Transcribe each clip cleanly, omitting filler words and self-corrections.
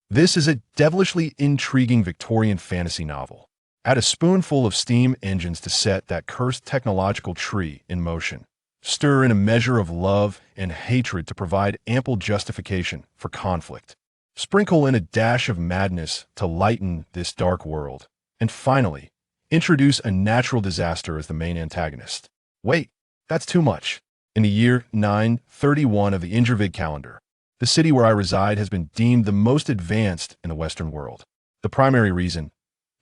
This is a devilishly intriguing Victorian fantasy novel. Add a spoonful of steam engines to set that cursed technological tree in motion. Stir in a measure of love and hatred to provide ample justification for conflict. Sprinkle in a dash of madness to lighten this dark world. And finally, introduce a natural disaster as the main antagonist. Wait, that's too much. In the year 931 of the Inhabit calendar, the city where I reside has been deemed the most advanced in the Western world. The primary reason?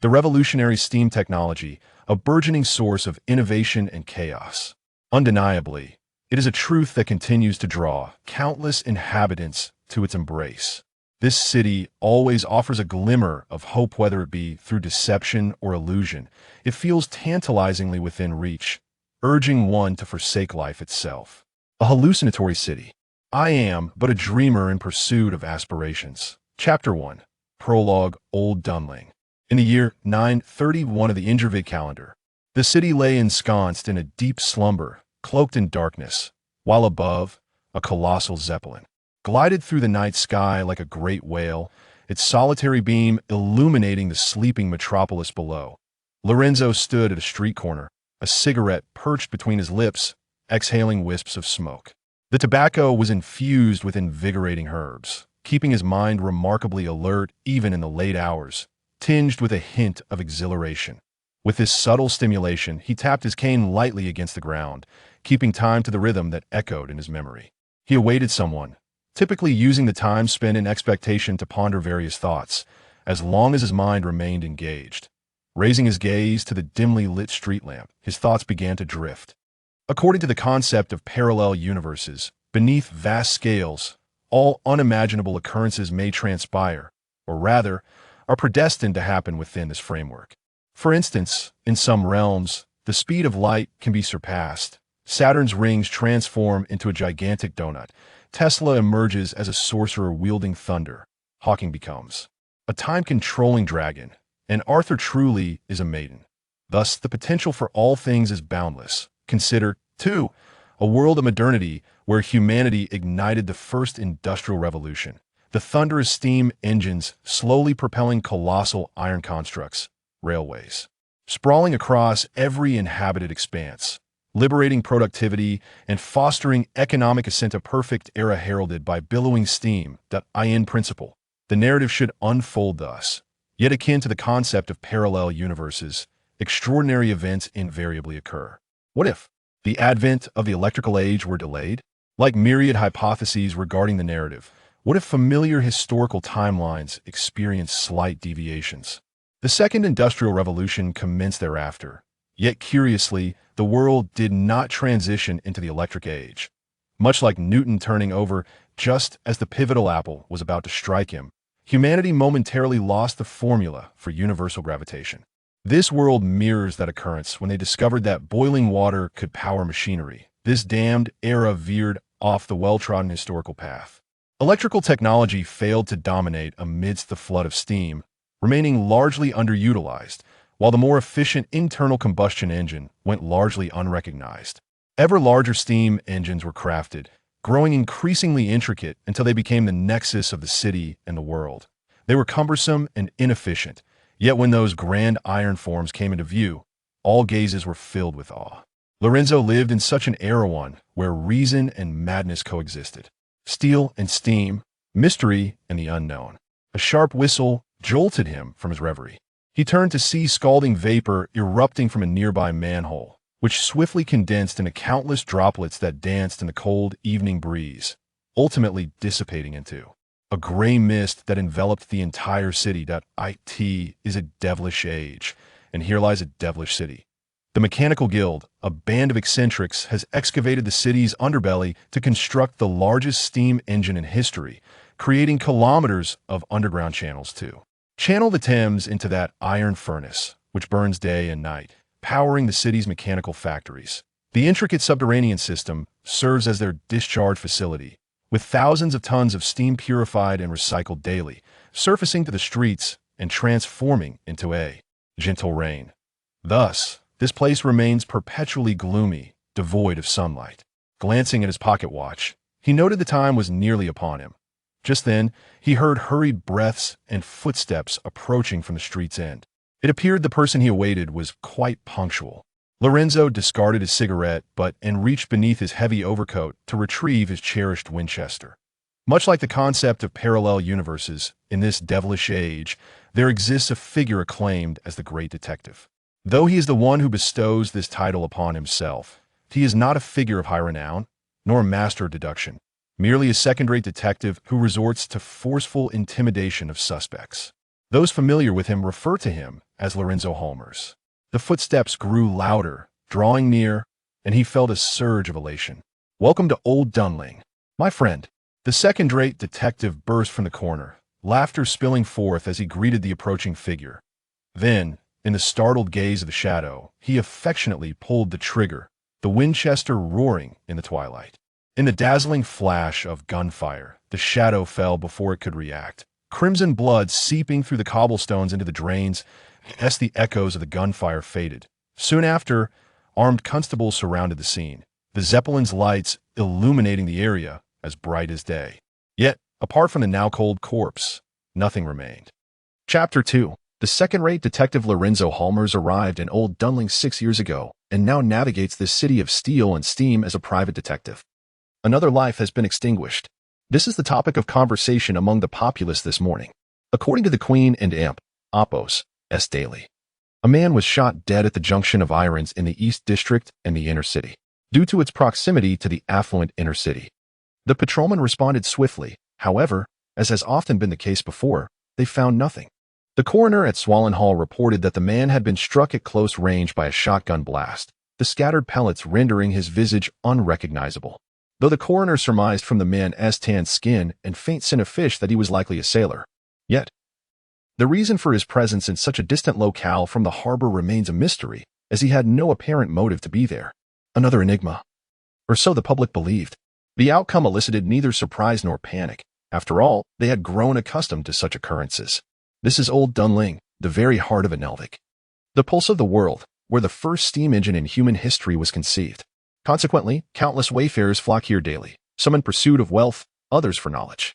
The revolutionary steam technology, a burgeoning source of innovation and chaos. Undeniably, it is a truth that continues to draw countless inhabitants to its embrace. This city always offers a glimmer of hope, whether it be through deception or illusion. It feels tantalizingly within reach, urging one to forsake life itself. A hallucinatory city. I am but a dreamer in pursuit of aspirations. Chapter 1. Prologue. Old Dunling. In the year 931 of the Inhabit calendar, the city lay ensconced in a deep slumber, cloaked in darkness, while above, a colossal zeppelin glided through the night sky like a great whale, its solitary beam illuminating the sleeping metropolis below. Lorenzo stood at a street corner, a cigarette perched between his lips, exhaling wisps of smoke. The tobacco was infused with invigorating herbs, keeping his mind remarkably alert even in the late hours, tinged with a hint of exhilaration. With this subtle stimulation, he tapped his cane lightly against the ground, keeping time to the rhythm that echoed in his memory. He awaited someone, typically using the time spent in expectation to ponder various thoughts, as long as his mind remained engaged. Raising his gaze to the dimly lit street lamp, his thoughts began to drift. According to the concept of parallel universes, beneath vast scales, all unimaginable occurrences may transpire, or rather, are predestined to happen within this framework. For instance, in some realms, the speed of light can be surpassed. Saturn's rings transform into a gigantic donut. Tesla emerges as a sorcerer wielding thunder. Hawking becomes a time-controlling dragon, and Arthur truly is a maiden. Thus, the potential for all things is boundless. Consider, too, a world of modernity where humanity ignited the first industrial revolution. The thunderous steam engines slowly propelling colossal iron constructs, railways, sprawling across every inhabited expanse, liberating productivity and fostering economic ascent, a perfect era heralded by billowing steam, the lighten principle. The narrative should unfold thus. Yet akin to the concept of parallel universes, extraordinary events invariably occur. What if the advent of the electrical age were delayed? Like myriad hypotheses regarding the narrative, what if familiar historical timelines experienced slight deviations? The Second Industrial Revolution commenced thereafter. Yet curiously, the world did not transition into the electric age. Much like Newton turning over just as the pivotal apple was about to strike him, humanity momentarily lost the formula for universal gravitation. This world mirrors that occurrence when they discovered that boiling water could power machinery. This damned era veered off the well-trodden historical path. Electrical technology failed to dominate amidst the flood of steam, remaining largely underutilized, while the more efficient internal combustion engine went largely unrecognized. Ever larger steam engines were crafted, growing increasingly intricate until they became the nexus of the city and the world. They were cumbersome and inefficient, yet when those grand iron forms came into view, all gazes were filled with awe. Lorenzo lived in such an era, one where reason and madness coexisted. Steel and steam, mystery and the unknown. A sharp whistle jolted him from his reverie. He turned to see scalding vapor erupting from a nearby manhole, which swiftly condensed into countless droplets that danced in the cold evening breeze, ultimately dissipating into a gray mist that enveloped the entire city. It is a devilish age, and here lies a devilish city. The Mechanical Guild, a band of eccentrics, has excavated the city's underbelly to construct the largest steam engine in history, creating kilometers of underground channels to channel the Thames into that iron furnace, which burns day and night, powering the city's mechanical factories. The intricate subterranean system serves as their discharge facility, with thousands of tons of steam purified and recycled daily, surfacing to the streets and transforming into a gentle rain. Thus, this place remains perpetually gloomy, devoid of sunlight. Glancing at his pocket watch, he noted the time was nearly upon him. Just then, he heard hurried breaths and footsteps approaching from the street's end. It appeared the person he awaited was quite punctual. Lorenzo discarded his cigarette and reached beneath his heavy overcoat to retrieve his cherished Winchester. Much like the concept of parallel universes, in this devilish age, there exists a figure acclaimed as the Great Detective. Though he is the one who bestows this title upon himself, he is not a figure of high renown, nor a master of deduction, merely a second-rate detective who resorts to forceful intimidation of suspects. Those familiar with him refer to him as Lorenzo Halmers. The footsteps grew louder, drawing near, and he felt a surge of elation. "Welcome to Old Dunling, my friend." The second-rate detective burst from the corner, laughter spilling forth as he greeted the approaching figure. Then, in the startled gaze of the shadow, he affectionately pulled the trigger, the Winchester roaring in the twilight. In the dazzling flash of gunfire, the shadow fell before it could react, crimson blood seeping through the cobblestones into the drains as the echoes of the gunfire faded. Soon after, armed constables surrounded the scene, the Zeppelin's lights illuminating the area as bright as day. Yet, apart from the now cold corpse, nothing remained. Chapter 2. The second-rate detective Lorenzo Halmers arrived in Old Dunling 6 years ago and now navigates this city of steel and steam as a private detective. Another life has been extinguished. This is the topic of conversation among the populace this morning. According to the Queen and Imp, Oppos, S. Daily, a man was shot dead at the junction of irons in the East District and the inner city, due to its proximity to the affluent inner city. The patrolman responded swiftly. However, as has often been the case before, they found nothing. The coroner at Swallenhall reported that the man had been struck at close range by a shotgun blast, the scattered pellets rendering his visage unrecognizable, though the coroner surmised from the man's tanned skin and faint scent of fish that he was likely a sailor. Yet, the reason for his presence in such a distant locale from the harbor remains a mystery, as he had no apparent motive to be there. Another enigma. Or so the public believed. The outcome elicited neither surprise nor panic. After all, they had grown accustomed to such occurrences. This is Old Dunling, the very heart of Inelvig, the pulse of the world, where the first steam engine in human history was conceived. Consequently, countless wayfarers flock here daily, some in pursuit of wealth, others for knowledge,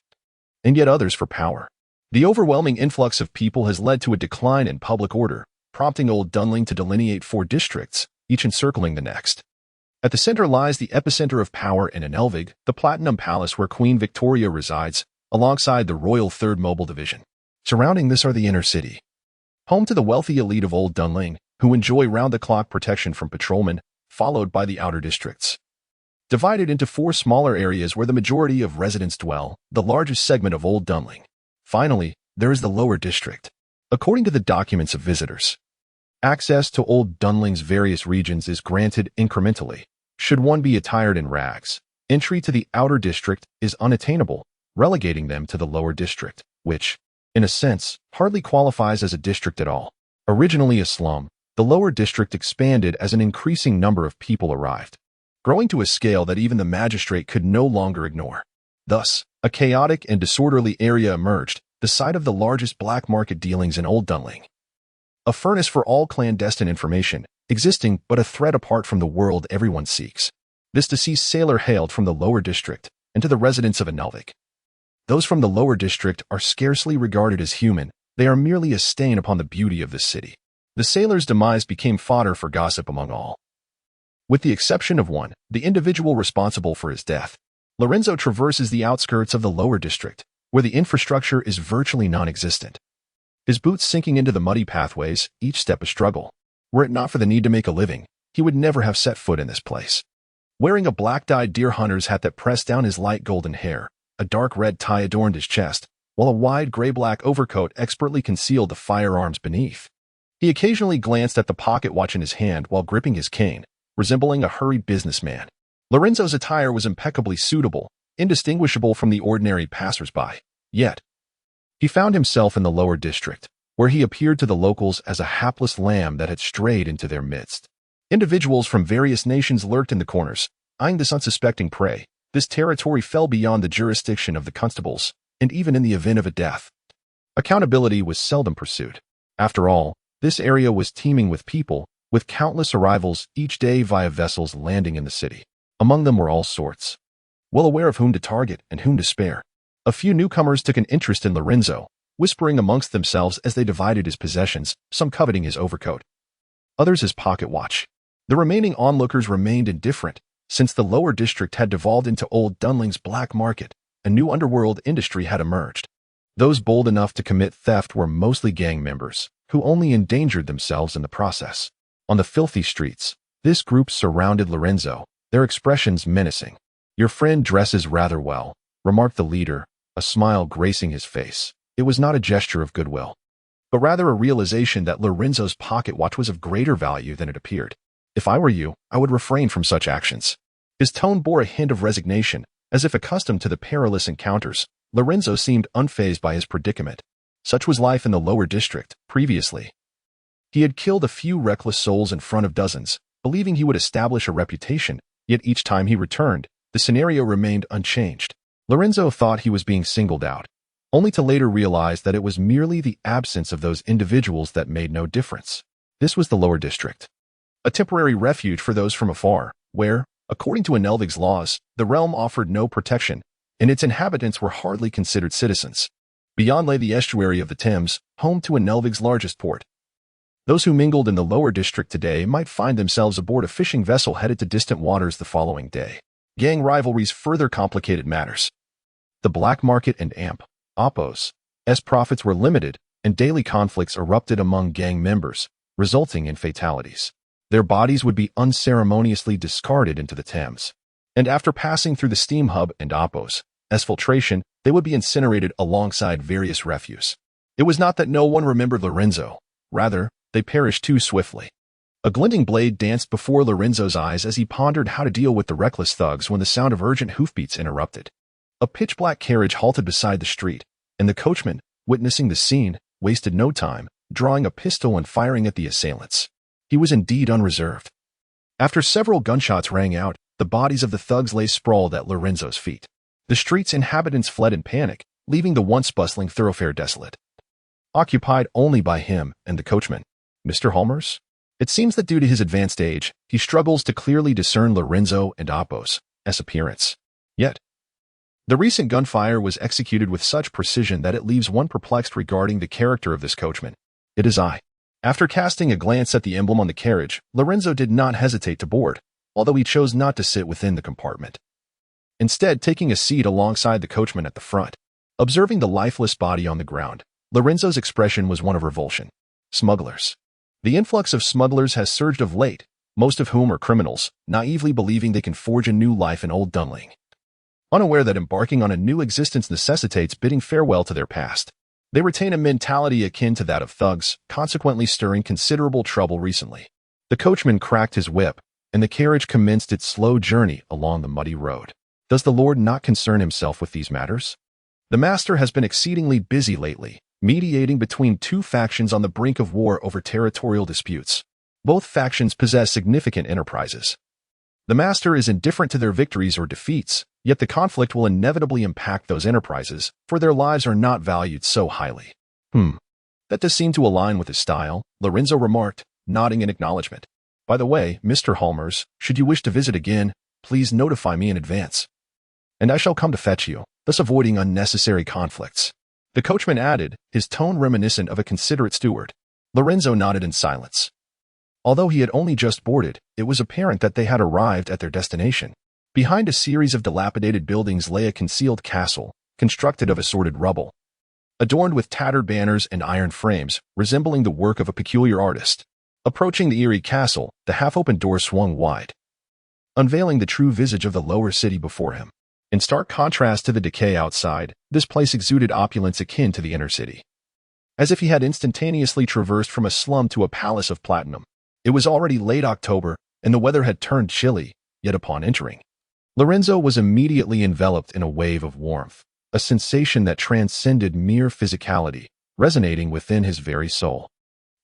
and yet others for power. The overwhelming influx of people has led to a decline in public order, prompting Old Dunling to delineate 4 districts, each encircling the next. At the center lies the epicenter of power in Inelvig, the Platinum Palace where Queen Victoria resides, alongside the Royal 3rd Mobile Division. Surrounding this are the inner city, home to the wealthy elite of Old Dunling, who enjoy round-the-clock protection from patrolmen, followed by the outer districts. Divided into 4 smaller areas where the majority of residents dwell, the largest segment of Old Dunling. Finally, there is the lower district. According to the documents of visitors, access to Old Dunling's various regions is granted incrementally. Should one be attired in rags, entry to the outer district is unattainable, relegating them to the lower district, which, in a sense, hardly qualifies as a district at all. Originally a slum, the lower district expanded as an increasing number of people arrived, growing to a scale that even the magistrate could no longer ignore. Thus, a chaotic and disorderly area emerged, the site of the largest black market dealings in Old Dunling. A furnace for all clandestine information, existing but a thread apart from the world everyone seeks. This deceased sailor hailed from the lower district, and to the residents of Inelvig. Those from the lower district are scarcely regarded as human, they are merely a stain upon the beauty of this city. The sailor's demise became fodder for gossip among all. With the exception of one, the individual responsible for his death, Lorenzo traverses the outskirts of the lower district, where the infrastructure is virtually non-existent. His boots sinking into the muddy pathways, each step a struggle. Were it not for the need to make a living, he would never have set foot in this place. Wearing a black-dyed deer hunter's hat that pressed down his light golden hair, a dark red tie adorned his chest, while a wide gray-black overcoat expertly concealed the firearms beneath. He occasionally glanced at the pocket watch in his hand while gripping his cane, resembling a hurried businessman. Lorenzo's attire was impeccably suitable, indistinguishable from the ordinary passers-by. Yet, he found himself in the lower district, where he appeared to the locals as a hapless lamb that had strayed into their midst. Individuals from various nations lurked in the corners, eyeing this unsuspecting prey. This territory fell beyond the jurisdiction of the constables, and even in the event of a death, accountability was seldom pursued. After all, this area was teeming with people, with countless arrivals each day via vessels landing in the city. Among them were all sorts, well aware of whom to target and whom to spare. A few newcomers took an interest in Lorenzo, whispering amongst themselves as they divided his possessions, some coveting his overcoat, others his pocket watch. The remaining onlookers remained indifferent, since the lower district had devolved into old Dunling's black market. A new underworld industry had emerged. Those bold enough to commit theft were mostly gang members, who only endangered themselves in the process. On the filthy streets, this group surrounded Lorenzo, their expressions menacing. "Your friend dresses rather well," remarked the leader, a smile gracing his face. It was not a gesture of goodwill, but rather a realization that Lorenzo's pocket watch was of greater value than it appeared. "If I were you, I would refrain from such actions." His tone bore a hint of resignation, as if accustomed to the perilous encounters. Lorenzo seemed unfazed by his predicament. Such was life in the lower district, previously. He had killed a few reckless souls in front of dozens, believing he would establish a reputation, yet each time he returned, the scenario remained unchanged. Lorenzo thought he was being singled out, only to later realize that it was merely the absence of those individuals that made no difference. This was the lower district, a temporary refuge for those from afar, where, according to Inelvig's laws, the realm offered no protection, and its inhabitants were hardly considered citizens. Beyond lay the estuary of the Thames, home to Inelvig's largest port. Those who mingled in the lower district today might find themselves aboard a fishing vessel headed to distant waters the following day. Gang rivalries further complicated matters. The black market and Oppos' profits were limited, and daily conflicts erupted among gang members, resulting in fatalities. Their bodies would be unceremoniously discarded into the Thames, and after passing through the steam hub and Oppos' filtration, they would be incinerated alongside various refuse. It was not that no one remembered Lorenzo. Rather, they perished too swiftly. A glinting blade danced before Lorenzo's eyes as he pondered how to deal with the reckless thugs when the sound of urgent hoofbeats interrupted. A pitch-black carriage halted beside the street, and the coachman, witnessing the scene, wasted no time, drawing a pistol and firing at the assailants. He was indeed unreserved. After several gunshots rang out, the bodies of the thugs lay sprawled at Lorenzo's feet. The street's inhabitants fled in panic, leaving the once bustling thoroughfare desolate, occupied only by him and the coachman, Mr. Halmers. It seems that due to his advanced age, he struggles to clearly discern Lorenzo and Oppos' appearance. Yet, the recent gunfire was executed with such precision that it leaves one perplexed regarding the character of this coachman. "It is I." After casting a glance at the emblem on the carriage, Lorenzo did not hesitate to board, although he chose not to sit within the compartment, instead taking a seat alongside the coachman at the front. Observing the lifeless body on the ground, Lorenzo's expression was one of revulsion. Smugglers. The influx of smugglers has surged of late, most of whom are criminals, naively believing they can forge a new life in old Dunling, unaware that embarking on a new existence necessitates bidding farewell to their past. They retain a mentality akin to that of thugs, consequently stirring considerable trouble recently. The coachman cracked his whip, and the carriage commenced its slow journey along the muddy road. Does the Lord not concern himself with these matters? The master has been exceedingly busy lately, mediating between two factions on the brink of war over territorial disputes. Both factions possess significant enterprises. The master is indifferent to their victories or defeats, yet the conflict will inevitably impact those enterprises, for their lives are not valued so highly. That does seem to align with his style, Lorenzo remarked, nodding in acknowledgement. By the way, Mr. Halmers, should you wish to visit again, please notify me in advance, and I shall come to fetch you, thus avoiding unnecessary conflicts. The coachman added, his tone reminiscent of a considerate steward. Lorenzo nodded in silence. Although he had only just boarded, it was apparent that they had arrived at their destination. Behind a series of dilapidated buildings lay a concealed castle, constructed of assorted rubble, adorned with tattered banners and iron frames, resembling the work of a peculiar artist. Approaching the eerie castle, the half-open door swung wide, unveiling the true visage of the lower city before him. In stark contrast to the decay outside, this place exuded opulence akin to the inner city, as if he had instantaneously traversed from a slum to a palace of platinum. It was already late October, and the weather had turned chilly, yet upon entering, Lorenzo was immediately enveloped in a wave of warmth, a sensation that transcended mere physicality, resonating within his very soul.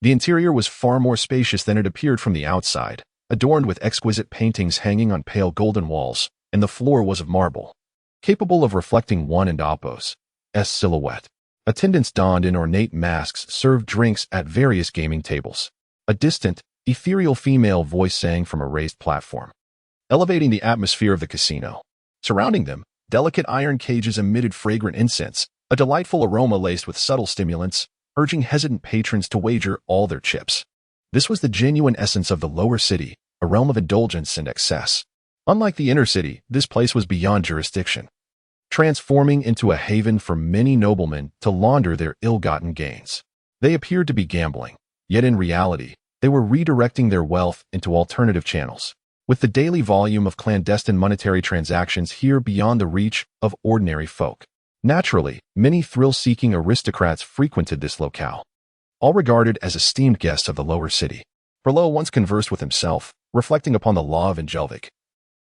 The interior was far more spacious than it appeared from the outside, adorned with exquisite paintings hanging on pale golden walls, and the floor was of marble, capable of reflecting one and Oppos' silhouette. Attendants donned in ornate masks served drinks at various gaming tables. A distant, ethereal female voice sang from a raised platform, elevating the atmosphere of the casino. Surrounding them, Delicate iron cages emitted fragrant incense, a delightful aroma laced with subtle stimulants, urging hesitant patrons to wager all their chips. This was the genuine essence of the lower city, a realm of indulgence and excess. Unlike the inner city, this place was beyond jurisdiction, transforming into a haven for many noblemen to launder their ill-gotten gains. They appeared to be gambling, yet in reality, they were redirecting their wealth into alternative channels, with the daily volume of clandestine monetary transactions here beyond the reach of ordinary folk. Naturally, many thrill-seeking aristocrats frequented this locale, all regarded as esteemed guests of the lower city. Berlot once conversed with himself, reflecting upon the law of Inelvig,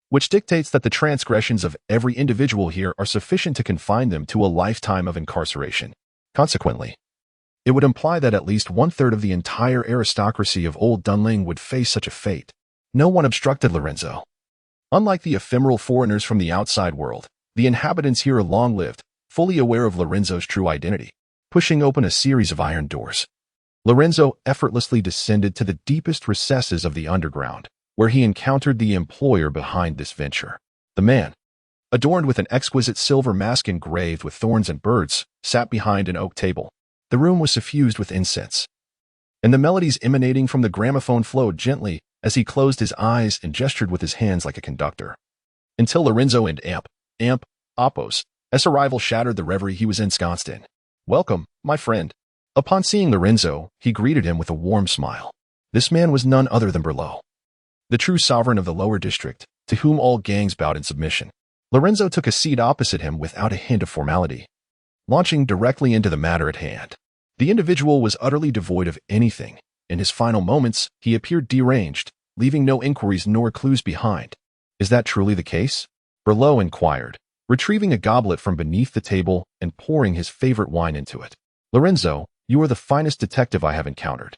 which dictates that the transgressions of every individual here are sufficient to confine them to a lifetime of incarceration. Consequently, it would imply that at least one-third of the entire aristocracy of Old Dunling would face such a fate. No one obstructed Lorenzo. Unlike the ephemeral foreigners from the outside world, the inhabitants here are long-lived, fully aware of Lorenzo's true identity, pushing open a series of iron doors. Lorenzo effortlessly descended to the deepest recesses of the underground, where he encountered the employer behind this venture. The man, adorned with an exquisite silver mask engraved with thorns and birds, sat behind an oak table. The room was suffused with incense, and the melodies emanating from the gramophone flowed gently as he closed his eyes and gestured with his hands like a conductor. Until Lorenzo and Appos' arrival shattered the reverie he was ensconced in. "Welcome, my friend." Upon seeing Lorenzo, he greeted him with a warm smile. This man was none other than Berlot, the true sovereign of the lower district, to whom all gangs bowed in submission. Lorenzo took a seat opposite him without a hint of formality, launching directly into the matter at hand. The individual was utterly devoid of anything. In his final moments, he appeared deranged, leaving no inquiries nor clues behind. "Is that truly the case?" Berlot inquired, retrieving a goblet from beneath the table and pouring his favorite wine into it. "Lorenzo, you are the finest detective I have encountered.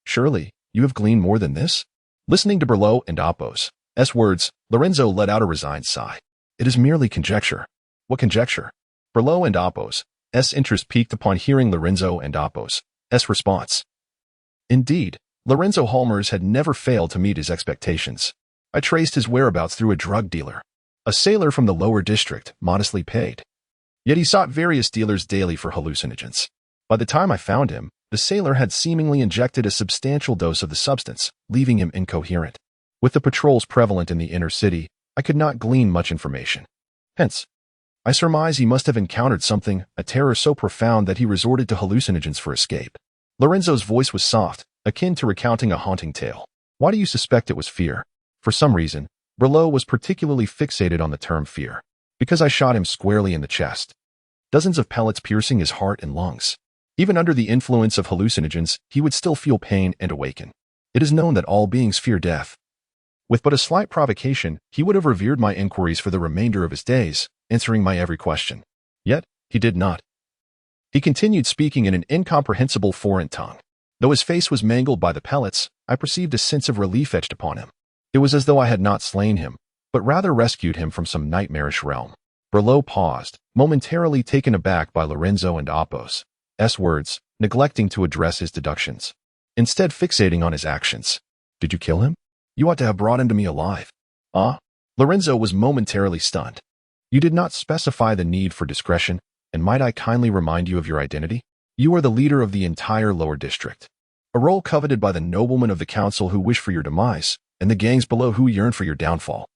Surely, you have gleaned more than this?" Listening to Berlot and Appos' words, Lorenzo let out a resigned sigh. "It is merely conjecture." "What conjecture?" Berlot and Appos' interest piqued upon hearing Lorenzo and Appos' response. Indeed, Lorenzo Halmers had never failed to meet his expectations. I traced his whereabouts through a drug dealer, a sailor from the lower district, modestly paid. Yet he sought various dealers daily for hallucinogens. By the time I found him, the sailor had seemingly injected a substantial dose of the substance, leaving him incoherent. With the patrols prevalent in the inner city, I could not glean much information. Hence, I surmise he must have encountered something, a terror so profound that he resorted to hallucinogens for escape. Lorenzo's voice was soft, akin to recounting a haunting tale. "Why do you suspect it was fear?" For some reason, Berlot was particularly fixated on the term fear. "Because I shot him squarely in the chest. Dozens of pellets piercing his heart and lungs. Even under the influence of hallucinogens, he would still feel pain and awaken. It is known that all beings fear death. With but a slight provocation, he would have revered my inquiries for the remainder of his days, answering my every question. Yet, he did not. He continued speaking in an incomprehensible foreign tongue. Though his face was mangled by the pellets, I perceived a sense of relief etched upon him. It was as though I had not slain him, but rather rescued him from some nightmarish realm." Berlot paused, momentarily taken aback by Lorenzo and Appos' words, neglecting to address his deductions, instead fixating on his actions. "Did you kill him? You ought to have brought him to me alive." "Ah?" Lorenzo was momentarily stunned. "You did not specify the need for discretion, and might I kindly remind you of your identity? You are the leader of the entire lower district, a role coveted by the noblemen of the council who wish for your demise, and the gangs below who yearn for your downfall.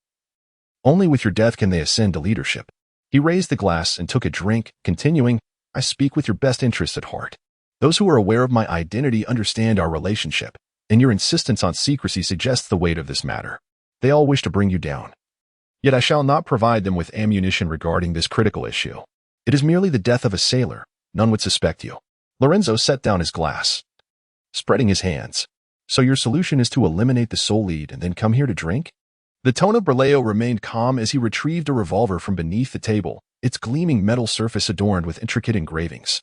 Only with your death can they ascend to leadership." He raised the glass and took a drink, continuing, "I speak with your best interests at heart. Those who are aware of my identity understand our relationship, and your insistence on secrecy suggests the weight of this matter. They all wish to bring you down. Yet I shall not provide them with ammunition regarding this critical issue. It is merely the death of a sailor. None would suspect you." Lorenzo set down his glass, spreading his hands. "So your solution is to eliminate the sole lead and then come here to drink?" The tone of Berleo remained calm as he retrieved a revolver from beneath the table, its gleaming metal surface adorned with intricate engravings,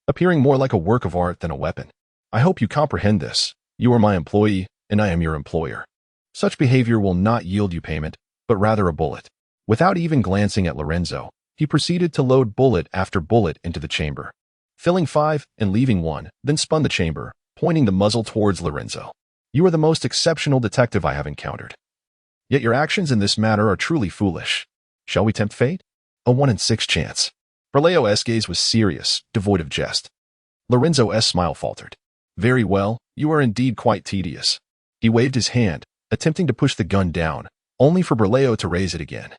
appearing more like a work of art than a weapon. "I hope you comprehend this. You are my employee, and I am your employer. Such behavior will not yield you payment, but rather a bullet." Without even glancing at Lorenzo, he proceeded to load bullet after bullet into the chamber, filling 5 and leaving 1, then spun the chamber, pointing the muzzle towards Lorenzo. "You are the most exceptional detective I have encountered. Yet your actions in this matter are truly foolish. Shall we tempt fate?" A 1 in 6 chance. Berleo's gaze was serious, devoid of jest. Lorenzo's smile faltered. Very well, you are indeed quite tedious. He waved his hand, attempting to push the gun down, only for Berleo to raise it again.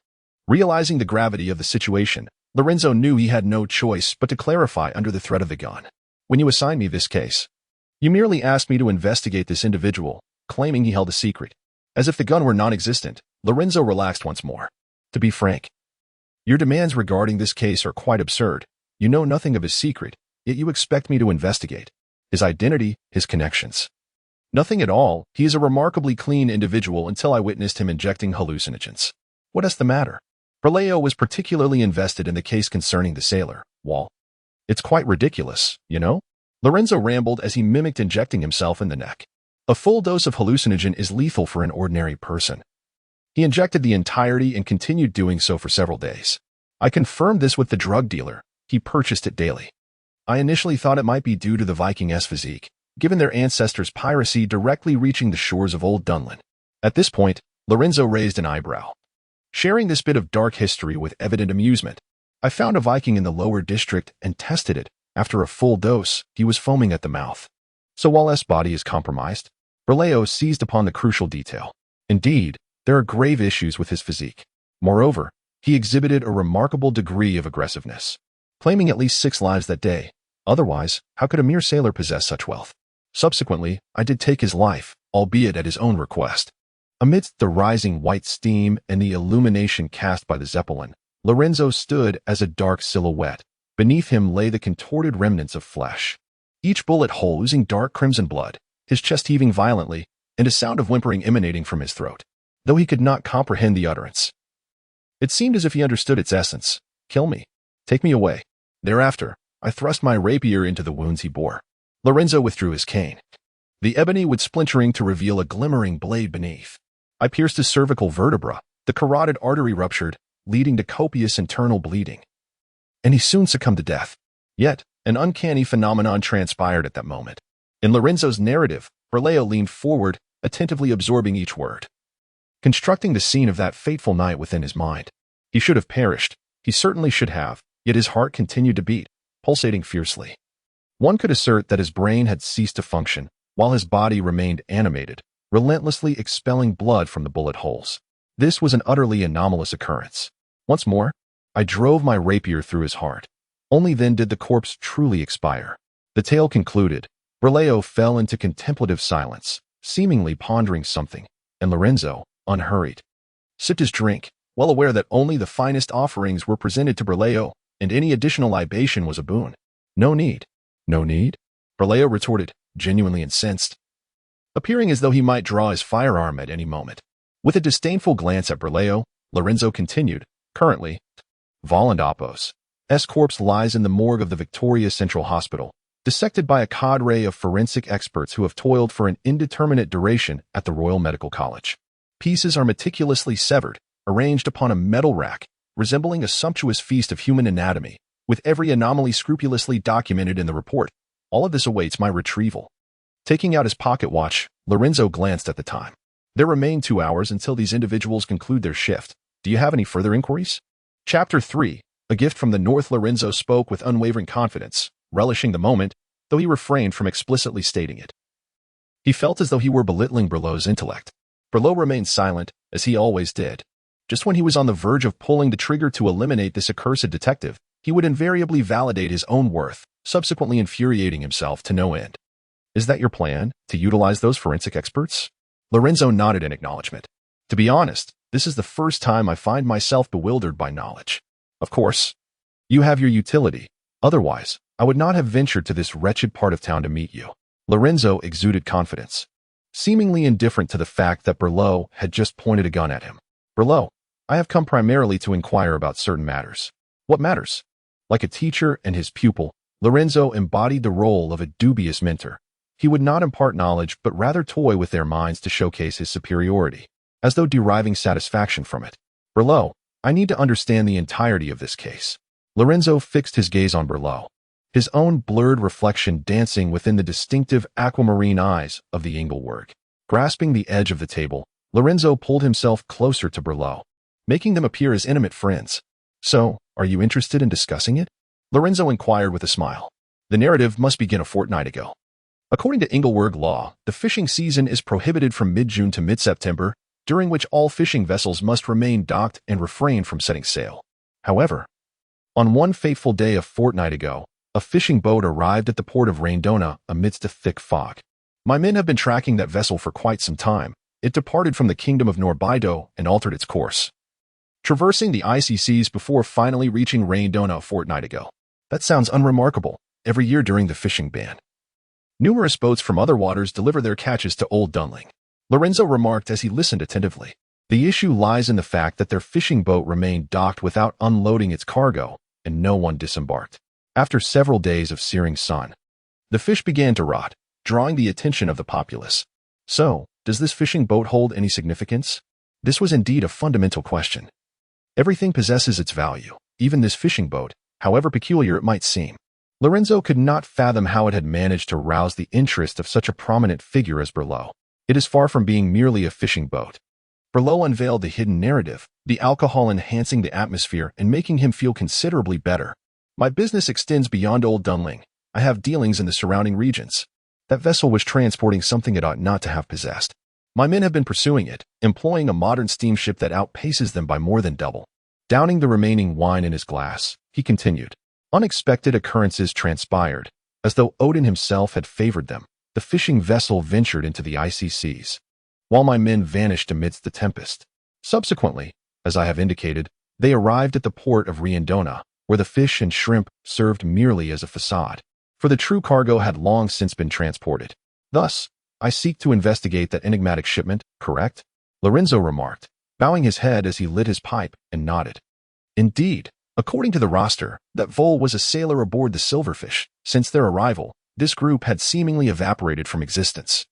Realizing the gravity of the situation, Lorenzo knew he had no choice but to clarify under the threat of the gun. When you assigned me this case, you merely asked me to investigate this individual, claiming he held a secret. As if the gun were non-existent, Lorenzo relaxed once more. To be frank, your demands regarding this case are quite absurd. You know nothing of his secret, yet you expect me to investigate his identity, his connections. Nothing at all. He is a remarkably clean individual until I witnessed him injecting hallucinogens. What is the matter? Berleo was particularly invested in the case concerning the sailor, Wall. It's quite ridiculous, you know? Lorenzo rambled as he mimicked injecting himself in the neck. A full dose of hallucinogen is lethal for an ordinary person. He injected the entirety and continued doing so for several days. I confirmed this with the drug dealer. He purchased it daily. I initially thought it might be due to the Vikings' physique, given their ancestors' piracy directly reaching the shores of Old Dunland. At this point, Lorenzo raised an eyebrow. Sharing this bit of dark history with evident amusement, I found a Viking in the lower district and tested it. After a full dose, he was foaming at the mouth. So while S body is compromised, Berleo seized upon the crucial detail. Indeed, there are grave issues with his physique. Moreover, he exhibited a remarkable degree of aggressiveness, claiming at least 6 lives that day. Otherwise, how could a mere sailor possess such wealth? Subsequently, I did take his life, albeit at his own request. Amidst the rising white steam and the illumination cast by the Zeppelin, Lorenzo stood as a dark silhouette. Beneath him lay the contorted remnants of flesh, each bullet hole oozing dark crimson blood, his chest heaving violently, and a sound of whimpering emanating from his throat, though he could not comprehend the utterance. It seemed as if he understood its essence. Kill me. Take me away. Thereafter, I thrust my rapier into the wounds he bore. Lorenzo withdrew his cane. The ebony would splintering to reveal a glimmering blade beneath. I pierced his cervical vertebra. The carotid artery ruptured, leading to copious internal bleeding. And he soon succumbed to death. Yet, an uncanny phenomenon transpired at that moment. In Lorenzo's narrative, Berleo leaned forward, attentively absorbing each word, constructing the scene of that fateful night within his mind. He should have perished. He certainly should have, yet his heart continued to beat, pulsating fiercely. One could assert that his brain had ceased to function, while his body remained animated, relentlessly expelling blood from the bullet holes. This was an utterly anomalous occurrence. Once more, I drove my rapier through his heart. Only then did the corpse truly expire. The tale concluded. Berleo fell into contemplative silence, seemingly pondering something, and Lorenzo, unhurried, sipped his drink, well aware that only the finest offerings were presented to Berleo, and any additional libation was a boon. No need. No need? Berleo retorted, genuinely incensed, appearing as though he might draw his firearm at any moment. With a disdainful glance at Berleo, Lorenzo continued, currently, Volendapos' corpse lies in the morgue of the Victoria Central Hospital, dissected by a cadre of forensic experts who have toiled for an indeterminate duration at the Royal Medical College. Pieces are meticulously severed, arranged upon a metal rack, resembling a sumptuous feast of human anatomy, with every anomaly scrupulously documented in the report. All of this awaits my retrieval. Taking out his pocket watch, Lorenzo glanced at the time. There remain 2 hours until these individuals conclude their shift. Do you have any further inquiries? Chapter 3. A gift from the North. Lorenzo spoke with unwavering confidence, relishing the moment, though he refrained from explicitly stating it. He felt as though he were belittling Berleo's intellect. Berleo remained silent, as he always did. Just when he was on the verge of pulling the trigger to eliminate this accursed detective, he would invariably validate his own worth, subsequently infuriating himself to no end. Is that your plan, to utilize those forensic experts? Lorenzo nodded in acknowledgement. To be honest, this is the first time I find myself bewildered by knowledge. Of course, you have your utility. Otherwise, I would not have ventured to this wretched part of town to meet you. Lorenzo exuded confidence, seemingly indifferent to the fact that Berleo had just pointed a gun at him. Berleo, I have come primarily to inquire about certain matters. What matters? Like a teacher and his pupil, Lorenzo embodied the role of a dubious mentor. He would not impart knowledge but rather toy with their minds to showcase his superiority, as though deriving satisfaction from it. Berleo, I need to understand the entirety of this case. Lorenzo fixed his gaze on Berleo, his own blurred reflection dancing within the distinctive aquamarine eyes of the Inglework. Grasping the edge of the table, Lorenzo pulled himself closer to Berleo, making them appear as intimate friends. So, Are you interested in discussing it? Lorenzo inquired with a smile. The narrative must begin a fortnight ago. According to Inglewood law, the fishing season is prohibited from mid-June to mid-September, during which all fishing vessels must remain docked and refrain from setting sail. However, on one fateful day a fortnight ago, a fishing boat arrived at the port of Raindona amidst a thick fog. My men have been tracking that vessel for quite some time. It departed from the kingdom of Norbido and altered its course, traversing the icy seas before finally reaching Raindona a fortnight ago. That sounds unremarkable. Every year during the fishing ban, numerous boats from other waters deliver their catches to Old Dunling. Lorenzo remarked as he listened attentively. The issue lies in the fact that their fishing boat remained docked without unloading its cargo, and no one disembarked. After several days of searing sun, the fish began to rot, drawing the attention of the populace. So, does this fishing boat hold any significance? This was indeed a fundamental question. Everything possesses its value, even this fishing boat, however peculiar it might seem. Lorenzo could not fathom how it had managed to rouse the interest of such a prominent figure as Berlot. It is far from being merely a fishing boat. Berlot unveiled the hidden narrative, the alcohol enhancing the atmosphere and making him feel considerably better. My business extends beyond Old Dunling. I have dealings in the surrounding regions. That vessel was transporting something it ought not to have possessed. My men have been pursuing it, employing a modern steamship that outpaces them by more than double. Downing the remaining wine in his glass, he continued. Unexpected occurrences transpired. As though Odin himself had favored them, the fishing vessel ventured into the icy seas, while my men vanished amidst the tempest. Subsequently, as I have indicated, they arrived at the port of Riendona, where the fish and shrimp served merely as a facade, for the true cargo had long since been transported. Thus, I seek to investigate that enigmatic shipment, correct? Lorenzo remarked, bowing his head as he lit his pipe and nodded. Indeed, according to the roster, that Vole was a sailor aboard the Silverfish. Since their arrival, this group had seemingly evaporated from existence,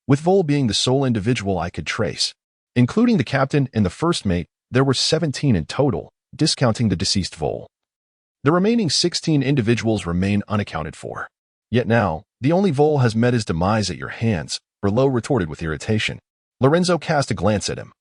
with Vole being the sole individual I could trace. Including the captain and the first mate, there were 17 in total, discounting the deceased Vole. The remaining 16 individuals remain unaccounted for. Yet now, the only Vole has met his demise at your hands, Berlot retorted with irritation. Lorenzo cast a glance at him,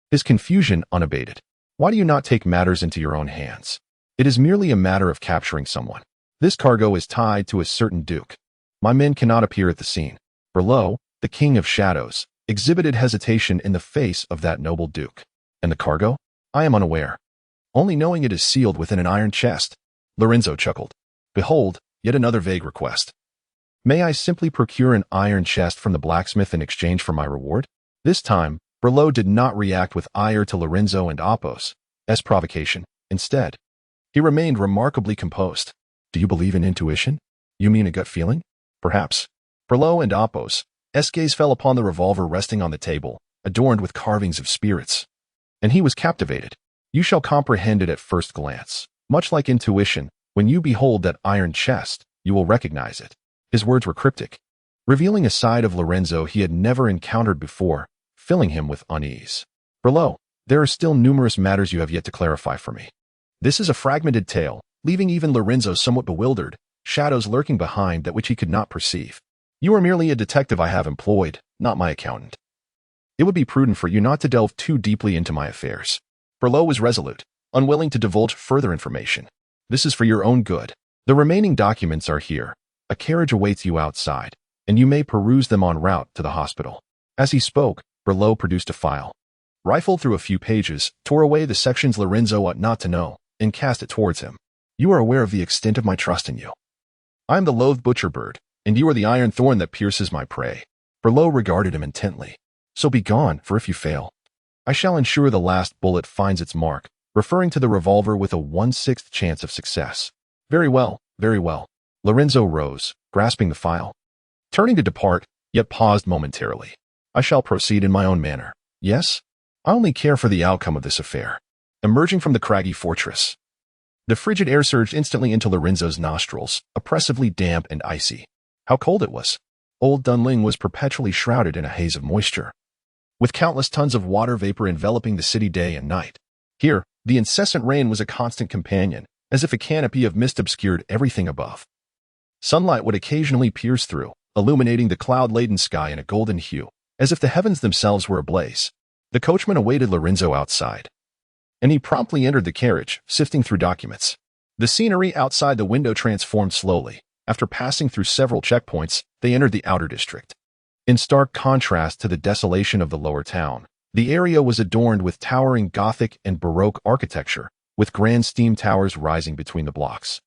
his confusion unabated. Why do you not take matters into your own hands? It is merely a matter of capturing someone. This cargo is tied to a certain duke. My men cannot appear at the scene. Berlot, the king of shadows, exhibited hesitation in the face of that noble duke. And the cargo? I am unaware, only knowing it is sealed within an iron chest. Lorenzo chuckled. Behold, yet another vague request. May I simply procure an iron chest from the blacksmith in exchange for my reward? This time, Berlot did not react with ire to Lorenzo and Apos as provocation. Instead, he remained remarkably composed. Do you believe in intuition? You mean a gut feeling? Perhaps. Berlot and Apos' gaze fell upon the revolver resting on the table, adorned with carvings of spirits. And he was captivated. You shall comprehend it at first glance. Much like intuition, when you behold that iron chest, you will recognize it. His words were cryptic, revealing a side of Lorenzo he had never encountered before, filling him with unease. Berlot, there are still numerous matters you have yet to clarify for me. This is a fragmented tale, leaving even Lorenzo somewhat bewildered, shadows lurking behind that which he could not perceive. You are merely a detective I have employed, not my accountant. It would be prudent for you not to delve too deeply into my affairs. Berlot was resolute, unwilling to divulge further information. This is for your own good. The remaining documents are here. A carriage awaits you outside, and you may peruse them en route to the hospital. As he spoke, Berlot produced a file, rifled through a few pages, tore away the sections Lorenzo ought not to know, and cast it towards him. You are aware of the extent of my trust in you. I am the loathed butcher bird, and you are the iron thorn that pierces my prey. Berlot regarded him intently. So be gone, for if you fail, I shall ensure the last bullet finds its mark, referring to the revolver with a 1/6 chance of success. Very well, very well. Lorenzo rose, grasping the file, turning to depart, yet paused momentarily. I shall proceed in my own manner. Yes? I only care for the outcome of this affair. Emerging from the craggy fortress, the frigid air surged instantly into Lorenzo's nostrils, oppressively damp and icy. How cold it was! Old Dunling was perpetually shrouded in a haze of moisture, with countless tons of water vapor enveloping the city day and night. Here, the incessant rain was a constant companion, as if a canopy of mist obscured everything above. Sunlight would occasionally pierce through, illuminating the cloud-laden sky in a golden hue, as if the heavens themselves were ablaze. The coachman awaited Lorenzo outside, and he promptly entered the carriage, sifting through documents. The scenery outside the window transformed slowly. After passing through several checkpoints, they entered the outer district. In stark contrast to the desolation of the lower town, the area was adorned with towering Gothic and Baroque architecture, with grand steam towers rising between the blocks,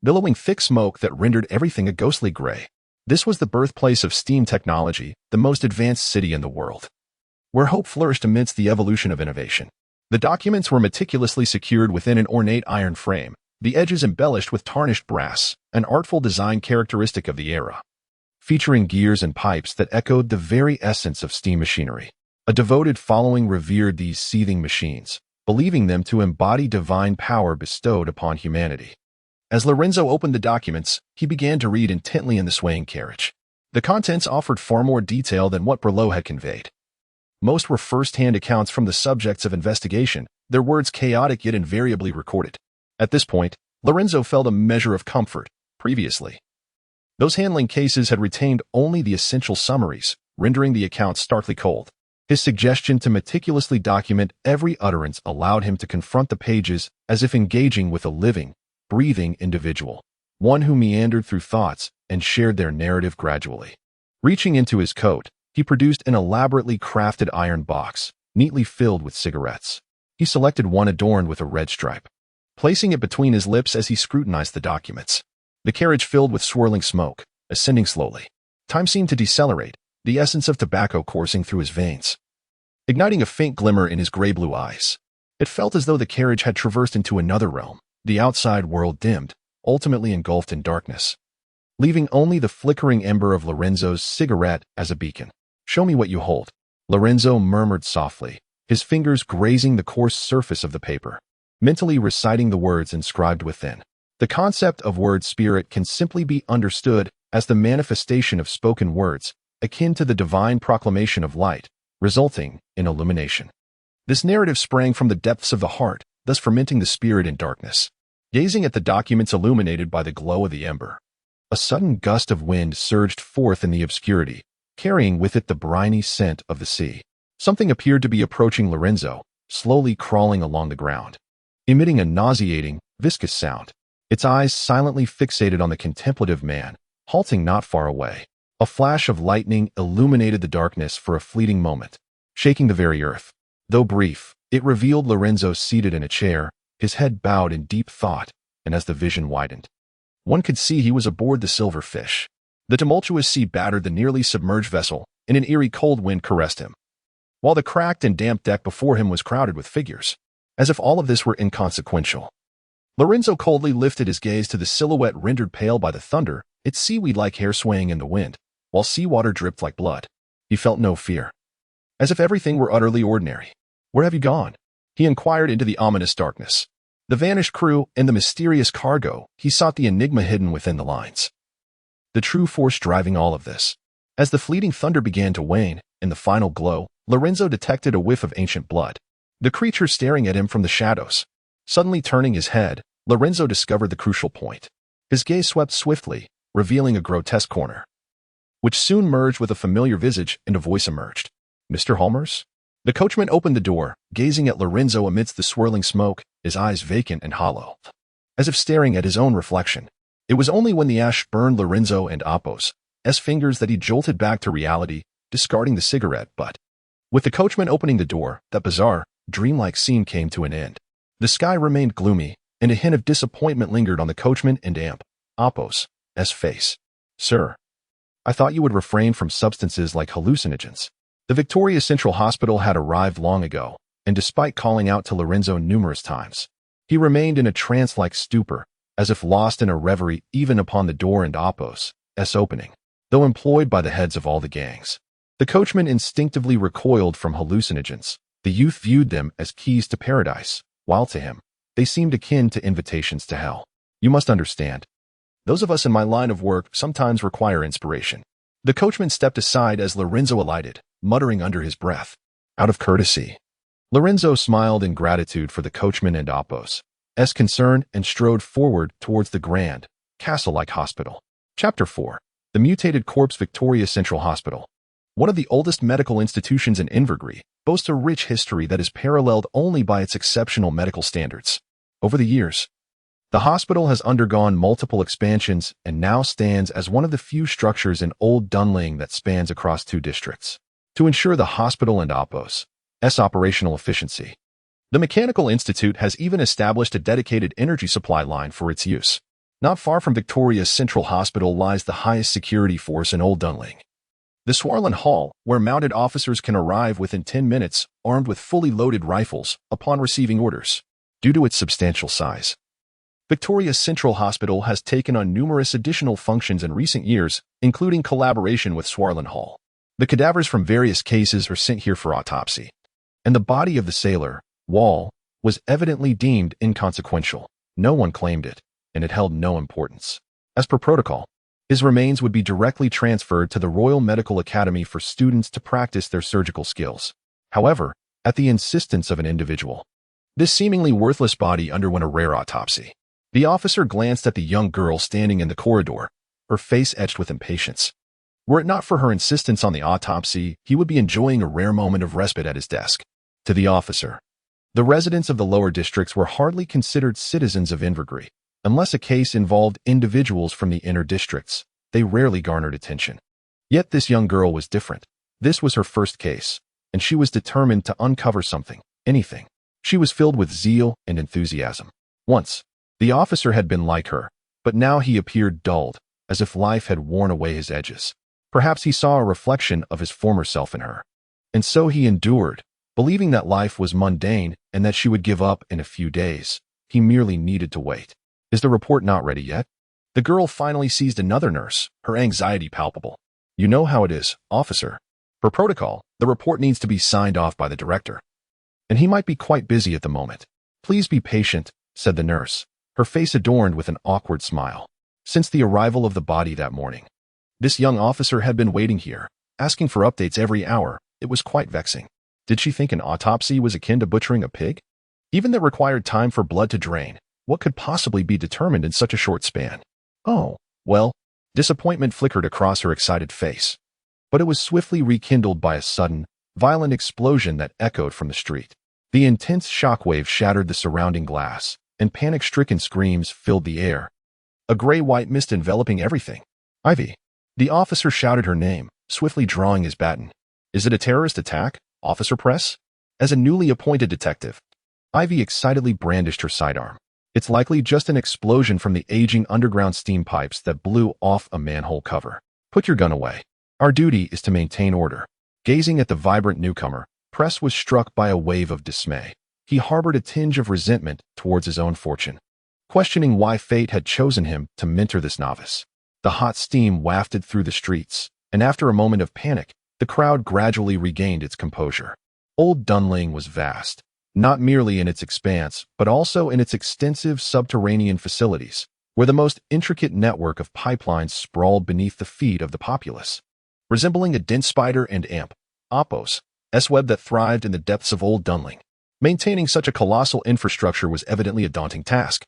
billowing thick smoke that rendered everything a ghostly gray. This was the birthplace of steam technology, the most advanced city in the world, where hope flourished amidst the evolution of innovation. The documents were meticulously secured within an ornate iron frame, the edges embellished with tarnished brass, an artful design characteristic of the era, featuring gears and pipes that echoed the very essence of steam machinery. A devoted following revered these seething machines, believing them to embody divine power bestowed upon humanity. As Lorenzo opened the documents, he began to read intently in the swaying carriage. The contents offered far more detail than what Berlot had conveyed. Most were first-hand accounts from the subjects of investigation, their words chaotic yet invariably recorded. At this point, Lorenzo felt a measure of comfort. Previously, those handling cases had retained only the essential summaries, rendering the accounts starkly cold. His suggestion to meticulously document every utterance allowed him to confront the pages as if engaging with a living, breathing individual, one who meandered through thoughts and shared their narrative gradually. Reaching into his coat, he produced an elaborately crafted iron box, neatly filled with cigarettes. He selected one adorned with a red stripe, placing it between his lips as he scrutinized the documents. The carriage filled with swirling smoke, ascending slowly. Time seemed to decelerate, the essence of tobacco coursing through his veins, igniting a faint glimmer in his gray-blue eyes. It felt as though the carriage had traversed into another realm, the outside world dimmed, ultimately engulfed in darkness, leaving only the flickering ember of Lorenzo's cigarette as a beacon. "Show me what you hold," Lorenzo murmured softly, his fingers grazing the coarse surface of the paper, mentally reciting the words inscribed within. The concept of word spirit can simply be understood as the manifestation of spoken words, akin to the divine proclamation of light, resulting in illumination. This narrative sprang from the depths of the heart, thus fermenting the spirit in darkness. Gazing at the documents illuminated by the glow of the ember, a sudden gust of wind surged forth in the obscurity, carrying with it the briny scent of the sea. Something appeared to be approaching Lorenzo, slowly crawling along the ground, emitting a nauseating, viscous sound. Its eyes silently fixated on the contemplative man, halting not far away. A flash of lightning illuminated the darkness for a fleeting moment, shaking the very earth. Though brief, it revealed Lorenzo seated in a chair, his head bowed in deep thought, and as the vision widened, one could see he was aboard the Silver Fish. The tumultuous sea battered the nearly submerged vessel, and an eerie cold wind caressed him, while the cracked and damp deck before him was crowded with figures. As if all of this were inconsequential, Lorenzo coldly lifted his gaze to the silhouette rendered pale by the thunder, its seaweed-like hair swaying in the wind, while seawater dripped like blood. He felt no fear, as if everything were utterly ordinary. "Where have you gone?" he inquired into the ominous darkness. The vanished crew and the mysterious cargo, he sought the enigma hidden within the lines, the true force driving all of this. As the fleeting thunder began to wane, in the final glow, Lorenzo detected a whiff of ancient blood, the creature staring at him from the shadows. Suddenly turning his head, Lorenzo discovered the crucial point. His gaze swept swiftly, revealing a grotesque corner, which soon merged with a familiar visage, and a voice emerged. "Mr. Halmers?" The coachman opened the door, gazing at Lorenzo amidst the swirling smoke, his eyes vacant and hollow, as if staring at his own reflection. It was only when the ash burned Lorenzo and Apos' fingers that he jolted back to reality, discarding the cigarette. But with the coachman opening the door, that bizarre, dreamlike scene came to an end. The sky remained gloomy, and a hint of disappointment lingered on the coachman and Apos' face. "Sir, I thought you would refrain from substances like hallucinogens." The Victoria Central Hospital had arrived long ago, and despite calling out to Lorenzo numerous times, he remained in a trance-like stupor, as if lost in a reverie even upon the door and Apos' opening. Though employed by the heads of all the gangs, the coachman instinctively recoiled from hallucinogens. The youth viewed them as keys to paradise, while to him, they seemed akin to invitations to hell. "You must understand, those of us in my line of work sometimes require inspiration." The coachman stepped aside as Lorenzo alighted, muttering under his breath, "Out of courtesy." Lorenzo smiled in gratitude for the coachman and Apos' concern and strode forward towards the grand, castle-like hospital. Chapter 4. The Mutated Corpse. Victoria Central Hospital. one of the oldest medical institutions in Invergree, boasts a rich history that is paralleled only by its exceptional medical standards. Over the years, the hospital has undergone multiple expansions and now stands as one of the few structures in Old Dunling that spans across 2 districts. To ensure the hospital and OPO's operational efficiency, the Mechanical Institute has even established a dedicated energy supply line for its use. Not far from Victoria's Central Hospital lies the highest security force in Old Dunling, the Swarland Hall, where mounted officers can arrive within 10 minutes armed with fully loaded rifles upon receiving orders. Due to its substantial size, Victoria's Central Hospital has taken on numerous additional functions in recent years, including collaboration with Swarland Hall. The cadavers from various cases are sent here for autopsy, and the body of the sailor, Wall, was evidently deemed inconsequential. No one claimed it, and it held no importance. As per protocol, his remains would be directly transferred to the Royal Medical Academy for students to practice their surgical skills. However, at the insistence of an individual, this seemingly worthless body underwent a rare autopsy. The officer glanced at the young girl standing in the corridor, her face etched with impatience. Were it not for her insistence on the autopsy, he would be enjoying a rare moment of respite at his desk. To the officer, the residents of the lower districts were hardly considered citizens of Invergree. Unless a case involved individuals from the inner districts, they rarely garnered attention. Yet this young girl was different. This was her first case, and she was determined to uncover something, anything. She was filled with zeal and enthusiasm. Once, the officer had been like her, but now he appeared dulled, as if life had worn away his edges. Perhaps he saw a reflection of his former self in her. And so he endured, believing that life was mundane and that she would give up in a few days. He merely needed to wait. Is the report not ready yet? The girl finally seized another nurse, her anxiety palpable. You know how it is, officer. Per protocol, the report needs to be signed off by the director, and he might be quite busy at the moment. Please be patient, said the nurse, her face adorned with an awkward smile. Since the arrival of the body that morning, this young officer had been waiting here, asking for updates every hour. It was quite vexing. Did she think an autopsy was akin to butchering a pig? Even that required time for blood to drain. What could possibly be determined in such a short span? Oh, well, disappointment flickered across her excited face. But it was swiftly rekindled by a sudden, violent explosion that echoed from the street. The intense shockwave shattered the surrounding glass, and panic-stricken screams filled the air, a gray-white mist enveloping everything. Ivy. The officer shouted her name, swiftly drawing his baton. Is it a terrorist attack, Officer Press? As a newly appointed detective, Ivy excitedly brandished her sidearm. It's likely just an explosion from the aging underground steam pipes that blew off a manhole cover. Put your gun away. Our duty is to maintain order. Gazing at the vibrant newcomer, Press was struck by a wave of dismay. He harbored a tinge of resentment towards his own fortune, questioning why fate had chosen him to mentor this novice. The hot steam wafted through the streets, and after a moment of panic, the crowd gradually regained its composure. Old Dunling was vast, not merely in its expanse, but also in its extensive subterranean facilities, where the most intricate network of pipelines sprawled beneath the feet of the populace. Resembling a dense spider and amp, Oppo's S-web that thrived in the depths of Old Dunling. Maintaining such a colossal infrastructure was evidently a daunting task,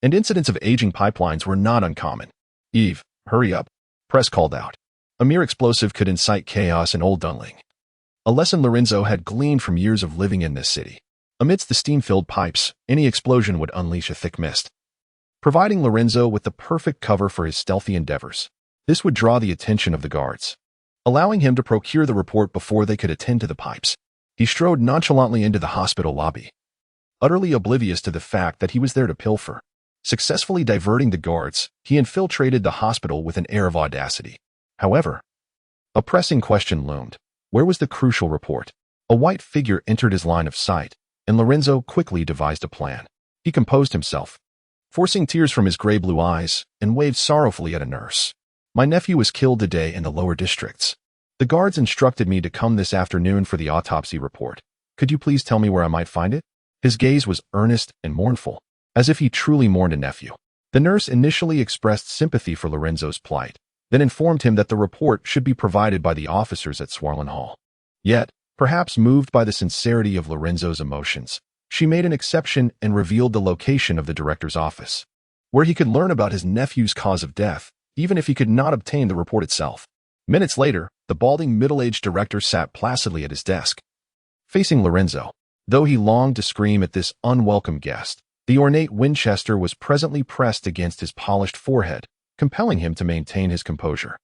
and incidents of aging pipelines were not uncommon. Eve, hurry up, Press called out. A mere explosive could incite chaos in Old Dunling. A lesson Lorenzo had gleaned from years of living in this city. Amidst the steam-filled pipes, any explosion would unleash a thick mist, providing Lorenzo with the perfect cover for his stealthy endeavors. This would draw the attention of the guards, allowing him to procure the report before they could attend to the pipes. He strode nonchalantly into the hospital lobby, utterly oblivious to the fact that he was there to pilfer. Successfully diverting the guards, he infiltrated the hospital with an air of audacity. However, a pressing question loomed. Where was the crucial report? A white figure entered his line of sight, and Lorenzo quickly devised a plan. He composed himself, forcing tears from his gray-blue eyes, and waved sorrowfully at a nurse. My nephew was killed today in the lower districts. The guards instructed me to come this afternoon for the autopsy report. Could you please tell me where I might find it? His gaze was earnest and mournful, as if he truly mourned a nephew. The nurse initially expressed sympathy for Lorenzo's plight, then informed him that the report should be provided by the officers at Swarland Hall. Yet, perhaps moved by the sincerity of Lorenzo's emotions, she made an exception and revealed the location of the director's office, where he could learn about his nephew's cause of death, even if he could not obtain the report itself. Minutes later, The balding middle-aged director sat placidly at his desk, facing Lorenzo. Though he longed to scream at this unwelcome guest, the ornate Winchester was presently pressed against his polished forehead, compelling him to maintain his composure.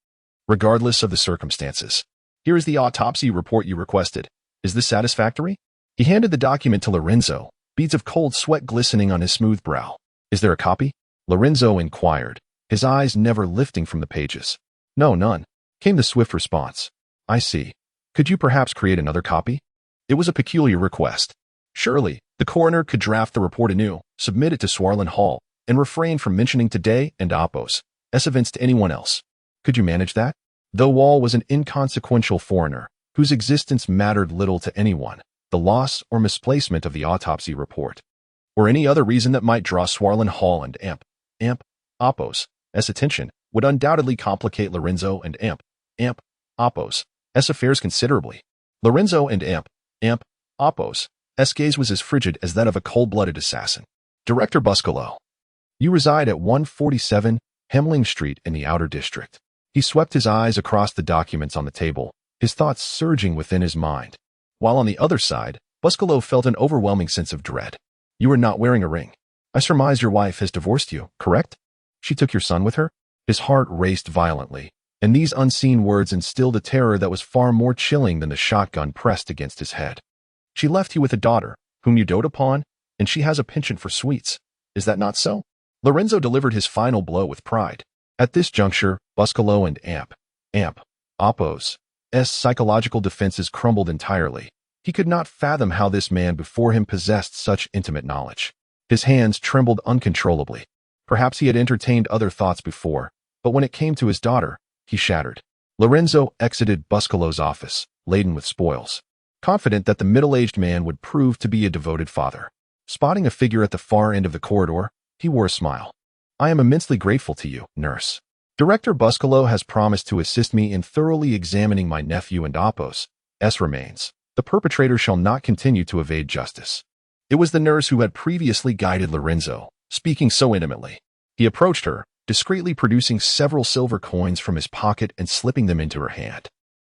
Regardless of the circumstances, here is the autopsy report you requested. Is this satisfactory? He handed the document to Lorenzo, beads of cold sweat glistening on his smooth brow. Is there a copy? Lorenzo inquired, his eyes never lifting from the pages. No, none, came the swift response. I see. Could you perhaps create another copy? It was a peculiar request. Surely, the coroner could draft the report anew, submit it to Swarland Hall, and refrain from mentioning today and Appos events to anyone else. Could you manage that? Though Wall was an inconsequential foreigner, whose existence mattered little to anyone, the loss or misplacement of the autopsy report, or any other reason that might draw Swarland Hall and Appos' attention, would undoubtedly complicate Lorenzo and Appos' affairs considerably. Lorenzo and Appos' gaze was as frigid as that of a cold-blooded assassin. Director Buscolo, you reside at 147 Hemling Street in the Outer District. He swept his eyes across the documents on the table, his thoughts surging within his mind. While on the other side, Buscolo felt an overwhelming sense of dread. You are not wearing a ring. I surmise your wife has divorced you, correct? She took your son with her? His heart raced violently, and these unseen words instilled a terror that was far more chilling than the shotgun pressed against his head. She left you with a daughter, whom you dote upon, and she has a penchant for sweets. Is that not so? Lorenzo delivered his final blow with pride. At this juncture, Buscolo and Appos' psychological defenses crumbled entirely. He could not fathom how this man before him possessed such intimate knowledge. His hands trembled uncontrollably. Perhaps he had entertained other thoughts before, but when it came to his daughter, he shattered. Lorenzo exited Buscolo's office, laden with spoils, confident that the middle-aged man would prove to be a devoted father. Spotting a figure at the far end of the corridor, he wore a smile. I am immensely grateful to you, nurse. Director Buscolo has promised to assist me in thoroughly examining my nephew and Appos' remains. The perpetrator shall not continue to evade justice. It was the nurse who had previously guided Lorenzo, speaking so intimately. He approached her, discreetly producing several silver coins from his pocket and slipping them into her hand.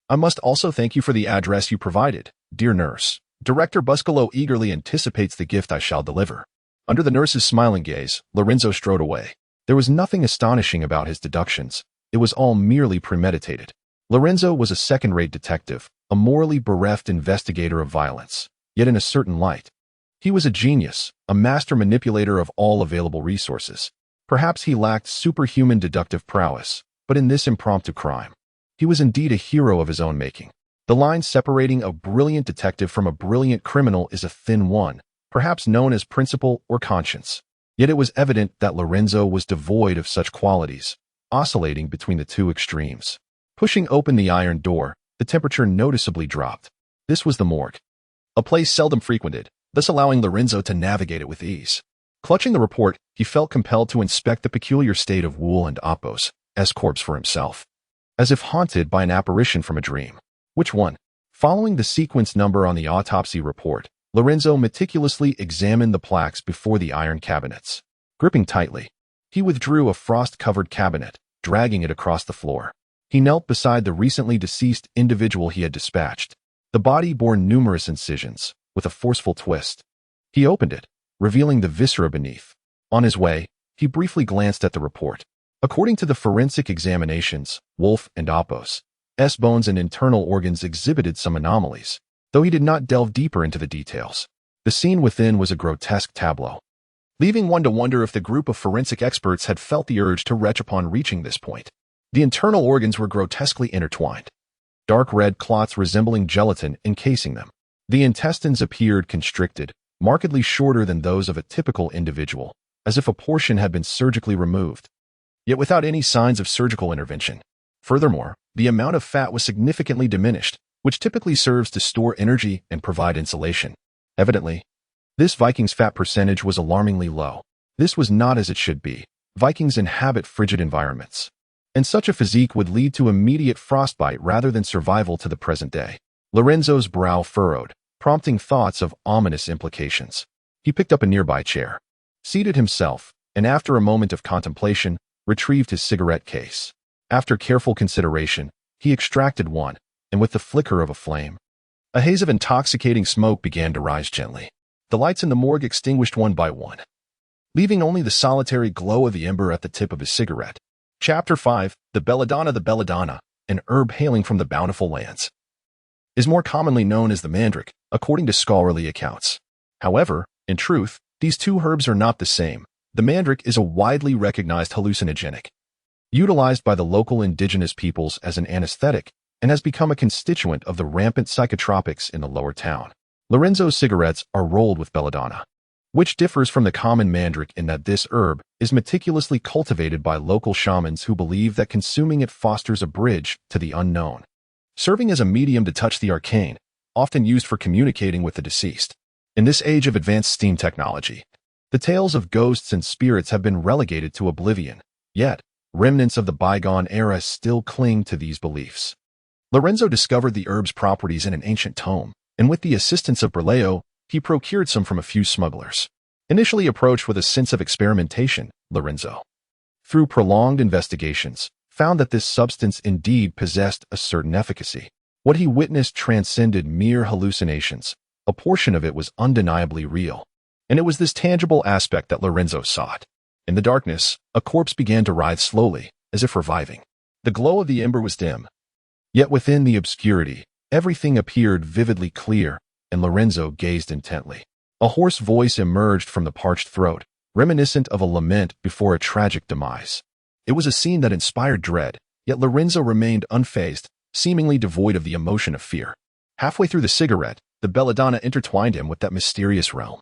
I must also thank you for the address you provided, dear nurse. Director Buscolo eagerly anticipates the gift I shall deliver. Under the nurse's smiling gaze, Lorenzo strode away. There was nothing astonishing about his deductions. It was all merely premeditated. Lorenzo was a second-rate detective, a morally bereft investigator of violence, yet in a certain light. He was a genius, a master manipulator of all available resources. Perhaps he lacked superhuman deductive prowess, but in this impromptu crime, he was indeed a hero of his own making. The line separating a brilliant detective from a brilliant criminal is a thin one, perhaps known as principle or conscience. Yet it was evident that Lorenzo was devoid of such qualities, oscillating between the two extremes. Pushing open the iron door, the temperature noticeably dropped. This was the morgue, a place seldom frequented, thus allowing Lorenzo to navigate it with ease. Clutching the report, he felt compelled to inspect the peculiar state of Wool and Appos' corpse for himself, as if haunted by an apparition from a dream. Which one? Following the sequence number on the autopsy report, Lorenzo meticulously examined the plaques before the iron cabinets. Gripping tightly, he withdrew a frost-covered cabinet, dragging it across the floor. He knelt beside the recently deceased individual he had dispatched. The body bore numerous incisions, with a forceful twist. He opened it, revealing the viscera beneath. On his way, he briefly glanced at the report. According to the forensic examinations, Wolf and Appos' bones and internal organs exhibited some anomalies, though he did not delve deeper into the details. The scene within was a grotesque tableau, leaving one to wonder if the group of forensic experts had felt the urge to retch upon reaching this point. The internal organs were grotesquely intertwined, dark red clots resembling gelatin encasing them. The intestines appeared constricted, markedly shorter than those of a typical individual, as if a portion had been surgically removed, yet without any signs of surgical intervention. Furthermore, the amount of fat was significantly diminished, which typically serves to store energy and provide insulation. Evidently, this Viking's fat percentage was alarmingly low. This was not as it should be. Vikings inhabit frigid environments, and such a physique would lead to immediate frostbite rather than survival to the present day. Lorenzo's brow furrowed, prompting thoughts of ominous implications. He picked up a nearby chair, seated himself, and after a moment of contemplation, retrieved his cigarette case. After careful consideration, He extracted one, and with the flicker of a flame, a haze of intoxicating smoke began to rise gently. The lights in the morgue extinguished one by one, leaving only the solitary glow of the ember at the tip of his cigarette. Chapter 5. The belladonna. The belladonna, an herb hailing from the bountiful lands, is more commonly known as the mandrake, according to scholarly accounts. However, in truth, these two herbs are not the same. The mandrake is a widely recognized hallucinogenic, utilized by the local indigenous peoples as an anesthetic, and has become a constituent of the rampant psychotropics in the lower town. Lorenzo's cigarettes are rolled with belladonna, which differs from the common mandrake in that this herb is meticulously cultivated by local shamans who believe that consuming it fosters a bridge to the unknown, serving as a medium to touch the arcane, often used for communicating with the deceased. In this age of advanced steam technology, the tales of ghosts and spirits have been relegated to oblivion, yet remnants of the bygone era still cling to these beliefs. Lorenzo discovered the herb's properties in an ancient tome, and with the assistance of Berleo, he procured some from a few smugglers. Initially approached with a sense of experimentation, Lorenzo, through prolonged investigations, found that this substance indeed possessed a certain efficacy. What he witnessed transcended mere hallucinations. A portion of it was undeniably real, and it was this tangible aspect that Lorenzo sought. In the darkness, a corpse began to writhe slowly, as if reviving. The glow of the ember was dim, yet within the obscurity, everything appeared vividly clear, and Lorenzo gazed intently. A hoarse voice emerged from the parched throat, reminiscent of a lament before a tragic demise. It was a scene that inspired dread, yet Lorenzo remained unfazed, seemingly devoid of the emotion of fear. Halfway through the cigarette, the belladonna intertwined him with that mysterious realm.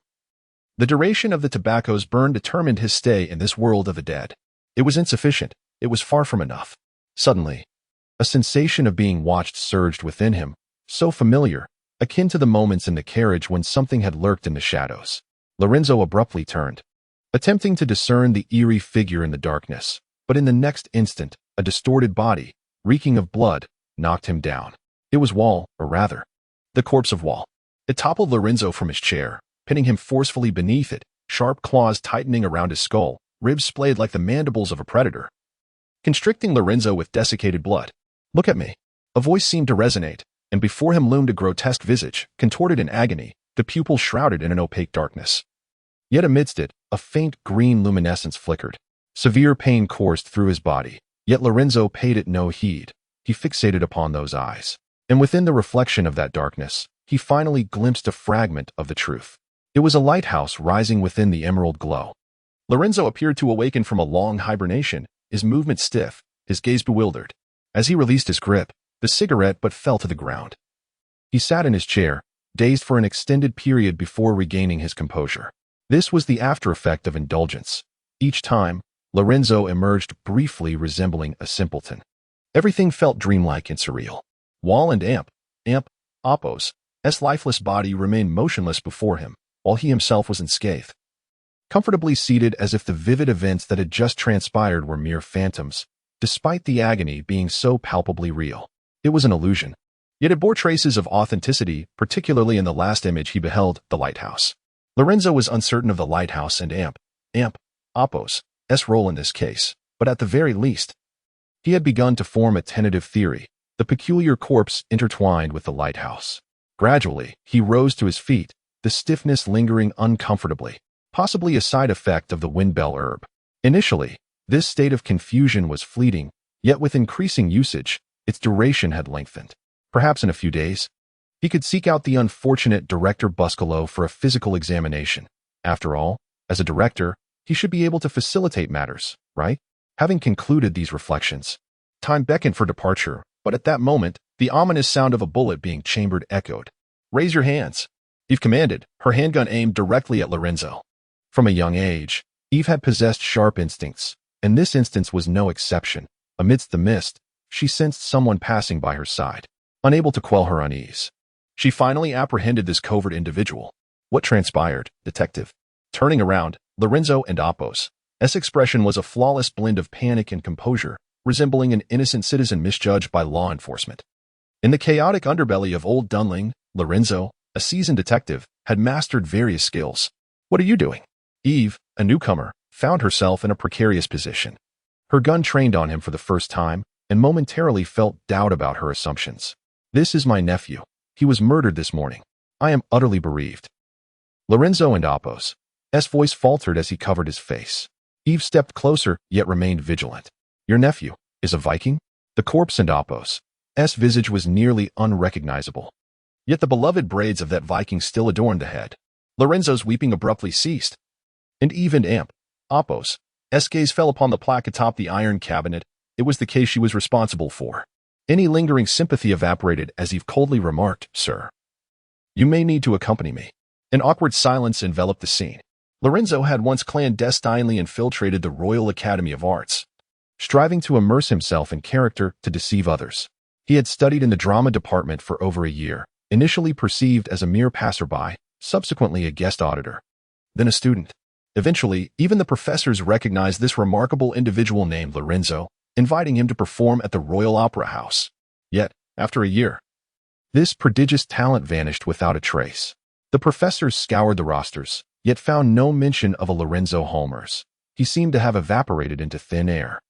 The duration of the tobacco's burn determined his stay in this world of the dead. It was insufficient. It was far from enough. Suddenly, a sensation of being watched surged within him, so familiar, akin to the moments in the carriage when something had lurked in the shadows. Lorenzo abruptly turned, attempting to discern the eerie figure in the darkness, but in the next instant, a distorted body, reeking of blood, knocked him down. It was Wall, or rather, the corpse of Wall. It toppled Lorenzo from his chair, pinning him forcefully beneath it, sharp claws tightening around his skull, ribs splayed like the mandibles of a predator, constricting Lorenzo with desiccated blood. "Look at me." A voice seemed to resonate, and before him loomed a grotesque visage, contorted in agony, the pupils shrouded in an opaque darkness. Yet amidst it, a faint green luminescence flickered. Severe pain coursed through his body, yet Lorenzo paid it no heed. He fixated upon those eyes, and within the reflection of that darkness, he finally glimpsed a fragment of the truth. It was a lighthouse rising within the emerald glow. Lorenzo appeared to awaken from a long hibernation, his movement stiff, his gaze bewildered. As he released his grip, the cigarette but fell to the ground. He sat in his chair, dazed for an extended period before regaining his composure. This was the after effect of indulgence. Each time, Lorenzo emerged briefly resembling a simpleton. Everything felt dreamlike and surreal. Wall and Appo's lifeless body remained motionless before him, while he himself was unscathed, comfortably seated as if the vivid events that had just transpired were mere phantoms, despite the agony being so palpably real. It was an illusion, yet it bore traces of authenticity, particularly in the last image he beheld, the lighthouse. Lorenzo was uncertain of the lighthouse and Appo's role in this case, but at the very least, he had begun to form a tentative theory, the peculiar corpse intertwined with the lighthouse. Gradually, he rose to his feet, the stiffness lingering uncomfortably, possibly a side effect of the windbell herb. Initially, this state of confusion was fleeting, yet with increasing usage, its duration had lengthened. Perhaps in a few days, he could seek out the unfortunate Director Buscolo for a physical examination. After all, as a director, he should be able to facilitate matters, right? Having concluded these reflections, time beckoned for departure, but at that moment, the ominous sound of a bullet being chambered echoed. "Raise your hands," Eve commanded, her handgun aimed directly at Lorenzo. From a young age, Eve had possessed sharp instincts, and this instance was no exception. Amidst the mist, she sensed someone passing by her side. Unable to quell her unease, she finally apprehended this covert individual. What transpired, detective? Turning around, Lorenzo and Appo's expression was a flawless blend of panic and composure, resembling an innocent citizen misjudged by law enforcement. In the chaotic underbelly of Old Dunling, Lorenzo, a seasoned detective, had mastered various skills. "What are you doing?" Eve, a newcomer, found herself in a precarious position. Her gun trained on him for the first time, and momentarily felt doubt about her assumptions. "This is my nephew. He was murdered this morning. I am utterly bereaved." Lorenzo and Apos' voice faltered as he covered his face. Eve stepped closer, yet remained vigilant. "Your nephew is a Viking?" The corpse and Apos' visage was nearly unrecognizable. Yet the beloved braids of that Viking still adorned the head. Lorenzo's weeping abruptly ceased, and Eve and Apos' gaze fell upon the plaque atop the iron cabinet. It was the case she was responsible for. Any lingering sympathy evaporated as Eve coldly remarked, "Sir, you may need to accompany me." An awkward silence enveloped the scene. Lorenzo had once clandestinely infiltrated the Royal Academy of Arts, striving to immerse himself in character to deceive others. He had studied in the drama department for over a year, initially perceived as a mere passerby, subsequently a guest auditor, then a student. Eventually, even the professors recognized this remarkable individual named Lorenzo, inviting him to perform at the Royal Opera House. Yet, after a year, this prodigious talent vanished without a trace. The professors scoured the rosters, yet found no mention of a Lorenzo Holmers. He seemed to have evaporated into thin air.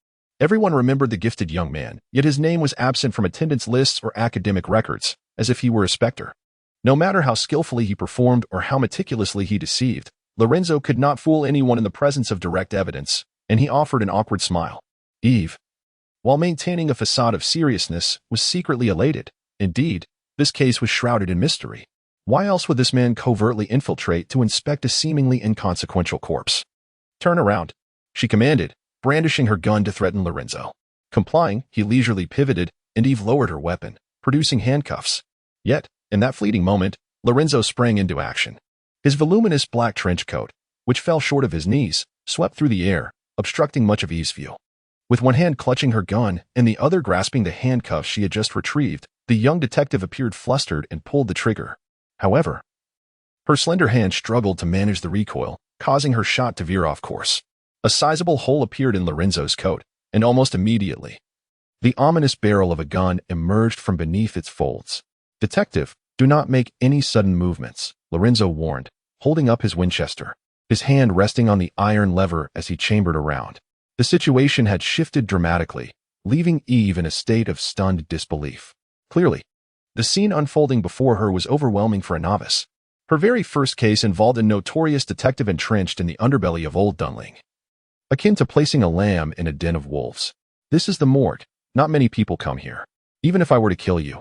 Everyone remembered the gifted young man, yet his name was absent from attendance lists or academic records, as if he were a specter. No matter how skillfully he performed or how meticulously he deceived, Lorenzo could not fool anyone in the presence of direct evidence, and he offered an awkward smile. Eve, while maintaining a facade of seriousness, was secretly elated. Indeed, this case was shrouded in mystery. Why else would this man covertly infiltrate to inspect a seemingly inconsequential corpse? "Turn around," she commanded, brandishing her gun to threaten Lorenzo. Complying, he leisurely pivoted, and Eve lowered her weapon, producing handcuffs. Yet, in that fleeting moment, Lorenzo sprang into action. His voluminous black trench coat, which fell short of his knees, swept through the air, obstructing much of Eve's view. With one hand clutching her gun and the other grasping the handcuffs she had just retrieved, the young detective appeared flustered and pulled the trigger. However, her slender hand struggled to manage the recoil, causing her shot to veer off course. A sizable hole appeared in Lorenzo's coat, and almost immediately, the ominous barrel of a gun emerged from beneath its folds. "Detective, do not make any sudden movements," Lorenzo warned, holding up his Winchester, his hand resting on the iron lever as he chambered around. The situation had shifted dramatically, leaving Eve in a state of stunned disbelief. Clearly, the scene unfolding before her was overwhelming for a novice. Her very first case involved a notorious detective entrenched in the underbelly of Old Dunling, akin to placing a lamb in a den of wolves. "This is the morgue. Not many people come here. Even if I were to kill you,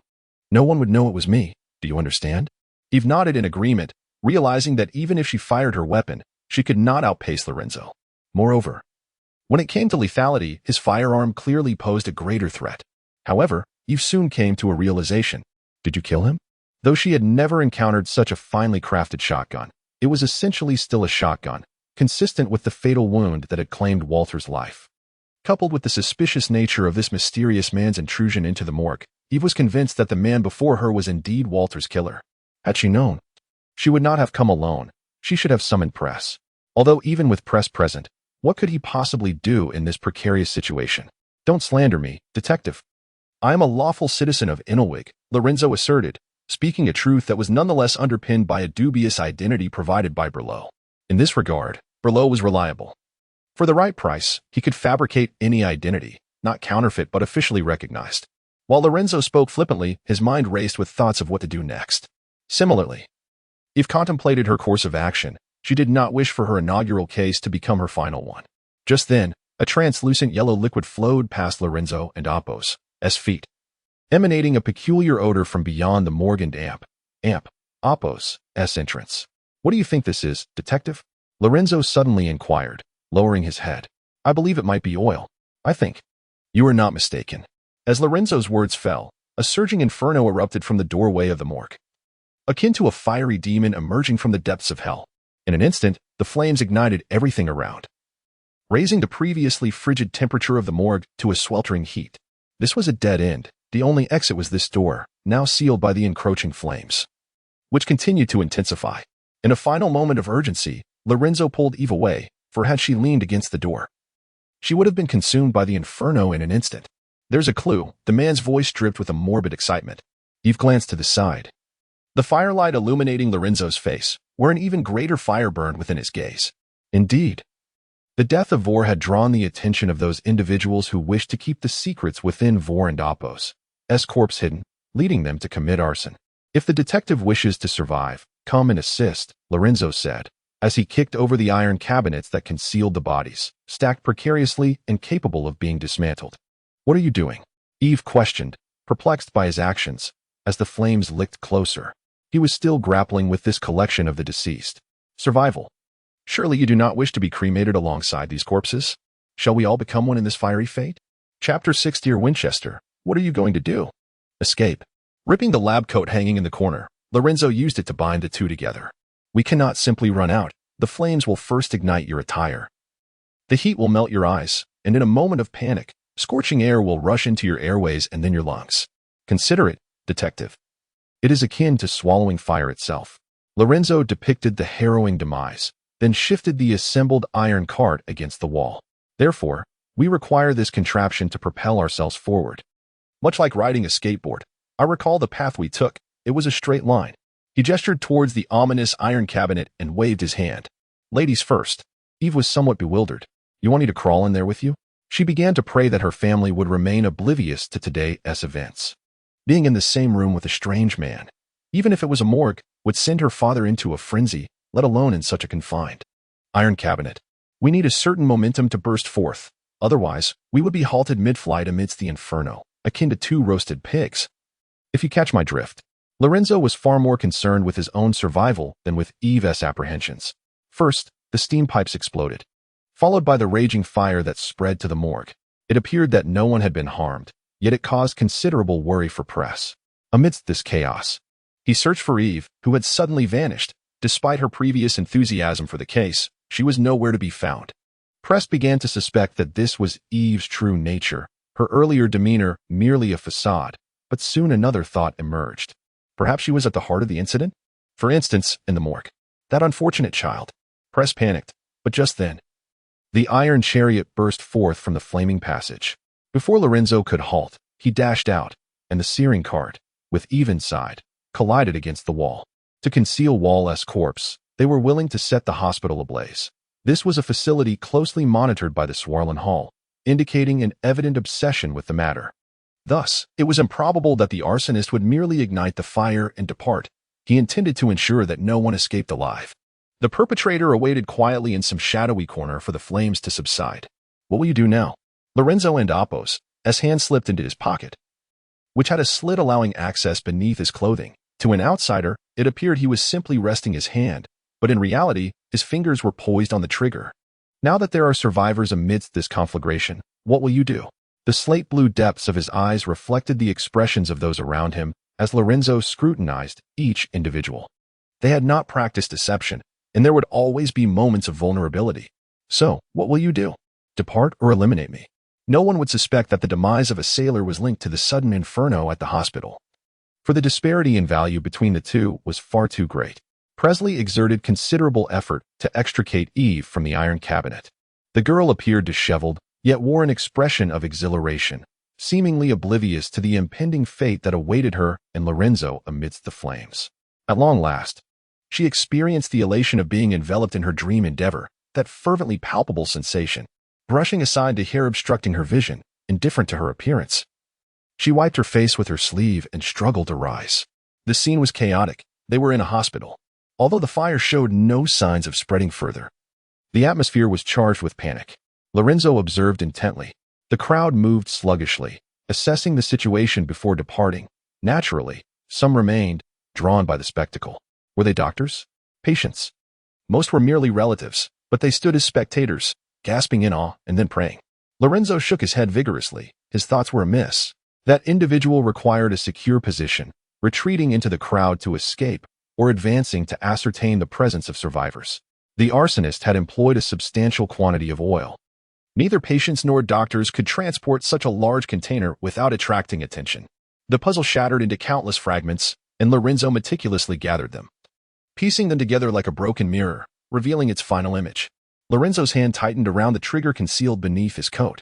no one would know it was me. Do you understand?" Eve nodded in agreement, realizing that even if she fired her weapon, she could not outpace Lorenzo. Moreover, when it came to lethality, his firearm clearly posed a greater threat. However, Eve soon came to a realization. Did you kill him? Though she had never encountered such a finely crafted shotgun, it was essentially still a shotgun, consistent with the fatal wound that had claimed Walter's life. Coupled with the suspicious nature of this mysterious man's intrusion into the morgue, Eve was convinced that the man before her was indeed Walter's killer. Had she known, she would not have come alone. She should have summoned press. Although even with press present, what could he possibly do in this precarious situation? "Don't slander me, detective. I am a lawful citizen of Inelvig," Lorenzo asserted, speaking a truth that was nonetheless underpinned by a dubious identity provided by Berlot. In this regard, Berlot was reliable. For the right price, he could fabricate any identity, not counterfeit but officially recognized. While Lorenzo spoke flippantly, his mind raced with thoughts of what to do next. Similarly, Eve contemplated her course of action. She did not wish for her inaugural case to become her final one. Just then, a translucent yellow liquid flowed past Lorenzo and Apos' feet, emanating a peculiar odor from beyond the morgue and Apos' entrance. "What do you think this is, detective?" Lorenzo suddenly inquired, lowering his head. "I believe it might be oil. I think." "You are not mistaken." As Lorenzo's words fell, a surging inferno erupted from the doorway of the morgue, akin to a fiery demon emerging from the depths of hell. In an instant, the flames ignited everything around, raising the previously frigid temperature of the morgue to a sweltering heat. This was a dead end. The only exit was this door, now sealed by the encroaching flames, which continued to intensify. In a final moment of urgency, Lorenzo pulled Eve away, for had she leaned against the door, she would have been consumed by the inferno in an instant. "There's a clue," the man's voice dripped with a morbid excitement. Eve glanced to the side, the firelight illuminating Lorenzo's face, where an even greater fire burned within his gaze. Indeed, The death of Vor had drawn the attention of those individuals who wished to keep the secrets within Vor and Apos' corpse hidden, leading them to commit arson. If the detective wishes to survive, come and assist, Lorenzo said, as he kicked over the iron cabinets that concealed the bodies, stacked precariously and capable of being dismantled. What are you doing? Eve questioned, perplexed by his actions, as the flames licked closer. He was still grappling with this collection of the deceased. Survival. Surely you do not wish to be cremated alongside these corpses? Shall we all become one in this fiery fate? Chapter 6. Dear Winchester, what are you going to do? Escape. Ripping the lab coat hanging in the corner, Lorenzo used it to bind the two together. We cannot simply run out. The flames will first ignite your attire. The heat will melt your eyes, and in a moment of panic, scorching air will rush into your airways and then your lungs. Consider it, detective. It is akin to swallowing fire itself. Lorenzo depicted the harrowing demise, then shifted the assembled iron cart against the wall. Therefore, we require this contraption to propel ourselves forward. Much like riding a skateboard, I recall the path we took. It was a straight line. He gestured towards the ominous iron cabinet and waved his hand. Ladies first. Eve was somewhat bewildered. You want me to crawl in there with you? She began to pray that her family would remain oblivious to today's events. Being in the same room with a strange man, even if it was a morgue, would send her father into a frenzy, let alone in such a confined iron cabinet. We need a certain momentum to burst forth. Otherwise, we would be halted mid-flight amidst the inferno, akin to two roasted pigs. If you catch my drift. Lorenzo was far more concerned with his own survival than with Eve's apprehensions. First, the steam pipes exploded, followed by the raging fire that spread to the morgue. It appeared that no one had been harmed, yet it caused considerable worry for Press. Amidst this chaos, he searched for Eve, who had suddenly vanished. Despite her previous enthusiasm for the case, she was nowhere to be found. Press began to suspect that this was Eve's true nature, her earlier demeanor merely a facade, but soon another thought emerged. Perhaps she was at the heart of the incident? For instance, in the morgue. That unfortunate child. Press panicked, but just then, the iron chariot burst forth from the flaming passage. Before Lorenzo could halt, he dashed out, and the searing cart, with Eve inside, collided against the wall. To conceal Wall's corpse, they were willing to set the hospital ablaze. This was a facility closely monitored by the Swarlen Hall, indicating an evident obsession with the matter. Thus, it was improbable that the arsonist would merely ignite the fire and depart. He intended to ensure that no one escaped alive. The perpetrator awaited quietly in some shadowy corner for the flames to subside. What will you do now? Lorenzo and Apos, as hand slipped into his pocket, which had a slit allowing access beneath his clothing. To an outsider, it appeared he was simply resting his hand, but in reality, his fingers were poised on the trigger. Now that there are survivors amidst this conflagration, what will you do? The slate-blue depths of his eyes reflected the expressions of those around him as Lorenzo scrutinized each individual. They had not practiced deception, and there would always be moments of vulnerability. So, what will you do? Depart or eliminate me? No one would suspect that the demise of a sailor was linked to the sudden inferno at the hospital. For the disparity in value between the two was far too great. Presley exerted considerable effort to extricate Eve from the iron cabinet. The girl appeared disheveled, yet wore an expression of exhilaration, seemingly oblivious to the impending fate that awaited her and Lorenzo amidst the flames. At long last, she experienced the elation of being enveloped in her dream endeavor, that fervently palpable sensation. Brushing aside the hair obstructing her vision, indifferent to her appearance, she wiped her face with her sleeve and struggled to rise. The scene was chaotic. They were in a hospital. Although the fire showed no signs of spreading further, the atmosphere was charged with panic. Lorenzo observed intently. The crowd moved sluggishly, assessing the situation before departing. Naturally, some remained, drawn by the spectacle. Were they doctors? Patients? Most were merely relatives, but they stood as spectators, gasping in awe and then praying. Lorenzo shook his head vigorously. His thoughts were amiss. That individual required a secure position, retreating into the crowd to escape, or advancing to ascertain the presence of survivors. The arsonist had employed a substantial quantity of oil. Neither patients nor doctors could transport such a large container without attracting attention. The puzzle shattered into countless fragments, and Lorenzo meticulously gathered them, piecing them together like a broken mirror, revealing its final image. Lorenzo's hand tightened around the trigger concealed beneath his coat.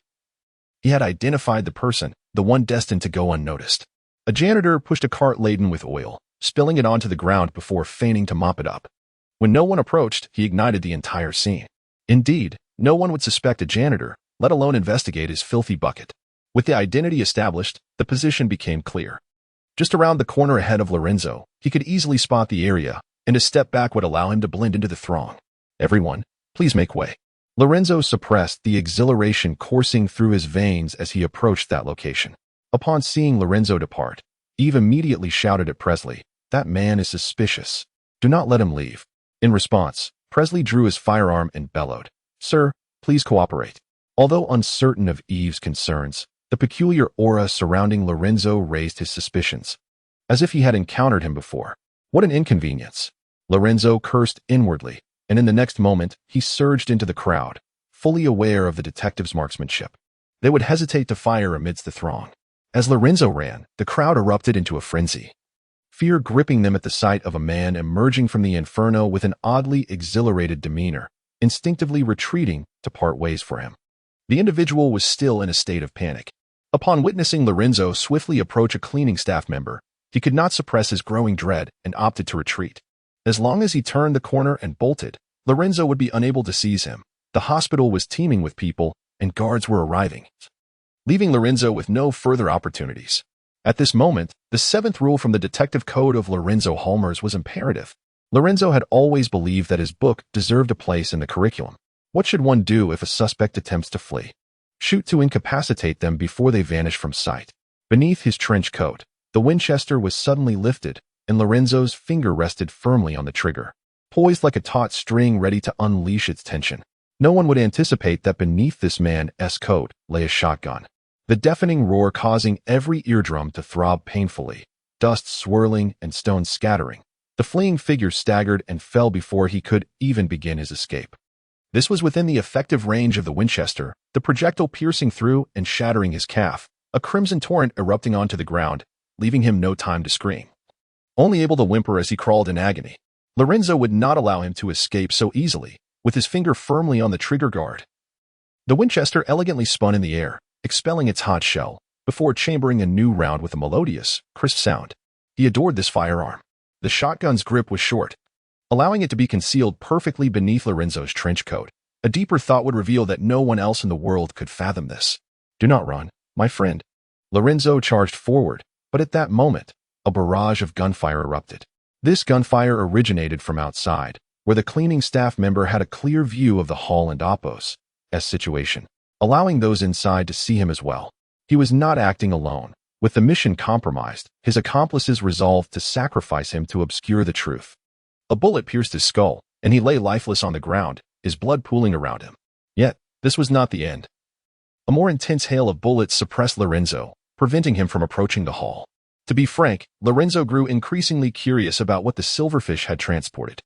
He had identified the person, the one destined to go unnoticed. A janitor pushed a cart laden with oil, spilling it onto the ground before feigning to mop it up. When no one approached, he ignited the entire scene. Indeed, No one would suspect a janitor, let alone investigate his filthy bucket. With the identity established, the position became clear. Just around the corner ahead of Lorenzo, he could easily spot the area, and a step back would allow him to blend into the throng. Everyone, please make way. Lorenzo suppressed the exhilaration coursing through his veins as he approached that location. Upon seeing Lorenzo depart, Eve immediately shouted at Presley, "That man is suspicious. Do not let him leave." In response, Presley drew his firearm and bellowed, "Sir, please cooperate." Although uncertain of Eve's concerns, the peculiar aura surrounding Lorenzo raised his suspicions, as if he had encountered him before. What an inconvenience! Lorenzo cursed inwardly, and in the next moment, he surged into the crowd, fully aware of the detective's marksmanship. They would hesitate to fire amidst the throng. As Lorenzo ran, the crowd erupted into a frenzy, fear gripping them at the sight of a man emerging from the inferno with an oddly exhilarated demeanor, instinctively retreating to part ways for him. The individual was still in a state of panic. Upon witnessing Lorenzo swiftly approach a cleaning staff member, he could not suppress his growing dread and opted to retreat. As long as he turned the corner and bolted, Lorenzo would be unable to seize him. The hospital was teeming with people, and guards were arriving, leaving Lorenzo with no further opportunities. At this moment, the seventh rule from the detective code of Lorenzo Halmers was imperative. Lorenzo had always believed that his book deserved a place in the curriculum. What should one do if a suspect attempts to flee? Shoot to incapacitate them before they vanish from sight. Beneath his trench coat, the Winchester was suddenly lifted, and Lorenzo's finger rested firmly on the trigger, poised like a taut string ready to unleash its tension. No one would anticipate that beneath this man's coat lay a shotgun, the deafening roar causing every eardrum to throb painfully, dust swirling and stones scattering. The fleeing figure staggered and fell before he could even begin his escape. This was within the effective range of the Winchester, the projectile piercing through and shattering his calf, a crimson torrent erupting onto the ground, leaving him no time to scream. Only able to whimper as he crawled in agony, Lorenzo would not allow him to escape so easily, with his finger firmly on the trigger guard. The Winchester elegantly spun in the air, expelling its hot shell, before chambering a new round with a melodious, crisp sound. He adored this firearm. The shotgun's grip was short, allowing it to be concealed perfectly beneath Lorenzo's trench coat. A deeper thought would reveal that no one else in the world could fathom this. "Do not run, my friend." Lorenzo charged forward, but at that moment, a barrage of gunfire erupted. This gunfire originated from outside, where the cleaning staff member had a clear view of the hall and Oppo's situation, allowing those inside to see him as well. He was not acting alone. With the mission compromised, his accomplices resolved to sacrifice him to obscure the truth. A bullet pierced his skull, and he lay lifeless on the ground, his blood pooling around him. Yet, this was not the end. A more intense hail of bullets suppressed Lorenzo, preventing him from approaching the hall. To be frank, Lorenzo grew increasingly curious about what the silverfish had transported.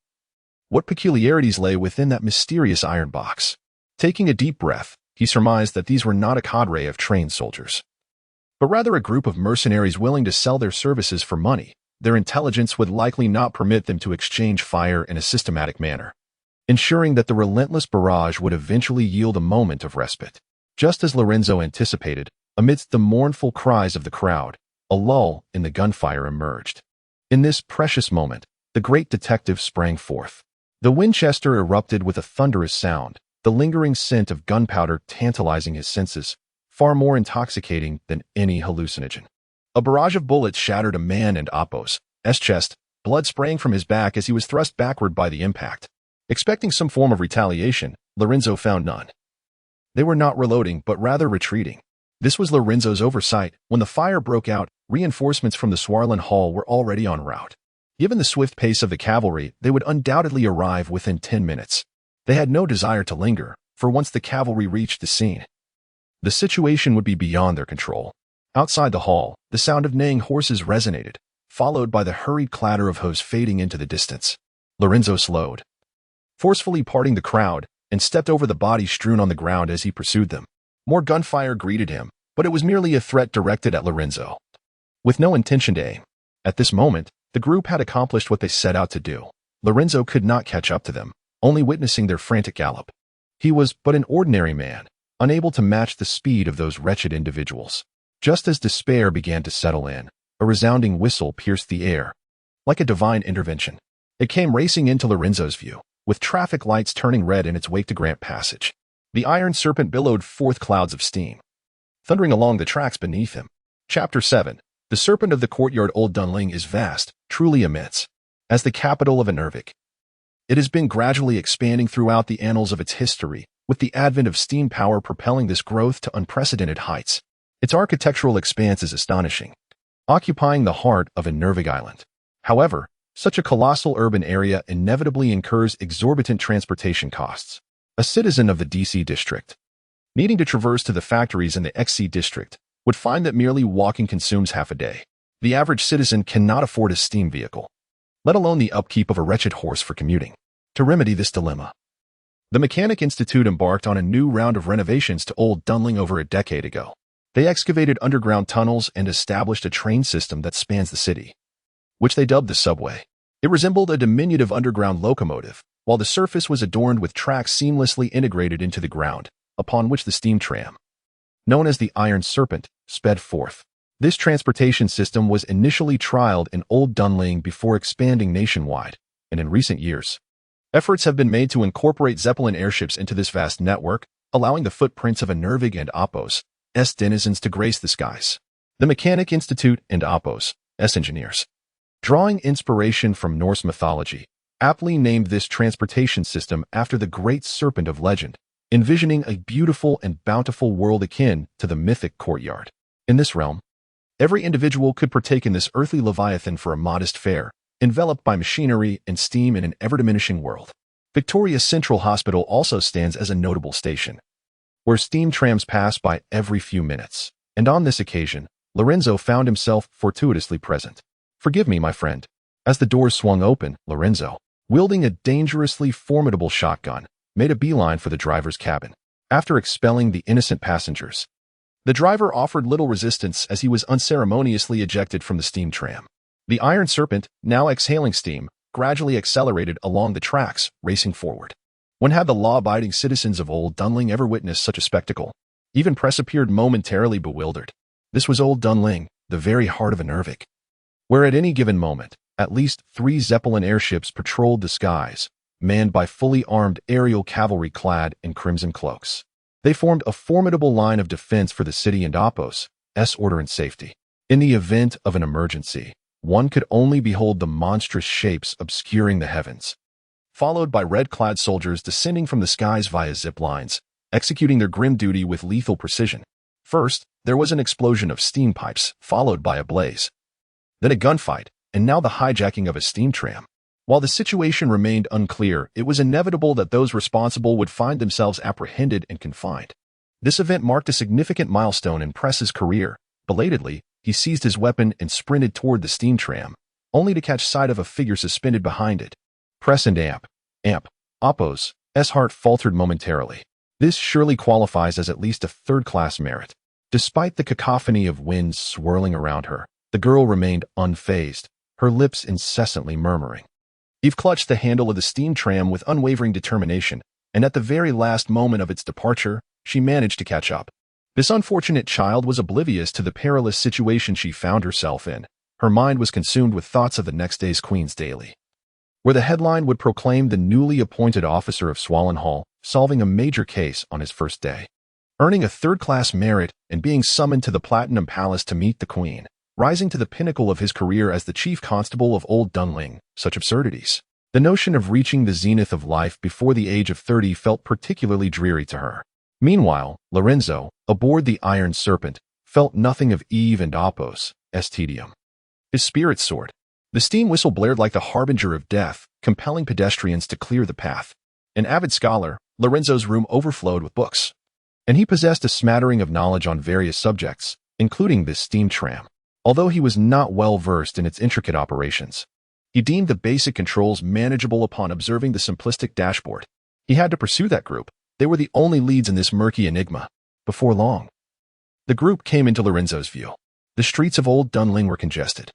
What peculiarities lay within that mysterious iron box? Taking a deep breath, he surmised that these were not a cadre of trained soldiers, but rather a group of mercenaries willing to sell their services for money. Their intelligence would likely not permit them to exchange fire in a systematic manner, ensuring that the relentless barrage would eventually yield a moment of respite. Just as Lorenzo anticipated, amidst the mournful cries of the crowd, a lull in the gunfire emerged. In this precious moment, the great detective sprang forth. The Winchester erupted with a thunderous sound, the lingering scent of gunpowder tantalizing his senses, far more intoxicating than any hallucinogen. A barrage of bullets shattered a man and Oppo's chest, blood spraying from his back as he was thrust backward by the impact. Expecting some form of retaliation, Lorenzo found none. They were not reloading, but rather retreating. This was Lorenzo's oversight. When the fire broke out, reinforcements from the Swarland Hall were already en route. Given the swift pace of the cavalry, they would undoubtedly arrive within 10 minutes. They had no desire to linger, for once the cavalry reached the scene, the situation would be beyond their control. Outside the hall, the sound of neighing horses resonated, followed by the hurried clatter of hooves fading into the distance. Lorenzo slowed, forcefully parting the crowd, and stepped over the bodies strewn on the ground as he pursued them. More gunfire greeted him, but it was merely a threat directed at Lorenzo, with no intention to aim. At this moment, the group had accomplished what they set out to do. Lorenzo could not catch up to them, only witnessing their frantic gallop. He was but an ordinary man, unable to match the speed of those wretched individuals. Just as despair began to settle in, a resounding whistle pierced the air, like a divine intervention. It came racing into Lorenzo's view, with traffic lights turning red in its wake to grant passage. The iron serpent billowed forth clouds of steam, thundering along the tracks beneath him. Chapter 7. The serpent of the courtyard Old Dunling is vast, truly immense. As the capital of Inelvig, it has been gradually expanding throughout the annals of its history, with the advent of steam power propelling this growth to unprecedented heights. Its architectural expanse is astonishing, occupying the heart of Inelvig Island. However, such a colossal urban area inevitably incurs exorbitant transportation costs. A citizen of the DC district, needing to traverse to the factories in the XC district, would find that merely walking consumes half a day. The average citizen cannot afford a steam vehicle, let alone the upkeep of a wretched horse for commuting. To remedy this dilemma, the Mechanic Institute embarked on a new round of renovations to Old Dunling over a decade ago. They excavated underground tunnels and established a train system that spans the city, which they dubbed the subway. It resembled a diminutive underground locomotive, while the surface was adorned with tracks seamlessly integrated into the ground, upon which the steam tram, known as the Iron Serpent, sped forth. This transportation system was initially trialed in Old Dunling before expanding nationwide, and in recent years, efforts have been made to incorporate Zeppelin airships into this vast network, allowing the footprints of Inelvig and Appos' denizens to grace the skies. The Mechanic Institute and Appos' engineers, drawing inspiration from Norse mythology, aptly named this transportation system after the great serpent of legend, envisioning a beautiful and bountiful world akin to the mythic courtyard. In this realm, every individual could partake in this earthly leviathan for a modest fare, enveloped by machinery and steam in an ever-diminishing world. Victoria's Central Hospital also stands as a notable station, where steam trams pass by every few minutes, and on this occasion, Lorenzo found himself fortuitously present. "Forgive me, my friend." As the doors swung open, Lorenzo, wielding a dangerously formidable shotgun, made a beeline for the driver's cabin. After expelling the innocent passengers, the driver offered little resistance as he was unceremoniously ejected from the steam tram. The Iron Serpent, now exhaling steam, gradually accelerated along the tracks, racing forward. When had the law-abiding citizens of Old Dunling ever witnessed such a spectacle? Even Press appeared momentarily bewildered. This was Old Dunling, the very heart of Inelvig, where at any given moment, at least 3 Zeppelin airships patrolled the skies, manned by fully armed aerial cavalry clad in crimson cloaks. They formed a formidable line of defense for the city and Appos' order and safety. In the event of an emergency, one could only behold the monstrous shapes obscuring the heavens, followed by red-clad soldiers descending from the skies via zip lines, executing their grim duty with lethal precision. First, there was an explosion of steam pipes, followed by a blaze, then a gunfight, and now the hijacking of a steam tram. While the situation remained unclear, it was inevitable that those responsible would find themselves apprehended and confined. This event marked a significant milestone in Press's career. Belatedly, he seized his weapon and sprinted toward the steam tram, only to catch sight of a figure suspended behind it. Press and Appos' heart faltered momentarily. This surely qualifies as at least a third-class merit. Despite the cacophony of winds swirling around her, the girl remained unfazed, her lips incessantly murmuring. Eve clutched the handle of the steam tram with unwavering determination, and at the very last moment of its departure, she managed to catch up. This unfortunate child was oblivious to the perilous situation she found herself in. Her mind was consumed with thoughts of the next day's Queen's Daily, where the headline would proclaim the newly appointed officer of Swallenhall solving a major case on his first day, earning a third-class merit and being summoned to the Platinum Palace to meet the Queen, rising to the pinnacle of his career as the chief constable of Old Dunling. Such absurdities. The notion of reaching the zenith of life before the age of 30 felt particularly dreary to her. Meanwhile, Lorenzo, aboard the Iron Serpent, felt nothing of Eve and Appos' tedium. His spirits soared. The steam whistle blared like the harbinger of death, compelling pedestrians to clear the path. An avid scholar, Lorenzo's room overflowed with books, and he possessed a smattering of knowledge on various subjects, including this steam tram. Although he was not well versed in its intricate operations, he deemed the basic controls manageable upon observing the simplistic dashboard. He had to pursue that group. They were the only leads in this murky enigma. Before long, the group came into Lorenzo's view. The streets of Old Dunling were congested,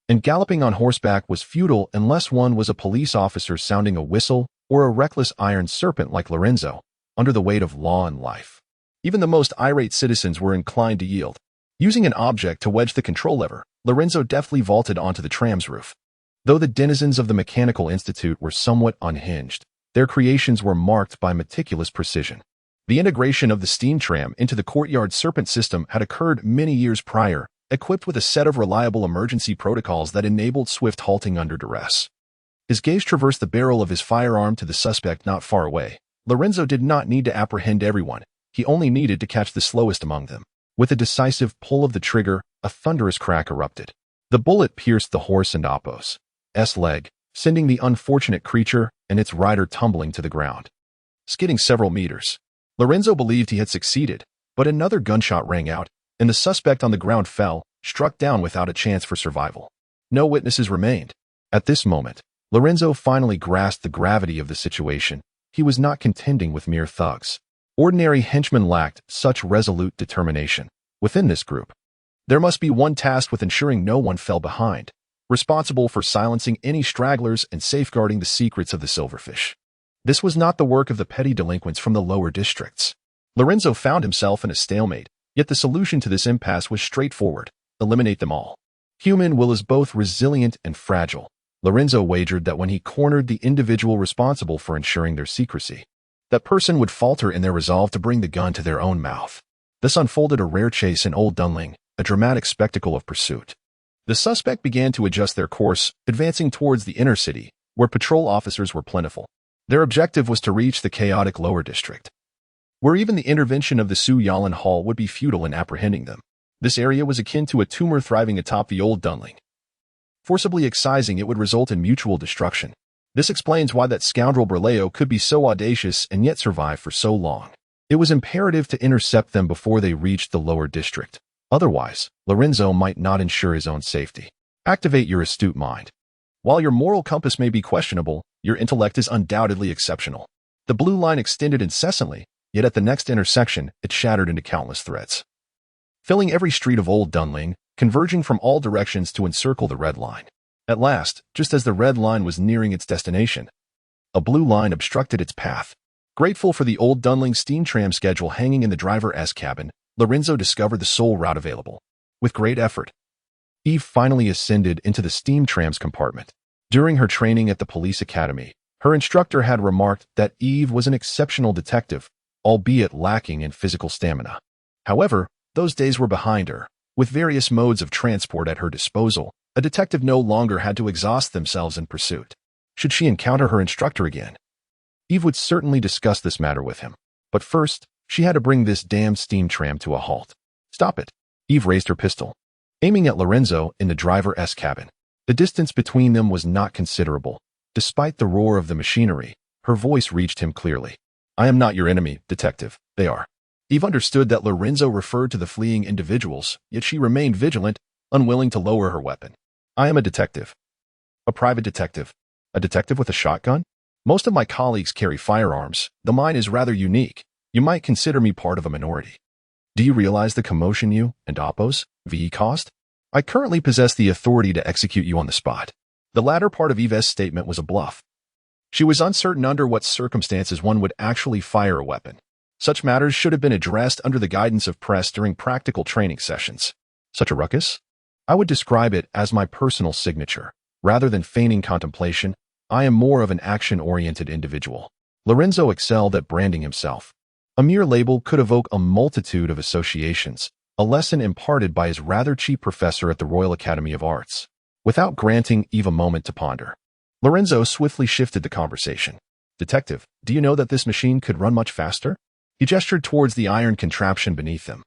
and galloping on horseback was futile unless one was a police officer sounding a whistle or a reckless Iron Serpent like Lorenzo, under the weight of law and life. Even the most irate citizens were inclined to yield. Using an object to wedge the control lever, Lorenzo deftly vaulted onto the tram's roof. Though the denizens of the Mechanical Institute were somewhat unhinged, their creations were marked by meticulous precision. The integration of the steam tram into the courtyard serpent system had occurred many years prior, equipped with a set of reliable emergency protocols that enabled swift halting under duress. His gaze traversed the barrel of his firearm to the suspect not far away. Lorenzo did not need to apprehend everyone. He only needed to catch the slowest among them. With a decisive pull of the trigger, a thunderous crack erupted. The bullet pierced the horse and Apos' leg, sending the unfortunate creature and its rider tumbling to the ground. Skidding several meters, Lorenzo believed he had succeeded, but another gunshot rang out, and the suspect on the ground fell, struck down without a chance for survival. No witnesses remained. At this moment, Lorenzo finally grasped the gravity of the situation. He was not contending with mere thugs. Ordinary henchmen lacked such resolute determination. Within this group, there must be one tasked with ensuring no one fell behind, responsible for silencing any stragglers and safeguarding the secrets of the silverfish. This was not the work of the petty delinquents from the lower districts. Lorenzo found himself in a stalemate, yet the solution to this impasse was straightforward: eliminate them all. Human will is both resilient and fragile. Lorenzo wagered that when he cornered the individual responsible for ensuring their secrecy, that person would falter in their resolve to bring the gun to their own mouth. This unfolded a rare chase in Old Dunling, a dramatic spectacle of pursuit. The suspect began to adjust their course, advancing towards the inner city, where patrol officers were plentiful. Their objective was to reach the chaotic lower district, where even the intervention of the Su Yalan Hall would be futile in apprehending them. This area was akin to a tumor thriving atop the Old Dunling. Forcibly excising it would result in mutual destruction. This explains why that scoundrel Berleo could be so audacious and yet survive for so long. It was imperative to intercept them before they reached the lower district. Otherwise, Lorenzo might not ensure his own safety. Activate your astute mind. While your moral compass may be questionable, your intellect is undoubtedly exceptional. The blue line extended incessantly, yet at the next intersection, it shattered into countless threads, filling every street of Old Dunling, converging from all directions to encircle the red line. At last, just as the red line was nearing its destination, a blue line obstructed its path. Grateful for the Old Dunling steam tram schedule hanging in the driver's cabin, Lorenzo discovered the sole route available. With great effort, Eve finally ascended into the steam tram's compartment. During her training at the police academy, her instructor had remarked that Eve was an exceptional detective, albeit lacking in physical stamina. However, those days were behind her. With various modes of transport at her disposal, a detective no longer had to exhaust themselves in pursuit. Should she encounter her instructor again, Eve would certainly discuss this matter with him. But first, she had to bring this damned steam tram to a halt. Stop it. Eve raised her pistol, aiming at Lorenzo in the driver's cabin. The distance between them was not considerable. Despite the roar of the machinery, her voice reached him clearly. I am not your enemy, detective. They are. Eve understood that Lorenzo referred to the fleeing individuals, yet she remained vigilant, unwilling to lower her weapon. I am a detective. A private detective. A detective with a shotgun? Most of my colleagues carry firearms, though mine is rather unique. You might consider me part of a minority. Do you realize the commotion you and Apos' caused? I currently possess the authority to execute you on the spot. The latter part of Eve's statement was a bluff. She was uncertain under what circumstances one would actually fire a weapon. Such matters should have been addressed under the guidance of press during practical training sessions. Such a ruckus? I would describe it as my personal signature. Rather than feigning contemplation, I am more of an action-oriented individual. Lorenzo excelled at branding himself. A mere label could evoke a multitude of associations, a lesson imparted by his rather cheap professor at the Royal Academy of Arts. Without granting Eve a moment to ponder, Lorenzo swiftly shifted the conversation. Detective, do you know that this machine could run much faster? He gestured towards the iron contraption beneath them.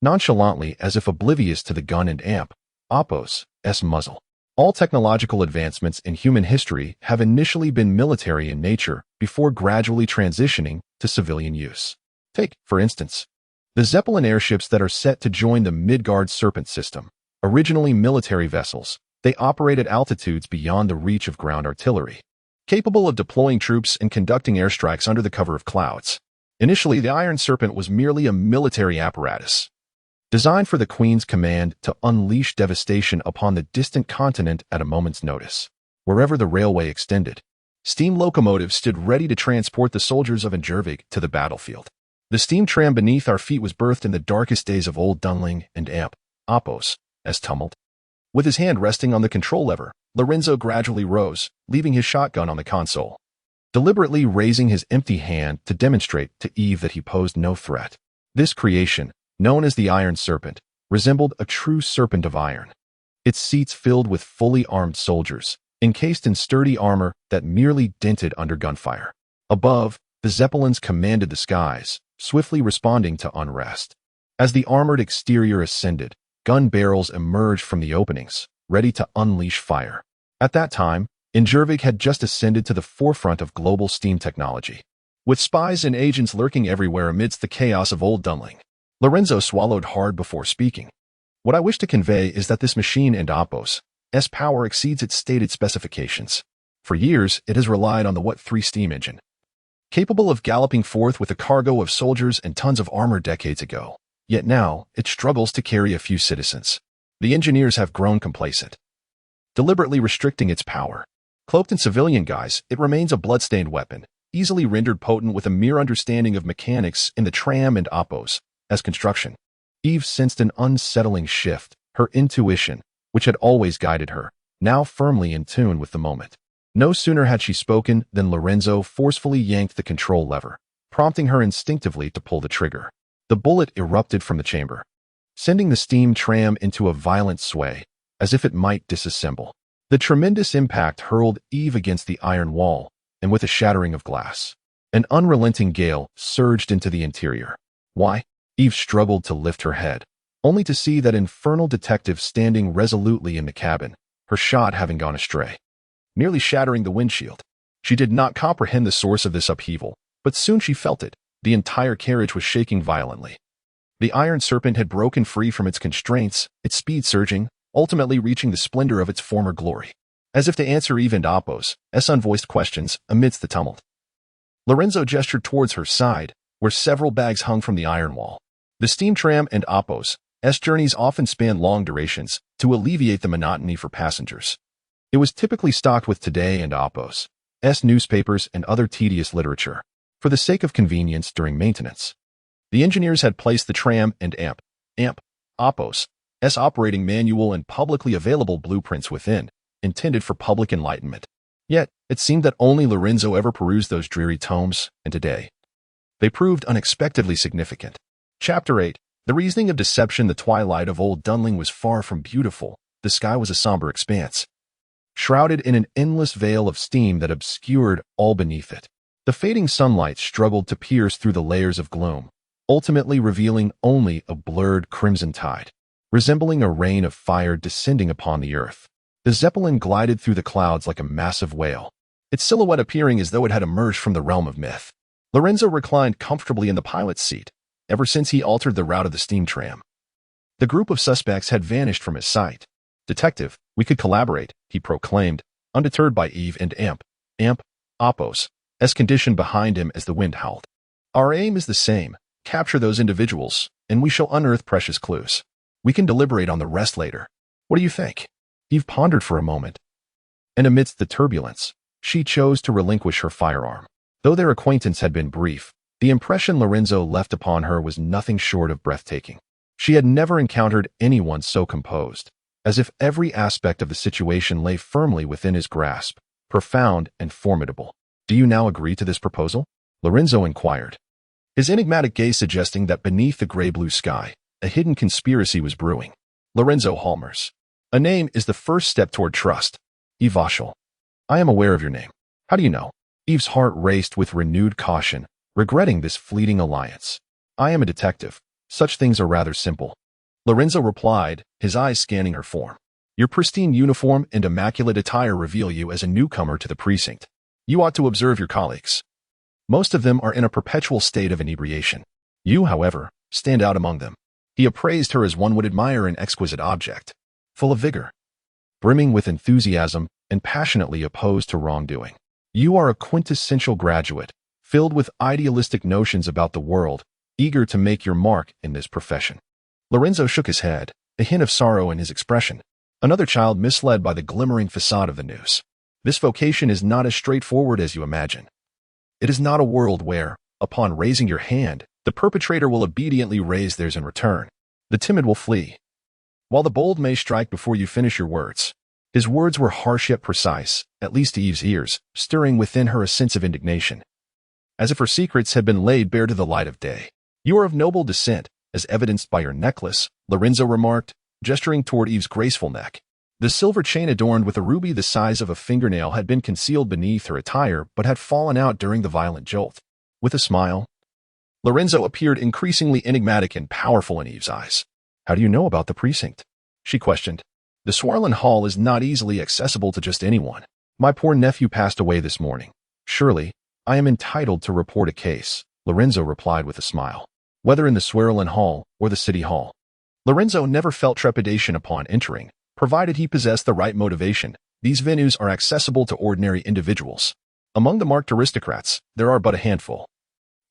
Nonchalantly, as if oblivious to the gun and amp, Apos' muzzle. All technological advancements in human history have initially been military in nature before gradually transitioning to civilian use. Take, for instance, the Zeppelin airships that are set to join the Midgard Serpent system. Originally military vessels, they operate at altitudes beyond the reach of ground artillery, capable of deploying troops and conducting airstrikes under the cover of clouds. Initially, the Iron Serpent was merely a military apparatus, designed for the Queen's command to unleash devastation upon the distant continent at a moment's notice. Wherever the railway extended, steam locomotives stood ready to transport the soldiers of Inelvig to the battlefield. The steam tram beneath our feet was birthed in the darkest days of Old Dunling and Apos' tumult. With his hand resting on the control lever, Lorenzo gradually rose, leaving his shotgun on the console. deliberately raising his empty hand to demonstrate to Eve that he posed no threat. This creation, known as the Iron Serpent, resembled a true serpent of iron. Its seats filled with fully armed soldiers, encased in sturdy armor that merely dented under gunfire. Above, the Zeppelins commanded the skies, swiftly responding to unrest. As the armored exterior ascended, gun barrels emerged from the openings, ready to unleash fire. At that time, Inelvig had just ascended to the forefront of global steam technology. With spies and agents lurking everywhere amidst the chaos of Old Dunling, Lorenzo swallowed hard before speaking. What I wish to convey is that this machine and Oppos's power exceeds its stated specifications. For years, it has relied on the What-3 steam engine, capable of galloping forth with a cargo of soldiers and tons of armor decades ago. Yet now, it struggles to carry a few citizens. The engineers have grown complacent, deliberately restricting its power. Cloaked in civilian guise, it remains a bloodstained weapon, easily rendered potent with a mere understanding of mechanics in the tram and Oppos's construction. Eve sensed an unsettling shift, her intuition, which had always guided her, now firmly in tune with the moment. No sooner had she spoken than Lorenzo forcefully yanked the control lever, prompting her instinctively to pull the trigger. The bullet erupted from the chamber, sending the steam tram into a violent sway, as if it might disassemble. The tremendous impact hurled Eve against the iron wall, and with a shattering of glass, an unrelenting gale surged into the interior. Why? Eve struggled to lift her head, only to see that infernal detective standing resolutely in the cabin, her shot having gone astray, nearly shattering the windshield. She did not comprehend the source of this upheaval, but soon she felt it. The entire carriage was shaking violently. The Iron Serpent had broken free from its constraints, its speed surging, ultimately reaching the splendor of its former glory. As if to answer Eve and Oppos's unvoiced questions amidst the tumult, Lorenzo gestured towards her side, where several bags hung from the iron wall. The steam tram and Oppos's journeys often spanned long durations to alleviate the monotony for passengers. It was typically stocked with Today and Oppos's newspapers and other tedious literature, for the sake of convenience during maintenance. The engineers had placed the tram and Oppos's operating manual and publicly available blueprints within, intended for public enlightenment. Yet, it seemed that only Lorenzo ever perused those dreary tomes, and today, they proved unexpectedly significant. Chapter 8. The Reasoning of Deception. The twilight of Old Dunling was far from beautiful. The sky was a somber expanse, shrouded in an endless veil of steam that obscured all beneath it. The fading sunlight struggled to pierce through the layers of gloom, ultimately revealing only a blurred crimson tide, resembling a rain of fire descending upon the earth. The Zeppelin glided through the clouds like a massive whale, its silhouette appearing as though it had emerged from the realm of myth. Lorenzo reclined comfortably in the pilot's seat, ever since he altered the route of the steam tram. The group of suspects had vanished from his sight. "Detective, we could collaborate," he proclaimed, undeterred by Eve and Oppos's condition behind him as the wind howled. "Our aim is the same, capture those individuals, and we shall unearth precious clues. We can deliberate on the rest later. What do you think?" Eve pondered for a moment, and amidst the turbulence, she chose to relinquish her firearm. Though their acquaintance had been brief, the impression Lorenzo left upon her was nothing short of breathtaking. She had never encountered anyone so composed, as if every aspect of the situation lay firmly within his grasp, profound and formidable. "Do you now agree to this proposal?" Lorenzo inquired, his enigmatic gaze suggesting that beneath the gray-blue sky, a hidden conspiracy was brewing. Lorenzo Halmers. "A name is the first step toward trust. Eve Vauchel. I am aware of your name. How do you know?" Eve's heart raced with renewed caution, regretting this fleeting alliance. "I am a detective. Such things are rather simple," Lorenzo replied, his eyes scanning her form. "Your pristine uniform and immaculate attire reveal you as a newcomer to the precinct. You ought to observe your colleagues. Most of them are in a perpetual state of inebriation. You, however, stand out among them." He appraised her as one would admire an exquisite object, full of vigor, brimming with enthusiasm, and passionately opposed to wrongdoing. "You are a quintessential graduate, filled with idealistic notions about the world, eager to make your mark in this profession." Lorenzo shook his head, a hint of sorrow in his expression. "Another child misled by the glimmering facade of the news. This vocation is not as straightforward as you imagine. It is not a world where, upon raising your hand, the perpetrator will obediently raise theirs in return. The timid will flee, while the bold may strike before you finish your words." His words were harsh yet precise, at least to Eve's ears, stirring within her a sense of indignation, as if her secrets had been laid bare to the light of day. "You are of noble descent, as evidenced by your necklace," Lorenzo remarked, gesturing toward Eve's graceful neck. The silver chain adorned with a ruby the size of a fingernail had been concealed beneath her attire but had fallen out during the violent jolt. With a smile, Lorenzo appeared increasingly enigmatic and powerful in Eve's eyes. "How do you know about the precinct?" she questioned. "The Swarland Hall is not easily accessible to just anyone. My poor nephew passed away this morning. Surely, I am entitled to report a case," Lorenzo replied with a smile. Whether in the Swarland Hall or the City Hall, Lorenzo never felt trepidation upon entering, provided he possessed the right motivation. These venues are accessible to ordinary individuals. Among the marked aristocrats, there are but a handful,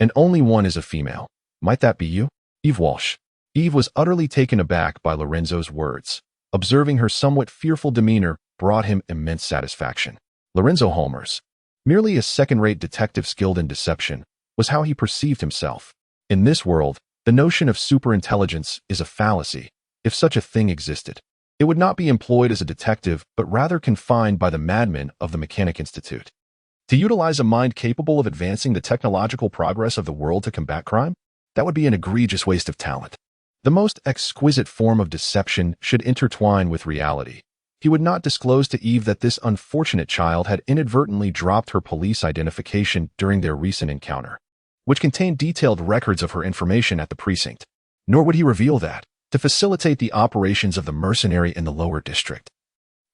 and only one is a female. "Might that be you?" Eve Walsh. Eve was utterly taken aback by Lorenzo's words. Observing her somewhat fearful demeanor brought him immense satisfaction. Lorenzo Holmers, merely a second-rate detective skilled in deception, was how he perceived himself. In this world, the notion of superintelligence is a fallacy. If such a thing existed, it would not be employed as a detective, but rather confined by the madmen of the Mechanic Institute. To utilize a mind capable of advancing the technological progress of the world to combat crime? That would be an egregious waste of talent. The most exquisite form of deception should intertwine with reality. He would not disclose to Eve that this unfortunate child had inadvertently dropped her police identification during their recent encounter, which contained detailed records of her information at the precinct. Nor would he reveal that, to facilitate the operations of the mercenary in the lower district,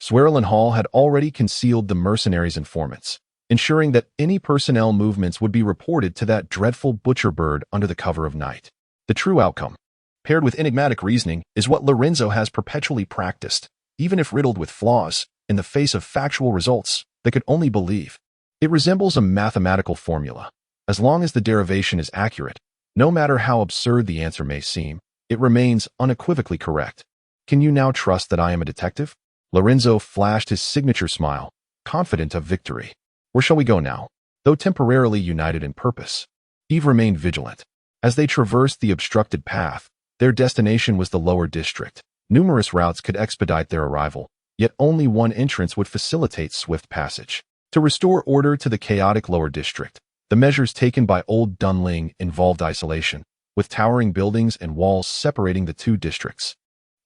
Swarland Hall had already concealed the mercenary's informants, ensuring that any personnel movements would be reported to that dreadful butcher bird under the cover of night. The true outcome, paired with enigmatic reasoning, is what Lorenzo has perpetually practiced, even if riddled with flaws, in the face of factual results they could only believe. It resembles a mathematical formula. As long as the derivation is accurate, no matter how absurd the answer may seem, it remains unequivocally correct. "Can you now trust that I am a detective?" Lorenzo flashed his signature smile, confident of victory. "Where shall we go now?" Though temporarily united in purpose, Eve remained vigilant. As they traversed the obstructed path, their destination was the lower district. Numerous routes could expedite their arrival, yet only one entrance would facilitate swift passage. To restore order to the chaotic lower district, the measures taken by Old Dunling involved isolation, with towering buildings and walls separating the two districts,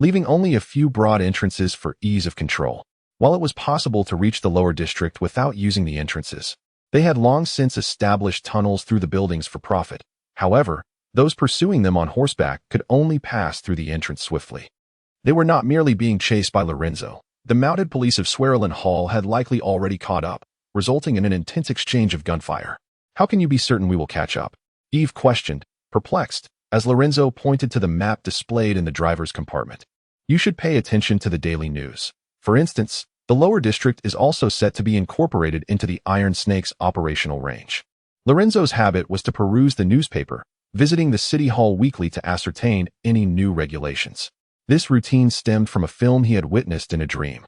leaving only a few broad entrances for ease of control. While it was possible to reach the lower district without using the entrances, they had long since established tunnels through the buildings for profit. However, those pursuing them on horseback could only pass through the entrance swiftly. They were not merely being chased by Lorenzo. The mounted police of Swarland Hall had likely already caught up, resulting in an intense exchange of gunfire. "How can you be certain we will catch up?" Eve questioned, perplexed, as Lorenzo pointed to the map displayed in the driver's compartment. "You should pay attention to the daily news. For instance, the lower district is also set to be incorporated into the Iron Snake's operational range." Lorenzo's habit was to peruse the newspaper, visiting the City Hall weekly to ascertain any new regulations. This routine stemmed from a film he had witnessed in a dream,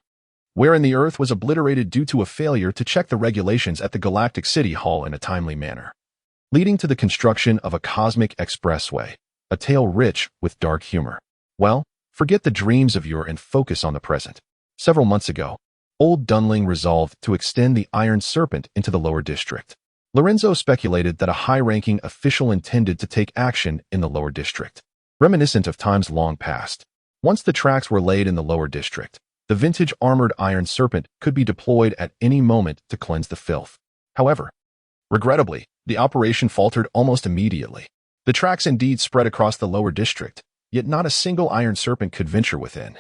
wherein the Earth was obliterated due to a failure to check the regulations at the Galactic City Hall in a timely manner, leading to the construction of a cosmic expressway, a tale rich with dark humor. Well, forget the dreams of yore and focus on the present. Several months ago, Old Dunling resolved to extend the Iron Serpent into the lower district. Lorenzo speculated that a high-ranking official intended to take action in the lower district, reminiscent of times long past. Once the tracks were laid in the lower district, the vintage armored Iron Serpent could be deployed at any moment to cleanse the filth. However, regrettably, the operation faltered almost immediately. The tracks indeed spread across the lower district, yet not a single Iron Serpent could venture within.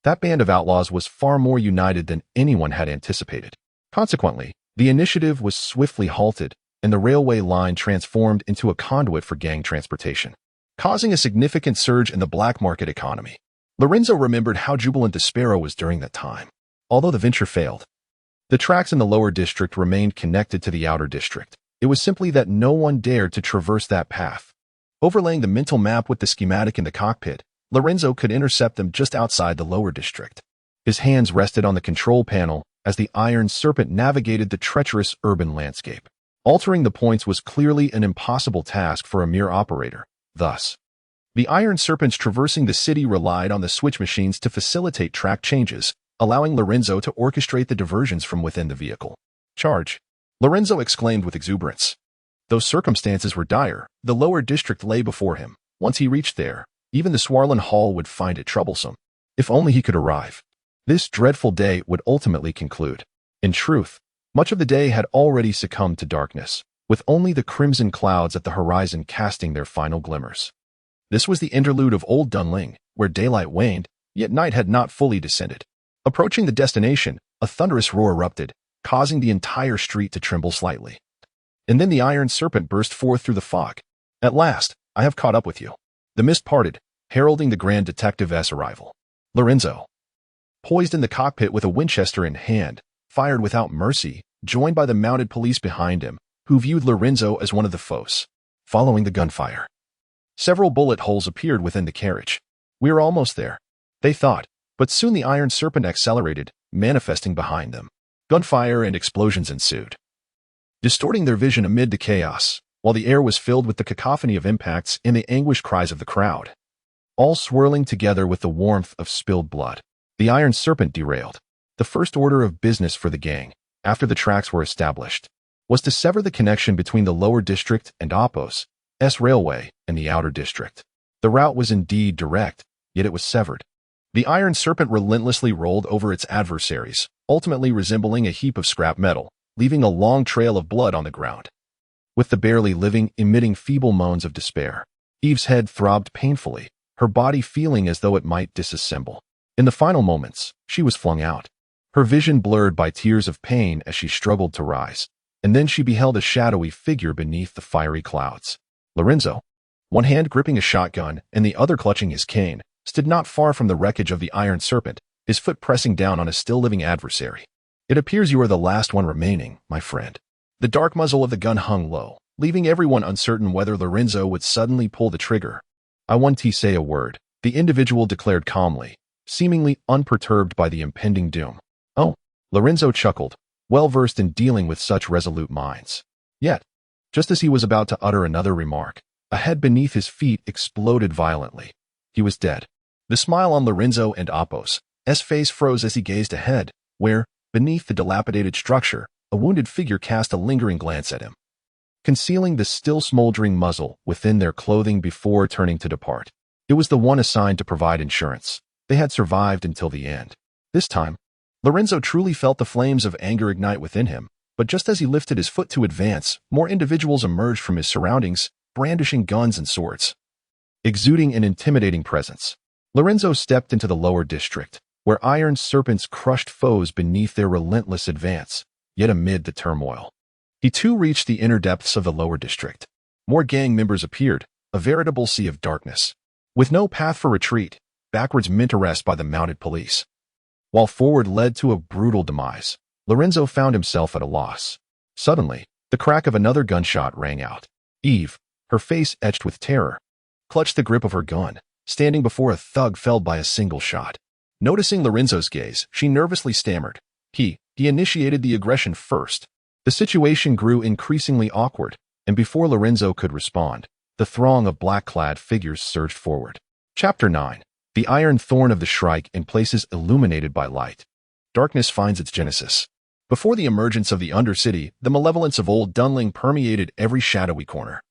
That band of outlaws was far more united than anyone had anticipated. Consequently, the initiative was swiftly halted, and the railway line transformed into a conduit for gang transportation, causing a significant surge in the black market economy. Lorenzo remembered how jubilant the Sparrow was during that time. Although the venture failed, the tracks in the lower district remained connected to the outer district. It was simply that no one dared to traverse that path. Overlaying the mental map with the schematic in the cockpit, Lorenzo could intercept them just outside the lower district. His hands rested on the control panel as the Iron Serpent navigated the treacherous urban landscape. Altering the points was clearly an impossible task for a mere operator. Thus, the Iron Serpents traversing the city relied on the switch machines to facilitate track changes, allowing Lorenzo to orchestrate the diversions from within the vehicle. "Charge!" Lorenzo exclaimed with exuberance. Though circumstances were dire, the lower district lay before him. Once he reached there, even the Swarlen Hall would find it troublesome. If only he could arrive. This dreadful day would ultimately conclude. In truth, much of the day had already succumbed to darkness, with only the crimson clouds at the horizon casting their final glimmers. This was the interlude of Old Dunling, where daylight waned, yet night had not fully descended. Approaching the destination, a thunderous roar erupted, causing the entire street to tremble slightly. And then the iron serpent burst forth through the fog. "At last, I have caught up with you." The mist parted, heralding the Grand Detective's arrival. Lorenzo, poised in the cockpit with a Winchester in hand, fired without mercy, joined by the mounted police behind him, who viewed Lorenzo as one of the foes. Following the gunfire, several bullet holes appeared within the carriage. "We are almost there," they thought, but soon the iron serpent accelerated, manifesting behind them. Gunfire and explosions ensued, distorting their vision amid the chaos, while the air was filled with the cacophony of impacts and the anguished cries of the crowd, all swirling together with the warmth of spilled blood. The iron serpent derailed. The first order of business for the gang, after the tracks were established, was to sever the connection between the lower district and Appos' railway and the outer district. The route was indeed direct, yet it was severed. The iron serpent relentlessly rolled over its adversaries, ultimately resembling a heap of scrap metal, leaving a long trail of blood on the ground. With the barely living emitting feeble moans of despair, Eve's head throbbed painfully, her body feeling as though it might disassemble. In the final moments, she was flung out, her vision blurred by tears of pain as she struggled to rise, and then she beheld a shadowy figure beneath the fiery clouds. Lorenzo, one hand gripping a shotgun and the other clutching his cane, stood not far from the wreckage of the iron serpent, his foot pressing down on a still-living adversary. "It appears you are the last one remaining, my friend." The dark muzzle of the gun hung low, leaving everyone uncertain whether Lorenzo would suddenly pull the trigger. "I want to say a word," the individual declared calmly, seemingly unperturbed by the impending doom. "Oh," Lorenzo chuckled, well-versed in dealing with such resolute minds. Yet, just as he was about to utter another remark, a head beneath his feet exploded violently. He was dead. The smile on Lorenzo and Appos' face froze as he gazed ahead, where, beneath the dilapidated structure, a wounded figure cast a lingering glance at him, concealing the still smoldering muzzle within their clothing before turning to depart. It was the one assigned to provide insurance. They had survived until the end. This time, Lorenzo truly felt the flames of anger ignite within him, but just as he lifted his foot to advance, more individuals emerged from his surroundings, brandishing guns and swords, exuding an intimidating presence. Lorenzo stepped into the lower district, where iron serpents crushed foes beneath their relentless advance, yet amid the turmoil, he too reached the inner depths of the lower district. More gang members appeared, a veritable sea of darkness. With no path for retreat, backwards meant arrest by the mounted police, while forward led to a brutal demise. Lorenzo found himself at a loss. Suddenly, the crack of another gunshot rang out. Eve, her face etched with terror, clutched the grip of her gun, standing before a thug felled by a single shot. Noticing Lorenzo's gaze, she nervously stammered. He initiated the aggression first. The situation grew increasingly awkward, and before Lorenzo could respond, the throng of black-clad figures surged forward. Chapter 9. The Iron Thorn of the Shrike in Places Illuminated by Light. Darkness finds its genesis. Before the emergence of the Undercity, the malevolence of Old Dunling permeated every shadowy corner,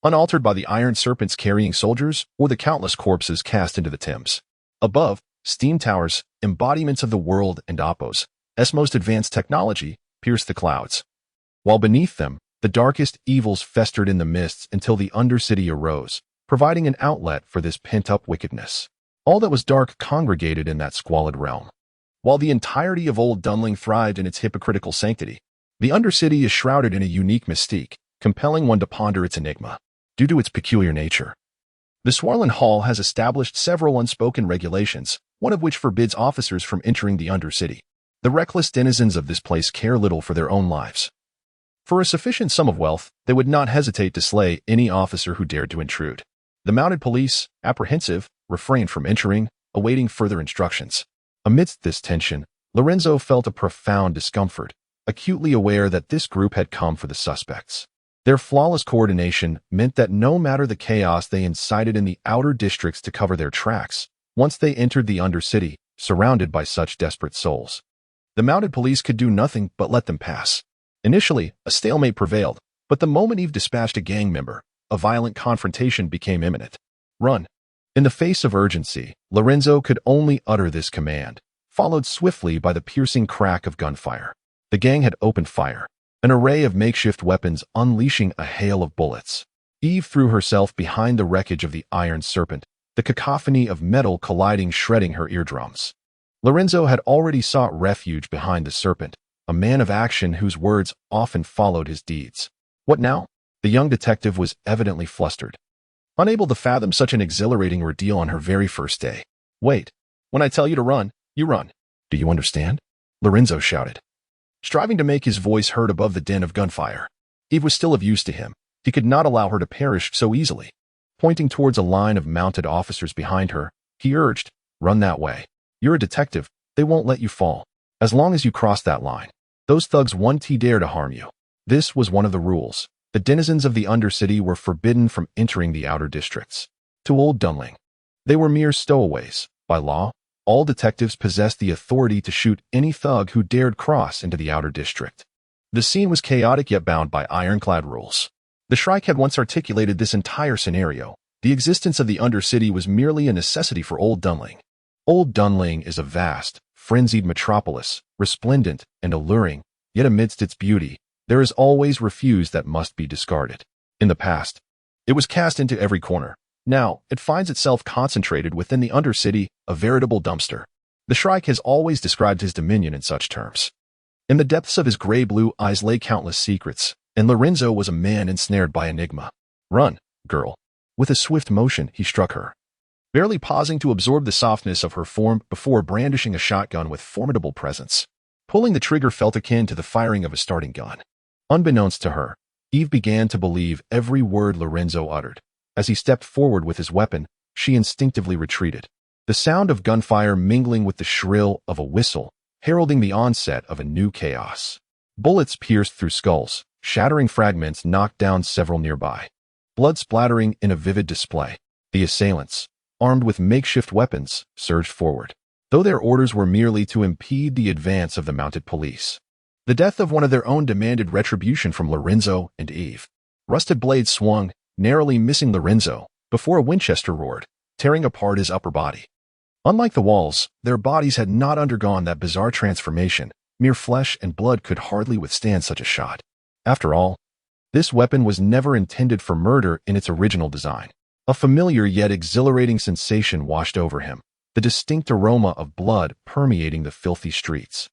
unaltered by the iron serpents carrying soldiers or the countless corpses cast into the Thames. Above, steam towers, embodiments of the world and Appos' most advanced technology, pierced the clouds, while beneath them, the darkest evils festered in the mists until the Undercity arose, providing an outlet for this pent-up wickedness. All that was dark congregated in that squalid realm. While the entirety of Old Dunling thrived in its hypocritical sanctity, the Undercity is shrouded in a unique mystique, compelling one to ponder its enigma. Due to its peculiar nature, the Swarlen Hall has established several unspoken regulations, one of which forbids officers from entering the Undercity. The reckless denizens of this place care little for their own lives. For a sufficient sum of wealth, they would not hesitate to slay any officer who dared to intrude. The mounted police, apprehensive, refrained from entering, awaiting further instructions. Amidst this tension, Lorenzo felt a profound discomfort, acutely aware that this group had come for the suspects. Their flawless coordination meant that no matter the chaos they incited in the outer districts to cover their tracks, once they entered the Undercity, surrounded by such desperate souls. The mounted police could do nothing but let them pass. Initially, a stalemate prevailed, but the moment Eve dispatched a gang member, a violent confrontation became imminent. Run. In the face of urgency, Lorenzo could only utter this command, followed swiftly by the piercing crack of gunfire. The gang had opened fire, an array of makeshift weapons unleashing a hail of bullets. Eve threw herself behind the wreckage of the iron serpent, the cacophony of metal colliding shredding her eardrums. Lorenzo had already sought refuge behind the serpent, a man of action whose words often followed his deeds. What now? The young detective was evidently flustered, unable to fathom such an exhilarating ordeal on her very first day. Wait. When I tell you to run, you run. Do you understand? Lorenzo shouted, striving to make his voice heard above the din of gunfire. Eve was still of use to him. He could not allow her to perish so easily. Pointing towards a line of mounted officers behind her, he urged, run that way. You're a detective. They won't let you fall. As long as you cross that line, those thugs won't dare to harm you. This was one of the rules. The denizens of the Undercity were forbidden from entering the outer districts. To Old Dunling, they were mere stowaways. By law, all detectives possessed the authority to shoot any thug who dared cross into the outer district. The scene was chaotic yet bound by ironclad rules. The Shrike had once articulated this entire scenario. The existence of the Undercity was merely a necessity for Old Dunling. Old Dunling is a vast, frenzied metropolis, resplendent and alluring, yet amidst its beauty, there is always refuse that must be discarded. In the past, it was cast into every corner. Now, it finds itself concentrated within the Undercity, a veritable dumpster. The Shrike has always described his dominion in such terms. In the depths of his gray-blue eyes lay countless secrets, and Lorenzo was a man ensnared by enigma. Run, girl. With a swift motion, he struck her, barely pausing to absorb the softness of her form before brandishing a shotgun with formidable presence. Pulling the trigger felt akin to the firing of a starting gun. Unbeknownst to her, Eve began to believe every word Lorenzo uttered. As he stepped forward with his weapon, she instinctively retreated. The sound of gunfire mingling with the shrill of a whistle, heralding the onset of a new chaos. Bullets pierced through skulls, shattering fragments knocked down several nearby. Blood splattering in a vivid display. The assailants, armed with makeshift weapons, surged forward, though their orders were merely to impede the advance of the mounted police. The death of one of their own demanded retribution from Lorenzo and Eve. Rusted blades swung, narrowly missing Lorenzo, before a Winchester roared, tearing apart his upper body. Unlike the walls, their bodies had not undergone that bizarre transformation. Mere flesh and blood could hardly withstand such a shot. After all, this weapon was never intended for murder in its original design. A familiar yet exhilarating sensation washed over him, the distinct aroma of blood permeating the filthy streets,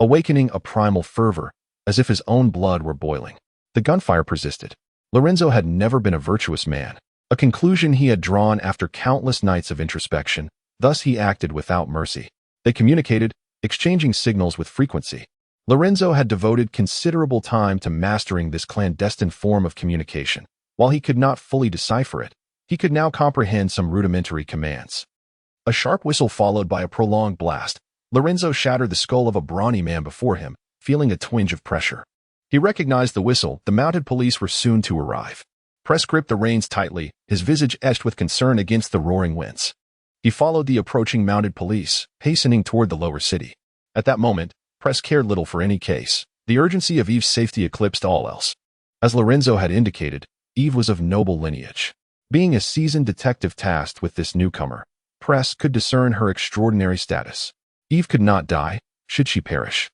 awakening a primal fervor, as if his own blood were boiling. The gunfire persisted. Lorenzo had never been a virtuous man, a conclusion he had drawn after countless nights of introspection. Thus he acted without mercy. They communicated, exchanging signals with frequency. Lorenzo had devoted considerable time to mastering this clandestine form of communication. While he could not fully decipher it, he could now comprehend some rudimentary commands. A sharp whistle followed by a prolonged blast. Lorenzo shattered the skull of a brawny man before him, feeling a twinge of pressure. He recognized the whistle. The mounted police were soon to arrive. Press gripped the reins tightly, his visage etched with concern against the roaring winds. He followed the approaching mounted police, hastening toward the lower city. At that moment, Press cared little for any case. The urgency of Eve's safety eclipsed all else. As Lorenzo had indicated, Eve was of noble lineage. Being a seasoned detective tasked with this newcomer, Press could discern her extraordinary status. Eve could not die, should she perish.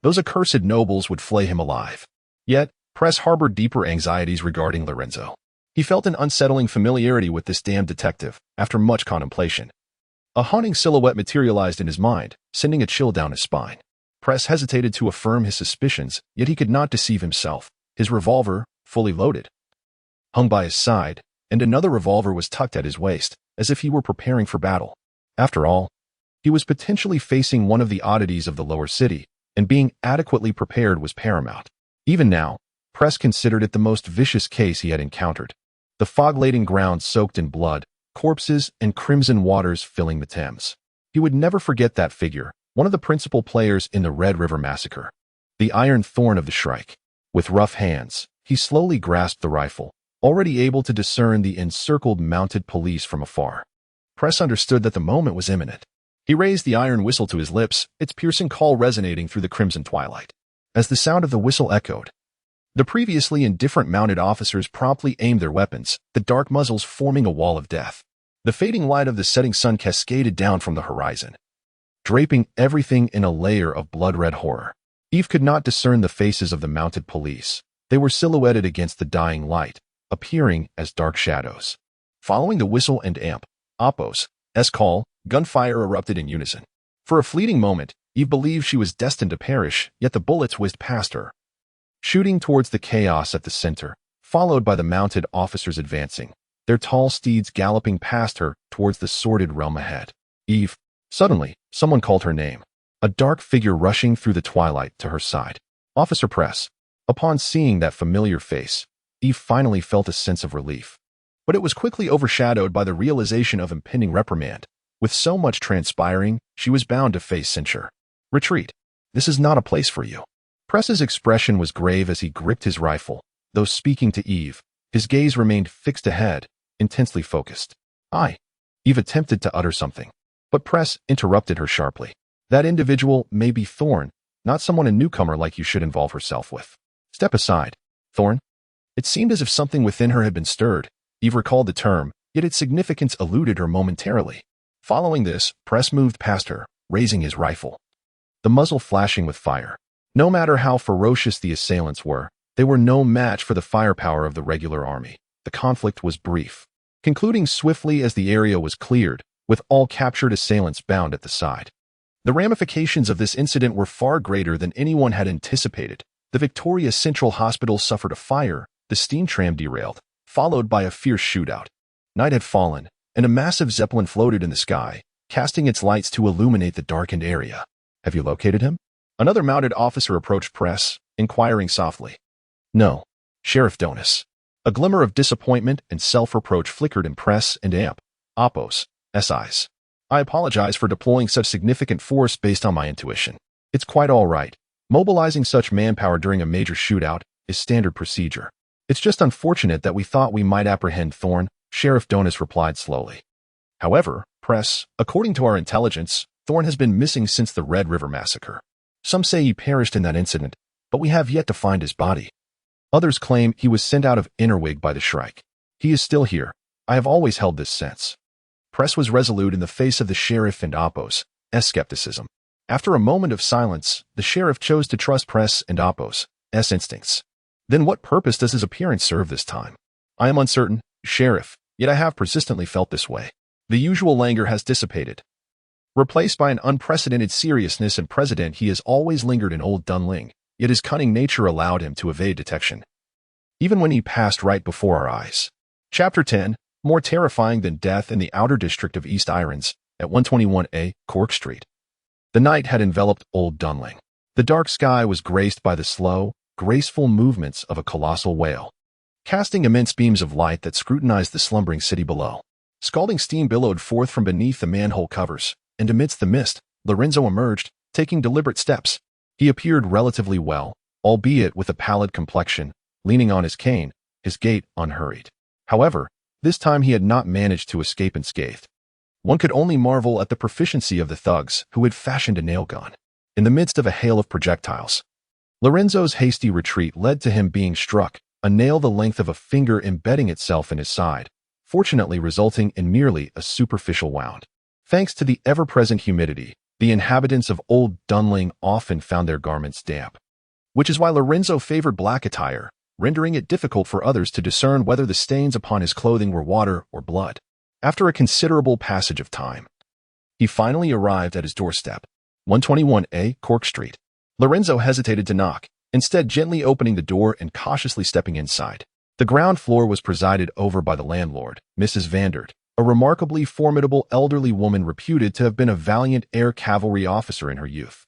Those accursed nobles would flay him alive. Yet, Press harbored deeper anxieties regarding Lorenzo. He felt an unsettling familiarity with this damned detective, after much contemplation. A haunting silhouette materialized in his mind, sending a chill down his spine. Press hesitated to affirm his suspicions, yet he could not deceive himself. His revolver, fully loaded, hung by his side, and another revolver was tucked at his waist, as if he were preparing for battle. After all, he was potentially facing one of the oddities of the lower city, and being adequately prepared was paramount. Even now, Press considered it the most vicious case he had encountered. The fog-laden ground soaked in blood, corpses and crimson waters filling the Thames. He would never forget that figure, one of the principal players in the Red River Massacre. The iron thorn of the Shrike. With rough hands, he slowly grasped the rifle, already able to discern the encircled mounted police from afar. Press understood that the moment was imminent. He raised the iron whistle to his lips, its piercing call resonating through the crimson twilight. As the sound of the whistle echoed, the previously indifferent mounted officers promptly aimed their weapons, the dark muzzles forming a wall of death. The fading light of the setting sun cascaded down from the horizon, draping everything in a layer of blood-red horror. Eve could not discern the faces of the mounted police. They were silhouetted against the dying light, appearing as dark shadows. Following the whistle and amp, Oppo's call, gunfire erupted in unison. For a fleeting moment, Eve believed she was destined to perish, yet the bullets whizzed past her, shooting towards the chaos at the center, followed by the mounted officers advancing, their tall steeds galloping past her towards the sordid realm ahead. Eve. Suddenly, someone called her name, a dark figure rushing through the twilight to her side. Officer Press. Upon seeing that familiar face, Eve finally felt a sense of relief. But it was quickly overshadowed by the realization of impending reprimand. With so much transpiring, she was bound to face censure. Retreat. This is not a place for you. Press's expression was grave as he gripped his rifle. Though speaking to Eve, his gaze remained fixed ahead, intensely focused. Eve attempted to utter something, but Press interrupted her sharply. That individual may be Thorn, not someone a newcomer like you should involve herself with. Step aside. Thorn? It seemed as if something within her had been stirred. Eve recalled the term, yet its significance eluded her momentarily. Following this, Press moved past her, raising his rifle, the muzzle flashing with fire. No matter how ferocious the assailants were, they were no match for the firepower of the regular army. The conflict was brief, concluding swiftly as the area was cleared, with all captured assailants bound at the side. The ramifications of this incident were far greater than anyone had anticipated. The Victoria Central Hospital suffered a fire, the steam tram derailed, followed by a fierce shootout. Night had fallen, and a massive zeppelin floated in the sky, casting its lights to illuminate the darkened area. Have you located him? Another mounted officer approached Press, inquiring softly. No, Sheriff Donis. A glimmer of disappointment and self-reproach flickered in Press and Amp, Oppo's eyes. I apologize for deploying such significant force based on my intuition. It's quite all right. Mobilizing such manpower during a major shootout is standard procedure. It's just unfortunate that we thought we might apprehend Thorn, Sheriff Donis replied slowly. However, Press, according to our intelligence, Thorn has been missing since the Red River Massacre. Some say he perished in that incident, but we have yet to find his body. Others claim he was sent out of Inelvig by the Shrike. He is still here. I have always held this sense. Press was resolute in the face of the sheriff and Oppo's skepticism. After a moment of silence, the sheriff chose to trust Press and Oppo's instincts. Then what purpose does his appearance serve this time? I am uncertain, Sheriff, yet I have persistently felt this way. The usual languor has dissipated, replaced by an unprecedented seriousness, and President he has always lingered in Old Dunling, yet his cunning nature allowed him to evade detection, even when he passed right before our eyes. Chapter 10, more terrifying than death in the outer district of East Irons, at 121A, Cork Street. The night had enveloped Old Dunling. The dark sky was graced by the slow, graceful movements of a colossal whale, casting immense beams of light that scrutinized the slumbering city below. Scalding steam billowed forth from beneath the manhole covers, and amidst the mist, Lorenzo emerged, taking deliberate steps. He appeared relatively well, albeit with a pallid complexion, leaning on his cane, his gait unhurried. However, this time he had not managed to escape unscathed. One could only marvel at the proficiency of the thugs who had fashioned a nail gun. In the midst of a hail of projectiles, Lorenzo's hasty retreat led to him being struck, a nail the length of a finger embedding itself in his side, fortunately resulting in merely a superficial wound. Thanks to the ever-present humidity, the inhabitants of Old Dunling often found their garments damp, which is why Lorenzo favored black attire, rendering it difficult for others to discern whether the stains upon his clothing were water or blood. After a considerable passage of time, he finally arrived at his doorstep, 121A, Cork Street. Lorenzo hesitated to knock, instead gently opening the door and cautiously stepping inside. The ground floor was presided over by the landlord, Mrs. Vandert, a remarkably formidable elderly woman reputed to have been a valiant air cavalry officer in her youth.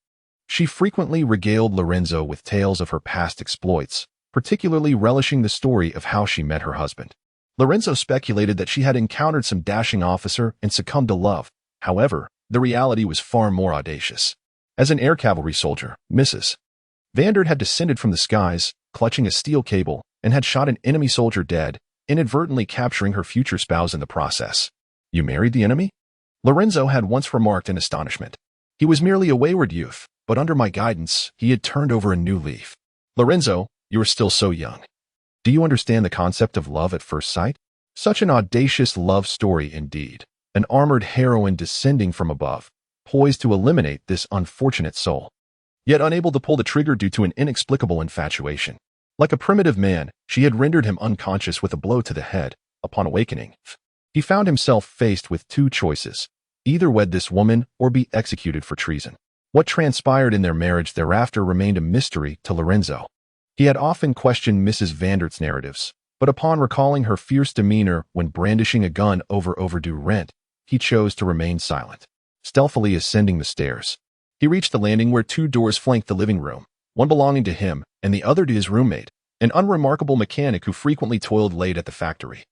She frequently regaled Lorenzo with tales of her past exploits, particularly relishing the story of how she met her husband. Lorenzo speculated that she had encountered some dashing officer and succumbed to love. However, the reality was far more audacious. As an air cavalry soldier, Mrs. Vandert had descended from the skies, clutching a steel cable, and had shot an enemy soldier dead, inadvertently capturing her future spouse in the process. You married the enemy? Lorenzo had once remarked in astonishment. He was merely a wayward youth, but under my guidance, he had turned over a new leaf. Lorenzo, you are still so young. Do you understand the concept of love at first sight? Such an audacious love story indeed. An armored heroine descending from above, poised to eliminate this unfortunate soul, yet unable to pull the trigger due to an inexplicable infatuation. Like a primitive man, she had rendered him unconscious with a blow to the head. Upon awakening, he found himself faced with two choices: either wed this woman or be executed for treason. What transpired in their marriage thereafter remained a mystery to Lorenzo. He had often questioned Mrs. Vandert's narratives, but upon recalling her fierce demeanor when brandishing a gun over overdue rent, he chose to remain silent. Stealthily ascending the stairs, he reached the landing where two doors flanked the living room, one belonging to him and the other to his roommate, an unremarkable mechanic who frequently toiled late at the factory.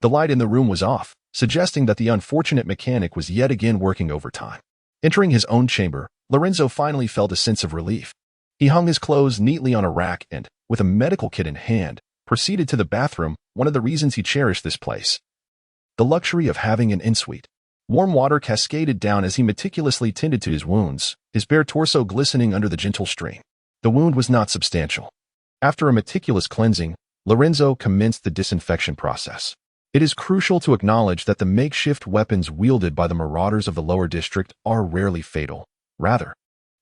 The light in the room was off, suggesting that the unfortunate mechanic was yet again working overtime. Entering his own chamber, Lorenzo finally felt a sense of relief. He hung his clothes neatly on a rack and, with a medical kit in hand, proceeded to the bathroom, one of the reasons he cherished this place. The luxury of having an ensuite. Warm water cascaded down as he meticulously tended to his wounds, his bare torso glistening under the gentle stream. The wound was not substantial. After a meticulous cleansing, Lorenzo commenced the disinfection process. It is crucial to acknowledge that the makeshift weapons wielded by the marauders of the lower district are rarely fatal. Rather,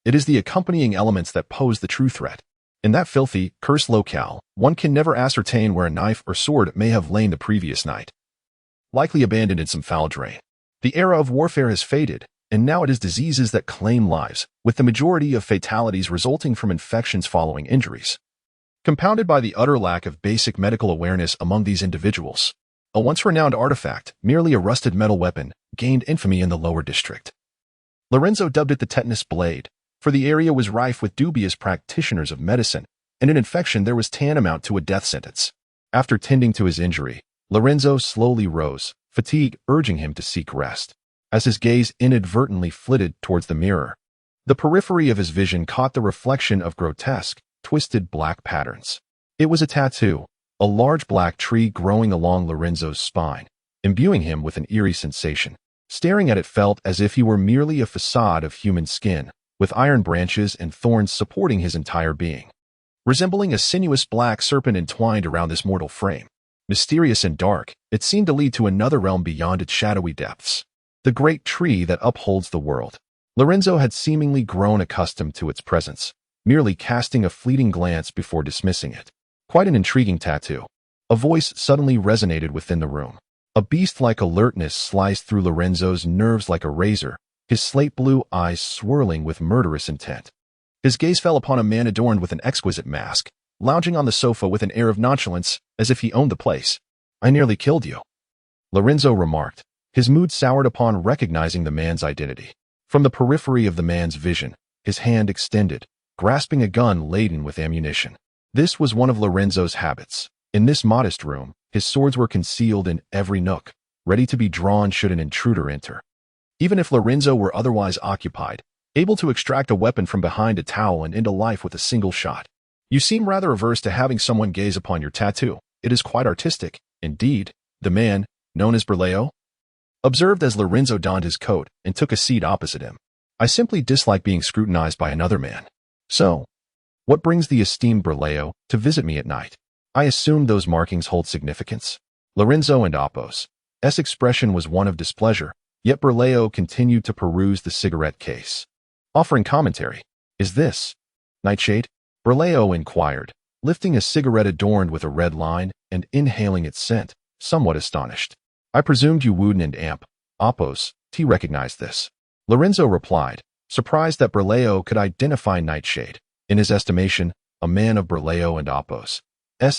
it is the accompanying elements that pose the true threat. In that filthy, cursed locale, one can never ascertain where a knife or sword may have lain the previous night. Likely abandoned in some foul drain. The era of warfare has faded, and now it is diseases that claim lives, with the majority of fatalities resulting from infections following injuries. Compounded by the utter lack of basic medical awareness among these individuals, a once renowned artifact, merely a rusted metal weapon, gained infamy in the lower district. Lorenzo dubbed it the tetanus blade, for the area was rife with dubious practitioners of medicine, and an infection there was tantamount to a death sentence. After tending to his injury, Lorenzo slowly rose, fatigue urging him to seek rest. As his gaze inadvertently flitted towards the mirror, the periphery of his vision caught the reflection of grotesque, twisted black patterns. It was a tattoo, a large black tree growing along Lorenzo's spine, imbuing him with an eerie sensation. Staring at it felt as if he were merely a facade of human skin, with iron branches and thorns supporting his entire being. Resembling a sinuous black serpent entwined around this mortal frame. Mysterious and dark, it seemed to lead to another realm beyond its shadowy depths. The great tree that upholds the world. Lorenzo had seemingly grown accustomed to its presence, merely casting a fleeting glance before dismissing it. Quite an intriguing tattoo. A voice suddenly resonated within the room. A beast-like alertness sliced through Lorenzo's nerves like a razor, his slate-blue eyes swirling with murderous intent. His gaze fell upon a man adorned with an exquisite mask, lounging on the sofa with an air of nonchalance, as if he owned the place. "I nearly killed you," Lorenzo remarked, his mood soured upon recognizing the man's identity. From the periphery of the man's vision, his hand extended, grasping a gun laden with ammunition. This was one of Lorenzo's habits. In this modest room, his swords were concealed in every nook, ready to be drawn should an intruder enter. Even if Lorenzo were otherwise occupied, able to extract a weapon from behind a towel and into life with a single shot. "You seem rather averse to having someone gaze upon your tattoo. It is quite artistic, indeed," the man, known as Berleo, observed as Lorenzo donned his coat and took a seat opposite him. "I simply dislike being scrutinized by another man. So, what brings the esteemed Berleo to visit me at night? I assume those markings hold significance." Lorenzo and Apos' expression was one of displeasure, yet Berleo continued to peruse the cigarette case. Offering commentary, "Is this nightshade?" Berleo inquired, lifting a cigarette adorned with a red line and inhaling its scent, somewhat astonished. "I presumed you wooden and amp, Apos, T recognized this." Lorenzo replied, surprised that Berleo could identify Nightshade. In his estimation, a man of Berleo and Apos'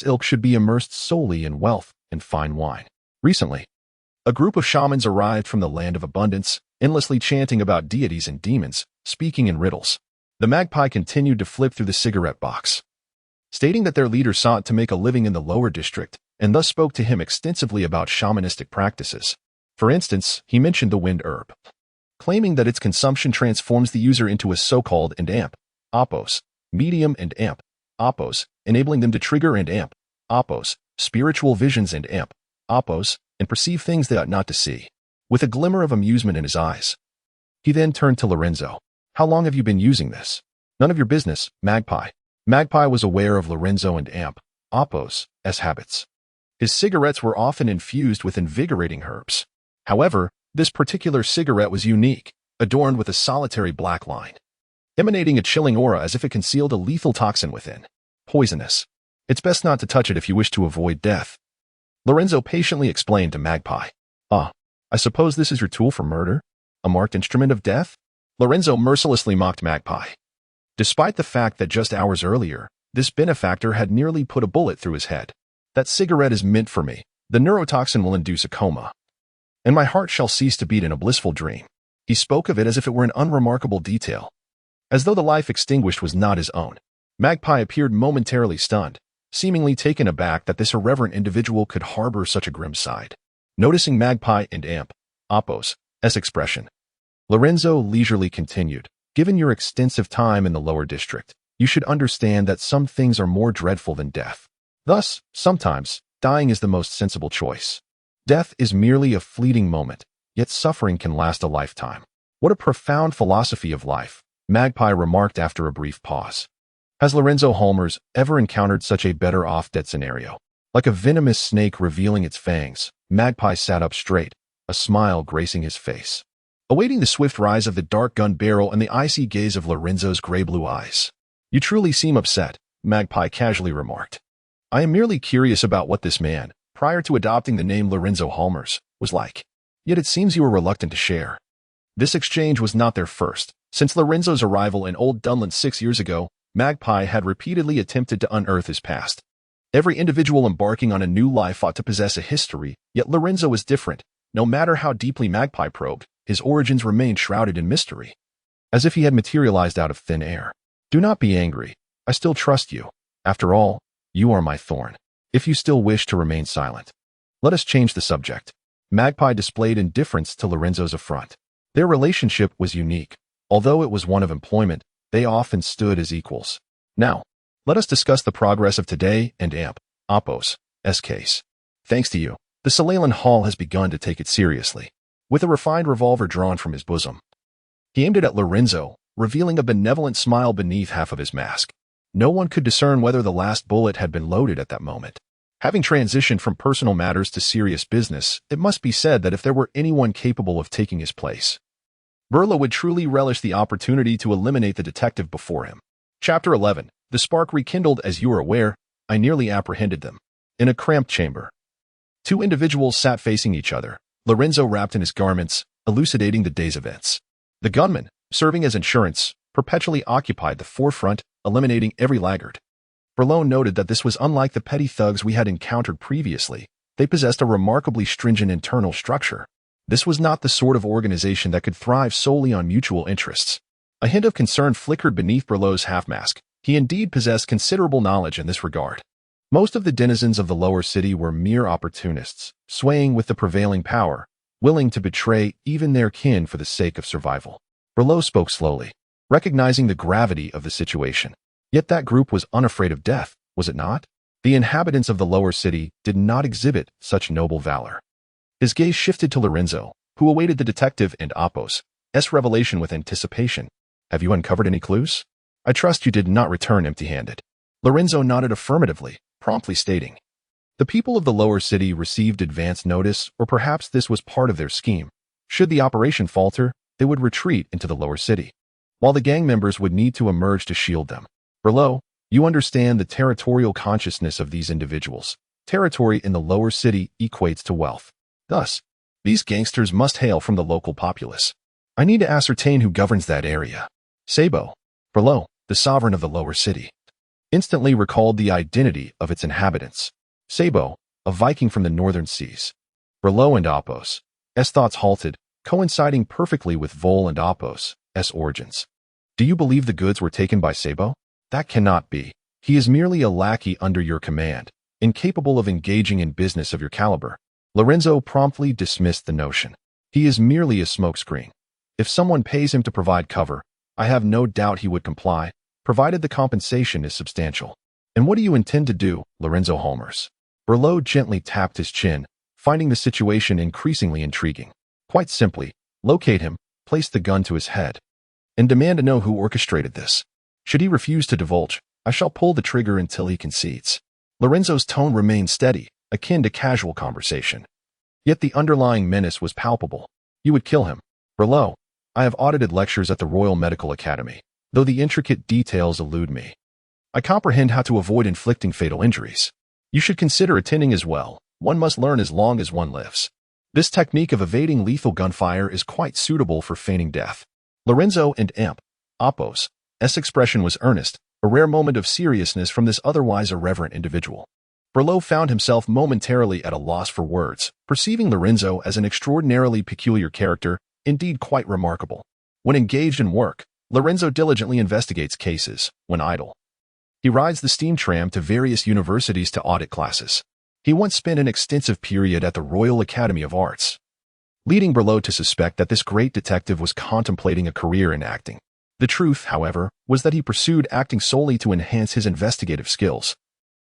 ilk should be immersed solely in wealth and fine wine. Recently, a group of shamans arrived from the land of abundance, endlessly chanting about deities and demons, speaking in riddles. The magpie continued to flip through the cigarette box, stating that their leader sought to make a living in the lower district, and thus spoke to him extensively about shamanistic practices. For instance, he mentioned the wind herb, claiming that its consumption transforms the user into a so-called and amp, Apos, medium and amp, Apos, enabling them to trigger and amp, Apos, spiritual visions and amp, Apos, and perceive things they ought not to see. with a glimmer of amusement in his eyes. He then turned to Lorenzo. How long have you been using this? None of your business, Magpie. Magpie was aware of Lorenzo and Amp, Oppo's, habits. His cigarettes were often infused with invigorating herbs. However, this particular cigarette was unique, adorned with a solitary black line, emanating a chilling aura as if it concealed a lethal toxin within. Poisonous. It's best not to touch it if you wish to avoid death. Lorenzo patiently explained to Magpie. I suppose this is your tool for murder? A marked instrument of death? Lorenzo mercilessly mocked Magpie. Despite the fact that just hours earlier, this benefactor had nearly put a bullet through his head. That cigarette is meant for me. The neurotoxin will induce a coma, and my heart shall cease to beat in a blissful dream. He spoke of it as if it were an unremarkable detail, as though the life extinguished was not his own. Magpie appeared momentarily stunned, seemingly taken aback that this irreverent individual could harbor such a grim side. Noticing Magpie and Amp, Oppo's, expression, Lorenzo leisurely continued, given your extensive time in the lower district, you should understand that some things are more dreadful than death. Thus, sometimes, dying is the most sensible choice. Death is merely a fleeting moment, yet suffering can last a lifetime. What a profound philosophy of life, Magpie remarked after a brief pause. Has Lorenzo Holmers ever encountered such a better-off dead scenario? Like a venomous snake revealing its fangs, Magpie sat up straight, a smile gracing his face, awaiting the swift rise of the dark gun barrel and the icy gaze of Lorenzo's gray-blue eyes. You truly seem upset, Magpie casually remarked. I am merely curious about what this man, prior to adopting the name Lorenzo Holmers, was like. Yet it seems you were reluctant to share. This exchange was not their first. Since Lorenzo's arrival in Old Dunland 6 years ago, Magpie had repeatedly attempted to unearth his past. Every individual embarking on a new life ought to possess a history, yet Lorenzo was different. No matter how deeply Magpie probed, his origins remained shrouded in mystery, as if he had materialized out of thin air. Do not be angry. I still trust you. After all, you are my thorn. If you still wish to remain silent, let us change the subject. Magpie displayed indifference to Lorenzo's affront. Their relationship was unique. Although it was one of employment, they often stood as equals. Now, let us discuss the progress of today and Amp, Oppo's, case. Thanks to you, the Salalan Hall has begun to take it seriously. With a refined revolver drawn from his bosom, he aimed it at Lorenzo, revealing a benevolent smile beneath half of his mask. No one could discern whether the last bullet had been loaded at that moment. Having transitioned from personal matters to serious business, it must be said that if there were anyone capable of taking his place, Burla would truly relish the opportunity to eliminate the detective before him. Chapter 11. The spark rekindled. As you are aware, I nearly apprehended them. In a cramped chamber, two individuals sat facing each other, Lorenzo wrapped in his garments, elucidating the day's events. The gunman, serving as insurance, perpetually occupied the forefront, eliminating every laggard. Burla noted that this was unlike the petty thugs we had encountered previously. They possessed a remarkably stringent internal structure. This was not the sort of organization that could thrive solely on mutual interests. A hint of concern flickered beneath Burla's half-mask. He indeed possessed considerable knowledge in this regard. Most of the denizens of the lower city were mere opportunists, swaying with the prevailing power, willing to betray even their kin for the sake of survival. Burla spoke slowly, recognizing the gravity of the situation. Yet that group was unafraid of death, was it not? The inhabitants of the lower city did not exhibit such noble valor. His gaze shifted to Lorenzo, who awaited the detective and Oppo's revelation with anticipation. Have you uncovered any clues? I trust you did not return empty-handed. Lorenzo nodded affirmatively, promptly stating, the people of the lower city received advance notice, or perhaps this was part of their scheme. Should the operation falter, they would retreat into the lower city, while the gang members would need to emerge to shield them. Burla, you understand the territorial consciousness of these individuals. Territory in the lower city equates to wealth. Thus, these gangsters must hail from the local populace. I need to ascertain who governs that area. Sabo, Burla, the sovereign of the lower city, instantly recalled the identity of its inhabitants. Sabo, a Viking from the northern seas. Burla and Oppo's thoughts halted, coinciding perfectly with Vol and Oppo's origins. Do you believe the goods were taken by Sabo? That cannot be. He is merely a lackey under your command, incapable of engaging in business of your caliber. Lorenzo promptly dismissed the notion. He is merely a smokescreen. If someone pays him to provide cover, I have no doubt he would comply, provided the compensation is substantial. And what do you intend to do, Lorenzo Holmers? Burla gently tapped his chin, finding the situation increasingly intriguing. Quite simply, locate him, place the gun to his head, and demand to know who orchestrated this. Should he refuse to divulge, I shall pull the trigger until he concedes. Lorenzo's tone remained steady, akin to casual conversation. Yet the underlying menace was palpable. You would kill him. Berlo, I have audited lectures at the Royal Medical Academy, though the intricate details elude me. I comprehend how to avoid inflicting fatal injuries. You should consider attending as well. One must learn as long as one lives. This technique of evading lethal gunfire is quite suitable for feigning death. Lorenzo and Amp, Oppos, S. expression was earnest, a rare moment of seriousness from this otherwise irreverent individual. Berlo found himself momentarily at a loss for words, perceiving Lorenzo as an extraordinarily peculiar character, indeed quite remarkable. When engaged in work, Lorenzo diligently investigates cases. When idle, he rides the steam tram to various universities to audit classes. He once spent an extensive period at the Royal Academy of Arts, leading Berlo to suspect that this great detective was contemplating a career in acting. The truth, however, was that he pursued acting solely to enhance his investigative skills,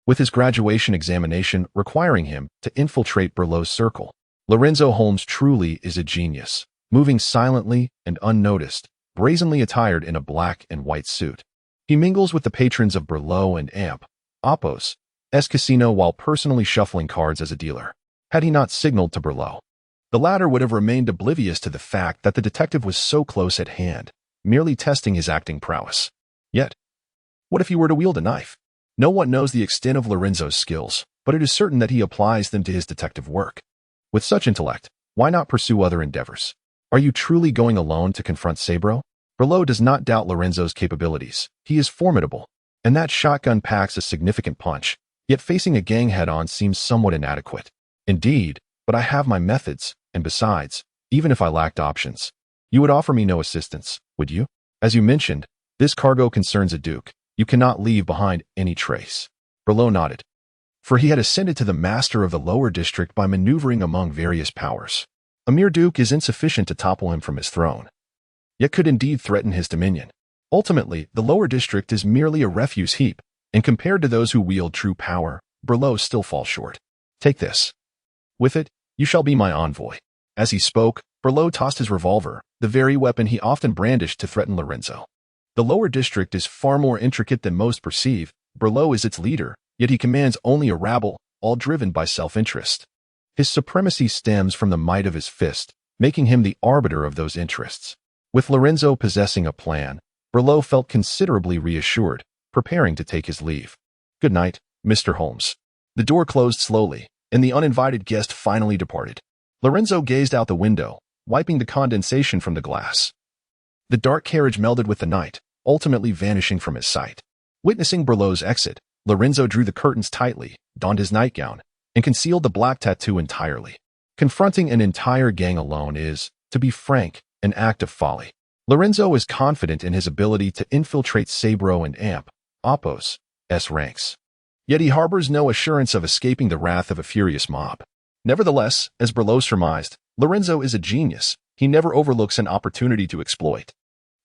with his graduation examination requiring him to infiltrate Berlo's circle. Lorenzo Holmes truly is a genius, moving silently and unnoticed, brazenly attired in a black and white suit. He mingles with the patrons of Berlo and Amp, Oppos, S. casino while personally shuffling cards as a dealer. Had he not signaled to Berlo, the latter would have remained oblivious to the fact that the detective was so close at hand, merely testing his acting prowess. Yet, what if he were to wield a knife? No one knows the extent of Lorenzo's skills, but it is certain that he applies them to his detective work. With such intellect, why not pursue other endeavors? Are you truly going alone to confront Sabro? Berlo does not doubt Lorenzo's capabilities. He is formidable, and that shotgun packs a significant punch, yet facing a gang head-on seems somewhat inadequate. Indeed, but I have my methods, and besides, even if I lacked options, you would offer me no assistance, would you? As you mentioned, this cargo concerns a duke. You cannot leave behind any trace. Berlo nodded, for he had ascended to the master of the lower district by maneuvering among various powers. A mere duke is insufficient to topple him from his throne, yet could indeed threaten his dominion. Ultimately, the lower district is merely a refuse heap, and compared to those who wield true power, Berlo still falls short. Take this. With it, you shall be my envoy. As he spoke, Berlo tossed his revolver, the very weapon he often brandished to threaten Lorenzo. The lower district is far more intricate than most perceive. Berlo is its leader, yet he commands only a rabble, all driven by self-interest. His supremacy stems from the might of his fist, making him the arbiter of those interests. With Lorenzo possessing a plan, Berlo felt considerably reassured, preparing to take his leave. Good night, Mr. Holmes. The door closed slowly, and the uninvited guest finally departed. Lorenzo gazed out the window, wiping the condensation from the glass. The dark carriage melded with the night, ultimately vanishing from his sight. Witnessing Berlo's exit, Lorenzo drew the curtains tightly, donned his nightgown, and concealed the black tattoo entirely. Confronting an entire gang alone is, to be frank, an act of folly. Lorenzo is confident in his ability to infiltrate Sabro and Amp, Oppos, S ranks. Yet he harbors no assurance of escaping the wrath of a furious mob. Nevertheless, as Berlo surmised, Lorenzo is a genius. He never overlooks an opportunity to exploit.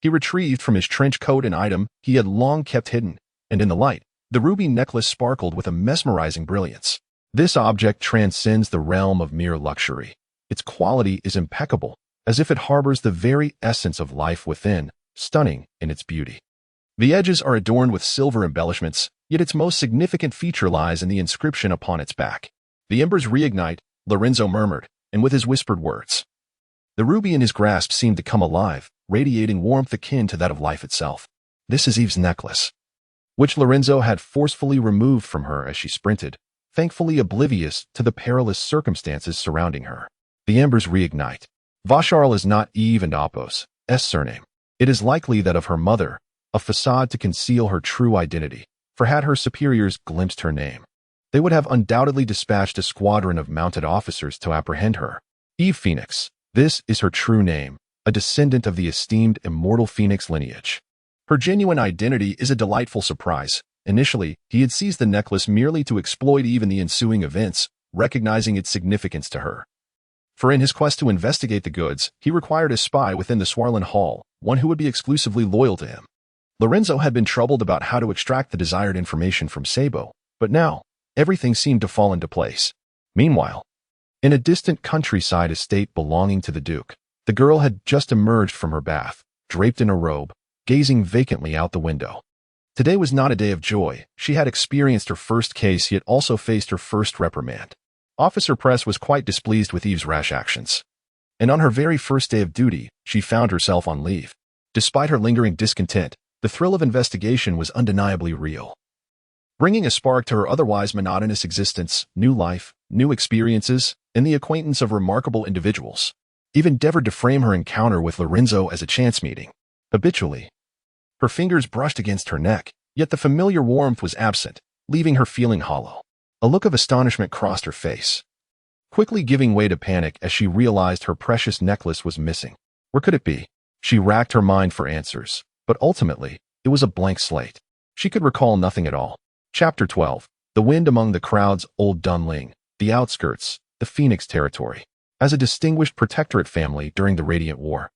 He retrieved from his trench coat an item he had long kept hidden, and in the light, the ruby necklace sparkled with a mesmerizing brilliance. This object transcends the realm of mere luxury. Its quality is impeccable, as if it harbors the very essence of life within, stunning in its beauty. The edges are adorned with silver embellishments, yet its most significant feature lies in the inscription upon its back. The embers reignite, Lorenzo murmured, and with his whispered words. The ruby in his grasp seemed to come alive, radiating warmth akin to that of life itself. This is Eve's necklace, which Lorenzo had forcefully removed from her as she sprinted, thankfully oblivious to the perilous circumstances surrounding her. The embers reignite. Vacharl is not Eve and Oppos' surname. It is likely that of her mother, a facade to conceal her true identity, for had her superiors glimpsed her name, they would have undoubtedly dispatched a squadron of mounted officers to apprehend her. Eve Phoenix. This is her true name, a descendant of the esteemed immortal Phoenix lineage. Her genuine identity is a delightful surprise. Initially, he had seized the necklace merely to exploit Eve in the ensuing events, recognizing its significance to her. For in his quest to investigate the goods, he required a spy within the Swarland Hall, one who would be exclusively loyal to him. Lorenzo had been troubled about how to extract the desired information from Sabo, but now, everything seemed to fall into place. Meanwhile, In a distant countryside estate belonging to the Duke, the girl had just emerged from her bath, draped in a robe, gazing vacantly out the window. Today was not a day of joy. She had experienced her first case, yet also faced her first reprimand. Officer Press was quite displeased with Eve's rash actions. And on her very first day of duty, she found herself on leave. Despite her lingering discontent, the thrill of investigation was undeniably real. Bringing a spark to her otherwise monotonous existence, new life, new experiences, and the acquaintance of remarkable individuals. Eve endeavored to frame her encounter with Lorenzo as a chance meeting. Habitually, her fingers brushed against her neck, yet the familiar warmth was absent, leaving her feeling hollow. A look of astonishment crossed her face, quickly giving way to panic as she realized her precious necklace was missing. Where could it be? She racked her mind for answers, but ultimately, it was a blank slate. She could recall nothing at all. Chapter 12. The Wind Among the Crowds, Old Dunling, the Outskirts, the Phoenix Territory. As a distinguished protectorate family during the Radiant War,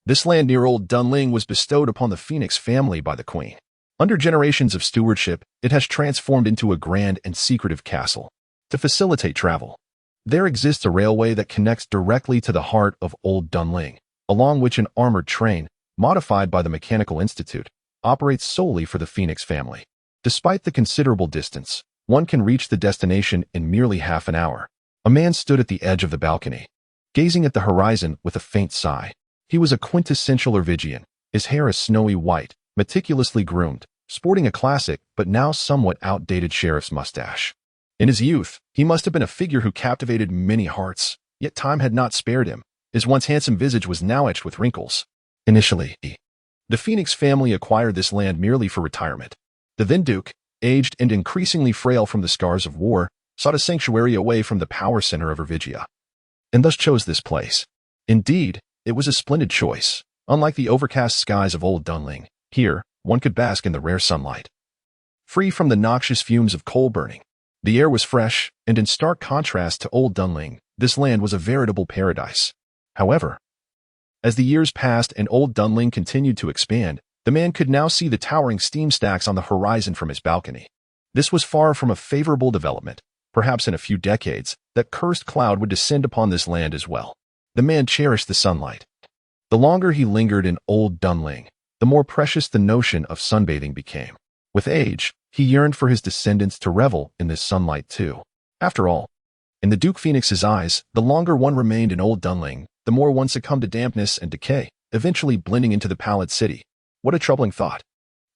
this land near Old Dunling was bestowed upon the Phoenix family by the Queen. Under generations of stewardship, it has transformed into a grand and secretive castle. To facilitate travel, there exists a railway that connects directly to the heart of Old Dunling, along which an armored train, modified by the Mechanical Institute, operates solely for the Phoenix family. Despite the considerable distance, one can reach the destination in merely half an hour. A man stood at the edge of the balcony, gazing at the horizon with a faint sigh. He was a quintessential Ervigian, his hair a snowy white, meticulously groomed, sporting a classic but now somewhat outdated sheriff's mustache. In his youth, he must have been a figure who captivated many hearts, yet time had not spared him. His once handsome visage was now etched with wrinkles. Initially, the Phoenix family acquired this land merely for retirement. The then Duke, aged and increasingly frail from the scars of war, sought a sanctuary away from the power center of Ervigia, and thus chose this place. Indeed, it was a splendid choice. Unlike the overcast skies of Old Dunling, here, one could bask in the rare sunlight. Free from the noxious fumes of coal burning, the air was fresh, and in stark contrast to Old Dunling, this land was a veritable paradise. However, as the years passed and Old Dunling continued to expand, the man could now see the towering steam stacks on the horizon from his balcony. This was far from a favorable development. Perhaps in a few decades, that cursed cloud would descend upon this land as well. The man cherished the sunlight. The longer he lingered in Old Dunling, the more precious the notion of sunbathing became. With age, he yearned for his descendants to revel in this sunlight too. After all, in the Duke Phoenix's eyes, the longer one remained in Old Dunling, the more one succumbed to dampness and decay, eventually blending into the pallid city. What a troubling thought.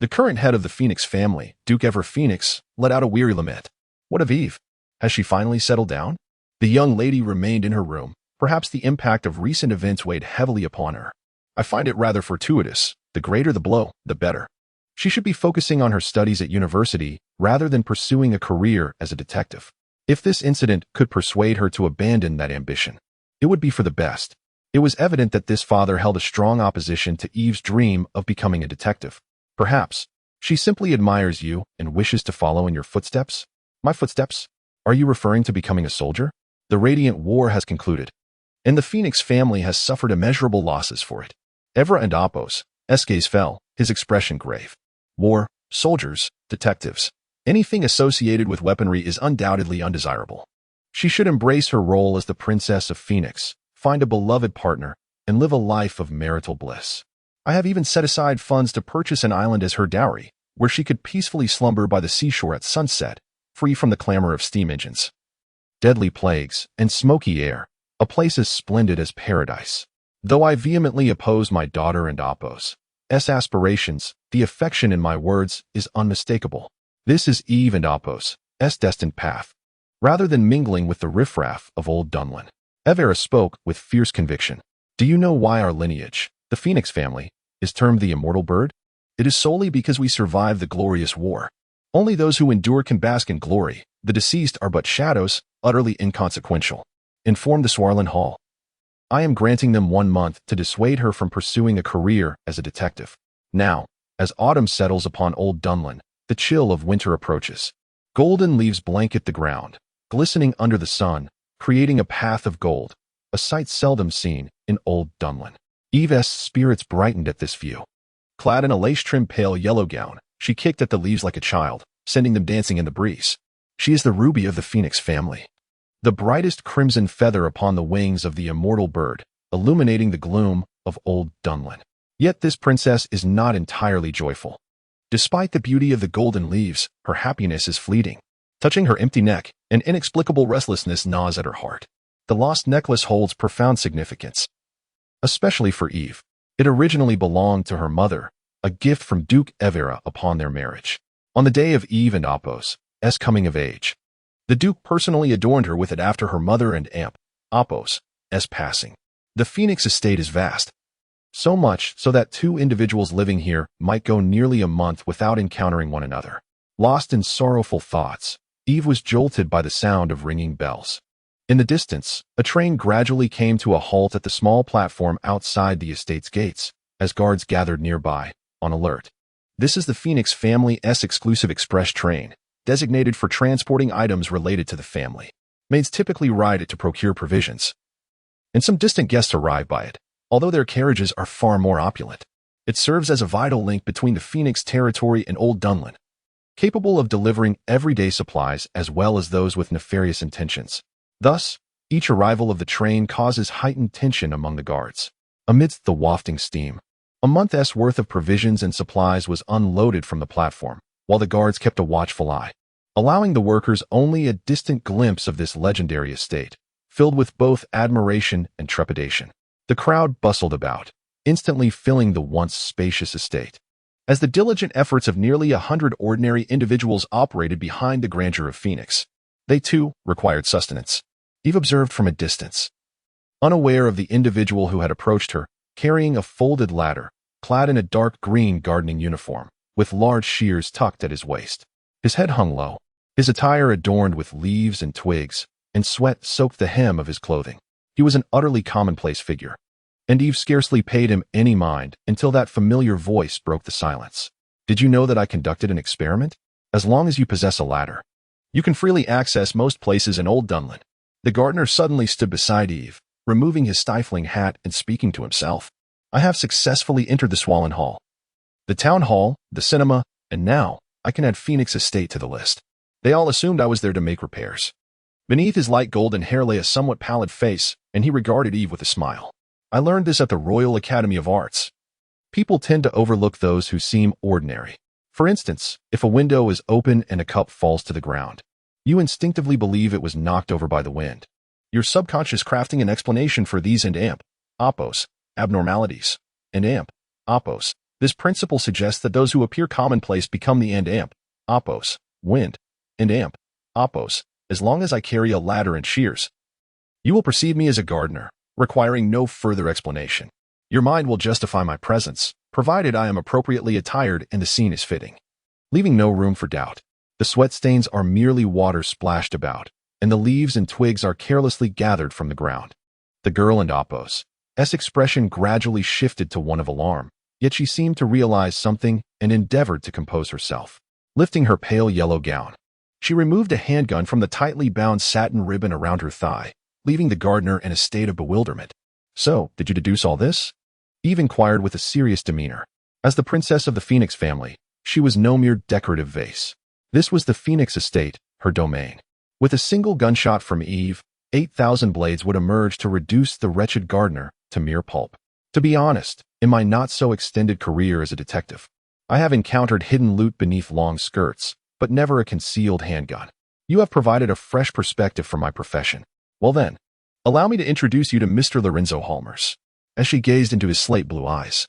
The current head of the Phoenix family, Duke Ever Phoenix, let out a weary lament. What of Eve? Has she finally settled down? The young lady remained in her room. Perhaps the impact of recent events weighed heavily upon her. I find it rather fortuitous. The greater the blow, the better. She should be focusing on her studies at university rather than pursuing a career as a detective. If this incident could persuade her to abandon that ambition, it would be for the best. It was evident that this father held a strong opposition to Eve's dream of becoming a detective. Perhaps she simply admires you and wishes to follow in your footsteps. My footsteps? Are you referring to becoming a soldier? The Radiant War has concluded, and the Phoenix family has suffered immeasurable losses for it. Evra and Apos, gaze fell, his expression grave. War, soldiers, detectives, anything associated with weaponry is undoubtedly undesirable. She should embrace her role as the Princess of Phoenix, find a beloved partner, and live a life of marital bliss. I have even set aside funds to purchase an island as her dowry, where she could peacefully slumber by the seashore at sunset, free from the clamor of steam engines, deadly plagues, and smoky air, a place as splendid as paradise. Though I vehemently oppose my daughter and Apos' aspirations, the affection in my words is unmistakable. This is Eve and Apos' destined path. Rather than mingling with the riffraff of Old Dunling, Evera spoke with fierce conviction. Do you know why our lineage, the Phoenix family, is termed the immortal bird? It is solely because we survived the glorious war. Only those who endure can bask in glory. The deceased are but shadows, utterly inconsequential. Informed the Swarland Hall. I am granting them 1 month to dissuade her from pursuing a career as a detective. Now, as autumn settles upon Old Dunling, the chill of winter approaches. Golden leaves blanket the ground, glistening under the sun, creating a path of gold, a sight seldom seen in Old Dunling. Eve's spirits brightened at this view. Clad in a lace-trimmed pale yellow gown, she kicked at the leaves like a child, sending them dancing in the breeze. She is the ruby of the Phoenix family. the brightest crimson feather upon the wings of the immortal bird, illuminating the gloom of old Dunlin. Yet this princess is not entirely joyful. Despite the beauty of the golden leaves, her happiness is fleeting. Touching her empty neck, an inexplicable restlessness gnaws at her heart. The lost necklace holds profound significance, especially for Eve. It originally belonged to her mother, a gift from Duke Evera upon their marriage. On the day of Eve and Apos' coming of age, the Duke personally adorned her with it after her mother and aunt, Apos' passing. The Phoenix estate is vast, so much so that two individuals living here might go nearly a month without encountering one another. Lost in sorrowful thoughts, Eve was jolted by the sound of ringing bells. In the distance, a train gradually came to a halt at the small platform outside the estate's gates, as guards gathered nearby, on alert. This is the Phoenix family's exclusive express train, designated for transporting items related to the family. Maids typically ride it to procure provisions, and some distant guests arrive by it, although their carriages are far more opulent. It serves as a vital link between the Phoenix territory and Old Dunlin, capable of delivering everyday supplies as well as those with nefarious intentions. Thus, each arrival of the train causes heightened tension among the guards. Amidst the wafting steam, a month's worth of provisions and supplies was unloaded from the platform, while the guards kept a watchful eye, allowing the workers only a distant glimpse of this legendary estate, filled with both admiration and trepidation. The crowd bustled about, instantly filling the once spacious estate. As the diligent efforts of nearly 100 ordinary individuals operated behind the grandeur of Phoenix, they too required sustenance. Eve observed from a distance, unaware of the individual who had approached her, carrying a folded ladder, clad in a dark green gardening uniform, with large shears tucked at his waist. His head hung low, his attire adorned with leaves and twigs, and sweat soaked the hem of his clothing. He was an utterly commonplace figure, and Eve scarcely paid him any mind until that familiar voice broke the silence. "Did you know that I conducted an experiment? As long as you possess a ladder, you can freely access most places in Old Dunlin." The gardener suddenly stood beside Eve, removing his stifling hat and speaking to himself. "I have successfully entered the Swollen Hall, the town hall, the cinema, and now I can add Phoenix Estate to the list." They all assumed I was there to make repairs. Beneath his light golden hair lay a somewhat pallid face, and he regarded Eve with a smile. "I learned this at the Royal Academy of Arts. People tend to overlook those who seem ordinary. For instance, if a window is open and a cup falls to the ground, you instinctively believe it was knocked over by the wind. Your subconscious crafting an explanation for these and Apos, abnormalities, and Apos. This principle suggests that those who appear commonplace become the Apos, wind, and Apos, as long as I carry a ladder and shears. You will perceive me as a gardener, requiring no further explanation. Your mind will justify my presence, provided I am appropriately attired and the scene is fitting, leaving no room for doubt. The sweat stains are merely water splashed about, and the leaves and twigs are carelessly gathered from the ground." The girl and Apos' expression gradually shifted to one of alarm, yet she seemed to realize something and endeavored to compose herself. Lifting her pale yellow gown, she removed a handgun from the tightly bound satin ribbon around her thigh, leaving the gardener in a state of bewilderment. "So, did you deduce all this?" Eve inquired with a serious demeanor. As the princess of the Phoenix family, she was no mere decorative vase. This was the Phoenix estate, her domain. With a single gunshot from Eve, 8,000 blades would emerge to reduce the wretched gardener to mere pulp. To be honest, in my not-so-extended career as a detective, I have encountered hidden loot beneath long skirts, but never a concealed handgun. You have provided a fresh perspective for my profession. Well then, allow me to introduce you to Mr. Lorenzo Halmers." As she gazed into his slate-blue eyes,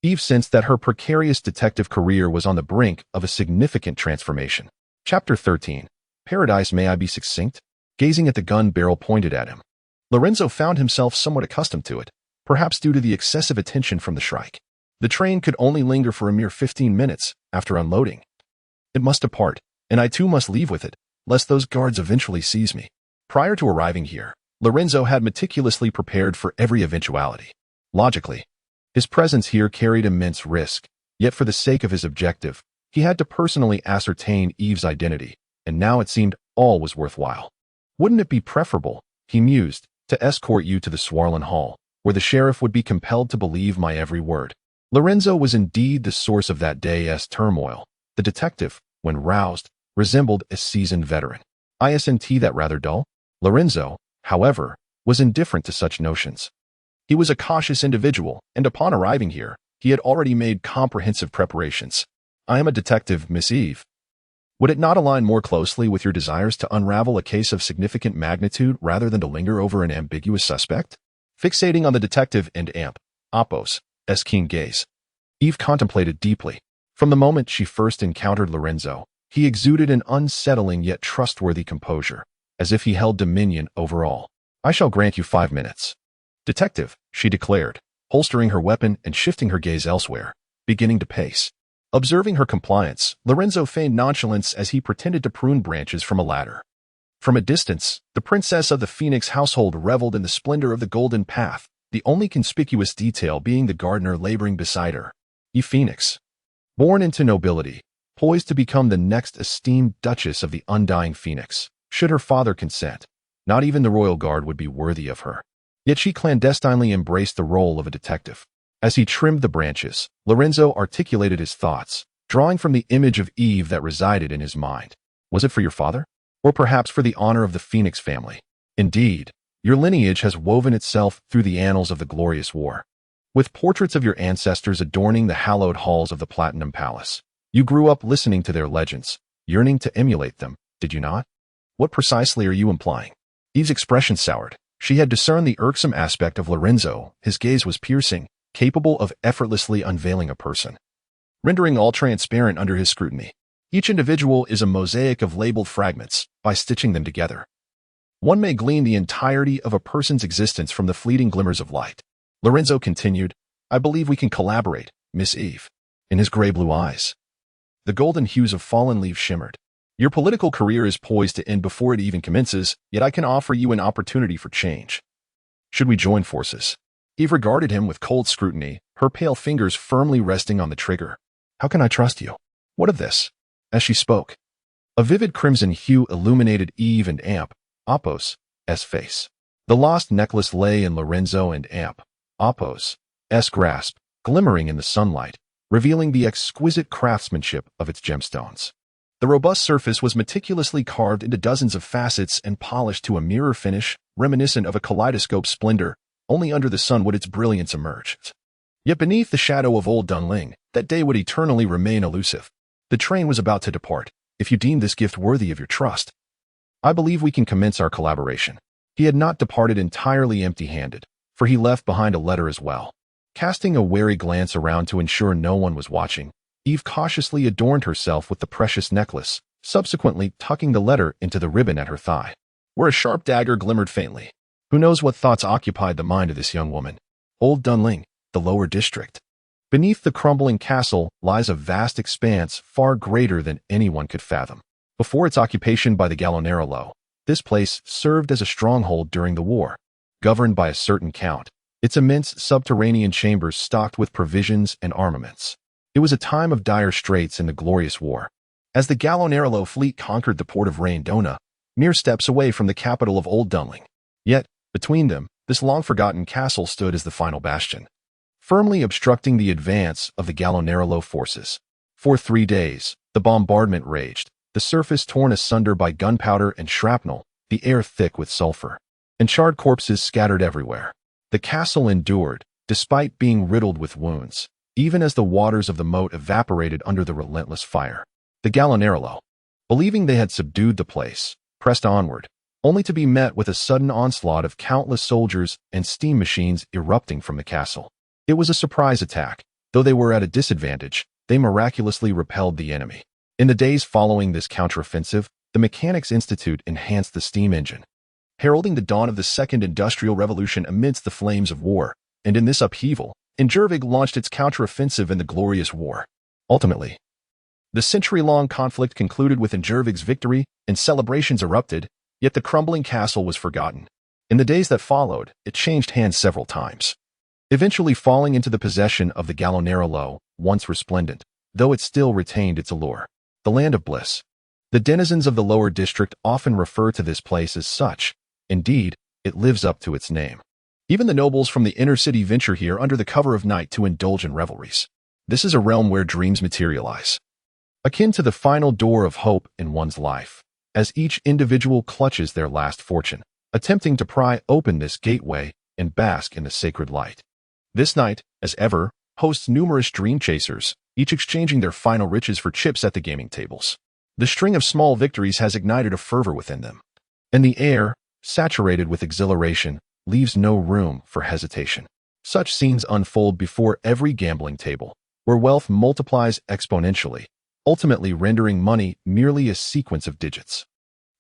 Eve sensed that her precarious detective career was on the brink of a significant transformation. Chapter 13. Paradise, may I be succinct? Gazing at the gun barrel pointed at him, Lorenzo found himself somewhat accustomed to it, perhaps due to the excessive attention from the Shrike. The train could only linger for a mere 15 minutes after unloading. It must depart, and I too must leave with it, lest those guards eventually seize me. Prior to arriving here, Lorenzo had meticulously prepared for every eventuality. Logically, his presence here carried immense risk, yet for the sake of his objective, he had to personally ascertain Eve's identity, and now it seemed all was worthwhile. "Wouldn't it be preferable," he mused, "to escort you to the Swollen Hall, where the sheriff would be compelled to believe my every word?" Lorenzo was indeed the source of that day's turmoil. The detective, when roused, resembled a seasoned veteran. "Isn't that rather dull?" Lorenzo, however, was indifferent to such notions. He was a cautious individual, and upon arriving here, he had already made comprehensive preparations. "I am a detective, Miss Eve. Would it not align more closely with your desires to unravel a case of significant magnitude rather than to linger over an ambiguous suspect?" Fixating on the detective and Apos' keen gaze, Eve contemplated deeply. From the moment she first encountered Lorenzo, he exuded an unsettling yet trustworthy composure, as if he held dominion over all. "I shall grant you 5 minutes. Detective," she declared, holstering her weapon and shifting her gaze elsewhere, beginning to pace. Observing her compliance, Lorenzo feigned nonchalance as he pretended to prune branches from a ladder. From a distance, the princess of the Phoenix household reveled in the splendor of the golden path, the only conspicuous detail being the gardener laboring beside her. Eve Phoenix, born into nobility, poised to become the next esteemed Duchess of the Undying Phoenix. Should her father consent, not even the royal guard would be worthy of her. Yet she clandestinely embraced the role of a detective. As he trimmed the branches, Lorenzo articulated his thoughts, drawing from the image of Eve that resided in his mind. "Was it for your father? Or perhaps for the honor of the Phoenix family? Indeed, your lineage has woven itself through the annals of the glorious war. With portraits of your ancestors adorning the hallowed halls of the Platinum Palace, you grew up listening to their legends, yearning to emulate them, did you not? What precisely are you implying?" Eve's expression soured. She had discerned the irksome aspect of Lorenzo. His gaze was piercing, capable of effortlessly unveiling a person, rendering all transparent under his scrutiny. Each individual is a mosaic of labeled fragments. By stitching them together, one may glean the entirety of a person's existence from the fleeting glimmers of light. Lorenzo continued, "I believe we can collaborate, Miss Eve." In his gray-blue eyes, the golden hues of fallen leaves shimmered. "Your political career is poised to end before it even commences, yet I can offer you an opportunity for change. Should we join forces?" Eve regarded him with cold scrutiny, her pale fingers firmly resting on the trigger. "How can I trust you? What of this?" As she spoke, a vivid crimson hue illuminated Eve and Apos' face. The lost necklace lay in Lorenzo and Apos' grasp, glimmering in the sunlight, revealing the exquisite craftsmanship of its gemstones. The robust surface was meticulously carved into dozens of facets and polished to a mirror finish, reminiscent of a kaleidoscope's splendor. Only under the sun would its brilliance emerge. Yet beneath the shadow of old Dunling, that day would eternally remain elusive. The train was about to depart. "If you deem this gift worthy of your trust, I believe we can commence our collaboration." He had not departed entirely empty-handed, for he left behind a letter as well. Casting a wary glance around to ensure no one was watching, Eve cautiously adorned herself with the precious necklace, subsequently tucking the letter into the ribbon at her thigh, where a sharp dagger glimmered faintly. Who knows what thoughts occupied the mind of this young woman? Old Dunling, the lower district. Beneath the crumbling castle lies a vast expanse far greater than anyone could fathom. Before its occupation by the Gallonero, this place served as a stronghold during the war. Governed by a certain count, its immense subterranean chambers stocked with provisions and armaments. It was a time of dire straits in the glorious war. As the Gallonero fleet conquered the port of Raindona, mere steps away from the capital of Old Dunling. Yet, between them, this long-forgotten castle stood as the final bastion, firmly obstructing the advance of the Gallonero forces. For 3 days, the bombardment raged, the surface torn asunder by gunpowder and shrapnel, the air thick with sulfur, and charred corpses scattered everywhere. The castle endured, despite being riddled with wounds, even as the waters of the moat evaporated under the relentless fire. The Gallonero, believing they had subdued the place, pressed onward, only to be met with a sudden onslaught of countless soldiers and steam machines erupting from the castle. It was a surprise attack. Though they were at a disadvantage, they miraculously repelled the enemy. In the days following this counteroffensive, the Mechanics Institute enhanced the steam engine, heralding the dawn of the Second Industrial Revolution amidst the flames of war. And in this upheaval, Inhabit launched its counteroffensive in the glorious war. Ultimately, the century-long conflict concluded with Inhabit's victory, and celebrations erupted, yet the crumbling castle was forgotten. In the days that followed, it changed hands several times, eventually falling into the possession of the Gallonero, once resplendent, though it still retained its allure. The land of bliss. The denizens of the lower district often refer to this place as such. Indeed, it lives up to its name. Even the nobles from the inner city venture here under the cover of night to indulge in revelries. This is a realm where dreams materialize, akin to the final door of hope in one's life, as each individual clutches their last fortune. attempting to pry open this gateway and bask in the sacred light. This night, as ever, hosts numerous dream chasers, each exchanging their final riches for chips at the gaming tables. The string of small victories has ignited a fervor within them, and the air, saturated with exhilaration, leaves no room for hesitation. Such scenes unfold before every gambling table, where wealth multiplies exponentially, ultimately rendering money merely a sequence of digits.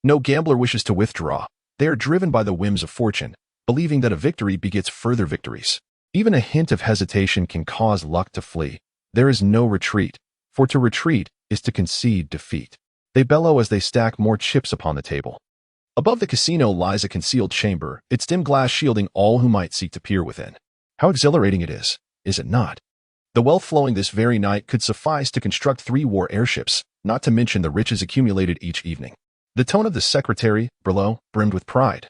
No gambler wishes to withdraw. They are driven by the whims of fortune, believing that a victory begets further victories. Even a hint of hesitation can cause luck to flee. There is no retreat, for to retreat is to concede defeat. They bellow as they stack more chips upon the table. Above the casino lies a concealed chamber, its dim glass shielding all who might seek to peer within. How exhilarating it is it not? The wealth flowing this very night could suffice to construct 3 war airships, not to mention the riches accumulated each evening. The tone of the secretary, below, brimmed with pride,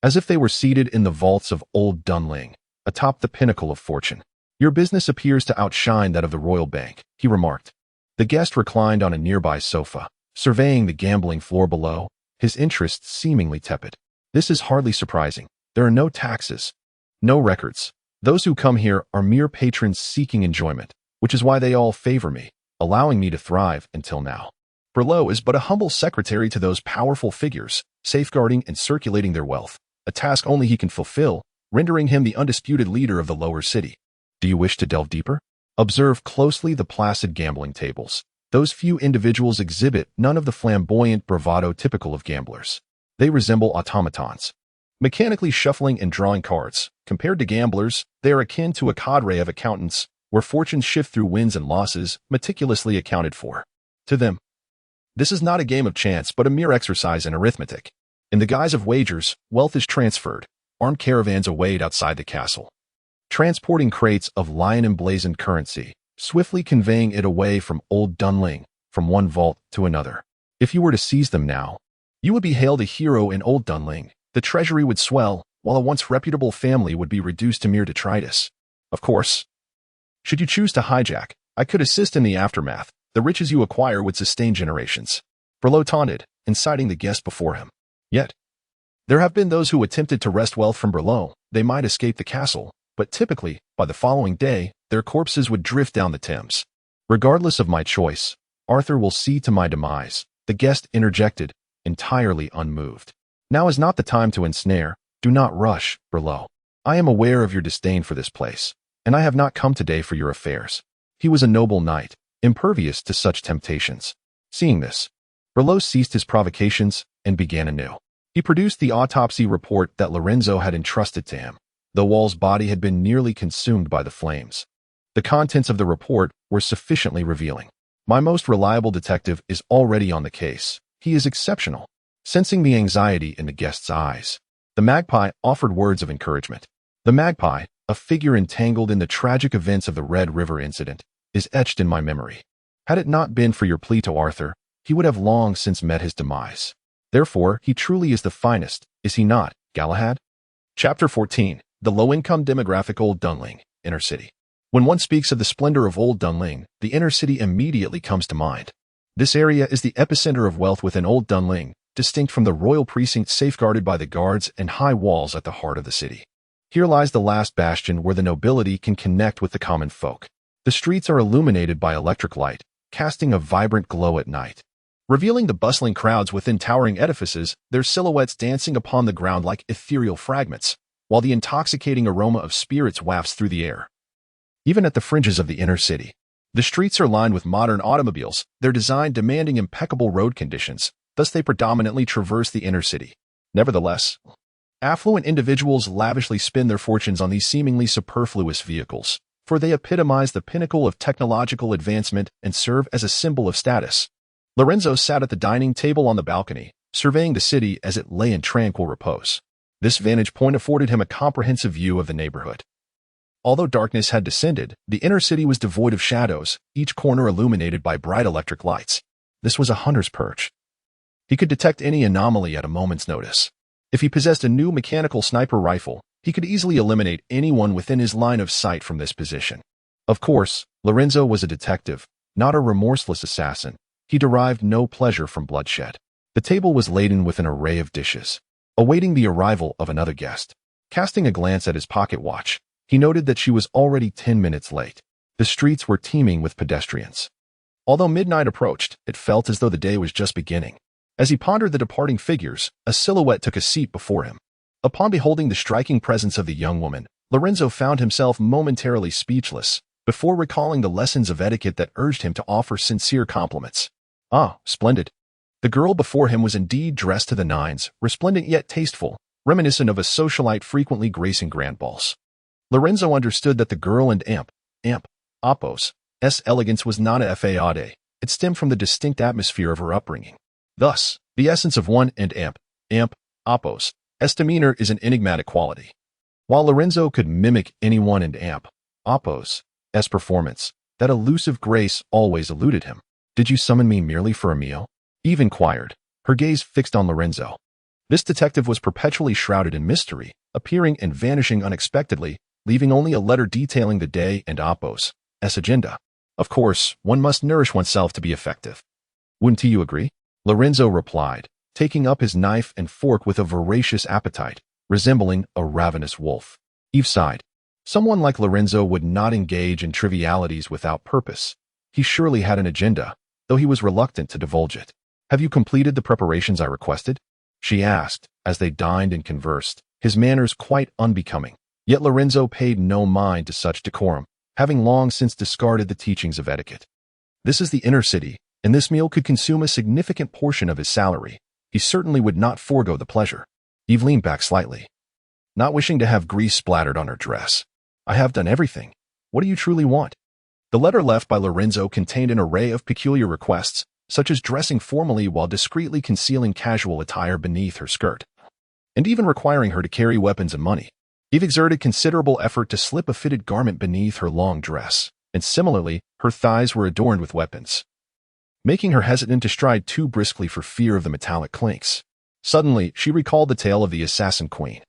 as if they were seated in the vaults of old Dunling, atop the pinnacle of fortune. Your business appears to outshine that of the Royal Bank, he remarked. The guest reclined on a nearby sofa, surveying the gambling floor below, his interest seemingly tepid. This is hardly surprising. There are no taxes, no records. Those who come here are mere patrons seeking enjoyment, which is why they all favor me, allowing me to thrive until now. Berlot is but a humble secretary to those powerful figures, safeguarding and circulating their wealth, a task only he can fulfill, rendering him the undisputed leader of the lower city. Do you wish to delve deeper? Observe closely the placid gambling tables. Those few individuals exhibit none of the flamboyant bravado typical of gamblers. They resemble automatons, mechanically shuffling and drawing cards. Compared to gamblers, they are akin to a cadre of accountants, where fortunes shift through wins and losses, meticulously accounted for. To them, this is not a game of chance but a mere exercise in arithmetic. In the guise of wagers, wealth is transferred. Armed caravans await outside the castle, transporting crates of lion-emblazoned currency, swiftly conveying it away from old Dunling, from one vault to another. If you were to seize them now, you would be hailed a hero in old Dunling. The treasury would swell, while a once reputable family would be reduced to mere detritus. Of course, should you choose to hijack, I could assist in the aftermath. The riches you acquire would sustain generations. Berlot taunted, inciting the guest before him. Yet, there have been those who attempted to wrest wealth from Berlot. They might escape the castle, but typically, by the following day, their corpses would drift down the Thames. Regardless of my choice, Arthur will see to my demise, the guest interjected, entirely unmoved. Now is not the time to ensnare. Do not rush, Berlot. I am aware of your disdain for this place, and I have not come today for your affairs. He was a noble knight, impervious to such temptations. Seeing this, Berlot ceased his provocations and began anew. He produced the autopsy report that Lorenzo had entrusted to him. The Wall's body had been nearly consumed by the flames. The contents of the report were sufficiently revealing. My most reliable detective is already on the case. He is exceptional. Sensing the anxiety in the guest's eyes, the magpie offered words of encouragement. The magpie, a figure entangled in the tragic events of the Red River incident, is etched in my memory. Had it not been for your plea to Arthur, he would have long since met his demise. Therefore, he truly is the finest, is he not, Galahad? Chapter 14. The low-income demographic Old Dunling, Inner City. When one speaks of the splendor of Old Dunling, the inner city immediately comes to mind. This area is the epicenter of wealth within Old Dunling, distinct from the royal precinct safeguarded by the guards and high walls at the heart of the city. Here lies the last bastion where the nobility can connect with the common folk. The streets are illuminated by electric light, casting a vibrant glow at night, revealing the bustling crowds within towering edifices, their silhouettes dancing upon the ground like ethereal fragments, while the intoxicating aroma of spirits wafts through the air. Even at the fringes of the inner city, the streets are lined with modern automobiles, their design demanding impeccable road conditions, thus they predominantly traverse the inner city. Nevertheless, affluent individuals lavishly spend their fortunes on these seemingly superfluous vehicles, for they epitomize the pinnacle of technological advancement and serve as a symbol of status. Lorenzo sat at the dining table on the balcony, surveying the city as it lay in tranquil repose. This vantage point afforded him a comprehensive view of the neighborhood. Although darkness had descended, the inner city was devoid of shadows, each corner illuminated by bright electric lights. This was a hunter's perch. He could detect any anomaly at a moment's notice. If he possessed a new mechanical sniper rifle, he could easily eliminate anyone within his line of sight from this position. Of course, Lorenzo was a detective, not a remorseless assassin. He derived no pleasure from bloodshed. The table was laden with an array of dishes. awaiting the arrival of another guest. Casting a glance at his pocket watch, he noted that she was already 10 minutes late. The streets were teeming with pedestrians. Although midnight approached, it felt as though the day was just beginning. As he pondered the departing figures, a silhouette took a seat before him. Upon beholding the striking presence of the young woman, Lorenzo found himself momentarily speechless, before recalling the lessons of etiquette that urged him to offer sincere compliments. Ah, splendid. The girl before him was indeed dressed to the nines, resplendent yet tasteful, reminiscent of a socialite frequently gracing grand balls. Lorenzo understood that the girl and Apos' elegance was not a fade. It stemmed from the distinct atmosphere of her upbringing. Thus, the essence of one and Apos' demeanor is an enigmatic quality. While Lorenzo could mimic anyone and Apos' performance, that elusive grace always eluded him. Did you summon me merely for a meal? Eve inquired, her gaze fixed on Lorenzo. This detective was perpetually shrouded in mystery, appearing and vanishing unexpectedly, leaving only a letter detailing the day and Apos' agenda. Of course, one must nourish oneself to be effective. Wouldn't you agree? Lorenzo replied, taking up his knife and fork with a voracious appetite, resembling a ravenous wolf. Eve sighed. Someone like Lorenzo would not engage in trivialities without purpose. He surely had an agenda, though he was reluctant to divulge it. Have you completed the preparations I requested? She asked, as they dined and conversed, his manners quite unbecoming. Yet Lorenzo paid no mind to such decorum, having long since discarded the teachings of etiquette. This is the inner city, and this meal could consume a significant portion of his salary. He certainly would not forego the pleasure. Eve leaned back slightly, not wishing to have grease splattered on her dress. I have done everything. What do you truly want? The letter left by Lorenzo contained an array of peculiar requests, such as dressing formally while discreetly concealing casual attire beneath her skirt, and even requiring her to carry weapons and money. Eve exerted considerable effort to slip a fitted garment beneath her long dress, and similarly, her thighs were adorned with weapons, making her hesitant to stride too briskly for fear of the metallic clinks. Suddenly, she recalled the tale of the assassin queen,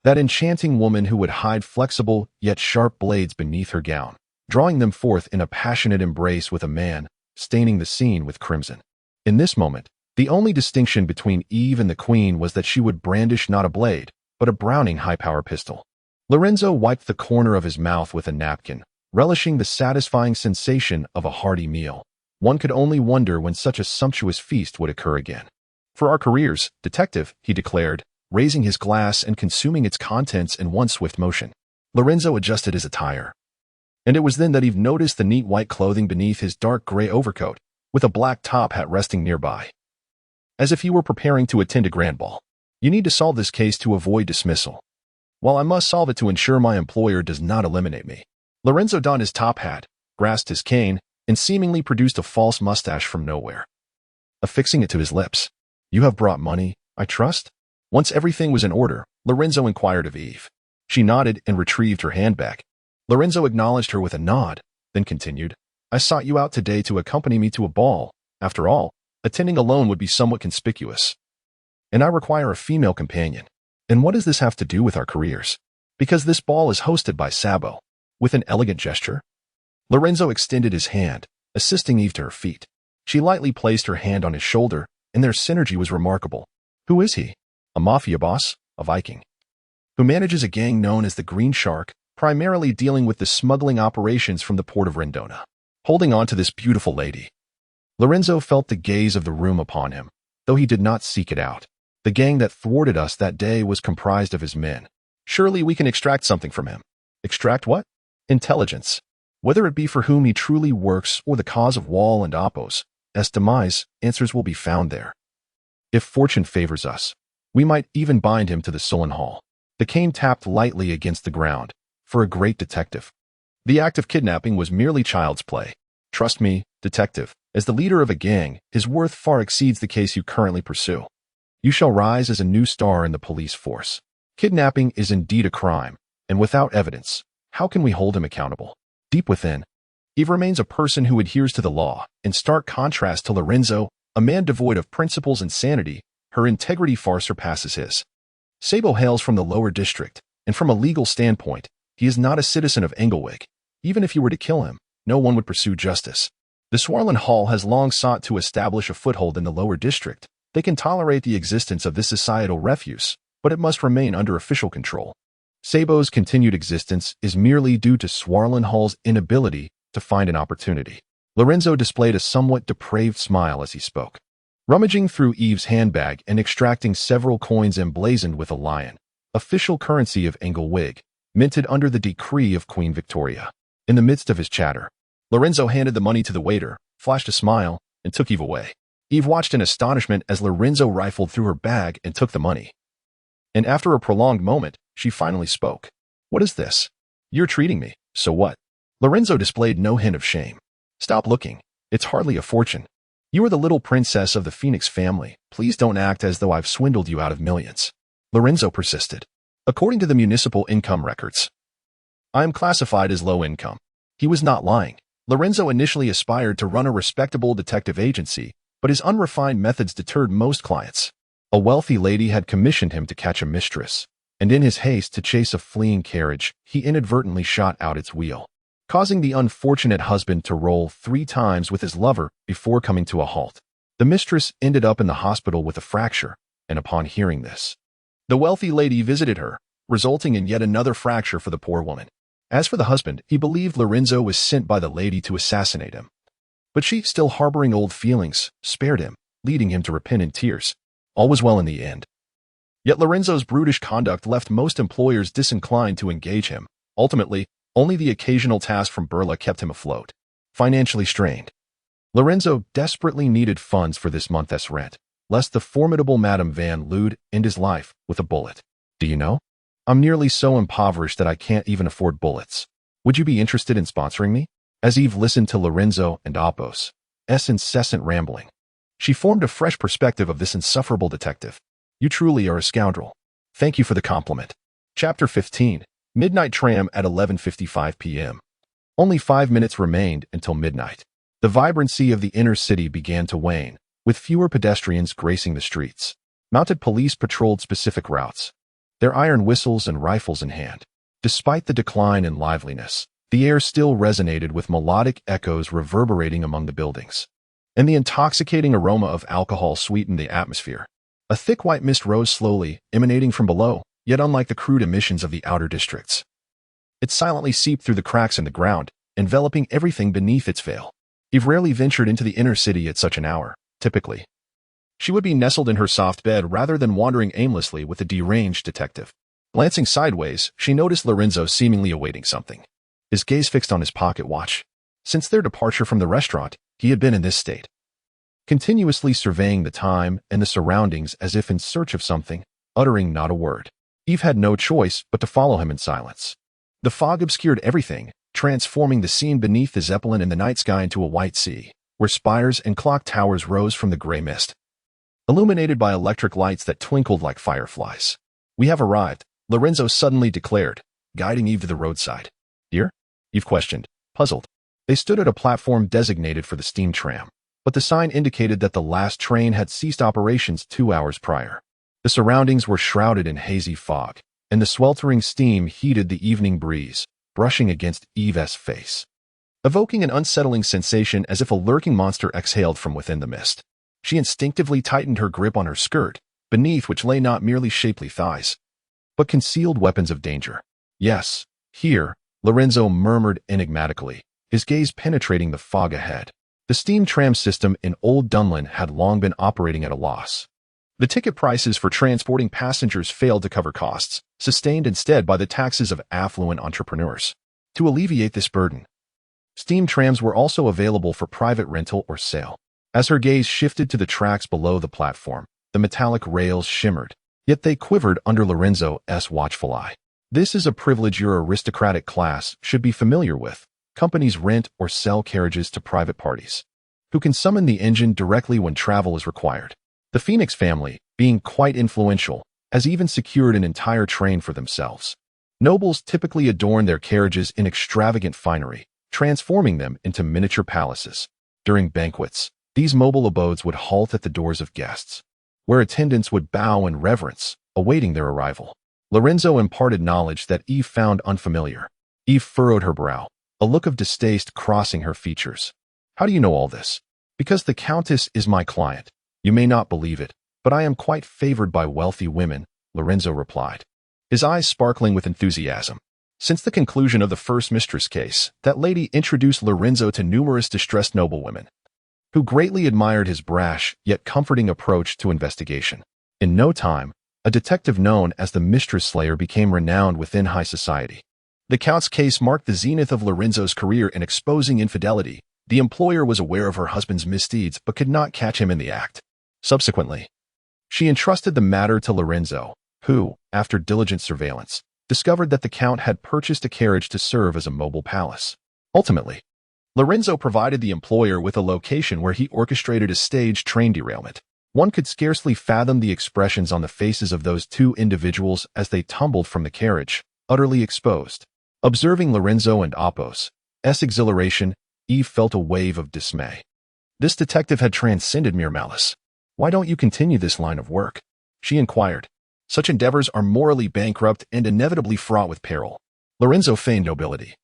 that enchanting woman who would hide flexible yet sharp blades beneath her gown, drawing them forth in a passionate embrace with a man, staining the scene with crimson. In this moment, the only distinction between Eve and the queen was that she would brandish not a blade, but a Browning high-power pistol. Lorenzo wiped the corner of his mouth with a napkin, relishing the satisfying sensation of a hearty meal. One could only wonder when such a sumptuous feast would occur again. For our careers, detective, he declared, raising his glass and consuming its contents in one swift motion. Lorenzo adjusted his attire, and it was then that Eve noticed the neat white clothing beneath his dark gray overcoat, with a black top hat resting nearby, as if he were preparing to attend a grand ball. You need to solve this case to avoid dismissal, while I must solve it to ensure my employer does not eliminate me. Lorenzo donned his top hat, grasped his cane, and seemingly produced a false mustache from nowhere, affixing it to his lips. You have brought money, I trust? Once everything was in order, Lorenzo inquired of Eve. She nodded and retrieved her handbag. Lorenzo acknowledged her with a nod, then continued, I sought you out today to accompany me to a ball. After all, attending alone would be somewhat conspicuous, and I require a female companion. And what does this have to do with our careers? Because this ball is hosted by Sabo. With an elegant gesture, Lorenzo extended his hand, assisting Eve to her feet. She lightly placed her hand on his shoulder, and their synergy was remarkable. Who is he? A mafia boss? A Viking? Who manages a gang known as the Green Shark, primarily dealing with the smuggling operations from the port of Rendona. Holding on to this beautiful lady, Lorenzo felt the gaze of the room upon him, though he did not seek it out. The gang that thwarted us that day was comprised of his men. Surely we can extract something from him. Extract what? Intelligence. Whether it be for whom he truly works or the cause of Wall and Apos' demise, answers will be found there. If fortune favors us, we might even bind him to the Sullen Hall. The cane tapped lightly against the ground. For a great detective, the act of kidnapping was merely child's play. Trust me, detective, as the leader of a gang, his worth far exceeds the case you currently pursue. You shall rise as a new star in the police force. Kidnapping is indeed a crime, and without evidence, how can we hold him accountable? Deep within, Eve remains a person who adheres to the law. In stark contrast to Lorenzo, a man devoid of principles and sanity, her integrity far surpasses his. Sabo hails from the lower district, and from a legal standpoint, he is not a citizen of Englewick. Even if you were to kill him, no one would pursue justice. The Swarland Hall has long sought to establish a foothold in the lower district. They can tolerate the existence of this societal refuse, but it must remain under official control. Sabo's continued existence is merely due to Swarlenhall's inability to find an opportunity. Lorenzo displayed a somewhat depraved smile as he spoke, rummaging through Eve's handbag and extracting several coins emblazoned with a lion, official currency of Engelwig, minted under the decree of Queen Victoria. In the midst of his chatter, Lorenzo handed the money to the waiter, flashed a smile, and took Eve away. Eve watched in astonishment as Lorenzo rifled through her bag and took the money. And after a prolonged moment, she finally spoke. "What is this? You're treating me, so what?" Lorenzo displayed no hint of shame. "Stop looking. It's hardly a fortune. You are the little princess of the Phoenix family. Please don't act as though I've swindled you out of millions." Lorenzo persisted. "According to the municipal income records, I am classified as low income." He was not lying. Lorenzo initially aspired to run a respectable detective agency, but his unrefined methods deterred most clients. A wealthy lady had commissioned him to catch a mistress, and in his haste to chase a fleeing carriage, he inadvertently shot out its wheel, causing the unfortunate husband to roll 3 times with his lover before coming to a halt. The mistress ended up in the hospital with a fracture, and upon hearing this, the wealthy lady visited her, resulting in yet another fracture for the poor woman. As for the husband, he believed Lorenzo was sent by the lady to assassinate him. But she, still harboring old feelings, spared him, leading him to repent in tears. All was well in the end. Yet Lorenzo's brutish conduct left most employers disinclined to engage him. Ultimately, only the occasional task from Burla kept him afloat. Financially strained, Lorenzo desperately needed funds for this month's rent, lest the formidable Madame Van Lude end his life with a bullet. "Do you know? I'm nearly so impoverished that I can't even afford bullets. Would you be interested in sponsoring me?" As Eve listened to Lorenzo and Apos' incessant rambling, she formed a fresh perspective of this insufferable detective. "You truly are a scoundrel. Thank you for the compliment." Chapter 15. Midnight Tram at 11:55 p.m. Only 5 minutes remained until midnight. The vibrancy of the inner city began to wane, with fewer pedestrians gracing the streets. Mounted police patrolled specific routes, their iron whistles and rifles in hand. Despite the decline in liveliness, the air still resonated with melodic echoes reverberating among the buildings, and the intoxicating aroma of alcohol sweetened the atmosphere. A thick white mist rose slowly, emanating from below, yet unlike the crude emissions of the outer districts. It silently seeped through the cracks in the ground, enveloping everything beneath its veil. Eve rarely ventured into the inner city at such an hour. Typically, she would be nestled in her soft bed rather than wandering aimlessly with a deranged detective. Glancing sideways, she noticed Lorenzo seemingly awaiting something, his gaze fixed on his pocket watch. Since their departure from the restaurant, he had been in this state, continuously surveying the time and the surroundings as if in search of something, uttering not a word. Eve had no choice but to follow him in silence. The fog obscured everything, transforming the scene beneath the Zeppelin in the night sky into a white sea, where spires and clock towers rose from the gray mist, illuminated by electric lights that twinkled like fireflies. "We have arrived," Lorenzo suddenly declared, guiding Eve to the roadside. "Dear?" Eve questioned, puzzled. They stood at a platform designated for the steam tram, but the sign indicated that the last train had ceased operations 2 hours prior. The surroundings were shrouded in hazy fog, and the sweltering steam heated the evening breeze, brushing against Eve's face, evoking an unsettling sensation as if a lurking monster exhaled from within the mist. She instinctively tightened her grip on her skirt, beneath which lay not merely shapely thighs, but concealed weapons of danger. "Yes, here," Lorenzo murmured enigmatically, his gaze penetrating the fog ahead. The steam tram system in Old Dunlin had long been operating at a loss. The ticket prices for transporting passengers failed to cover costs, sustained instead by the taxes of affluent entrepreneurs. To alleviate this burden, steam trams were also available for private rental or sale. As her gaze shifted to the tracks below the platform, the metallic rails shimmered, yet they quivered under Lorenzo's watchful eye. "This is a privilege your aristocratic class should be familiar with. Companies rent or sell carriages to private parties, who can summon the engine directly when travel is required. The Phoenix family, being quite influential, has even secured an entire train for themselves. Nobles typically adorn their carriages in extravagant finery, transforming them into miniature palaces. During banquets, these mobile abodes would halt at the doors of guests, where attendants would bow in reverence, awaiting their arrival." Lorenzo imparted knowledge that Eve found unfamiliar. Eve furrowed her brow, a look of distaste crossing her features. "How do you know all this?" "Because the Countess is my client. You may not believe it, but I am quite favored by wealthy women," Lorenzo replied, his eyes sparkling with enthusiasm. Since the conclusion of the first mistress case, that lady introduced Lorenzo to numerous distressed noblewomen, who greatly admired his brash yet comforting approach to investigation. In no time, a detective known as the Mistress Slayer became renowned within high society. The Count's case marked the zenith of Lorenzo's career in exposing infidelity. The employer was aware of her husband's misdeeds but could not catch him in the act. Subsequently, she entrusted the matter to Lorenzo, who, after diligent surveillance, discovered that the Count had purchased a carriage to serve as a mobile palace. Ultimately, Lorenzo provided the employer with a location where he orchestrated a staged train derailment. One could scarcely fathom the expressions on the faces of those two individuals as they tumbled from the carriage, utterly exposed. Observing Lorenzo and Apos' exhilaration, Eve felt a wave of dismay. This detective had transcended mere malice. "Why don't you continue this line of work?" she inquired. "Such endeavors are morally bankrupt and inevitably fraught with peril." Lorenzo feigned nobility.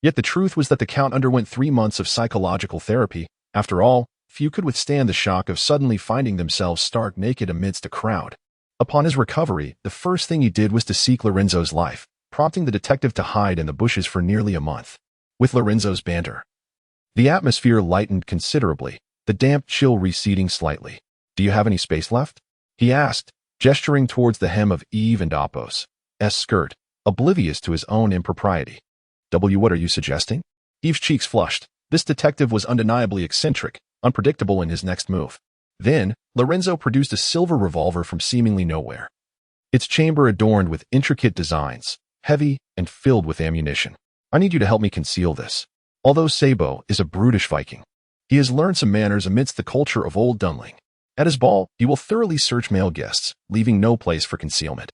Yet the truth was that the Count underwent 3 months of psychological therapy. After all, few could withstand the shock of suddenly finding themselves stark naked amidst a crowd. Upon his recovery, the first thing he did was to seek Lorenzo's life, prompting the detective to hide in the bushes for nearly a month. With Lorenzo's banter, the atmosphere lightened considerably, the damp chill receding slightly. "Do you have any space left?" he asked, gesturing towards the hem of Eve and Apos' skirt, oblivious to his own impropriety. What are you suggesting?" Eve's cheeks flushed. This detective was undeniably eccentric, unpredictable in his next move. Then, Lorenzo produced a silver revolver from seemingly nowhere, its chamber adorned with intricate designs, heavy and filled with ammunition. "I need you to help me conceal this. Although Sabo is a brutish Viking, he has learned some manners amidst the culture of Old Dunling. At his ball, he will thoroughly search male guests, leaving no place for concealment.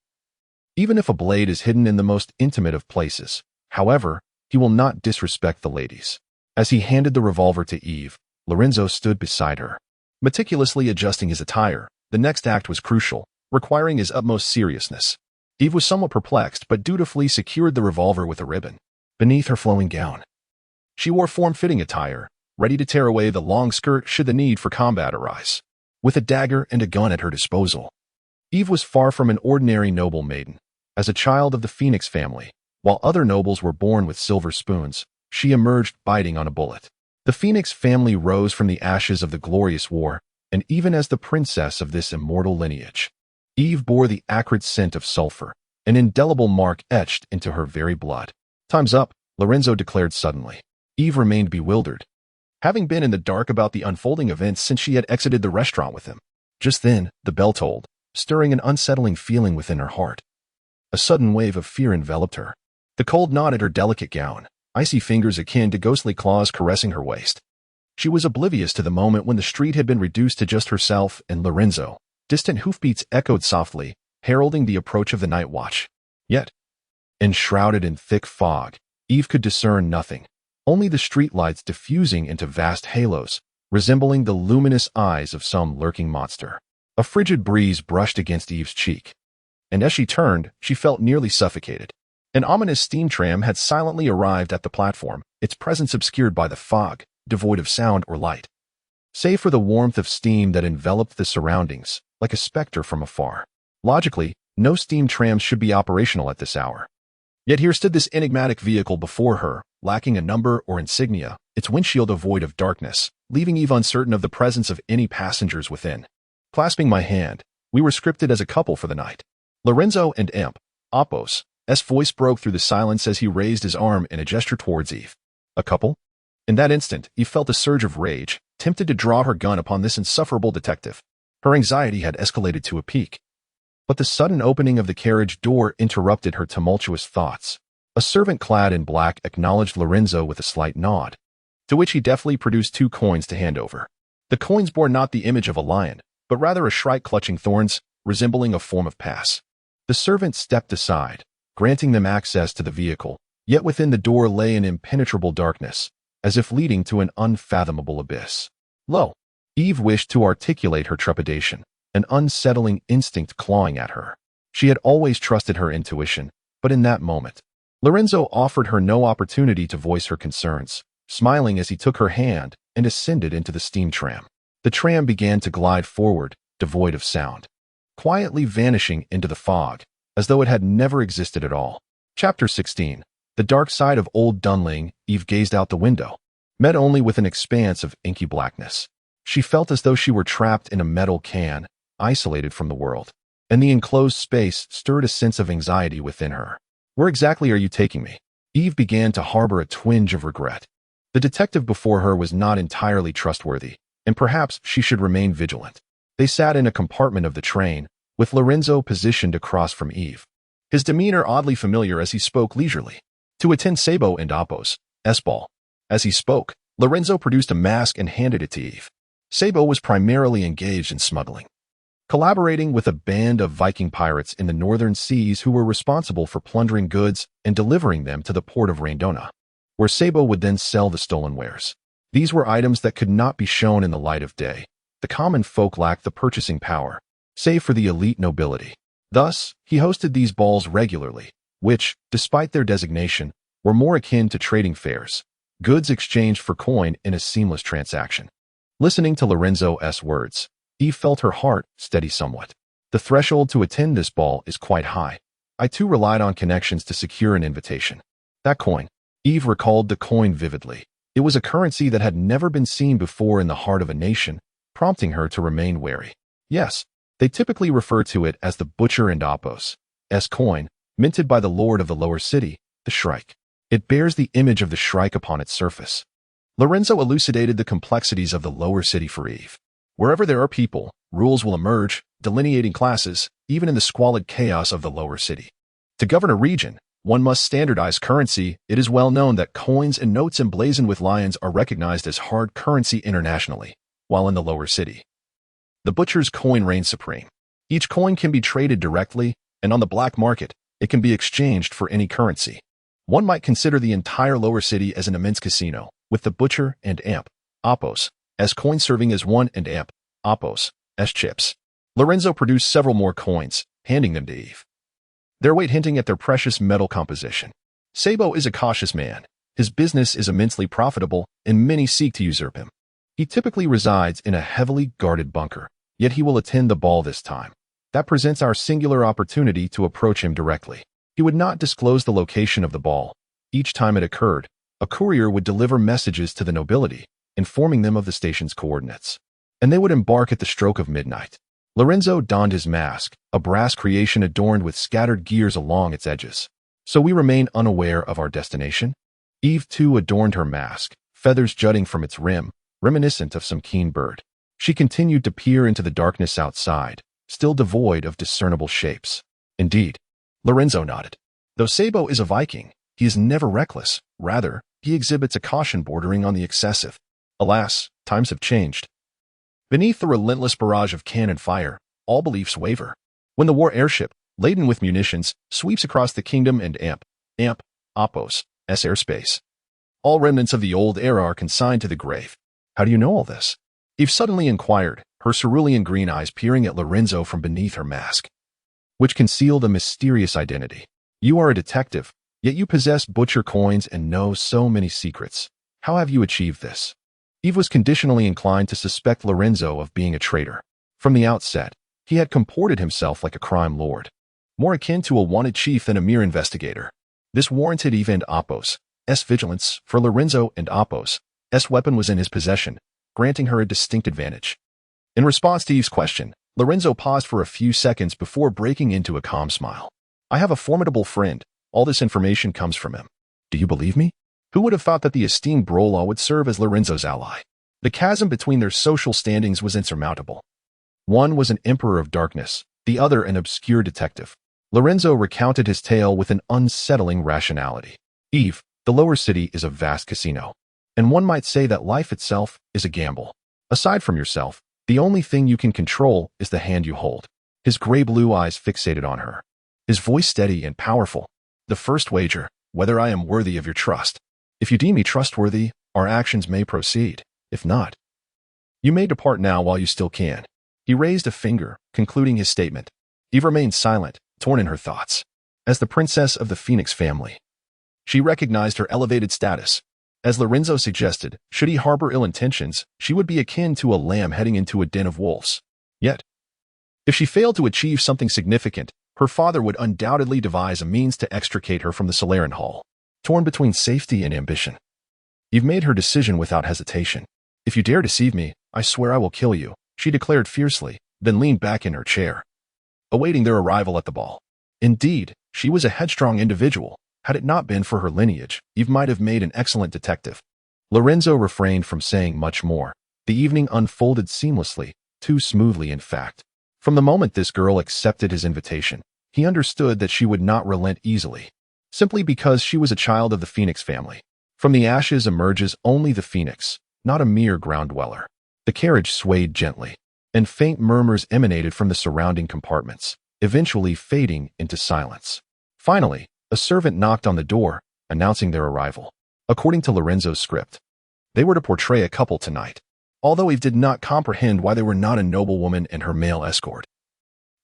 Even if a blade is hidden in the most intimate of places, however, he will not disrespect the ladies." As he handed the revolver to Eve, Lorenzo stood beside her, meticulously adjusting his attire. The next act was crucial, requiring his utmost seriousness. Eve was somewhat perplexed but dutifully secured the revolver with a ribbon beneath her flowing gown. She wore form-fitting attire, ready to tear away the long skirt should the need for combat arise. With a dagger and a gun at her disposal, Eve was far from an ordinary noble maiden. As a child of the Phoenix family, while other nobles were born with silver spoons, she emerged biting on a bullet. The Phoenix family rose from the ashes of the glorious war, and even as the princess of this immortal lineage, Eve bore the acrid scent of sulfur, an indelible mark etched into her very blood. "Time's up," Lorenzo declared suddenly. Eve remained bewildered, having been in the dark about the unfolding events since she had exited the restaurant with him. Just then, the bell tolled, stirring an unsettling feeling within her heart. A sudden wave of fear enveloped her. The cold knotted her delicate gown, icy fingers akin to ghostly claws caressing her waist. She was oblivious to the moment when the street had been reduced to just herself and Lorenzo. Distant hoofbeats echoed softly, heralding the approach of the night watch. Yet, enshrouded in thick fog, Eve could discern nothing, only the streetlights diffusing into vast halos, resembling the luminous eyes of some lurking monster. A frigid breeze brushed against Eve's cheek, and as she turned, she felt nearly suffocated. An ominous steam tram had silently arrived at the platform, its presence obscured by the fog, devoid of sound or light. Save for the warmth of steam that enveloped the surroundings, like a specter from afar. Logically, no steam trams should be operational at this hour. Yet here stood this enigmatic vehicle before her, lacking a number or insignia, its windshield devoid of darkness, leaving Eve uncertain of the presence of any passengers within. Clasping my hand, we were scripted as a couple for the night. Lorenzo and Apos' voice broke through the silence as he raised his arm in a gesture towards Eve. A couple? In that instant, Eve felt a surge of rage, tempted to draw her gun upon this insufferable detective. Her anxiety had escalated to a peak. But the sudden opening of the carriage door interrupted her tumultuous thoughts. A servant clad in black acknowledged Lorenzo with a slight nod, to which he deftly produced 2 coins to hand over. The coins bore not the image of a lion, but rather a shrike clutching thorns, resembling a form of pass. The servant stepped aside, granting them access to the vehicle, yet within the door lay an impenetrable darkness, as if leading to an unfathomable abyss. Lo! Eve wished to articulate her trepidation, an unsettling instinct clawing at her. She had always trusted her intuition, but in that moment, Lorenzo offered her no opportunity to voice her concerns, smiling as he took her hand and ascended into the steam tram. The tram began to glide forward, devoid of sound. quietly vanishing into the fog, as though it had never existed at all. Chapter 16. The dark side of Old Dunling. Eve gazed out the window, met only with an expanse of inky blackness. She felt as though she were trapped in a metal can, isolated from the world, and the enclosed space stirred a sense of anxiety within her. Where exactly are you taking me? Eve began to harbor a twinge of regret. The detective before her was not entirely trustworthy, and perhaps she should remain vigilant. They sat in a compartment of the train, with Lorenzo positioned across from Eve, his demeanor oddly familiar as he spoke leisurely. To attend Sabo and Apos, S-ball. As he spoke, Lorenzo produced a mask and handed it to Eve. Sabo was primarily engaged in smuggling, collaborating with a band of Viking pirates in the northern seas who were responsible for plundering goods and delivering them to the port of Raindona, where Sabo would then sell the stolen wares. These were items that could not be shown in the light of day. The common folk lacked the purchasing power, save for the elite nobility. Thus, he hosted these balls regularly, which, despite their designation, were more akin to trading fairs, goods exchanged for coin in a seamless transaction. Listening to Lorenzo's words, Eve felt her heart steady somewhat. The threshold to attend this ball is quite high. I too relied on connections to secure an invitation. That coin. Eve recalled the coin vividly. It was a currency that had never been seen before in the heart of a nation, prompting her to remain wary. Yes, they typically refer to it as the Butcher and Apos' coin, minted by the lord of the lower city, the Shrike. It bears the image of the Shrike upon its surface. Lorenzo elucidated the complexities of the lower city for Eve. Wherever there are people, rules will emerge, delineating classes, even in the squalid chaos of the lower city. To govern a region, one must standardize currency. It is well known that coins and notes emblazoned with lions are recognized as hard currency internationally, while in the lower city, the Butcher's coin reigns supreme. Each coin can be traded directly, and on the black market, it can be exchanged for any currency. One might consider the entire lower city as an immense casino, with the Butcher and Apos' coin serving as one and Apos' chips. Lorenzo produced several more coins, handing them to Eve, their weight hinting at their precious metal composition. Sabo is a cautious man. His business is immensely profitable, and many seek to usurp him. He typically resides in a heavily guarded bunker, yet he will attend the ball this time. That presents our singular opportunity to approach him directly. He would not disclose the location of the ball. Each time it occurred, a courier would deliver messages to the nobility, informing them of the station's coordinates, and they would embark at the stroke of midnight. Lorenzo donned his mask, a brass creation adorned with scattered gears along its edges. So we remain unaware of our destination? Eve too adorned her mask, feathers jutting from its rim, reminiscent of some keen bird. She continued to peer into the darkness outside, still devoid of discernible shapes. Indeed, Lorenzo nodded. Though Sabo is a Viking, he is never reckless. Rather, he exhibits a caution bordering on the excessive. Alas, times have changed. Beneath the relentless barrage of cannon fire, all beliefs waver. When the war airship, laden with munitions, sweeps across the kingdom and Apos' airspace, all remnants of the old era are consigned to the grave. How do you know all this? Eve suddenly inquired, her cerulean green eyes peering at Lorenzo from beneath her mask, which concealed a mysterious identity. You are a detective, yet you possess Butcher coins and know so many secrets. How have you achieved this? Eve was conditionally inclined to suspect Lorenzo of being a traitor. From the outset, he had comported himself like a crime lord, more akin to a wanted chief than a mere investigator. This warranted Eve and Apos' vigilance, for Lorenzo and Apos' weapon was in his possession, granting her a distinct advantage. In response to Eve's question, Lorenzo paused for a few seconds before breaking into a calm smile. I have a formidable friend. All this information comes from him. Do you believe me? Who would have thought that the esteemed Brolaw would serve as Lorenzo's ally? The chasm between their social standings was insurmountable. One was an emperor of darkness, the other an obscure detective. Lorenzo recounted his tale with an unsettling rationality. Eve, the lower city is a vast casino, and one might say that life itself is a gamble. Aside from yourself, the only thing you can control is the hand you hold. His gray-blue eyes fixated on her, his voice steady and powerful. The first wager, whether I am worthy of your trust. If you deem me trustworthy, our actions may proceed. If not, you may depart now while you still can. He raised a finger, concluding his statement. Eve remained silent, torn in her thoughts. As the princess of the Phoenix family, she recognized her elevated status. As Lorenzo suggested, should he harbor ill intentions, she would be akin to a lamb heading into a den of wolves. Yet, If she failed to achieve something significant, her father would undoubtedly devise a means to extricate her from the Solarian Hall. Torn between safety and ambition, Eve made her decision without hesitation. "If you dare deceive me, I swear I will kill you," she declared fiercely, then leaned back in her chair, awaiting their arrival at the ball. Indeed, she was a headstrong individual. Had it not been for her lineage, Eve might have made an excellent detective. Lorenzo refrained from saying much more. The evening unfolded seamlessly, too smoothly in fact. From the moment this girl accepted his invitation, he understood that she would not relent easily, simply because she was a child of the Phoenix family. From the ashes emerges only the Phoenix, not a mere ground dweller. The carriage swayed gently, and faint murmurs emanated from the surrounding compartments, eventually fading into silence. Finally, a servant knocked on the door, announcing their arrival. According to Lorenzo's script, they were to portray a couple tonight, although Eve did not comprehend why they were not a noblewoman and her male escort.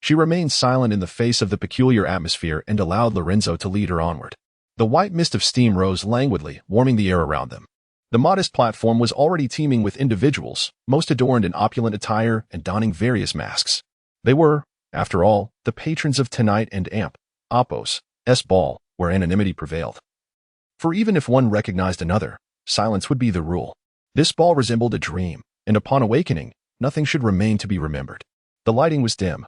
She remained silent in the face of the peculiar atmosphere and allowed Lorenzo to lead her onward. The white mist of steam rose languidly, warming the air around them. The modest platform was already teeming with individuals, most adorned in opulent attire and donning various masks. They were, after all, the patrons of tonight and Apos' ball, where anonymity prevailed. For even if one recognized another, silence would be the rule. This ball resembled a dream, and upon awakening, nothing should remain to be remembered. The lighting was dim,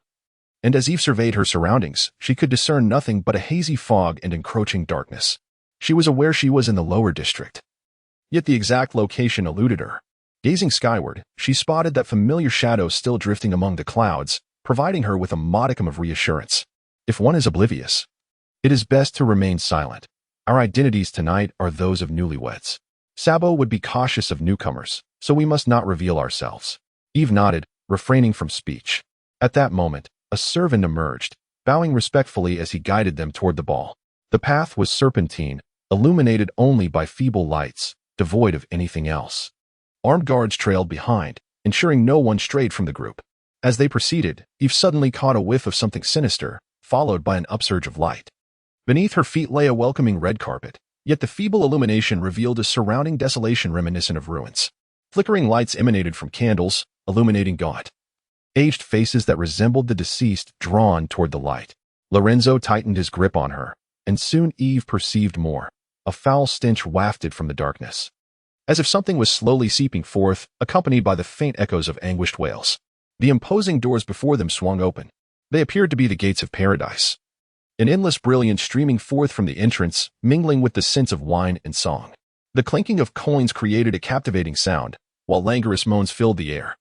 and as Eve surveyed her surroundings, she could discern nothing but a hazy fog and encroaching darkness. She was aware she was in the lower district, yet the exact location eluded her. Gazing skyward, she spotted that familiar shadow still drifting among the clouds, providing her with a modicum of reassurance. If one is oblivious, it is best to remain silent. Our identities tonight are those of newlyweds. Sabo would be cautious of newcomers, so we must not reveal ourselves. Eve nodded, refraining from speech. At that moment, a servant emerged, bowing respectfully as he guided them toward the ball. The path was serpentine, illuminated only by feeble lights, devoid of anything else. Armed guards trailed behind, ensuring no one strayed from the group. As they proceeded, Eve suddenly caught a whiff of something sinister, followed by an upsurge of light. Beneath her feet lay a welcoming red carpet, yet the feeble illumination revealed a surrounding desolation reminiscent of ruins. Flickering lights emanated from candles, illuminating gaunt, aged faces that resembled the deceased drawn toward the light. Lorenzo tightened his grip on her, and soon Eve perceived more. A foul stench wafted from the darkness, as if something was slowly seeping forth, accompanied by the faint echoes of anguished wails. The imposing doors before them swung open. They appeared to be the gates of paradise, an endless brilliance streaming forth from the entrance, mingling with the scents of wine and song. The clinking of coins created a captivating sound, while languorous moans filled the air,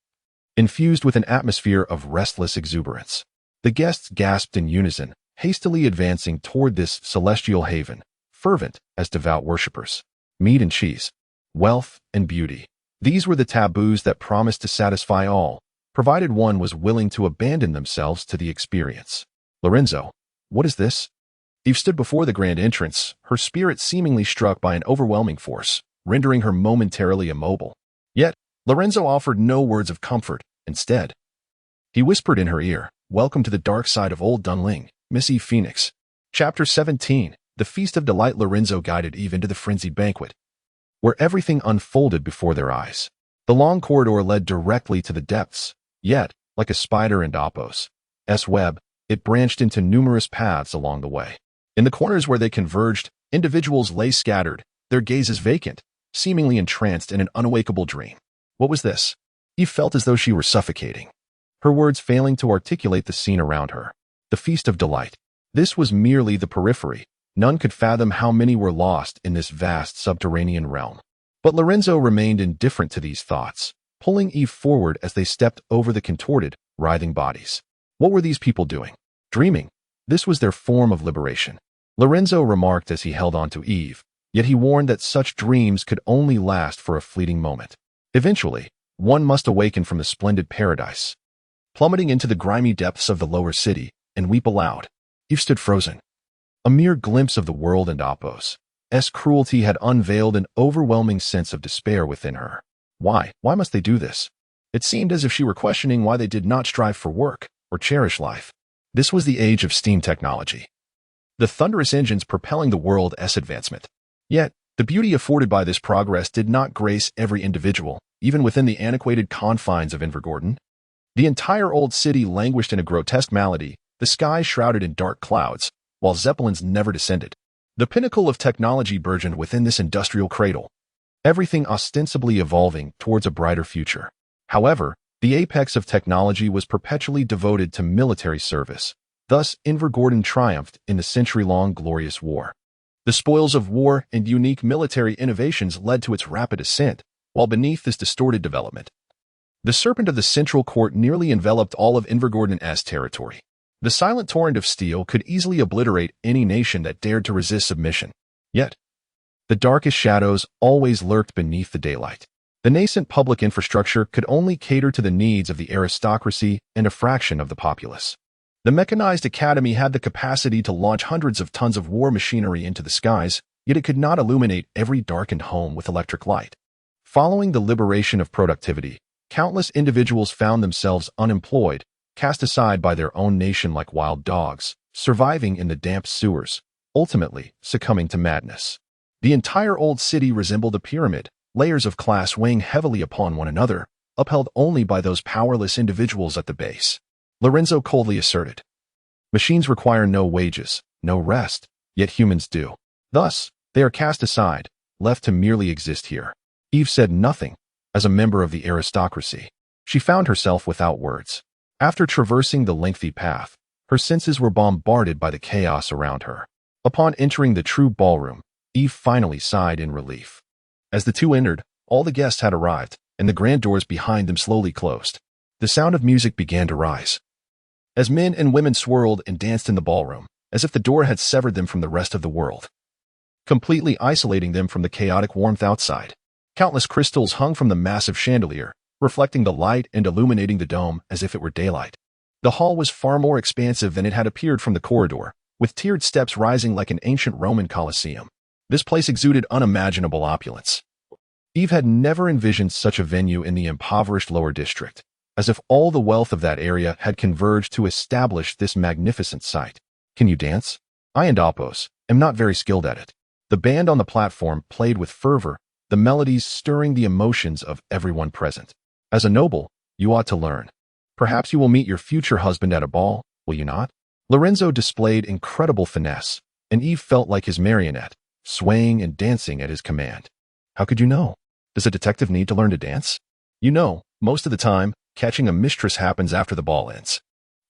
infused with an atmosphere of restless exuberance. The guests gasped in unison, hastily advancing toward this celestial haven, fervent as devout worshippers. Meat and cheese, wealth and beauty. These were the taboos that promised to satisfy all, provided one was willing to abandon themselves to the experience. Lorenzo, what is this? Eve stood before the grand entrance, her spirit seemingly struck by an overwhelming force, rendering her momentarily immobile. Yet, Lorenzo offered no words of comfort. Instead, he whispered in her ear, "Welcome to the dark side of Old Dunling, Miss Eve Phoenix." Chapter 17, The Feast of Delight. Lorenzo guided Eve into the frenzied banquet, where everything unfolded before their eyes. The long corridor led directly to the depths, yet, like a spider in Apos' web, it branched into numerous paths along the way. In the corners where they converged, individuals lay scattered, their gazes vacant, seemingly entranced in an unawakable dream. What was this? Eve felt as though she were suffocating, her words failing to articulate the scene around her. The Feast of Delight. This was merely the periphery. None could fathom how many were lost in this vast subterranean realm. But Lorenzo remained indifferent to these thoughts, pulling Eve forward as they stepped over the contorted, writhing bodies. What were these people doing? Dreaming. This was their form of liberation, Lorenzo remarked as he held on to Eve, yet he warned that such dreams could only last for a fleeting moment. Eventually, one must awaken from the splendid paradise, plummeting into the grimy depths of the lower city, and weep aloud. Eve stood frozen. A mere glimpse of the world and Apos' cruelty had unveiled an overwhelming sense of despair within her. Why must they do this? It seemed as if she were questioning why they did not strive for work or cherish life. This was the age of steam technology, the thunderous engines propelling the world's advancement. Yet, the beauty afforded by this progress did not grace every individual, even within the antiquated confines of Invergordon. The entire old city languished in a grotesque malady, the sky shrouded in dark clouds, while zeppelins never descended. The pinnacle of technology burgeoned within this industrial cradle, everything ostensibly evolving towards a brighter future. However, the apex of technology was perpetually devoted to military service. Thus, Invergordon triumphed in the century-long glorious war. The spoils of war and unique military innovations led to its rapid ascent, while beneath this distorted development, the serpent of the central court nearly enveloped all of Invergordon's territory. The silent torrent of steel could easily obliterate any nation that dared to resist submission. Yet, the darkest shadows always lurked beneath the daylight. The nascent public infrastructure could only cater to the needs of the aristocracy and a fraction of the populace. The mechanized academy had the capacity to launch hundreds of tons of war machinery into the skies, yet it could not illuminate every darkened home with electric light. Following the liberation of productivity, countless individuals found themselves unemployed, cast aside by their own nation like wild dogs, surviving in the damp sewers, ultimately succumbing to madness. The entire old city resembled a pyramid, layers of class weighing heavily upon one another, upheld only by those powerless individuals at the base. Lorenzo coldly asserted, "Machines require no wages, no rest, yet humans do. Thus, they are cast aside, left to merely exist here." Eve said nothing. As a member of the aristocracy, she found herself without words. After traversing the lengthy path, her senses were bombarded by the chaos around her. Upon entering the true ballroom, Eve finally sighed in relief. As the two entered, all the guests had arrived, and the grand doors behind them slowly closed. The sound of music began to rise, as men and women swirled and danced in the ballroom, as if the door had severed them from the rest of the world, completely isolating them from the chaotic warmth outside. Countless crystals hung from the massive chandelier, reflecting the light and illuminating the dome as if it were daylight. The hall was far more expansive than it had appeared from the corridor, with tiered steps rising like an ancient Roman Colosseum. This place exuded unimaginable opulence. Eve had never envisioned such a venue in the impoverished lower district, as if all the wealth of that area had converged to establish this magnificent site. "Can you dance?" "I and Apos am not very skilled at it." The band on the platform played with fervor, the melodies stirring the emotions of everyone present. "As a noble, you ought to learn. Perhaps you will meet your future husband at a ball, will you not?" Lorenzo displayed incredible finesse, and Eve felt like his marionette, swaying and dancing at his command. "How could you know? Does a detective need to learn to dance?" "You know, most of the time, catching a mistress happens after the ball ends."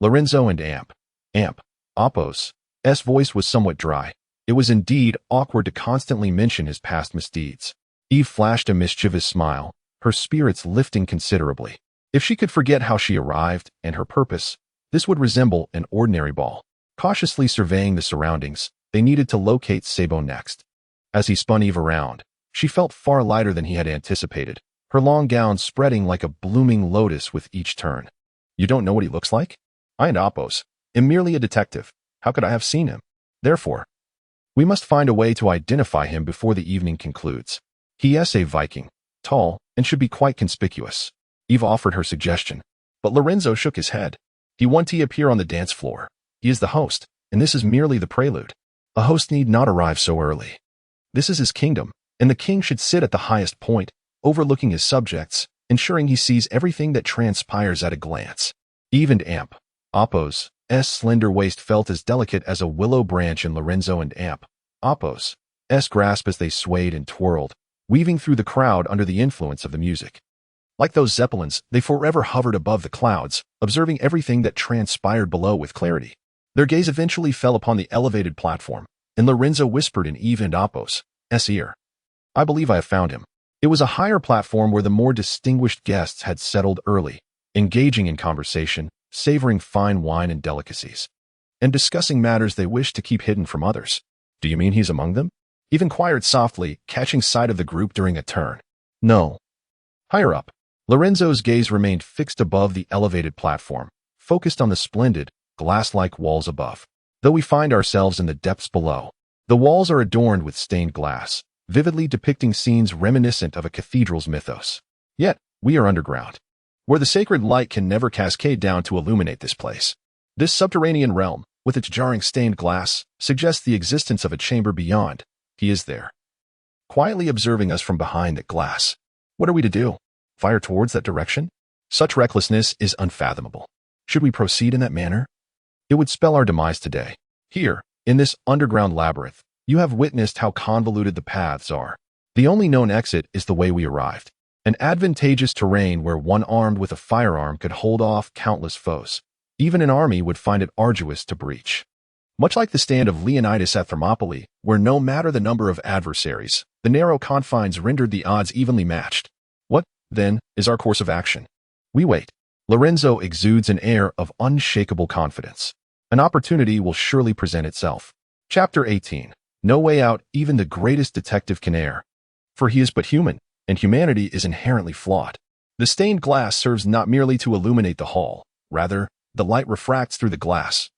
Lorenzo and Apos' voice was somewhat dry. It was indeed awkward to constantly mention his past misdeeds. Eve flashed a mischievous smile, her spirits lifting considerably. If she could forget how she arrived and her purpose, this would resemble an ordinary ball. Cautiously surveying the surroundings, they needed to locate Sabo next. As he spun Eve around, she felt far lighter than he had anticipated, her long gown spreading like a blooming lotus with each turn. "You don't know what he looks like?" "I and Apos am merely a detective. How could I have seen him? Therefore, we must find a way to identify him before the evening concludes. He is a Viking, tall, and should be quite conspicuous." Eve offered her suggestion, but Lorenzo shook his head. "He won't appear on the dance floor. He is the host, and this is merely the prelude. A host need not arrive so early. This is his kingdom, and the king should sit at the highest point, overlooking his subjects, ensuring he sees everything that transpires at a glance." Eve and Apos' slender waist felt as delicate as a willow branch in Lorenzo and Apos' grasp as they swayed and twirled, weaving through the crowd under the influence of the music. Like those zeppelins, they forever hovered above the clouds, observing everything that transpired below with clarity. Their gaze eventually fell upon the elevated platform, and Lorenzo whispered in Eve and Apos' ear, "I believe I have found him." It was a higher platform where the more distinguished guests had settled early, engaging in conversation, savoring fine wine and delicacies, and discussing matters they wished to keep hidden from others. "Do you mean he's among them?" Eve inquired softly, catching sight of the group during a turn. "No." Higher up, Lorenzo's gaze remained fixed above the elevated platform, focused on the splendid, glass-like walls above. Though we find ourselves in the depths below, the walls are adorned with stained glass, vividly depicting scenes reminiscent of a cathedral's mythos. Yet, we are underground, where the sacred light can never cascade down to illuminate this place. This subterranean realm, with its jarring stained glass, suggests the existence of a chamber beyond. He is there, quietly observing us from behind that glass. What are we to do? Fire towards that direction? Such recklessness is unfathomable. Should we proceed in that manner? It would spell our demise today. Here, in this underground labyrinth, you have witnessed how convoluted the paths are. The only known exit is the way we arrived. An advantageous terrain where one armed with a firearm could hold off countless foes. Even an army would find it arduous to breach. Much like the stand of Leonidas at Thermopylae, where no matter the number of adversaries, the narrow confines rendered the odds evenly matched. What, then, is our course of action? We wait. Lorenzo exudes an air of unshakable confidence. An opportunity will surely present itself. Chapter 18. No way out even the greatest detective can err. For he is but human, and humanity is inherently flawed. The stained glass serves not merely to illuminate the hall. Rather, the light refracts through the glass,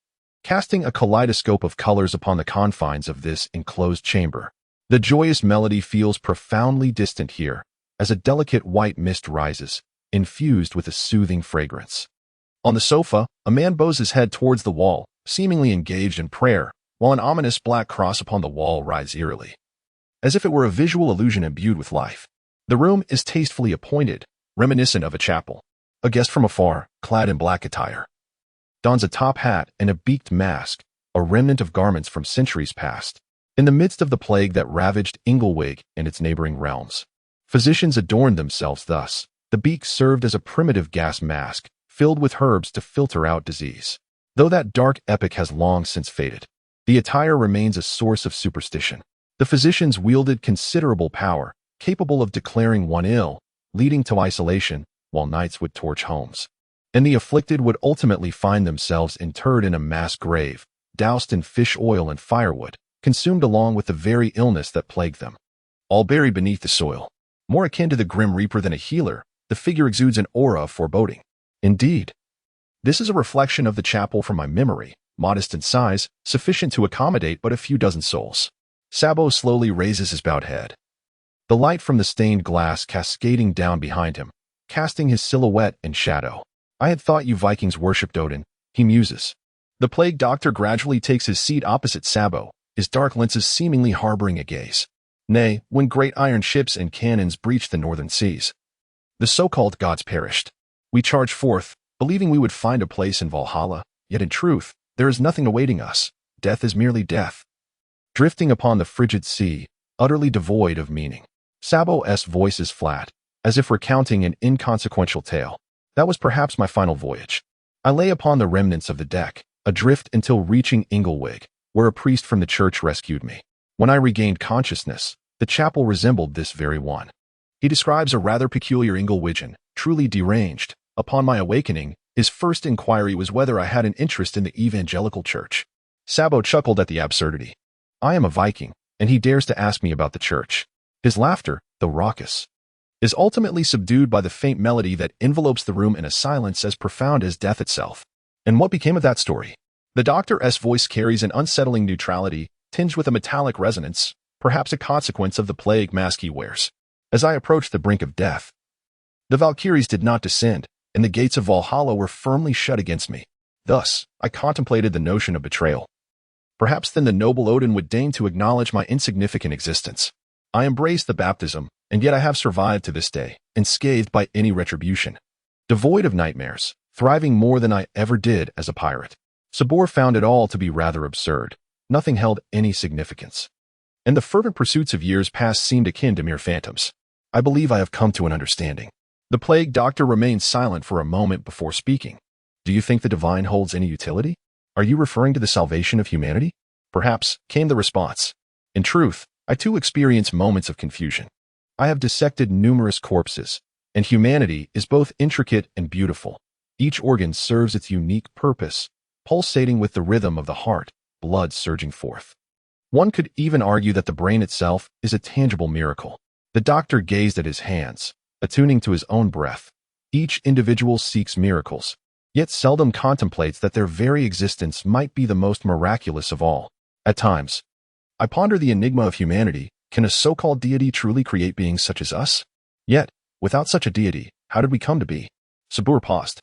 casting a kaleidoscope of colors upon the confines of this enclosed chamber. The joyous melody feels profoundly distant here, as a delicate white mist rises, infused with a soothing fragrance. On the sofa, a man bows his head towards the wall, seemingly engaged in prayer, while an ominous black cross upon the wall rides eerily, as if it were a visual illusion imbued with life. The room is tastefully appointed, reminiscent of a chapel. A guest from afar, clad in black attire, dons a top hat and a beaked mask, a remnant of garments from centuries past. In the midst of the plague that ravaged Inelvig and its neighboring realms, physicians adorned themselves thus. The beak served as a primitive gas mask, filled with herbs to filter out disease. Though that dark epoch has long since faded, the attire remains a source of superstition. The physicians wielded considerable power, capable of declaring one ill, leading to isolation, while knights would torch homes. And the afflicted would ultimately find themselves interred in a mass grave, doused in fish oil and firewood, consumed along with the very illness that plagued them. All buried beneath the soil. More akin to the grim reaper than a healer, the figure exudes an aura of foreboding. Indeed, this is a reflection of the chapel from my memory, modest in size, sufficient to accommodate but a few dozen souls. Sabo slowly raises his bowed head, the light from the stained glass cascading down behind him, casting his silhouette in shadow. I had thought you Vikings worshipped Odin, he muses. The plague doctor gradually takes his seat opposite Sabo, his dark lenses seemingly harboring a gaze. Nay, when great iron ships and cannons breached the northern seas, the so-called gods perished. We charged forth, believing we would find a place in Valhalla, yet in truth, there is nothing awaiting us. Death is merely death. Drifting upon the frigid sea, utterly devoid of meaning. Sabo's voice is flat, as if recounting an inconsequential tale. That was perhaps my final voyage. I lay upon the remnants of the deck, adrift until reaching Inelvig, where a priest from the church rescued me. When I regained consciousness, the chapel resembled this very one. He describes a rather peculiar Inelvigian, truly deranged. Upon my awakening, his first inquiry was whether I had an interest in the evangelical church. Sabo chuckled at the absurdity. I am a Viking, and he dares to ask me about the church. His laughter, though raucous, is ultimately subdued by the faint melody that envelopes the room in a silence as profound as death itself. And what became of that story? The doctor's voice carries an unsettling neutrality, tinged with a metallic resonance, perhaps a consequence of the plague mask he wears. As I approached the brink of death, the Valkyries did not descend, and the gates of Valhalla were firmly shut against me. Thus, I contemplated the notion of betrayal. Perhaps then the noble Odin would deign to acknowledge my insignificant existence. I embraced the baptism, and yet I have survived to this day, unscathed by any retribution. Devoid of nightmares, thriving more than I ever did as a pirate. Sabor found it all to be rather absurd. Nothing held any significance. And the fervent pursuits of years past seemed akin to mere phantoms. I believe I have come to an understanding. The plague doctor remained silent for a moment before speaking. Do you think the divine holds any utility? Are you referring to the salvation of humanity? Perhaps, came the response. In truth, I too experience moments of confusion. I have dissected numerous corpses, and humanity is both intricate and beautiful. Each organ serves its unique purpose, pulsating with the rhythm of the heart, blood surging forth. One could even argue that the brain itself is a tangible miracle. The doctor gazed at his hands, attuning to his own breath. Each individual seeks miracles, yet seldom contemplates that their very existence might be the most miraculous of all. At times, I ponder the enigma of humanity. Can a so-called deity truly create beings such as us? Yet, without such a deity, how did we come to be? Sabur paused,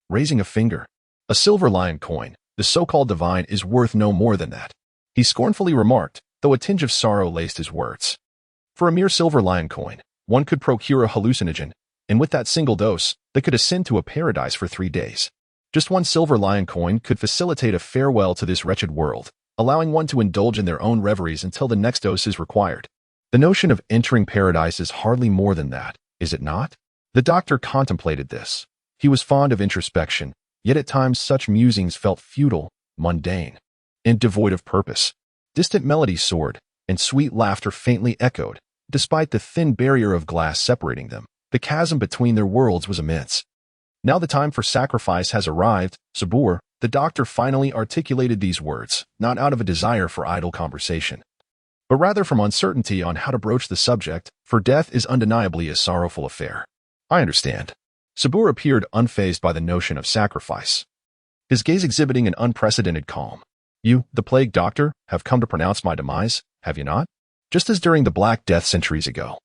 raising a finger. A silver lion coin, the so-called divine, is worth no more than that, he scornfully remarked, though a tinge of sorrow laced his words. For a mere silver lion coin, one could procure a hallucinogen, and with that single dose, They could ascend to a paradise for 3 days. Just one silver lion coin could facilitate a farewell to this wretched world, allowing one to indulge in their own reveries until the next dose is required. The notion of entering paradise is hardly more than that, is it not? The doctor contemplated this. He was fond of introspection, yet at times such musings felt futile, mundane, and devoid of purpose. Distant melodies soared, and sweet laughter faintly echoed. Despite the thin barrier of glass separating them, the chasm between their worlds was immense. Now the time for sacrifice has arrived, Sabur. The doctor finally articulated these words, not out of a desire for idle conversation, but rather from uncertainty on how to broach the subject, for death is undeniably a sorrowful affair. I understand. Sabur appeared unfazed by the notion of sacrifice, his gaze exhibiting an unprecedented calm. You, the plague doctor, have come to pronounce my demise, have you not? Just as during the Black Death centuries ago.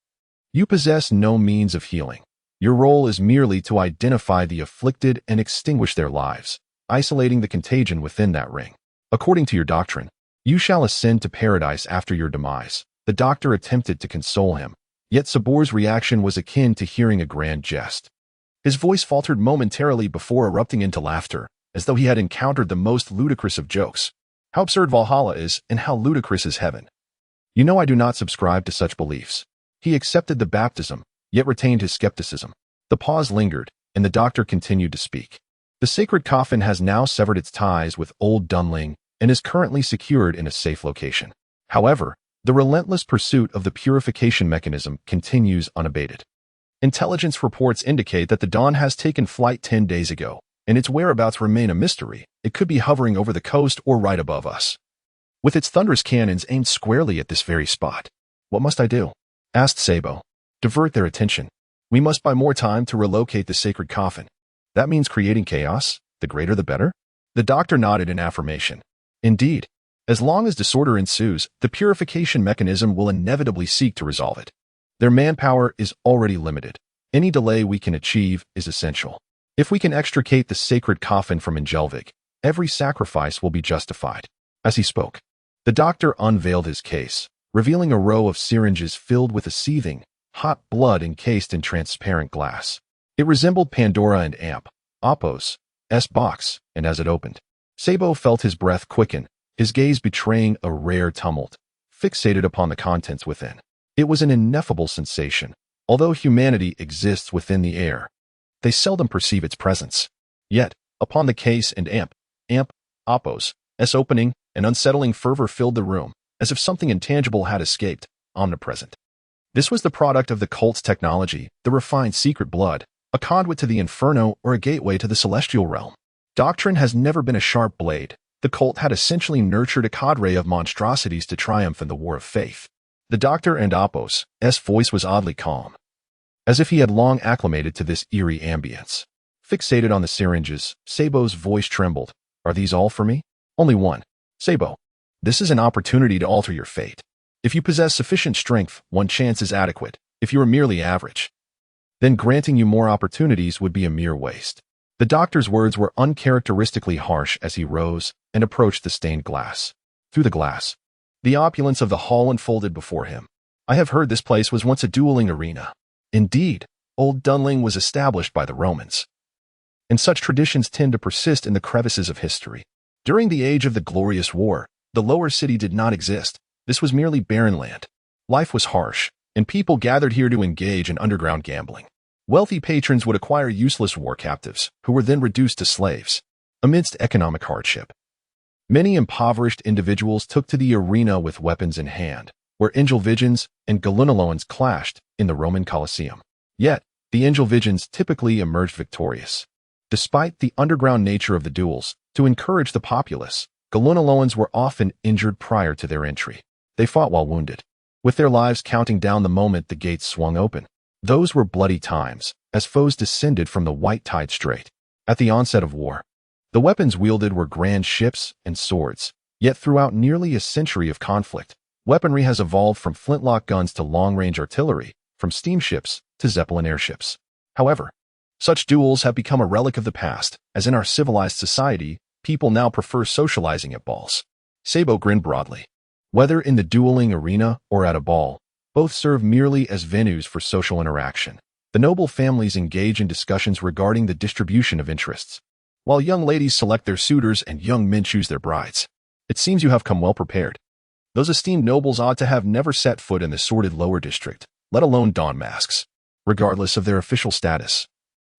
You possess no means of healing. Your role is merely to identify the afflicted and extinguish their lives, isolating the contagion within that ring. According to your doctrine, you shall ascend to paradise after your demise. The doctor attempted to console him, yet Sabur's reaction was akin to hearing a grand jest. His voice faltered momentarily before erupting into laughter, as though he had encountered the most ludicrous of jokes. How absurd Valhalla is, and how ludicrous is heaven. You know I do not subscribe to such beliefs. He accepted the baptism, yet retained his skepticism. The pause lingered, and the doctor continued to speak. The sacred coffin has now severed its ties with old Dunling and is currently secured in a safe location. However, the relentless pursuit of the purification mechanism continues unabated. Intelligence reports indicate that the Dawn has taken flight 10 days ago, and its whereabouts remain a mystery. It could be hovering over the coast or right above us, with its thunderous cannons aimed squarely at this very spot. What must I do? Asked Sabo. Divert their attention. We must buy more time to relocate the sacred coffin. That means creating chaos, the greater the better? The doctor nodded in affirmation. Indeed, as long as disorder ensues, the purification mechanism will inevitably seek to resolve it. Their manpower is already limited. Any delay we can achieve is essential. If we can extricate the sacred coffin from Inelvig, every sacrifice will be justified. As he spoke, the doctor unveiled his case, revealing a row of syringes filled with a seething, hot blood encased in transparent glass. It resembled Pandora and Apos' box, and as it opened, Sabo felt his breath quicken, his gaze betraying a rare tumult, fixated upon the contents within. It was an ineffable sensation. Although humanity exists within the air, they seldom perceive its presence. Yet, upon the case and Apos' opening, an unsettling fervor filled the room, as if something intangible had escaped, omnipresent. This was the product of the cult's technology, the refined secret blood, a conduit to the inferno or a gateway to the celestial realm. Doctrine has never been a sharp blade. The cult had essentially nurtured a cadre of monstrosities to triumph in the war of faith. The doctor and Apos' voice was oddly calm, as if he had long acclimated to this eerie ambience. Fixated on the syringes, Sabo's voice trembled. Are these all for me? Only one. Sabo, this is an opportunity to alter your fate. If you possess sufficient strength, one chance is adequate. If you are merely average, then granting you more opportunities would be a mere waste. The doctor's words were uncharacteristically harsh as he rose and approached the stained glass. Through the glass, the opulence of the hall unfolded before him. I have heard this place was once a dueling arena. Indeed, old Dunling was established by the Romans, and such traditions tend to persist in the crevices of history. During the age of the Glorious War, the lower city did not exist. This was merely barren land. Life was harsh, and people gathered here to engage in underground gambling. Wealthy patrons would acquire useless war captives, who were then reduced to slaves. Amidst economic hardship, many impoverished individuals took to the arena with weapons in hand, where Ingelvigians and Galunaloans clashed in the Roman Colosseum. Yet, the Ingelvigians typically emerged victorious. Despite the underground nature of the duels, to encourage the populace, Galunaloans were often injured prior to their entry. They fought while wounded, with their lives counting down the moment the gates swung open. Those were bloody times, as foes descended from the White Tide Strait. At the onset of war, the weapons wielded were grand ships and swords. Yet throughout nearly a century of conflict, weaponry has evolved from flintlock guns to long-range artillery, from steamships to Zeppelin airships. However, such duels have become a relic of the past, as in our civilized society, people now prefer socializing at balls. Sabo grinned broadly. Whether in the dueling arena or at a ball, both serve merely as venues for social interaction. The noble families engage in discussions regarding the distribution of interests, while young ladies select their suitors and young men choose their brides. It seems you have come well prepared. Those esteemed nobles ought to have never set foot in the sordid lower district, let alone don masks. Regardless of their official status,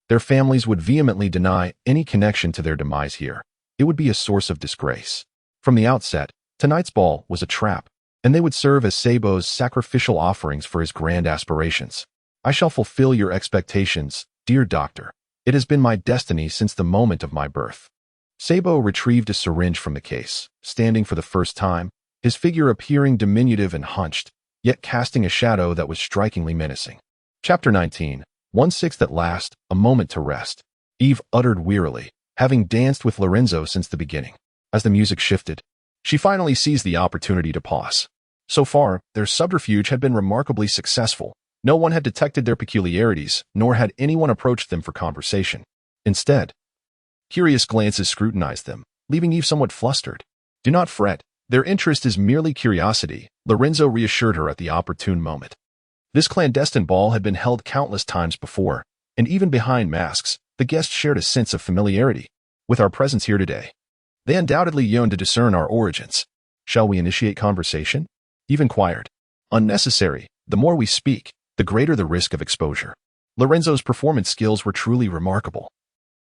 their families would vehemently deny any connection to their demise here. It would be a source of disgrace. From the outset, tonight's ball was a trap, and they would serve as Sabo's sacrificial offerings for his grand aspirations. I shall fulfill your expectations, dear doctor. It has been my destiny since the moment of my birth. Sabo retrieved a syringe from the case, standing for the first time, his figure appearing diminutive and hunched, yet casting a shadow that was strikingly menacing. Chapter 19. 1/6 at last, a moment to rest. Eve uttered wearily, having danced with Lorenzo since the beginning. As the music shifted, she finally seized the opportunity to pause. So far, their subterfuge had been remarkably successful. No one had detected their peculiarities, nor had anyone approached them for conversation. Instead, curious glances scrutinized them, leaving Eve somewhat flustered. Do not fret. Their interest is merely curiosity, Lorenzo reassured her at the opportune moment. This clandestine ball had been held countless times before, and even behind masks, the guests shared a sense of familiarity with our presence here today. They undoubtedly yearned to discern our origins. Shall we initiate conversation? Eve inquired. Unnecessary. The more we speak, the greater the risk of exposure. Lorenzo's performance skills were truly remarkable.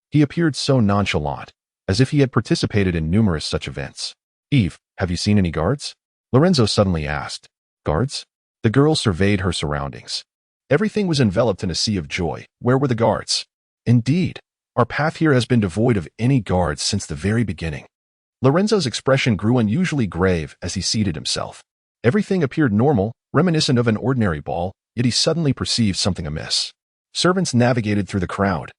He appeared so nonchalant, as if he had participated in numerous such events. Eve, have you seen any guards? Lorenzo suddenly asked. Guards? The girl surveyed her surroundings. Everything was enveloped in a sea of joy. Where were the guards? Indeed, our path here has been devoid of any guards since the very beginning. Lorenzo's expression grew unusually grave as he seated himself. Everything appeared normal, reminiscent of an ordinary ball, yet he suddenly perceived something amiss. Servants navigated through the crowd,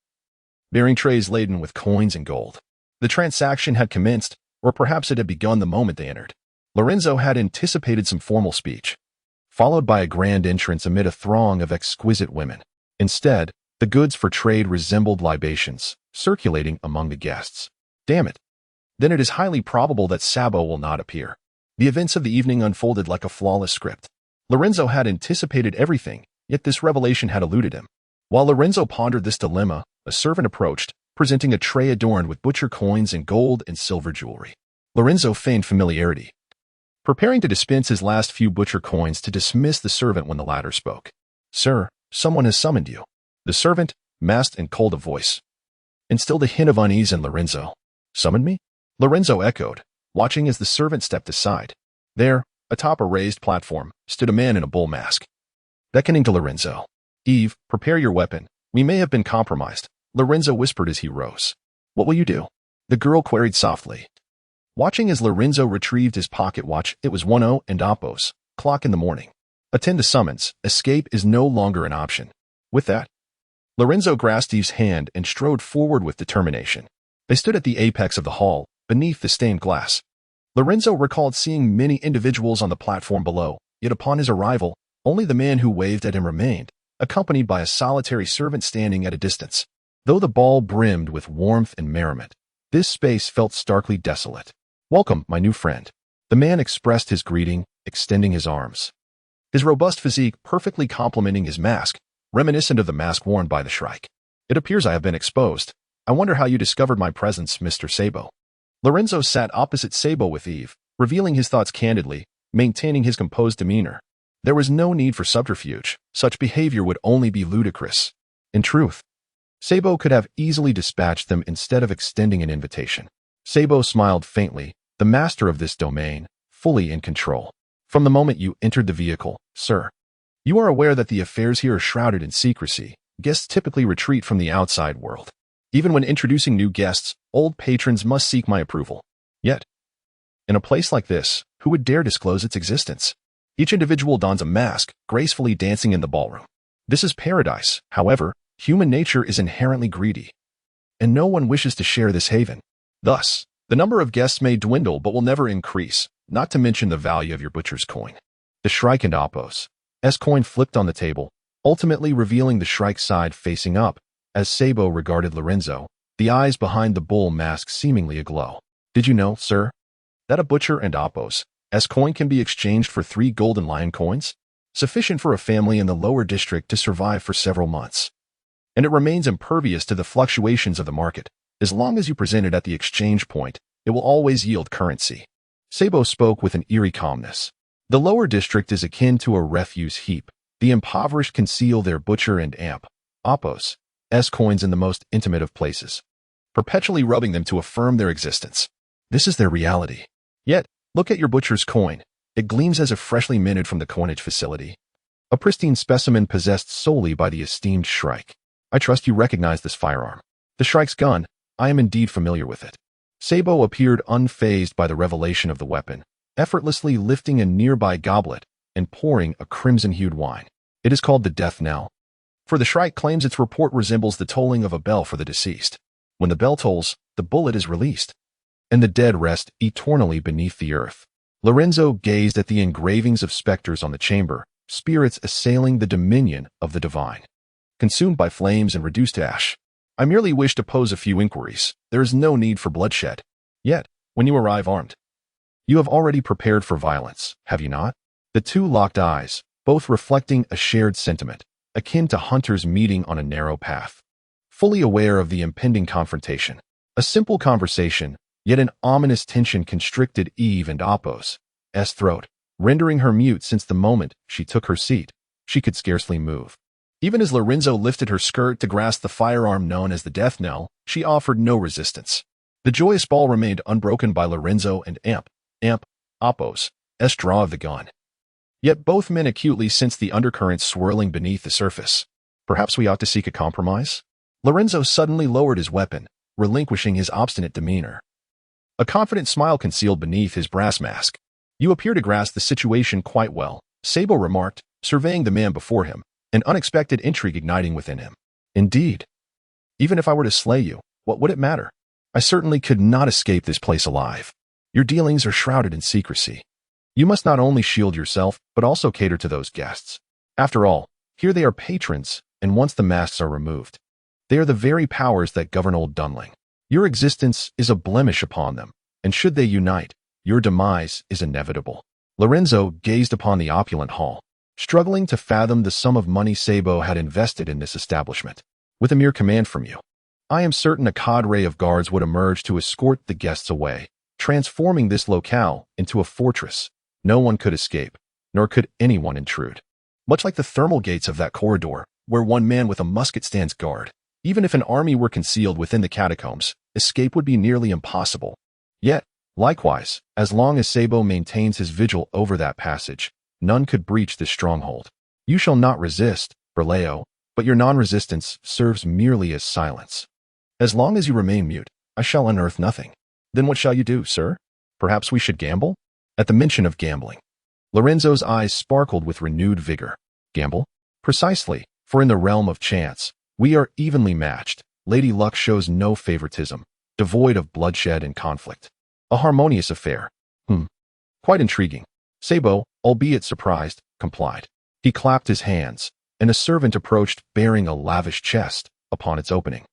bearing trays laden with coins and gold. The transaction had commenced, or perhaps it had begun the moment they entered. Lorenzo had anticipated some formal speech, followed by a grand entrance amid a throng of exquisite women. Instead, the goods for trade resembled libations, circulating among the guests. Damn it. Then it is highly probable that Sabo will not appear. The events of the evening unfolded like a flawless script. Lorenzo had anticipated everything, yet this revelation had eluded him. While Lorenzo pondered this dilemma, a servant approached, presenting a tray adorned with butcher coins and gold and silver jewelry. Lorenzo feigned familiarity, preparing to dispense his last few butcher coins to dismiss the servant when the latter spoke. Sir, someone has summoned you. The servant, masked and cold of voice, instilled a hint of unease in Lorenzo. Summoned me? Lorenzo echoed, watching as the servant stepped aside. There, atop a raised platform, stood a man in a bull mask, beckoning to Lorenzo. Eve, prepare your weapon. We may have been compromised, Lorenzo whispered as he rose. What will you do? The girl queried softly. Watching as Lorenzo retrieved his pocket watch, it was 10 and Oppos, clock in the morning. Attend to summons. Escape is no longer an option. With that, Lorenzo grasped Eve's hand and strode forward with determination. They stood at the apex of the hall, beneath the stained glass. Lorenzo recalled seeing many individuals on the platform below, yet upon his arrival, only the man who waved at him remained, accompanied by a solitary servant standing at a distance. Though the ball brimmed with warmth and merriment, this space felt starkly desolate. Welcome, my new friend. The man expressed his greeting, extending his arms, his robust physique perfectly complementing his mask, reminiscent of the mask worn by the Shrike. It appears I have been exposed. I wonder how you discovered my presence, Mr. Sabo. Lorenzo sat opposite Sabo with Eve, revealing his thoughts candidly, maintaining his composed demeanor. There was no need for subterfuge. Such behavior would only be ludicrous. In truth, Sabo could have easily dispatched them instead of extending an invitation. Sabo smiled faintly, the master of this domain, fully in control. From the moment you entered the vehicle, sir, you are aware that the affairs here are shrouded in secrecy. Guests typically retreat from the outside world. Even when introducing new guests, old patrons must seek my approval. Yet, in a place like this, who would dare disclose its existence? Each individual dons a mask, gracefully dancing in the ballroom. This is paradise. However, human nature is inherently greedy, and no one wishes to share this haven. Thus, the number of guests may dwindle but will never increase, not to mention the value of your butcher's coin. The Shrike and Oppos. S coin flipped on the table, ultimately revealing the Shrike's side facing up, as Sabo regarded Lorenzo, the eyes behind the bull mask seemingly aglow. Did you know, sir, that a butcher and Oppos S coin can be exchanged for 3 golden lion coins? Sufficient for a family in the lower district to survive for several months. and it remains impervious to the fluctuations of the market. As long as you present it at the exchange point, it will always yield currency. Sabo spoke with an eerie calmness. The lower district is akin to a refuse heap. The impoverished conceal their butcher and appos coins in the most intimate of places, perpetually rubbing them to affirm their existence. This is their reality. Yet, look at your butcher's coin. It gleams as if freshly minted from the coinage facility. A pristine specimen possessed solely by the esteemed Shrike. I trust you recognize this firearm. The Shrike's gun. I am indeed familiar with it. Sabo appeared unfazed by the revelation of the weapon, effortlessly lifting a nearby goblet and pouring a crimson-hued wine. It is called the death knell, for the Shrike claims its report resembles the tolling of a bell for the deceased. When the bell tolls, the bullet is released, and the dead rest eternally beneath the earth. Lorenzo gazed at the engravings of specters on the chamber, spirits assailing the dominion of the divine, consumed by flames and reduced to ash. I merely wish to pose a few inquiries. There is no need for bloodshed. Yet, when you arrive armed, you have already prepared for violence, have you not? The two locked eyes, both reflecting a shared sentiment, akin to hunters meeting on a narrow path, fully aware of the impending confrontation. A simple conversation, yet an ominous tension constricted Eve and Apos' throat, rendering her mute since the moment she took her seat. She could scarcely move. Even as Lorenzo lifted her skirt to grasp the firearm known as the death knell, she offered no resistance. The joyous ball remained unbroken by Lorenzo and Apos' draw of the gun. Yet both men acutely sensed the undercurrents swirling beneath the surface. Perhaps we ought to seek a compromise? Lorenzo suddenly lowered his weapon, relinquishing his obstinate demeanor. A confident smile concealed beneath his brass mask. You appear to grasp the situation quite well, Sabo remarked, surveying the man before him, an unexpected intrigue igniting within him. Indeed. Even if I were to slay you, what would it matter? I certainly could not escape this place alive. Your dealings are shrouded in secrecy. You must not only shield yourself, but also cater to those guests. After all, here they are patrons, and once the masks are removed, they are the very powers that govern Old Dunling. Your existence is a blemish upon them, and should they unite, your demise is inevitable. Lorenzo gazed upon the opulent hall, struggling to fathom the sum of money Sabo had invested in this establishment. With a mere command from you, I am certain a cadre of guards would emerge to escort the guests away, transforming this locale into a fortress. No one could escape, nor could anyone intrude. Much like the thermal gates of that corridor, where one man with a musket stands guard. Even if an army were concealed within the catacombs, escape would be nearly impossible. Yet, likewise, as long as Sabo maintains his vigil over that passage, none could breach this stronghold. You shall not resist, Berleo, but your non-resistance serves merely as silence. As long as you remain mute, I shall unearth nothing. Then what shall you do, sir? Perhaps we should gamble? At the mention of gambling, Lorenzo's eyes sparkled with renewed vigor. Gamble? Precisely, for in the realm of chance, we are evenly matched. Lady Luck shows no favoritism, devoid of bloodshed and conflict. A harmonious affair. Quite intriguing. Sabo, albeit surprised, complied. He clapped his hands, and a servant approached bearing a lavish chest. Upon its opening,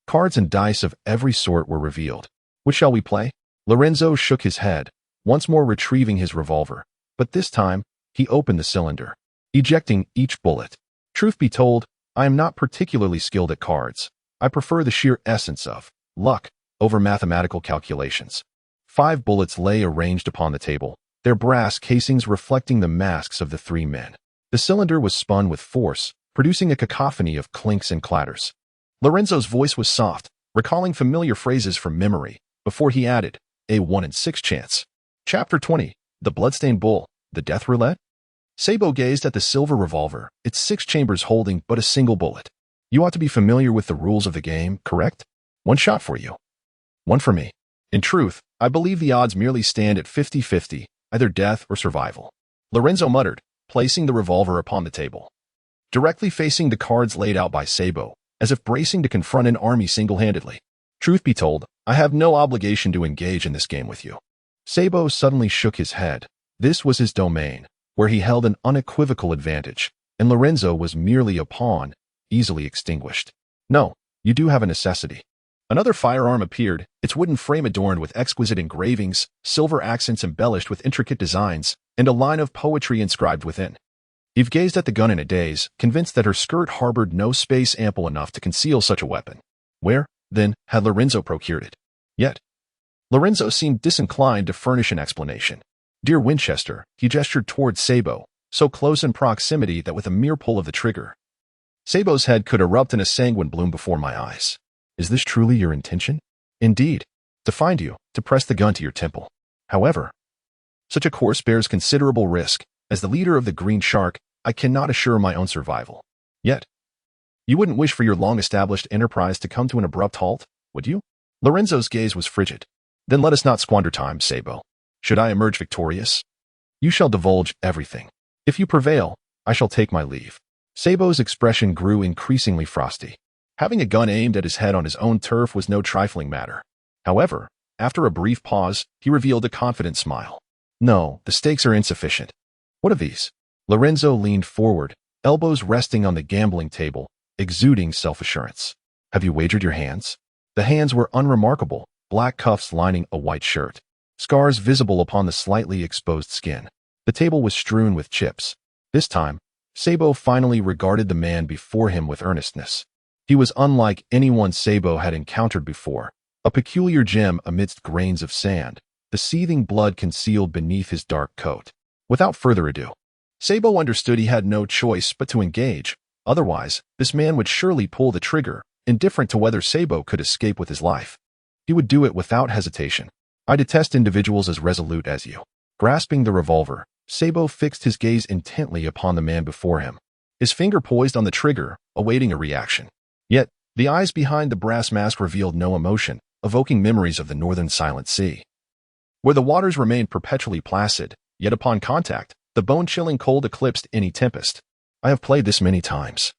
cards and dice of every sort were revealed. What shall we play? Lorenzo shook his head, once more retrieving his revolver, but this time, he opened the cylinder, ejecting each bullet. Truth be told, I am not particularly skilled at cards. I prefer the sheer essence of luck over mathematical calculations. 5 bullets lay arranged upon the table, their brass casings reflecting the masks of the 3 men. The cylinder was spun with force, producing a cacophony of clinks and clatters. Lorenzo's voice was soft, recalling familiar phrases from memory, before he added, a 1 in 6 chance. Chapter 20, The Bloodstained Bull, The Death Roulette? Sabo gazed at the silver revolver, its 6 chambers holding but a single bullet. You ought to be familiar with the rules of the game, correct? 1 shot for you. 1 for me. In truth, I believe the odds merely stand at 50-50, either death or survival. Lorenzo muttered, placing the revolver upon the table, directly facing the cards laid out by Sabo, as if bracing to confront an army single-handedly. Truth be told, I have no obligation to engage in this game with you. Sabo suddenly shook his head. This was his domain, where he held an unequivocal advantage, and Lorenzo was merely a pawn, easily extinguished. No, you do have a necessity. Another firearm appeared, its wooden frame adorned with exquisite engravings, silver accents embellished with intricate designs, and a line of poetry inscribed within. Eve gazed at the gun in a daze, convinced that her skirt harbored no space ample enough to conceal such a weapon. Where, then, had Lorenzo procured it? Yet, Lorenzo seemed disinclined to furnish an explanation. Dear Winchester, he gestured toward Sabo, so close in proximity that with a mere pull of the trigger, Sabo's head could erupt in a sanguine bloom before my eyes. Is this truly your intention? Indeed, to find you, to press the gun to your temple. However, such a course bears considerable risk. As the leader of the Green Shark, I cannot assure my own survival. Yet, you wouldn't wish for your long-established enterprise to come to an abrupt halt, would you? Lorenzo's gaze was frigid. Then let us not squander time, Sabo. Should I emerge victorious? You shall divulge everything. If you prevail, I shall take my leave. Sabo's expression grew increasingly frosty. Having a gun aimed at his head on his own turf was no trifling matter. However, after a brief pause, he revealed a confident smile. No, the stakes are insufficient. What of these? Lorenzo leaned forward, elbows resting on the gambling table, exuding self-assurance. Have you wagered your hands? The hands were unremarkable, black cuffs lining a white shirt, scars visible upon the slightly exposed skin. The table was strewn with chips. This time, Sabo finally regarded the man before him with earnestness. He was unlike anyone Sabo had encountered before, a peculiar gem amidst grains of sand, the seething blood concealed beneath his dark coat. Without further ado, Sabo understood he had no choice but to engage. Otherwise, this man would surely pull the trigger, indifferent to whether Sabo could escape with his life. He would do it without hesitation. I detest individuals as resolute as you. Grasping the revolver, Sabo fixed his gaze intently upon the man before him, his finger poised on the trigger, awaiting a reaction. Yet, the eyes behind the brass mask revealed no emotion, evoking memories of the northern silent sea, where the waters remained perpetually placid. Yet upon contact, the bone-chilling cold eclipsed any tempest. I have played this many times.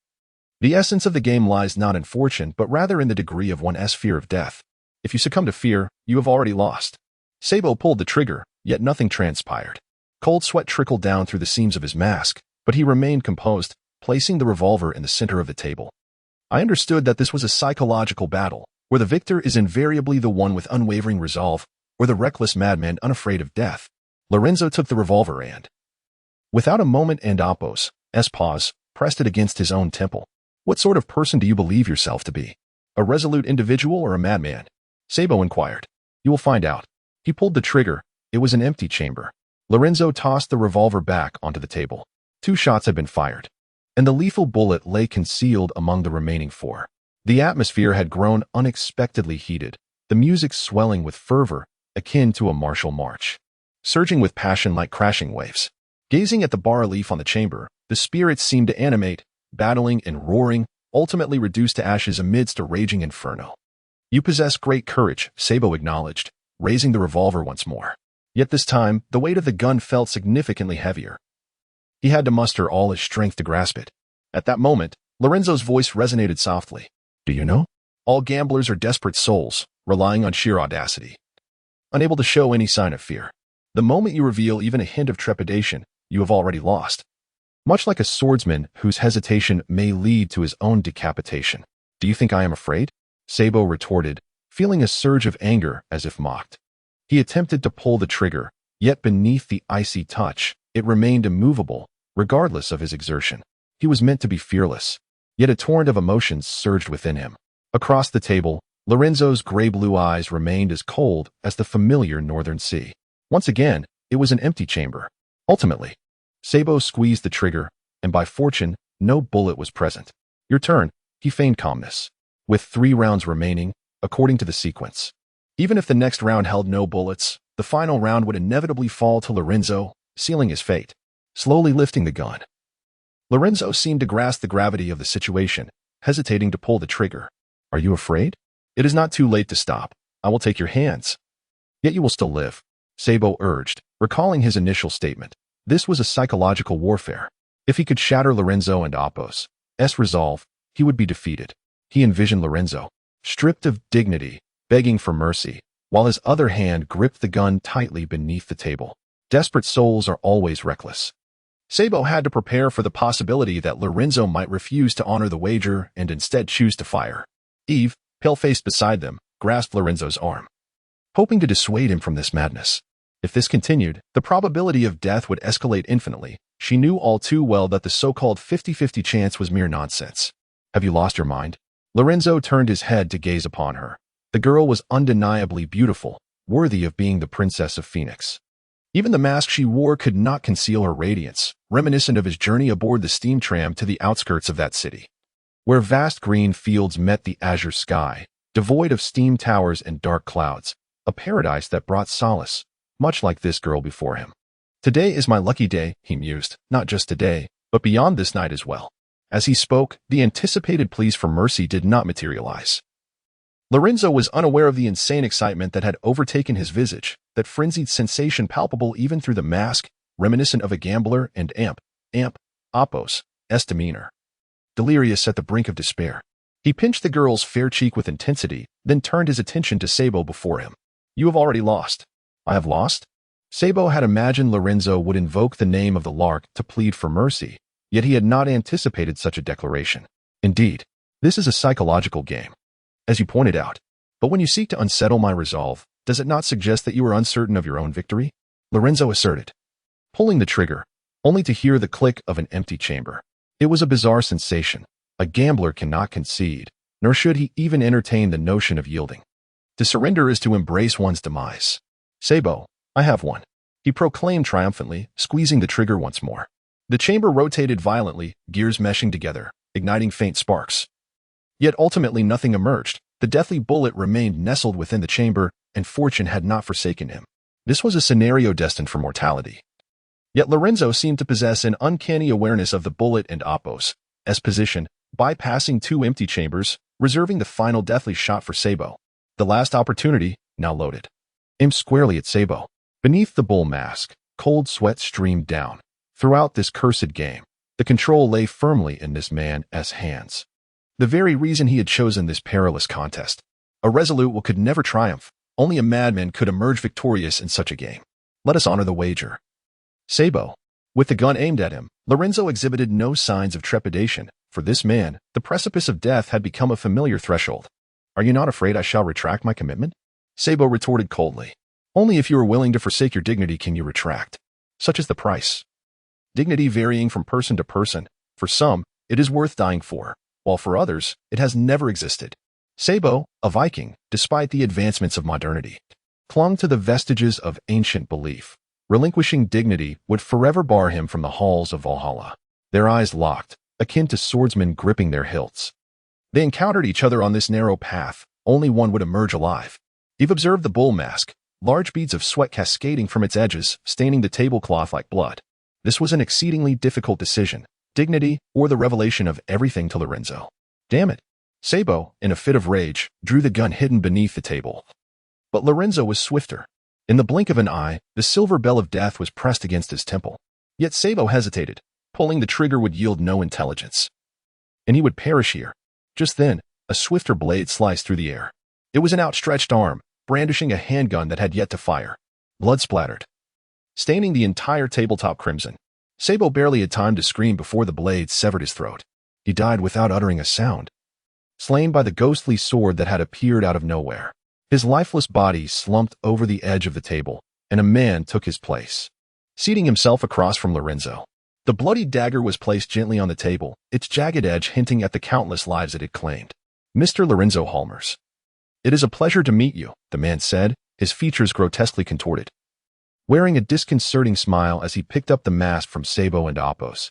The essence of the game lies not in fortune, but rather in the degree of one's fear of death. If you succumb to fear, you have already lost. Sabo pulled the trigger, yet nothing transpired. Cold sweat trickled down through the seams of his mask, but he remained composed, placing the revolver in the center of the table. I understood that this was a psychological battle, where the victor is invariably the one with unwavering resolve, or the reckless madman unafraid of death. Lorenzo took the revolver and, without a moment and pause, pressed it against his own temple. What sort of person do you believe yourself to be? A resolute individual or a madman? Sabo inquired. You will find out. He pulled the trigger. It was an empty chamber. Lorenzo tossed the revolver back onto the table. 2 shots had been fired, and the lethal bullet lay concealed among the remaining 4. The atmosphere had grown unexpectedly heated, the music swelling with fervor, akin to a martial march, surging with passion like crashing waves. Gazing at the bas-relief on the chamber, the spirits seemed to animate, battling and roaring, ultimately reduced to ashes amidst a raging inferno. You possess great courage, Sabo acknowledged, raising the revolver once more. Yet this time, the weight of the gun felt significantly heavier. He had to muster all his strength to grasp it. At that moment, Lorenzo's voice resonated softly. Do you know? All gamblers are desperate souls, relying on sheer audacity, unable to show any sign of fear. The moment you reveal even a hint of trepidation, you have already lost. Much like a swordsman whose hesitation may lead to his own decapitation. Do you think I am afraid? Sabo retorted, feeling a surge of anger as if mocked. He attempted to pull the trigger, yet beneath the icy touch, it remained immovable, regardless of his exertion. He was meant to be fearless, yet a torrent of emotions surged within him. Across the table, Lorenzo's gray-blue eyes remained as cold as the familiar northern sea. Once again, it was an empty chamber. Ultimately, Sabo squeezed the trigger, and by fortune, no bullet was present. Your turn, he feigned calmness. With 3 rounds remaining, according to the sequence. Even if the next round held no bullets, the final round would inevitably fall to Lorenzo, sealing his fate. Slowly lifting the gun, Lorenzo seemed to grasp the gravity of the situation, hesitating to pull the trigger. Are you afraid? It is not too late to stop. I will take your hands. Yet you will still live, Sabo urged, recalling his initial statement. This was a psychological warfare. If he could shatter Lorenzo and Apos' resolve, he would be defeated. He envisioned Lorenzo, stripped of dignity, begging for mercy, while his other hand gripped the gun tightly beneath the table. Desperate souls are always reckless. Sabo had to prepare for the possibility that Lorenzo might refuse to honor the wager and instead choose to fire. Eve, pale-faced beside them, grasped Lorenzo's arm, hoping to dissuade him from this madness. If this continued, the probability of death would escalate infinitely. She knew all too well that the so-called 50-50 chance was mere nonsense. Have you lost your mind? Lorenzo turned his head to gaze upon her. The girl was undeniably beautiful, worthy of being the Princess of Phoenix. Even the mask she wore could not conceal her radiance, reminiscent of his journey aboard the steam tram to the outskirts of that city, where vast green fields met the azure sky, devoid of steam towers and dark clouds, a paradise that brought solace, much like this girl before him. Today is my lucky day, he mused, not just today, but beyond this night as well. As he spoke, the anticipated pleas for mercy did not materialize. Lorenzo was unaware of the insane excitement that had overtaken his visage, that frenzied sensation palpable even through the mask, reminiscent of a gambler and Apos' demeanor. Delirious at the brink of despair, he pinched the girl's fair cheek with intensity, then turned his attention to Sabo before him. You have already lost. I have lost? Sabo had imagined Lorenzo would invoke the name of the lark to plead for mercy, yet he had not anticipated such a declaration. Indeed, this is a psychological game, as you pointed out. But when you seek to unsettle my resolve, does it not suggest that you are uncertain of your own victory? Lorenzo asserted, pulling the trigger, only to hear the click of an empty chamber. It was a bizarre sensation. A gambler cannot concede, nor should he even entertain the notion of yielding. To surrender is to embrace one's demise. Sabo, I have won, he proclaimed triumphantly, squeezing the trigger once more. The chamber rotated violently, gears meshing together, igniting faint sparks. Yet ultimately nothing emerged. The deathly bullet remained nestled within the chamber, and fortune had not forsaken him. This was a scenario destined for mortality. Yet Lorenzo seemed to possess an uncanny awareness of the bullet and Apos' position, bypassing two empty chambers, reserving the final deathly shot for Sabo. The last opportunity, now loaded. Aimed squarely at Sabo. Beneath the bull mask, cold sweat streamed down. Throughout this cursed game, the control lay firmly in this man's hands. The very reason he had chosen this perilous contest. A resolute will could never triumph. Only a madman could emerge victorious in such a game. Let us honor the wager. Sabo. With the gun aimed at him, Lorenzo exhibited no signs of trepidation. For this man, the precipice of death had become a familiar threshold. Are you not afraid I shall retract my commitment? Sabo retorted coldly. Only if you are willing to forsake your dignity can you retract. Such is the price. Dignity varying from person to person. For some, it is worth dying for, while for others, it has never existed. Sabo, a Viking, despite the advancements of modernity, clung to the vestiges of ancient belief. Relinquishing dignity would forever bar him from the halls of Valhalla. Their eyes locked, akin to swordsmen gripping their hilts. They encountered each other on this narrow path. Only one would emerge alive. Eve observed the bull mask, large beads of sweat cascading from its edges, staining the tablecloth like blood. This was an exceedingly difficult decision. Dignity, or the revelation of everything to Lorenzo. Damn it. Sabo, in a fit of rage, drew the gun hidden beneath the table. But Lorenzo was swifter. In the blink of an eye, the silver bell of death was pressed against his temple. Yet Sabo hesitated. Pulling the trigger would yield no intelligence. And he would perish here. Just then, a swifter blade sliced through the air. It was an outstretched arm, brandishing a handgun that had yet to fire. Blood splattered, staining the entire tabletop crimson. Sabo barely had time to scream before the blade severed his throat. He died without uttering a sound, slain by the ghostly sword that had appeared out of nowhere. His lifeless body slumped over the edge of the table, and a man took his place, seating himself across from Lorenzo. The bloody dagger was placed gently on the table, its jagged edge hinting at the countless lives it had claimed. Mr. Lorenzo Halmers. It is a pleasure to meet you, the man said, his features grotesquely contorted, wearing a disconcerting smile as he picked up the mask from Sabo and Apos'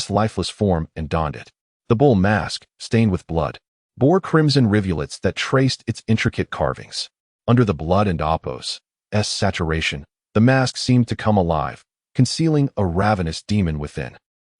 lifeless form and donned it. The bull mask, stained with blood, bore crimson rivulets that traced its intricate carvings. Under the blood and Apos' saturation, the mask seemed to come alive, concealing a ravenous demon within.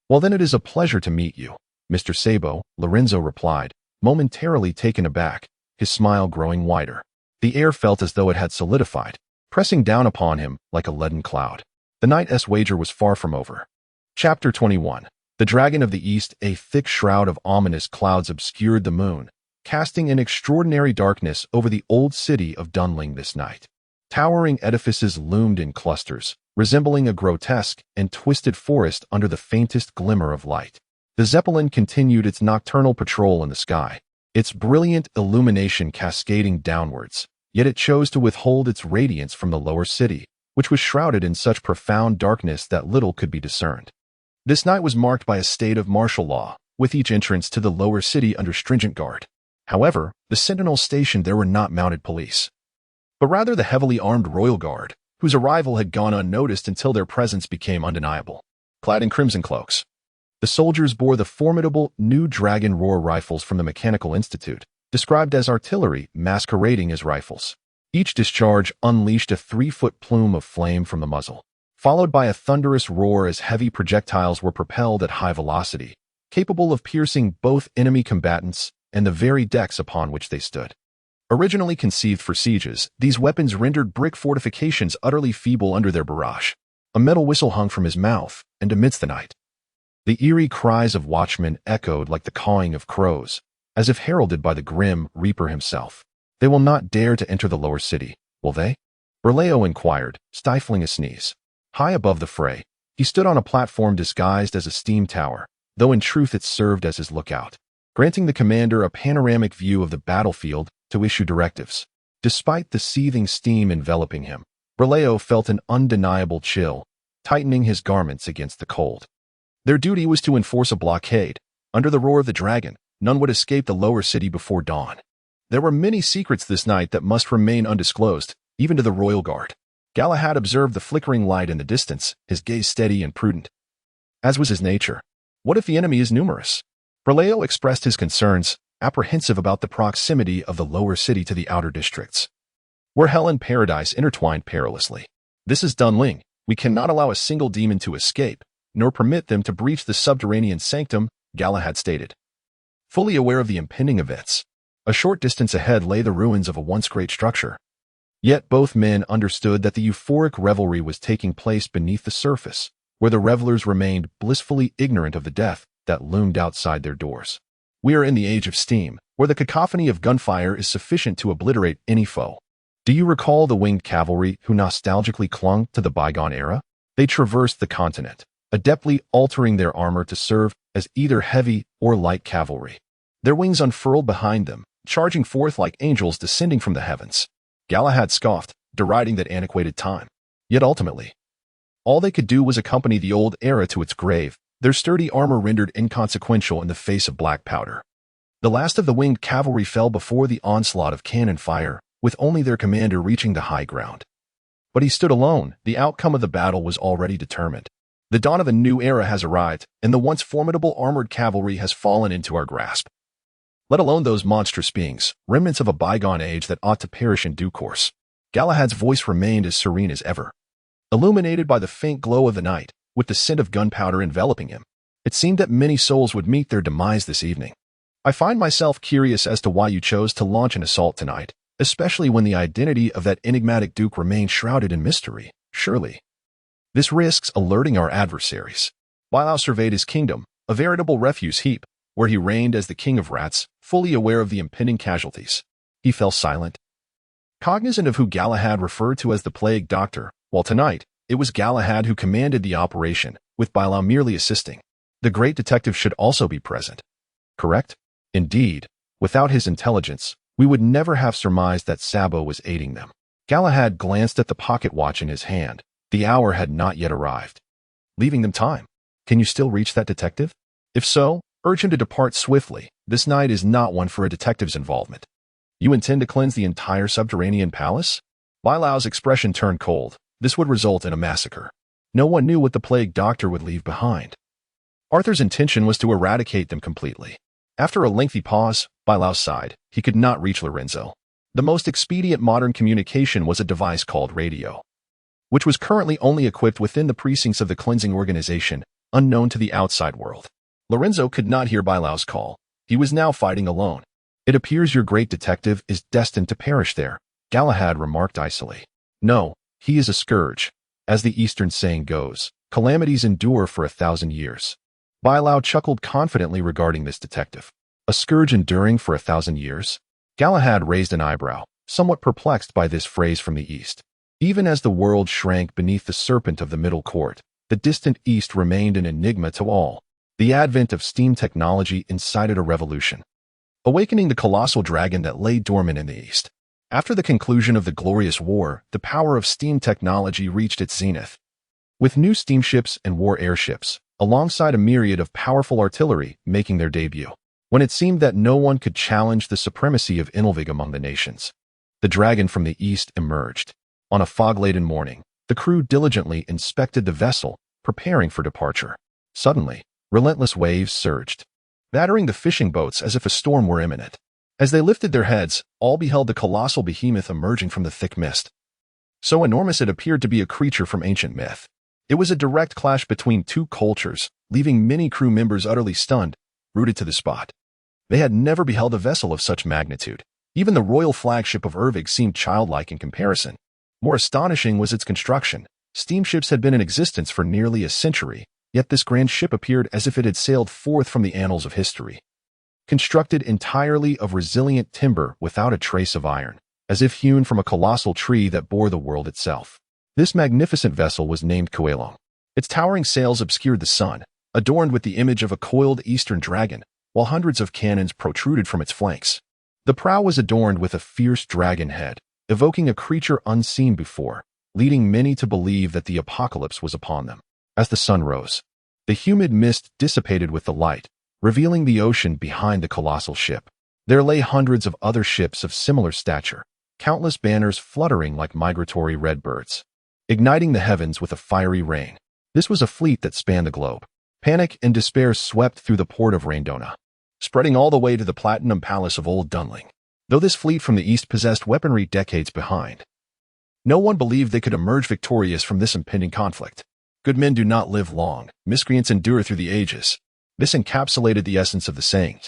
Well then it is a pleasure to meet you, Mr. Sabo, Lorenzo replied, momentarily taken aback, his smile growing wider. The air felt as though it had solidified, pressing down upon him like a leaden cloud. The night's wager was far from over. Chapter 21. The Dragon of the East. A thick shroud of ominous clouds obscured the moon, casting an extraordinary darkness over the old city of Dunling this night. Towering edifices loomed in clusters, resembling a grotesque and twisted forest under the faintest glimmer of light. The Zeppelin continued its nocturnal patrol in the sky, its brilliant illumination cascading downwards, yet it chose to withhold its radiance from the lower city, which was shrouded in such profound darkness that little could be discerned. This night was marked by a state of martial law, with each entrance to the lower city under stringent guard. However, the sentinels stationed there were not mounted police, but rather the heavily armed royal guard, whose arrival had gone unnoticed until their presence became undeniable. Clad in crimson cloaks, the soldiers bore the formidable new Dragon Roar rifles from the Mechanical Institute, described as artillery masquerading as rifles. Each discharge unleashed a 3-foot plume of flame from the muzzle, followed by a thunderous roar as heavy projectiles were propelled at high velocity, capable of piercing both enemy combatants and the very decks upon which they stood. Originally conceived for sieges, these weapons rendered brick fortifications utterly feeble under their barrage. A metal whistle hung from his mouth, and amidst the night, the eerie cries of watchmen echoed like the cawing of crows, as if heralded by the grim Reaper himself. They will not dare to enter the lower city, will they? Berleo inquired, stifling a sneeze. High above the fray, he stood on a platform disguised as a steam tower, though in truth it served as his lookout, granting the commander a panoramic view of the battlefield to issue directives. Despite the seething steam enveloping him, Berleo felt an undeniable chill, tightening his garments against the cold. Their duty was to enforce a blockade. Under the roar of the dragon, none would escape the lower city before dawn. There were many secrets this night that must remain undisclosed, even to the royal guard. Galahad observed the flickering light in the distance, his gaze steady and prudent. As was his nature, what if the enemy is numerous? Berleo expressed his concerns, apprehensive about the proximity of the lower city to the outer districts, where hell and paradise intertwined perilously. This is Dunling. We cannot allow a single demon to escape, nor permit them to breach the subterranean sanctum, Galahad stated. Fully aware of the impending events, a short distance ahead lay the ruins of a once great structure. Yet both men understood that the euphoric revelry was taking place beneath the surface, where the revelers remained blissfully ignorant of the death that loomed outside their doors. We are in the age of steam, where the cacophony of gunfire is sufficient to obliterate any foe. Do you recall the winged cavalry who nostalgically clung to the bygone era? They traversed the continent, adeptly altering their armor to serve as either heavy or light cavalry. Their wings unfurled behind them, charging forth like angels descending from the heavens. Galahad scoffed, deriding that antiquated time. Yet ultimately, all they could do was accompany the old era to its grave, their sturdy armor rendered inconsequential in the face of black powder. The last of the winged cavalry fell before the onslaught of cannon fire, with only their commander reaching the high ground. But he stood alone. The outcome of the battle was already determined. The dawn of a new era has arrived, and the once formidable armored cavalry has fallen into our grasp. Let alone those monstrous beings, remnants of a bygone age that ought to perish in due course. Galahad's voice remained as serene as ever. Illuminated by the faint glow of the night, with the scent of gunpowder enveloping him, it seemed that many souls would meet their demise this evening. I find myself curious as to why you chose to launch an assault tonight, especially when the identity of that enigmatic duke remains shrouded in mystery. Surely, this risks alerting our adversaries. Bilal surveyed his kingdom, a veritable refuse heap, where he reigned as the king of rats, fully aware of the impending casualties. He fell silent, cognizant of who Galahad referred to as the plague doctor, while tonight, it was Galahad who commanded the operation, with Bilal merely assisting. The great detective should also be present. Correct? Indeed, without his intelligence, we would never have surmised that Sabo was aiding them. Galahad glanced at the pocket watch in his hand. The hour had not yet arrived, leaving them time. Can you still reach that detective? If so, urge him to depart swiftly. This night is not one for a detective's involvement. You intend to cleanse the entire subterranean palace? Bilal's expression turned cold. This would result in a massacre. No one knew what the plague doctor would leave behind. Arthur's intention was to eradicate them completely. After a lengthy pause, Bilal sighed. He could not reach Lorenzo. The most expedient modern communication was a device called radio, which was currently only equipped within the precincts of the cleansing organization, unknown to the outside world. Lorenzo could not hear Bilal's call. He was now fighting alone. It appears your great detective is destined to perish there, Galahad remarked icily. No, he is a scourge. As the Eastern saying goes, calamities endure for 1,000 years. Bilal chuckled confidently regarding this detective. A scourge enduring for 1,000 years? Galahad raised an eyebrow, somewhat perplexed by this phrase from the East. Even as the world shrank beneath the serpent of the Middle Court, the distant East remained an enigma to all. The advent of steam technology incited a revolution, awakening the colossal dragon that lay dormant in the East. After the conclusion of the Glorious War, the power of steam technology reached its zenith. With new steamships and war airships, alongside a myriad of powerful artillery making their debut. When it seemed that no one could challenge the supremacy of Inelvig among the nations, the dragon from the east emerged. On a fog-laden morning, the crew diligently inspected the vessel, preparing for departure. Suddenly, relentless waves surged, battering the fishing boats as if a storm were imminent. As they lifted their heads, all beheld the colossal behemoth emerging from the thick mist. So enormous it appeared to be a creature from ancient myth. It was a direct clash between two cultures, leaving many crew members utterly stunned, rooted to the spot. They had never beheld a vessel of such magnitude. Even the royal flagship of Ervig seemed childlike in comparison. More astonishing was its construction. Steamships had been in existence for nearly a century, yet this grand ship appeared as if it had sailed forth from the annals of history. Constructed entirely of resilient timber without a trace of iron, as if hewn from a colossal tree that bore the world itself. This magnificent vessel was named Coelong. Its towering sails obscured the sun, adorned with the image of a coiled eastern dragon, while hundreds of cannons protruded from its flanks. The prow was adorned with a fierce dragon head, evoking a creature unseen before, leading many to believe that the apocalypse was upon them. As the sun rose, the humid mist dissipated with the light, revealing the ocean behind the colossal ship. There lay hundreds of other ships of similar stature, countless banners fluttering like migratory red birds, igniting the heavens with a fiery rain. This was a fleet that spanned the globe. Panic and despair swept through the port of Raindona, spreading all the way to the Platinum Palace of Old Dunling. Though this fleet from the east possessed weaponry decades behind, no one believed they could emerge victorious from this impending conflict. Good men do not live long, miscreants endure through the ages. This encapsulated the essence of the saying,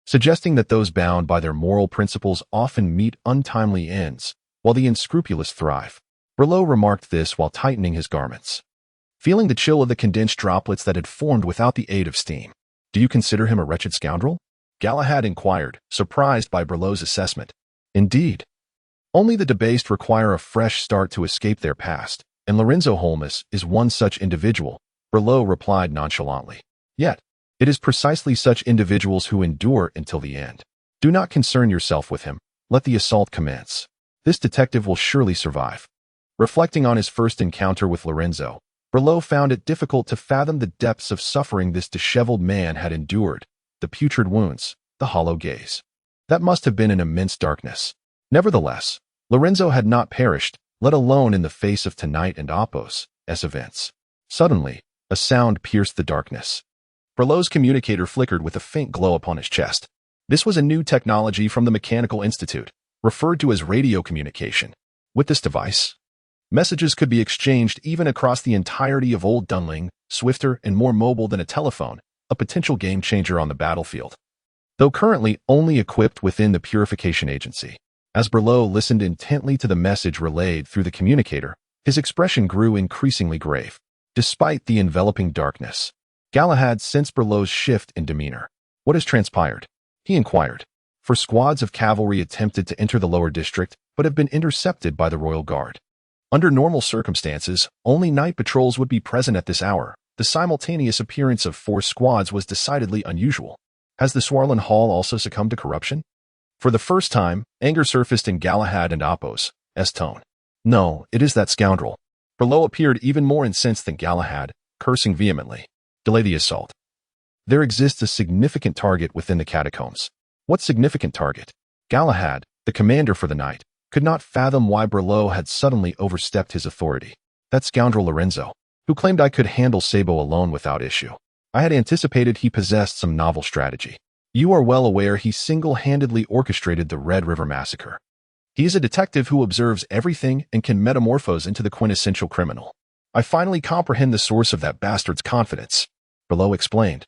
suggesting that those bound by their moral principles often meet untimely ends, while the unscrupulous thrive. Berlot remarked this while tightening his garments, feeling the chill of the condensed droplets that had formed without the aid of steam. "Do you consider him a wretched scoundrel?" Galahad inquired, surprised by Berlot's assessment. "Indeed. Only the debased require a fresh start to escape their past, and Lorenzo Holmes is one such individual," Berlot replied nonchalantly. "Yet, it is precisely such individuals who endure until the end. Do not concern yourself with him. Let the assault commence. This detective will surely survive." Reflecting on his first encounter with Lorenzo, Berlot found it difficult to fathom the depths of suffering this disheveled man had endured, the putrid wounds, the hollow gaze. That must have been an immense darkness. Nevertheless, Lorenzo had not perished, let alone in the face of tonight and Apos, as events. Suddenly, a sound pierced the darkness. Berlot's communicator flickered with a faint glow upon his chest. This was a new technology from the Mechanical Institute, referred to as radio communication. With this device, messages could be exchanged even across the entirety of Old Dunling, swifter and more mobile than a telephone, a potential game-changer on the battlefield. Though currently only equipped within the Purification Agency. As Berlot listened intently to the message relayed through the communicator, his expression grew increasingly grave. Despite the enveloping darkness, Galahad sensed Berlot's shift in demeanor. "What has transpired?" he inquired. "For squads of cavalry attempted to enter the lower district, but have been intercepted by the Royal Guard. Under normal circumstances, only night patrols would be present at this hour. The simultaneous appearance of 4 squads was decidedly unusual. Has the Swarland Hall also succumbed to corruption?" For the first time, anger surfaced in Galahad and Apos' tone. "No, it is that scoundrel." Berlot appeared even more incensed than Galahad, cursing vehemently. "Delay the assault. There exists a significant target within the catacombs." "What significant target?" Galahad, the commander for the night, could not fathom why Berlot had suddenly overstepped his authority. "That scoundrel Lorenzo, who claimed I could handle Sabo alone without issue. I had anticipated he possessed some novel strategy. You are well aware he single-handedly orchestrated the Red River Massacre. He is a detective who observes everything and can metamorphose into the quintessential criminal. I finally comprehend the source of that bastard's confidence," Berlot explained,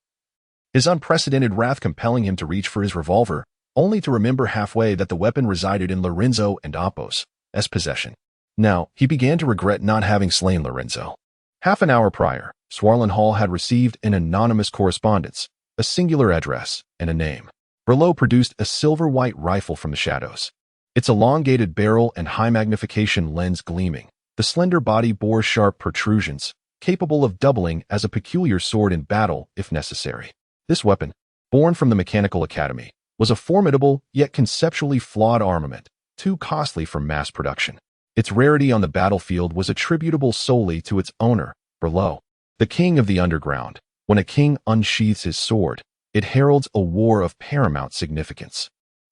his unprecedented wrath compelling him to reach for his revolver, only to remember halfway that the weapon resided in Lorenzo and Apos' possession. Now, he began to regret not having slain Lorenzo. Half an hour prior, Swarland Hall had received an anonymous correspondence, a singular address, and a name. Berlot produced a silver-white rifle from the shadows, its elongated barrel and high-magnification lens gleaming. The slender body bore sharp protrusions, capable of doubling as a peculiar sword in battle if necessary. This weapon, born from the Mechanical Academy, was a formidable yet conceptually flawed armament, too costly for mass production. Its rarity on the battlefield was attributable solely to its owner, Berlot, the king of the underground, When a king unsheathes his sword, it heralds a war of paramount significance.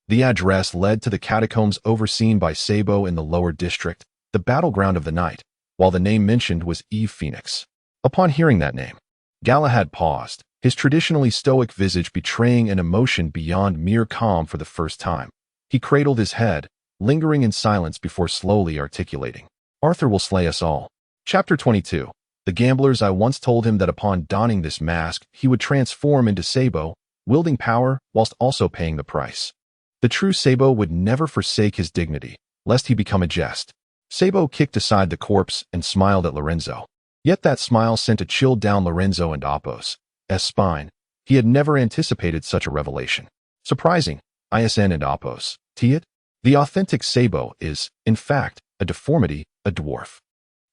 The address led to the catacombs overseen by Sabo in the lower district, the battleground of the night, while the name mentioned was Eve Phoenix. Upon hearing that name, Galahad paused, his traditionally stoic visage betraying an emotion beyond mere calm for the first time. He cradled his head, lingering in silence before slowly articulating, "Arthur will slay us all." Chapter 22. The gamblers. I once told him that upon donning this mask, he would transform into Sabo, wielding power whilst also paying the price. The true Sabo would never forsake his dignity, lest he become a jest. Sabo kicked aside the corpse and smiled at Lorenzo. Yet that smile sent a chill down Lorenzo and Apo's spine. He had never anticipated such a revelation. Surprising, ISN and Apos. Tiet? The authentic Sabo is, in fact, a deformity, a dwarf.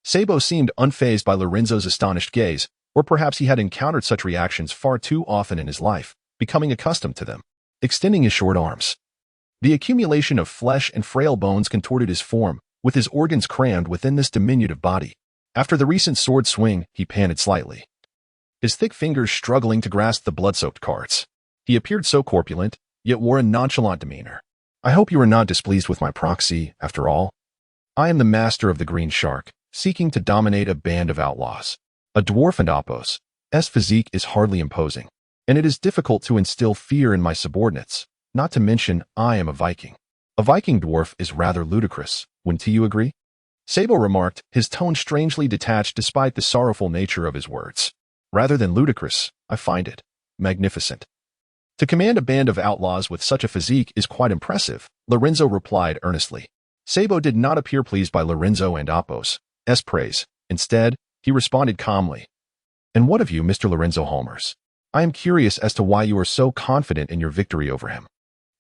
Sabo seemed unfazed by Lorenzo's astonished gaze, or perhaps he had encountered such reactions far too often in his life, becoming accustomed to them. Extending his short arms, the accumulation of flesh and frail bones contorted his form, with his organs crammed within this diminutive body. After the recent sword swing, he panted slightly, his thick fingers struggling to grasp the blood-soaked cards. He appeared so corpulent, yet wore a nonchalant demeanor. "I hope you are not displeased with my proxy, after all. I am the master of the Green Shark, seeking to dominate a band of outlaws. A dwarf and Apos' physique is hardly imposing, and it is difficult to instill fear in my subordinates, not to mention I am a Viking. A Viking dwarf is rather ludicrous, wouldn't you agree?" Sabo remarked, his tone strangely detached despite the sorrowful nature of his words. "Rather than ludicrous, I find it magnificent. To command a band of outlaws with such a physique is quite impressive," Lorenzo replied earnestly. Sabo did not appear pleased by Lorenzo and Apos' praise. Instead, he responded calmly, "And what of you, Mr. Lorenzo Holmers? I am curious as to why you are so confident in your victory over him.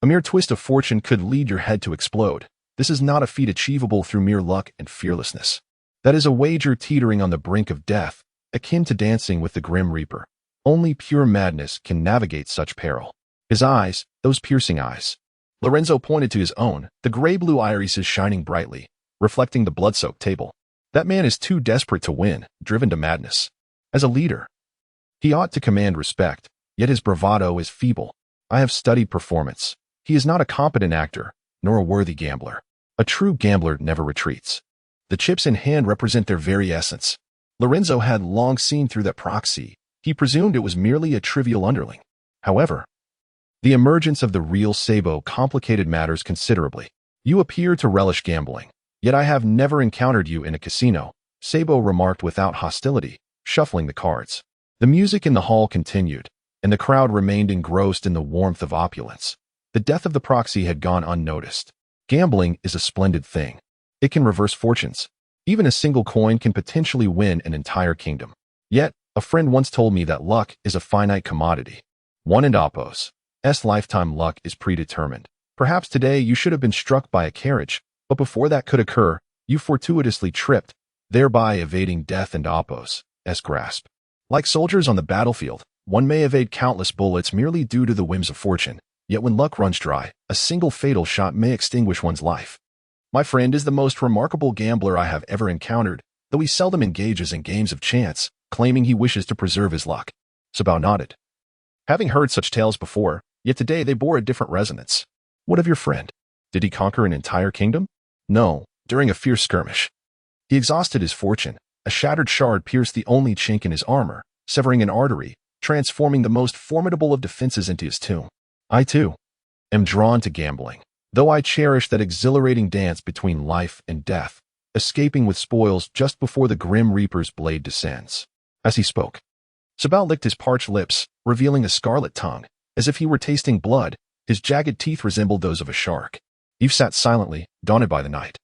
A mere twist of fortune could lead your head to explode. This is not a feat achievable through mere luck and fearlessness. That is a wager teetering on the brink of death, akin to dancing with the Grim Reaper. Only pure madness can navigate such peril." His eyes, those piercing eyes. Lorenzo pointed to his own, the gray-blue irises shining brightly, reflecting the blood-soaked table. That man is too desperate to win, driven to madness. As a leader, he ought to command respect, yet his bravado is feeble. I have studied performance. He is not a competent actor, nor a worthy gambler. A true gambler never retreats. The chips in hand represent their very essence. Lorenzo had long seen through that proxy. He presumed it was merely a trivial underling. However, the emergence of the real Sabo complicated matters considerably. "You appear to relish gambling, yet I have never encountered you in a casino," Sabo remarked without hostility, shuffling the cards. The music in the hall continued, and the crowd remained engrossed in the warmth of opulence. The death of the proxy had gone unnoticed. Gambling is a splendid thing. It can reverse fortunes. Even a single coin can potentially win an entire kingdom. Yet, a friend once told me that luck is a finite commodity. One and Apos' lifetime luck is predetermined. Perhaps today you should have been struck by a carriage, but before that could occur, you fortuitously tripped, thereby evading death and Apos' grasp. Like soldiers on the battlefield, one may evade countless bullets merely due to the whims of fortune, yet when luck runs dry, a single fatal shot may extinguish one's life. My friend is the most remarkable gambler I have ever encountered, though he seldom engages in games of chance, claiming he wishes to preserve his luck." Sabo nodded. Having heard such tales before, yet today they bore a different resonance. "What of your friend? Did he conquer an entire kingdom?" "No, during a fierce skirmish. He exhausted his fortune. A shattered shard pierced the only chink in his armor, severing an artery, transforming the most formidable of defenses into his tomb. I, too, am drawn to gambling, though I cherish that exhilarating dance between life and death, escaping with spoils just before the Grim Reaper's blade descends." As he spoke, Sabo licked his parched lips, revealing a scarlet tongue. As if he were tasting blood, his jagged teeth resembled those of a shark. Eve sat silently, daunted by the night,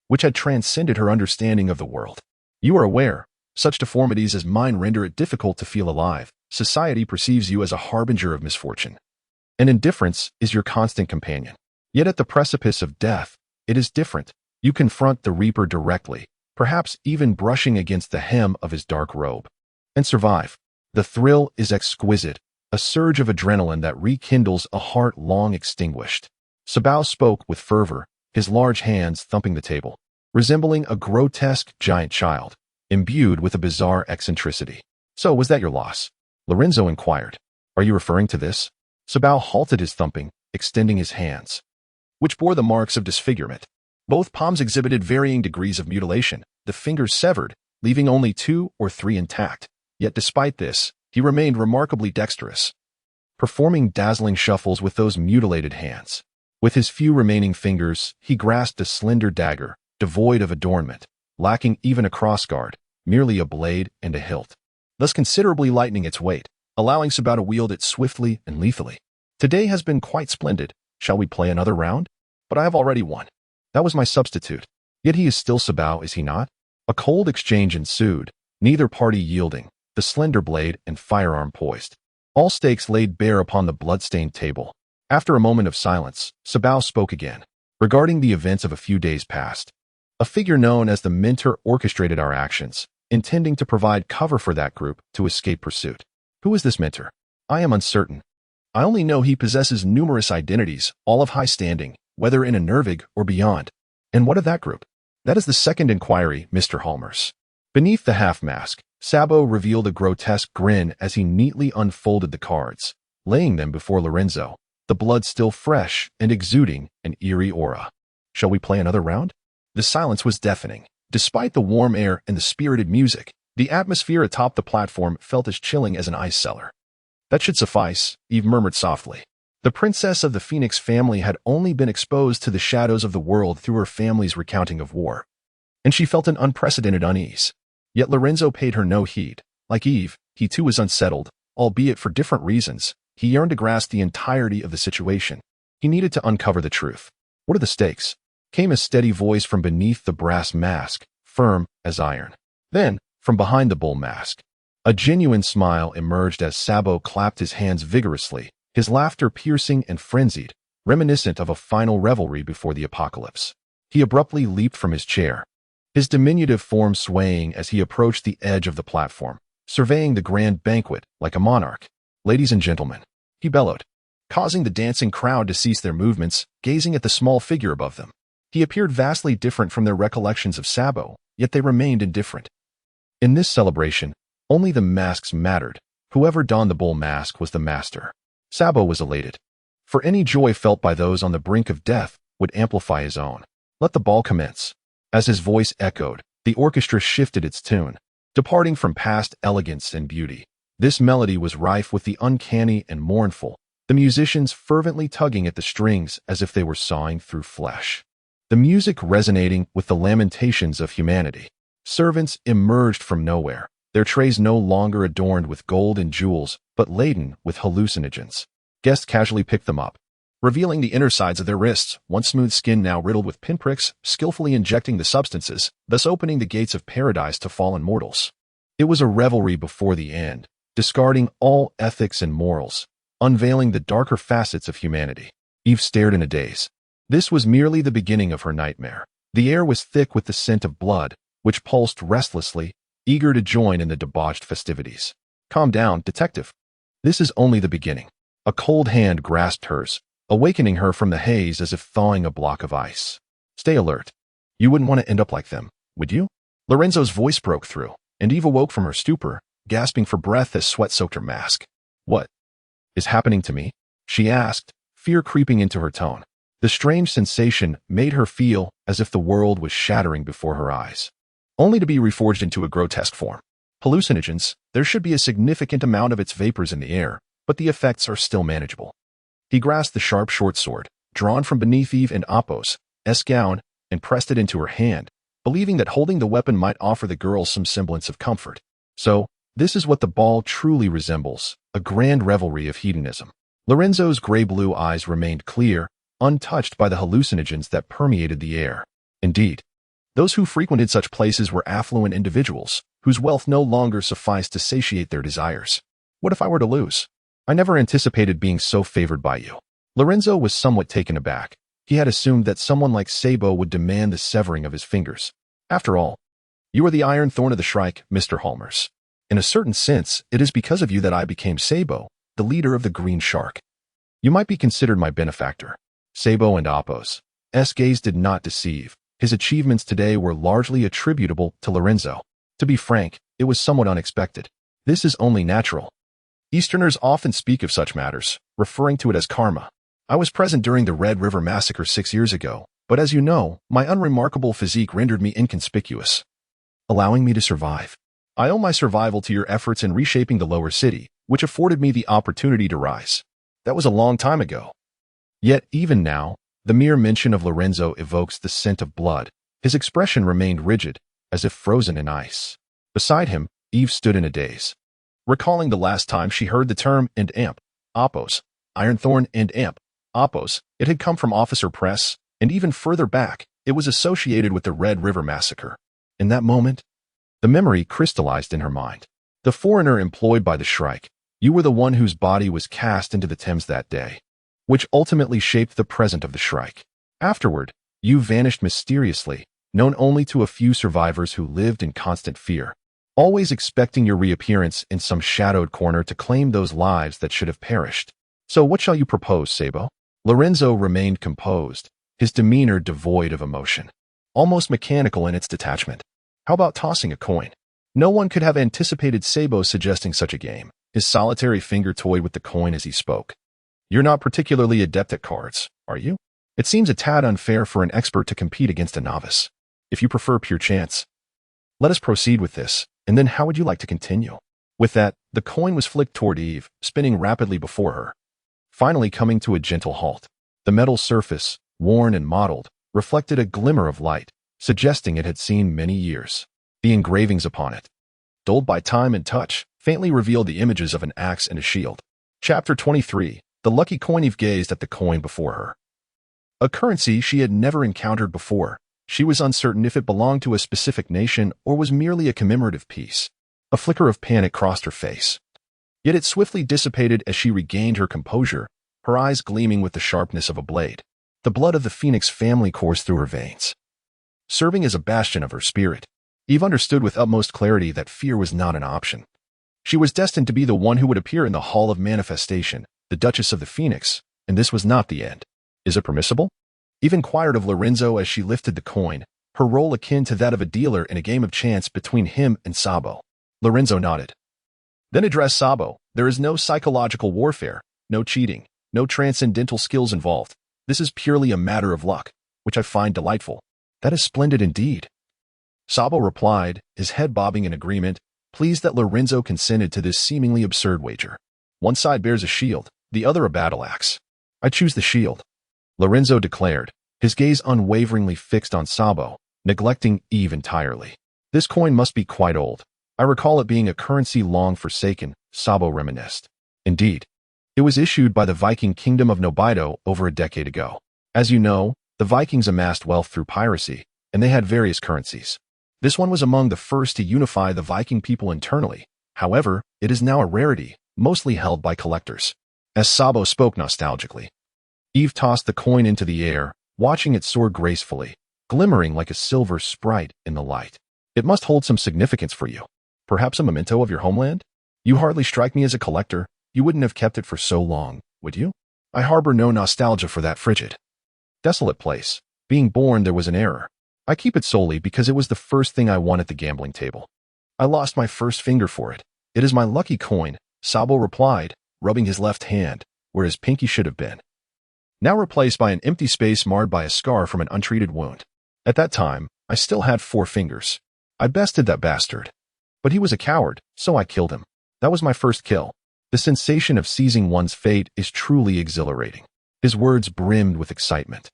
which had transcended her understanding of the world. "You are aware, such deformities as mine render it difficult to feel alive. Society perceives you as a harbinger of misfortune, and indifference is your constant companion. Yet at the precipice of death, it is different. You confront the Reaper directly, perhaps even brushing against the hem of his dark robe, and survive. The thrill is exquisite, a surge of adrenaline that rekindles a heart long extinguished." Sabo spoke with fervor, his large hands thumping the table, resembling a grotesque giant child, imbued with a bizarre eccentricity. "So was that your loss? Lorenzo inquired. Are you referring to this? Sabao halted his thumping, extending his hands, which bore the marks of disfigurement. Both palms exhibited varying degrees of mutilation, the fingers severed, leaving only 2 or 3 intact. Yet despite this, he remained remarkably dexterous, performing dazzling shuffles with those mutilated hands. With his few remaining fingers, he grasped a slender dagger, devoid of adornment, lacking even a crossguard, merely a blade and a hilt, thus considerably lightening its weight, allowing Sabao to wield it swiftly and lethally. Today has been quite splendid. Shall we play another round? But I have already won. That was my substitute. Yet he is still Sabao, is he not? A cold exchange ensued, neither party yielding, the slender blade and firearm poised. All stakes laid bare upon the blood-stained table. After a moment of silence, Sabao spoke again, regarding the events of a few days past. A figure known as the Mentor orchestrated our actions, intending to provide cover for that group to escape pursuit. Who is this Mentor? I am uncertain. I only know he possesses numerous identities, all of high standing, whether in Inelvig or beyond. And what of that group? That is the second inquiry, Mr. Halmers. Beneath the half-mask, Sabao revealed a grotesque grin as he neatly unfolded the cards, laying them before Lorenzo, the blood still fresh and exuding an eerie aura. Shall we play another round? The silence was deafening. Despite the warm air and the spirited music, the atmosphere atop the platform felt as chilling as an ice cellar. That should suffice, Eve murmured softly. The princess of the Phoenix family had only been exposed to the shadows of the world through her family's recounting of war, and she felt an unprecedented unease. Yet Lorenzo paid her no heed. Like Eve, he too was unsettled, albeit for different reasons. He yearned to grasp the entirety of the situation. He needed to uncover the truth. What are the stakes? Came a steady voice from beneath the brass mask, firm as iron. Then, from behind the bull mask, a genuine smile emerged as Sabao clapped his hands vigorously, his laughter piercing and frenzied, reminiscent of a final revelry before the apocalypse. He abruptly leaped from his chair, his diminutive form swaying as he approached the edge of the platform, surveying the grand banquet like a monarch. Ladies and gentlemen, he bellowed, causing the dancing crowd to cease their movements, gazing at the small figure above them. He appeared vastly different from their recollections of Sabao, yet they remained indifferent. In this celebration, only the masks mattered. Whoever donned the bull mask was the master. Sabao was elated, for any joy felt by those on the brink of death would amplify his own. Let the ball commence. As his voice echoed, the orchestra shifted its tune, departing from past elegance and beauty. This melody was rife with the uncanny and mournful, the musicians fervently tugging at the strings as if they were sawing through flesh. The music resonating with the lamentations of humanity. Servants emerged from nowhere, their trays no longer adorned with gold and jewels, but laden with hallucinogens. Guests casually picked them up, revealing the inner sides of their wrists, once smooth skin now riddled with pinpricks, skillfully injecting the substances, thus opening the gates of paradise to fallen mortals. It was a revelry before the end, discarding all ethics and morals, unveiling the darker facets of humanity. Eve stared in a daze. This was merely the beginning of her nightmare. The air was thick with the scent of blood, which pulsed restlessly, eager to join in the debauched festivities. Calm down, detective. This is only the beginning. A cold hand grasped hers, awakening her from the haze as if thawing a block of ice. Stay alert. You wouldn't want to end up like them, would you? Lorenzo's voice broke through, and Eve awoke from her stupor, gasping for breath as sweat soaked her mask. What is happening to me? She asked, fear creeping into her tone. The strange sensation made her feel as if the world was shattering before her eyes, only to be reforged into a grotesque form. Hallucinogens, there should be a significant amount of its vapors in the air, but the effects are still manageable. He grasped the sharp short sword, drawn from beneath Eve and Apos' gown, and pressed it into her hand, believing that holding the weapon might offer the girl some semblance of comfort. So, this is what the ball truly resembles, a grand revelry of hedonism. Lorenzo's gray-blue eyes remained clear, untouched by the hallucinogens that permeated the air. Indeed, those who frequented such places were affluent individuals, whose wealth no longer sufficed to satiate their desires. What if I were to lose? I never anticipated being so favored by you. Lorenzo was somewhat taken aback. He had assumed that someone like Sabao would demand the severing of his fingers. After all, you are the iron thorn of the Shrike, Mr. Halmers. In a certain sense, it is because of you that I became Sabao, the leader of the Green Shark. You might be considered my benefactor. Sabao and Apos' gaze did not deceive. His achievements today were largely attributable to Lorenzo. To be frank, it was somewhat unexpected. This is only natural. Easterners often speak of such matters, referring to it as karma. I was present during the Red River Massacre 6 years ago, but as you know, my unremarkable physique rendered me inconspicuous, allowing me to survive. I owe my survival to your efforts in reshaping the lower city, which afforded me the opportunity to rise. That was a long time ago. Yet, even now, the mere mention of Lorenzo evokes the scent of blood. His expression remained rigid, as if frozen in ice. Beside him, Eve stood in a daze, recalling the last time she heard the term and amp, oppos, ironthorn and amp, oppos. It had come from Officer Press, and even further back, it was associated with the Red River Massacre. In that moment, the memory crystallized in her mind. The foreigner employed by the Shrike, you were the one whose body was cast into the Thames that day, which ultimately shaped the present of the Shrike. Afterward, you vanished mysteriously, known only to a few survivors who lived in constant fear, always expecting your reappearance in some shadowed corner to claim those lives that should have perished. So what shall you propose, Sabo? Lorenzo remained composed, his demeanor devoid of emotion, almost mechanical in its detachment. How about tossing a coin? No one could have anticipated Sabo suggesting such a game. His solitary finger toyed with the coin as he spoke. You're not particularly adept at cards, are you? It seems a tad unfair for an expert to compete against a novice. If you prefer pure chance, let us proceed with this, and then how would you like to continue? With that, the coin was flicked toward Eve, spinning rapidly before her, finally coming to a gentle halt. The metal surface, worn and mottled, reflected a glimmer of light, suggesting it had seen many years. The engravings upon it, dulled by time and touch, faintly revealed the images of an axe and a shield. Chapter 23. The lucky coin. Eve gazed at the coin before her. A currency she had never encountered before. She was uncertain if it belonged to a specific nation or was merely a commemorative piece. A flicker of panic crossed her face. Yet it swiftly dissipated as she regained her composure, her eyes gleaming with the sharpness of a blade. The blood of the Phoenix family coursed through her veins, serving as a bastion of her spirit. Eve understood with utmost clarity that fear was not an option. She was destined to be the one who would appear in the Hall of Manifestation, the Duchess of the Phoenix, and this was not the end. Is it permissible? Eve inquired of Lorenzo as she lifted the coin, her role akin to that of a dealer in a game of chance between him and Sabo. Lorenzo nodded, then addressed Sabo. There is no psychological warfare, no cheating, no transcendental skills involved. This is purely a matter of luck, which I find delightful. That is splendid indeed. Sabo replied, his head bobbing in agreement, pleased that Lorenzo consented to this seemingly absurd wager. One side bears a shield, the other a battle axe. I choose the shield, Lorenzo declared, his gaze unwaveringly fixed on Sabo, neglecting Eve entirely. This coin must be quite old. I recall it being a currency long forsaken, Sabo reminisced. Indeed, it was issued by the Viking kingdom of Nobido over a decade ago. As you know, the Vikings amassed wealth through piracy, and they had various currencies. This one was among the first to unify the Viking people internally. However, it is now a rarity, mostly held by collectors. As Sabo spoke nostalgically, Eve tossed the coin into the air, watching it soar gracefully, glimmering like a silver sprite in the light. It must hold some significance for you. Perhaps a memento of your homeland? You hardly strike me as a collector. You wouldn't have kept it for so long, would you? I harbor no nostalgia for that frigid, desolate place. Being born, there was an error. I keep it solely because it was the first thing I won at the gambling table. I lost my first finger for it. It is my lucky coin, Sabo replied, rubbing his left hand, where his pinky should have been, now replaced by an empty space marred by a scar from an untreated wound. At that time, I still had 4 fingers. I bested that bastard. But he was a coward, so I killed him. That was my first kill. The sensation of seizing one's fate is truly exhilarating. His words brimmed with excitement,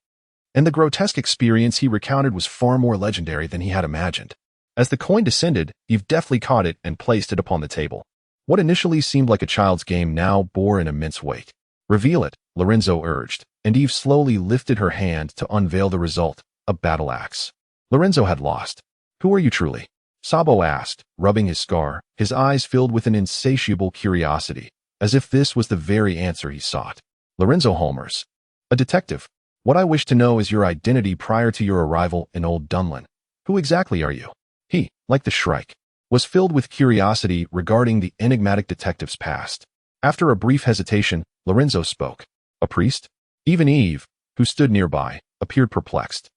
and the grotesque experience he recounted was far more legendary than he had imagined. As the coin descended, Eve deftly caught it and placed it upon the table. What initially seemed like a child's game now bore an immense weight. Reveal it, Lorenzo urged, and Eve slowly lifted her hand to unveil the result, a battle axe. Lorenzo had lost. Who are you truly? Sabo asked, rubbing his scar, his eyes filled with an insatiable curiosity, as if this was the very answer he sought. Lorenzo Holmers, a detective. What I wish to know is your identity prior to your arrival in Old Dunlin. Who exactly are you? He, like the Shrike, was filled with curiosity regarding the enigmatic detective's past. After a brief hesitation, Lorenzo spoke. A priest? Even Eve, who stood nearby, appeared perplexed.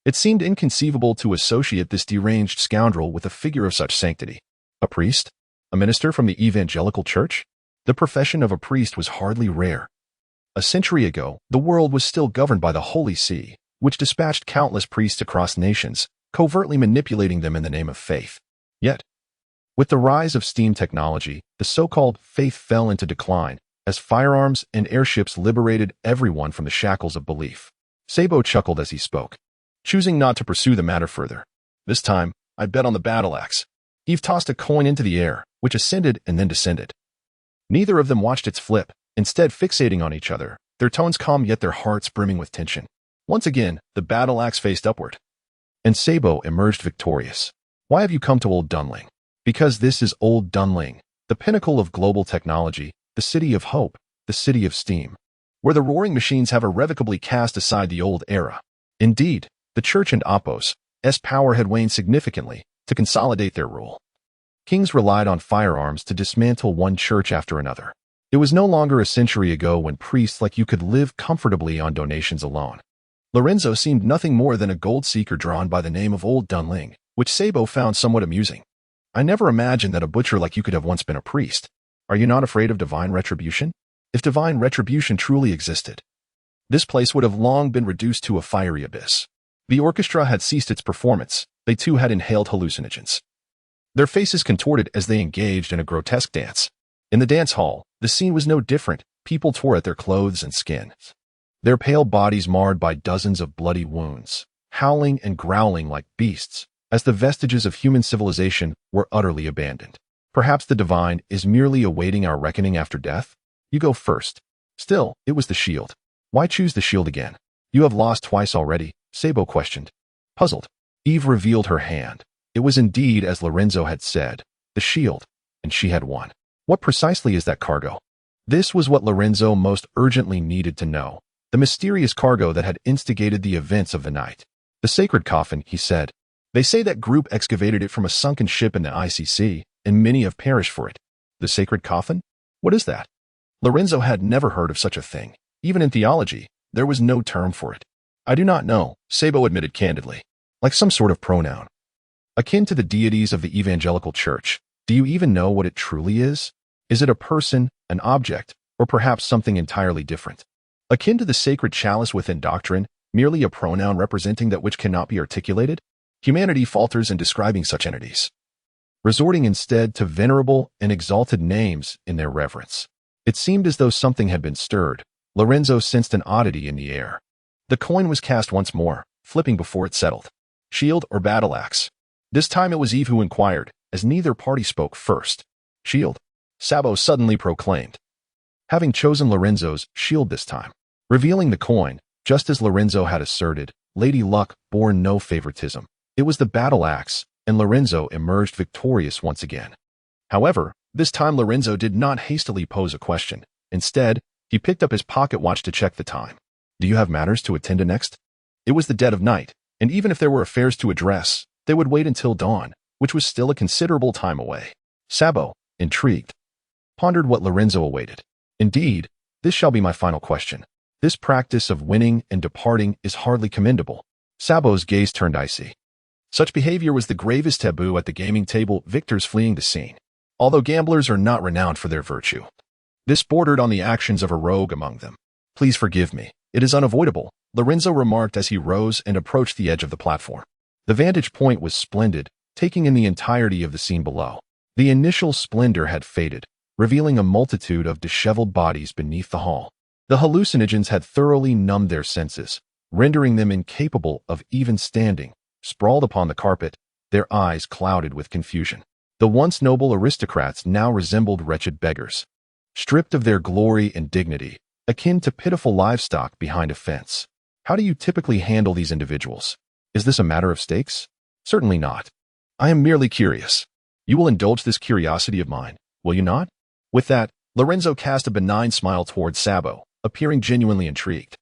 It seemed inconceivable to associate this deranged scoundrel with a figure of such sanctity. A priest? A minister from the evangelical church? The profession of a priest was hardly rare. A century ago, the world was still governed by the Holy See, which dispatched countless priests across nations, covertly manipulating them in the name of faith. Yet, with the rise of steam technology, the so-called faith fell into decline, as firearms and airships liberated everyone from the shackles of belief. Sabo chuckled as he spoke, choosing not to pursue the matter further. This time, I bet on the battle axe. Eve tossed a coin into the air, which ascended and then descended. Neither of them watched its flip, instead fixating on each other, their tones calm yet their hearts brimming with tension. Once again, the battle axe faced upward. And Sabo emerged victorious. Why have you come to Old Dunling? Because this is Old Dunling, the pinnacle of global technology, the city of hope, the city of steam, where the roaring machines have irrevocably cast aside the old era. Indeed, the church and Apos' power had waned significantly to consolidate their rule. Kings relied on firearms to dismantle one church after another. It was no longer a century ago when priests like you could live comfortably on donations alone. Lorenzo seemed nothing more than a gold seeker drawn by the name of Old Dunling, which Sabo found somewhat amusing. I never imagined that a butcher like you could have once been a priest. Are you not afraid of divine retribution? If divine retribution truly existed, this place would have long been reduced to a fiery abyss. The orchestra had ceased its performance. They too had inhaled hallucinogens. Their faces contorted as they engaged in a grotesque dance. In the dance hall, the scene was no different. People tore at their clothes and skin, their pale bodies marred by dozens of bloody wounds, howling and growling like beasts, as the vestiges of human civilization were utterly abandoned. Perhaps the divine is merely awaiting our reckoning after death? You go first. Still, it was the shield. Why choose the shield again? You have lost twice already, Sabo questioned. Puzzled, Eve revealed her hand. It was indeed as Lorenzo had said, the shield, and she had won. What precisely is that cargo? This was what Lorenzo most urgently needed to know. The mysterious cargo that had instigated the events of the night. The sacred coffin, he said. They say that group excavated it from a sunken ship in the ICC, and many have perished for it. The sacred coffin? What is that? Lorenzo had never heard of such a thing. Even in theology, there was no term for it. I do not know, Sabo admitted candidly. Like some sort of pronoun. Akin to the deities of the evangelical church. Do you even know what it truly is? Is it a person, an object, or perhaps something entirely different? Akin to the sacred chalice within doctrine, merely a pronoun representing that which cannot be articulated? Humanity falters in describing such entities, resorting instead to venerable and exalted names in their reverence. It seemed as though something had been stirred. Lorenzo sensed an oddity in the air. The coin was cast once more, flipping before it settled. Shield or battle axe? This time it was Eve who inquired, as neither party spoke first. Shield, Sabo suddenly proclaimed, having chosen Lorenzo's shield this time. Revealing the coin, just as Lorenzo had asserted, Lady Luck bore no favoritism. It was the battle axe, and Lorenzo emerged victorious once again. However, this time Lorenzo did not hastily pose a question. Instead, he picked up his pocket watch to check the time. Do you have matters to attend to next? It was the dead of night, and even if there were affairs to address, they would wait until dawn, which was still a considerable time away. Sabo, intrigued, pondered what Lorenzo awaited. Indeed, this shall be my final question. This practice of winning and departing is hardly commendable. Sabo's gaze turned icy. Such behavior was the gravest taboo at the gaming table, victors fleeing the scene. Although gamblers are not renowned for their virtue, this bordered on the actions of a rogue among them. Please forgive me. It is unavoidable, Lorenzo remarked as he rose and approached the edge of the platform. The vantage point was splendid, taking in the entirety of the scene below. The initial splendor had faded, revealing a multitude of disheveled bodies beneath the hall. The hallucinogens had thoroughly numbed their senses, rendering them incapable of even standing. Sprawled upon the carpet, their eyes clouded with confusion. The once noble aristocrats now resembled wretched beggars, stripped of their glory and dignity, akin to pitiful livestock behind a fence. How do you typically handle these individuals? Is this a matter of stakes? Certainly not. I am merely curious. You will indulge this curiosity of mine, will you not? With that, Lorenzo cast a benign smile toward Sabo, appearing genuinely intrigued.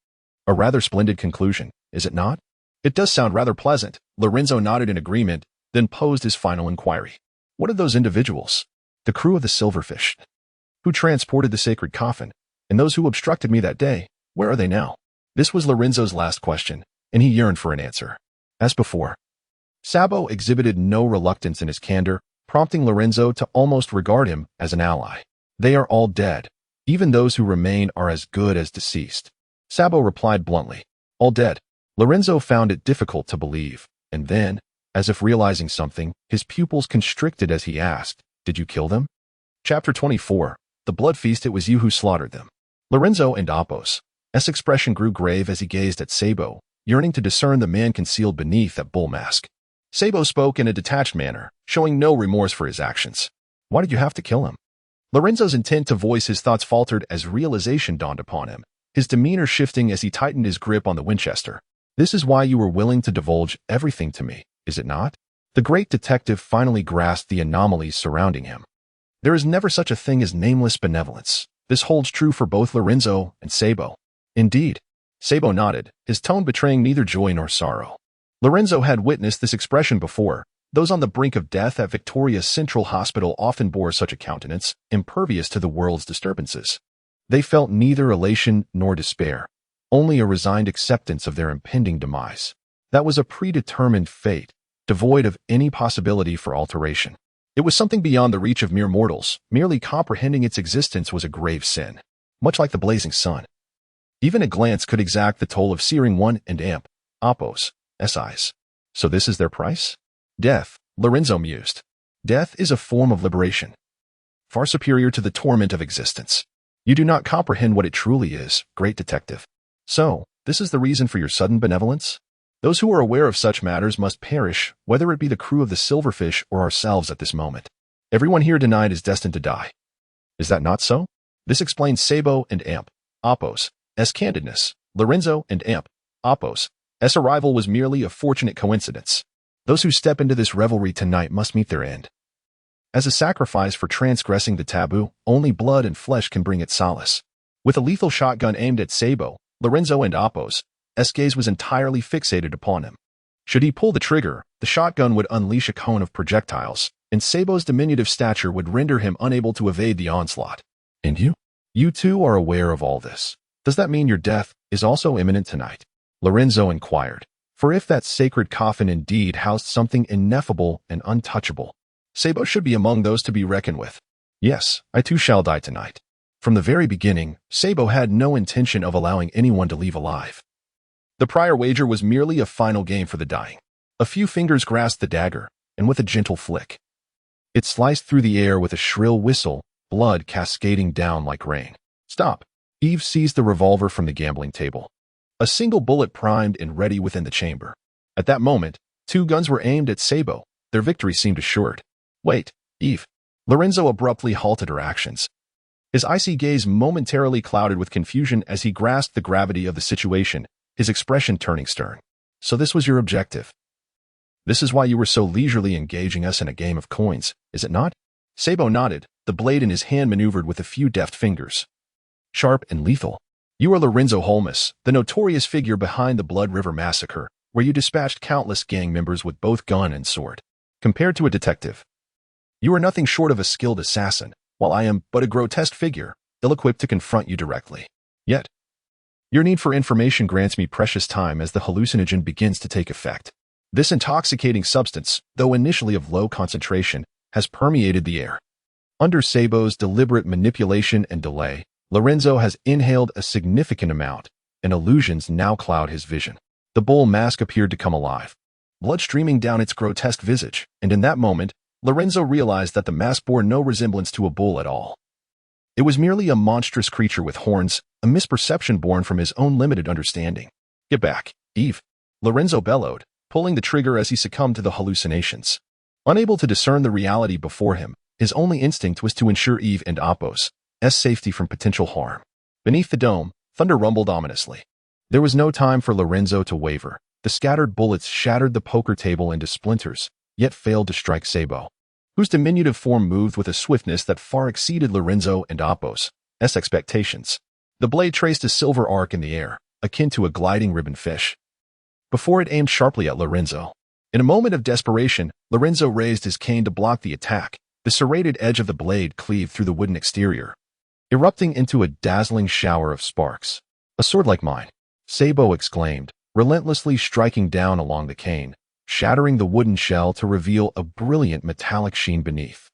A rather splendid conclusion, is it not? It does sound rather pleasant. Lorenzo nodded in agreement, then posed his final inquiry. What of those individuals? The crew of the Silverfish, who transported the sacred coffin, and those who obstructed me that day, where are they now? This was Lorenzo's last question, and he yearned for an answer. As before, Sabo exhibited no reluctance in his candor, prompting Lorenzo to almost regard him as an ally. They are all dead. Even those who remain are as good as deceased. Sabo replied bluntly. All dead. Lorenzo found it difficult to believe, and then, as if realizing something, his pupils constricted as he asked, Did you kill them? Chapter 24. The Blood Feast. It was you who slaughtered them. Lorenzo and Apos. S. expression grew grave as he gazed at Sabo, yearning to discern the man concealed beneath that bull mask. Sabo spoke in a detached manner, showing no remorse for his actions. Why did you have to kill him? Lorenzo's intent to voice his thoughts faltered as realization dawned upon him, his demeanor shifting as he tightened his grip on the Winchester. This is why you were willing to divulge everything to me, is it not? The great detective finally grasped the anomalies surrounding him. There is never such a thing as nameless benevolence. This holds true for both Lorenzo and Sabo. Indeed. Sabo nodded, his tone betraying neither joy nor sorrow. Lorenzo had witnessed this expression before. Those on the brink of death at Victoria's Central Hospital often bore such a countenance, impervious to the world's disturbances. They felt neither elation nor despair, only a resigned acceptance of their impending demise. That was a predetermined fate, devoid of any possibility for alteration. It was something beyond the reach of mere mortals. Merely comprehending its existence was a grave sin, much like the blazing sun. Even a glance could exact the toll of searing one and amp, Apos, eyes. So this is their price? Death, Lorenzo mused. Death is a form of liberation, far superior to the torment of existence. You do not comprehend what it truly is, great detective. So, this is the reason for your sudden benevolence? Those who are aware of such matters must perish, whether it be the crew of the Silverfish or ourselves at this moment. Everyone here tonight is destined to die. Is that not so? This explains Sabo and Amp, Apos, S. candidness. Lorenzo and Amp, Apos, S. arrival was merely a fortunate coincidence. Those who step into this revelry tonight must meet their end. As a sacrifice for transgressing the taboo, only blood and flesh can bring it solace. With a lethal shotgun aimed at Sabo, Lorenzo and Apos, S. gaze was entirely fixated upon him. Should he pull the trigger, the shotgun would unleash a cone of projectiles, and Sabo's diminutive stature would render him unable to evade the onslaught. And you? You too are aware of all this. Does that mean your death is also imminent tonight? Lorenzo inquired. For if that sacred coffin indeed housed something ineffable and untouchable, Sabo should be among those to be reckoned with. Yes, I too shall die tonight. From the very beginning, Sabo had no intention of allowing anyone to leave alive. The prior wager was merely a final game for the dying. A few fingers grasped the dagger, and with a gentle flick, it sliced through the air with a shrill whistle, blood cascading down like rain. Stop. Eve seized the revolver from the gambling table. A single bullet primed and ready within the chamber. At that moment, 2 guns were aimed at Sabo. Their victory seemed assured. Wait, Eve. Lorenzo abruptly halted her actions. His icy gaze momentarily clouded with confusion as he grasped the gravity of the situation, his expression turning stern. So this was your objective. This is why you were so leisurely engaging us in a game of coins, is it not? Sabo nodded, the blade in his hand maneuvered with a few deft fingers. Sharp and lethal. You are Lorenzo Holmes, the notorious figure behind the Blood River Massacre, where you dispatched countless gang members with both gun and sword. Compared to a detective, you are nothing short of a skilled assassin, while I am but a grotesque figure, ill-equipped to confront you directly. Yet, your need for information grants me precious time as the hallucinogen begins to take effect. This intoxicating substance, though initially of low concentration, has permeated the air. Under Sabo's deliberate manipulation and delay, Lorenzo has inhaled a significant amount, and illusions now cloud his vision. The bull mask appeared to come alive, blood streaming down its grotesque visage, and in that moment, Lorenzo realized that the mask bore no resemblance to a bull at all. It was merely a monstrous creature with horns, a misperception born from his own limited understanding. Get back, Eve. Lorenzo bellowed, pulling the trigger as he succumbed to the hallucinations. Unable to discern the reality before him, his only instinct was to ensure Eve and Apos' safety from potential harm. Beneath the dome, thunder rumbled ominously. There was no time for Lorenzo to waver. The scattered bullets shattered the poker table into splinters, yet failed to strike Sabo, whose diminutive form moved with a swiftness that far exceeded Lorenzo and Apos' expectations. The blade traced a silver arc in the air, akin to a gliding ribbon fish, before it aimed sharply at Lorenzo. In a moment of desperation, Lorenzo raised his cane to block the attack. The serrated edge of the blade cleaved through the wooden exterior, erupting into a dazzling shower of sparks. A sword like mine, Sabo exclaimed, relentlessly striking down along the cane, shattering the wooden shell to reveal a brilliant metallic sheen beneath.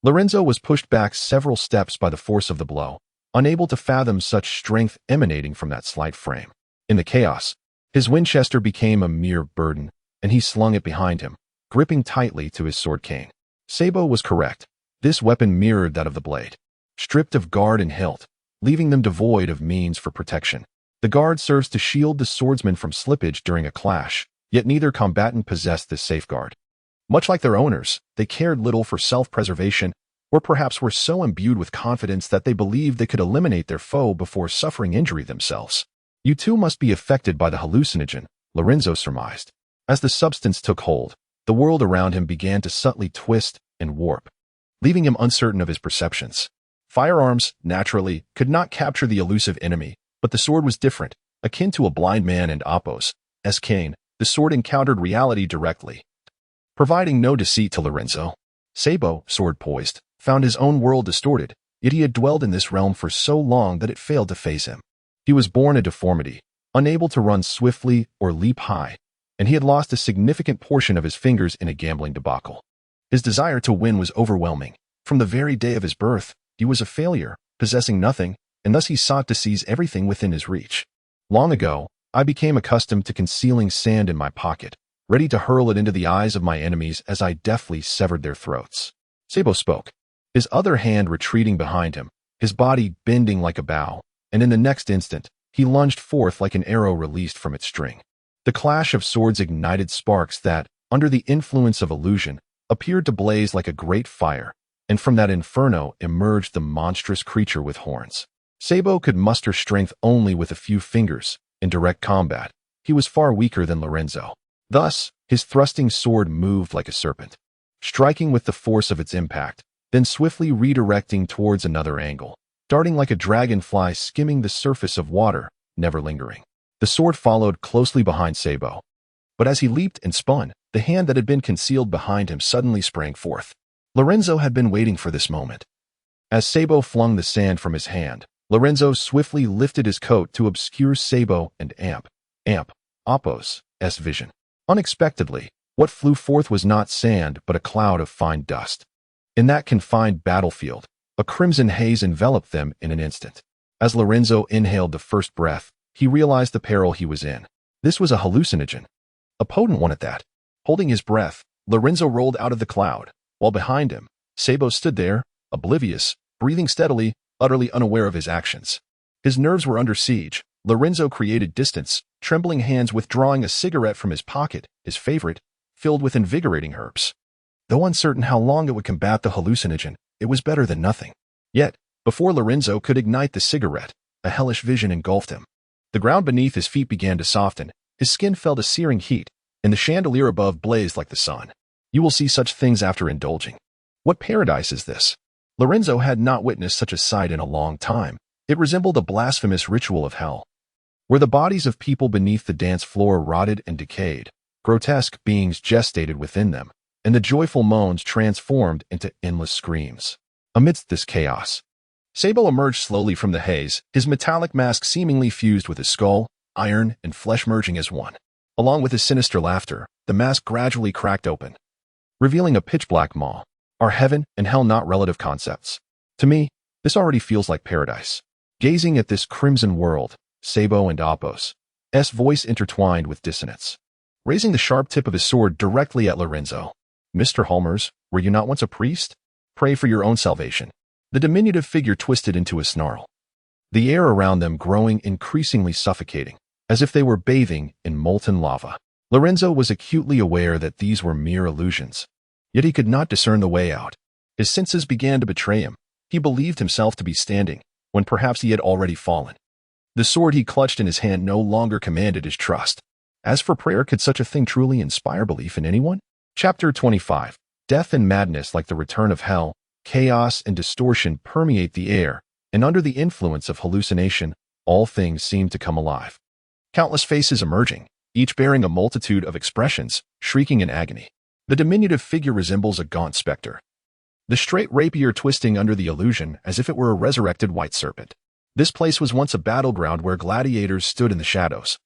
Lorenzo was pushed back several steps by the force of the blow, unable to fathom such strength emanating from that slight frame. In the chaos, his Winchester became a mere burden, and he slung it behind him, gripping tightly to his sword cane. Sabo was correct. This weapon mirrored that of the blade, stripped of guard and hilt, leaving them devoid of means for protection. The guard serves to shield the swordsman from slippage during a clash, yet neither combatant possessed this safeguard. Much like their owners, they cared little for self-preservation, or perhaps were so imbued with confidence that they believed they could eliminate their foe before suffering injury themselves. You too must be affected by the hallucinogen, Lorenzo surmised. As the substance took hold, the world around him began to subtly twist and warp, leaving him uncertain of his perceptions. Firearms, naturally, could not capture the elusive enemy, but the sword was different, akin to a blind man and Appos. As Cain, the sword encountered reality directly, providing no deceit to Lorenzo. Sabo, sword poised, found his own world distorted, yet he had dwelled in this realm for so long that it failed to faze him. He was born a deformity, unable to run swiftly or leap high, and he had lost a significant portion of his fingers in a gambling debacle. His desire to win was overwhelming. From the very day of his birth, he was a failure, possessing nothing, and thus he sought to seize everything within his reach. Long ago, I became accustomed to concealing sand in my pocket, ready to hurl it into the eyes of my enemies as I deftly severed their throats. Sabo spoke, his other hand retreating behind him, his body bending like a bow, and in the next instant, he lunged forth like an arrow released from its string. The clash of swords ignited sparks that, under the influence of illusion, appeared to blaze like a great fire, and from that inferno emerged the monstrous creature with horns. Sabo could muster strength only with a few fingers. In direct combat, he was far weaker than Lorenzo. Thus, his thrusting sword moved like a serpent, striking with the force of its impact, then swiftly redirecting towards another angle, darting like a dragonfly skimming the surface of water, never lingering. The sword followed closely behind Sabo. But as he leaped and spun, the hand that had been concealed behind him suddenly sprang forth. Lorenzo had been waiting for this moment. As Sabo flung the sand from his hand, Lorenzo swiftly lifted his coat to obscure Sabo and Appos' vision. Unexpectedly, what flew forth was not sand but a cloud of fine dust. In that confined battlefield, a crimson haze enveloped them in an instant. As Lorenzo inhaled the first breath, he realized the peril he was in. This was a hallucinogen, a potent one at that. Holding his breath, Lorenzo rolled out of the cloud, while behind him, Sabo stood there, oblivious, breathing steadily, utterly unaware of his actions. His nerves were under siege. Lorenzo created distance, trembling hands withdrawing a cigarette from his pocket, his favorite, filled with invigorating herbs. Though uncertain how long it would combat the hallucinogen, it was better than nothing. Yet, before Lorenzo could ignite the cigarette, a hellish vision engulfed him. The ground beneath his feet began to soften, his skin felt a searing heat, and the chandelier above blazed like the sun. You will see such things after indulging. What paradise is this? Lorenzo had not witnessed such a sight in a long time. It resembled a blasphemous ritual of hell, where the bodies of people beneath the dance floor rotted and decayed, grotesque beings gestated within them, and the joyful moans transformed into endless screams. Amidst this chaos, Sabo emerged slowly from the haze, his metallic mask seemingly fused with his skull, iron, and flesh merging as one. Along with his sinister laughter, the mask gradually cracked open, revealing a pitch-black maw. Are heaven and hell not relative concepts? To me, this already feels like paradise. Gazing at this crimson world, Sabo and Appos' voice intertwined with dissonance, raising the sharp tip of his sword directly at Lorenzo. Mr. Halmers, were you not once a priest? Pray for your own salvation. The diminutive figure twisted into a snarl, the air around them growing increasingly suffocating, as if they were bathing in molten lava. Lorenzo was acutely aware that these were mere illusions. Yet he could not discern the way out. His senses began to betray him. He believed himself to be standing, when perhaps he had already fallen. The sword he clutched in his hand no longer commanded his trust. As for prayer, could such a thing truly inspire belief in anyone? Chapter 25. Death and madness, like the return of hell, chaos and distortion permeate the air, and under the influence of hallucination, all things seem to come alive. Countless faces emerging, each bearing a multitude of expressions, shrieking in agony. The diminutive figure resembles a gaunt specter, the straight rapier twisting under the illusion as if it were a resurrected white serpent. This place was once a battleground where gladiators stood in the shadows,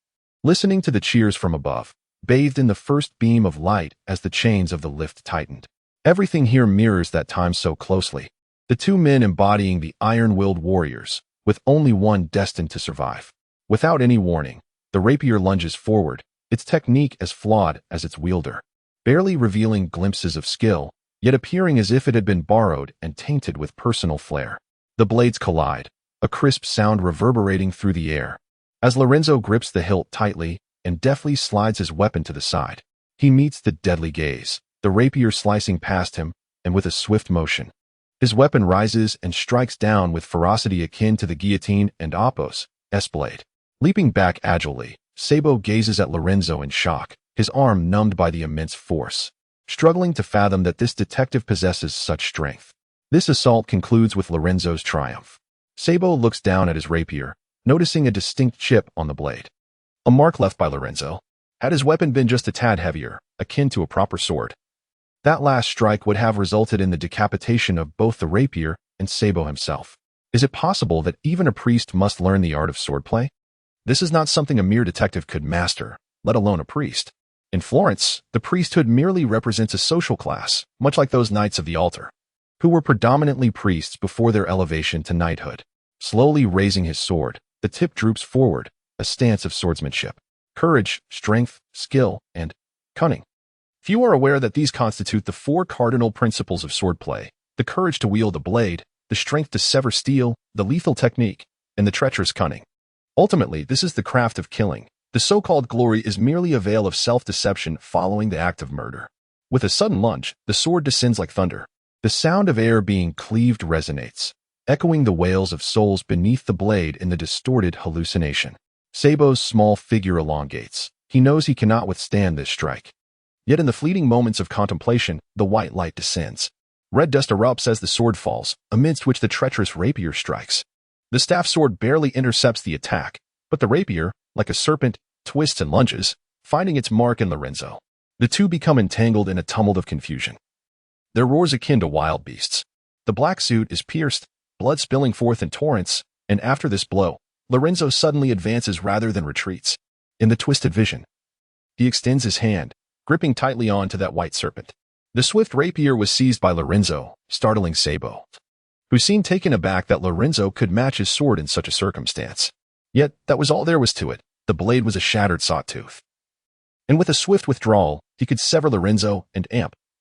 listening to the cheers from above, bathed in the first beam of light as the chains of the lift tightened. Everything here mirrors that time so closely. The two men embodying the iron-willed warriors, with only one destined to survive. Without any warning, the rapier lunges forward, its technique as flawed as its wielder, barely revealing glimpses of skill, yet appearing as if it had been borrowed and tainted with personal flair. The blades collide, a crisp sound reverberating through the air, as Lorenzo grips the hilt tightly and deftly slides his weapon to the side. He meets the deadly gaze, the rapier slicing past him, and with a swift motion, his weapon rises and strikes down with ferocity akin to the guillotine and Apos' blade. Leaping back agilely, Sabo gazes at Lorenzo in shock, his arm numbed by the immense force, struggling to fathom that this detective possesses such strength. This assault concludes with Lorenzo's triumph. Sabo looks down at his rapier, noticing a distinct chip on the blade. A mark left by Lorenzo. Had his weapon been just a tad heavier, akin to a proper sword, that last strike would have resulted in the decapitation of both the rapier and Sabo himself. Is it possible that even a priest must learn the art of swordplay? This is not something a mere detective could master, let alone a priest. In Florence, the priesthood merely represents a social class, much like those knights of the altar, who were predominantly priests before their elevation to knighthood. Slowly raising his sword, the tip droops forward, a stance of swordsmanship, courage, strength, skill, and cunning. Few are aware that these constitute the four cardinal principles of swordplay: the courage to wield a blade, the strength to sever steel, the lethal technique, and the treacherous cunning. Ultimately, this is the craft of killing. The so-called glory is merely a veil of self-deception following the act of murder. With a sudden lunge, the sword descends like thunder. The sound of air being cleaved resonates, echoing the wails of souls beneath the blade in the distorted hallucination. Sabo's small figure elongates. He knows he cannot withstand this strike. Yet in the fleeting moments of contemplation, the white light descends. Red dust erupts as the sword falls, amidst which the treacherous rapier strikes. The staff sword barely intercepts the attack, but the rapier, like a serpent, twists and lunges, finding its mark in Lorenzo. The two become entangled in a tumult of confusion. Their roars akin to wild beasts. The black suit is pierced, blood spilling forth in torrents, and after this blow, Lorenzo suddenly advances rather than retreats. In the twisted vision, he extends his hand, gripping tightly on to that white serpent. The swift rapier was seized by Lorenzo, startling Sabo, who seemed taken aback that Lorenzo could match his sword in such a circumstance. Yet, that was all there was to it. The blade was a shattered sawtooth. And with a swift withdrawal, he could sever Lorenzo and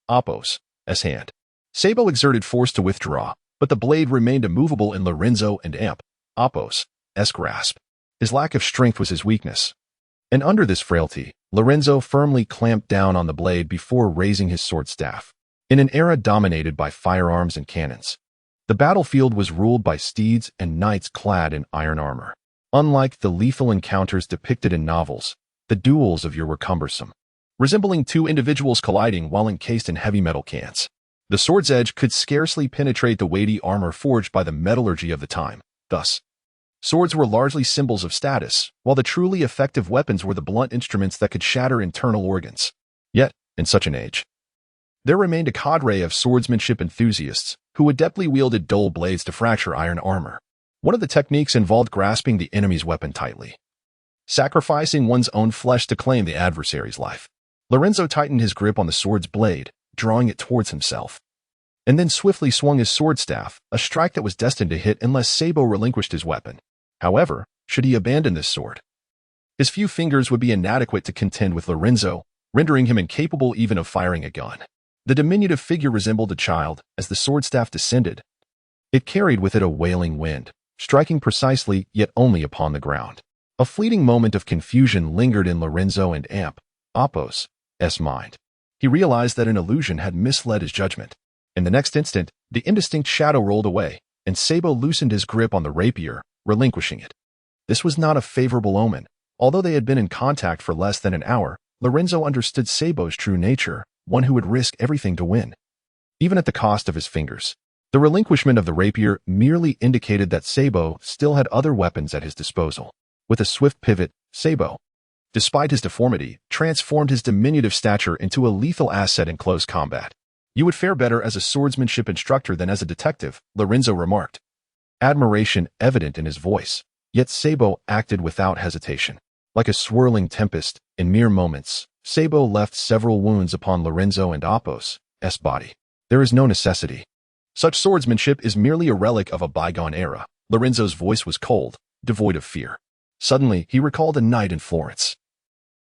Apos' hand. Sabo exerted force to withdraw, but the blade remained immovable in Lorenzo and Apos' grasp. His lack of strength was his weakness. And under this frailty, Lorenzo firmly clamped down on the blade before raising his sword staff. In an era dominated by firearms and cannons, the battlefield was ruled by steeds and knights clad in iron armor. Unlike the lethal encounters depicted in novels, the duels of yore were cumbersome, resembling two individuals colliding while encased in heavy metal cans. The sword's edge could scarcely penetrate the weighty armor forged by the metallurgy of the time. Thus, swords were largely symbols of status, while the truly effective weapons were the blunt instruments that could shatter internal organs. Yet, in such an age, there remained a cadre of swordsmanship enthusiasts who adeptly wielded dull blades to fracture iron armor. One of the techniques involved grasping the enemy's weapon tightly, sacrificing one's own flesh to claim the adversary's life. Lorenzo tightened his grip on the sword's blade, drawing it towards himself, and then swiftly swung his sword staff, a strike that was destined to hit unless Sabo relinquished his weapon. However, should he abandon this sword, his few fingers would be inadequate to contend with Lorenzo, rendering him incapable even of firing a gun. The diminutive figure resembled a child as the sword staff descended. It carried with it a wailing wind, striking precisely yet only upon the ground. A fleeting moment of confusion lingered in Lorenzo and Apos' mind. He realized that an illusion had misled his judgment. In the next instant, the indistinct shadow rolled away, and Sabo loosened his grip on the rapier, relinquishing it. This was not a favorable omen. Although they had been in contact for less than an hour, Lorenzo understood Sabo's true nature, one who would risk everything to win, even at the cost of his fingers. The relinquishment of the rapier merely indicated that Sabo still had other weapons at his disposal. With a swift pivot, Sabo, despite his deformity, transformed his diminutive stature into a lethal asset in close combat. "You would fare better as a swordsmanship instructor than as a detective," Lorenzo remarked, admiration evident in his voice. Yet Sabo acted without hesitation. Like a swirling tempest, in mere moments, Sabo left several wounds upon Lorenzo and Apos' body. There is no necessity. Such swordsmanship is merely a relic of a bygone era. Lorenzo's voice was cold, devoid of fear. Suddenly, he recalled a night in Florence,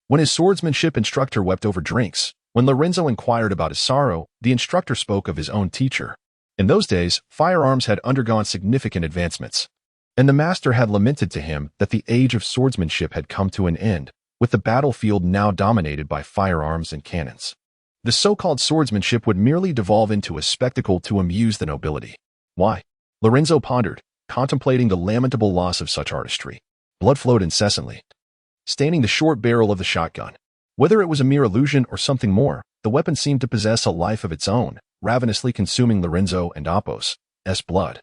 when his swordsmanship instructor wept over drinks. When Lorenzo inquired about his sorrow, the instructor spoke of his own teacher. In those days, firearms had undergone significant advancements, and the master had lamented to him that the age of swordsmanship had come to an end, with the battlefield now dominated by firearms and cannons. The so-called swordsmanship would merely devolve into a spectacle to amuse the nobility. Why? Lorenzo pondered, contemplating the lamentable loss of such artistry. Blood flowed incessantly, staining the short barrel of the shotgun. Whether it was a mere illusion or something more, the weapon seemed to possess a life of its own, ravenously consuming Lorenzo and Apos' blood.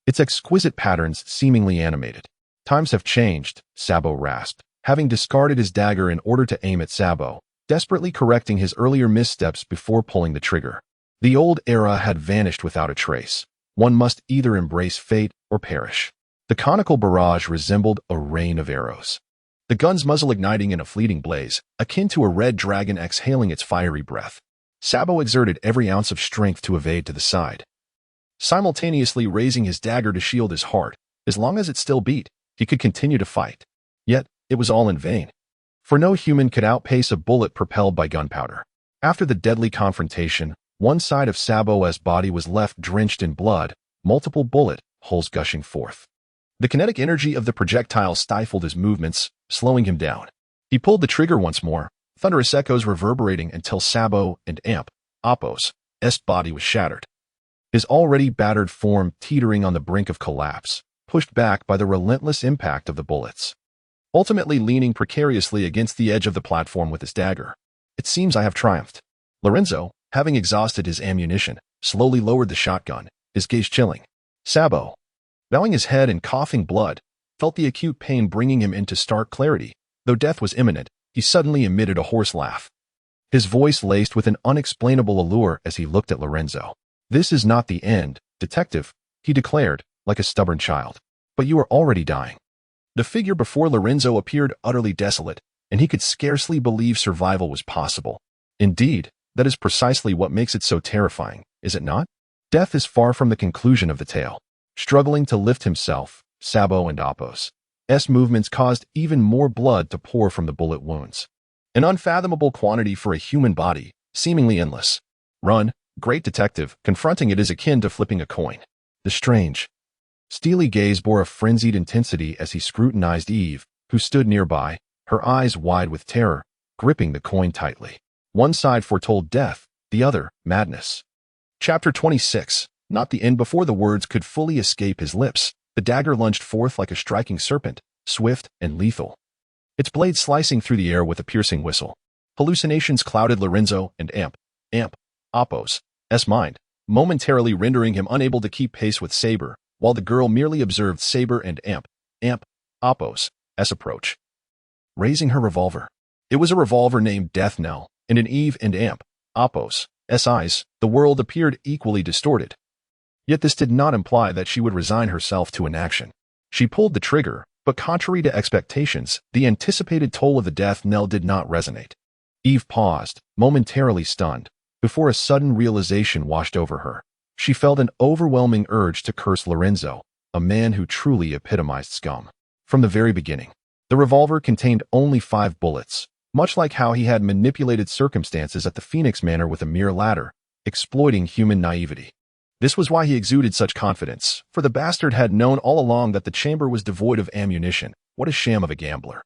Its exquisite patterns seemingly animated. Times have changed, Sabo rasped, having discarded his dagger in order to aim at Sabo, desperately correcting his earlier missteps before pulling the trigger. The old era had vanished without a trace. One must either embrace fate or perish. The conical barrage resembled a rain of arrows, the gun's muzzle igniting in a fleeting blaze, akin to a red dragon exhaling its fiery breath. Sabo exerted every ounce of strength to evade to the side, simultaneously raising his dagger to shield his heart. As long as it still beat, he could continue to fight. Yet, it was all in vain. For no human could outpace a bullet propelled by gunpowder. After the deadly confrontation, one side of Sabo's body was left drenched in blood, multiple bullet holes gushing forth. The kinetic energy of the projectile stifled his movements, slowing him down. He pulled the trigger once more, thunderous echoes reverberating until Sabo and Apos' body was shattered, his already battered form teetering on the brink of collapse, pushed back by the relentless impact of the bullets. Ultimately leaning precariously against the edge of the platform with his dagger. It seems I have triumphed. Lorenzo, having exhausted his ammunition, slowly lowered the shotgun, his gaze chilling. Sabo, bowing his head and coughing blood, felt the acute pain bringing him into stark clarity. Though death was imminent, he suddenly emitted a hoarse laugh, his voice laced with an unexplainable allure as he looked at Lorenzo. "This is not the end, detective," he declared, like a stubborn child. "But you are already dying." The figure before Lorenzo appeared utterly desolate, and he could scarcely believe survival was possible. Indeed, that is precisely what makes it so terrifying, is it not? Death is far from the conclusion of the tale. Struggling to lift himself, Sabo and Apos' movements caused even more blood to pour from the bullet wounds. An unfathomable quantity for a human body, seemingly endless. Run, great detective, confronting it is akin to flipping a coin. The strange, steely gaze bore a frenzied intensity as he scrutinized Eve, who stood nearby, her eyes wide with terror, gripping the coin tightly. One side foretold death, the other, madness. Chapter 26. Not the end. Before the words could fully escape his lips, the dagger lunged forth like a striking serpent, swift and lethal, its blade slicing through the air with a piercing whistle. Hallucinations clouded Lorenzo and Apos' mind, momentarily rendering him unable to keep pace with Saber, while the girl merely observed Saber and Apos' approach, raising her revolver. It was a revolver named Death Knell, and in Eve and Apos' eyes, the world appeared equally distorted. Yet this did not imply that she would resign herself to inaction. She pulled the trigger, but contrary to expectations, the anticipated toll of the death knell did not resonate. Eve paused, momentarily stunned, before a sudden realization washed over her. She felt an overwhelming urge to curse Lorenzo, a man who truly epitomized scum. From the very beginning, the revolver contained only 5 bullets, much like how he had manipulated circumstances at the Phoenix Manor with a mere ladder, exploiting human naivety. This was why he exuded such confidence, for the bastard had known all along that the chamber was devoid of ammunition. What a sham of a gambler.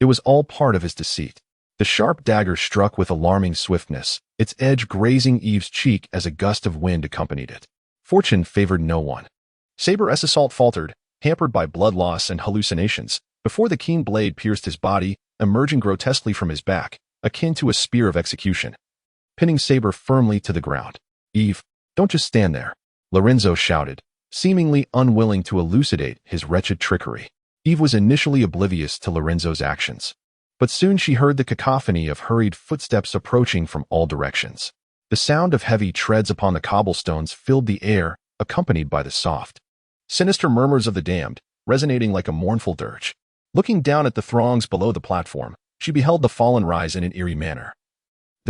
It was all part of his deceit. The sharp dagger struck with alarming swiftness, its edge grazing Eve's cheek as a gust of wind accompanied it. Fortune favored no one. Saber's assault faltered, hampered by blood loss and hallucinations, before the keen blade pierced his body, emerging grotesquely from his back, akin to a spear of execution, pinning Saber firmly to the ground. "Eve, don't just stand there," Lorenzo shouted, seemingly unwilling to elucidate his wretched trickery. Eve was initially oblivious to Lorenzo's actions, but soon she heard the cacophony of hurried footsteps approaching from all directions. The sound of heavy treads upon the cobblestones filled the air, accompanied by the soft, sinister murmurs of the damned, resonating like a mournful dirge. Looking down at the throngs below the platform, she beheld the fallen rise in an eerie manner,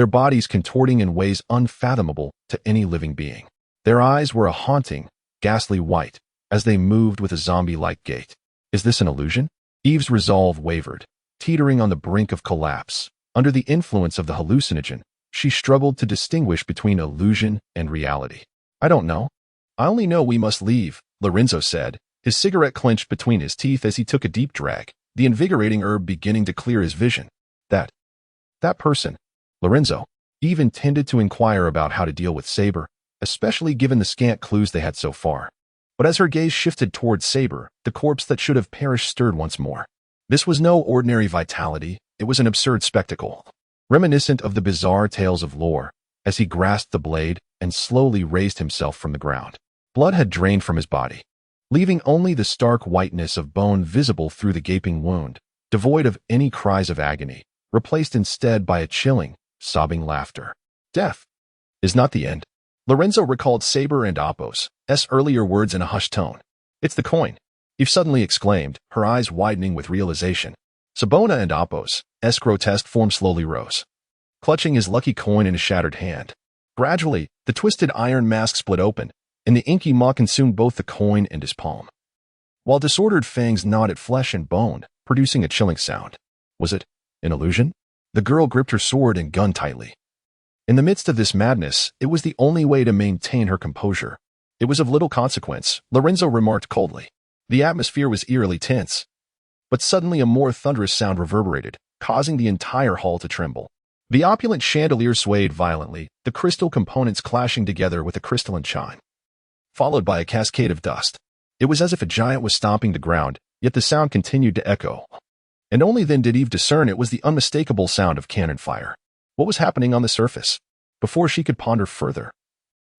their bodies contorting in ways unfathomable to any living being. Their eyes were a haunting, ghastly white as they moved with a zombie-like gait. Is this an illusion? Eve's resolve wavered, teetering on the brink of collapse. Under the influence of the hallucinogen, she struggled to distinguish between illusion and reality. I don't know. I only know we must leave, Lorenzo said, his cigarette clenched between his teeth as he took a deep drag, the invigorating herb beginning to clear his vision. That person, Lorenzo. Eve intended to inquire about how to deal with Saber, especially given the scant clues they had so far. But as her gaze shifted towards Saber, the corpse that should have perished stirred once more. This was no ordinary vitality, it was an absurd spectacle, reminiscent of the bizarre tales of lore, as he grasped the blade and slowly raised himself from the ground. Blood had drained from his body, leaving only the stark whiteness of bone visible through the gaping wound, devoid of any cries of agony, replaced instead by a chilling, sobbing laughter. Death is not the end. Lorenzo recalled Saber and Apos' earlier words in a hushed tone. It's the coin, Eve suddenly exclaimed, her eyes widening with realization. Sabona and Apos' grotesque form slowly rose, clutching his lucky coin in a shattered hand. Gradually, the twisted iron mask split open, and the inky maw consumed both the coin and his palm, while disordered fangs gnawed at flesh and bone, producing a chilling sound. Was it an illusion? The girl gripped her sword and gun tightly. In the midst of this madness, it was the only way to maintain her composure. It was of little consequence, Lorenzo remarked coldly. The atmosphere was eerily tense. But suddenly a more thunderous sound reverberated, causing the entire hall to tremble. The opulent chandelier swayed violently, the crystal components clashing together with a crystalline chime, followed by a cascade of dust. It was as if a giant was stomping the ground, yet the sound continued to echo. And only then did Eve discern it was the unmistakable sound of cannon fire. What was happening on the surface? Before she could ponder further,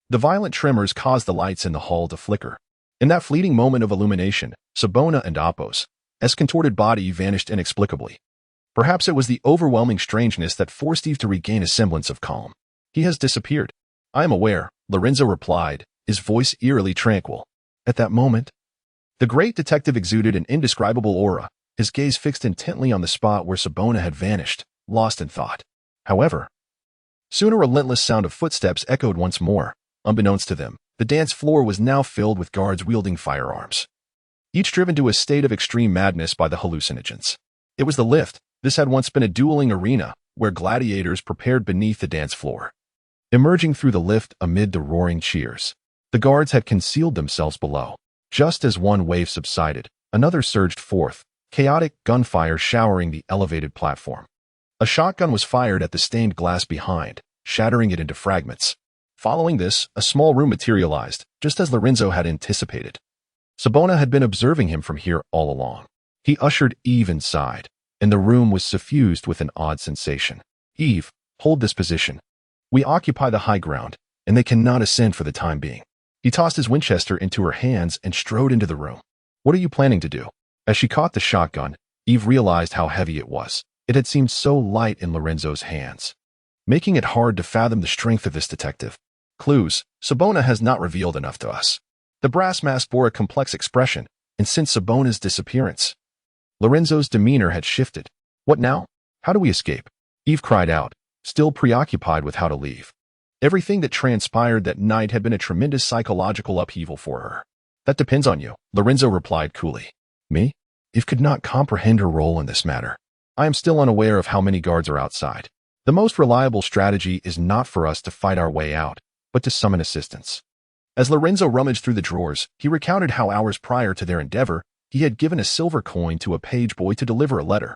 the violent tremors caused the lights in the hall to flicker. In that fleeting moment of illumination, Sabona and Apos' contorted body vanished inexplicably. Perhaps it was the overwhelming strangeness that forced Eve to regain a semblance of calm. He has disappeared. I am aware, Lorenzo replied, his voice eerily tranquil. At that moment, the great detective exuded an indescribable aura, his gaze fixed intently on the spot where Sabona had vanished, lost in thought. However, soon a relentless sound of footsteps echoed once more. Unbeknownst to them, the dance floor was now filled with guards wielding firearms, each driven to a state of extreme madness by the hallucinogens. It was the lift. This had once been a dueling arena, where gladiators prepared beneath the dance floor. Emerging through the lift amid the roaring cheers, the guards had concealed themselves below. Just as one wave subsided, another surged forth, chaotic gunfire showering the elevated platform. A shotgun was fired at the stained glass behind, shattering it into fragments. Following this, a small room materialized, just as Lorenzo had anticipated. Sabona had been observing him from here all along. He ushered Eve inside, and the room was suffused with an odd sensation. Eve, hold this position. We occupy the high ground, and they cannot ascend for the time being. He tossed his Winchester into her hands and strode into the room. What are you planning to do? As she caught the shotgun, Eve realized how heavy it was. It had seemed so light in Lorenzo's hands, making it hard to fathom the strength of this detective. Clues. Sabona has not revealed enough to us. The brass mask bore a complex expression, and since Sabona's disappearance, Lorenzo's demeanor had shifted. What now? How do we escape? Eve cried out, still preoccupied with how to leave. Everything that transpired that night had been a tremendous psychological upheaval for her. That depends on you, Lorenzo replied coolly. Me? Eve could not comprehend her role in this matter. I am still unaware of how many guards are outside. The most reliable strategy is not for us to fight our way out, but to summon assistance. As Lorenzo rummaged through the drawers, he recounted how hours prior to their endeavor, he had given a silver coin to a page boy to deliver a letter.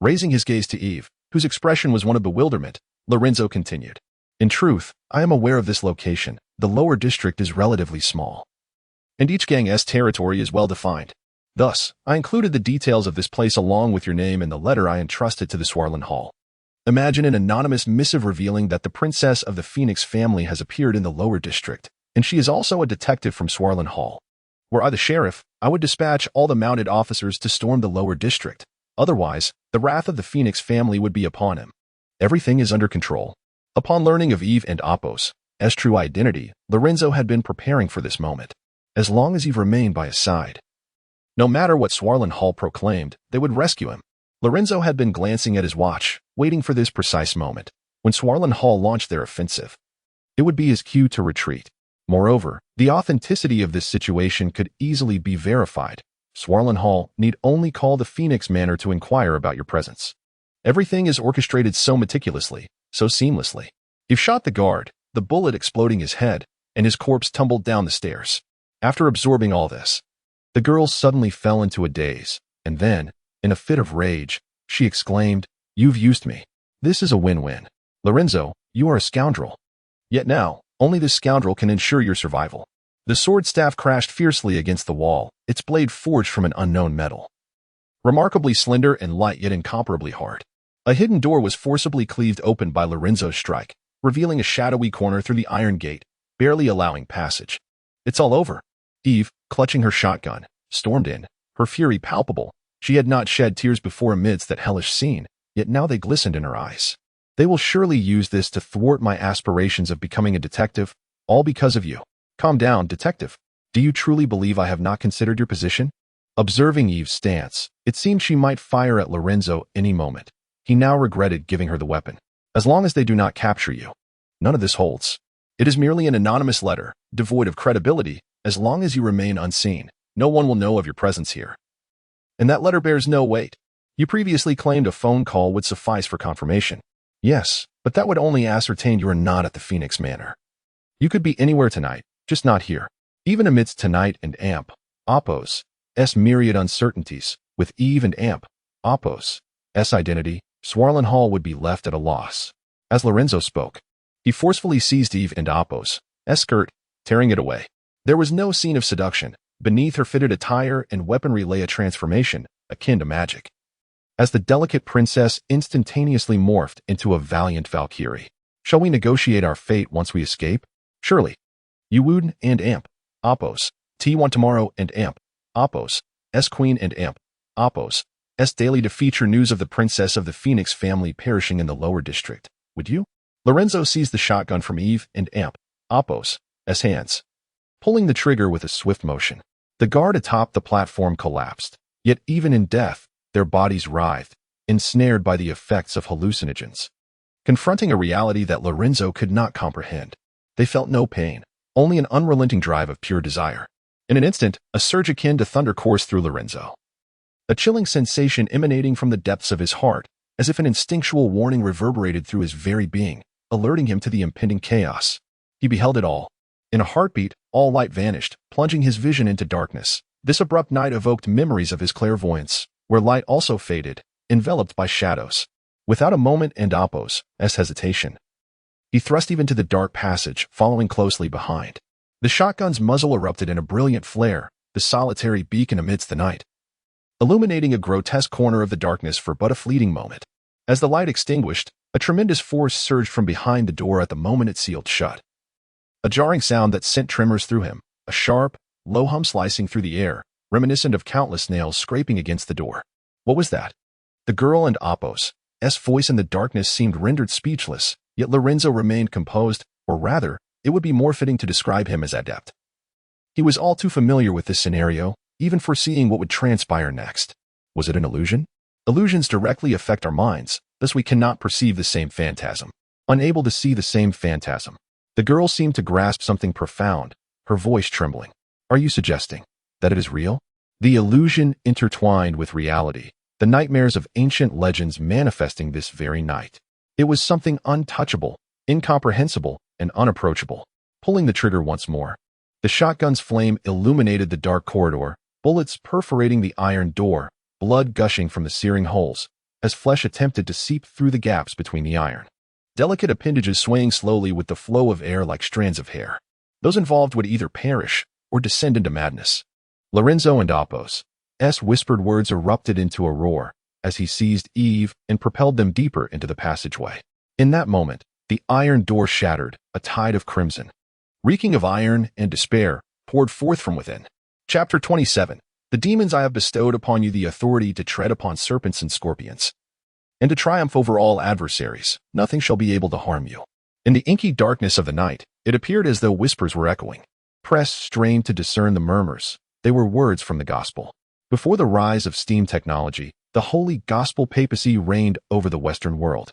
Raising his gaze to Eve, whose expression was one of bewilderment, Lorenzo continued. In truth, I am aware of this location. The lower district is relatively small, and each gang's territory is well defined. Thus, I included the details of this place along with your name in the letter I entrusted to the Swarland Hall. Imagine an anonymous missive revealing that the princess of the Phoenix family has appeared in the lower district, and she is also a detective from Swarland Hall. Were I the sheriff, I would dispatch all the mounted officers to storm the lower district. Otherwise, the wrath of the Phoenix family would be upon him. Everything is under control. Upon learning of Eve and Apos' true identity, Lorenzo had been preparing for this moment. As long as Eve remained by his side, no matter what Swarland Hall proclaimed, they would rescue him. Lorenzo had been glancing at his watch, waiting for this precise moment. when Swarland Hall launched their offensive. It would be his cue to retreat. Moreover, the authenticity of this situation could easily be verified. Swarland Hall need only call the Phoenix Manor to inquire about your presence. Everything is orchestrated so meticulously, so seamlessly. He shot the guard, the bullet exploding his head, and his corpse tumbled down the stairs. After absorbing all this, the girl suddenly fell into a daze, and then, in a fit of rage, she exclaimed, "You've used me. This is a win-win. Lorenzo, you are a scoundrel. Yet now, only this scoundrel can ensure your survival." The sword staff crashed fiercely against the wall, its blade forged from an unknown metal. Remarkably slender and light yet incomparably hard. A hidden door was forcibly cleaved open by Lorenzo's strike, revealing a shadowy corner through the iron gate, barely allowing passage. "It's all over." Eve, clutching her shotgun, stormed in, her fury palpable. She had not shed tears before amidst that hellish scene, yet now they glistened in her eyes. "They will surely use this to thwart my aspirations of becoming a detective, all because of you." "Calm down, detective. Do you truly believe I have not considered your position?" Observing Eve's stance, it seemed she might fire at Lorenzo any moment. He now regretted giving her the weapon. "As long as they do not capture you, none of this holds. It is merely an anonymous letter, devoid of credibility. As long as you remain unseen, no one will know of your presence here. And that letter bears no weight. You previously claimed a phone call would suffice for confirmation." "Yes, but that would only ascertain you are not at the Phoenix Manor. You could be anywhere tonight, just not here." Even amidst tonight and Amp, Oppos, S myriad uncertainties, with Eve and Amp, Oppos, S identity, Swarland Hall would be left at a loss. As Lorenzo spoke, he forcefully seized Eve and Oppos' skirt, tearing it away. There was no scene of seduction. Beneath her fitted attire and weaponry lay a transformation, akin to magic. As the delicate princess instantaneously morphed into a valiant Valkyrie. "Shall we negotiate our fate once we escape?" "Surely." You wooed and Amp, Oppos, T1 tomorrow and Amp, Oppos, S Queen and Amp, Oppos, S daily to feature news of the princess of the Phoenix family perishing in the lower district. Would you? Lorenzo seized the shotgun from Eve and Amp, Oppos, S hands, pulling the trigger with a swift motion. The guard atop the platform collapsed, yet even in death, their bodies writhed, ensnared by the effects of hallucinogens. Confronting a reality that Lorenzo could not comprehend, they felt no pain, only an unrelenting drive of pure desire. In an instant, a surge akin to thunder coursed through Lorenzo. A chilling sensation emanating from the depths of his heart, as if an instinctual warning reverberated through his very being, alerting him to the impending chaos. He beheld it all. In a heartbeat, all light vanished, plunging his vision into darkness. This abrupt night evoked memories of his clairvoyance, where light also faded, enveloped by shadows. Without a moment and Oppos' hesitation, he thrust Eve into the dark passage, following closely behind. The shotgun's muzzle erupted in a brilliant flare, the solitary beacon amidst the night, illuminating a grotesque corner of the darkness for but a fleeting moment. As the light extinguished, a tremendous force surged from behind the door at the moment it sealed shut. A jarring sound that sent tremors through him, a sharp, low hum slicing through the air, reminiscent of countless nails scraping against the door. What was that? The girl and Oppos' voice in the darkness seemed rendered speechless, yet Lorenzo remained composed, or rather, it would be more fitting to describe him as adept. He was all too familiar with this scenario, even foreseeing what would transpire next. Was it an illusion? Illusions directly affect our minds, thus we cannot perceive the same phantasm. Unable to see the same phantasm, the girl seemed to grasp something profound, her voice trembling. "Are you suggesting that it is real?" The illusion intertwined with reality, the nightmares of ancient legends manifesting this very night. It was something untouchable, incomprehensible, and unapproachable. Pulling the trigger once more, the shotgun's flame illuminated the dark corridor, bullets perforating the iron door, blood gushing from the searing holes, as flesh attempted to seep through the gaps between the iron. Delicate appendages swaying slowly with the flow of air like strands of hair. Those involved would either perish or descend into madness. Lorenzo and Oppos' whispered words erupted into a roar as he seized Eve and propelled them deeper into the passageway. In that moment, the iron door shattered, a tide of crimson, reeking of iron and despair, poured forth from within. Chapter 27. The demons I have bestowed upon you the authority to tread upon serpents and scorpions, and to triumph over all adversaries. Nothing shall be able to harm you. In the inky darkness of the night, it appeared as though whispers were echoing. Press strained to discern the murmurs. They were words from the gospel. Before the rise of steam technology, the holy gospel papacy reigned over the Western world.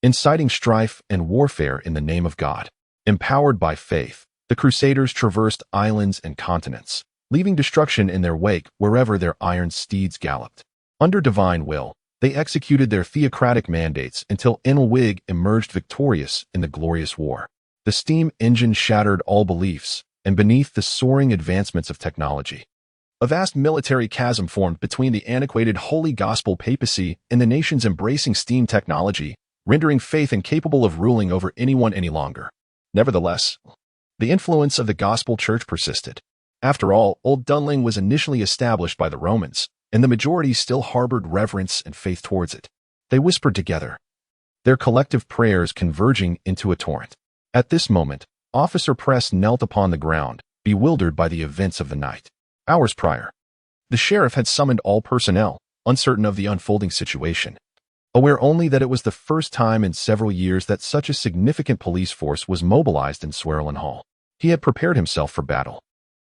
inciting strife and warfare in the name of God. Empowered by faith, the Crusaders traversed islands and continents, leaving destruction in their wake wherever their iron steeds galloped. Under divine will, they executed their theocratic mandates until Inelvig emerged victorious in the glorious war. The steam engine shattered all beliefs, and beneath the soaring advancements of technology, a vast military chasm formed between the antiquated holy gospel papacy and the nations embracing steam technology, rendering faith incapable of ruling over anyone any longer. Nevertheless, the influence of the gospel church persisted. After all, Old Dunling was initially established by the Romans, and the majority still harbored reverence and faith towards it. They whispered together, their collective prayers converging into a torrent. At this moment, Officer Press knelt upon the ground, bewildered by the events of the night. Hours prior, the sheriff had summoned all personnel, uncertain of the unfolding situation, aware only that it was the first time in several years that such a significant police force was mobilized in Swearland Hall. He had prepared himself for battle,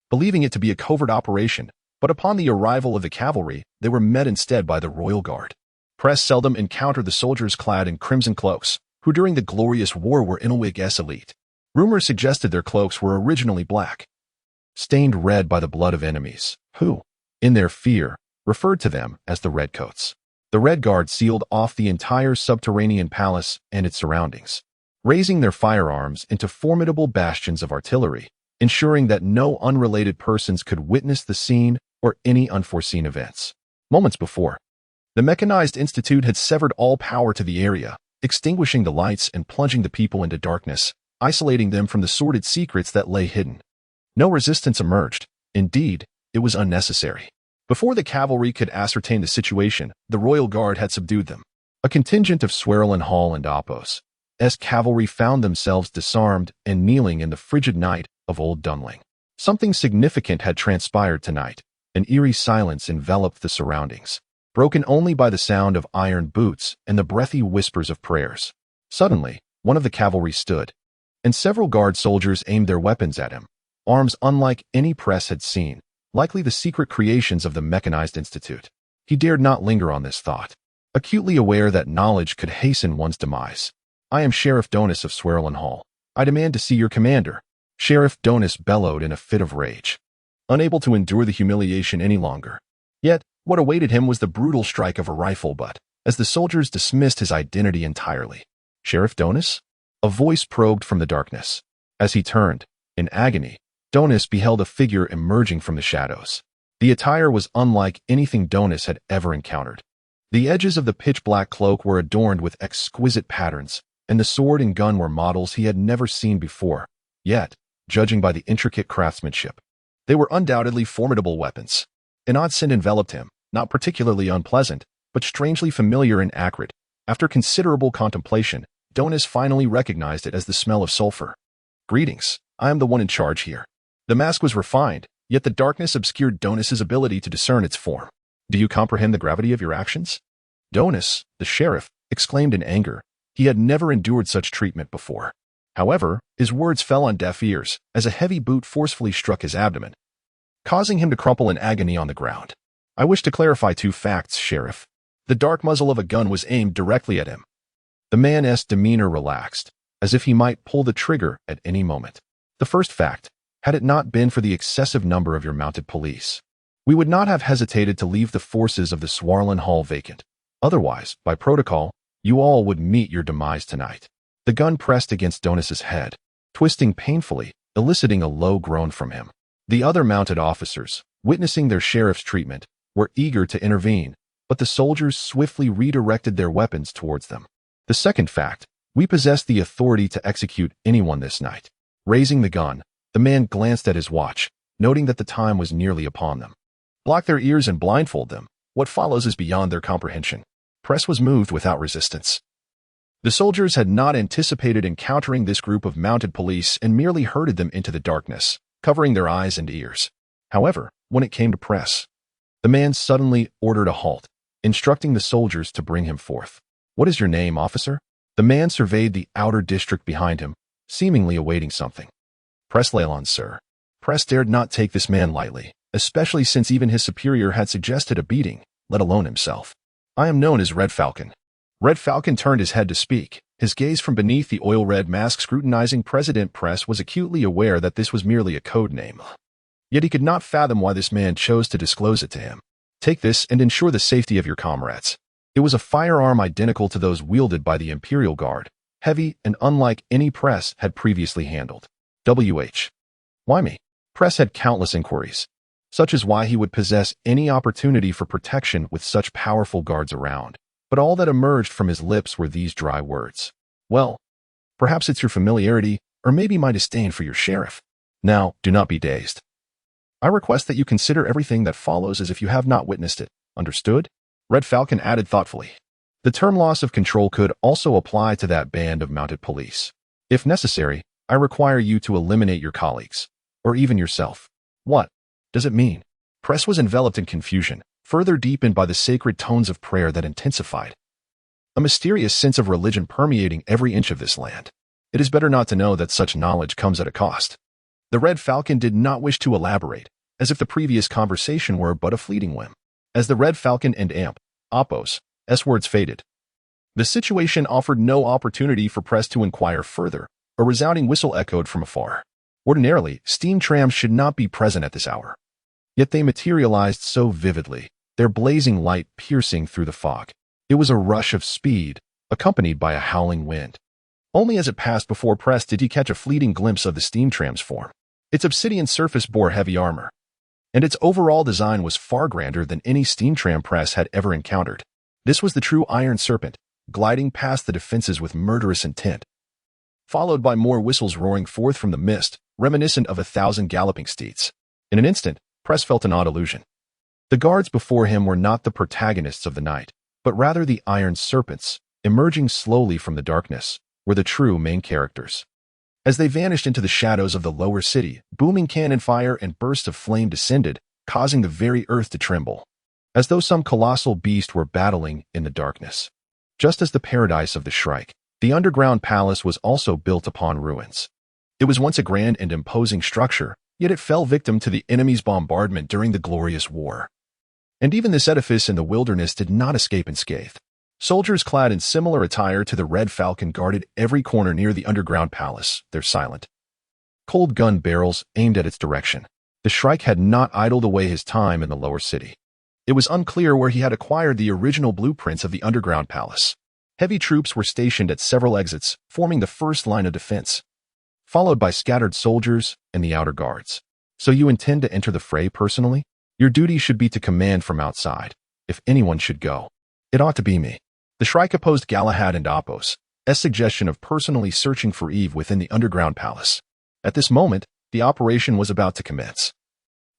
believing it to be a covert operation, but upon the arrival of the cavalry, they were met instead by the Royal Guard. Press seldom encountered the soldiers clad in crimson cloaks, who during the glorious war were Inelvig's elite. Rumors suggested their cloaks were originally black, stained red by the blood of enemies, who, in their fear, referred to them as the Redcoats. The Red Guard sealed off the entire subterranean palace and its surroundings, raising their firearms into formidable bastions of artillery, ensuring that no unrelated persons could witness the scene or any unforeseen events. Moments before, the Mechanized Institute had severed all power to the area, extinguishing the lights and plunging the people into darkness, isolating them from the sordid secrets that lay hidden. No resistance emerged. Indeed, it was unnecessary. Before the cavalry could ascertain the situation, the Royal Guard had subdued them. A contingent of Swearland Hall and Oppos' cavalry found themselves disarmed and kneeling in the frigid night of Old Dunling. Something significant had transpired tonight. An eerie silence enveloped the surroundings, broken only by the sound of iron boots and the breathy whispers of prayers. Suddenly, one of the cavalry stood, and several guard soldiers aimed their weapons at him, arms unlike any Press had seen, likely the secret creations of the Mechanized Institute. He dared not linger on this thought, acutely aware that knowledge could hasten one's demise. I am Sheriff Donis of Swearland Hall. I demand to see your commander. Sheriff Donis bellowed in a fit of rage, unable to endure the humiliation any longer. Yet, what awaited him was the brutal strike of a rifle butt, as the soldiers dismissed his identity entirely. Sheriff Donis? A voice probed from the darkness. As he turned, in agony, Donis beheld a figure emerging from the shadows. The attire was unlike anything Donis had ever encountered. The edges of the pitch-black cloak were adorned with exquisite patterns, and the sword and gun were models he had never seen before. Yet, judging by the intricate craftsmanship, they were undoubtedly formidable weapons. An odd scent enveloped him, not particularly unpleasant, but strangely familiar and acrid. After considerable contemplation, Donis finally recognized it as the smell of sulfur. Greetings, I am the one in charge here. The mask was refined, yet the darkness obscured Donis's ability to discern its form. Do you comprehend the gravity of your actions? Donis, the sheriff, exclaimed in anger. He had never endured such treatment before. However, his words fell on deaf ears as a heavy boot forcefully struck his abdomen, causing him to crumple in agony on the ground. I wish to clarify two facts, Sheriff. The dark muzzle of a gun was aimed directly at him. The man's demeanor relaxed, as if he might pull the trigger at any moment. The first fact, had it not been for the excessive number of your mounted police, we would not have hesitated to leave the forces of the Swearland Hall vacant. Otherwise, by protocol, you all would meet your demise tonight. The gun pressed against Donis's head, twisting painfully, eliciting a low groan from him. The other mounted officers, witnessing their sheriff's treatment, were eager to intervene, but the soldiers swiftly redirected their weapons towards them. The second fact, we possess the authority to execute anyone this night. Raising the gun, the man glanced at his watch, noting that the time was nearly upon them. Block their ears and blindfold them. What follows is beyond their comprehension. Press was moved without resistance. The soldiers had not anticipated encountering this group of mounted police and merely herded them into the darkness, covering their eyes and ears. However, when it came to Press, the man suddenly ordered a halt, instructing the soldiers to bring him forth. What is your name, officer? The man surveyed the outer district behind him, seemingly awaiting something. Press Leylon, sir. Press dared not take this man lightly, especially since even his superior had suggested a beating, let alone himself. I am known as Red Falcon. Red Falcon turned his head to speak, His gaze from beneath the oil-red mask scrutinizing President Press was acutely aware that this was merely a code name. Yet he could not fathom why this man chose to disclose it to him. Take this and ensure the safety of your comrades. It was a firearm identical to those wielded by the Imperial Guard, heavy and unlike any Press had previously handled. Why me? Press had countless inquiries, such as why he would possess any opportunity for protection with such powerful guards around. But all that emerged from his lips were these dry words. Well, perhaps it's your familiarity, or maybe my disdain for your sheriff. Now, do not be dazed. I request that you consider everything that follows as if you have not witnessed it. Understood? Red Falcon added thoughtfully. The term loss of control could also apply to that band of mounted police. If necessary, I require you to eliminate your colleagues, or even yourself. What does it mean? Press was enveloped in confusion, further deepened by the sacred tones of prayer that intensified. A mysterious sense of religion permeating every inch of this land. It is better not to know that such knowledge comes at a cost. The Red Falcon did not wish to elaborate, as if the previous conversation were but a fleeting whim. As the Red Falcon and Appos' words faded, the situation offered no opportunity for Press to inquire further. A resounding whistle echoed from afar. Ordinarily, steam trams should not be present at this hour. Yet they materialized so vividly, their blazing light piercing through the fog. It was a rush of speed, accompanied by a howling wind. Only as it passed before Press did he catch a fleeting glimpse of the steam tram's form. Its obsidian surface bore heavy armor, and its overall design was far grander than any steam tram Press had ever encountered. This was the true Iron Serpent, gliding past the defenses with murderous intent, followed by more whistles roaring forth from the mist, reminiscent of 1,000 galloping steeds. In an instant, Press felt an odd illusion. The guards before him were not the protagonists of the night, but rather the Iron Serpents, emerging slowly from the darkness, were the true main characters. As they vanished into the shadows of the lower city, booming cannon fire and bursts of flame descended, causing the very earth to tremble, as though some colossal beast were battling in the darkness. Just as the paradise of the Shrike, the underground palace was also built upon ruins. It was once a grand and imposing structure, yet it fell victim to the enemy's bombardment during the glorious war. And even this edifice in the wilderness did not escape unscathed. Soldiers clad in similar attire to the Red Falcon guarded every corner near the underground palace, their silent, cold gun barrels aimed at its direction. The Shrike had not idled away his time in the lower city. It was unclear where he had acquired the original blueprints of the underground palace. Heavy troops were stationed at several exits, forming the first line of defense, followed by scattered soldiers and the outer guards. So you intend to enter the fray personally? Your duty should be to command from outside. If anyone should go, it ought to be me. The Shrike opposed Galahad and Appos' suggestion of personally searching for Eve within the underground palace. At this moment, the operation was about to commence,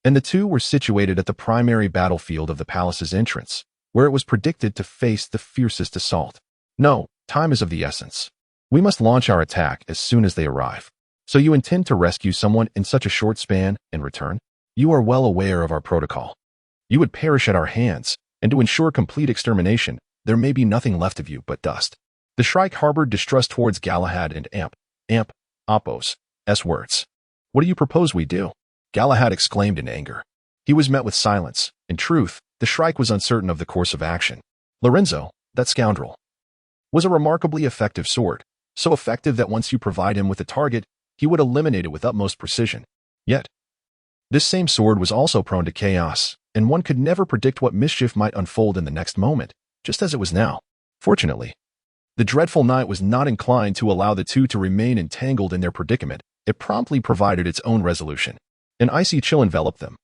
and the two were situated at the primary battlefield of the palace's entrance, where it was predicted to face the fiercest assault. No, time is of the essence. We must launch our attack as soon as they arrive. So you intend to rescue someone in such a short span in return? You are well aware of our protocol. You would perish at our hands, and to ensure complete extermination, there may be nothing left of you but dust. The Shrike harbored distrust towards Galahad and Appos' words. What do you propose we do? Galahad exclaimed in anger. He was met with silence. In truth, the Shrike was uncertain of the course of action. Lorenzo, that scoundrel, was a remarkably effective sword, so effective that once you provide him with a target, he would eliminate it with utmost precision. Yet, this same sword was also prone to chaos, and one could never predict what mischief might unfold in the next moment, just as it was now. Fortunately, the dreadful night was not inclined to allow the two to remain entangled in their predicament. It promptly provided its own resolution. An icy chill enveloped them,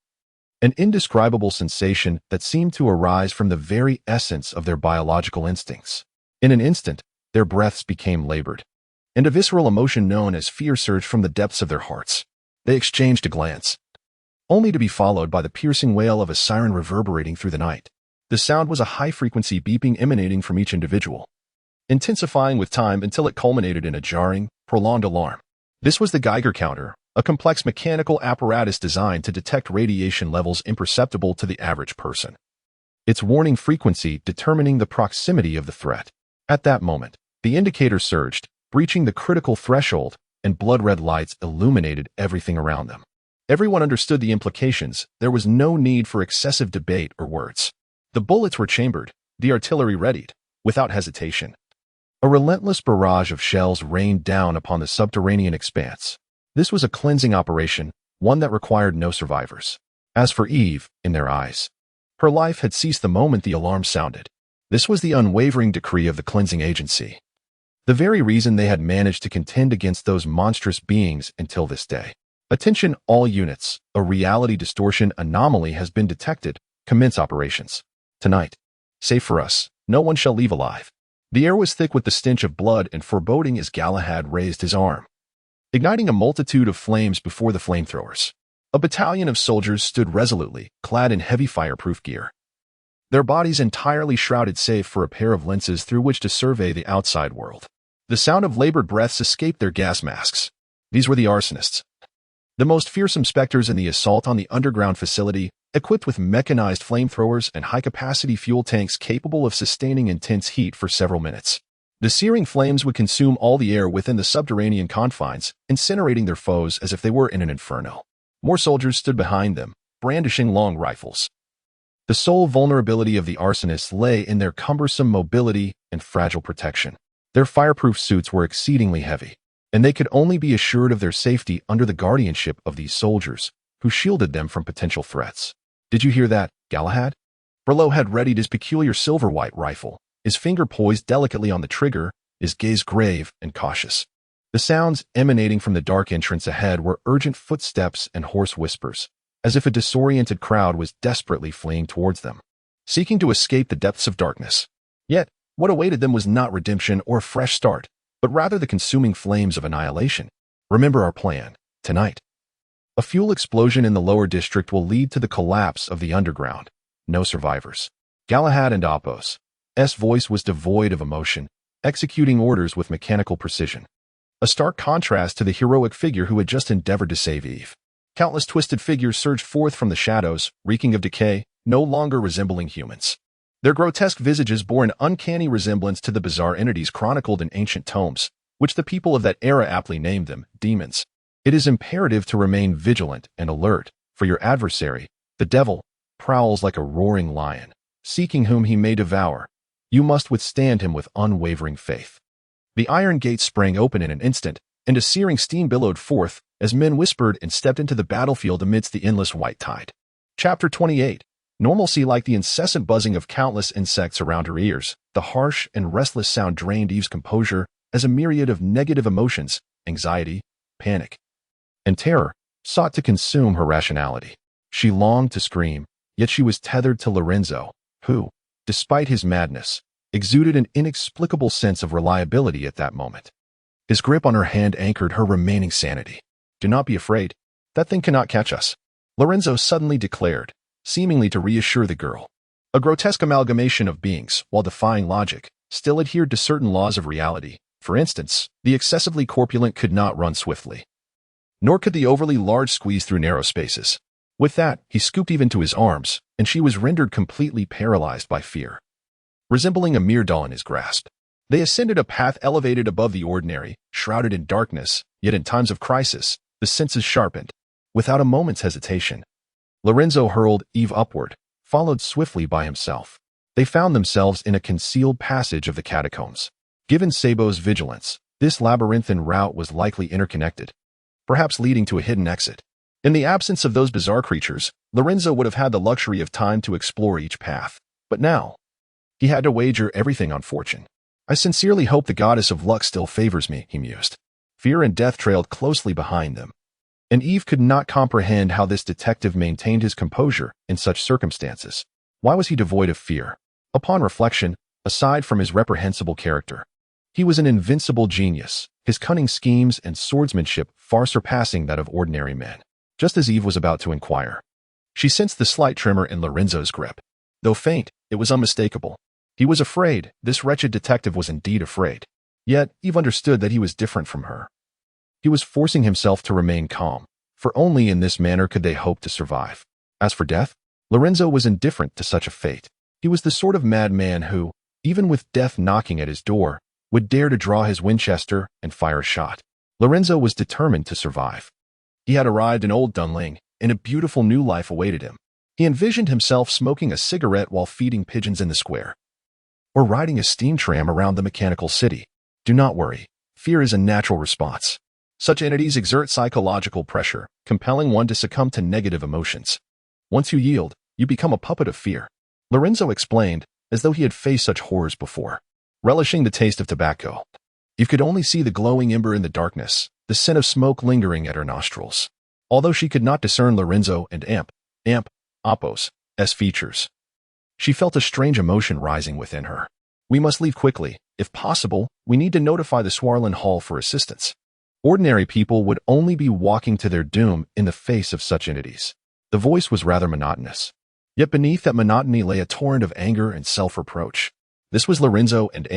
an indescribable sensation that seemed to arise from the very essence of their biological instincts. In an instant, their breaths became labored, and a visceral emotion known as fear surged from the depths of their hearts. They exchanged a glance, only to be followed by the piercing wail of a siren reverberating through the night. The sound was a high-frequency beeping emanating from each individual, intensifying with time until it culminated in a jarring, prolonged alarm. This was the Geiger counter, a complex mechanical apparatus designed to detect radiation levels imperceptible to the average person, its warning frequency determining the proximity of the threat. At that moment, the indicator surged, breaching the critical threshold, and blood-red lights illuminated everything around them. Everyone understood the implications. There was no need for excessive debate or words. The bullets were chambered, the artillery readied, without hesitation. A relentless barrage of shells rained down upon the subterranean expanse. This was a cleansing operation, one that required no survivors. As for Eve, in their eyes, her life had ceased the moment the alarm sounded. This was the unwavering decree of the cleansing agency. The very reason they had managed to contend against those monstrous beings until this day. Attention all units, a reality distortion anomaly has been detected. Commence operations. Tonight. Save for us, no one shall leave alive. The air was thick with the stench of blood and foreboding as Galahad raised his arm, igniting a multitude of flames before the flamethrowers. A battalion of soldiers stood resolutely, clad in heavy fireproof gear, their bodies entirely shrouded save for a pair of lenses through which to survey the outside world. The sound of labored breaths escaped their gas masks. These were the arsonists, the most fearsome specters in the assault on the underground facility, equipped with mechanized flamethrowers and high-capacity fuel tanks capable of sustaining intense heat for several minutes. The searing flames would consume all the air within the subterranean confines, incinerating their foes as if they were in an inferno. More soldiers stood behind them, brandishing long rifles. The sole vulnerability of the arsonists lay in their cumbersome mobility and fragile protection. Their fireproof suits were exceedingly heavy, and they could only be assured of their safety under the guardianship of these soldiers, who shielded them from potential threats. Did you hear that, Galahad? Berlo had readied his peculiar silver-white rifle, his finger poised delicately on the trigger, his gaze grave and cautious. The sounds emanating from the dark entrance ahead were urgent footsteps and hoarse whispers, as if a disoriented crowd was desperately fleeing towards them, seeking to escape the depths of darkness. Yet, what awaited them was not redemption or a fresh start, but rather the consuming flames of annihilation. Remember our plan, tonight. A fuel explosion in the lower district will lead to the collapse of the underground. No survivors. Galahad and Apo's voice was devoid of emotion, executing orders with mechanical precision. A stark contrast to the heroic figure who had just endeavored to save Eve. Countless twisted figures surged forth from the shadows, reeking of decay, no longer resembling humans. Their grotesque visages bore an uncanny resemblance to the bizarre entities chronicled in ancient tomes, which the people of that era aptly named them demons. It is imperative to remain vigilant and alert, for your adversary, the devil, prowls like a roaring lion, seeking whom he may devour. You must withstand him with unwavering faith. The iron gate sprang open in an instant, and a searing steam billowed forth as men whispered and stepped into the battlefield amidst the endless white tide. Chapter 28. Normalcy. Like the incessant buzzing of countless insects around her ears, the harsh and restless sound drained Eve's composure as a myriad of negative emotions, anxiety, panic, and terror, sought to consume her rationality. She longed to scream, yet she was tethered to Lorenzo, who, despite his madness, exuded an inexplicable sense of reliability at that moment. His grip on her hand anchored her remaining sanity. Do not be afraid. That thing cannot catch us, Lorenzo suddenly declared, seemingly to reassure the girl. A grotesque amalgamation of beings, while defying logic, still adhered to certain laws of reality. For instance, the excessively corpulent could not run swiftly, nor could the overly large squeeze through narrow spaces. With that, he scooped Eve into his arms, and she was rendered completely paralyzed by fear, resembling a mere doll in his grasp. They ascended a path elevated above the ordinary, shrouded in darkness, yet in times of crisis, the senses sharpened. Without a moment's hesitation, Lorenzo hurled Eve upward, followed swiftly by himself. They found themselves in a concealed passage of the catacombs. Given Sabo's vigilance, this labyrinthine route was likely interconnected, perhaps leading to a hidden exit. In the absence of those bizarre creatures, Lorenzo would have had the luxury of time to explore each path. But now, he had to wager everything on fortune. I sincerely hope the goddess of luck still favors me, he mused. Fear and death trailed closely behind them, and Eve could not comprehend how this detective maintained his composure in such circumstances. Why was he devoid of fear? Upon reflection, aside from his reprehensible character, he was an invincible genius, his cunning schemes and swordsmanship far surpassing that of ordinary men. Just as Eve was about to inquire, she sensed the slight tremor in Lorenzo's grip. Though faint, it was unmistakable. He was afraid. This wretched detective was indeed afraid. Yet, Eve understood that he was different from her. He was forcing himself to remain calm, for only in this manner could they hope to survive. As for death, Lorenzo was indifferent to such a fate. He was the sort of madman who, even with death knocking at his door, would dare to draw his Winchester and fire a shot. Lorenzo was determined to survive. He had arrived in Old Dunling, and a beautiful new life awaited him. He envisioned himself smoking a cigarette while feeding pigeons in the square, or riding a steam tram around the mechanical city. Do not worry. Fear is a natural response. Such entities exert psychological pressure, compelling one to succumb to negative emotions. Once you yield, you become a puppet of fear. Lorenzo explained, as though he had faced such horrors before. Relishing the taste of tobacco. You could only see the glowing ember in the darkness, the scent of smoke lingering at her nostrils. Although she could not discern Lorenzo and Appos' features, she felt a strange emotion rising within her. We must leave quickly. If possible, we need to notify the Swarland Hall for assistance. Ordinary people would only be walking to their doom in the face of such entities. The voice was rather monotonous. Yet beneath that monotony lay a torrent of anger and self-reproach. This was Lorenzo and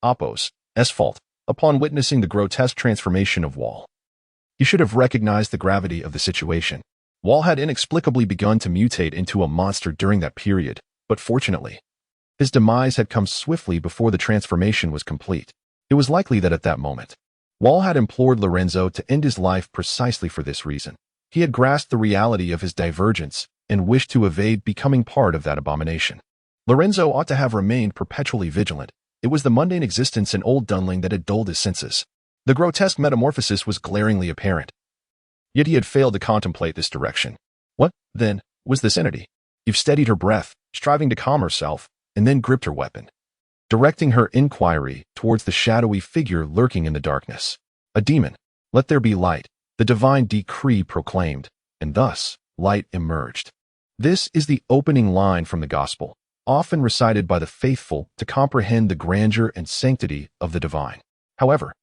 Appos' fault, upon witnessing the grotesque transformation of Wall. He should have recognized the gravity of the situation. Wall had inexplicably begun to mutate into a monster during that period, but fortunately, his demise had come swiftly before the transformation was complete. It was likely that at that moment, Wall had implored Lorenzo to end his life precisely for this reason. He had grasped the reality of his divergence and wished to evade becoming part of that abomination. Lorenzo ought to have remained perpetually vigilant. It was the mundane existence in Old Dunling that had dulled his senses. The grotesque metamorphosis was glaringly apparent. Yet he had failed to contemplate this direction. What, then, was this entity? Eve steadied her breath, striving to calm herself, and then gripped her weapon, directing her inquiry towards the shadowy figure lurking in the darkness. A demon. Let there be light, the divine decree proclaimed, and thus light emerged. This is the opening line from the Gospel, often recited by the faithful to comprehend the grandeur and sanctity of the divine. However,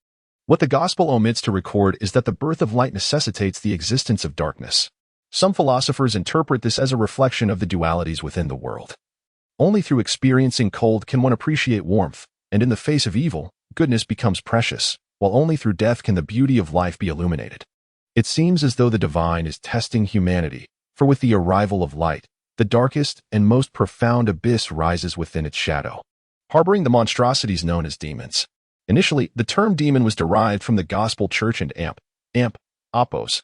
what the Gospel omits to record is that the birth of light necessitates the existence of darkness. Some philosophers interpret this as a reflection of the dualities within the world. Only through experiencing cold can one appreciate warmth, and in the face of evil, goodness becomes precious, while only through death can the beauty of life be illuminated. It seems as though the divine is testing humanity, for with the arrival of light, the darkest and most profound abyss rises within its shadow, harboring the monstrosities known as demons. Initially, the term demon was derived from the Gospel Church and Appos'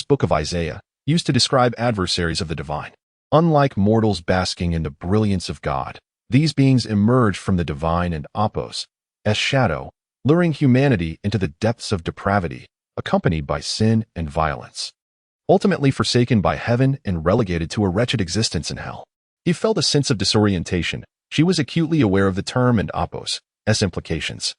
Book of Isaiah, used to describe adversaries of the divine. Unlike mortals basking in the brilliance of God, these beings emerged from the divine and Appos' shadow, luring humanity into the depths of depravity, accompanied by sin and violence. Ultimately forsaken by heaven and relegated to a wretched existence in hell. He felt a sense of disorientation. She was acutely aware of the term and Appos' implications.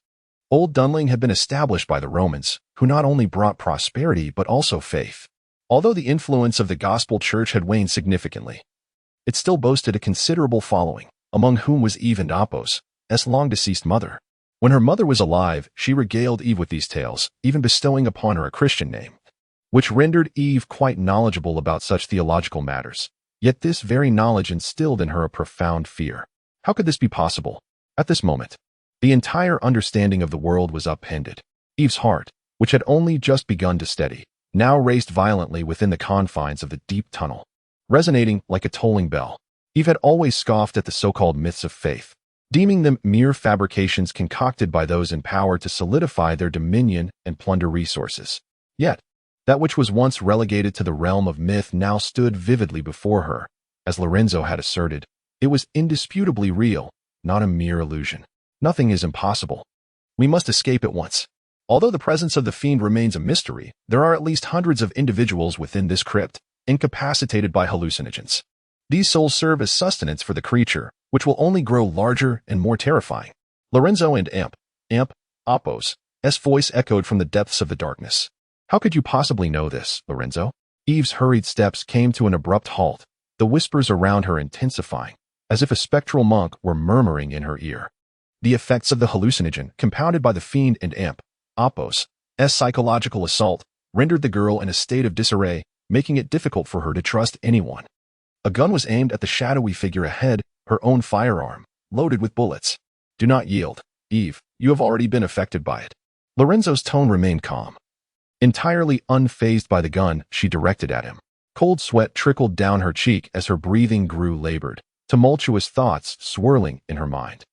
Old Dunling had been established by the Romans, who not only brought prosperity but also faith. Although the influence of the Gospel Church had waned significantly, it still boasted a considerable following, among whom was Eve and Appos' long-deceased mother. When her mother was alive, she regaled Eve with these tales, even bestowing upon her a Christian name, which rendered Eve quite knowledgeable about such theological matters. Yet this very knowledge instilled in her a profound fear. How could this be possible? At this moment, the entire understanding of the world was upended. Eve's heart, which had only just begun to steady, now raced violently within the confines of the deep tunnel, resonating like a tolling bell. Eve had always scoffed at the so-called myths of faith, deeming them mere fabrications concocted by those in power to solidify their dominion and plunder resources. Yet, that which was once relegated to the realm of myth now stood vividly before her. As Lorenzo had asserted, it was indisputably real, not a mere illusion. Nothing is impossible. We must escape at once. Although the presence of the fiend remains a mystery, there are at least hundreds of individuals within this crypt, incapacitated by hallucinogens. These souls serve as sustenance for the creature, which will only grow larger and more terrifying. Lorenzo and Appos' voice echoed from the depths of the darkness. How could you possibly know this, Lorenzo? Eve's hurried steps came to an abrupt halt, the whispers around her intensifying, as if a spectral monk were murmuring in her ear. The effects of the hallucinogen, compounded by the fiend and Appos' psychological assault, rendered the girl in a state of disarray, making it difficult for her to trust anyone. A gun was aimed at the shadowy figure ahead, her own firearm, loaded with bullets. Do not yield, Eve, you have already been affected by it. Lorenzo's tone remained calm. Entirely unfazed by the gun she directed at him. Cold sweat trickled down her cheek as her breathing grew labored, tumultuous thoughts swirling in her mind.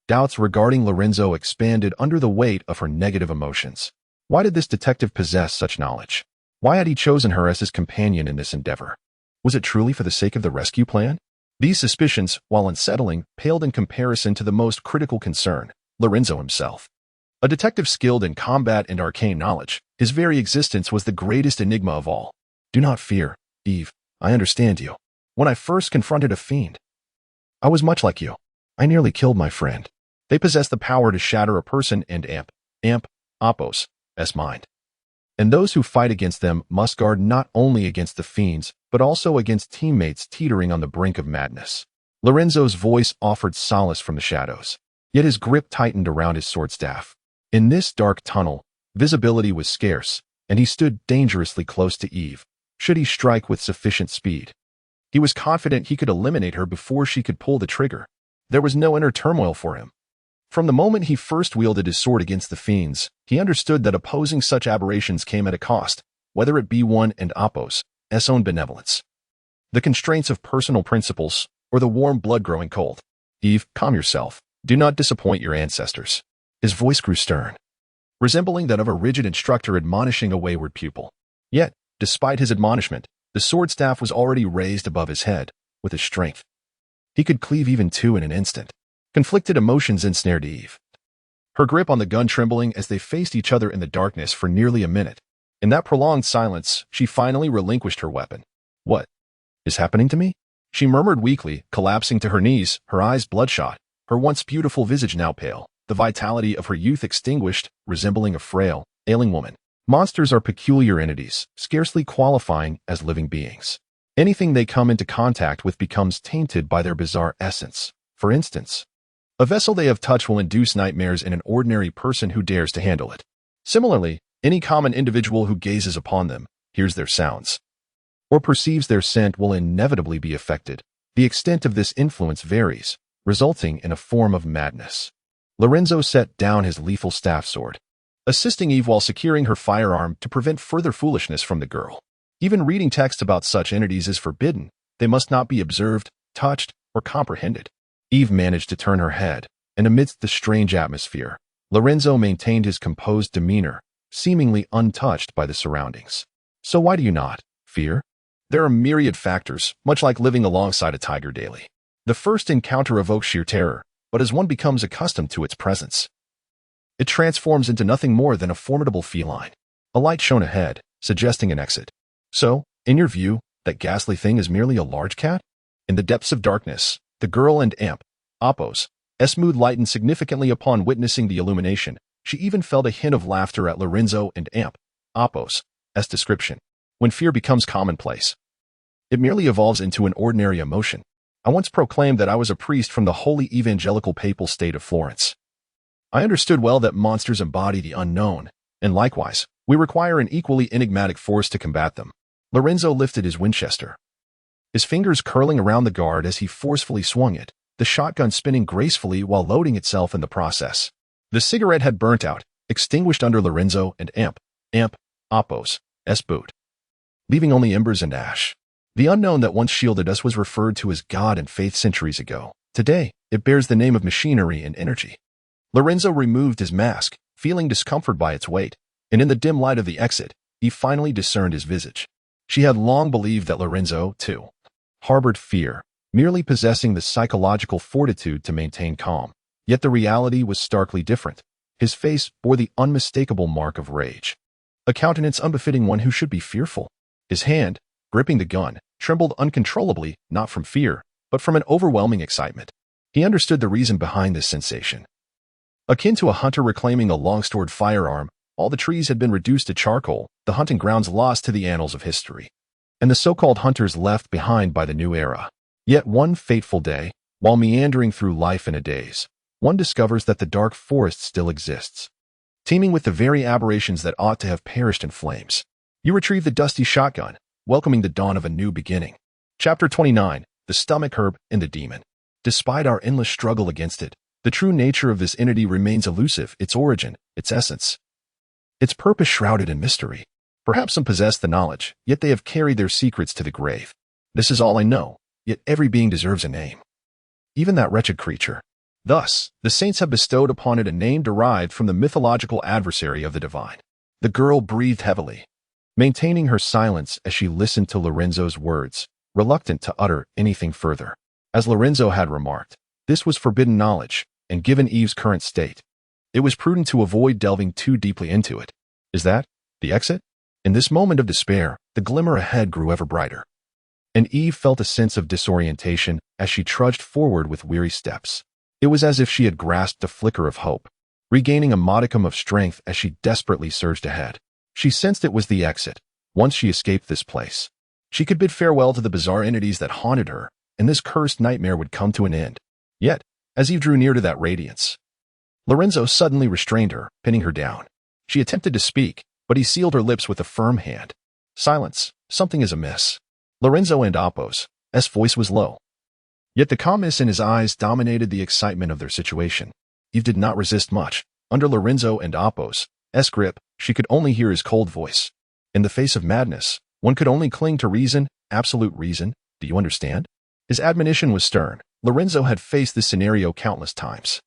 Doubts regarding Lorenzo expanded under the weight of her negative emotions. Why did this detective possess such knowledge? Why had he chosen her as his companion in this endeavor? Was it truly for the sake of the rescue plan? These suspicions, while unsettling, paled in comparison to the most critical concern, Lorenzo himself. A detective skilled in combat and arcane knowledge, his very existence was the greatest enigma of all. Do not fear, Eve. I understand you. When I first confronted a fiend, I was much like you. I nearly killed my friend. They possess the power to shatter a person and Oppos, mind. And those who fight against them must guard not only against the fiends, but also against teammates teetering on the brink of madness. Lorenzo's voice offered solace from the shadows, yet his grip tightened around his sword staff. In this dark tunnel, visibility was scarce, and he stood dangerously close to Eve, should he strike with sufficient speed. He was confident he could eliminate her before she could pull the trigger. There was no inner turmoil for him. From the moment he first wielded his sword against the fiends, he understood that opposing such aberrations came at a cost, whether it be one and Oppos' own benevolence, the constraints of personal principles, or the warm blood growing cold. Eve, calm yourself. Do not disappoint your ancestors. His voice grew stern, resembling that of a rigid instructor admonishing a wayward pupil. Yet, despite his admonishment, the sword staff was already raised above his head, with his strength. He could cleave even two in an instant. Conflicted emotions ensnared Eve. Her grip on the gun trembling as they faced each other in the darkness for nearly a minute. In that prolonged silence, she finally relinquished her weapon. What is happening to me? She murmured weakly, collapsing to her knees, her eyes bloodshot, her once beautiful visage now pale, the vitality of her youth extinguished, resembling a frail, ailing woman. Monsters are peculiar entities, scarcely qualifying as living beings. Anything they come into contact with becomes tainted by their bizarre essence. For instance, a vessel they have touched will induce nightmares in an ordinary person who dares to handle it. Similarly, any common individual who gazes upon them, hears their sounds, or perceives their scent will inevitably be affected. The extent of this influence varies, resulting in a form of madness. Lorenzo set down his lethal staff sword, assisting Eve while securing her firearm to prevent further foolishness from the girl. Even reading text about such entities is forbidden. They must not be observed, touched, or comprehended. Eve managed to turn her head, and amidst the strange atmosphere, Lorenzo maintained his composed demeanor, seemingly untouched by the surroundings. So why do you not fear? There are myriad factors, much like living alongside a tiger daily. The first encounter evokes sheer terror, but as one becomes accustomed to its presence, it transforms into nothing more than a formidable feline. A light shone ahead, suggesting an exit. So, in your view, that ghastly thing is merely a large cat? In the depths of darkness, the girl and Oppos' mood lightened significantly upon witnessing the illumination. She even felt a hint of laughter at Lorenzo and Oppos' description. When fear becomes commonplace, it merely evolves into an ordinary emotion. I once proclaimed that I was a priest from the holy evangelical papal state of Florence. I understood well that monsters embody the unknown, and likewise, we require an equally enigmatic force to combat them. Lorenzo lifted his Winchester, his fingers curling around the guard as he forcefully swung it, the shotgun spinning gracefully while loading itself in the process. The cigarette had burnt out, extinguished under Lorenzo and Oppos' boot, leaving only embers and ash. The unknown that once shielded us was referred to as God and faith centuries ago. Today, it bears the name of machinery and energy. Lorenzo removed his mask, feeling discomfort by its weight, and in the dim light of the exit, he finally discerned his visage. She had long believed that Lorenzo, too, harbored fear, merely possessing the psychological fortitude to maintain calm. Yet the reality was starkly different. His face bore the unmistakable mark of rage, a countenance unbefitting one who should be fearful. His hand, gripping the gun, trembled uncontrollably, not from fear, but from an overwhelming excitement. He understood the reason behind this sensation. Akin to a hunter reclaiming a long-stored firearm, all the trees had been reduced to charcoal, the hunting grounds lost to the annals of history, and the so-called hunters left behind by the new era. Yet one fateful day, while meandering through life in a daze, one discovers that the dark forest still exists, teeming with the very aberrations that ought to have perished in flames. You retrieve the dusty shotgun, welcoming the dawn of a new beginning. Chapter 29, The Stomach Herb and the Demon. Despite our endless struggle against it, the true nature of this entity remains elusive, its origin, its essence, its purpose shrouded in mystery. Perhaps some possess the knowledge, yet they have carried their secrets to the grave. This is all I know, yet every being deserves a name. Even that wretched creature. Thus, the saints have bestowed upon it a name derived from the mythological adversary of the divine. The girl breathed heavily, maintaining her silence as she listened to Lorenzo's words, reluctant to utter anything further. As Lorenzo had remarked, this was forbidden knowledge, and given Eve's current state, it was prudent to avoid delving too deeply into it. Is that the exit? In this moment of despair, the glimmer ahead grew ever brighter, and Eve felt a sense of disorientation as she trudged forward with weary steps. It was as if she had grasped a flicker of hope, regaining a modicum of strength as she desperately surged ahead. She sensed it was the exit. Once she escaped this place, she could bid farewell to the bizarre entities that haunted her, and this cursed nightmare would come to an end. Yet, as Eve drew near to that radiance, Lorenzo suddenly restrained her, pinning her down. She attempted to speak, but he sealed her lips with a firm hand. Silence. Something is amiss. Lorenzo and Apos' voice was low. Yet the calmness in his eyes dominated the excitement of their situation. Eve did not resist much. Under Lorenzo and Apos' grip, she could only hear his cold voice. In the face of madness, one could only cling to reason, absolute reason. Do you understand? His admonition was stern. Lorenzo had faced this scenario countless times.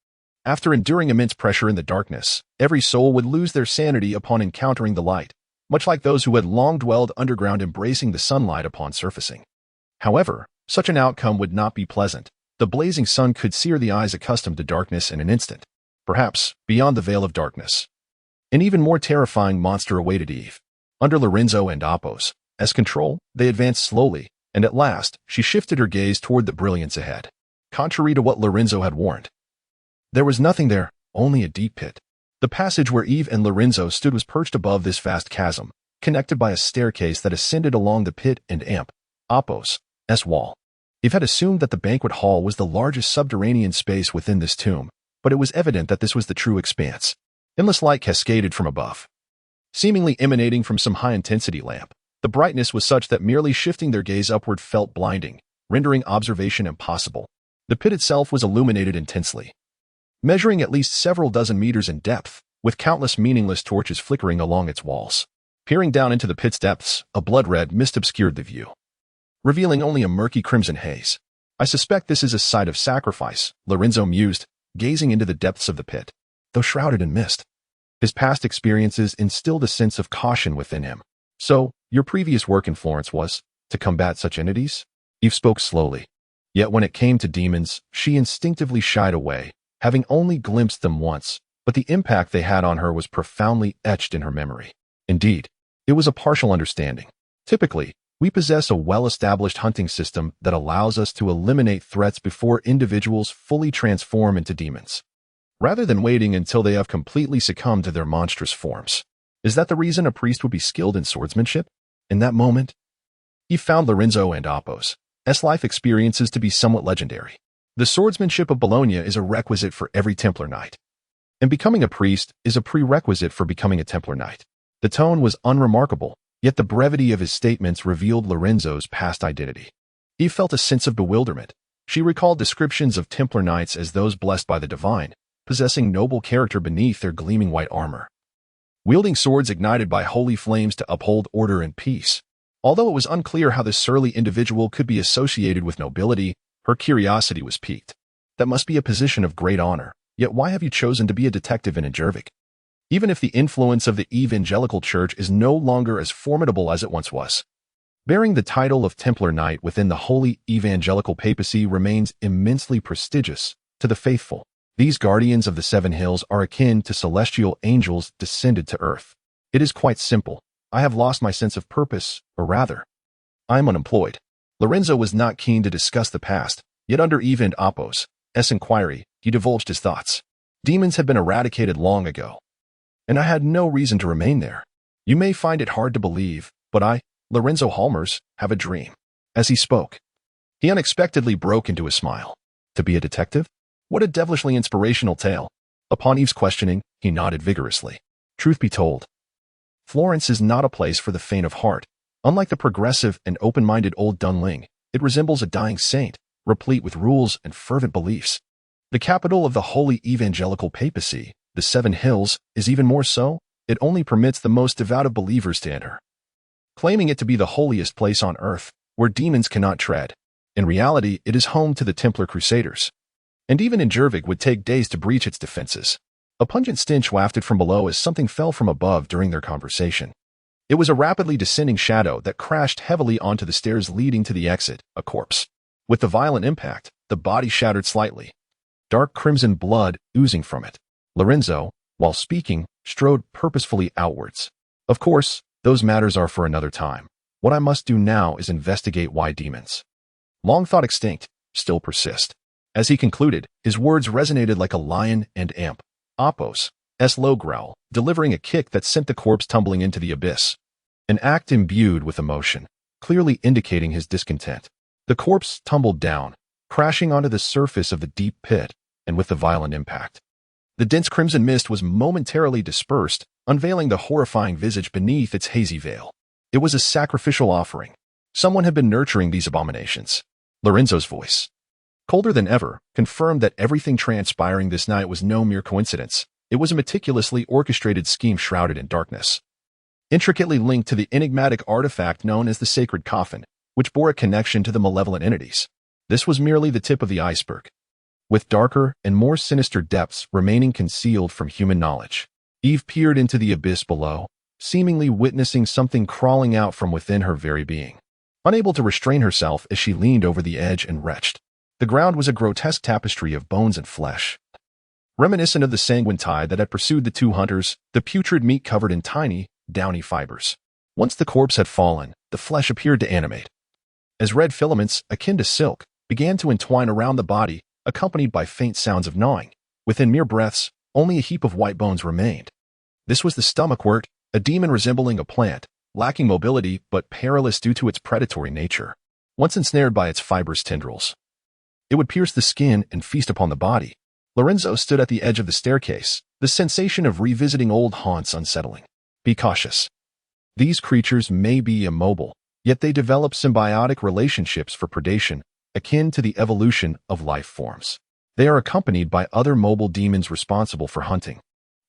After enduring immense pressure in the darkness, every soul would lose their sanity upon encountering the light, much like those who had long dwelled underground embracing the sunlight upon surfacing. However, such an outcome would not be pleasant. The blazing sun could sear the eyes accustomed to darkness in an instant. Perhaps, beyond the veil of darkness, an even more terrifying monster awaited Eve. Under Lorenzo and Apos' control, they advanced slowly, and at last, she shifted her gaze toward the brilliance ahead. Contrary to what Lorenzo had warned, there was nothing there, only a deep pit. The passage where Eve and Lorenzo stood was perched above this vast chasm, connected by a staircase that ascended along the pit and Apos' wall. Eve had assumed that the banquet hall was the largest subterranean space within this tomb, but it was evident that this was the true expanse. Endless light cascaded from above, seemingly emanating from some high-intensity lamp. The brightness was such that merely shifting their gaze upward felt blinding, rendering observation impossible. The pit itself was illuminated intensely, measuring at least several dozen meters in depth, with countless meaningless torches flickering along its walls. Peering down into the pit's depths, a blood-red mist obscured the view, revealing only a murky crimson haze. I suspect this is a site of sacrifice, Lorenzo mused, gazing into the depths of the pit. Though shrouded in mist, his past experiences instilled a sense of caution within him. So, your previous work in Florence was to combat such entities? Eve spoke slowly. Yet when it came to demons, she instinctively shied away, having only glimpsed them once, but the impact they had on her was profoundly etched in her memory. Indeed, it was a partial understanding. Typically, we possess a well-established hunting system that allows us to eliminate threats before individuals fully transform into demons, rather than waiting until they have completely succumbed to their monstrous forms. Is that the reason a priest would be skilled in swordsmanship? In that moment, he found Lorenzo and Apos' life experiences to be somewhat legendary. The swordsmanship of Bologna is a requisite for every Templar knight, and becoming a priest is a prerequisite for becoming a Templar knight. The tone was unremarkable, yet the brevity of his statements revealed Lorenzo's past identity. He felt a sense of bewilderment. She recalled descriptions of Templar knights as those blessed by the divine, possessing noble character beneath their gleaming white armor, wielding swords ignited by holy flames to uphold order and peace. Although it was unclear how this surly individual could be associated with nobility, her curiosity was piqued. That must be a position of great honor. Yet why have you chosen to be a detective in Inhabit? Even if the influence of the evangelical church is no longer as formidable as it once was, bearing the title of Templar Knight within the holy evangelical papacy remains immensely prestigious to the faithful. These guardians of the Seven Hills are akin to celestial angels descended to earth. It is quite simple. I have lost my sense of purpose, or rather, I am unemployed. Lorenzo was not keen to discuss the past, yet under Eve and Apos' inquiry, he divulged his thoughts. Demons had been eradicated long ago, and I had no reason to remain there. You may find it hard to believe, but I, Lorenzo Halmers, have a dream. As he spoke, he unexpectedly broke into a smile. To be a detective? What a devilishly inspirational tale. Upon Eve's questioning, he nodded vigorously. Truth be told, Florence is not a place for the faint of heart. Unlike the progressive and open-minded old Dunling, it resembles a dying saint, replete with rules and fervent beliefs. The capital of the holy evangelical papacy, the Seven Hills, is even more so. It only permits the most devout of believers to enter, claiming it to be the holiest place on earth, where demons cannot tread. In reality, it is home to the Templar Crusaders, and even Inhabit would take days to breach its defenses. A pungent stench wafted from below as something fell from above during their conversation. It was a rapidly descending shadow that crashed heavily onto the stairs leading to the exit, a corpse. With the violent impact, the body shattered slightly, dark crimson blood oozing from it. Lorenzo, while speaking, strode purposefully outwards. Of course, those matters are for another time. What I must do now is investigate why demons, long thought extinct, still persist. As he concluded, his words resonated like a lion and amp. Oppos, low growl, delivering a kick that sent the corpse tumbling into the abyss. An act imbued with emotion, clearly indicating his discontent. The corpse tumbled down, crashing onto the surface of the deep pit, and with the violent impact, the dense crimson mist was momentarily dispersed, unveiling the horrifying visage beneath its hazy veil. It was a sacrificial offering. Someone had been nurturing these abominations. Lorenzo's voice, colder than ever, confirmed that everything transpiring this night was no mere coincidence. It was a meticulously orchestrated scheme shrouded in darkness, intricately linked to the enigmatic artifact known as the sacred coffin, which bore a connection to the malevolent entities. This was merely the tip of the iceberg, with darker and more sinister depths remaining concealed from human knowledge. Eve peered into the abyss below, seemingly witnessing something crawling out from within her very being. Unable to restrain herself as she leaned over the edge and retched. The ground was a grotesque tapestry of bones and flesh, reminiscent of the sanguine tide that had pursued the two hunters, the putrid meat covered in tiny, downy fibers. Once the corpse had fallen, the flesh appeared to animate, as red filaments, akin to silk, began to entwine around the body, accompanied by faint sounds of gnawing. Within mere breaths, only a heap of white bones remained. This was the stomachwort, a demon resembling a plant, lacking mobility but perilous due to its predatory nature. Once ensnared by its fibrous tendrils, it would pierce the skin and feast upon the body. Lorenzo stood at the edge of the staircase, the sensation of revisiting old haunts unsettling. Be cautious. These creatures may be immobile, yet they develop symbiotic relationships for predation, akin to the evolution of life forms. They are accompanied by other mobile demons responsible for hunting,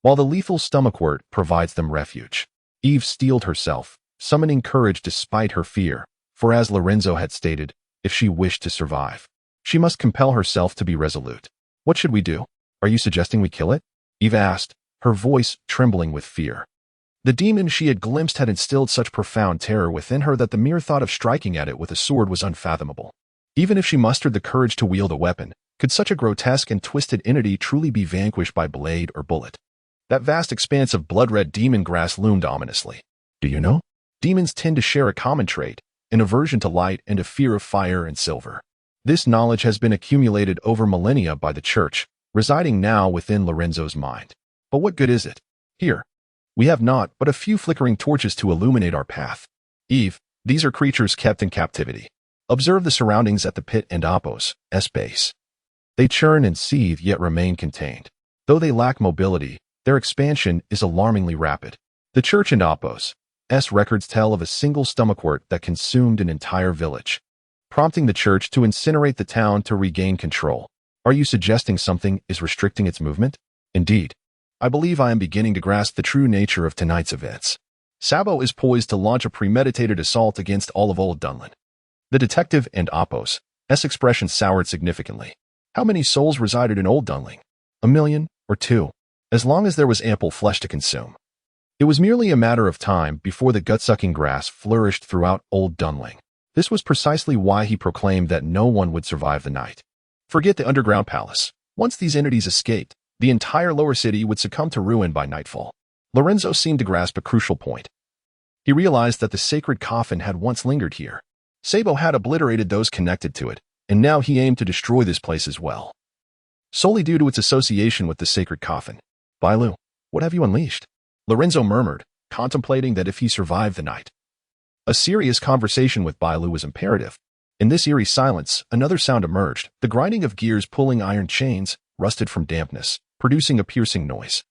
while the lethal stomachwort provides them refuge. Eve steeled herself, summoning courage despite her fear, for as Lorenzo had stated, if she wished to survive, she must compel herself to be resolute. What should we do? Are you suggesting we kill it? Eve asked, her voice trembling with fear. The demon she had glimpsed had instilled such profound terror within her that the mere thought of striking at it with a sword was unfathomable. Even if she mustered the courage to wield a weapon, could such a grotesque and twisted entity truly be vanquished by blade or bullet? That vast expanse of blood-red demon grass loomed ominously. Do you know? Demons tend to share a common trait, an aversion to light and a fear of fire and silver. This knowledge has been accumulated over millennia by the Church, residing now within Lorenzo's mind. But what good is it? Here, we have naught but a few flickering torches to illuminate our path. Eve, these are creatures kept in captivity. Observe the surroundings at the pit and Oppos' base. They churn and seethe yet remain contained. Though they lack mobility, their expansion is alarmingly rapid. The Church and Oppos' records tell of a single stomachwort that consumed an entire village, prompting the Church to incinerate the town to regain control. Are you suggesting something is restricting its movement? Indeed. I believe I am beginning to grasp the true nature of tonight's events. Sabo is poised to launch a premeditated assault against all of Old Dunlin. The detective and Oppos' expression soured significantly. How many souls resided in Old Dunling? 1 million or 2? As long as there was ample flesh to consume. It was merely a matter of time before the gut-sucking grass flourished throughout Old Dunling. This was precisely why he proclaimed that no one would survive the night. Forget the underground palace. Once these entities escaped, the entire lower city would succumb to ruin by nightfall. Lorenzo seemed to grasp a crucial point. He realized that the sacred coffin had once lingered here. Sabo had obliterated those connected to it, and now he aimed to destroy this place as well, solely due to its association with the sacred coffin. Bailu, what have you unleashed? Lorenzo murmured, contemplating that if he survived the night, a serious conversation with Bailu was imperative. In this eerie silence, another sound emerged, the grinding of gears pulling iron chains, rusted from dampness, producing a piercing noise.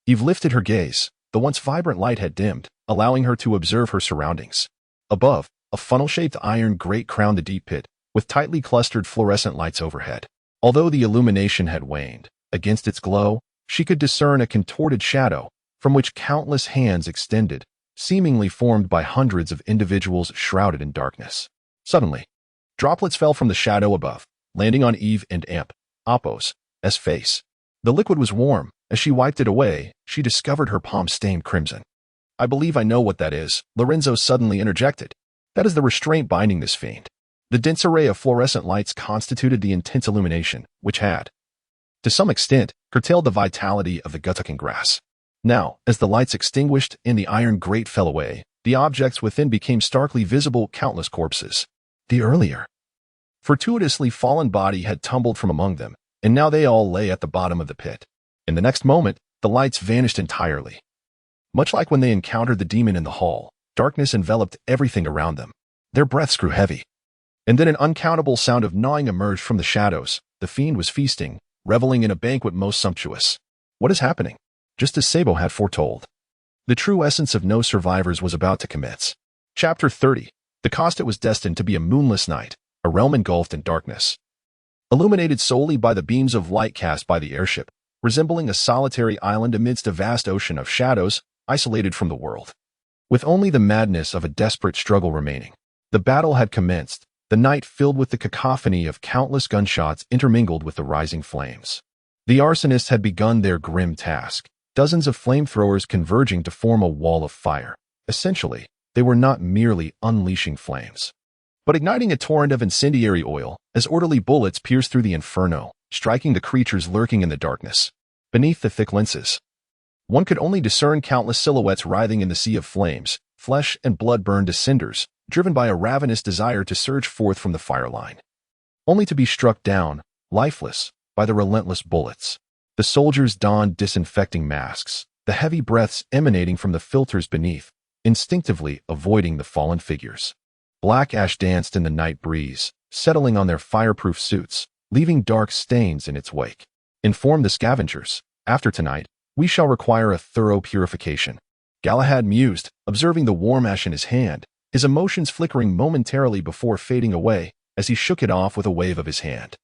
Eve lifted her gaze. The once vibrant light had dimmed, allowing her to observe her surroundings. Above, a funnel-shaped iron grate crowned the deep pit, with tightly clustered fluorescent lights overhead. Although the illumination had waned, against its glow, she could discern a contorted shadow, from which countless hands extended, seemingly formed by hundreds of individuals shrouded in darkness. Suddenly, droplets fell from the shadow above, landing on Eve and Oppos' face. The liquid was warm. As she wiped it away, she discovered her palm stained crimson. I believe I know what that is, Lorenzo suddenly interjected. That is the restraint binding this fiend. The dense array of fluorescent lights constituted the intense illumination, which had, to some extent, curtailed the vitality of the gut-sucking grass. Now, as the lights extinguished and the iron grate fell away, the objects within became starkly visible, countless corpses. The earlier, fortuitously fallen body had tumbled from among them, and now they all lay at the bottom of the pit. In the next moment, the lights vanished entirely. Much like when they encountered the demon in the hall, darkness enveloped everything around them. Their breaths grew heavy. And then an uncountable sound of gnawing emerged from the shadows. The fiend was feasting, reveling in a banquet most sumptuous. What is happening? Just as Sabo had foretold. The true essence of No Survivors was about to commence. Chapter 30. The cost. It was destined to be a moonless night, a realm engulfed in darkness, illuminated solely by the beams of light cast by the airship, resembling a solitary island amidst a vast ocean of shadows, isolated from the world. With only the madness of a desperate struggle remaining. The battle had commenced, the night filled with the cacophony of countless gunshots intermingled with the rising flames. The arsonists had begun their grim task, dozens of flamethrowers converging to form a wall of fire. Essentially, they were not merely unleashing flames, but igniting a torrent of incendiary oil as orderly bullets pierced through the inferno, striking the creatures lurking in the darkness. Beneath the thick lenses, one could only discern countless silhouettes writhing in the sea of flames, flesh and blood burned to cinders, driven by a ravenous desire to surge forth from the fire line, only to be struck down, lifeless, by the relentless bullets. The soldiers donned disinfecting masks, the heavy breaths emanating from the filters beneath, instinctively avoiding the fallen figures. Black ash danced in the night breeze, settling on their fireproof suits, leaving dark stains in its wake. Inform the scavengers, after tonight, we shall require a thorough purification. Galahad mused, observing the warm ash in his hand, his emotions flickering momentarily before fading away as he shook it off with a wave of his hand.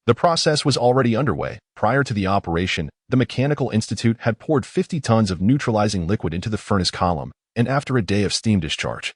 The process was already underway. Prior to the operation, the Mechanical Institute had poured 50 tons of neutralizing liquid into the furnace column, and after a day of steam discharge,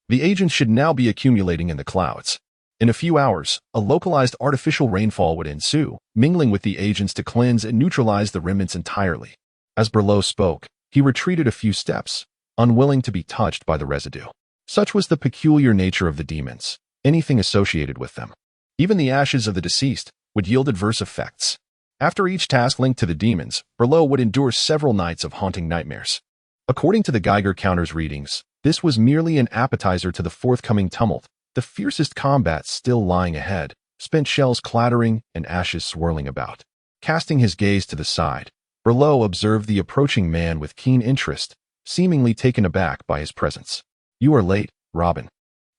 the agents should now be accumulating in the clouds. In a few hours, a localized artificial rainfall would ensue, mingling with the agents to cleanse and neutralize the remnants entirely. As Berlot spoke, he retreated a few steps, unwilling to be touched by the residue. Such was the peculiar nature of the demons, anything associated with them. Even the ashes of the deceased would yield adverse effects. After each task linked to the demons, Berlot would endure several nights of haunting nightmares. According to the Geiger counter's readings, this was merely an appetizer to the forthcoming tumult, the fiercest combat still lying ahead, spent shells clattering and ashes swirling about. Casting his gaze to the side, Berlot observed the approaching man with keen interest, seemingly taken aback by his presence. "You are late, Robin,"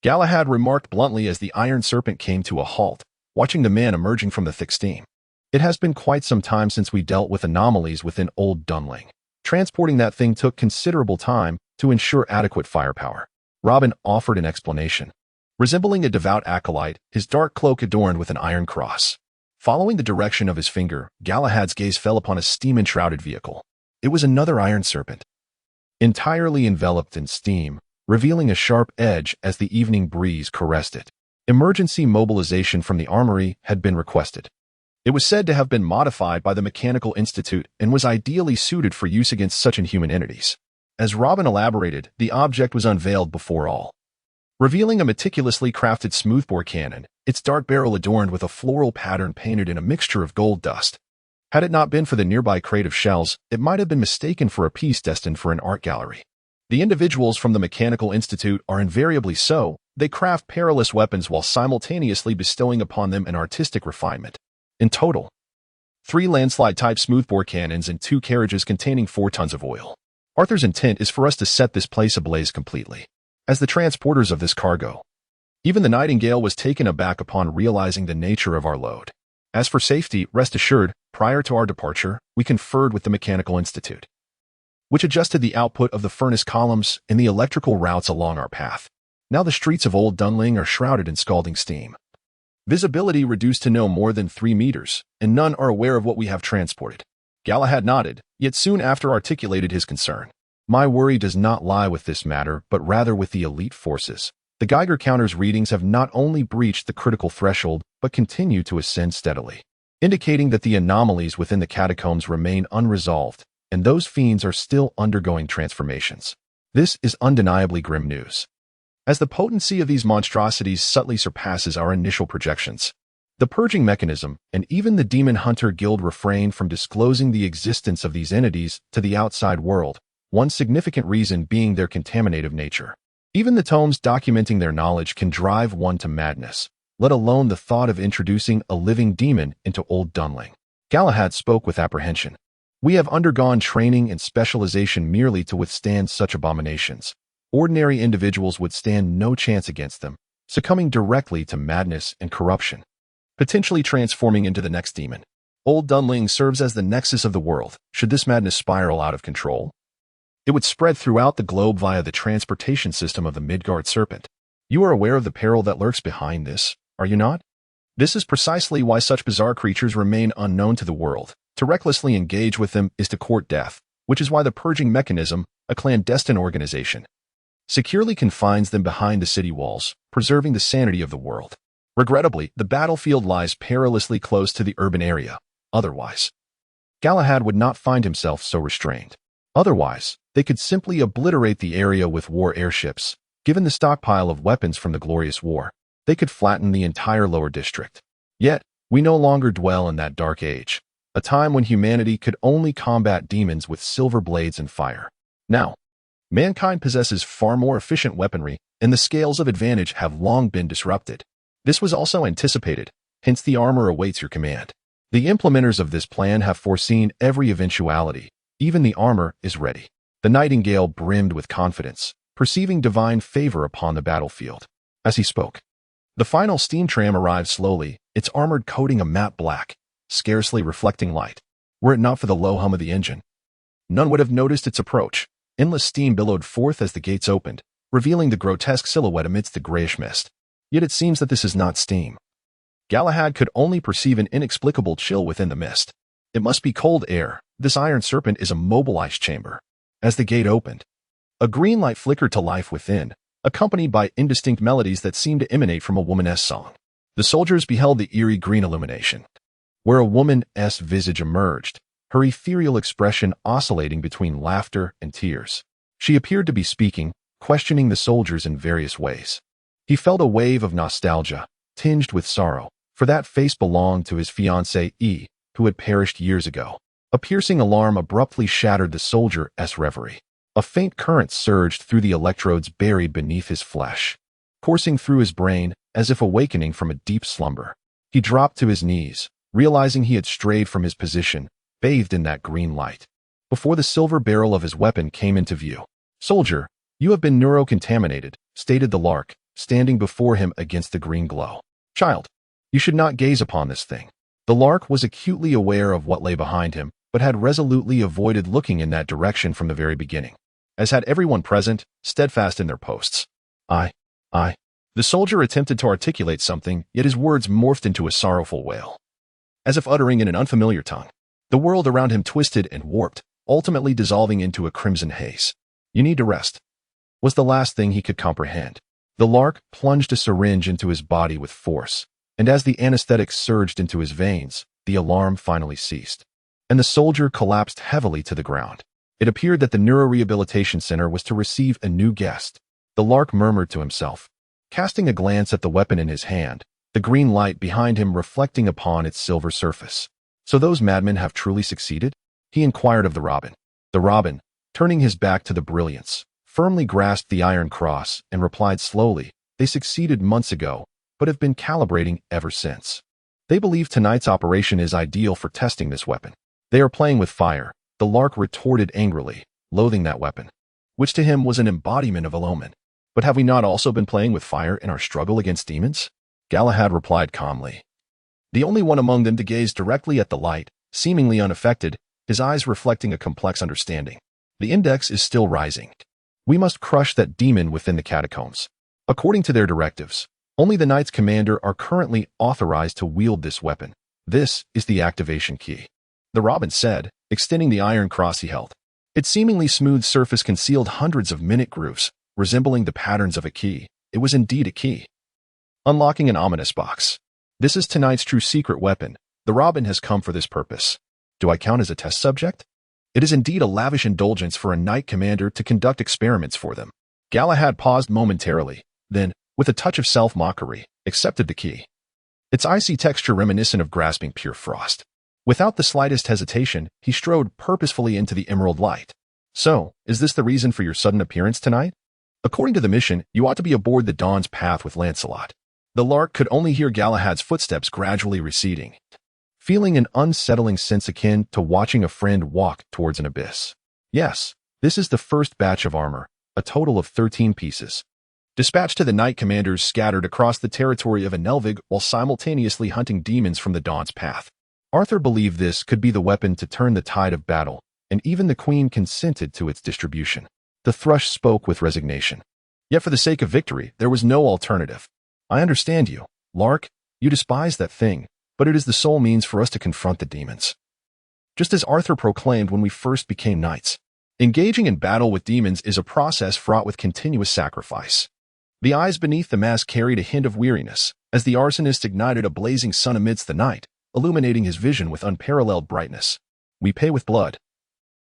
Galahad remarked bluntly as the iron serpent came to a halt, watching the man emerging from the thick steam. "It has been quite some time since we dealt with anomalies within Old Dunling. Transporting that thing took considerable time to ensure adequate firepower." Robin offered an explanation. Resembling a devout acolyte, his dark cloak adorned with an iron cross. Following the direction of his finger, Galahad's gaze fell upon a steam-enshrouded vehicle. It was another iron serpent, entirely enveloped in steam, revealing a sharp edge as the evening breeze caressed it. Emergency mobilization from the armory had been requested. It was said to have been modified by the Mechanical Institute and was ideally suited for use against such inhuman entities. As Robin elaborated, the object was unveiled before all, revealing a meticulously crafted smoothbore cannon, its dart barrel adorned with a floral pattern painted in a mixture of gold dust. Had it not been for the nearby crate of shells, it might have been mistaken for a piece destined for an art gallery. The individuals from the Mechanical Institute are invariably so. They craft perilous weapons while simultaneously bestowing upon them an artistic refinement. In total, 3 landslide-type smoothbore cannons and 2 carriages containing 4 tons of oil. Arthur's intent is for us to set this place ablaze completely, as the transporters of this cargo. Even the Nightingale was taken aback upon realizing the nature of our load. As for safety, rest assured, prior to our departure, we conferred with the Mechanical Institute, which adjusted the output of the furnace columns and the electrical routes along our path. Now the streets of Old Dunling are shrouded in scalding steam. Visibility reduced to no more than 3 meters, and none are aware of what we have transported. Galahad nodded, yet soon after articulated his concern. "My worry does not lie with this matter, but rather with the elite forces. The Geiger counter's readings have not only breached the critical threshold, but continue to ascend steadily, indicating that the anomalies within the catacombs remain unresolved, and those fiends are still undergoing transformations. This is undeniably grim news." as the potency of these monstrosities subtly surpasses our initial projections. The purging mechanism, and even the Demon Hunter Guild refrain from disclosing the existence of these entities to the outside world, one significant reason being their contaminative nature. Even the tomes documenting their knowledge can drive one to madness, let alone the thought of introducing a living demon into Old Dunling. Galahad spoke with apprehension. We have undergone training and specialization merely to withstand such abominations. Ordinary individuals would stand no chance against them, succumbing directly to madness and corruption, potentially transforming into the next demon. Old Dunling serves as the nexus of the world. Should this madness spiral out of control, it would spread throughout the globe via the transportation system of the Midgard serpent. You are aware of the peril that lurks behind this, are you not? This is precisely why such bizarre creatures remain unknown to the world. To recklessly engage with them is to court death, which is why the purging mechanism, a clandestine organization, securely confines them behind the city walls, preserving the sanity of the world. Regrettably, the battlefield lies perilously close to the urban area. Otherwise, Galahad would not find himself so restrained. Otherwise, they could simply obliterate the area with war airships. Given the stockpile of weapons from the Glorious War, they could flatten the entire lower district. Yet, we no longer dwell in that dark age, a time when humanity could only combat demons with silver blades and fire. Now, mankind possesses far more efficient weaponry, and the scales of advantage have long been disrupted. This was also anticipated, hence the armor awaits your command. The implementers of this plan have foreseen every eventuality. Even the armor is ready. The Nightingale brimmed with confidence, perceiving divine favor upon the battlefield. As he spoke, the final steam tram arrived slowly, its armored coating a matte black, scarcely reflecting light. Were it not for the low hum of the engine, none would have noticed its approach. Endless steam billowed forth as the gates opened, revealing the grotesque silhouette amidst the grayish mist. Yet it seems that this is not steam. Galahad could only perceive an inexplicable chill within the mist. It must be cold air. This iron serpent is a mobile ice chamber. As the gate opened, a green light flickered to life within, accompanied by indistinct melodies that seemed to emanate from a woman's song. The soldiers beheld the eerie green illumination, where a woman's visage emerged, her ethereal expression oscillating between laughter and tears. She appeared to be speaking, questioning the soldiers in various ways. He felt a wave of nostalgia, tinged with sorrow, for that face belonged to his fiancée E, who had perished years ago. A piercing alarm abruptly shattered the soldier's reverie. A faint current surged through the electrodes buried beneath his flesh, coursing through his brain as if awakening from a deep slumber. He dropped to his knees, realizing he had strayed from his position, bathed in that green light, before the silver barrel of his weapon came into view. "Soldier, you have been neurocontaminated," stated the lark, standing before him against the green glow. "Child, you should not gaze upon this thing." The lark was acutely aware of what lay behind him, but had resolutely avoided looking in that direction from the very beginning, as had everyone present, steadfast in their posts. I. The soldier attempted to articulate something, yet his words morphed into a sorrowful wail, as if uttering in an unfamiliar tongue. The world around him twisted and warped, ultimately dissolving into a crimson haze. "You need to rest," was the last thing he could comprehend. The lark plunged a syringe into his body with force, and as the anesthetic surged into his veins, the alarm finally ceased, and the soldier collapsed heavily to the ground. It appeared that the Neurorehabilitation Center was to receive a new guest. The lark murmured to himself, casting a glance at the weapon in his hand, the green light behind him reflecting upon its silver surface. "So those madmen have truly succeeded?" he inquired of the robin. The robin, turning his back to the brilliance, firmly grasped the iron cross and replied slowly, "They succeeded months ago, but have been calibrating ever since. They believe tonight's operation is ideal for testing this weapon. They are playing with fire," the lark retorted angrily, loathing that weapon, which to him was an embodiment of Eloman. "But have we not also been playing with fire in our struggle against demons?" Galahad replied calmly, the only one among them to gaze directly at the light, seemingly unaffected, his eyes reflecting a complex understanding. "The index is still rising. We must crush that demon within the catacombs. According to their directives, only the Knights Commander are currently authorized to wield this weapon. This is the activation key," the robin said, extending the iron cross he held. Its seemingly smooth surface concealed hundreds of minute grooves, resembling the patterns of a key. It was indeed a key, unlocking an ominous box. "This is tonight's true secret weapon. The robin has come for this purpose. Do I count as a test subject? It is indeed a lavish indulgence for a Knight Commander to conduct experiments for them." Galahad paused momentarily, then, with a touch of self-mockery, accepted the key. Its icy texture reminiscent of grasping pure frost. Without the slightest hesitation, he strode purposefully into the emerald light. So, is this the reason for your sudden appearance tonight? According to the mission, you ought to be aboard the Dawn's Path with Lancelot. The lark could only hear Galahad's footsteps gradually receding, feeling an unsettling sense akin to watching a friend walk towards an abyss. Yes, this is the first batch of armor, a total of 13 pieces. Dispatched to the knight commanders scattered across the territory of Inelvig while simultaneously hunting demons from the Dawn's Path. Arthur believed this could be the weapon to turn the tide of battle, and even the queen consented to its distribution. The thrush spoke with resignation. Yet for the sake of victory, there was no alternative. I understand you, Lark. You despise that thing, but it is the sole means for us to confront the demons. Just as Arthur proclaimed when we first became knights, engaging in battle with demons is a process fraught with continuous sacrifice. The eyes beneath the mask carried a hint of weariness, as the arsonist ignited a blazing sun amidst the night, illuminating his vision with unparalleled brightness. We pay with blood,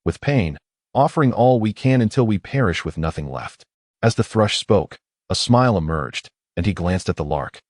with pain, offering all we can until we perish with nothing left. As the thrush spoke, a smile emerged, and he glanced at the lark,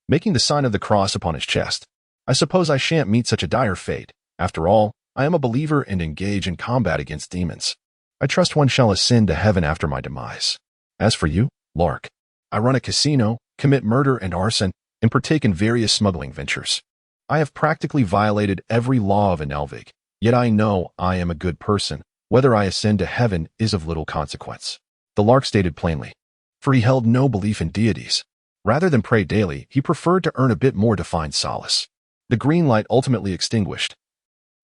making the sign of the cross upon his chest. I suppose I shan't meet such a dire fate. After all, I am a believer and engage in combat against demons. I trust one shall ascend to heaven after my demise. As for you, Lark, I run a casino, commit murder and arson, and partake in various smuggling ventures. I have practically violated every law of Inelvig, yet I know I am a good person. Whether I ascend to heaven is of little consequence. The lark stated plainly, for he held no belief in deities. Rather than pray daily, he preferred to earn a bit more to find solace. The green light ultimately extinguished.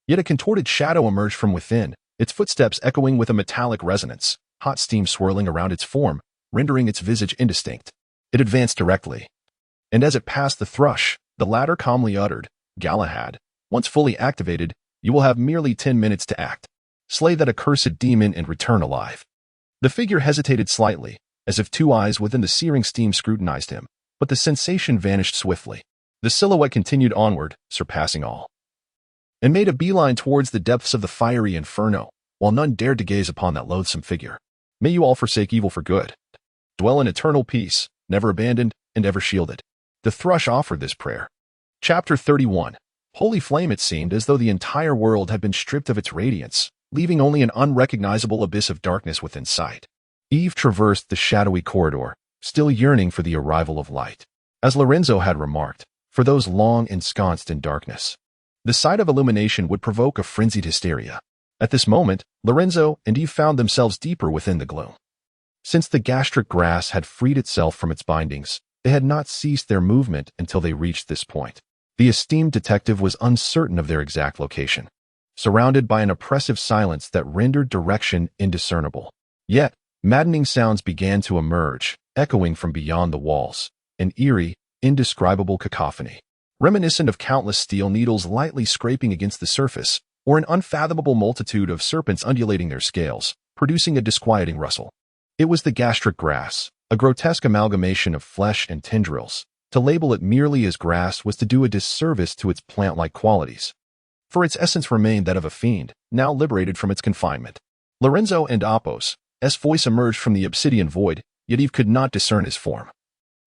Yet a contorted shadow emerged from within, its footsteps echoing with a metallic resonance, hot steam swirling around its form, rendering its visage indistinct. It advanced directly, and as it passed the thrush, the latter calmly uttered, Galahad, once fully activated, you will have merely 10 minutes to act. Slay that accursed demon and return alive. The figure hesitated slightly, as if two eyes within the searing steam scrutinized him, but the sensation vanished swiftly. The silhouette continued onward, surpassing all, and made a beeline towards the depths of the fiery inferno, while none dared to gaze upon that loathsome figure. May you all forsake evil for good. Dwell in eternal peace, never abandoned and ever shielded. The thrush offered this prayer. Chapter 31. Holy flame. It seemed as though the entire world had been stripped of its radiance, leaving only an unrecognizable abyss of darkness within sight. Eve traversed the shadowy corridor, still yearning for the arrival of light. As Lorenzo had remarked, for those long ensconced in darkness, the sight of illumination would provoke a frenzied hysteria. At this moment, Lorenzo and Eve found themselves deeper within the gloom. Since the gastric grass had freed itself from its bindings, they had not ceased their movement until they reached this point. The esteemed detective was uncertain of their exact location, surrounded by an oppressive silence that rendered direction indiscernible. Yet, maddening sounds began to emerge, echoing from beyond the walls, an eerie, indescribable cacophony, reminiscent of countless steel needles lightly scraping against the surface, or an unfathomable multitude of serpents undulating their scales, producing a disquieting rustle. It was the gastric grass, a grotesque amalgamation of flesh and tendrils. To label it merely as grass was to do a disservice to its plant-like qualities, for its essence remained that of a fiend, now liberated from its confinement. Lorenzo and Apos' voice emerged from the obsidian void, yet Eve could not discern his form.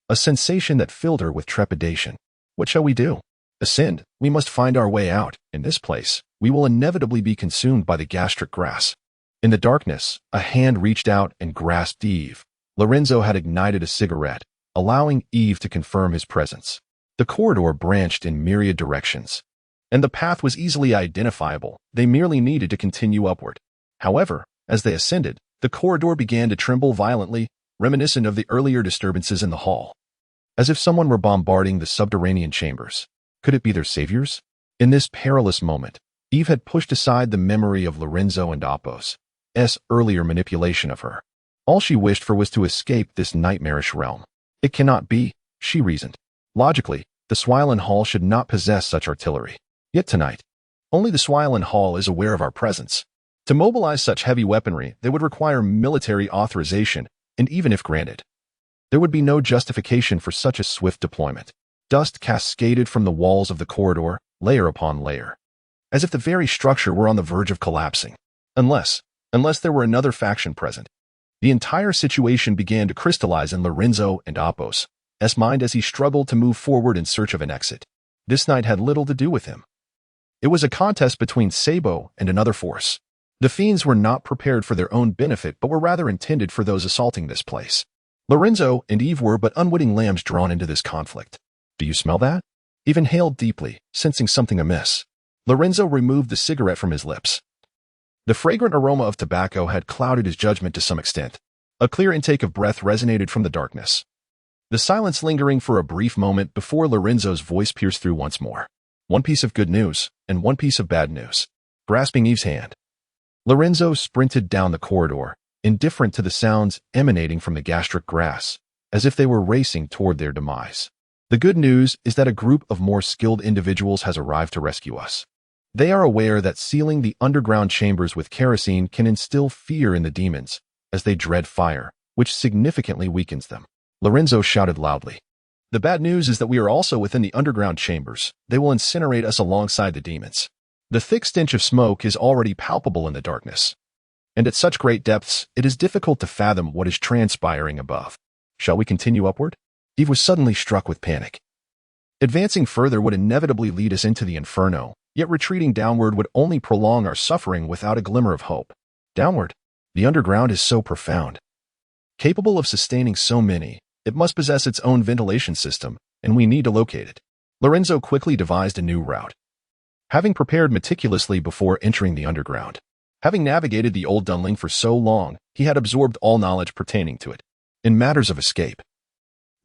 A sensation that filled her with trepidation. What shall we do? Ascend. We must find our way out. In this place, we will inevitably be consumed by the gastric grass. In the darkness, a hand reached out and grasped Eve. Lorenzo had ignited a cigarette, allowing Eve to confirm his presence. The corridor branched in myriad directions, and the path was easily identifiable. They merely needed to continue upward. However, as they ascended, the corridor began to tremble violently, reminiscent of the earlier disturbances in the hall, as if someone were bombarding the subterranean chambers. Could it be their saviors? In this perilous moment, Eve had pushed aside the memory of Lorenzo and Apos' earlier manipulation of her. All she wished for was to escape this nightmarish realm. It cannot be, she reasoned. Logically, the Swillen Hall should not possess such artillery. Yet tonight, only the Swillen Hall is aware of our presence. To mobilize such heavy weaponry, they would require military authorization, and even if granted, there would be no justification for such a swift deployment. Dust cascaded from the walls of the corridor, layer upon layer, as if the very structure were on the verge of collapsing. Unless there were another faction present. The entire situation began to crystallize in Lorenzo and Apos' mind as he struggled to move forward in search of an exit. This night had little to do with him. It was a contest between Sabo and another force. The fiends were not prepared for their own benefit but were rather intended for those assaulting this place. Lorenzo and Eve were but unwitting lambs drawn into this conflict. Do you smell that? Eve inhaled deeply, sensing something amiss. Lorenzo removed the cigarette from his lips. The fragrant aroma of tobacco had clouded his judgment to some extent. A clear intake of breath resonated from the darkness. The silence lingering for a brief moment before Lorenzo's voice pierced through once more. One piece of good news, and one piece of bad news. Grasping Eve's hand, Lorenzo sprinted down the corridor, indifferent to the sounds emanating from the gastric grass, as if they were racing toward their demise. The good news is that a group of more skilled individuals has arrived to rescue us. They are aware that sealing the underground chambers with kerosene can instill fear in the demons, as they dread fire, which significantly weakens them. Lorenzo shouted loudly. The bad news is that we are also within the underground chambers. They will incinerate us alongside the demons. The thick stench of smoke is already palpable in the darkness. And at such great depths, it is difficult to fathom what is transpiring above. Shall we continue upward? Eve was suddenly struck with panic. Advancing further would inevitably lead us into the inferno, yet retreating downward would only prolong our suffering without a glimmer of hope. Downward? The underground is so profound. Capable of sustaining so many, it must possess its own ventilation system, and we need to locate it. Lorenzo quickly devised a new route. Having prepared meticulously before entering the underground, having navigated the old dunling for so long, he had absorbed all knowledge pertaining to it. In matters of escape,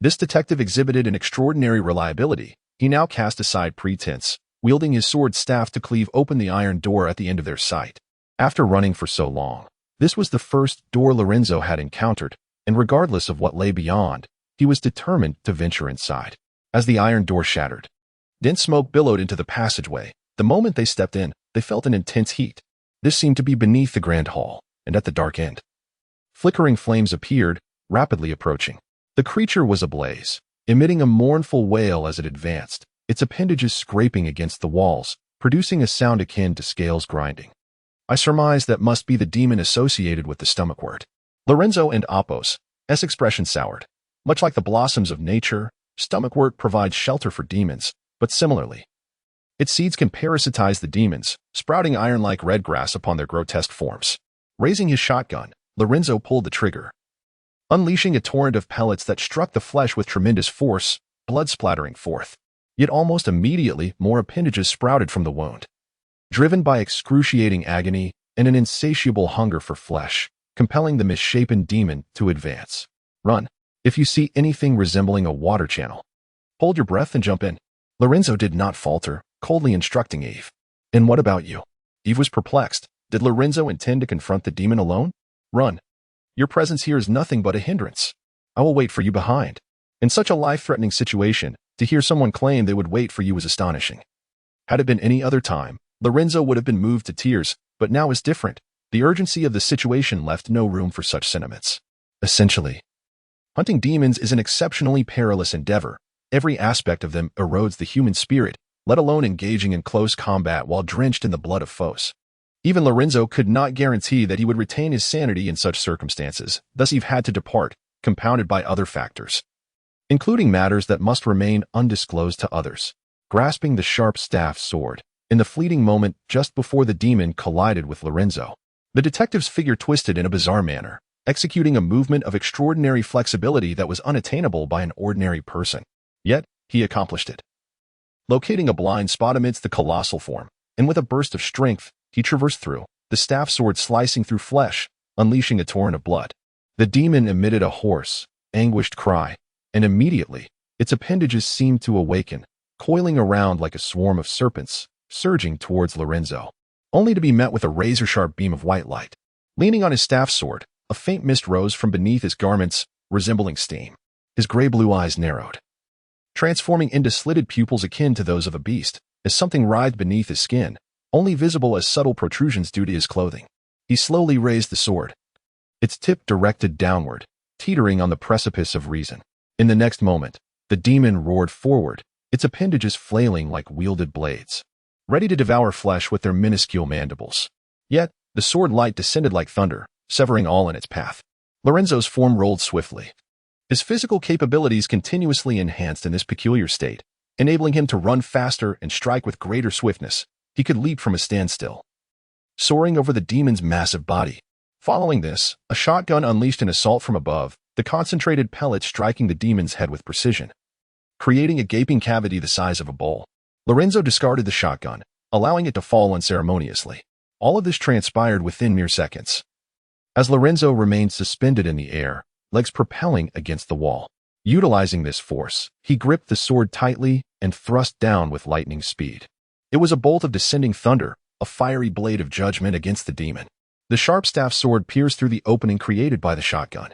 this detective exhibited an extraordinary reliability. He now cast aside pretense, wielding his sword staff to cleave open the iron door at the end of their sight. After running for so long, this was the first door Lorenzo had encountered, and regardless of what lay beyond, he was determined to venture inside. As the iron door shattered, dense smoke billowed into the passageway. The moment they stepped in, they felt an intense heat. This seemed to be beneath the grand hall, and at the dark end. Flickering flames appeared, rapidly approaching. The creature was ablaze, emitting a mournful wail as it advanced, its appendages scraping against the walls, producing a sound akin to scales grinding. I surmised that must be the demon associated with the stomach wort. Lorenzo and Apos' expression soured. Much like the blossoms of nature, stomach wort provides shelter for demons, but similarly, its seeds can parasitize the demons, sprouting iron-like red grass upon their grotesque forms. Raising his shotgun, Lorenzo pulled the trigger, unleashing a torrent of pellets that struck the flesh with tremendous force, blood splattering forth. Yet almost immediately, more appendages sprouted from the wound. Driven by excruciating agony and an insatiable hunger for flesh, compelling the misshapen demon to advance. Run. If you see anything resembling a water channel, hold your breath and jump in. Lorenzo did not falter, coldly instructing Eve. And what about you? Eve was perplexed. Did Lorenzo intend to confront the demon alone? Run. Your presence here is nothing but a hindrance. I will wait for you behind. In such a life-threatening situation, to hear someone claim they would wait for you was astonishing. Had it been any other time, Lorenzo would have been moved to tears, but now is different. The urgency of the situation left no room for such sentiments. Essentially, hunting demons is an exceptionally perilous endeavor. Every aspect of them erodes the human spirit, let alone engaging in close combat while drenched in the blood of foes. Even Lorenzo could not guarantee that he would retain his sanity in such circumstances, thus Eve had to depart, compounded by other factors, including matters that must remain undisclosed to others. Grasping the sharp staff sword, in the fleeting moment just before the demon collided with Lorenzo, the detective's figure twisted in a bizarre manner, executing a movement of extraordinary flexibility that was unattainable by an ordinary person. Yet, he accomplished it. Locating a blind spot amidst the colossal form, and with a burst of strength, he traversed through, the staff sword slicing through flesh, unleashing a torrent of blood. The demon emitted a hoarse, anguished cry, and immediately, its appendages seemed to awaken, coiling around like a swarm of serpents, surging towards Lorenzo, only to be met with a razor-sharp beam of white light. Leaning on his staff sword, a faint mist rose from beneath his garments, resembling steam. His gray-blue eyes narrowed, transforming into slitted pupils akin to those of a beast, as something writhed beneath his skin, only visible as subtle protrusions due to his clothing. He slowly raised the sword, its tip directed downward, teetering on the precipice of reason. In the next moment, the demon roared forward, its appendages flailing like wielded blades, ready to devour flesh with their minuscule mandibles. Yet, the sword light descended like thunder, severing all in its path. Lorenzo's form rolled swiftly. His physical capabilities continuously enhanced in this peculiar state, enabling him to run faster and strike with greater swiftness. He could leap from a standstill, soaring over the demon's massive body. Following this, a shotgun unleashed an assault from above, the concentrated pellet striking the demon's head with precision, creating a gaping cavity the size of a bowl. Lorenzo discarded the shotgun, allowing it to fall unceremoniously. All of this transpired within mere seconds. As Lorenzo remained suspended in the air, legs propelling against the wall. Utilizing this force, he gripped the sword tightly and thrust down with lightning speed. It was a bolt of descending thunder, a fiery blade of judgment against the demon. The sharp staff sword pierced through the opening created by the shotgun,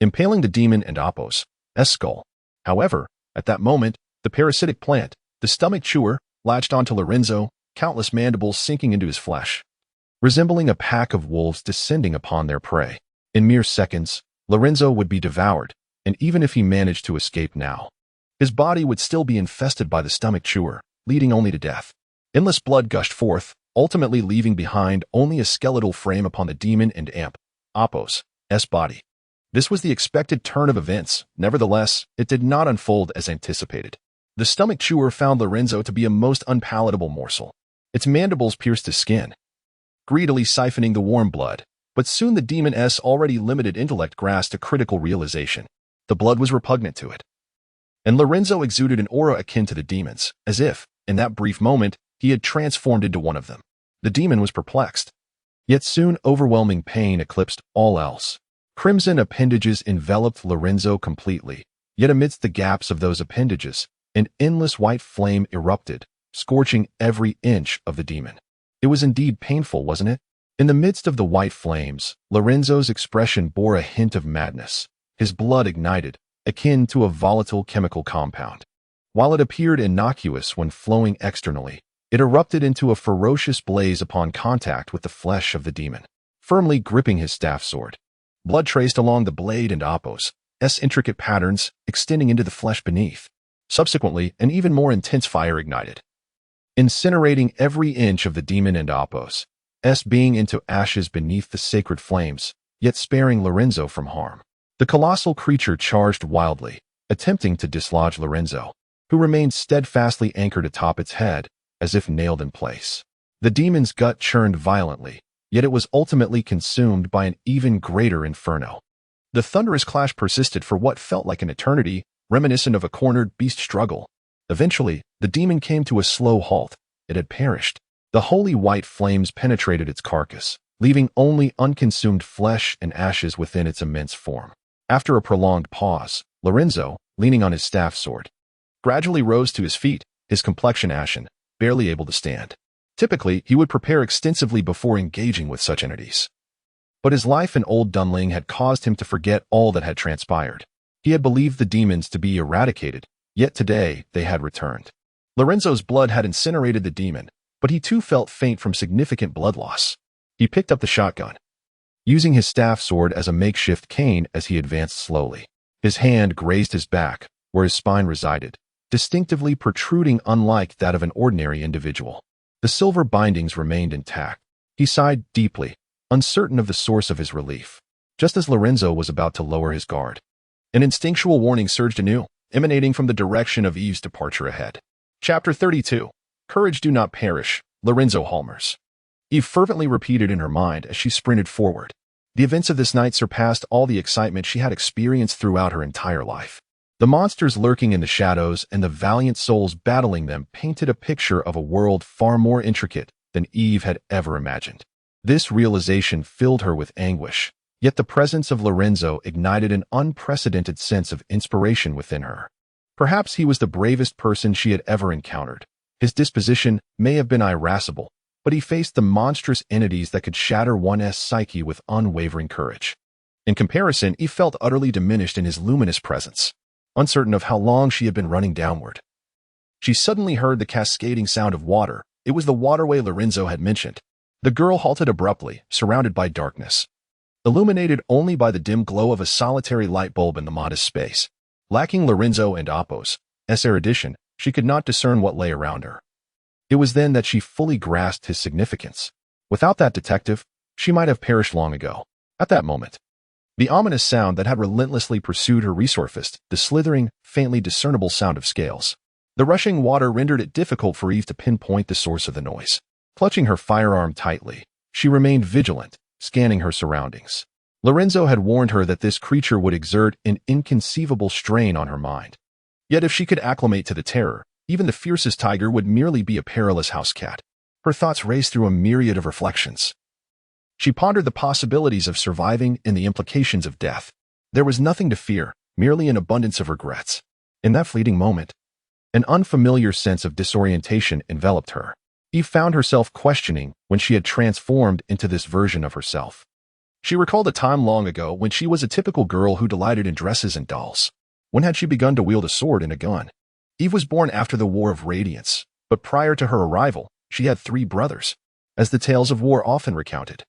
impaling the demon and Apos' skull. However, at that moment, the parasitic plant, the stomach chewer, latched onto Lorenzo, countless mandibles sinking into his flesh, resembling a pack of wolves descending upon their prey. In mere seconds, Lorenzo would be devoured, and even if he managed to escape now, his body would still be infested by the stomach chewer, leading only to death. Endless blood gushed forth, ultimately leaving behind only a skeletal frame upon the demon and Apos' body. This was the expected turn of events. Nevertheless, it did not unfold as anticipated. The stomach chewer found Lorenzo to be a most unpalatable morsel. Its mandibles pierced his skin, greedily siphoning the warm blood. But soon the demon's already limited intellect grasped a critical realization. The blood was repugnant to it, and Lorenzo exuded an aura akin to the demon's, as if, in that brief moment, he had transformed into one of them. The demon was perplexed. Yet soon overwhelming pain eclipsed all else. Crimson appendages enveloped Lorenzo completely, yet amidst the gaps of those appendages, an endless white flame erupted, scorching every inch of the demon. It was indeed painful, wasn't it? In the midst of the white flames, Lorenzo's expression bore a hint of madness. His blood ignited, akin to a volatile chemical compound. While it appeared innocuous when flowing externally, it erupted into a ferocious blaze upon contact with the flesh of the demon. Firmly gripping his staff sword, blood traced along the blade and Apos' intricate patterns, extending into the flesh beneath. Subsequently, an even more intense fire ignited, incinerating every inch of the demon and Apos' being into ashes beneath the sacred flames, yet sparing Lorenzo from harm. The colossal creature charged wildly, attempting to dislodge Lorenzo, who remained steadfastly anchored atop its head, as if nailed in place. The demon's gut churned violently, yet it was ultimately consumed by an even greater inferno. The thunderous clash persisted for what felt like an eternity, reminiscent of a cornered beast struggle. Eventually, the demon came to a slow halt. It had perished. The holy white flames penetrated its carcass, leaving only unconsumed flesh and ashes within its immense form. After a prolonged pause, Lorenzo, leaning on his staff sword, gradually rose to his feet, his complexion ashen, barely able to stand. Typically, he would prepare extensively before engaging with such entities. But his life in Old Dunling had caused him to forget all that had transpired. He had believed the demons to be eradicated, yet today they had returned. Lorenzo's blood had incinerated the demon, but he too felt faint from significant blood loss. He picked up the shotgun, using his staff sword as a makeshift cane as he advanced slowly. His hand grazed his back, where his spine resided, distinctively protruding unlike that of an ordinary individual. The silver bindings remained intact. He sighed deeply, uncertain of the source of his relief. Just as Lorenzo was about to lower his guard, an instinctual warning surged anew, emanating from the direction of Eve's departure ahead. Chapter 32. Courage do not perish, Lorenzo Halmers. Eve fervently repeated in her mind as she sprinted forward. The events of this night surpassed all the excitement she had experienced throughout her entire life. The monsters lurking in the shadows and the valiant souls battling them painted a picture of a world far more intricate than Eve had ever imagined. This realization filled her with anguish, yet the presence of Lorenzo ignited an unprecedented sense of inspiration within her. Perhaps he was the bravest person she had ever encountered. His disposition may have been irascible, but he faced the monstrous entities that could shatter one's psyche with unwavering courage. In comparison, he felt utterly diminished in his luminous presence. Uncertain of how long she had been running downward, she suddenly heard the cascading sound of water. It was the waterway Lorenzo had mentioned. The girl halted abruptly, surrounded by darkness, illuminated only by the dim glow of a solitary light bulb in the modest space. Lacking Lorenzo and Apos' erudition, she could not discern what lay around her. It was then that she fully grasped his significance. Without that detective, she might have perished long ago. At that moment, The ominous sound that had relentlessly pursued her resurfaced, the slithering, faintly discernible sound of scales. The rushing water rendered it difficult for Eve to pinpoint the source of the noise. Clutching her firearm tightly, she remained vigilant, scanning her surroundings. Lorenzo had warned her that this creature would exert an inconceivable strain on her mind. Yet if she could acclimate to the terror, even the fiercest tiger would merely be a perilous house cat. Her thoughts raced through a myriad of reflections. She pondered the possibilities of surviving and the implications of death. There was nothing to fear, merely an abundance of regrets. In that fleeting moment, an unfamiliar sense of disorientation enveloped her. Eve found herself questioning when she had transformed into this version of herself. She recalled a time long ago when she was a typical girl who delighted in dresses and dolls. When had she begun to wield a sword and a gun? Eve was born after the War of Radiance, but prior to her arrival, she had 3 brothers, as the tales of war often recounted.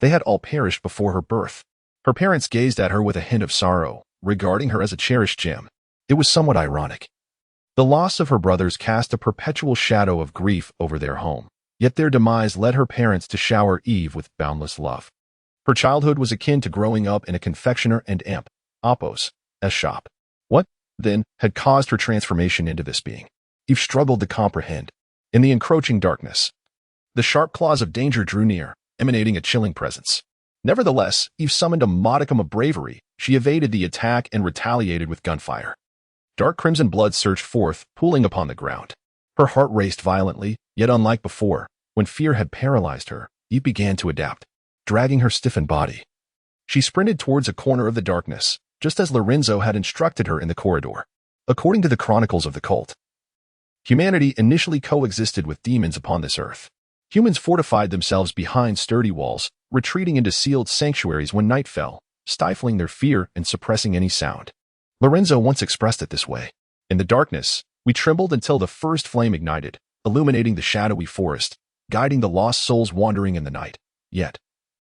They had all perished before her birth. Her parents gazed at her with a hint of sorrow, regarding her as a cherished gem. It was somewhat ironic. The loss of her brothers cast a perpetual shadow of grief over their home, yet their demise led her parents to shower Eve with boundless love. Her childhood was akin to growing up in a confectioner and Appos' shop. What, then, had caused her transformation into this being? Eve struggled to comprehend. In the encroaching darkness, the sharp claws of danger drew near, emanating a chilling presence. Nevertheless, Eve summoned a modicum of bravery. She evaded the attack and retaliated with gunfire. Dark crimson blood surged forth, pooling upon the ground. Her heart raced violently, yet unlike before, when fear had paralyzed her, Eve began to adapt, dragging her stiffened body. She sprinted towards a corner of the darkness, just as Lorenzo had instructed her in the corridor. According to the chronicles of the cult, humanity initially coexisted with demons upon this earth. Humans fortified themselves behind sturdy walls, retreating into sealed sanctuaries when night fell, stifling their fear and suppressing any sound. Lorenzo once expressed it this way: "In the darkness, we trembled until the first flame ignited, illuminating the shadowy forest, guiding the lost souls wandering in the night. Yet,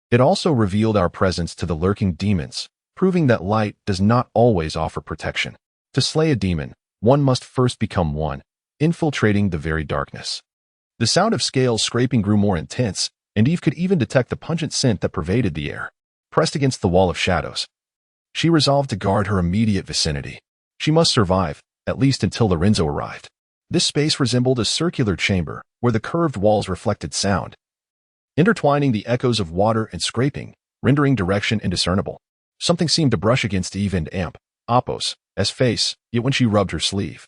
it also revealed our presence to the lurking demons, proving that light does not always offer protection. To slay a demon, one must first become one, infiltrating the very darkness." The sound of scales scraping grew more intense, and Eve could even detect the pungent scent that pervaded the air. Pressed against the wall of shadows, she resolved to guard her immediate vicinity. She must survive, at least until Lorenzo arrived. This space resembled a circular chamber, where the curved walls reflected sound, intertwining the echoes of water and scraping, rendering direction indiscernible. Something seemed to brush against Eve and Appos' face, yet when she rubbed her sleeve,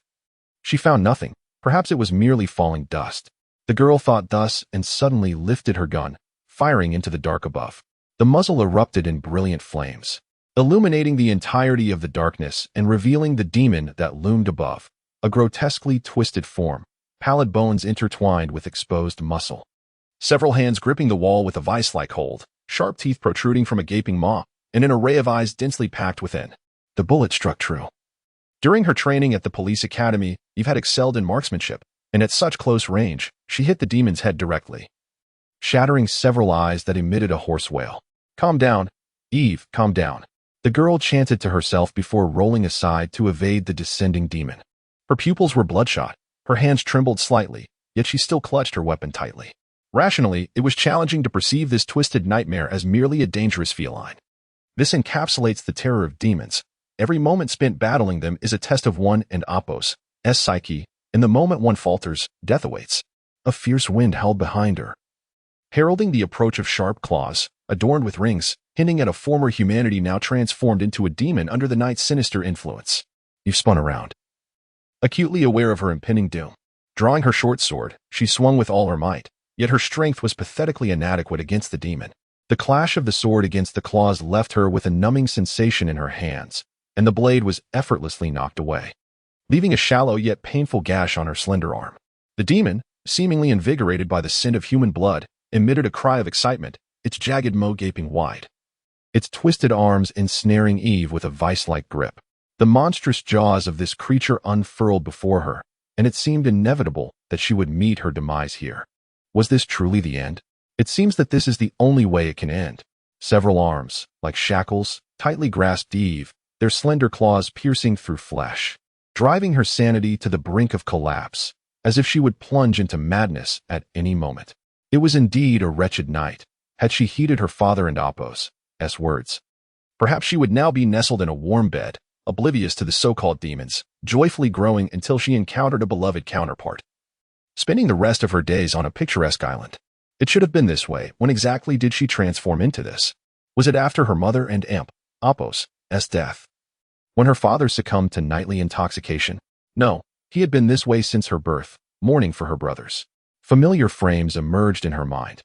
she found nothing. Perhaps it was merely falling dust. The girl thought thus and suddenly lifted her gun, firing into the dark above. The muzzle erupted in brilliant flames, illuminating the entirety of the darkness and revealing the demon that loomed above, a grotesquely twisted form, pallid bones intertwined with exposed muscle. Several hands gripping the wall with a vice-like hold, sharp teeth protruding from a gaping maw, and an array of eyes densely packed within. The bullet struck true. During her training at the police academy, Eve had excelled in marksmanship, and at such close range, she hit the demon's head directly, shattering several eyes that emitted a hoarse wail. "Calm down, Eve, calm down," the girl chanted to herself before rolling aside to evade the descending demon. Her pupils were bloodshot, her hands trembled slightly, yet she still clutched her weapon tightly. Rationally, it was challenging to perceive this twisted nightmare as merely a dangerous feline. This encapsulates the terror of demons. Every moment spent battling them is a test of one and Appos' psyche, and the moment one falters, death awaits. A fierce wind howled behind her, heralding the approach of sharp claws, adorned with rings, hinting at a former humanity now transformed into a demon under the night's sinister influence. Eve spun around, acutely aware of her impending doom. Drawing her short sword, she swung with all her might, yet her strength was pathetically inadequate against the demon. The clash of the sword against the claws left her with a numbing sensation in her hands, and the blade was effortlessly knocked away, leaving a shallow yet painful gash on her slender arm. The demon, seemingly invigorated by the scent of human blood, emitted a cry of excitement, its jagged maw gaping wide, its twisted arms ensnaring Eve with a vice-like grip. The monstrous jaws of this creature unfurled before her, and it seemed inevitable that she would meet her demise here. Was this truly the end? It seems that this is the only way it can end. Several arms, like shackles, tightly grasped Eve, their slender claws piercing through flesh, driving her sanity to the brink of collapse, as if she would plunge into madness at any moment. It was indeed a wretched night. Had she heeded her father and Appos' words, Perhaps she would now be nestled in a warm bed, oblivious to the so-called demons, joyfully growing until she encountered a beloved counterpart. Spending the rest of her days on a picturesque island. It should have been this way. When exactly did she transform into this? Was it after her mother and Apos' death? When her father succumbed to nightly intoxication? No, he had been this way since her birth, mourning for her brothers. Familiar frames emerged in her mind.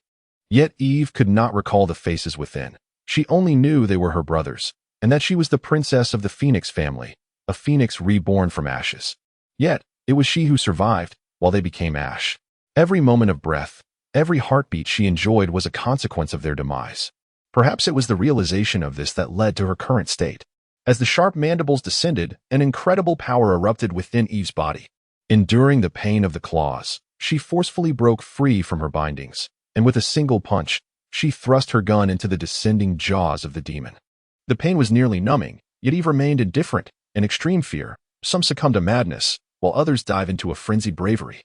Yet Eve could not recall the faces within. She only knew they were her brothers, and that she was the princess of the Phoenix family, a phoenix reborn from ashes. Yet, it was she who survived, while they became ash. Every moment of breath, every heartbeat she enjoyed was a consequence of their demise. Perhaps it was the realization of this that led to her current state. As the sharp mandibles descended, an incredible power erupted within Eve's body. Enduring the pain of the claws, she forcefully broke free from her bindings, and with a single punch, she thrust her gun into the descending jaws of the demon. The pain was nearly numbing, yet Eve remained indifferent. In extreme fear, some succumbed to madness, while others dive into a frenzied bravery.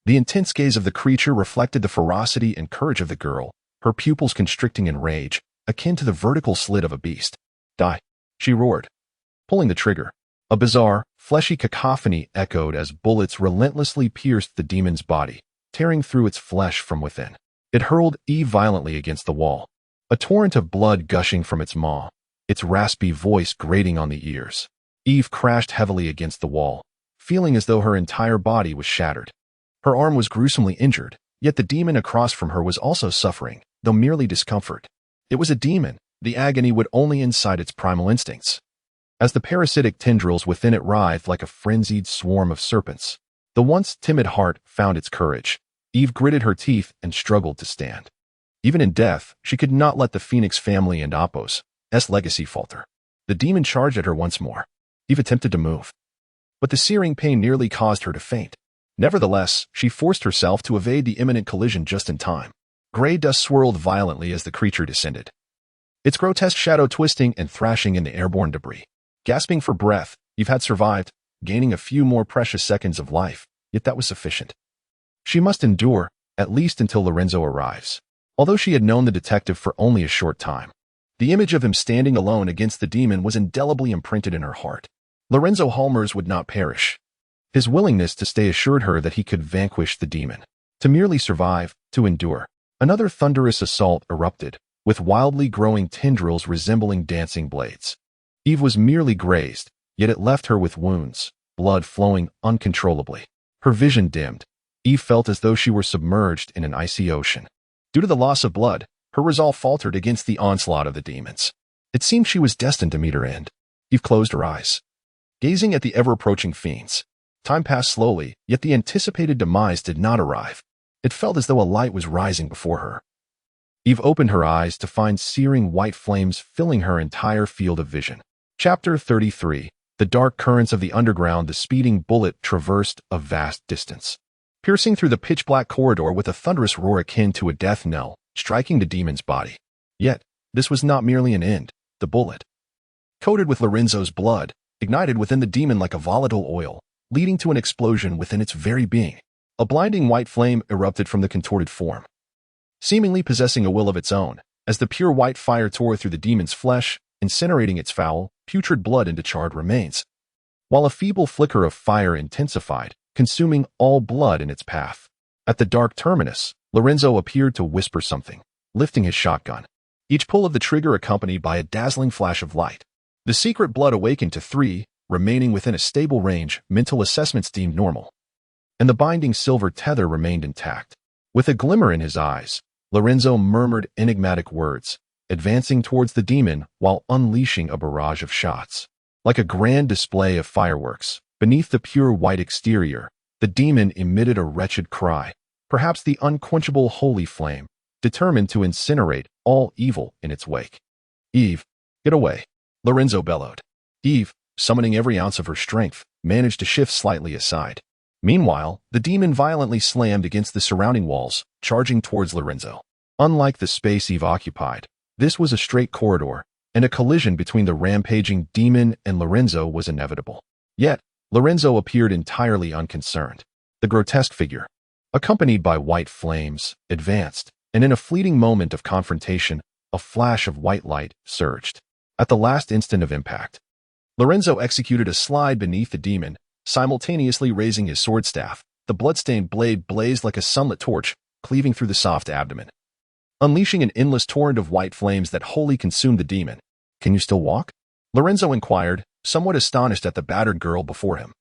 The intense gaze of the creature reflected the ferocity and courage of the girl, her pupils constricting in rage, akin to the vertical slit of a beast. Die, she roared, pulling the trigger. A bizarre, fleshy cacophony echoed as bullets relentlessly pierced the demon's body, tearing through its flesh from within. It hurled Eve violently against the wall, a torrent of blood gushing from its maw, its raspy voice grating on the ears. Eve crashed heavily against the wall, feeling as though her entire body was shattered. Her arm was gruesomely injured, yet the demon across from her was also suffering, though merely discomfort. It was a demon. The agony would only incite its primal instincts. As the parasitic tendrils within it writhed like a frenzied swarm of serpents, the once timid heart found its courage. Eve gritted her teeth and struggled to stand. Even in death, she could not let the Phoenix family and Apos' legacy falter. The demon charged at her once more. Eve attempted to move, but the searing pain nearly caused her to faint. Nevertheless, she forced herself to evade the imminent collision just in time. Gray dust swirled violently as the creature descended, its grotesque shadow twisting and thrashing in the airborne debris. Gasping for breath, Eve had survived, gaining a few more precious seconds of life, yet that was sufficient. She must endure, at least until Lorenzo arrives. Although she had known the detective for only a short time, the image of him standing alone against the demon was indelibly imprinted in her heart. Lorenzo Halmers would not perish. His willingness to stay assured her that he could vanquish the demon. To merely survive, to endure. Another thunderous assault erupted, with wildly growing tendrils resembling dancing blades. Eve was merely grazed, yet it left her with wounds, blood flowing uncontrollably. Her vision dimmed. Eve felt as though she were submerged in an icy ocean. Due to the loss of blood, her resolve faltered against the onslaught of the demons. It seemed she was destined to meet her end. Eve closed her eyes, gazing at the ever-approaching fiends. Time passed slowly, yet the anticipated demise did not arrive. It felt as though a light was rising before her. Eve opened her eyes to find searing white flames filling her entire field of vision. Chapter 33. The dark currents of the underground. The speeding bullet traversed a vast distance, piercing through the pitch-black corridor with a thunderous roar akin to a death knell, striking the demon's body. Yet, this was not merely an end. The bullet, coated with Lorenzo's blood, ignited within the demon like a volatile oil, leading to an explosion within its very being. A blinding white flame erupted from the contorted form, seemingly possessing a will of its own, as the pure white fire tore through the demon's flesh, incinerating its foul, putrid blood into charred remains, while a feeble flicker of fire intensified, consuming all blood in its path. At the dark terminus, Lorenzo appeared to whisper something, lifting his shotgun, each pull of the trigger accompanied by a dazzling flash of light. The secret blood awakened to 3, remaining within a stable range. Mental assessments deemed normal, and the binding silver tether remained intact. With a glimmer in his eyes, Lorenzo murmured enigmatic words, advancing towards the demon while unleashing a barrage of shots. Like a grand display of fireworks, beneath the pure white exterior, the demon emitted a wretched cry, perhaps the unquenchable holy flame, determined to incinerate all evil in its wake. "Eve, get away," Lorenzo bellowed. Eve, summoning every ounce of her strength, managed to shift slightly aside. Meanwhile, the demon violently slammed against the surrounding walls, charging towards Lorenzo. Unlike the space Eve occupied, this was a straight corridor, and a collision between the rampaging demon and Lorenzo was inevitable. Yet, Lorenzo appeared entirely unconcerned. The grotesque figure, accompanied by white flames, advanced, and in a fleeting moment of confrontation, a flash of white light surged. At the last instant of impact, Lorenzo executed a slide beneath the demon, simultaneously raising his sword staff. The blood-stained blade blazed like a sunlit torch, cleaving through the soft abdomen, unleashing an endless torrent of white flames that wholly consumed the demon. "Can you still walk?" Lorenzo inquired, somewhat astonished at the battered girl before him.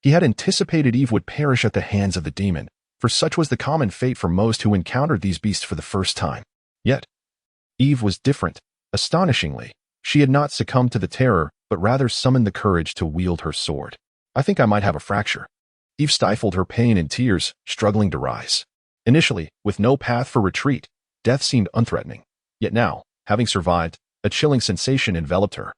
He had anticipated Eve would perish at the hands of the demon, for such was the common fate for most who encountered these beasts for the first time. Yet, Eve was different. Astonishingly, she had not succumbed to the terror, but rather summoned the courage to wield her sword. "I think I might have a fracture." Eve stifled her pain in tears, struggling to rise. Initially, with no path for retreat, death seemed unthreatening. Yet now, having survived, a chilling sensation enveloped her.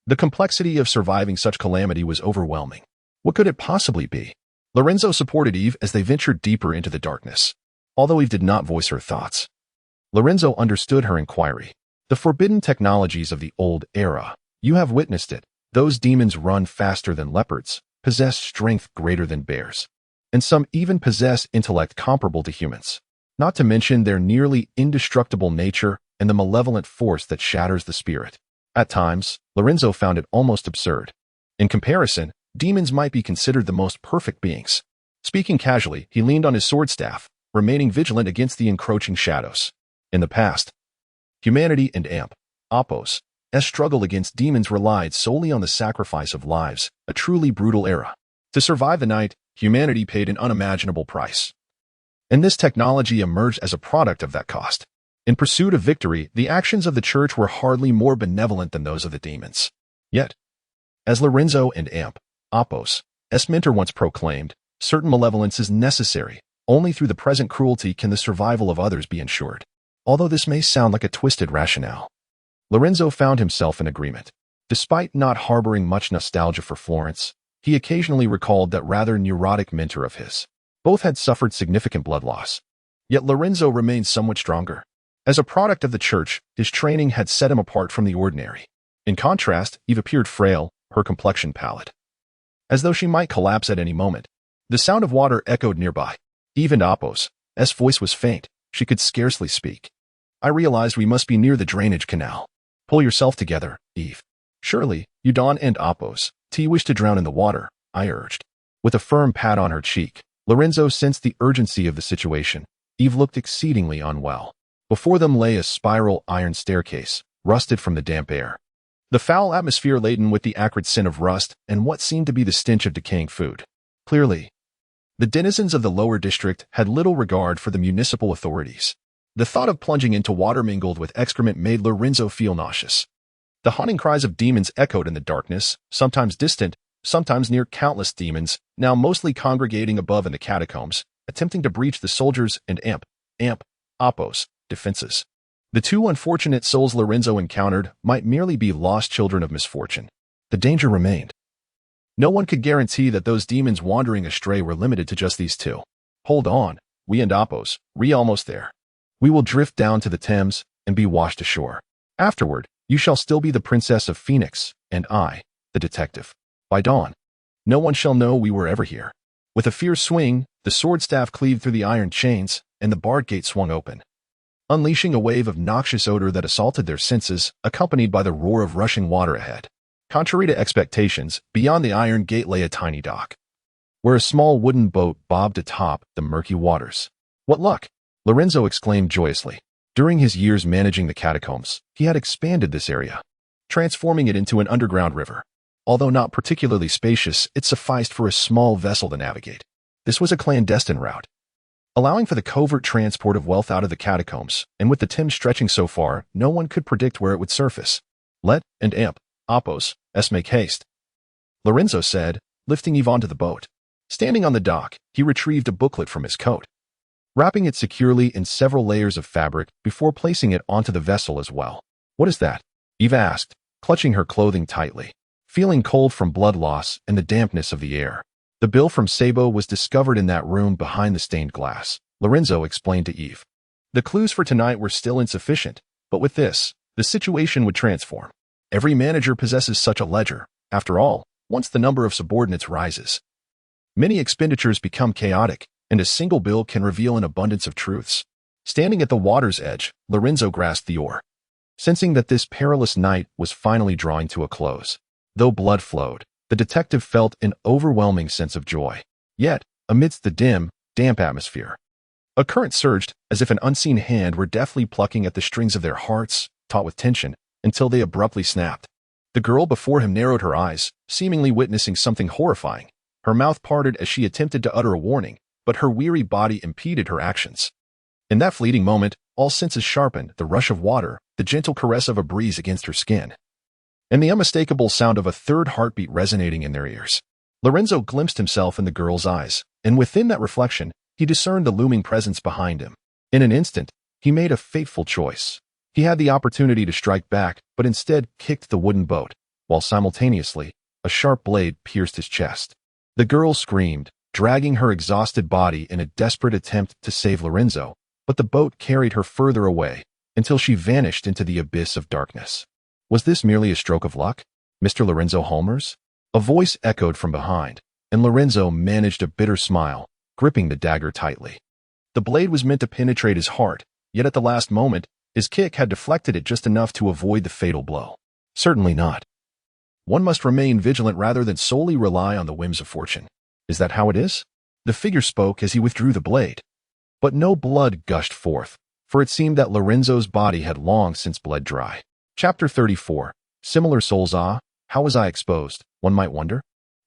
The complexity of surviving such calamity was overwhelming. What could it possibly be? Lorenzo supported Eve as they ventured deeper into the darkness. Although Eve did not voice her thoughts, Lorenzo understood her inquiry. "The forbidden technologies of the old era. You have witnessed it. Those demons run faster than leopards, possess strength greater than bears, and some even possess intellect comparable to humans. Not to mention their nearly indestructible nature and the malevolent force that shatters the spirit." At times, Lorenzo found it almost absurd. In comparison, demons might be considered the most perfect beings. Speaking casually, he leaned on his sword staff, remaining vigilant against the encroaching shadows. In the past, humanity and Oppos' struggle against demons relied solely on the sacrifice of lives, a truly brutal era. To survive the night, humanity paid an unimaginable price. And this technology emerged as a product of that cost. In pursuit of victory, the actions of the church were hardly more benevolent than those of the demons. Yet, as Lorenzo and Oppos' mentor once proclaimed, certain malevolence is necessary. Only through the present cruelty can the survival of others be ensured. Although this may sound like a twisted rationale, Lorenzo found himself in agreement. Despite not harboring much nostalgia for Florence, he occasionally recalled that rather neurotic mentor of his. Both had suffered significant blood loss. Yet Lorenzo remained somewhat stronger. As a product of the church, his training had set him apart from the ordinary. In contrast, Eve appeared frail, her complexion pallid, as though she might collapse at any moment. The sound of water echoed nearby. Eve and Oppos' voice was faint. She could scarcely speak. "I realized we must be near the drainage canal. Pull yourself together, Eve." "Surely, you Don and Oppos' wish to drown in the water," I urged. With a firm pat on her cheek, Lorenzo sensed the urgency of the situation. Eve looked exceedingly unwell. Before them lay a spiral iron staircase, rusted from the damp air. The foul atmosphere laden with the acrid scent of rust and what seemed to be the stench of decaying food. Clearly, the denizens of the lower district had little regard for the municipal authorities. The thought of plunging into water mingled with excrement made Lorenzo feel nauseous. The haunting cries of demons echoed in the darkness, sometimes distant, sometimes near. Countless demons, now mostly congregating above in the catacombs, attempting to breach the soldiers' and Oppos' defenses. The two unfortunate souls Lorenzo encountered might merely be lost children of misfortune. The danger remained. No one could guarantee that those demons wandering astray were limited to just these two. "Hold on, we and Oppos, almost there. We will drift down to the Thames and be washed ashore. Afterward, you shall still be the Princess of Phoenix, and I, the detective. By dawn, no one shall know we were ever here." With a fierce swing, the sword staff cleaved through the iron chains, and the barred gate swung open, unleashing a wave of noxious odor that assaulted their senses, accompanied by the roar of rushing water ahead. Contrary to expectations, beyond the iron gate lay a tiny dock, where a small wooden boat bobbed atop the murky waters. "What luck!" Lorenzo exclaimed joyously. During his years managing the catacombs, he had expanded this area, transforming it into an underground river. Although not particularly spacious, it sufficed for a small vessel to navigate. This was a clandestine route, allowing for the covert transport of wealth out of the catacombs, and with the Thames stretching so far, no one could predict where it would surface. "Let and Oppos' make haste," Lorenzo said, lifting Eve onto the boat. Standing on the dock, he retrieved a booklet from his coat, wrapping it securely in several layers of fabric before placing it onto the vessel as well. "What is that?" Eve asked, clutching her clothing tightly, feeling cold from blood loss and the dampness of the air. "The bill from Sabo was discovered in that room behind the stained glass," Lorenzo explained to Eve. "The clues for tonight were still insufficient, but with this, the situation would transform. Every manager possesses such a ledger. After all, once the number of subordinates rises, many expenditures become chaotic, and a single bill can reveal an abundance of truths." Standing at the water's edge, Lorenzo grasped the oar. sensing that this perilous night was finally drawing to a close. Though blood flowed, the detective felt an overwhelming sense of joy. Yet, amidst the dim, damp atmosphere, a current surged as if an unseen hand were deftly plucking at the strings of their hearts, taut with tension, until they abruptly snapped. The girl before him narrowed her eyes, seemingly witnessing something horrifying. Her mouth parted as she attempted to utter a warning, but her weary body impeded her actions. In that fleeting moment, all senses sharpened, the rush of water, the gentle caress of a breeze against her skin, and the unmistakable sound of a third heartbeat resonating in their ears. Lorenzo glimpsed himself in the girl's eyes, and within that reflection, he discerned the looming presence behind him. In an instant, he made a fateful choice. He had the opportunity to strike back, but instead kicked the wooden boat, while simultaneously, a sharp blade pierced his chest. The girl screamed, dragging her exhausted body in a desperate attempt to save Lorenzo, but the boat carried her further away, until she vanished into the abyss of darkness. Was this merely a stroke of luck, Mr. Lorenzo Holmers? A voice echoed from behind, and Lorenzo managed a bitter smile, gripping the dagger tightly. The blade was meant to penetrate his heart, yet at the last moment, his kick had deflected it just enough to avoid the fatal blow. Certainly not. One must remain vigilant rather than solely rely on the whims of fortune. Is that how it is? The figure spoke as he withdrew the blade. But no blood gushed forth, for it seemed that Lorenzo's body had long since bled dry. Chapter 34. Similar souls. How was I exposed, one might wonder?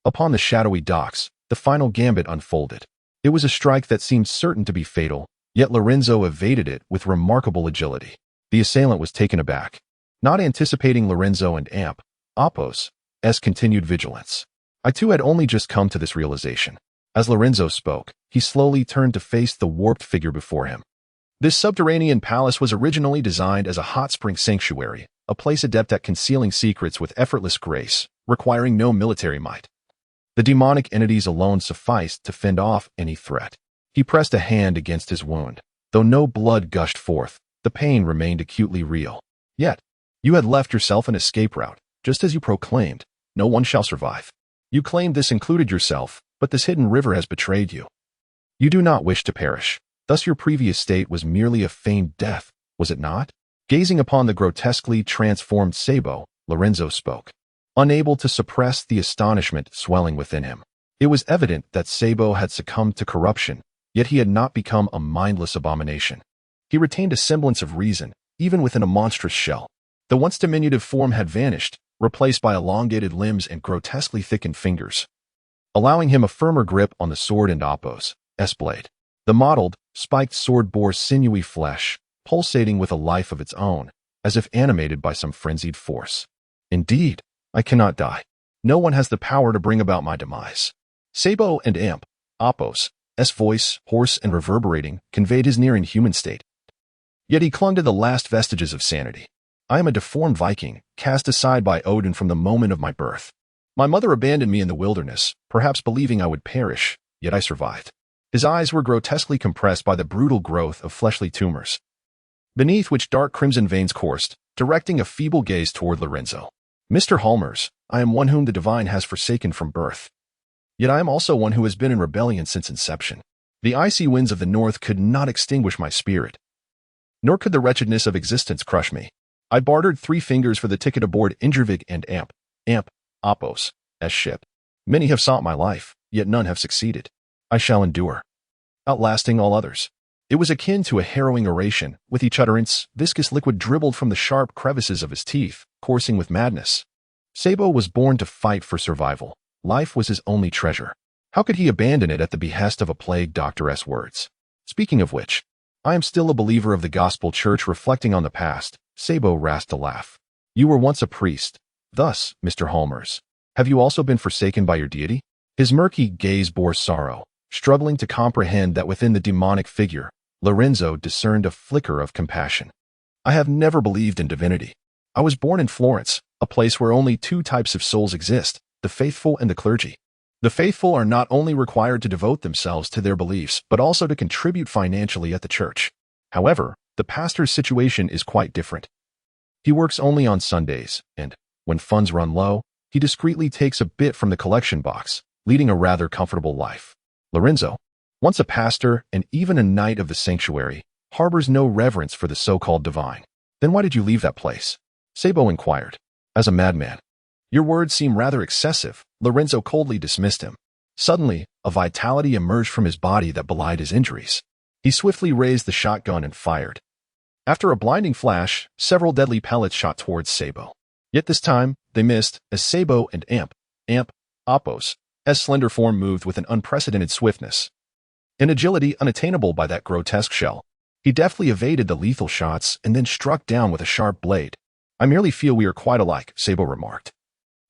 Upon the shadowy docks, the final gambit unfolded. It was a strike that seemed certain to be fatal, yet Lorenzo evaded it with remarkable agility. The assailant was taken aback, not anticipating Lorenzo and Appos' continued vigilance. I too had only just come to this realization. As Lorenzo spoke, he slowly turned to face the warped figure before him. This subterranean palace was originally designed as a hot spring sanctuary, a place adept at concealing secrets with effortless grace, requiring no military might. The demonic entities alone sufficed to fend off any threat. He pressed a hand against his wound. Though no blood gushed forth, the pain remained acutely real. Yet, you had left yourself an escape route, just as you proclaimed. No one shall survive. You claimed this included yourself, but this hidden river has betrayed you. You do not wish to perish. Thus your previous state was merely a feigned death, was it not? Gazing upon the grotesquely transformed Sabo, Lorenzo spoke, unable to suppress the astonishment swelling within him. It was evident that Sabo had succumbed to corruption, yet he had not become a mindless abomination. He retained a semblance of reason, even within a monstrous shell. The once diminutive form had vanished, replaced by elongated limbs and grotesquely thickened fingers, allowing him a firmer grip on the sword and Appos' blade. The mottled, spiked sword bore sinewy flesh, pulsating with a life of its own, as if animated by some frenzied force. Indeed, I cannot die. No one has the power to bring about my demise. Sabo and Appos' voice, hoarse and reverberating, conveyed his near-inhuman state. Yet he clung to the last vestiges of sanity. I am a deformed Viking, cast aside by Odin from the moment of my birth. My mother abandoned me in the wilderness, perhaps believing I would perish, yet I survived. His eyes were grotesquely compressed by the brutal growth of fleshly tumors, beneath which dark crimson veins coursed, directing a feeble gaze toward Lorenzo. Mr. Holmers, I am one whom the divine has forsaken from birth. Yet I am also one who has been in rebellion since inception. The icy winds of the north could not extinguish my spirit, nor could the wretchedness of existence crush me. I bartered 3 fingers for the ticket aboard Inelvig and Appos' ship. Many have sought my life, yet none have succeeded. I shall endure, outlasting all others. It was akin to a harrowing oration, with each utterance, viscous liquid dribbled from the sharp crevices of his teeth, coursing with madness. Sabo was born to fight for survival. Life was his only treasure. How could he abandon it at the behest of a plague doctor's words? Speaking of which, I am still a believer of the gospel church. Reflecting on the past, Sabo rasped a laugh. You were once a priest. Thus, Mr. Holmers, have you also been forsaken by your deity? His murky gaze bore sorrow, struggling to comprehend that within the demonic figure, Lorenzo discerned a flicker of compassion. I have never believed in divinity. I was born in Florence, a place where only 2 types of souls exist, the faithful and the clergy. The faithful are not only required to devote themselves to their beliefs, but also to contribute financially at the church. However, the pastor's situation is quite different. He works only on Sundays, and, when funds run low, he discreetly takes a bit from the collection box, leading a rather comfortable life. Lorenzo, once a pastor and even a knight of the sanctuary, harbors no reverence for the so-called divine. Then why did you leave that place? Sabo inquired. As a madman. Your words seem rather excessive. Lorenzo coldly dismissed him. Suddenly, a vitality emerged from his body that belied his injuries. He swiftly raised the shotgun and fired. After a blinding flash, several deadly pellets shot towards Sabo. Yet this time, they missed, as Sabo and Appos' slender form moved with an unprecedented swiftness. An agility unattainable by that grotesque shell. He deftly evaded the lethal shots and then struck down with a sharp blade. I merely feel we are quite alike, Sabo remarked.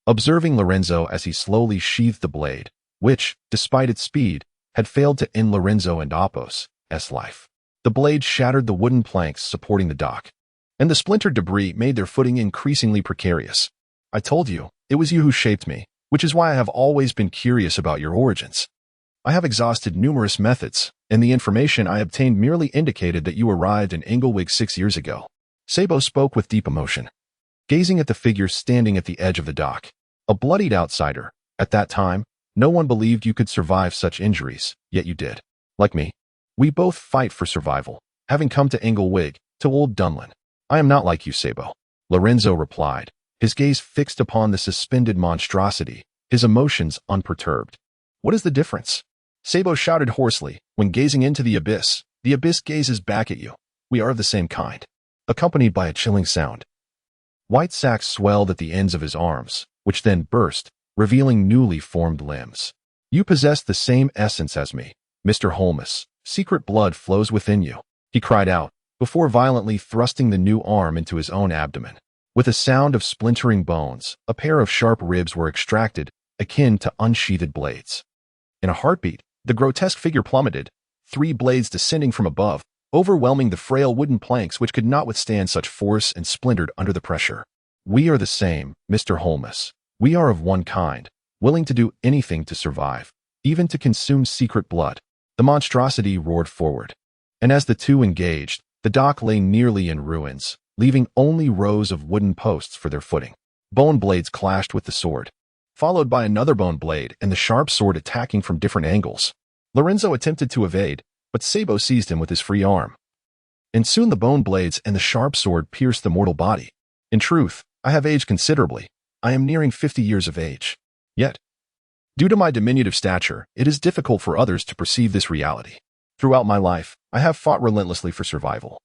Observing Lorenzo as he slowly sheathed the blade, which, despite its speed, had failed to end Lorenzo and Appos' life. The blade shattered the wooden planks supporting the dock, and the splintered debris made their footing increasingly precarious. I told you, it was you who shaped me, which is why I have always been curious about your origins. I have exhausted numerous methods, and the information I obtained merely indicated that you arrived in Inelvig 6 years ago. Sabo spoke with deep emotion, gazing at the figure standing at the edge of the dock. A bloodied outsider. At that time, no one believed you could survive such injuries, yet you did. Like me, we both fight for survival, having come to Inelvig, to Old Dunlin. I am not like you, Sabo. Lorenzo replied, his gaze fixed upon the suspended monstrosity, his emotions unperturbed. What is the difference? Sabo shouted hoarsely, when gazing into the abyss gazes back at you. We are of the same kind. Accompanied by a chilling sound. White sacs swelled at the ends of his arms, which then burst, revealing newly formed limbs. You possess the same essence as me, Mr. Holmes. Secret blood flows within you, he cried out, before violently thrusting the new arm into his own abdomen. With a sound of splintering bones, a pair of sharp ribs were extracted, akin to unsheathed blades. In a heartbeat, the grotesque figure plummeted, 3 blades descending from above, overwhelming the frail wooden planks which could not withstand such force and splintered under the pressure. We are the same, Mr. Holmes. We are of one kind, willing to do anything to survive, even to consume secret blood. The monstrosity roared forward, and as the two engaged, the dock lay nearly in ruins, leaving only rows of wooden posts for their footing. Bone blades clashed with the sword, followed by another bone blade and the sharp sword attacking from different angles. Lorenzo attempted to evade, but Sabo seized him with his free arm. And soon the bone blades and the sharp sword pierced the mortal body. In truth, I have aged considerably. I am nearing 50 years of age. Yet, due to my diminutive stature, it is difficult for others to perceive this reality. Throughout my life, I have fought relentlessly for survival,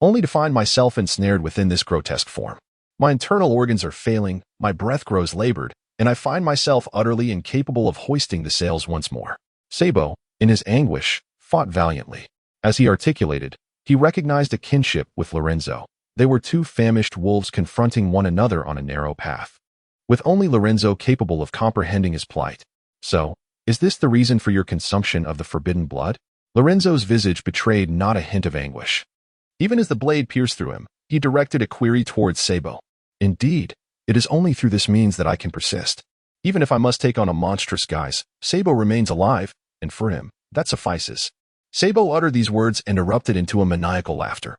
only to find myself ensnared within this grotesque form. My internal organs are failing, my breath grows labored, and I find myself utterly incapable of hoisting the sails once more. Sabo, in his anguish, fought valiantly. As he articulated, he recognized a kinship with Lorenzo. They were 2 famished wolves confronting one another on a narrow path, with only Lorenzo capable of comprehending his plight. So, is this the reason for your consumption of the forbidden blood? Lorenzo's visage betrayed not a hint of anguish. Even as the blade pierced through him, he directed a query towards Sabo. Indeed, it is only through this means that I can persist. Even if I must take on a monstrous guise, Sabo remains alive, and for him, that suffices. Sabo uttered these words and erupted into a maniacal laughter.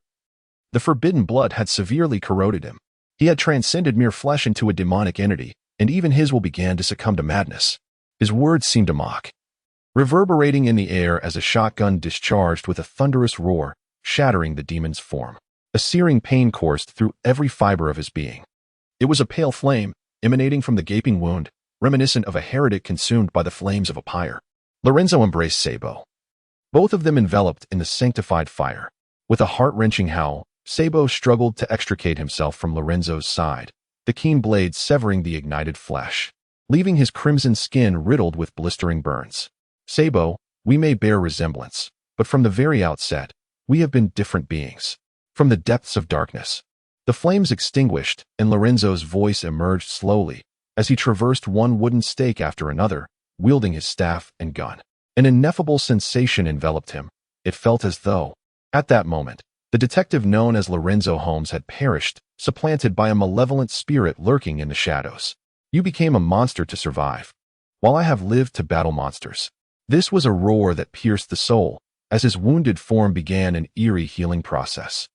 The forbidden blood had severely corroded him. He had transcended mere flesh into a demonic entity, and even his will began to succumb to madness. His words seemed to mock, reverberating in the air as a shotgun discharged with a thunderous roar, shattering the demon's form. A searing pain coursed through every fiber of his being. It was a pale flame, emanating from the gaping wound, reminiscent of a heretic consumed by the flames of a pyre. Lorenzo embraced Sabo, both of them enveloped in the sanctified fire. With a heart-wrenching howl, Sabo struggled to extricate himself from Lorenzo's side, the keen blade severing the ignited flesh, leaving his crimson skin riddled with blistering burns. Sabo, we may bear resemblance, but from the very outset, we have been different beings. From the depths of darkness, the flames extinguished, and Lorenzo's voice emerged slowly as he traversed one wooden stake after another, wielding his staff and gun. An ineffable sensation enveloped him. It felt as though, at that moment, the detective known as Lorenzo Holmes had perished, supplanted by a malevolent spirit lurking in the shadows. You became a monster to survive, while I have lived to battle monsters. This was a roar that pierced the soul, as his wounded form began an eerie healing process.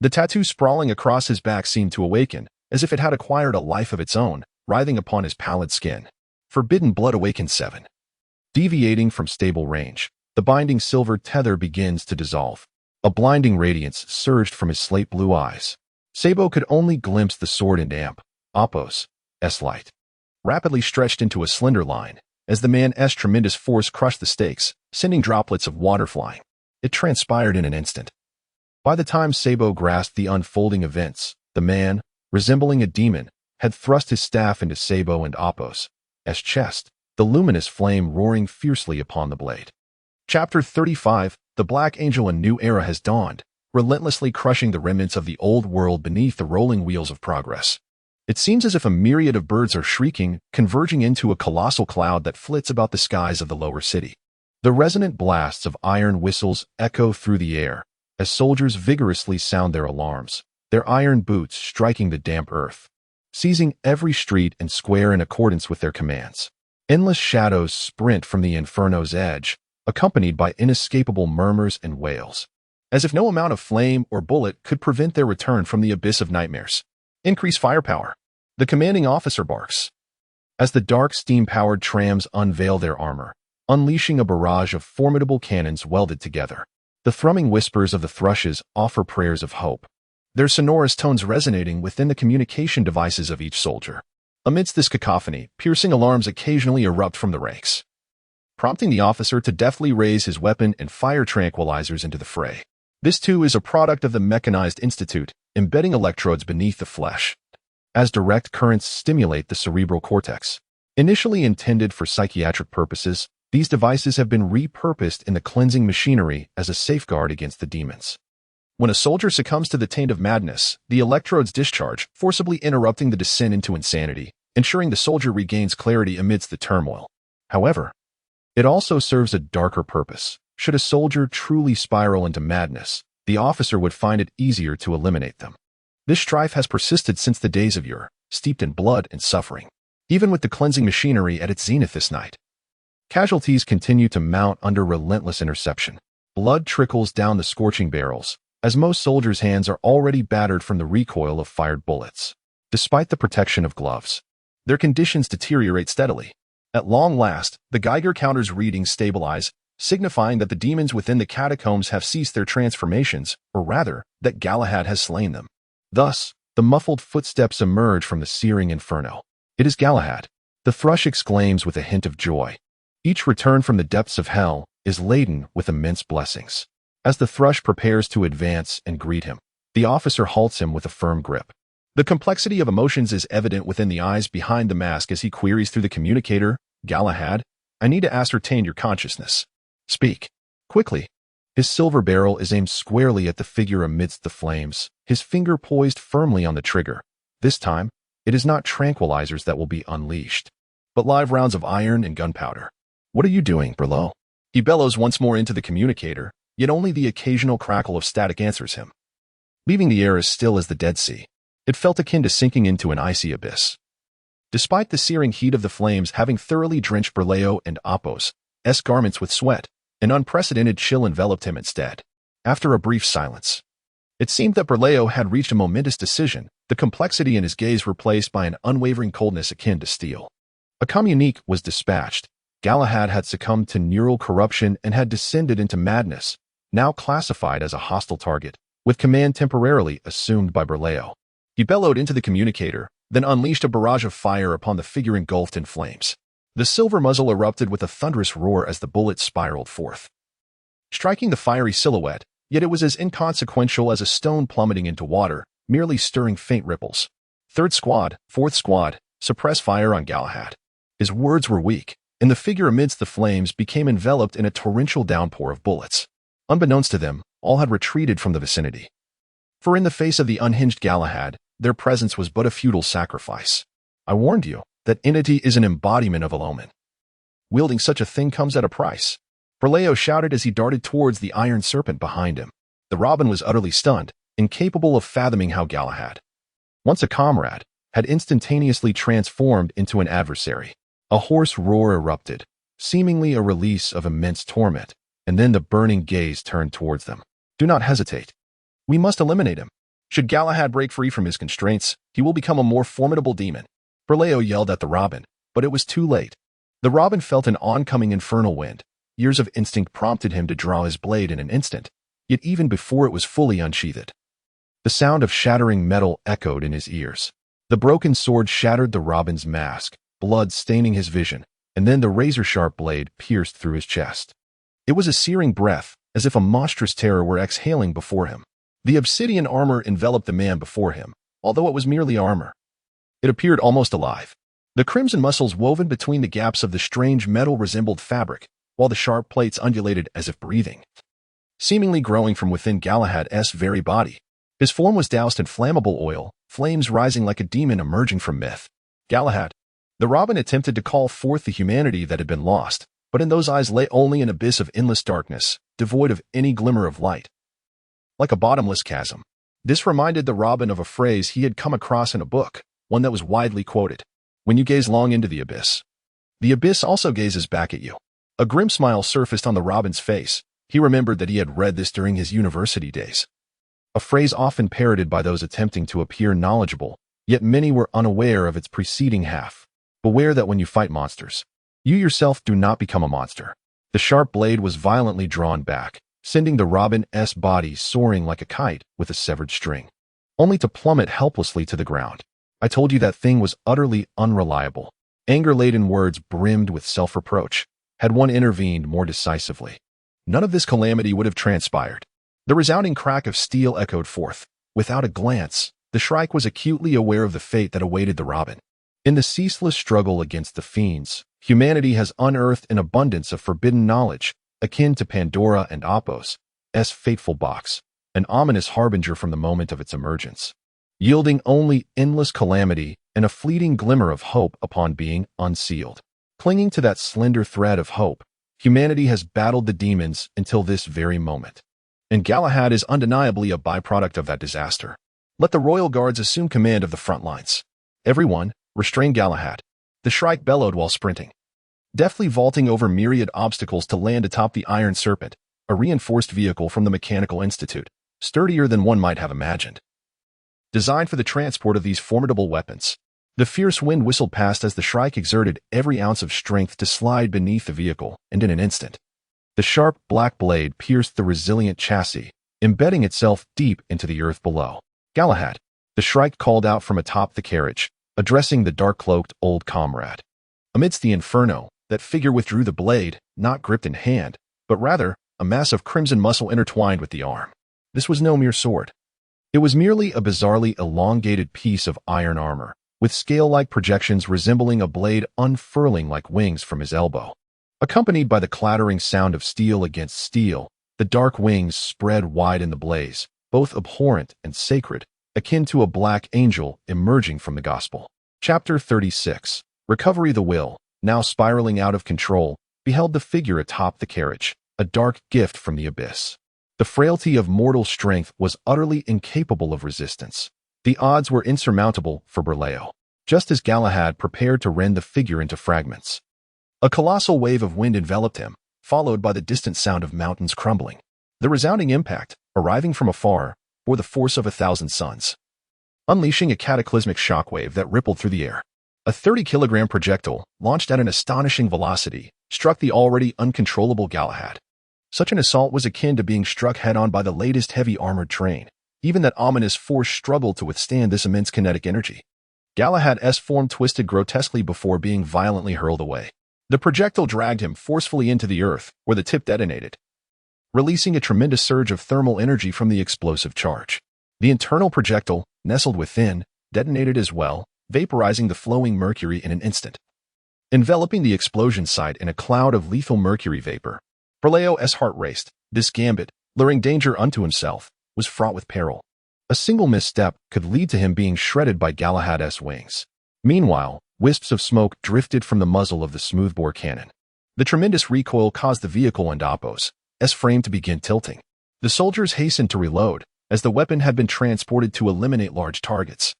The tattoo sprawling across his back seemed to awaken, as if it had acquired a life of its own, writhing upon his pallid skin. Forbidden blood awakened 7. Deviating from stable range, the binding silver tether begins to dissolve. A blinding radiance surged from his slate blue eyes. Sabo could only glimpse the sword and Appos' light, rapidly stretched into a slender line, as the man's tremendous force crushed the stakes, sending droplets of water flying. It transpired in an instant. By the time Sabo grasped the unfolding events, the man, resembling a demon, had thrust his staff into Sabo and Appos' chest, the luminous flame roaring fiercely upon the blade. Chapter 35, The Black Angel. A new era has dawned, relentlessly crushing the remnants of the old world beneath the rolling wheels of progress. It seems as if a myriad of birds are shrieking, converging into a colossal cloud that flits about the skies of the lower city. The resonant blasts of iron whistles echo through the air, as soldiers vigorously sound their alarms, their iron boots striking the damp earth, seizing every street and square in accordance with their commands. Endless shadows sprint from the inferno's edge, accompanied by inescapable murmurs and wails, as if no amount of flame or bullet could prevent their return from the abyss of nightmares. Increase firepower. The commanding officer barks, as the dark steam-powered trams unveil their armor, unleashing a barrage of formidable cannons welded together. The thrumming whispers of the thrushes offer prayers of hope, their sonorous tones resonating within the communication devices of each soldier. Amidst this cacophony, piercing alarms occasionally erupt from the ranks, prompting the officer to deftly raise his weapon and fire tranquilizers into the fray. This too is a product of the Mechanized Institute, embedding electrodes beneath the flesh, as direct currents stimulate the cerebral cortex. Initially intended for psychiatric purposes, these devices have been repurposed in the cleansing machinery as a safeguard against the demons. When a soldier succumbs to the taint of madness, the electrodes discharge, forcibly interrupting the descent into insanity, ensuring the soldier regains clarity amidst the turmoil. However, it also serves a darker purpose. Should a soldier truly spiral into madness, the officer would find it easier to eliminate them. This strife has persisted since the days of yore, steeped in blood and suffering. Even with the cleansing machinery at its zenith this night, casualties continue to mount under relentless interception. Blood trickles down the scorching barrels, as most soldiers' hands are already battered from the recoil of fired bullets. Despite the protection of gloves, their conditions deteriorate steadily. At long last, the Geiger counter's readings stabilize, signifying that the demons within the catacombs have ceased their transformations, or rather, that Galahad has slain them. Thus, the muffled footsteps emerge from the searing inferno. It is Galahad. The thrush exclaims with a hint of joy. Each return from the depths of hell is laden with immense blessings. As the thrush prepares to advance and greet him, the officer halts him with a firm grip. The complexity of emotions is evident within the eyes behind the mask as he queries through the communicator, "Galahad, I need to ascertain your consciousness. Speak. Quickly." His silver barrel is aimed squarely at the figure amidst the flames, his finger poised firmly on the trigger. This time, it is not tranquilizers that will be unleashed, but live rounds of iron and gunpowder. "What are you doing, Berlo?" He bellows once more into the communicator, yet only the occasional crackle of static answers him. Leaving the air as still as the Dead Sea, it felt akin to sinking into an icy abyss. Despite the searing heat of the flames having thoroughly drenched Berleo and Appos' garments with sweat, an unprecedented chill enveloped him instead. After a brief silence, it seemed that Berleo had reached a momentous decision, the complexity in his gaze replaced by an unwavering coldness akin to steel. A communique was dispatched. Galahad had succumbed to neural corruption and had descended into madness, now classified as a hostile target, with command temporarily assumed by Berleo. He bellowed into the communicator, then unleashed a barrage of fire upon the figure engulfed in flames. The silver muzzle erupted with a thunderous roar as the bullet spiraled forth, striking the fiery silhouette, yet it was as inconsequential as a stone plummeting into water, merely stirring faint ripples. "Third squad, fourth squad, suppress fire on Galahad." His words were weak, and the figure amidst the flames became enveloped in a torrential downpour of bullets. Unbeknownst to them, all had retreated from the vicinity. For in the face of the unhinged Galahad, their presence was but a futile sacrifice. "I warned you. That entity is an embodiment of omen. Wielding such a thing comes at a price." Berleo shouted as he darted towards the iron serpent behind him. The Robin was utterly stunned, incapable of fathoming how Galahad, once a comrade, had instantaneously transformed into an adversary. A hoarse roar erupted, seemingly a release of immense torment, and then the burning gaze turned towards them. "Do not hesitate. We must eliminate him. Should Galahad break free from his constraints, he will become a more formidable demon." Berleo yelled at the Robin, but it was too late. The Robin felt an oncoming infernal wind. Years of instinct prompted him to draw his blade in an instant, yet even before it was fully unsheathed, The sound of shattering metal echoed in his ears. The broken sword shattered the Robin's mask, blood staining his vision, and then the razor-sharp blade pierced through his chest. It was a searing breath, as if a monstrous terror were exhaling before him. The obsidian armor enveloped the man before him, although it was merely armor. It appeared almost alive. The crimson muscles woven between the gaps of the strange metal resembled fabric, while the sharp plates undulated as if breathing. Seemingly growing from within Galahad's very body, his form was doused in flammable oil, flames rising like a demon emerging from myth. Galahad. The Robin attempted to call forth the humanity that had been lost, but in those eyes lay only an abyss of endless darkness, devoid of any glimmer of light. Like a bottomless chasm. This reminded the Robin of a phrase he had come across in a book, one that was widely quoted. When you gaze long into the abyss also gazes back at you. A grim smile surfaced on the Robin's face. He remembered that he had read this during his university days. A phrase often parroted by those attempting to appear knowledgeable, yet many were unaware of its preceding half. Beware that when you fight monsters, you yourself do not become a monster. The sharp blade was violently drawn back, sending the Robin's body soaring like a kite with a severed string, only to plummet helplessly to the ground. I told you that thing was utterly unreliable. Anger-laden words brimmed with self-reproach. Had one intervened more decisively, none of this calamity would have transpired. The resounding crack of steel echoed forth. Without a glance, the Shrike was acutely aware of the fate that awaited the Robin. In the ceaseless struggle against the fiends, humanity has unearthed an abundance of forbidden knowledge, akin to Pandora and Apos' fateful box, an ominous harbinger from the moment of its emergence, yielding only endless calamity and a fleeting glimmer of hope upon being unsealed. Clinging to that slender thread of hope, humanity has battled the demons until this very moment. And Galahad is undeniably a byproduct of that disaster. Let the royal guards assume command of the front lines. Everyone, restrain Galahad. The Shrike bellowed while sprinting, deftly vaulting over myriad obstacles to land atop the Iron Serpent, a reinforced vehicle from the Mechanical Institute, sturdier than one might have imagined. Designed for the transport of these formidable weapons, the fierce wind whistled past as the Shrike exerted every ounce of strength to slide beneath the vehicle, and in an instant, the sharp black blade pierced the resilient chassis, embedding itself deep into the earth below. Galahad, the Shrike called out from atop the carriage, addressing the dark-cloaked old comrade. Amidst the inferno, that figure withdrew the blade, not gripped in hand, but rather a mass of crimson muscle intertwined with the arm. This was no mere sword. It was merely a bizarrely elongated piece of iron armor, with scale-like projections resembling a blade unfurling like wings from his elbow. Accompanied by the clattering sound of steel against steel, the dark wings spread wide in the blaze, both abhorrent and sacred, akin to a black angel emerging from the gospel. Chapter 36. Recovery. The will, now spiraling out of control, beheld the figure atop the carriage, a dark gift from the abyss. The frailty of mortal strength was utterly incapable of resistance. The odds were insurmountable for Berleo, just as Galahad prepared to rend the figure into fragments. A colossal wave of wind enveloped him, followed by the distant sound of mountains crumbling. The resounding impact, arriving from afar, bore the force of 1,000 suns, unleashing a cataclysmic shockwave that rippled through the air. A 30-kilogram projectile, launched at an astonishing velocity, struck the already uncontrollable Galahad. Such an assault was akin to being struck head-on by the latest heavy armored train. Even that ominous force struggled to withstand this immense kinetic energy. Galahad's form twisted grotesquely before being violently hurled away. The projectile dragged him forcefully into the earth, where the tip detonated, releasing a tremendous surge of thermal energy from the explosive charge. The internal projectile, nestled within, detonated as well, vaporizing the flowing mercury in an instant, enveloping the explosion site in a cloud of lethal mercury vapor. Berleo's heart raced. This gambit, luring danger unto himself, was fraught with peril. A single misstep could lead to him being shredded by Galahad's wings. Meanwhile, wisps of smoke drifted from the muzzle of the smoothbore cannon. The tremendous recoil caused the vehicle and Apos' frame to begin tilting. The soldiers hastened to reload, as the weapon had been transported to eliminate large targets.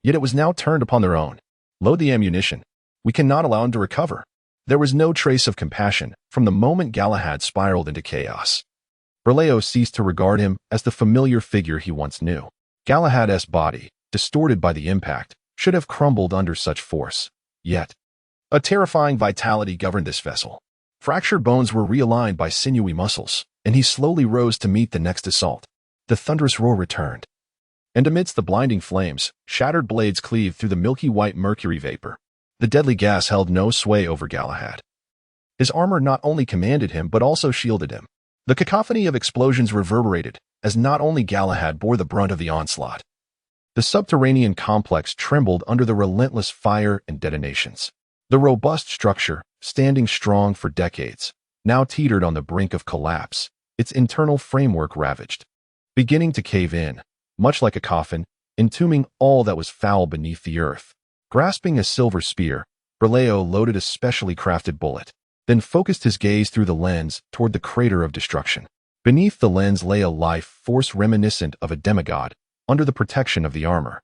Yet it was now turned upon their own. Load the ammunition. We cannot allow him to recover. There was no trace of compassion from the moment Galahad spiraled into chaos. Berleo ceased to regard him as the familiar figure he once knew. Galahad's body, distorted by the impact, should have crumbled under such force. Yet, a terrifying vitality governed this vessel. Fractured bones were realigned by sinewy muscles, and he slowly rose to meet the next assault. The thunderous roar returned. And amidst the blinding flames, shattered blades cleaved through the milky white mercury vapor. The deadly gas held no sway over Galahad. His armor not only commanded him but also shielded him. The cacophony of explosions reverberated, as not only Galahad bore the brunt of the onslaught. The subterranean complex trembled under the relentless fire and detonations. The robust structure, standing strong for decades, now teetered on the brink of collapse, its internal framework ravaged, beginning to cave in, much like a coffin, entombing all that was foul beneath the earth. Grasping a silver spear, Berleo loaded a specially crafted bullet, then focused his gaze through the lens toward the crater of destruction. Beneath the lens lay a life force reminiscent of a demigod, under the protection of the armor.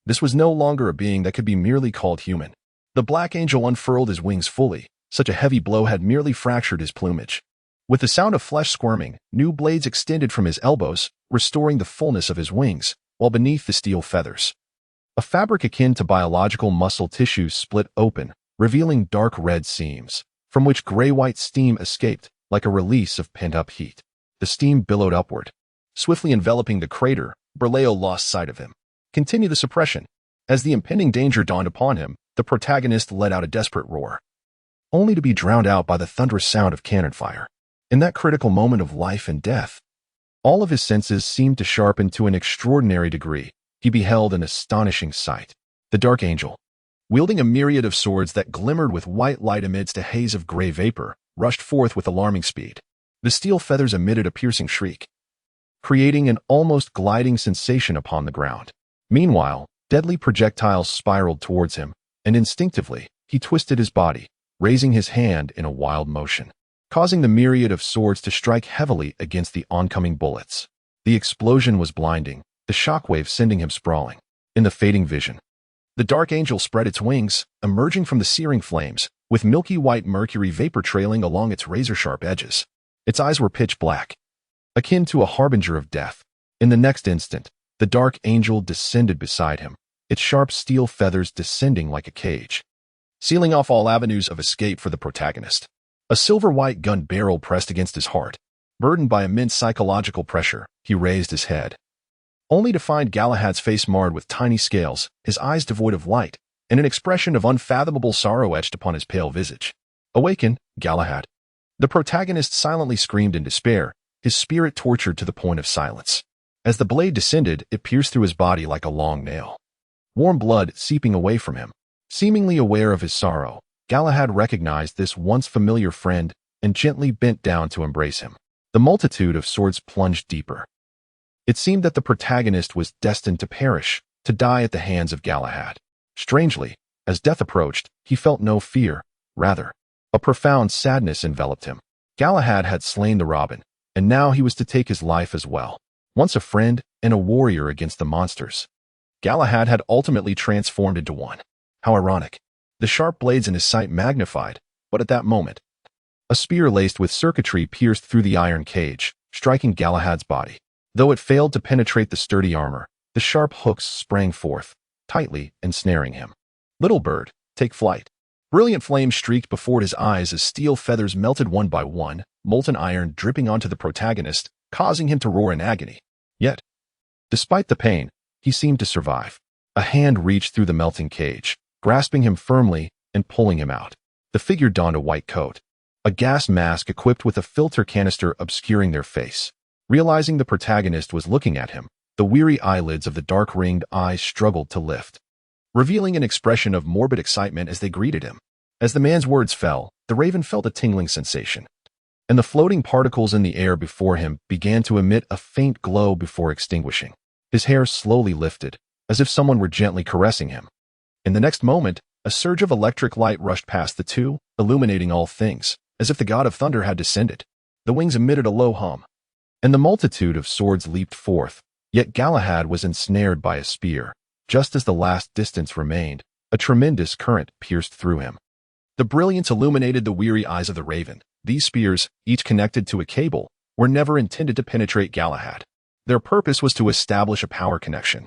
This was no longer a being that could be merely called human. The Black Angel unfurled his wings fully. Such a heavy blow had merely fractured his plumage. With the sound of flesh squirming, new blades extended from his elbows, restoring the fullness of his wings, while beneath the steel feathers, a fabric akin to biological muscle tissue split open, revealing dark red seams, from which gray-white steam escaped like a release of pent-up heat. The steam billowed upward, swiftly enveloping the crater. Berleo lost sight of him. Continue the suppression. As the impending danger dawned upon him, the protagonist let out a desperate roar, only to be drowned out by the thunderous sound of cannon fire. In that critical moment of life and death, all of his senses seemed to sharpen to an extraordinary degree. He beheld an astonishing sight. The Dark Angel, wielding a myriad of swords that glimmered with white light amidst a haze of gray vapor, rushed forth with alarming speed. The steel feathers emitted a piercing shriek, creating an almost gliding sensation upon the ground. Meanwhile, deadly projectiles spiraled towards him, and instinctively, he twisted his body, raising his hand in a wild motion, causing the myriad of swords to strike heavily against the oncoming bullets. The explosion was blinding, the shockwave sending him sprawling. In the fading vision, the Dark Angel spread its wings, emerging from the searing flames, with milky white mercury vapor trailing along its razor-sharp edges. Its eyes were pitch black, akin to a harbinger of death. In the next instant, the Dark Angel descended beside him, its sharp steel feathers descending like a cage, sealing off all avenues of escape for the protagonist. A silver-white gun barrel pressed against his heart. Burdened by immense psychological pressure, he raised his head, only to find Galahad's face marred with tiny scales, his eyes devoid of light, and an expression of unfathomable sorrow etched upon his pale visage. "Awaken, Galahad!" The protagonist silently screamed in despair, his spirit tortured to the point of silence. As the blade descended, it pierced through his body like a long nail, warm blood seeping away from him. Seemingly aware of his sorrow, Galahad recognized this once familiar friend and gently bent down to embrace him. The multitude of swords plunged deeper. It seemed that the protagonist was destined to perish, to die at the hands of Galahad. Strangely, as death approached, he felt no fear. Rather, a profound sadness enveloped him. Galahad had slain the Robin, and now he was to take his life as well. Once a friend and a warrior against the monsters, Galahad had ultimately transformed into one. How ironic. The sharp blades in his sight magnified, but at that moment, a spear laced with circuitry pierced through the iron cage, striking Galahad's body. Though it failed to penetrate the sturdy armor, the sharp hooks sprang forth, tightly ensnaring him. "Little bird, take flight." Brilliant flames streaked before his eyes as steel feathers melted one by one, molten iron dripping onto the protagonist, causing him to roar in agony. Yet, despite the pain, he seemed to survive. A hand reached through the melting cage, grasping him firmly and pulling him out. The figure donned a white coat, a gas mask equipped with a filter canister obscuring their face. Realizing the protagonist was looking at him, the weary eyelids of the dark-ringed eyes struggled to lift, revealing an expression of morbid excitement as they greeted him. As the man's words fell, the raven felt a tingling sensation, and the floating particles in the air before him began to emit a faint glow before extinguishing. His hair slowly lifted, as if someone were gently caressing him. In the next moment, a surge of electric light rushed past the two, illuminating all things, as if the god of thunder had descended. The wings emitted a low hum, and the multitude of swords leaped forth. Yet Galahad was ensnared by a spear. Just as the last distance remained, a tremendous current pierced through him. The brilliance illuminated the weary eyes of the raven. These spears, each connected to a cable, were never intended to penetrate Galahad. Their purpose was to establish a power connection.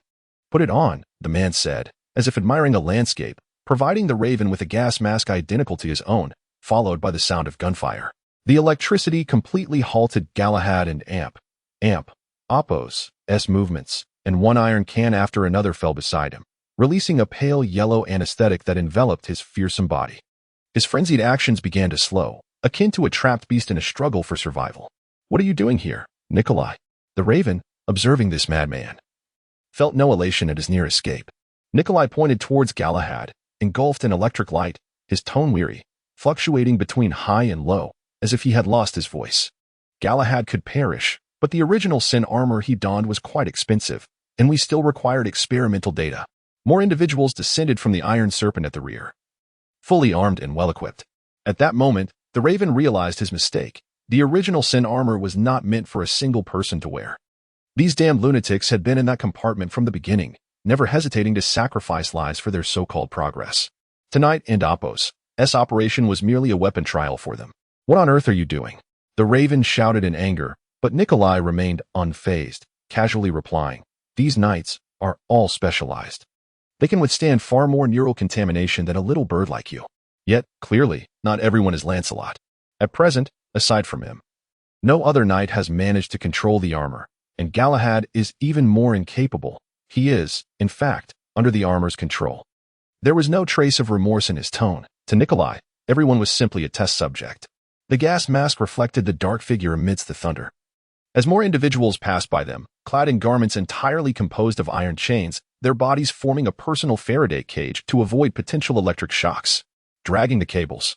"Put it on," the man said, as if admiring a landscape, providing the raven with a gas mask identical to his own, followed by the sound of gunfire. The electricity completely halted Galahad and Oppos' movements, and one iron can after another fell beside him, releasing a pale yellow anesthetic that enveloped his fearsome body. His frenzied actions began to slow, akin to a trapped beast in a struggle for survival. "What are you doing here, Nikolai?" The Raven, observing this madman, felt no elation at his near escape. Nikolai pointed towards Galahad, engulfed in electric light, his tone weary, fluctuating between high and low, as if he had lost his voice. Galahad could perish, but the original sin armor he donned was quite expensive, and we still required experimental data. More individuals descended from the Iron Serpent at the rear, fully armed and well-equipped. At that moment, the Raven realized his mistake. The original sin armor was not meant for a single person to wear. These damned lunatics had been in that compartment from the beginning, never hesitating to sacrifice lives for their so-called progress. Tonight, Indapos' operation was merely a weapon trial for them. "What on earth are you doing?" The Raven shouted in anger, but Nikolai remained unfazed, casually replying, "These knights are all specialized. They can withstand far more neural contamination than a little bird like you." Yet, clearly, not everyone is Lancelot. At present, aside from him, no other knight has managed to control the armor, and Galahad is even more incapable. He is, in fact, under the armor's control. There was no trace of remorse in his tone. To Nikolai, everyone was simply a test subject. The gas mask reflected the dark figure amidst the thunder. As more individuals passed by them, clad in garments entirely composed of iron chains, their bodies forming a personal Faraday cage to avoid potential electric shocks, dragging the cables.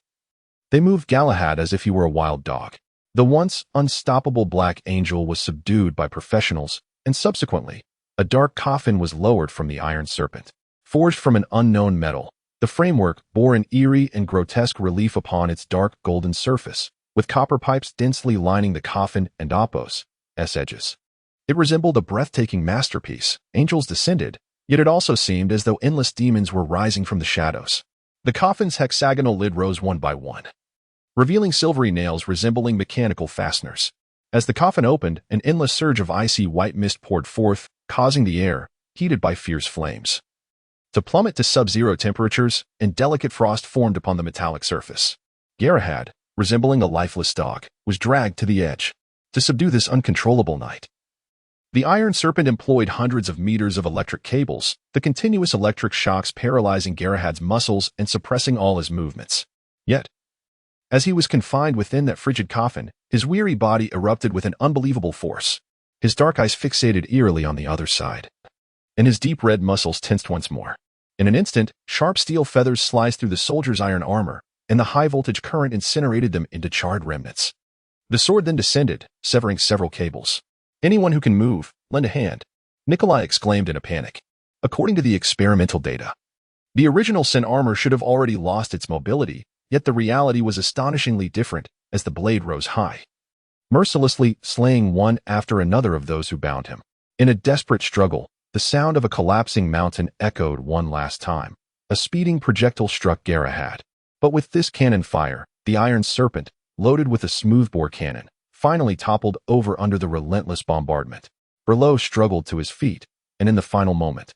They moved Galahad as if he were a wild dog. The once unstoppable Black Angel was subdued by professionals, and subsequently, a dark coffin was lowered from the Iron Serpent. Forged from an unknown metal, the framework bore an eerie and grotesque relief upon its dark golden surface, with copper pipes densely lining the coffin and Apos' edges. It resembled a breathtaking masterpiece. Angels descended, yet it also seemed as though endless demons were rising from the shadows. The coffin's hexagonal lid rose one by one, revealing silvery nails resembling mechanical fasteners. As the coffin opened, an endless surge of icy white mist poured forth, causing the air, heated by fierce flames, to plummet to sub-zero temperatures, and delicate frost formed upon the metallic surface. Galahad, resembling a lifeless dog, was dragged to the edge to subdue this uncontrollable knight. The Iron Serpent employed hundreds of meters of electric cables, the continuous electric shocks paralyzing Galahad's muscles and suppressing all his movements. Yet, as he was confined within that frigid coffin, his weary body erupted with an unbelievable force. His dark eyes fixated eerily on the other side, and his deep red muscles tensed once more. In an instant, sharp steel feathers sliced through the soldier's iron armor, and the high-voltage current incinerated them into charred remnants. The sword then descended, severing several cables. "Anyone who can move, lend a hand," Nikolai exclaimed in a panic. According to the experimental data, the original sin armor should have already lost its mobility, yet the reality was astonishingly different as the blade rose high, mercilessly slaying one after another of those who bound him. In a desperate struggle, the sound of a collapsing mountain echoed one last time. A speeding projectile struck Galahad. But with this cannon fire, the Iron Serpent, loaded with a smoothbore cannon, finally toppled over under the relentless bombardment. Berlot struggled to his feet, and in the final moment,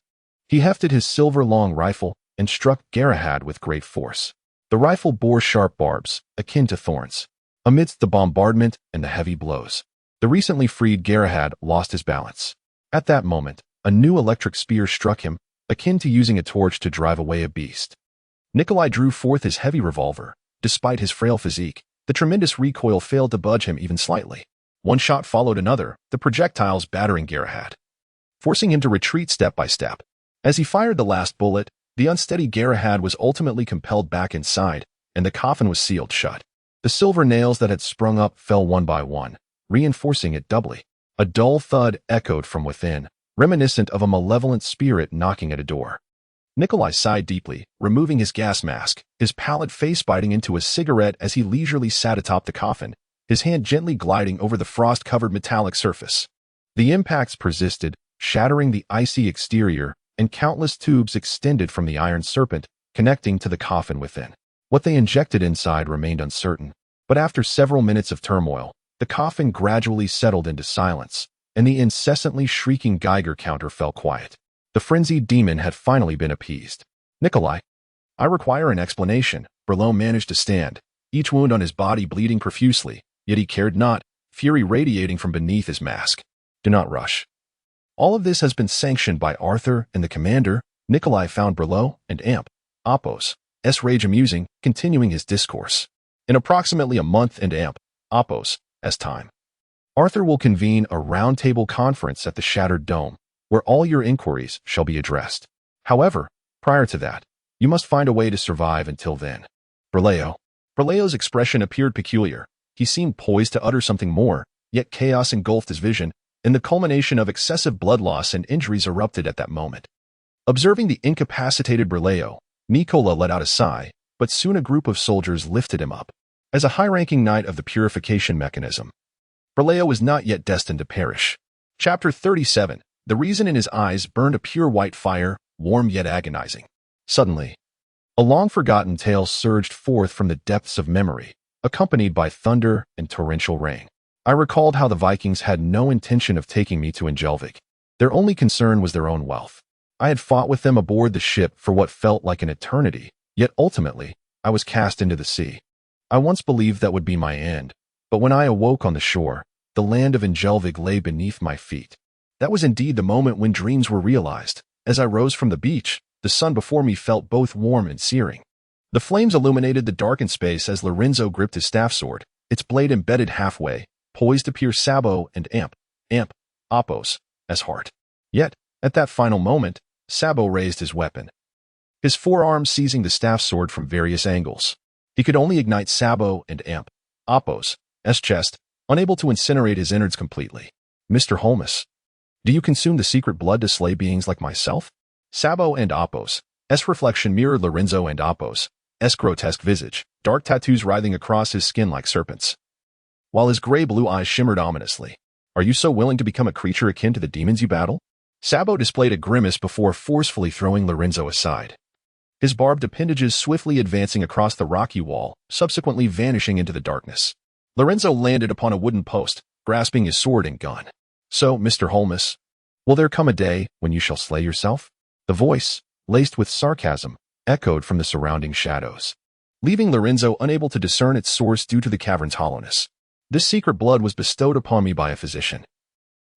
he hefted his silver-long rifle and struck Galahad with great force. The rifle bore sharp barbs, akin to thorns. Amidst the bombardment and the heavy blows, the recently freed Galahad lost his balance. At that moment, a new electric spear struck him, akin to using a torch to drive away a beast. Nikolai drew forth his heavy revolver. Despite his frail physique, the tremendous recoil failed to budge him even slightly. One shot followed another, the projectiles battering Galahad, forcing him to retreat step by step. As he fired the last bullet, the unsteady Galahad was ultimately compelled back inside, and the coffin was sealed shut. The silver nails that had sprung up fell one by one, reinforcing it doubly. A dull thud echoed from within, reminiscent of a malevolent spirit knocking at a door. Nikolai sighed deeply, removing his gas mask, his pallid face biting into a cigarette as he leisurely sat atop the coffin, his hand gently gliding over the frost-covered metallic surface. The impacts persisted, shattering the icy exterior, and countless tubes extended from the Iron Serpent, connecting to the coffin within. What they injected inside remained uncertain, but after several minutes of turmoil, the coffin gradually settled into silence, and the incessantly shrieking Geiger counter fell quiet. The frenzied demon had finally been appeased. "Nikolai, I require an explanation." Berlot managed to stand, each wound on his body bleeding profusely, yet he cared not, fury radiating from beneath his mask. "Do not rush. All of this has been sanctioned by Arthur and the commander. Nikolai found Berlo and Amp, Oppos, S. Rage amusing, continuing his discourse. In approximately a month and Amp, Oppos, S. time. Arthur will convene a roundtable conference at the Shattered Dome, where all your inquiries shall be addressed. However, prior to that, you must find a way to survive until then. Berleo's expression appeared peculiar. He seemed poised to utter something more, yet chaos engulfed his vision, and the culmination of excessive blood loss and injuries erupted at that moment. Observing the incapacitated Berleo, Nicola let out a sigh, but soon a group of soldiers lifted him up. As a high-ranking knight of the purification mechanism, Berleo was not yet destined to perish. Chapter 37. The reason in his eyes burned a pure white fire, warm yet agonizing. Suddenly, a long-forgotten tale surged forth from the depths of memory, accompanied by thunder and torrential rain. I recalled how the Vikings had no intention of taking me to Inelvig. Their only concern was their own wealth. I had fought with them aboard the ship for what felt like an eternity, yet ultimately, I was cast into the sea. I once believed that would be my end, but when I awoke on the shore, the land of Inelvig lay beneath my feet. That was indeed the moment when dreams were realized. As I rose from the beach, the sun before me felt both warm and searing. The flames illuminated the darkened space as Lorenzo gripped his staff sword, its blade embedded halfway, poised to pierce Sabo and Amp, Oppos, as heart. Yet, at that final moment, Sabo raised his weapon, his forearm seizing the staff sword from various angles. He could only ignite Sabo and Amp, Oppos, S. chest, unable to incinerate his innards completely. Mr. Holmes, do you consume the secret blood to slay beings like myself? Sabo and Oppos, S. reflection mirrored Lorenzo and Oppos, S. grotesque visage, dark tattoos writhing across his skin like serpents, while his gray-blue eyes shimmered ominously. Are you so willing to become a creature akin to the demons you battle? Sabo displayed a grimace before forcefully throwing Lorenzo aside, his barbed appendages swiftly advancing across the rocky wall, subsequently vanishing into the darkness. Lorenzo landed upon a wooden post, grasping his sword and gun. So, Mr. Holmes, will there come a day when you shall slay yourself? The voice, laced with sarcasm, echoed from the surrounding shadows, leaving Lorenzo unable to discern its source due to the cavern's hollowness. This secret blood was bestowed upon me by a physician.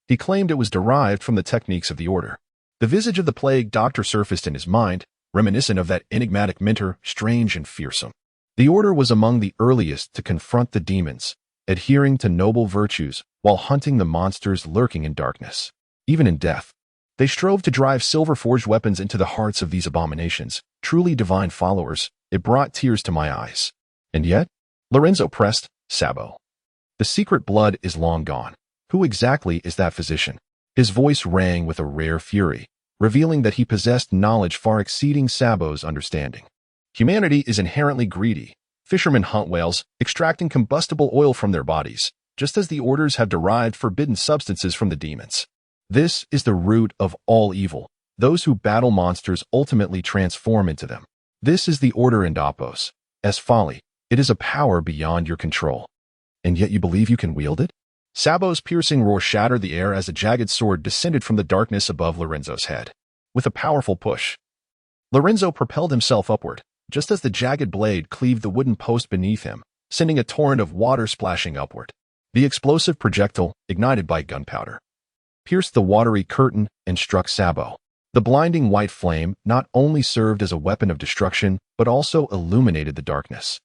He claimed it was derived from the techniques of the order. The visage of the plague doctor surfaced in his mind, reminiscent of that enigmatic mentor, strange and fearsome. The order was among the earliest to confront the demons, adhering to noble virtues while hunting the monsters lurking in darkness. Even in death, they strove to drive silver-forged weapons into the hearts of these abominations, truly divine followers. It brought tears to my eyes. And yet, Lorenzo pressed, Sabo, the secret blood is long gone. Who exactly is that physician? His voice rang with a rare fury, revealing that he possessed knowledge far exceeding Sabo's understanding. Humanity is inherently greedy. Fishermen hunt whales, extracting combustible oil from their bodies, just as the orders have derived forbidden substances from the demons. This is the root of all evil. Those who battle monsters ultimately transform into them. This is the order in Oppos. As folly, it is a power beyond your control. And yet you believe you can wield it? Sabo's piercing roar shattered the air as a jagged sword descended from the darkness above Lorenzo's head. With a powerful push, Lorenzo propelled himself upward, just as the jagged blade cleaved the wooden post beneath him, sending a torrent of water splashing upward. The explosive projectile, ignited by gunpowder, pierced the watery curtain and struck Sabo. The blinding white flame not only served as a weapon of destruction, but also illuminated the darkness,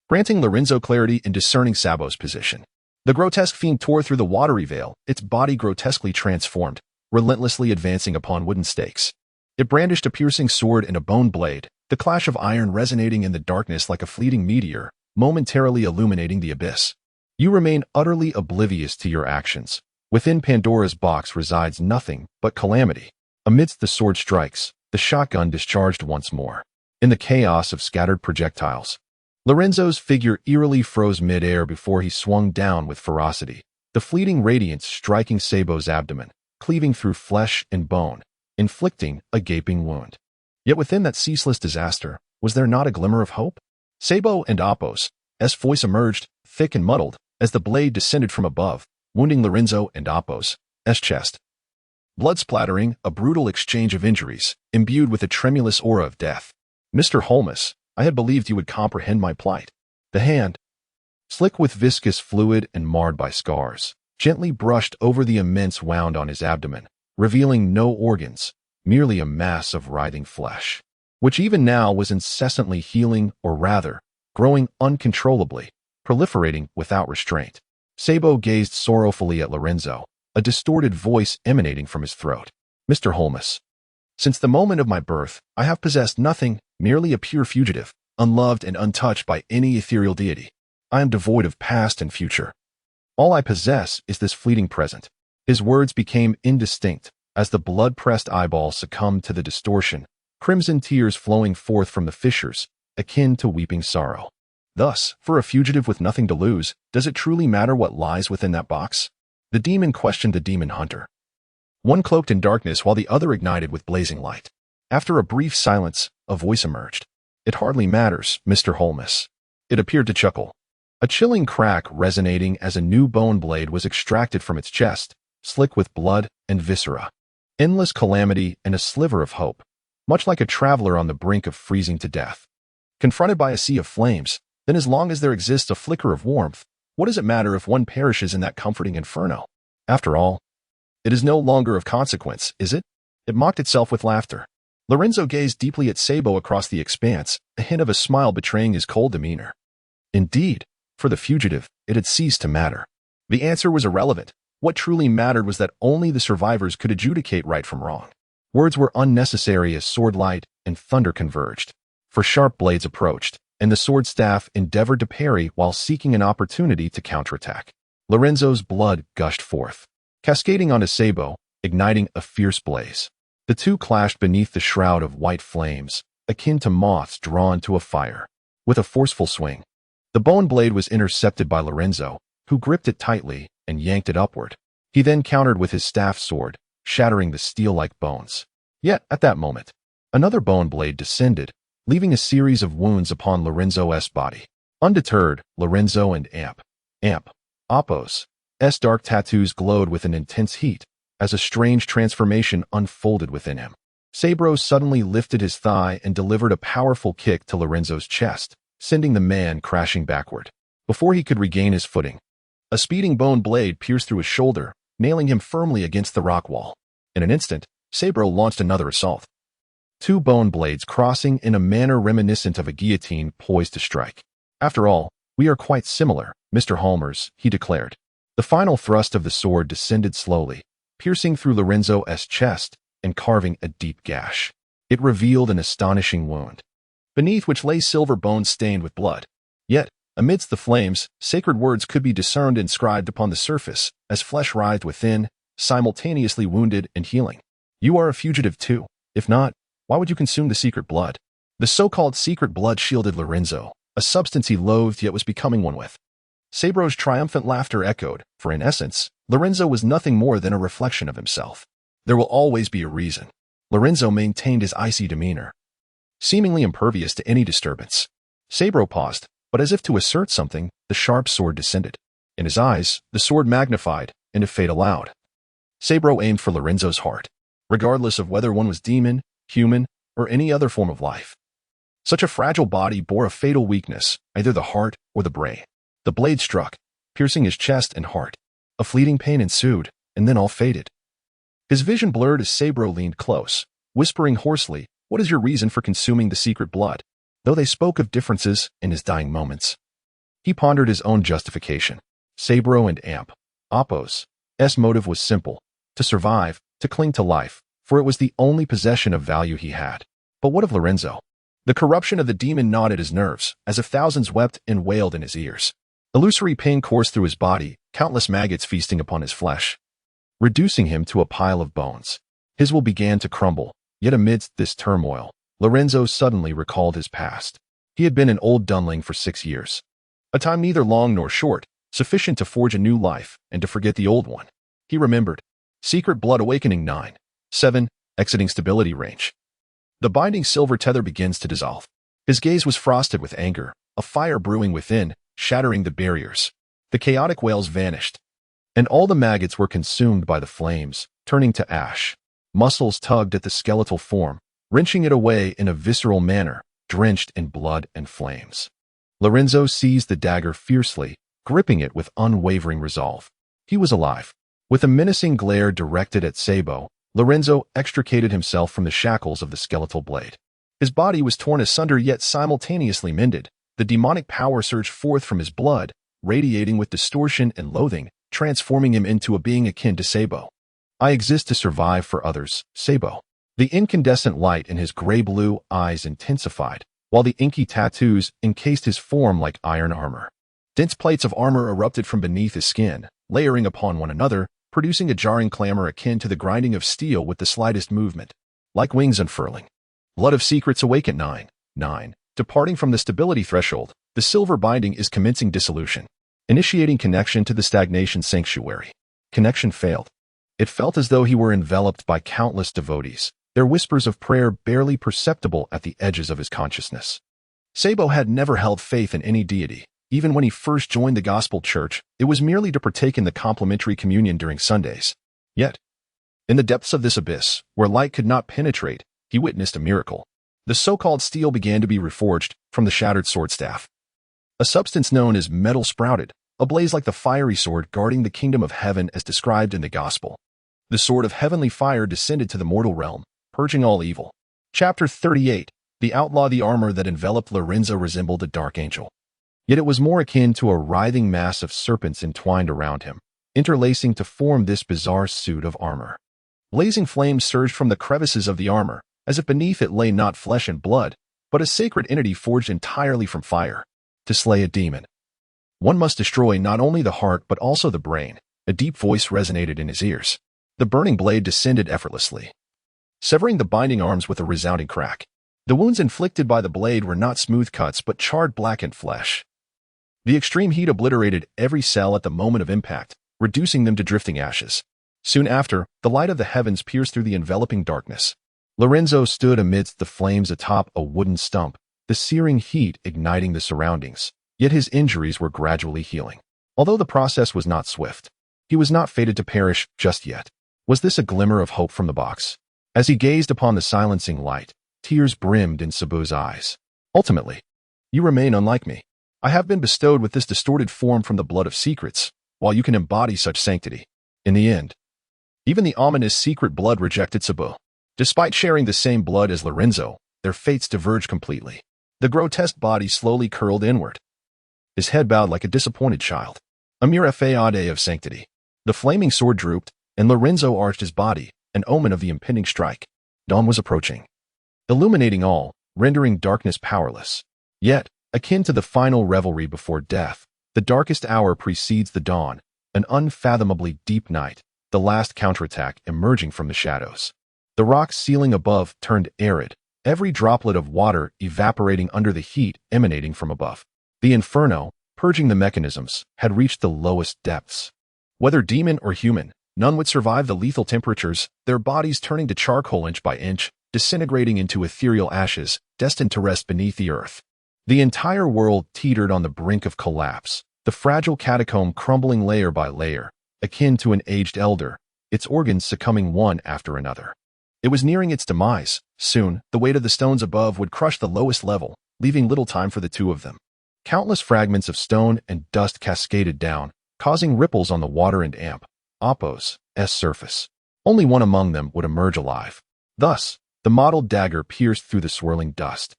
granting Lorenzo clarity in discerning Sabo's position. The grotesque fiend tore through the watery veil, its body grotesquely transformed, relentlessly advancing upon wooden stakes. It brandished a piercing sword and a bone blade, the clash of iron resonating in the darkness like a fleeting meteor, momentarily illuminating the abyss. You remain utterly oblivious to your actions. Within Pandora's box resides nothing but calamity. Amidst the sword strikes, the shotgun discharged once more. In the chaos of scattered projectiles, Lorenzo's figure eerily froze mid-air before he swung down with ferocity, the fleeting radiance striking Sabo's abdomen, cleaving through flesh and bone, inflicting a gaping wound. Yet within that ceaseless disaster, was there not a glimmer of hope? Sabo and Oppos' voice emerged, thick and muddled, as the blade descended from above, wounding Lorenzo and Oppos' chest. Blood splattering, a brutal exchange of injuries, imbued with a tremulous aura of death. Mr. Holmes, I had believed you would comprehend my plight. The hand, slick with viscous fluid and marred by scars, gently brushed over the immense wound on his abdomen, revealing no organs, merely a mass of writhing flesh, which even now was incessantly healing, or rather, growing uncontrollably, proliferating without restraint. Sabo gazed sorrowfully at Lorenzo, a distorted voice emanating from his throat. Mr. Holmes, since the moment of my birth, I have possessed nothing, merely a pure fugitive, unloved and untouched by any ethereal deity. I am devoid of past and future. All I possess is this fleeting present. His words became indistinct as the blood-pressed eyeball succumbed to the distortion, crimson tears flowing forth from the fissures, akin to weeping sorrow. Thus, for a fugitive with nothing to lose, does it truly matter what lies within that box? The demon questioned the demon hunter. One cloaked in darkness while the other ignited with blazing light. After a brief silence, a voice emerged. It hardly matters, Mr. Holmes. It appeared to chuckle. A chilling crack resonating as a new bone blade was extracted from its chest, slick with blood and viscera. Endless calamity and a sliver of hope, much like a traveler on the brink of freezing to death. Confronted by a sea of flames, then as long as there exists a flicker of warmth, what does it matter if one perishes in that comforting inferno? After all, it is no longer of consequence, is it? It mocked itself with laughter. Lorenzo gazed deeply at Sabo across the expanse, a hint of a smile betraying his cold demeanor. Indeed, for the fugitive, it had ceased to matter. The answer was irrelevant. What truly mattered was that only the survivors could adjudicate right from wrong. Words were unnecessary as sword light and thunder converged. For sharp blades approached, and the sword staff endeavored to parry while seeking an opportunity to counterattack. Lorenzo's blood gushed forth, cascading onto Sabo, igniting a fierce blaze. The two clashed beneath the shroud of white flames, akin to moths drawn to a fire. With a forceful swing, the bone blade was intercepted by Lorenzo, who gripped it tightly and yanked it upward. He then countered with his staff sword, shattering the steel-like bones. Yet, at that moment, another bone blade descended, leaving a series of wounds upon Lorenzo's body. Undeterred, Lorenzo and Appo's dark tattoos glowed with an intense heat as a strange transformation unfolded within him. Sabro suddenly lifted his thigh and delivered a powerful kick to Lorenzo's chest, sending the man crashing backward. Before he could regain his footing, a speeding bone blade pierced through his shoulder, nailing him firmly against the rock wall. In an instant, Sabro launched another assault. Two bone blades crossing in a manner reminiscent of a guillotine poised to strike. After all, we are quite similar, Mr. Holmes, he declared. The final thrust of the sword descended slowly, piercing through Lorenzo's chest and carving a deep gash. It revealed an astonishing wound, beneath which lay silver bones stained with blood. Yet, amidst the flames, sacred words could be discerned inscribed upon the surface, as flesh writhed within, simultaneously wounded and healing. You are a fugitive too. If not, why would you consume the secret blood? The so-called secret blood shielded Lorenzo, a substance he loathed yet was becoming one with. Sabro's triumphant laughter echoed, for in essence, Lorenzo was nothing more than a reflection of himself. There will always be a reason. Lorenzo maintained his icy demeanor, seemingly impervious to any disturbance. Sabro paused, but as if to assert something, the sharp sword descended. In his eyes, the sword magnified, and if fate allowed, Sabro aimed for Lorenzo's heart, regardless of whether one was demon, human, or any other form of life. Such a fragile body bore a fatal weakness, either the heart or the brain. The blade struck, piercing his chest and heart. A fleeting pain ensued, and then all faded. His vision blurred as Sabro leaned close, whispering hoarsely, "What is your reason for consuming the secret blood?" Though they spoke of differences in his dying moments, he pondered his own justification. Sabro and Appo's motive was simple: to survive, to cling to life, for it was the only possession of value he had. But what of Lorenzo? The corruption of the demon gnawed at his nerves, as if thousands wept and wailed in his ears. Illusory pain coursed through his body, countless maggots feasting upon his flesh, reducing him to a pile of bones. His will began to crumble, yet amidst this turmoil, Lorenzo suddenly recalled his past. He had been an old dunling for 6 years, a time neither long nor short, sufficient to forge a new life and to forget the old one. He remembered. Secret blood awakening 9-7, exiting stability range. The binding silver tether begins to dissolve. His gaze was frosted with anger, a fire brewing within, shattering the barriers. The chaotic wails vanished, and all the maggots were consumed by the flames, turning to ash. Muscles tugged at the skeletal form, wrenching it away in a visceral manner, drenched in blood and flames. Lorenzo seized the dagger fiercely, gripping it with unwavering resolve. He was alive. With a menacing glare directed at Sabo, Lorenzo extricated himself from the shackles of the skeletal blade. His body was torn asunder yet simultaneously mended. The demonic power surged forth from his blood, radiating with distortion and loathing, transforming him into a being akin to Sabo. I exist to survive for others, Sabo. The incandescent light in his gray-blue eyes intensified, while the inky tattoos encased his form like iron armor. Dense plates of armor erupted from beneath his skin, layering upon one another, producing a jarring clamor akin to the grinding of steel with the slightest movement. Like wings unfurling. Blood of secrets awake at 9. Departing from the stability threshold, the silver binding is commencing dissolution. Initiating connection to the stagnation sanctuary. Connection failed. It felt as though he were enveloped by countless devotees, their whispers of prayer barely perceptible at the edges of his consciousness. Sabo had never held faith in any deity. Even when he first joined the gospel church, it was merely to partake in the complimentary communion during Sundays. Yet, in the depths of this abyss, where light could not penetrate, he witnessed a miracle. The so-called steel began to be reforged from the shattered sword staff. A substance known as metal sprouted, ablaze like the fiery sword guarding the kingdom of heaven as described in the gospel. The sword of heavenly fire descended to the mortal realm, purging all evil. Chapter 38. The outlaw. The armor that enveloped Lorenzo resembled a dark angel. Yet it was more akin to a writhing mass of serpents entwined around him, interlacing to form this bizarre suit of armor. Blazing flames surged from the crevices of the armor, as if beneath it lay not flesh and blood, but a sacred entity forged entirely from fire. To slay a demon, one must destroy not only the heart but also the brain. A deep voice resonated in his ears. The burning blade descended effortlessly, severing the binding arms with a resounding crack. The wounds inflicted by the blade were not smooth cuts but charred blackened flesh. The extreme heat obliterated every cell at the moment of impact, reducing them to drifting ashes. Soon after, the light of the heavens pierced through the enveloping darkness. Lorenzo stood amidst the flames atop a wooden stump, the searing heat igniting the surroundings. Yet his injuries were gradually healing. Although the process was not swift, he was not fated to perish just yet. Was this a glimmer of hope from the box? As he gazed upon the silencing light, tears brimmed in Sabu's eyes. Ultimately, you remain unlike me. I have been bestowed with this distorted form from the blood of secrets, while you can embody such sanctity. In the end, even the ominous secret blood rejected Sabu. Despite sharing the same blood as Lorenzo, their fates diverged completely. The grotesque body slowly curled inward. His head bowed like a disappointed child. A mere effade of sanctity. The flaming sword drooped, and Lorenzo arched his body, an omen of the impending strike. Dawn was approaching, illuminating all, rendering darkness powerless. Yet, akin to the final revelry before death, the darkest hour precedes the dawn, an unfathomably deep night, the last counterattack emerging from the shadows. The rock ceiling above turned arid, every droplet of water evaporating under the heat emanating from above. The inferno, purging the mechanisms, had reached the lowest depths. Whether demon or human, none would survive the lethal temperatures, their bodies turning to charcoal inch by inch, disintegrating into ethereal ashes, destined to rest beneath the earth. The entire world teetered on the brink of collapse, the fragile catacomb crumbling layer by layer, akin to an aged elder, its organs succumbing one after another. It was nearing its demise. Soon, the weight of the stones above would crush the lowest level, leaving little time for the two of them. Countless fragments of stone and dust cascaded down, causing ripples on the water and Oppo's surface. Only one among them would emerge alive. Thus, the mottled dagger pierced through the swirling dust.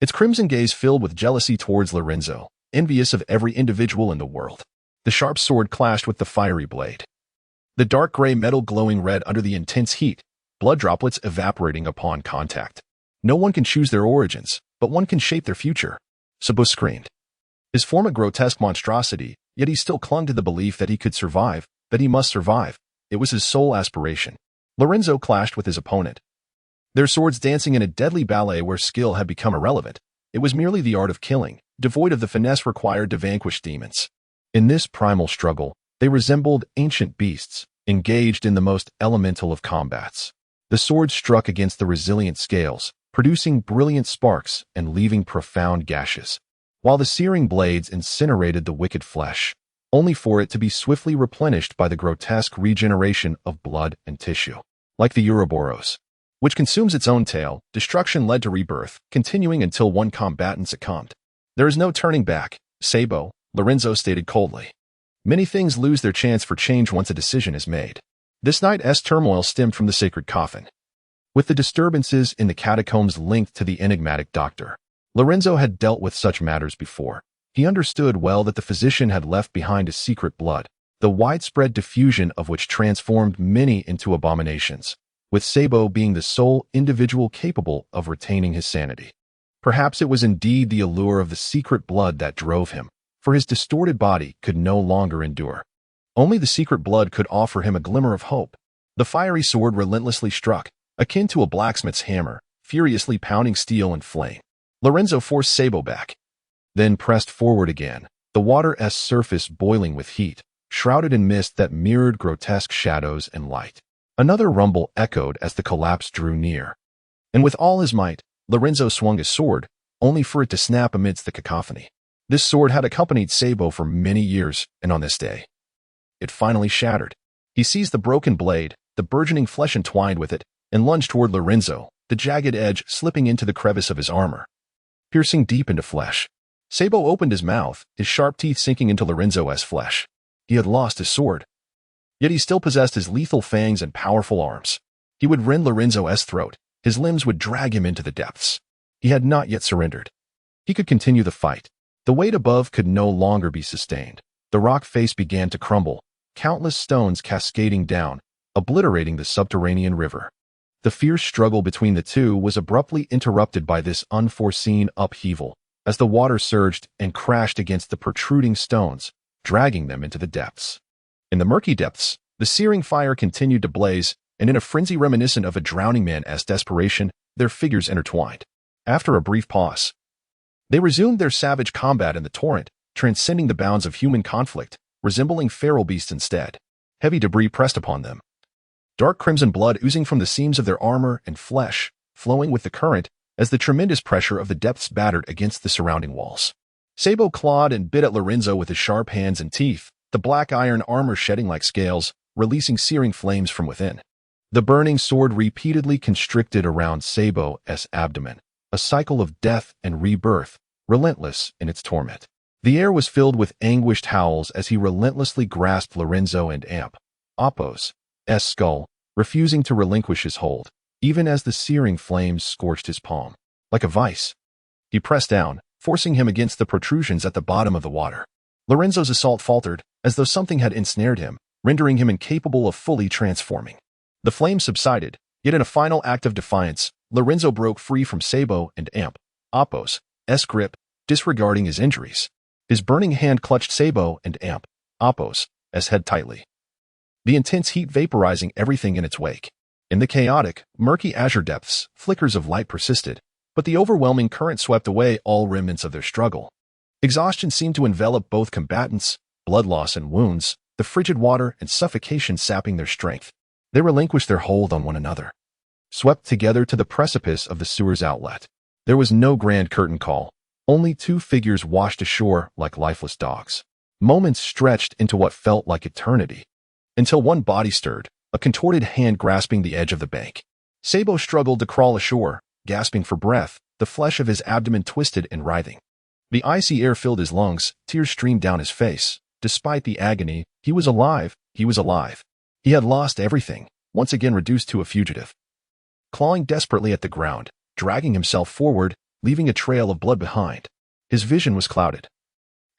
Its crimson gaze filled with jealousy towards Lorenzo, envious of every individual in the world. The sharp sword clashed with the fiery blade. The dark gray metal glowing red under the intense heat, blood droplets evaporating upon contact. No one can choose their origins, but one can shape their future. Sabu screamed. His form a grotesque monstrosity, yet he still clung to the belief that he could survive, that he must survive. It was his sole aspiration. Lorenzo clashed with his opponent, their swords dancing in a deadly ballet where skill had become irrelevant. It was merely the art of killing, devoid of the finesse required to vanquish demons. In this primal struggle, they resembled ancient beasts, engaged in the most elemental of combats. The swords struck against the resilient scales, producing brilliant sparks and leaving profound gashes, while the searing blades incinerated the wicked flesh, only for it to be swiftly replenished by the grotesque regeneration of blood and tissue. Like the Ouroboros, which consumes its own tail, destruction led to rebirth, continuing until one combatant succumbed. There is no turning back, Sabo, Lorenzo stated coldly. Many things lose their chance for change once a decision is made. This night's turmoil stemmed from the sacred coffin. With the disturbances in the catacombs linked to the enigmatic doctor, Lorenzo had dealt with such matters before. He understood well that the physician had left behind a secret blood, the widespread diffusion of which transformed many into abominations, with Sabo being the sole individual capable of retaining his sanity. Perhaps it was indeed the allure of the secret blood that drove him, for his distorted body could no longer endure. Only the secret blood could offer him a glimmer of hope. The fiery sword relentlessly struck, akin to a blacksmith's hammer, furiously pounding steel and flame. Lorenzo forced Sabo back, then pressed forward again, the water's surface boiling with heat, shrouded in mist that mirrored grotesque shadows and light. Another rumble echoed as the collapse drew near. And with all his might, Lorenzo swung his sword, only for it to snap amidst the cacophony. This sword had accompanied Sabo for many years, and on this day, it finally shattered. He seized the broken blade, the burgeoning flesh entwined with it, and lunged toward Lorenzo, the jagged edge slipping into the crevice of his armor, piercing deep into flesh. Sabo opened his mouth, his sharp teeth sinking into Lorenzo's flesh. He had lost his sword, yet he still possessed his lethal fangs and powerful arms. He would rend Lorenzo's throat. His limbs would drag him into the depths. He had not yet surrendered. He could continue the fight. The weight above could no longer be sustained. The rock face began to crumble, countless stones cascading down, obliterating the subterranean river. The fierce struggle between the two was abruptly interrupted by this unforeseen upheaval, as the water surged and crashed against the protruding stones, dragging them into the depths. In the murky depths, the searing fire continued to blaze, and in a frenzy reminiscent of a drowning man's desperation, their figures intertwined. After a brief pause, they resumed their savage combat in the torrent, transcending the bounds of human conflict, resembling feral beasts instead. Heavy debris pressed upon them, dark crimson blood oozing from the seams of their armor and flesh, flowing with the current as the tremendous pressure of the depths battered against the surrounding walls. Sabo clawed and bit at Lorenzo with his sharp hands and teeth, the black iron armor shedding like scales, releasing searing flames from within. The burning sword repeatedly constricted around Sabo's abdomen, a cycle of death and rebirth, relentless in its torment. The air was filled with anguished howls as he relentlessly grasped Lorenzo and Apos' skull, refusing to relinquish his hold, even as the searing flames scorched his palm. Like a vice, he pressed down, forcing him against the protrusions at the bottom of the water. Lorenzo's assault faltered, as though something had ensnared him, rendering him incapable of fully transforming. The flames subsided, yet in a final act of defiance, Lorenzo broke free from Sabo and Apos' grip, disregarding his injuries. His burning hand clutched Sabo and Apos' head tightly, the intense heat vaporizing everything in its wake. In the chaotic, murky azure depths, flickers of light persisted, but the overwhelming current swept away all remnants of their struggle. Exhaustion seemed to envelop both combatants, blood loss and wounds, the frigid water and suffocation sapping their strength. They relinquished their hold on one another, swept together to the precipice of the sewer's outlet. There was no grand curtain call, only two figures washed ashore like lifeless dogs. Moments stretched into what felt like eternity, until one body stirred, a contorted hand grasping the edge of the bank. Sabo struggled to crawl ashore, gasping for breath, the flesh of his abdomen twisted and writhing. The icy air filled his lungs, tears streamed down his face. Despite the agony, he was alive. He was alive. He had lost everything, once again reduced to a fugitive. Clawing desperately at the ground, dragging himself forward, leaving a trail of blood behind. His vision was clouded,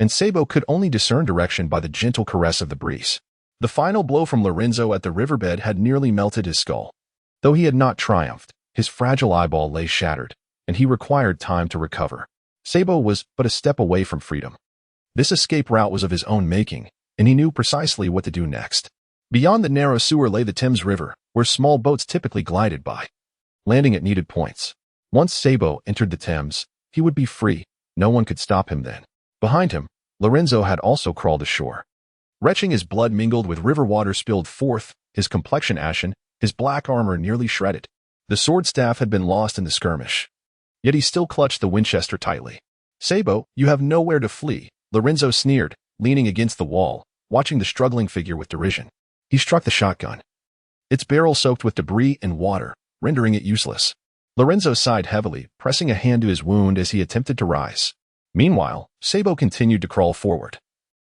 and Sabo could only discern direction by the gentle caress of the breeze. The final blow from Lorenzo at the riverbed had nearly melted his skull. Though he had not triumphed, his fragile eyeball lay shattered, and he required time to recover. Sabo was but a step away from freedom. This escape route was of his own making, and he knew precisely what to do next. Beyond the narrow sewer lay the Thames River, where small boats typically glided by, landing at needed points. Once Sabo entered the Thames, he would be free. No one could stop him then. Behind him, Lorenzo had also crawled ashore. Retching, his blood mingled with river water spilled forth, his complexion ashen, his black armor nearly shredded. The sword staff had been lost in the skirmish, yet he still clutched the Winchester tightly. Sabo, you have nowhere to flee, Lorenzo sneered, leaning against the wall, watching the struggling figure with derision. He struck the shotgun, its barrel soaked with debris and water, rendering it useless. Lorenzo sighed heavily, pressing a hand to his wound as he attempted to rise. Meanwhile, Sabo continued to crawl forward,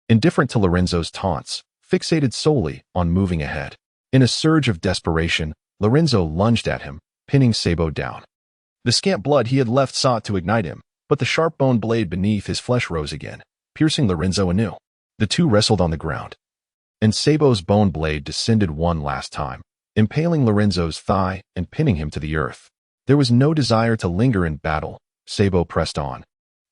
indifferent to Lorenzo's taunts, fixated solely on moving ahead. In a surge of desperation, Lorenzo lunged at him, pinning Sabo down. The scant blood he had left sought to ignite him, but the sharp bone blade beneath his flesh rose again, piercing Lorenzo anew. The two wrestled on the ground, and Sabo's bone blade descended one last time, impaling Lorenzo's thigh and pinning him to the earth. There was no desire to linger in battle. Sabo pressed on,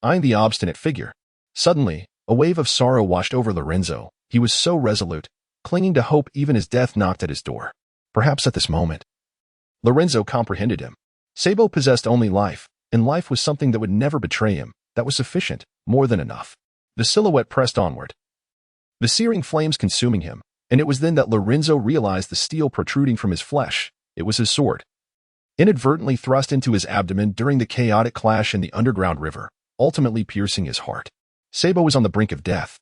eyeing the obstinate figure. Suddenly, a wave of sorrow washed over Lorenzo. He was so resolute, clinging to hope even as death knocked at his door. Perhaps at this moment, Lorenzo comprehended him. Sabo possessed only life, and life was something that would never betray him. That was sufficient, more than enough. The silhouette pressed onward, the searing flames consuming him, and it was then that Lorenzo realized the steel protruding from his flesh. It was his sword, inadvertently thrust into his abdomen during the chaotic clash in the underground river, ultimately piercing his heart. Sabo was on the brink of death.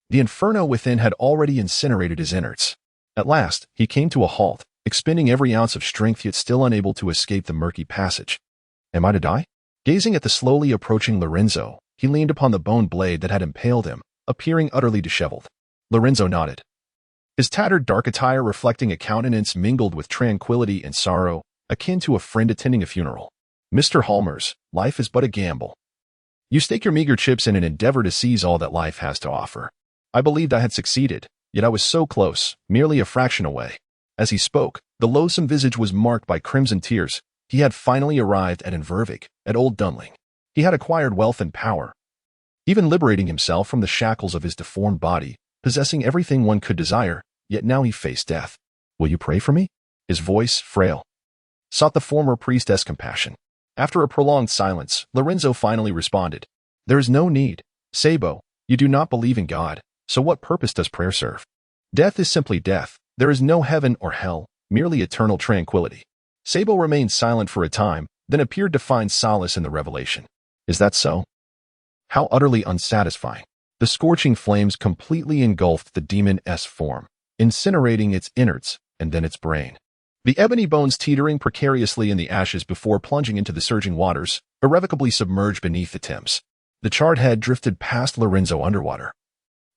The inferno within had already incinerated his innards. At last, he came to a halt, expending every ounce of strength yet still unable to escape the murky passage. Am I to die? Gazing at the slowly approaching Lorenzo, he leaned upon the bone blade that had impaled him, appearing utterly disheveled. Lorenzo nodded, his tattered dark attire reflecting a countenance mingled with tranquility and sorrow, akin to a friend attending a funeral. Mr. Halmers, life is but a gamble. You stake your meager chips in an endeavor to seize all that life has to offer. I believed I had succeeded, yet I was so close, merely a fraction away. As he spoke, the loathsome visage was marked by crimson tears. He had finally arrived at Invervig, at Old Dunling. He had acquired wealth and power, even liberating himself from the shackles of his deformed body, possessing everything one could desire, yet now he faced death. Will you pray for me? His voice, frail, sought the former priestess compassion. After a prolonged silence, Lorenzo finally responded. There is no need. Sabo, you do not believe in God, so what purpose does prayer serve? Death is simply death. There is no heaven or hell, merely eternal tranquility. Sabo remained silent for a time, then appeared to find solace in the revelation. Is that so? How utterly unsatisfying. The scorching flames completely engulfed the demon's form, incinerating its innards and then its brain. The ebony bones teetering precariously in the ashes before plunging into the surging waters, irrevocably submerged beneath the Thames. The charred head drifted past Lorenzo underwater.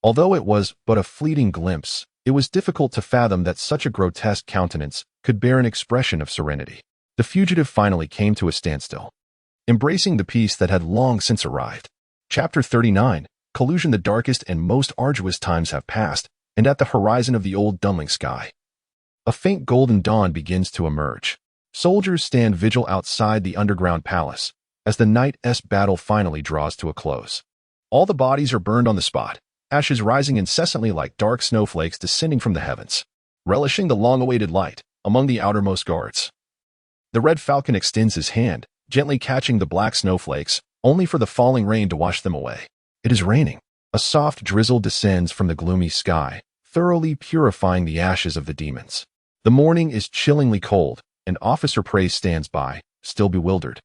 Although it was but a fleeting glimpse, it was difficult to fathom that such a grotesque countenance could bear an expression of serenity. The fugitive finally came to a standstill, embracing the peace that had long since arrived. Chapter 39, Collusion. The darkest and most arduous times have passed, and at the horizon of the Old Dunling sky, a faint golden dawn begins to emerge. Soldiers stand vigil outside the underground palace, as the night's battle finally draws to a close. All the bodies are burned on the spot, ashes rising incessantly like dark snowflakes descending from the heavens, relishing the long-awaited light among the outermost guards. The Red Falcon extends his hand, gently catching the black snowflakes, only for the falling rain to wash them away. It is raining. A soft drizzle descends from the gloomy sky, thoroughly purifying the ashes of the demons. The morning is chillingly cold, and Officer Praise stands by, still bewildered,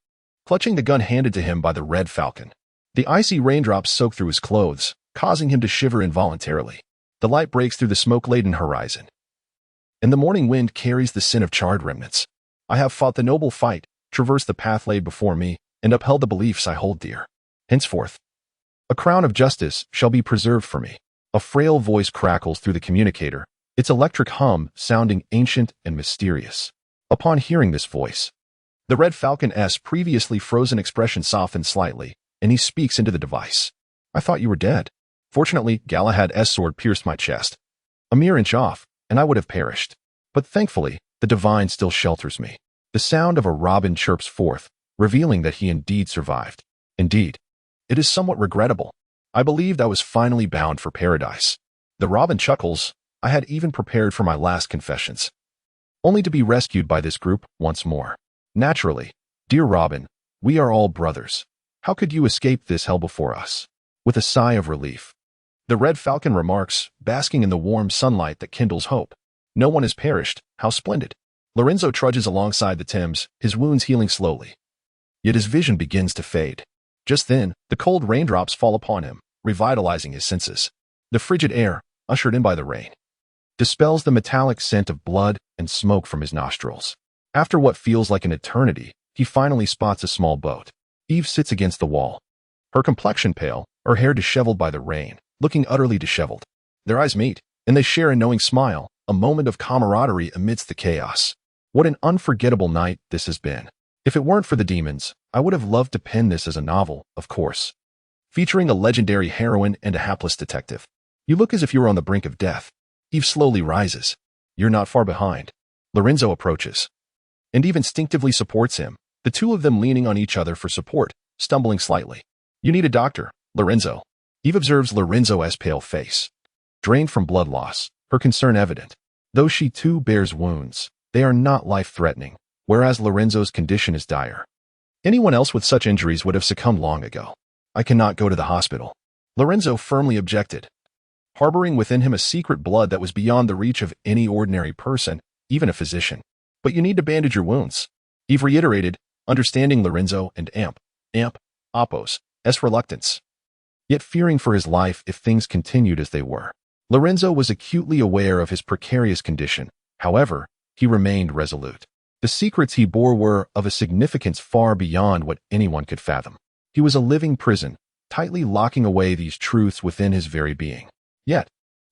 clutching the gun handed to him by the Red Falcon. The icy raindrops soak through his clothes, causing him to shiver involuntarily. The light breaks through the smoke-laden horizon, and the morning wind carries the scent of charred remnants. I have fought the noble fight, traversed the path laid before me, and upheld the beliefs I hold dear. Henceforth, a crown of justice shall be preserved for me. A frail voice crackles through the communicator, its electric hum sounding ancient and mysterious. Upon hearing this voice, the Red Falcon's previously frozen expression softens slightly, and he speaks into the device. I thought you were dead. Fortunately, Galahad's sword pierced my chest. A mere inch off, and I would have perished. But thankfully, the divine still shelters me. The sound of a robin chirps forth, revealing that he indeed survived. Indeed, it is somewhat regrettable. I believed I was finally bound for paradise. The robin chuckles. I had even prepared for my last confessions, only to be rescued by this group once more. Naturally, dear Robin, we are all brothers. How could you escape this hell before us? With a sigh of relief, the Red Falcon remarks, basking in the warm sunlight that kindles hope. No one has perished. How splendid. Lorenzo trudges alongside the Thames, his wounds healing slowly. Yet his vision begins to fade. Just then, the cold raindrops fall upon him, revitalizing his senses. The frigid air, ushered in by the rain, dispels the metallic scent of blood and smoke from his nostrils. After what feels like an eternity, he finally spots a small boat. Eve sits against the wall, her complexion pale, her hair disheveled by the rain, looking utterly disheveled. Their eyes meet, and they share a knowing smile, a moment of camaraderie amidst the chaos. What an unforgettable night this has been. If it weren't for the demons, I would have loved to pen this as a novel, of course. Featuring a legendary heroine and a hapless detective. You look as if you were on the brink of death. Eve slowly rises. You're not far behind. Lorenzo approaches. And Eve instinctively supports him, the two of them leaning on each other for support, stumbling slightly. You need a doctor, Lorenzo. Eve observes Lorenzo's pale face. Drained from blood loss, her concern evident. Though she too bears wounds, they are not life-threatening, whereas Lorenzo's condition is dire. Anyone else with such injuries would have succumbed long ago. I cannot go to the hospital. Lorenzo firmly objected, harboring within him a secret blood that was beyond the reach of any ordinary person, even a physician. But you need to bandage your wounds. Eve reiterated, understanding Lorenzo and Apos' reluctance. Yet fearing for his life if things continued as they were. Lorenzo was acutely aware of his precarious condition. However, he remained resolute. The secrets he bore were of a significance far beyond what anyone could fathom. He was a living prison, tightly locking away these truths within his very being. Yet,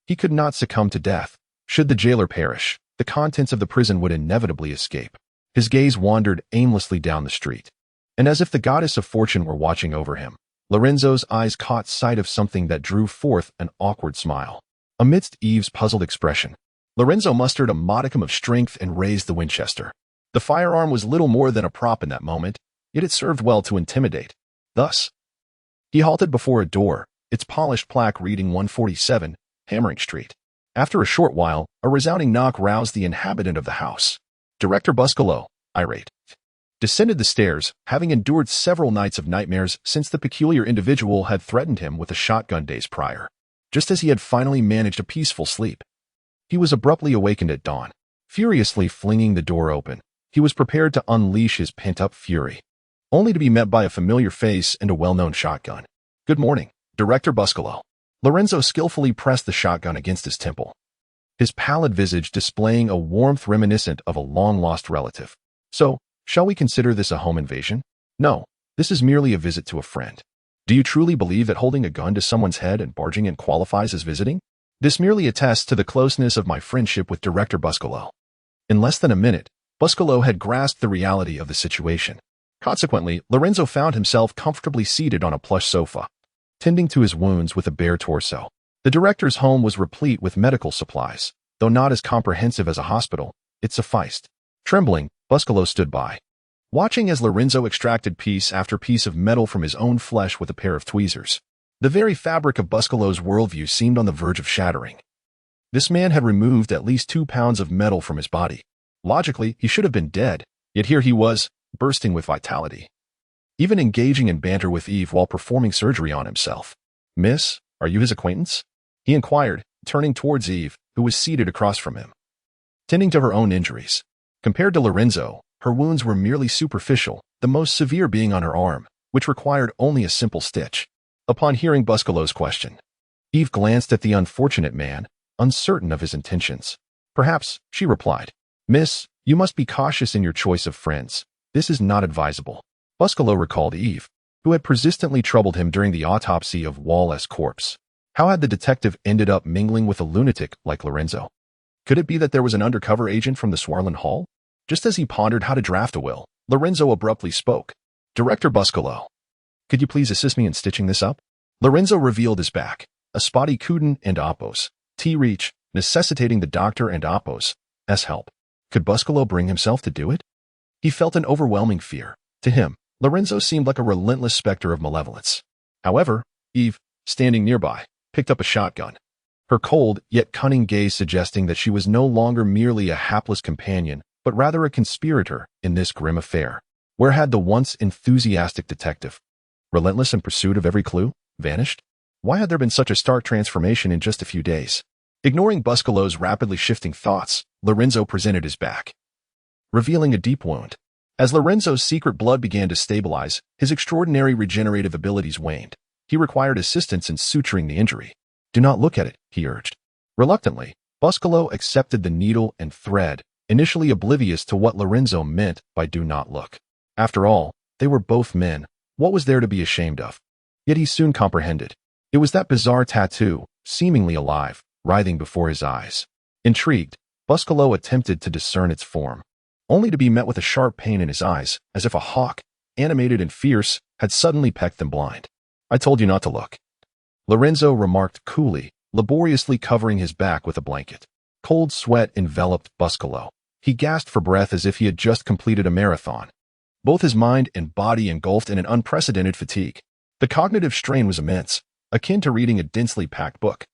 he could not succumb to death. Should the jailer perish, the contents of the prison would inevitably escape. His gaze wandered aimlessly down the street. And as if the goddess of fortune were watching over him, Lorenzo's eyes caught sight of something that drew forth an awkward smile. Amidst Eve's puzzled expression, Lorenzo mustered a modicum of strength and raised the Winchester. The firearm was little more than a prop in that moment, yet it served well to intimidate. Thus, he halted before a door, its polished plaque reading 147, Hammering Street. After a short while, a resounding knock roused the inhabitant of the house. Director Buscolo, irate, descended the stairs, having endured several nights of nightmares since the peculiar individual had threatened him with a shotgun days prior. Just as he had finally managed a peaceful sleep, he was abruptly awakened at dawn. Furiously flinging the door open, he was prepared to unleash his pent-up fury, only to be met by a familiar face and a well-known shotgun. Good morning, Director Buscolo. Lorenzo skillfully pressed the shotgun against his temple, his pallid visage displaying a warmth reminiscent of a long-lost relative. So, shall we consider this a home invasion? No, this is merely a visit to a friend. Do you truly believe that holding a gun to someone's head and barging in qualifies as visiting? This merely attests to the closeness of my friendship with Director Buscolo. In less than a minute, Buscolo had grasped the reality of the situation. Consequently, Lorenzo found himself comfortably seated on a plush sofa, tending to his wounds with a bare torso. The director's home was replete with medical supplies. Though not as comprehensive as a hospital, it sufficed. Trembling, Buscolo stood by, watching as Lorenzo extracted piece after piece of metal from his own flesh with a pair of tweezers. The very fabric of Buscolo's worldview seemed on the verge of shattering. This man had removed at least 2 pounds of metal from his body. Logically, he should have been dead, yet here he was, bursting with vitality. Even engaging in banter with Eve while performing surgery on himself. Miss, are you his acquaintance? He inquired, turning towards Eve, who was seated across from him, tending to her own injuries. Compared to Lorenzo, her wounds were merely superficial, the most severe being on her arm, which required only a simple stitch. Upon hearing Buscolo's question, Eve glanced at the unfortunate man, uncertain of his intentions. Perhaps, she replied, Miss, you must be cautious in your choice of friends. This is not advisable. Buscolo recalled Eve, who had persistently troubled him during the autopsy of Wallace's corpse. How had the detective ended up mingling with a lunatic like Lorenzo? Could it be that there was an undercover agent from the Swarland Hall? Just as he pondered how to draft a will, Lorenzo abruptly spoke. Director Buscolo, could you please assist me in stitching this up? Lorenzo revealed his back, a spotty Kuden and Apos' reach, necessitating the doctor and Apos' help. Could Buscolo bring himself to do it? He felt an overwhelming fear. To him, Lorenzo seemed like a relentless specter of malevolence. However, Eve, standing nearby, picked up a shotgun, her cold yet cunning gaze suggesting that she was no longer merely a hapless companion, but rather a conspirator in this grim affair. Where had the once enthusiastic detective, relentless in pursuit of every clue, vanished? Why had there been such a stark transformation in just a few days? Ignoring Buscolo's rapidly shifting thoughts, Lorenzo presented his back, revealing a deep wound. As Lorenzo's secret blood began to stabilize, his extraordinary regenerative abilities waned. He required assistance in suturing the injury. Do not look at it, he urged. Reluctantly, Buscolo accepted the needle and thread, initially oblivious to what Lorenzo meant by do not look. After all, they were both men. What was there to be ashamed of? Yet he soon comprehended. It was that bizarre tattoo, seemingly alive, writhing before his eyes. Intrigued, Buscolo attempted to discern its form, only to be met with a sharp pain in his eyes, as if a hawk, animated and fierce, had suddenly pecked them blind. "I told you not to look," Lorenzo remarked coolly, laboriously covering his back with a blanket. Cold sweat enveloped Buscolo. He gasped for breath as if he had just completed a marathon. Both his mind and body engulfed in an unprecedented fatigue. The cognitive strain was immense, akin to reading a densely packed book.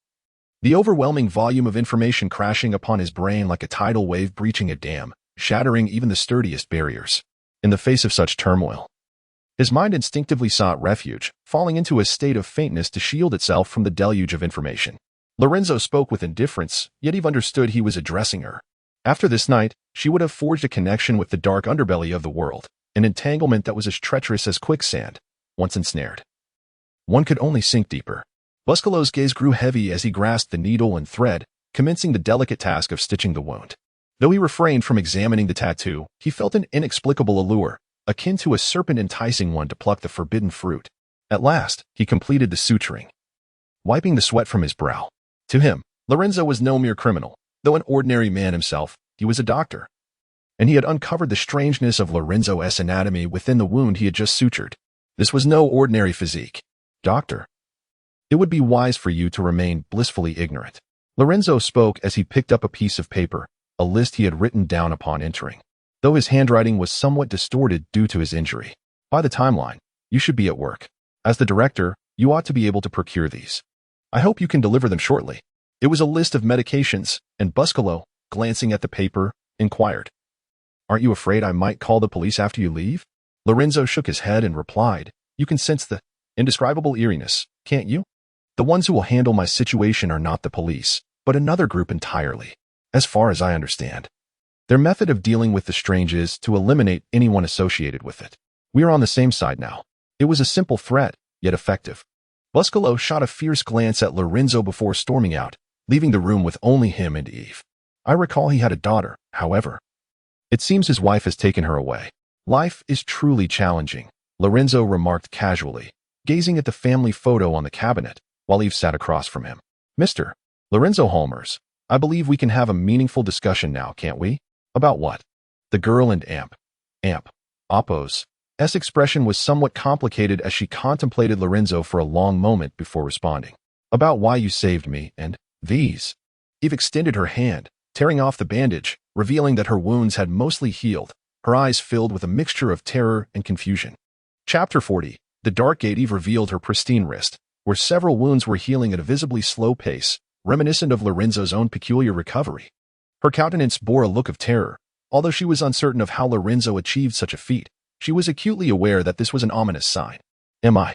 The overwhelming volume of information crashing upon his brain like a tidal wave breaching a dam, shattering even the sturdiest barriers. In the face of such turmoil, his mind instinctively sought refuge, falling into a state of faintness to shield itself from the deluge of information. Lorenzo spoke with indifference, yet Eve understood he was addressing her. After this night, she would have forged a connection with the dark underbelly of the world, an entanglement that was as treacherous as quicksand, once ensnared. One could only sink deeper. Buscolo's gaze grew heavy as he grasped the needle and thread, commencing the delicate task of stitching the wound. Though he refrained from examining the tattoo, he felt an inexplicable allure, akin to a serpent enticing one to pluck the forbidden fruit. At last, he completed the suturing, wiping the sweat from his brow. To him, Lorenzo was no mere criminal. Though an ordinary man himself, he was a doctor. And he had uncovered the strangeness of Lorenzo's anatomy within the wound he had just sutured. This was no ordinary physique. "Doctor, it would be wise for you to remain blissfully ignorant." Lorenzo spoke as he picked up a piece of paper, a list he had written down upon entering. Though his handwriting was somewhat distorted due to his injury. "By the timeline, you should be at work. As the director, you ought to be able to procure these. I hope you can deliver them shortly." It was a list of medications, and Buscolo, glancing at the paper, inquired, "Aren't you afraid I might call the police after you leave?" Lorenzo shook his head and replied, "You can sense the indescribable eeriness, can't you? The ones who will handle my situation are not the police, but another group entirely, as far as I understand. Their method of dealing with the strange is to eliminate anyone associated with it. We are on the same side now." It was a simple threat, yet effective. Buscolo shot a fierce glance at Lorenzo before storming out, leaving the room with only him and Eve. I recall he had a daughter, however. It seems his wife has taken her away. "Life is truly challenging," Lorenzo remarked casually, gazing at the family photo on the cabinet, while Eve sat across from him. "Mr. Lorenzo Holmers, I believe we can have a meaningful discussion now, can't we?" "About what?" The girl and Oppo's expression was somewhat complicated as she contemplated Lorenzo for a long moment before responding. "About why you saved me and these." Eve extended her hand, tearing off the bandage, revealing that her wounds had mostly healed, her eyes filled with a mixture of terror and confusion. Chapter 40. The dark gate. Eve revealed her pristine wrist, where several wounds were healing at a visibly slow pace, reminiscent of Lorenzo's own peculiar recovery. Her countenance bore a look of terror. Although she was uncertain of how Lorenzo achieved such a feat, she was acutely aware that this was an ominous sign. "Am I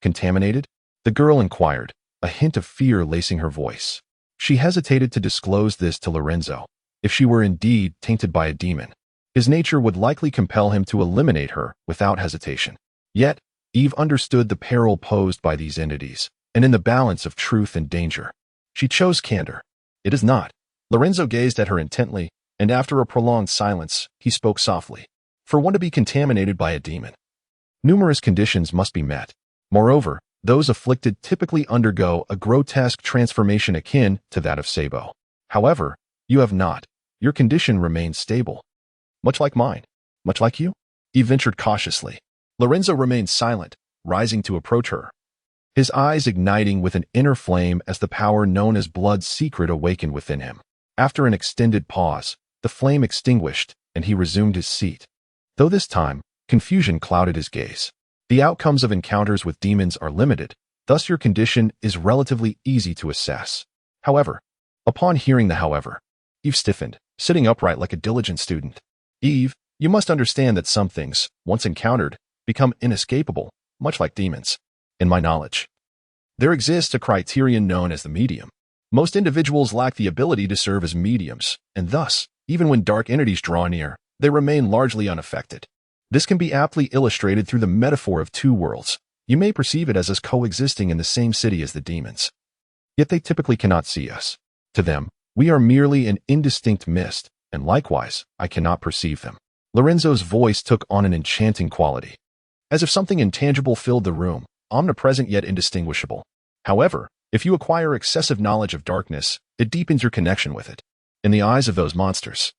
contaminated?" the girl inquired, a hint of fear lacing her voice. She hesitated to disclose this to Lorenzo. If she were indeed tainted by a demon, his nature would likely compel him to eliminate her without hesitation. Yet, Eve understood the peril posed by these entities, and in the balance of truth and danger, she chose candor. "It is not." Lorenzo gazed at her intently, and after a prolonged silence, he spoke softly. "For one to be contaminated by a demon, numerous conditions must be met. Moreover, those afflicted typically undergo a grotesque transformation akin to that of Sabo. However, you have not. Your condition remains stable. Much like mine. Much like you?" He ventured cautiously. Lorenzo remained silent, rising to approach her, his eyes igniting with an inner flame as the power known as blood's secret awakened within him. After an extended pause, the flame extinguished, and he resumed his seat. Though this time, confusion clouded his gaze. "The outcomes of encounters with demons are limited, thus your condition is relatively easy to assess. However," upon hearing the however, Eve stiffened, sitting upright like a diligent student. "Eve, you must understand that some things, once encountered, become inescapable, much like demons. In my knowledge, there exists a criterion known as the medium. Most individuals lack the ability to serve as mediums, and thus, even when dark entities draw near, they remain largely unaffected. This can be aptly illustrated through the metaphor of two worlds. You may perceive it as us coexisting in the same city as the demons. Yet they typically cannot see us. To them, we are merely an indistinct mist, and likewise, I cannot perceive them." Lorenzo's voice took on an enchanting quality, as if something intangible filled the room, omnipresent yet indistinguishable. "However, if you acquire excessive knowledge of darkness, it deepens your connection with it. in the eyes of those monsters.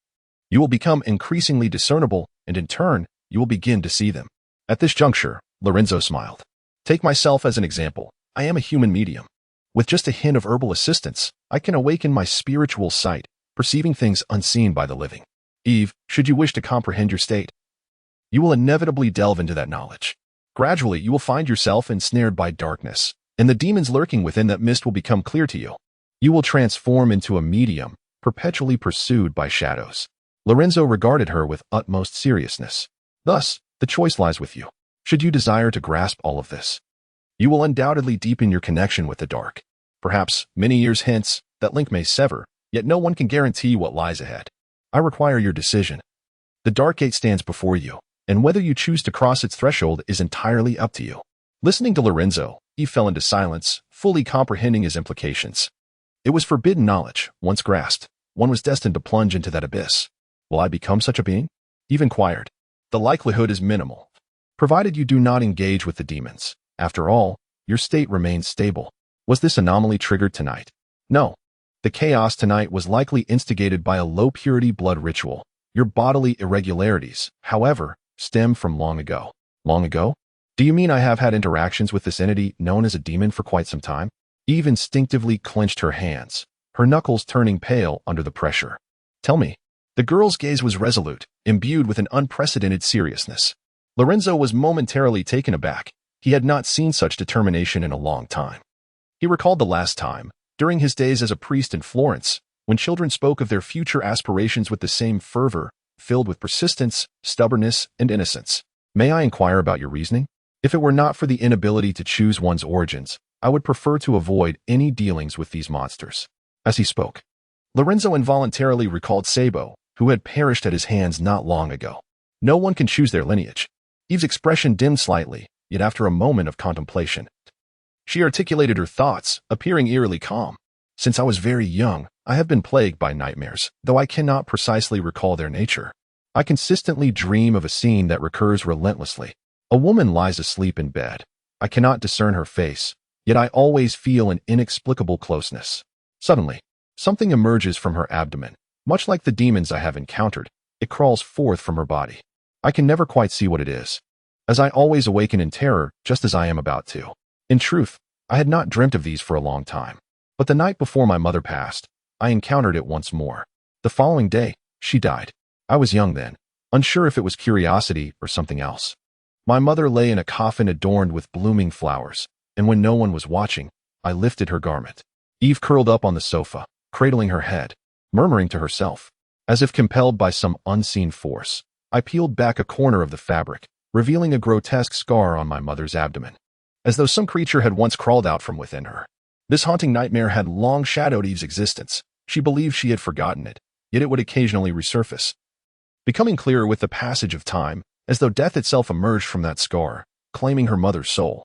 You will become increasingly discernible, and in turn, you will begin to see them. At this juncture, Lorenzo smiled. Take myself as an example. I am a human medium. With just a hint of herbal assistance, I can awaken my spiritual sight, perceiving things unseen by the living. Eve, should you wish to comprehend your state, you will inevitably delve into that knowledge. Gradually, you will find yourself ensnared by darkness, and the demons lurking within that mist will become clear to you. You will transform into a medium, perpetually pursued by shadows. Lorenzo regarded her with utmost seriousness. Thus, the choice lies with you. Should you desire to grasp all of this, you will undoubtedly deepen your connection with the dark. Perhaps, many years hence, that link may sever, yet no one can guarantee what lies ahead. I require your decision. The dark gate stands before you, and whether you choose to cross its threshold is entirely up to you. Listening to Lorenzo, Eve fell into silence, fully comprehending his implications. It was forbidden knowledge. Once grasped, one was destined to plunge into that abyss. Will I become such a being? Eve inquired. The likelihood is minimal, provided you do not engage with the demons. After all, your state remains stable. Was this anomaly triggered tonight? No. The chaos tonight was likely instigated by a low-purity blood ritual. Your bodily irregularities, however, stem from long ago. Long ago? Do you mean I have had interactions with this entity known as a demon for quite some time? Eve instinctively clenched her hands, her knuckles turning pale under the pressure. Tell me. The girl's gaze was resolute, imbued with an unprecedented seriousness. Lorenzo was momentarily taken aback. He had not seen such determination in a long time. He recalled the last time, during his days as a priest in Florence, when children spoke of their future aspirations with the same fervor, filled with persistence, stubbornness, and innocence. May I inquire about your reasoning? If it were not for the inability to choose one's origins, I would prefer to avoid any dealings with these monsters. As he spoke, Lorenzo involuntarily recalled Sabo, who had perished at his hands not long ago. No one can choose their lineage. Eve's expression dimmed slightly, yet after a moment of contemplation, she articulated her thoughts, appearing eerily calm. Since I was very young, I have been plagued by nightmares, though I cannot precisely recall their nature. I consistently dream of a scene that recurs relentlessly. A woman lies asleep in bed. I cannot discern her face, yet I always feel an inexplicable closeness. Suddenly, something emerges from her abdomen. Much like the demons I have encountered, it crawls forth from her body. I can never quite see what it is, as I always awaken in terror just as I am about to. In truth, I had not dreamt of these for a long time. But the night before my mother passed, I encountered it once more. The following day, she died. I was young then, unsure if it was curiosity or something else. My mother lay in a coffin adorned with blooming flowers, and when no one was watching, I lifted her garment. Eve curled up on the sofa, cradling her head, murmuring to herself. As if compelled by some unseen force, I peeled back a corner of the fabric, revealing a grotesque scar on my mother's abdomen, as though some creature had once crawled out from within her. This haunting nightmare had long shadowed Eve's existence. She believed she had forgotten it, yet it would occasionally resurface, becoming clearer with the passage of time, as though death itself emerged from that scar, claiming her mother's soul.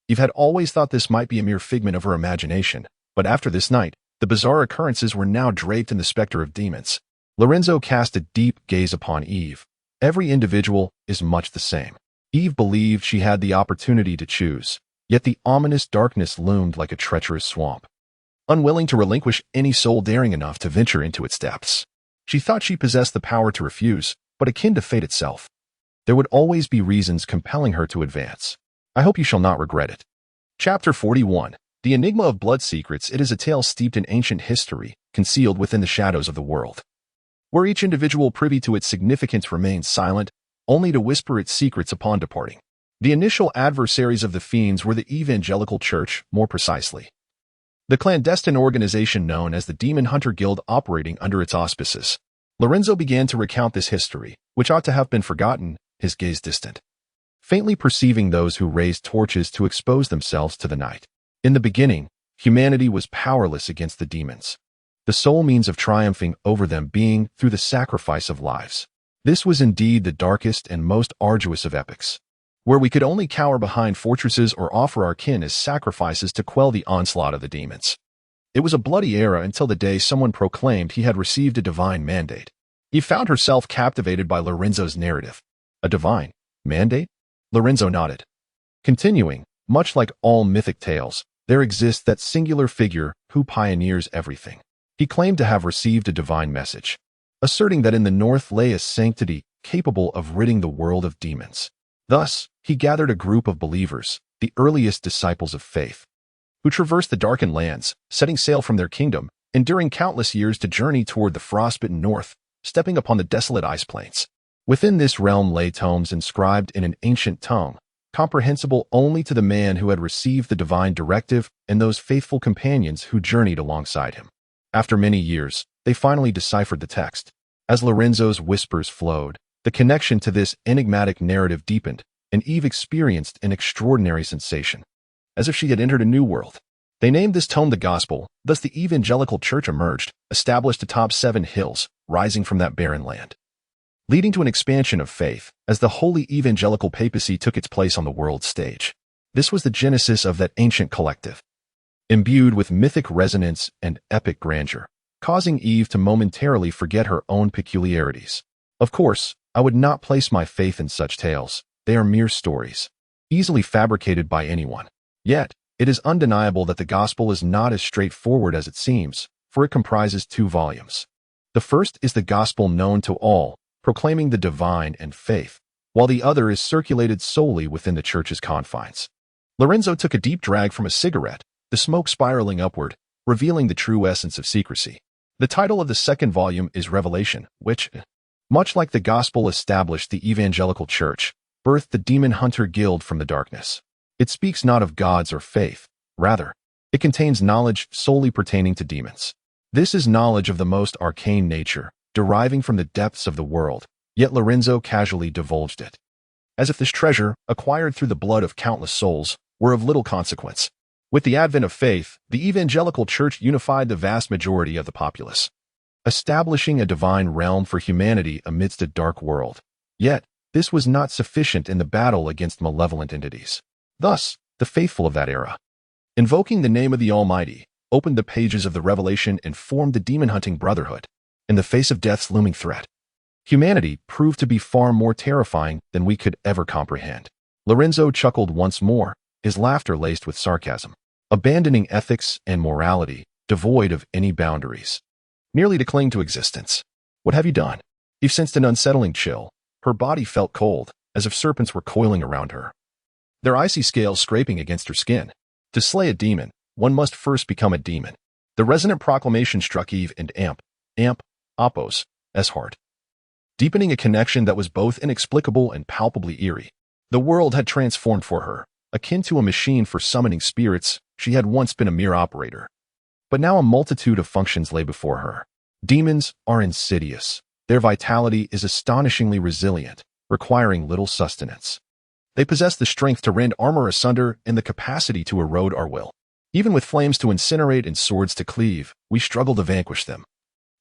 Eve had always thought this might be a mere figment of her imagination, but after this night, the bizarre occurrences were now draped in the specter of demons. Lorenzo cast a deep gaze upon Eve. Every individual is much the same. Eve believed she had the opportunity to choose, yet the ominous darkness loomed like a treacherous swamp. Unwilling to relinquish any soul daring enough to venture into its depths, she thought she possessed the power to refuse, but akin to fate itself, there would always be reasons compelling her to advance. I hope you shall not regret it. Chapter 41. The Enigma of Blood Secrets. It is a tale steeped in ancient history, concealed within the shadows of the world, where each individual privy to its significance remains silent, only to whisper its secrets upon departing. The initial adversaries of the fiends were the Evangelical Church, more precisely, the clandestine organization known as the Demon Hunter Guild operating under its auspices. Lorenzo began to recount this history, which ought to have been forgotten, his gaze distant, faintly perceiving those who raised torches to expose themselves to the night. In the beginning, humanity was powerless against the demons, the sole means of triumphing over them being through the sacrifice of lives. This was indeed the darkest and most arduous of epochs, where we could only cower behind fortresses or offer our kin as sacrifices to quell the onslaught of the demons. It was a bloody era until the day someone proclaimed he had received a divine mandate. Eve found herself captivated by Lorenzo's narrative. A divine mandate? Lorenzo nodded. Continuing, much like all mythic tales, there exists that singular figure who pioneers everything. He claimed to have received a divine message, asserting that in the north lay a sanctity capable of ridding the world of demons. Thus, he gathered a group of believers, the earliest disciples of faith, who traversed the darkened lands, setting sail from their kingdom, enduring countless years to journey toward the frostbitten north, stepping upon the desolate ice plains. Within this realm lay tomes inscribed in an ancient tongue, comprehensible only to the man who had received the divine directive and those faithful companions who journeyed alongside him. After many years, they finally deciphered the text. As Lorenzo's whispers flowed, the connection to this enigmatic narrative deepened, and Eve experienced an extraordinary sensation, as if she had entered a new world. They named this tome the Gospel, thus the evangelical church emerged, established atop 7 hills, rising from that barren land, leading to an expansion of faith as the holy evangelical papacy took its place on the world stage. This was the genesis of that ancient collective, imbued with mythic resonance and epic grandeur, causing Eve to momentarily forget her own peculiarities. Of course, I would not place my faith in such tales. They are mere stories, easily fabricated by anyone. Yet, it is undeniable that the Gospel is not as straightforward as it seems, for it comprises 2 volumes. The first is the Gospel known to all, proclaiming the divine and faith, while the other is circulated solely within the church's confines. Lorenzo took a deep drag from a cigarette, the smoke spiraling upward, revealing the true essence of secrecy. The title of the second volume is Revelation, which, much like the Gospel established the evangelical church, birthed the demon hunter guild from the darkness. It speaks not of gods or faith. Rather, it contains knowledge solely pertaining to demons. This is knowledge of the most arcane nature, deriving from the depths of the world, yet Lorenzo casually divulged it, as if this treasure, acquired through the blood of countless souls, were of little consequence. With the advent of faith, the evangelical church unified the vast majority of the populace, establishing a divine realm for humanity amidst a dark world. Yet, this was not sufficient in the battle against malevolent entities. Thus, the faithful of that era, invoking the name of the Almighty, opened the pages of the Revelation and formed the demon-hunting brotherhood. In the face of death's looming threat, humanity proved to be far more terrifying than we could ever comprehend. Lorenzo chuckled once more, his laughter laced with sarcasm, abandoning ethics and morality, devoid of any boundaries, merely to cling to existence. What have you done? Eve sensed an unsettling chill. Her body felt cold, as if serpents were coiling around her, their icy scales scraping against her skin. To slay a demon, one must first become a demon. The resonant proclamation struck Eve and Appos, S. heart, deepening a connection that was both inexplicable and palpably eerie. The world had transformed for her. Akin to a machine for summoning spirits, she had once been a mere operator. But now a multitude of functions lay before her. Demons are insidious. Their vitality is astonishingly resilient, requiring little sustenance. They possess the strength to rend armor asunder and the capacity to erode our will. Even with flames to incinerate and swords to cleave, we struggle to vanquish them.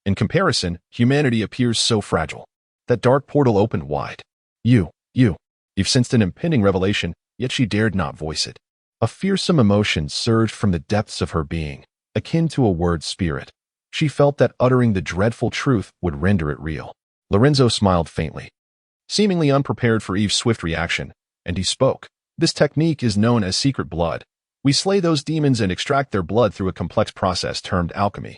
In comparison, humanity appears so fragile. That dark portal opened wide. You've sensed an impending revelation, yet she dared not voice it. A fearsome emotion surged from the depths of her being, akin to a word spirit. She felt that uttering the dreadful truth would render it real. Lorenzo smiled faintly, seemingly unprepared for Eve's swift reaction, and he spoke. This technique is known as secret blood. We slay those demons and extract their blood through a complex process termed alchemy,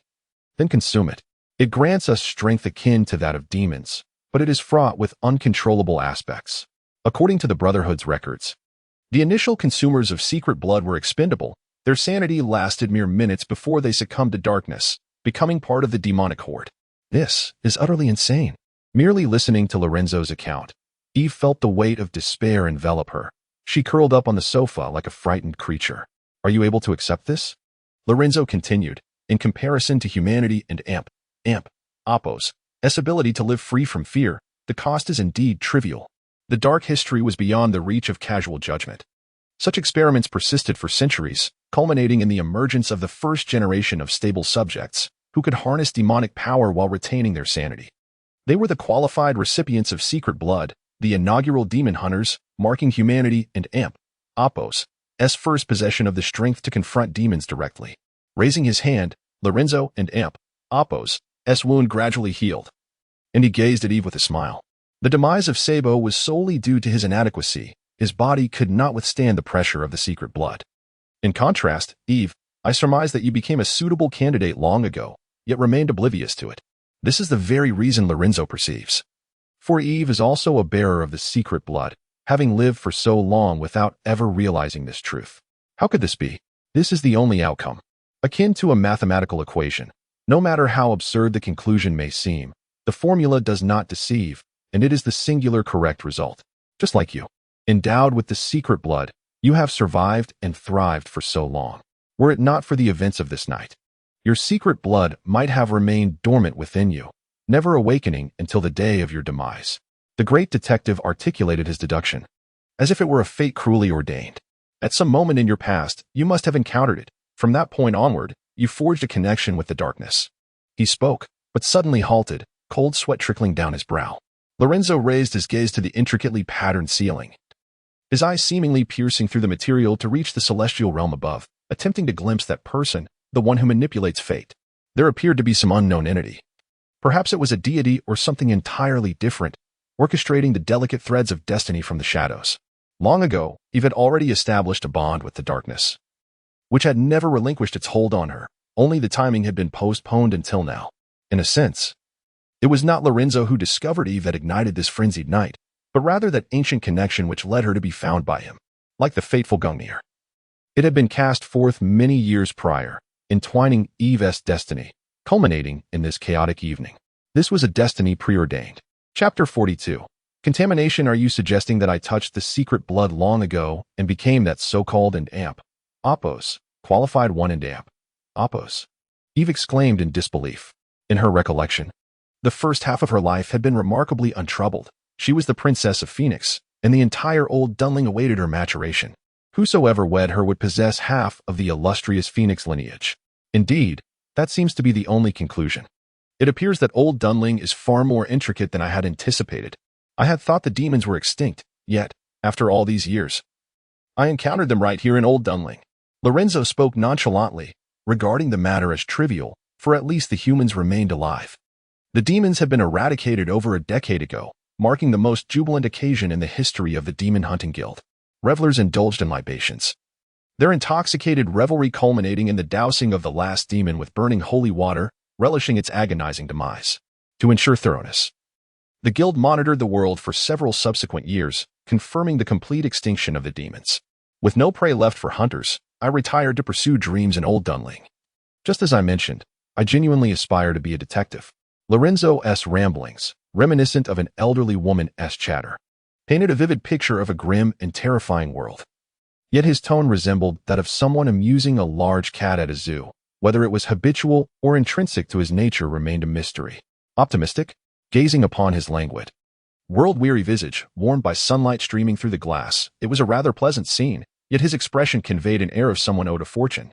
then consume it. It grants us strength akin to that of demons, but it is fraught with uncontrollable aspects. According to the Brotherhood's records, the initial consumers of secret blood were expendable. Their sanity lasted mere minutes before they succumbed to darkness, becoming part of the demonic horde. This is utterly insane. Merely listening to Lorenzo's account, Eve felt the weight of despair envelop her. She curled up on the sofa like a frightened creature. Are you able to accept this? Lorenzo continued. In comparison to humanity and Appos' ability to live free from fear, the cost is indeed trivial. The dark history was beyond the reach of casual judgment. Such experiments persisted for centuries, culminating in the emergence of the first generation of stable subjects who could harness demonic power while retaining their sanity. They were the qualified recipients of secret blood, the inaugural demon hunters, marking humanity and Appos' first possession of the strength to confront demons directly. Raising his hand, Lorenzo and Appos' wound gradually healed, and he gazed at Eve with a smile. The demise of Sabo was solely due to his inadequacy. His body could not withstand the pressure of the secret blood. In contrast, Eve, I surmise that you became a suitable candidate long ago. yet remained oblivious to it. This is the very reason Lorenzo perceives. For Eve is also a bearer of the secret blood, having lived for so long without ever realizing this truth. How could this be? This is the only outcome. Akin to a mathematical equation, no matter how absurd the conclusion may seem, the formula does not deceive, and it is the singular correct result. Just like you, endowed with the secret blood, you have survived and thrived for so long. Were it not for the events of this night, your secret blood might have remained dormant within you, never awakening until the day of your demise. The great detective articulated his deduction, as if it were a fate cruelly ordained. At some moment in your past, you must have encountered it. From that point onward, you forged a connection with the darkness. He spoke, but suddenly halted, cold sweat trickling down his brow. Lorenzo raised his gaze to the intricately patterned ceiling, his eyes seemingly piercing through the material to reach the celestial realm above, attempting to glimpse that person, the one who manipulates fate. There appeared to be some unknown entity. Perhaps it was a deity or something entirely different, orchestrating the delicate threads of destiny from the shadows. Long ago, Eve had already established a bond with the darkness, which had never relinquished its hold on her. Only the timing had been postponed until now. In a sense, it was not Lorenzo who discovered Eve that ignited this frenzied night, but rather that ancient connection which led her to be found by him. Like the fateful Gungnir, it had been cast forth many years prior, entwining Eve's destiny, culminating in this chaotic evening. This was a destiny preordained. Chapter 42. Contamination. Are you suggesting that I touched the secret blood long ago and became that so-called amp? Opos, qualified one and amp. Opos. Eve exclaimed in disbelief. In her recollection, the first half of her life had been remarkably untroubled. She was the princess of Phoenix, and the entire old Dunling awaited her maturation. Whosoever wed her would possess half of the illustrious Phoenix lineage. Indeed, that seems to be the only conclusion. It appears that old Dunling is far more intricate than I had anticipated. I had thought the demons were extinct, yet, after all these years, I encountered them right here in old Dunling. Lorenzo spoke nonchalantly, regarding the matter as trivial, for at least the humans remained alive. The demons had been eradicated over a decade ago, marking the most jubilant occasion in the history of the Demon Hunting Guild. Revelers indulged in libations, their intoxicated revelry culminating in the dousing of the last demon with burning holy water, relishing its agonizing demise. To ensure thoroughness, the guild monitored the world for several subsequent years, confirming the complete extinction of the demons. With no prey left for hunters, I retired to pursue dreams in old Dunling. Just as I mentioned, I genuinely aspire to be a detective. Lorenzo's ramblings, reminiscent of an elderly woman's chatter, painted a vivid picture of a grim and terrifying world. Yet his tone resembled that of someone amusing a large cat at a zoo. Whether it was habitual or intrinsic to his nature remained a mystery. Optimistic, gazing upon his languid, world-weary visage, warmed by sunlight streaming through the glass, it was a rather pleasant scene, yet his expression conveyed an air of someone owed a fortune.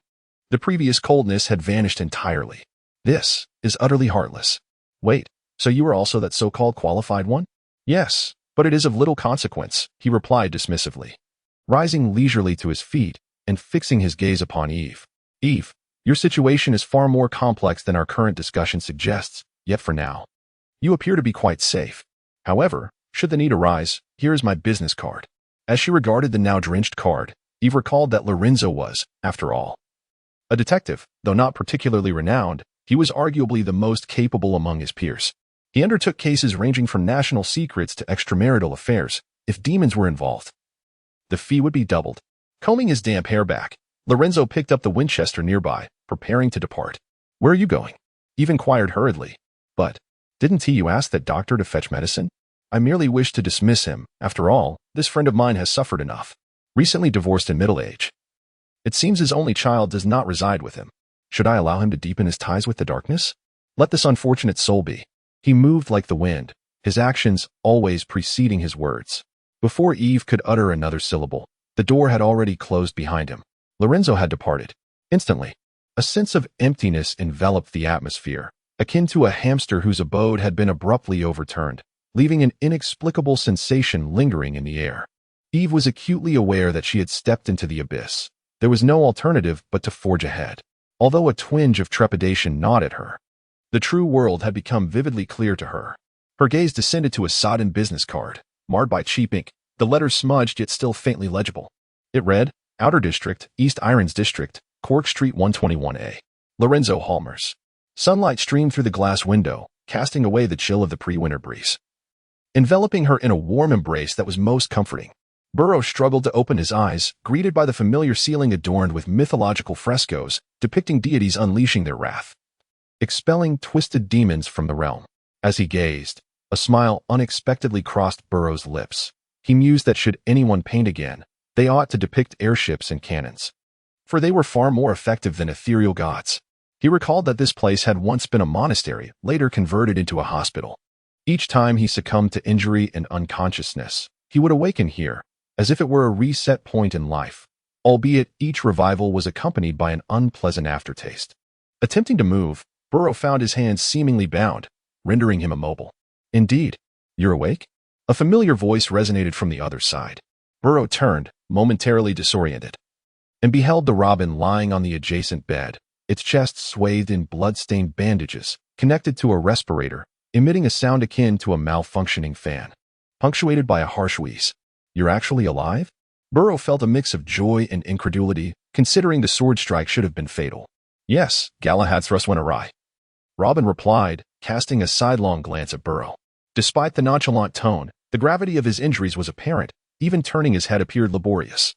The previous coldness had vanished entirely. This is utterly heartless. Wait, so you are also that so-called qualified one? Yes, but it is of little consequence, he replied dismissively, rising leisurely to his feet and fixing his gaze upon Eve. Eve, your situation is far more complex than our current discussion suggests, yet for now, you appear to be quite safe. However, should the need arise, here is my business card. As she regarded the now drenched card, Eve recalled that Lorenzo was, after all, a detective. Though not particularly renowned, he was arguably the most capable among his peers. He undertook cases ranging from national secrets to extramarital affairs. If demons were involved, the fee would be doubled. Combing his damp hair back, Lorenzo picked up the Winchester nearby, preparing to depart. Where are you going? Eve inquired hurriedly. But, didn't you ask that doctor to fetch medicine? I merely wish to dismiss him. After all, this friend of mine has suffered enough. Recently divorced in middle age. It seems his only child does not reside with him. Should I allow him to deepen his ties with the darkness? Let this unfortunate soul be. He moved like the wind, his actions always preceding his words. Before Eve could utter another syllable, the door had already closed behind him. Lorenzo had departed. Instantly, a sense of emptiness enveloped the atmosphere, akin to a hamster whose abode had been abruptly overturned, leaving an inexplicable sensation lingering in the air. Eve was acutely aware that she had stepped into the abyss. There was no alternative but to forge ahead. Although a twinge of trepidation gnawed at her, the true world had become vividly clear to her. Her gaze descended to a sodden business card, marred by cheap ink, the letters smudged yet still faintly legible. It read, Outer District, East Irons District, Cork Street 121A. Lorenzo Halmers. Sunlight streamed through the glass window, casting away the chill of the pre-winter breeze, enveloping her in a warm embrace that was most comforting. Burrow struggled to open his eyes, greeted by the familiar ceiling adorned with mythological frescoes depicting deities unleashing their wrath, expelling twisted demons from the realm. As he gazed, a smile unexpectedly crossed Burrow's lips. He mused that should anyone paint again, they ought to depict airships and cannons, for they were far more effective than ethereal gods. He recalled that this place had once been a monastery, later converted into a hospital. Each time he succumbed to injury and unconsciousness, he would awaken here, as if it were a reset point in life, albeit each revival was accompanied by an unpleasant aftertaste. Attempting to move, Burrow found his hands seemingly bound, rendering him immobile. "Indeed, you're awake?" A familiar voice resonated from the other side. Burrow turned, momentarily disoriented, and beheld the robin lying on the adjacent bed, its chest swathed in blood-stained bandages, connected to a respirator, emitting a sound akin to a malfunctioning fan, punctuated by a harsh wheeze. "You're actually alive?" Burrow felt a mix of joy and incredulity, considering the sword strike should have been fatal. "Yes, Galahad's thrust went awry," Robin replied, casting a sidelong glance at Burrow. Despite the nonchalant tone, the gravity of his injuries was apparent, even turning his head appeared laborious.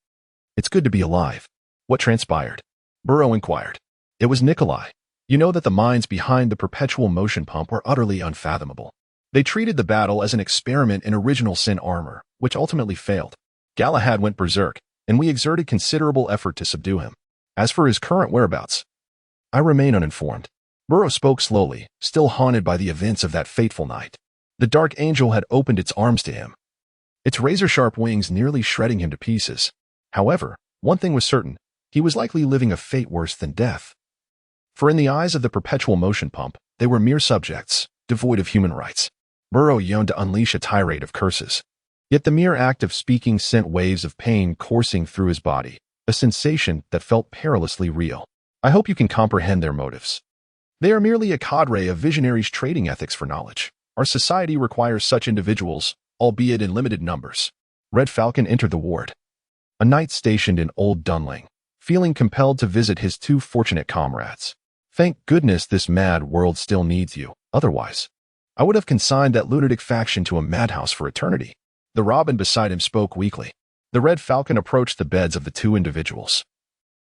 "It's good to be alive." "What transpired?" Burrow inquired. "It was Nikolai. You know that the minds behind the perpetual motion pump were utterly unfathomable. They treated the battle as an experiment in original sin armor, which ultimately failed. Galahad went berserk, and we exerted considerable effort to subdue him. As for his current whereabouts, I remain uninformed." Burrow spoke slowly, still haunted by the events of that fateful night. The dark angel had opened its arms to him, its razor-sharp wings nearly shredding him to pieces. However, one thing was certain, he was likely living a fate worse than death. For in the eyes of the perpetual motion pump, they were mere subjects, devoid of human rights. Burrow yearned to unleash a tirade of curses. Yet the mere act of speaking sent waves of pain coursing through his body, a sensation that felt perilously real. "I hope you can comprehend their motives. They are merely a cadre of visionaries trading ethics for knowledge. Our society requires such individuals, albeit in limited numbers." Red Falcon entered the ward, a knight stationed in Old Dunling, feeling compelled to visit his two fortunate comrades. "Thank goodness this mad world still needs you. Otherwise, I would have consigned that lunatic faction to a madhouse for eternity." The robin beside him spoke weakly. The Red Falcon approached the beds of the two individuals.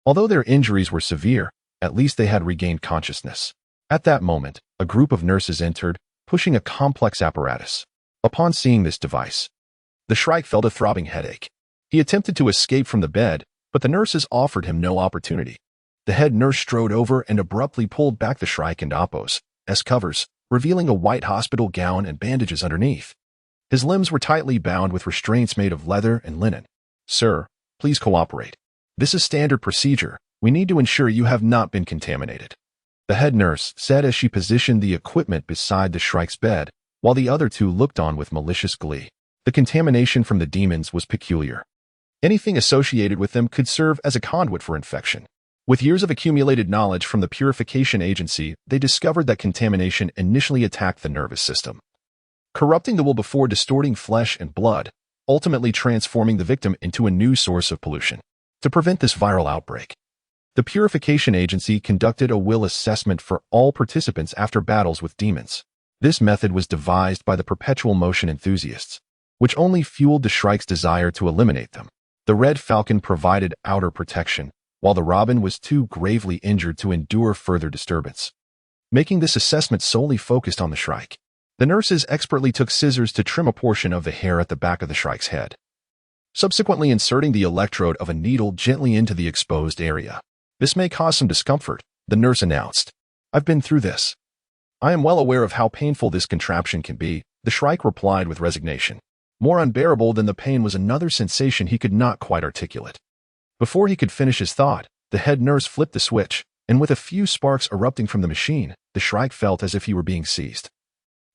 Although their injuries were severe, at least they had regained consciousness. At that moment, a group of nurses entered, pushing a complex apparatus. Upon seeing this device, the Shrike felt a throbbing headache. He attempted to escape from the bed, but the nurses offered him no opportunity. The head nurse strode over and abruptly pulled back the Shrike and Appos as covers, revealing a white hospital gown and bandages underneath. His limbs were tightly bound with restraints made of leather and linen. "Sir, please cooperate. This is standard procedure. We need to ensure you have not been contaminated," the head nurse said as she positioned the equipment beside the Shrike's bed, while the other two looked on with malicious glee. The contamination from the demons was peculiar. Anything associated with them could serve as a conduit for infection. With years of accumulated knowledge from the Purification Agency, they discovered that contamination initially attacked the nervous system, corrupting the will before distorting flesh and blood, ultimately transforming the victim into a new source of pollution. To prevent this viral outbreak, the Purification Agency conducted a will assessment for all participants after battles with demons. This method was devised by the perpetual motion enthusiasts, which only fueled the Shrike's desire to eliminate them. The Red Falcon provided outer protection, while the robin was too gravely injured to endure further disturbance, making this assessment solely focused on the Shrike. The nurses expertly took scissors to trim a portion of the hair at the back of the Shrike's head, subsequently inserting the electrode of a needle gently into the exposed area. "This may cause some discomfort," the nurse announced. "I've been through this. I am well aware of how painful this contraption can be," the Shrike replied with resignation. More unbearable than the pain was another sensation he could not quite articulate. Before he could finish his thought, the head nurse flipped the switch, and with a few sparks erupting from the machine, the Shrike felt as if he were being seized,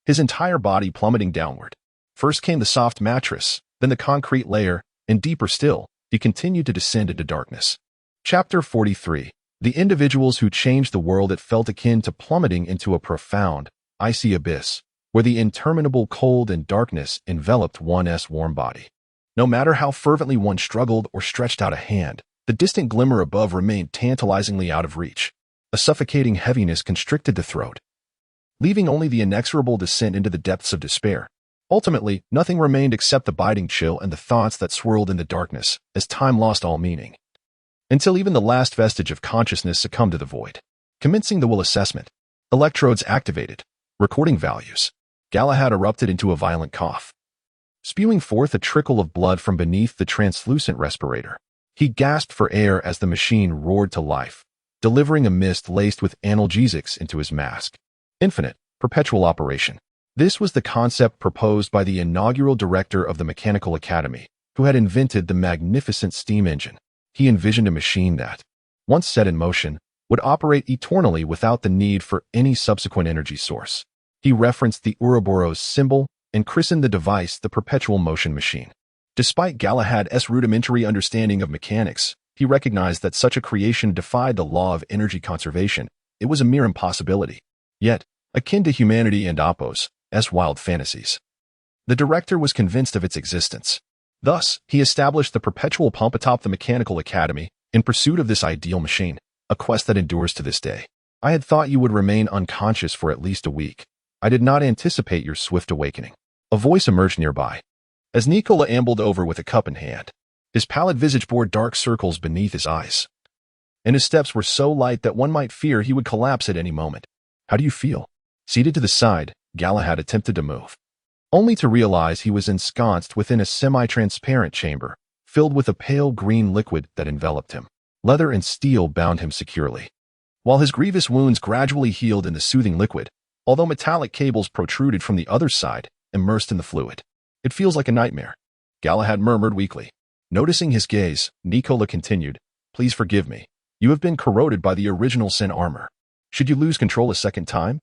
his entire body plummeting downward. First came the soft mattress, then the concrete layer, and deeper still, he continued to descend into darkness. Chapter 43. The individuals who changed the world. It felt akin to plummeting into a profound, icy abyss, where the interminable cold and darkness enveloped one's warm body. No matter how fervently one struggled or stretched out a hand, the distant glimmer above remained tantalizingly out of reach. A suffocating heaviness constricted the throat, leaving only the inexorable descent into the depths of despair. Ultimately, nothing remained except the biting chill and the thoughts that swirled in the darkness as time lost all meaning, until even the last vestige of consciousness succumbed to the void. Commencing the will assessment. Electrodes activated. Recording values. Galahad erupted into a violent cough, spewing forth a trickle of blood from beneath the translucent respirator. He gasped for air as the machine roared to life, delivering a mist laced with analgesics into his mask. Infinite, perpetual operation. This was the concept proposed by the inaugural director of the Mechanical Academy, who had invented the magnificent steam engine. He envisioned a machine that, once set in motion, would operate eternally without the need for any subsequent energy source. He referenced the Ouroboros symbol and christened the device the perpetual motion machine. Despite Galahad's rudimentary understanding of mechanics, he recognized that such a creation defied the law of energy conservation. It was a mere impossibility, yet akin to humanity and Oppos, as wild fantasies. The director was convinced of its existence. Thus, he established the perpetual pump atop the Mechanical Academy in pursuit of this ideal machine, a quest that endures to this day. I had thought you would remain unconscious for at least a week. I did not anticipate your swift awakening. A voice emerged nearby, as Nicola ambled over with a cup in hand. His pallid visage bore dark circles beneath his eyes, and his steps were so light that one might fear he would collapse at any moment. How do you feel? Seated to the side, Galahad attempted to move, only to realize he was ensconced within a semi-transparent chamber, filled with a pale green liquid that enveloped him. Leather and steel bound him securely, while his grievous wounds gradually healed in the soothing liquid, although metallic cables protruded from the other side, immersed in the fluid. It feels like a nightmare, Galahad murmured weakly. Noticing his gaze, Nicola continued, Please forgive me. You have been corroded by the original sin armor. Should you lose control a second time,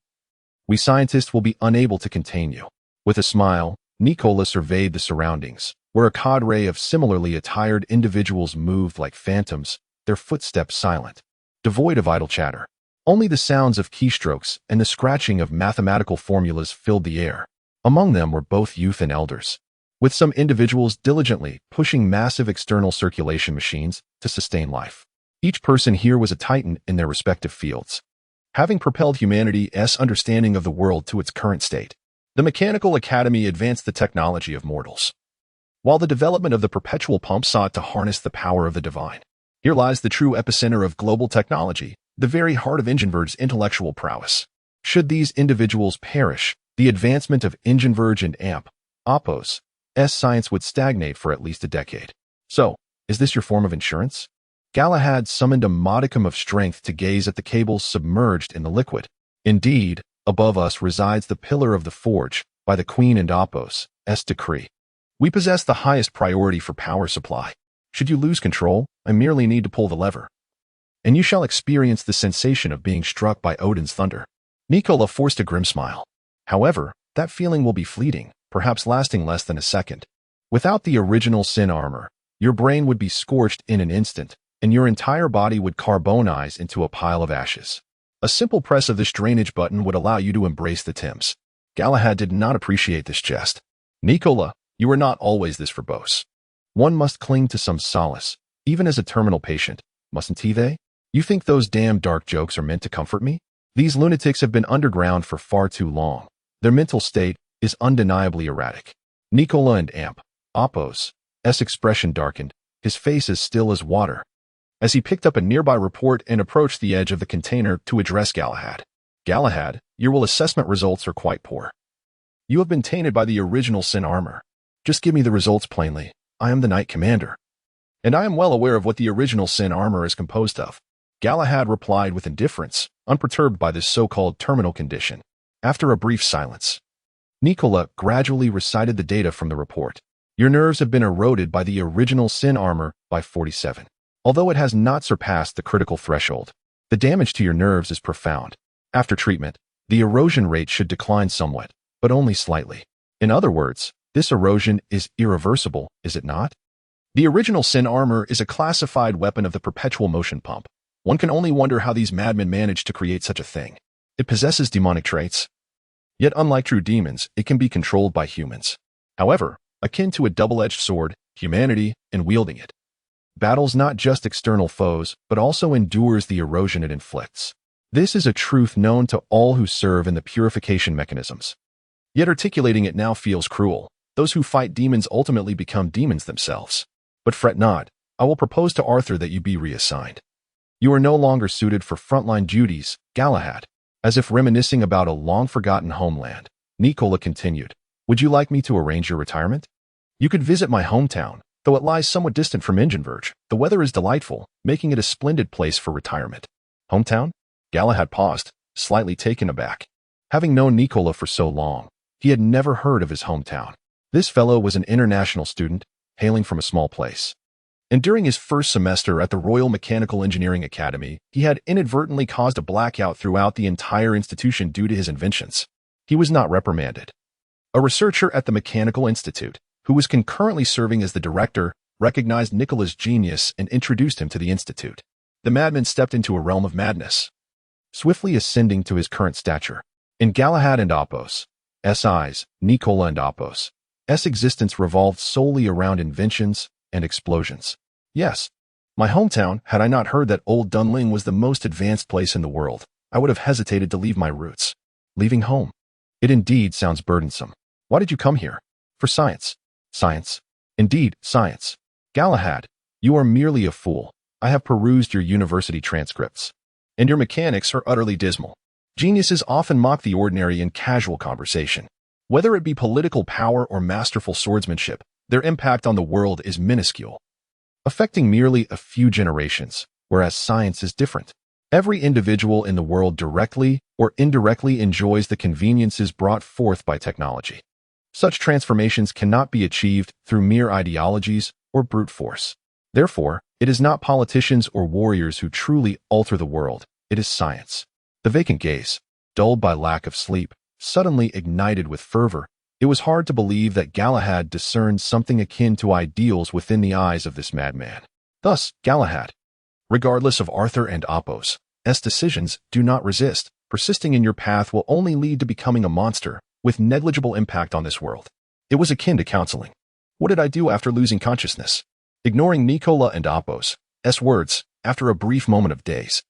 we scientists will be unable to contain you. With a smile, Nicola surveyed the surroundings, where a cadre of similarly attired individuals moved like phantoms, their footsteps silent, devoid of idle chatter. Only the sounds of keystrokes and the scratching of mathematical formulas filled the air. Among them were both youth and elders, with some individuals diligently pushing massive external circulation machines to sustain life. Each person here was a titan in their respective fields, having propelled humanity's understanding of the world to its current state. The Mechanical Academy advanced the technology of mortals, while the development of the perpetual pump sought to harness the power of the divine. Here lies the true epicenter of global technology, the very heart of Ingenverge's intellectual prowess. Should these individuals perish, the advancement of Ingenverge and Oppos' science would stagnate for at least a decade. So, is this your form of insurance? Galahad summoned a modicum of strength to gaze at the cables submerged in the liquid. Indeed, above us resides the pillar of the forge, by the Queen and Oppos' decree. We possess the highest priority for power supply. Should you lose control, I merely need to pull the lever, and you shall experience the sensation of being struck by Odin's thunder. Nicola forced a grim smile. However, that feeling will be fleeting, perhaps lasting less than a second. Without the original sin armor, your brain would be scorched in an instant, and your entire body would carbonize into a pile of ashes. A simple press of this drainage button would allow you to embrace the Thames. Galahad did not appreciate this jest. Nicola, you are not always this verbose. One must cling to some solace, even as a terminal patient, mustn't they? You think those damn dark jokes are meant to comfort me? These lunatics have been underground for far too long. Their mental state is undeniably erratic. Nicola and Oppos' expression darkened, his face as still as water, as he picked up a nearby report and approached the edge of the container to address Galahad. Galahad, your will assessment results are quite poor. You have been tainted by the original sin armor. Just give me the results plainly. I am the Knight Commander, and I am well aware of what the original sin armor is composed of. Galahad replied with indifference, unperturbed by this so-called terminal condition. After a brief silence, Nicola gradually recited the data from the report. Your nerves have been eroded by the original sin armor by 47. Although it has not surpassed the critical threshold, the damage to your nerves is profound. After treatment, the erosion rate should decline somewhat, but only slightly. In other words, this erosion is irreversible, is it not? The original sin armor is a classified weapon of the perpetual motion pump. One can only wonder how these madmen managed to create such a thing. It possesses demonic traits. Yet unlike true demons, it can be controlled by humans. However, akin to a double-edged sword, humanity, in wielding it, battles not just external foes, but also endures the erosion it inflicts. This is a truth known to all who serve in the purification mechanisms. Yet articulating it now feels cruel. Those who fight demons ultimately become demons themselves. But fret not, I will propose to Arthur that you be reassigned. You are no longer suited for frontline duties, Galahad. As if reminiscing about a long-forgotten homeland, Nicola continued, would you like me to arrange your retirement? You could visit my hometown, though it lies somewhat distant from Ingenverge. The weather is delightful, making it a splendid place for retirement. Hometown? Galahad paused, slightly taken aback. Having known Nicola for so long, he had never heard of his hometown. This fellow was an international student, hailing from a small place. And during his first semester at the Royal Mechanical Engineering Academy, he had inadvertently caused a blackout throughout the entire institution due to his inventions. He was not reprimanded. A researcher at the Mechanical Institute, who was concurrently serving as the director, recognized Nicola's genius and introduced him to the institute. The madman stepped into a realm of madness, swiftly ascending to his current stature. In Galahad and Athos, S.I.'s, Nicola and Athos, S. existence revolved solely around inventions and explosions. Yes, my hometown, had I not heard that Old Dunling was the most advanced place in the world, I would have hesitated to leave my roots. Leaving home. It indeed sounds burdensome. Why did you come here? For science. Science. Indeed, science. Galahad, you are merely a fool. I have perused your university transcripts. And your mechanics are utterly dismal. Geniuses often mock the ordinary in casual conversation. Whether it be political power or masterful swordsmanship, their impact on the world is minuscule, affecting merely a few generations, whereas science is different. Every individual in the world directly or indirectly enjoys the conveniences brought forth by technology. Such transformations cannot be achieved through mere ideologies or brute force. Therefore, it is not politicians or warriors who truly alter the world, it is science. The vacant gaze, dulled by lack of sleep, suddenly ignited with fervor. It was hard to believe that Galahad discerned something akin to ideals within the eyes of this madman. Thus, Galahad, regardless of Arthur and Athos' decisions, do not resist. Persisting in your path will only lead to becoming a monster with negligible impact on this world. It was akin to counseling. What did I do after losing consciousness? Ignoring Nicola and Athos' words, after a brief moment of daze,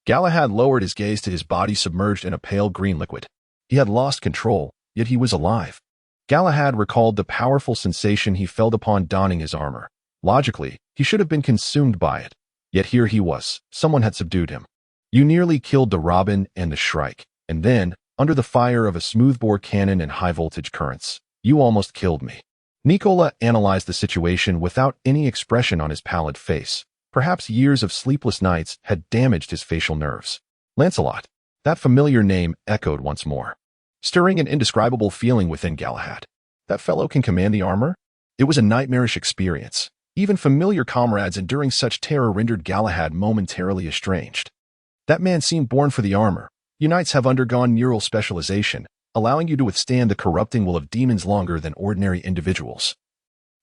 Galahad lowered his gaze to his body submerged in a pale green liquid. He had lost control, yet he was alive. Galahad recalled the powerful sensation he felt upon donning his armor. Logically, he should have been consumed by it. Yet here he was. Someone had subdued him. You nearly killed the Robin and the Shrike, and then, under the fire of a smoothbore cannon and high-voltage currents, you almost killed me. Nicola analyzed the situation without any expression on his pallid face. Perhaps years of sleepless nights had damaged his facial nerves. Lancelot. That familiar name echoed once more, stirring an indescribable feeling within Galahad. That fellow can command the armor? It was a nightmarish experience. Even familiar comrades enduring such terror rendered Galahad momentarily estranged. That man seemed born for the armor. You knights have undergone neural specialization, allowing you to withstand the corrupting will of demons longer than ordinary individuals.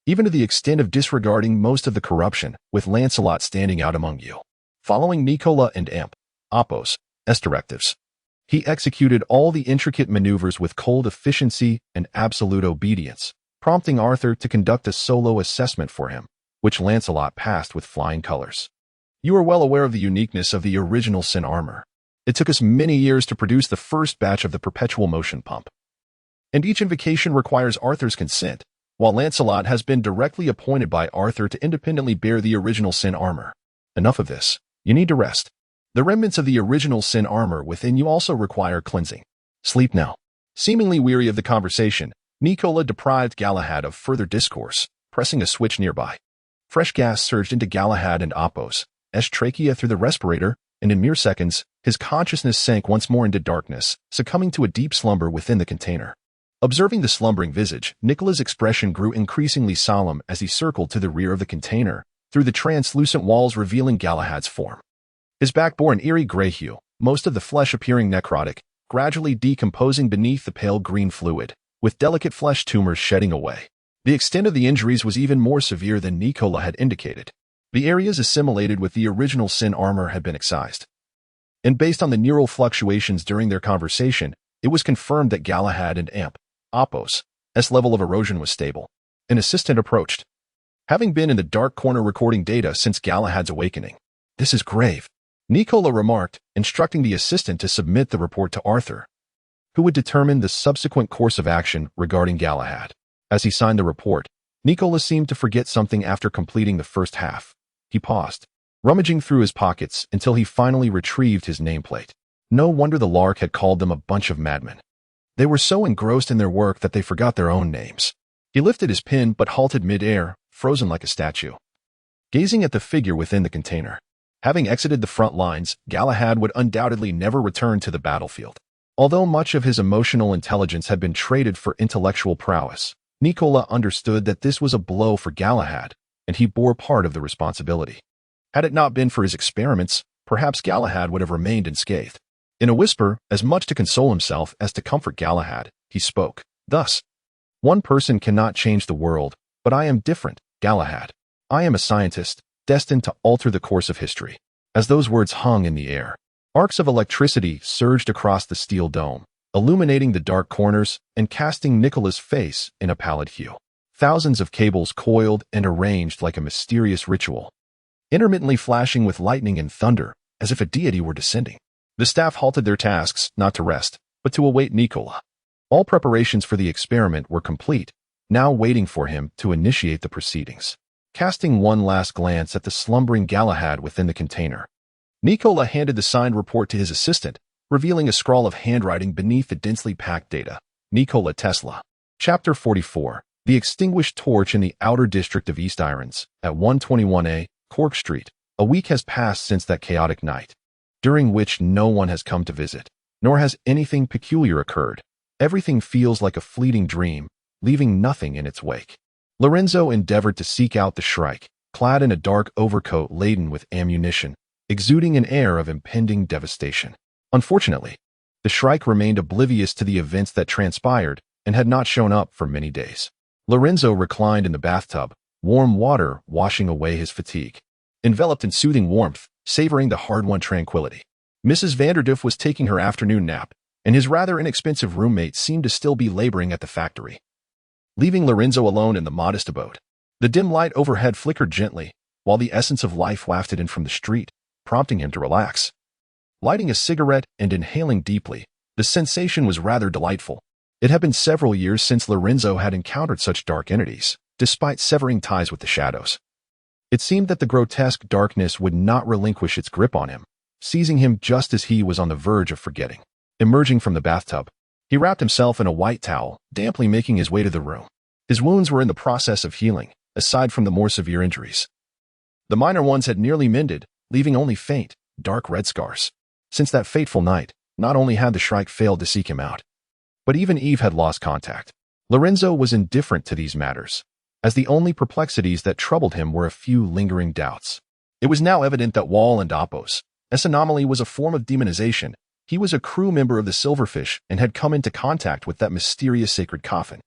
Even to the extent of disregarding most of the corruption, with Lancelot standing out among you. Following Nicola and Athos' directives, he executed all the intricate maneuvers with cold efficiency and absolute obedience, prompting Arthur to conduct a solo assessment for him, which Lancelot passed with flying colors. You are well aware of the uniqueness of the original sin armor. It took us many years to produce the first batch of the perpetual motion pump. And each invocation requires Arthur's consent, while Lancelot has been directly appointed by Arthur to independently bear the original sin armor. Enough of this. You need to rest. The remnants of the original sin armor within you also require cleansing. Sleep now. Seemingly weary of the conversation, Nicola deprived Galahad of further discourse, pressing a switch nearby. Fresh gas surged into Galahad and Athos' trachea through the respirator, and in mere seconds, his consciousness sank once more into darkness, succumbing to a deep slumber within the container. Observing the slumbering visage, Nicola's expression grew increasingly solemn as he circled to the rear of the container, through the translucent walls revealing Galahad's form. His back bore an eerie gray hue, most of the flesh appearing necrotic, gradually decomposing beneath the pale green fluid, with delicate flesh tumors shedding away. The extent of the injuries was even more severe than Nicola had indicated. The areas assimilated with the original sin armor had been excised. And based on the neural fluctuations during their conversation, it was confirmed that Galahad and Athos' level of erosion was stable. An assistant approached. Having been in the dark corner recording data since Galahad's awakening. This is grave. Nicola remarked, instructing the assistant to submit the report to Arthur, who would determine the subsequent course of action regarding Galahad. As he signed the report, Nicola seemed to forget something after completing the first half. He paused, rummaging through his pockets until he finally retrieved his nameplate. No wonder the Lark had called them a bunch of madmen. They were so engrossed in their work that they forgot their own names. He lifted his pin but halted mid-air, frozen like a statue, gazing at the figure within the container. Having exited the front lines, Galahad would undoubtedly never return to the battlefield. Although much of his emotional intelligence had been traded for intellectual prowess, Nicola understood that this was a blow for Galahad, and he bore part of the responsibility. Had it not been for his experiments, perhaps Galahad would have remained unscathed. In a whisper, as much to console himself as to comfort Galahad, he spoke thus: "One person cannot change the world, but I am different, Galahad. I am a scientist, destined to alter the course of history." As those words hung in the air, arcs of electricity surged across the steel dome, illuminating the dark corners and casting Nicola's face in a pallid hue. Thousands of cables coiled and arranged like a mysterious ritual, intermittently flashing with lightning and thunder, as if a deity were descending. The staff halted their tasks, not to rest, but to await Nicola. All preparations for the experiment were complete, now waiting for him to initiate the proceedings. Casting one last glance at the slumbering Galahad within the container, Nicola handed the signed report to his assistant, revealing a scrawl of handwriting beneath the densely packed data. Nikola Tesla. Chapter 44. The extinguished torch in the outer district of East Irons, at 121A, Cork Street. A week has passed since that chaotic night, during which no one has come to visit, nor has anything peculiar occurred. Everything feels like a fleeting dream, leaving nothing in its wake. Lorenzo endeavored to seek out the Shrike, clad in a dark overcoat laden with ammunition, exuding an air of impending devastation. Unfortunately, the Shrike remained oblivious to the events that transpired and had not shown up for many days. Lorenzo reclined in the bathtub, warm water washing away his fatigue. Enveloped in soothing warmth, savoring the hard-won tranquility, Mrs. Vanderduff was taking her afternoon nap, and his rather inexpensive roommate seemed to still be laboring at the factory. Leaving Lorenzo alone in the modest abode, the dim light overhead flickered gently, while the essence of life wafted in from the street, prompting him to relax. Lighting a cigarette and inhaling deeply, the sensation was rather delightful. It had been several years since Lorenzo had encountered such dark entities, despite severing ties with the shadows. It seemed that the grotesque darkness would not relinquish its grip on him, seizing him just as he was on the verge of forgetting. Emerging from the bathtub, he wrapped himself in a white towel, damply making his way to the room. His wounds were in the process of healing, aside from the more severe injuries. The minor ones had nearly mended, leaving only faint, dark red scars. Since that fateful night, not only had the Shrike failed to seek him out, but even Eve had lost contact. Lorenzo was indifferent to these matters, as the only perplexities that troubled him were a few lingering doubts. It was now evident that Wall and Apos, this anomaly was a form of demonization. He was a crew member of the Silverfish and had come into contact with that mysterious sacred coffin.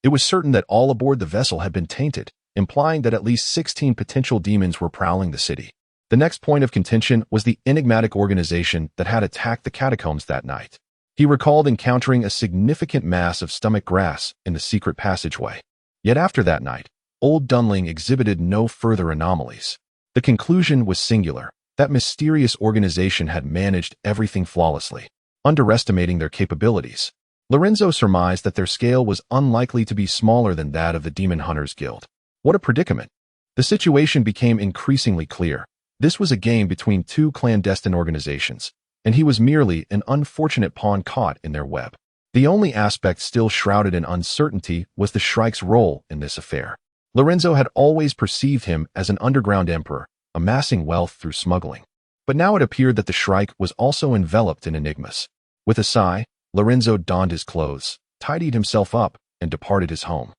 It was certain that all aboard the vessel had been tainted, implying that at least 16 potential demons were prowling the city. The next point of contention was the enigmatic organization that had attacked the catacombs that night. He recalled encountering a significant mass of stomach grass in the secret passageway. Yet after that night, Old Dunling exhibited no further anomalies. The conclusion was singular. That mysterious organization had managed everything flawlessly, underestimating their capabilities. Lorenzo surmised that their scale was unlikely to be smaller than that of the Demon Hunters Guild. What a predicament! The situation became increasingly clear. This was a game between two clandestine organizations, and he was merely an unfortunate pawn caught in their web. The only aspect still shrouded in uncertainty was the Shrike's role in this affair. Lorenzo had always perceived him as an underground emperor, amassing wealth through smuggling. But now it appeared that the Shrike was also enveloped in enigmas. With a sigh, Lorenzo donned his clothes, tidied himself up, and departed his home.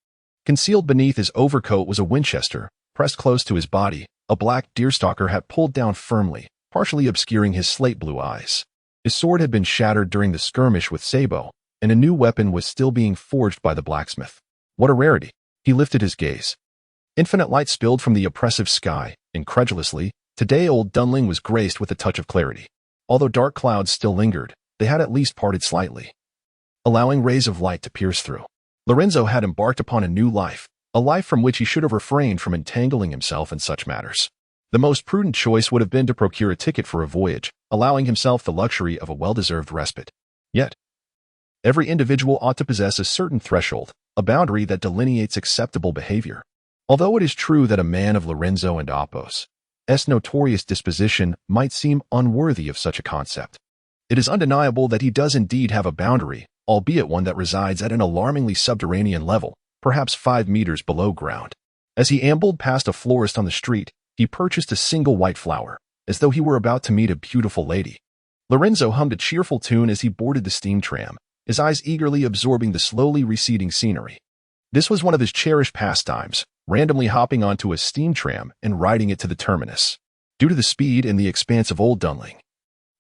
Concealed beneath his overcoat was a Winchester, pressed close to his body. A black deerstalker had pulled down firmly, partially obscuring his slate-blue eyes. His sword had been shattered during the skirmish with Sabo, and a new weapon was still being forged by the blacksmith. What a rarity! He lifted his gaze. Infinite light spilled from the oppressive sky. Incredulously, today Old Dunling was graced with a touch of clarity. Although dark clouds still lingered, they had at least parted slightly, allowing rays of light to pierce through. Lorenzo had embarked upon a new life, a life from which he should have refrained from entangling himself in such matters. The most prudent choice would have been to procure a ticket for a voyage, allowing himself the luxury of a well-deserved respite. Yet, every individual ought to possess a certain threshold, a boundary that delineates acceptable behavior. Although it is true that a man of Lorenzo and Apos' notorious disposition might seem unworthy of such a concept, it is undeniable that he does indeed have a boundary, albeit one that resides at an alarmingly subterranean level, perhaps 5 meters below ground. As he ambled past a florist on the street, he purchased a single white flower, as though he were about to meet a beautiful lady. Lorenzo hummed a cheerful tune as he boarded the steam tram, his eyes eagerly absorbing the slowly receding scenery. This was one of his cherished pastimes, randomly hopping onto a steam tram and riding it to the terminus. Due to the speed and the expanse of Old Dunling,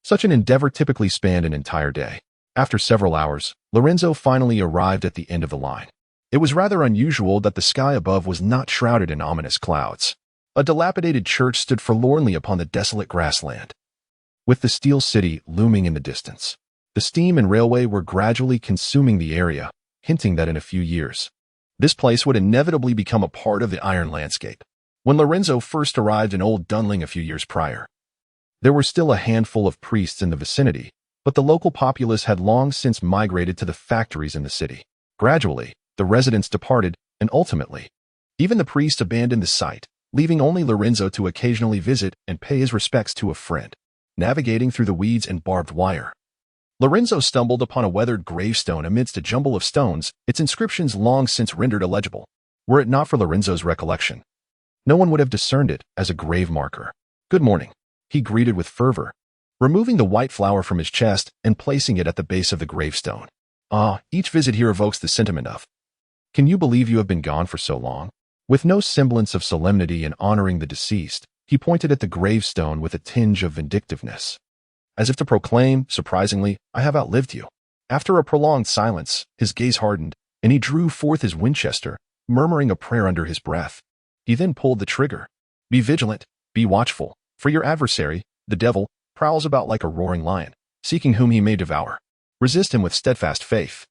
such an endeavor typically spanned an entire day. After several hours, Lorenzo finally arrived at the end of the line. It was rather unusual that the sky above was not shrouded in ominous clouds. A dilapidated church stood forlornly upon the desolate grassland, with the steel city looming in the distance. The steam and railway were gradually consuming the area, hinting that in a few years, this place would inevitably become a part of the iron landscape. When Lorenzo first arrived in Old Dunling a few years prior, there were still a handful of priests in the vicinity, but the local populace had long since migrated to the factories in the city. Gradually, the residents departed, and ultimately, even the priests abandoned the site, leaving only Lorenzo to occasionally visit and pay his respects to a friend. Navigating through the weeds and barbed wire, Lorenzo stumbled upon a weathered gravestone amidst a jumble of stones, its inscriptions long since rendered illegible. Were it not for Lorenzo's recollection, no one would have discerned it as a grave marker. "Good morning," he greeted with fervor, removing the white flower from his chest and placing it at the base of the gravestone. Each visit here evokes the sentiment of, "Can you believe you have been gone for so long?" With no semblance of solemnity in honoring the deceased, he pointed at the gravestone with a tinge of vindictiveness, as if to proclaim, surprisingly, "I have outlived you." After a prolonged silence, his gaze hardened, and he drew forth his Winchester, murmuring a prayer under his breath. He then pulled the trigger. "Be vigilant, be watchful, for your adversary, the devil, prowls about like a roaring lion, seeking whom he may devour. Resist him with steadfast faith."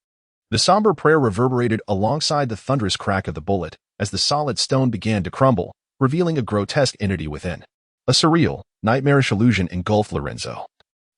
The somber prayer reverberated alongside the thunderous crack of the bullet as the solid stone began to crumble, revealing a grotesque entity within. A surreal, nightmarish illusion engulfed Lorenzo,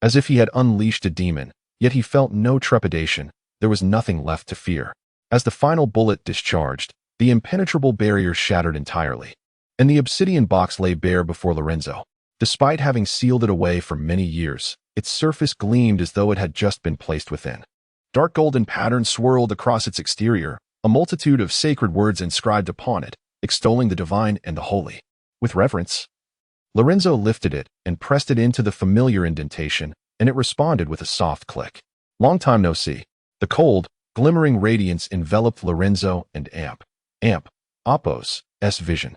as if he had unleashed a demon, yet he felt no trepidation. There was nothing left to fear. As the final bullet discharged, the impenetrable barrier shattered entirely, and the obsidian box lay bare before Lorenzo. Despite having sealed it away for many years, its surface gleamed as though it had just been placed within. Dark golden patterns swirled across its exterior, a multitude of sacred words inscribed upon it, extolling the divine and the holy. With reverence, Lorenzo lifted it and pressed it into the familiar indentation, and it responded with a soft click. Long time no see. The cold, glimmering radiance enveloped Lorenzo and Apos' vision,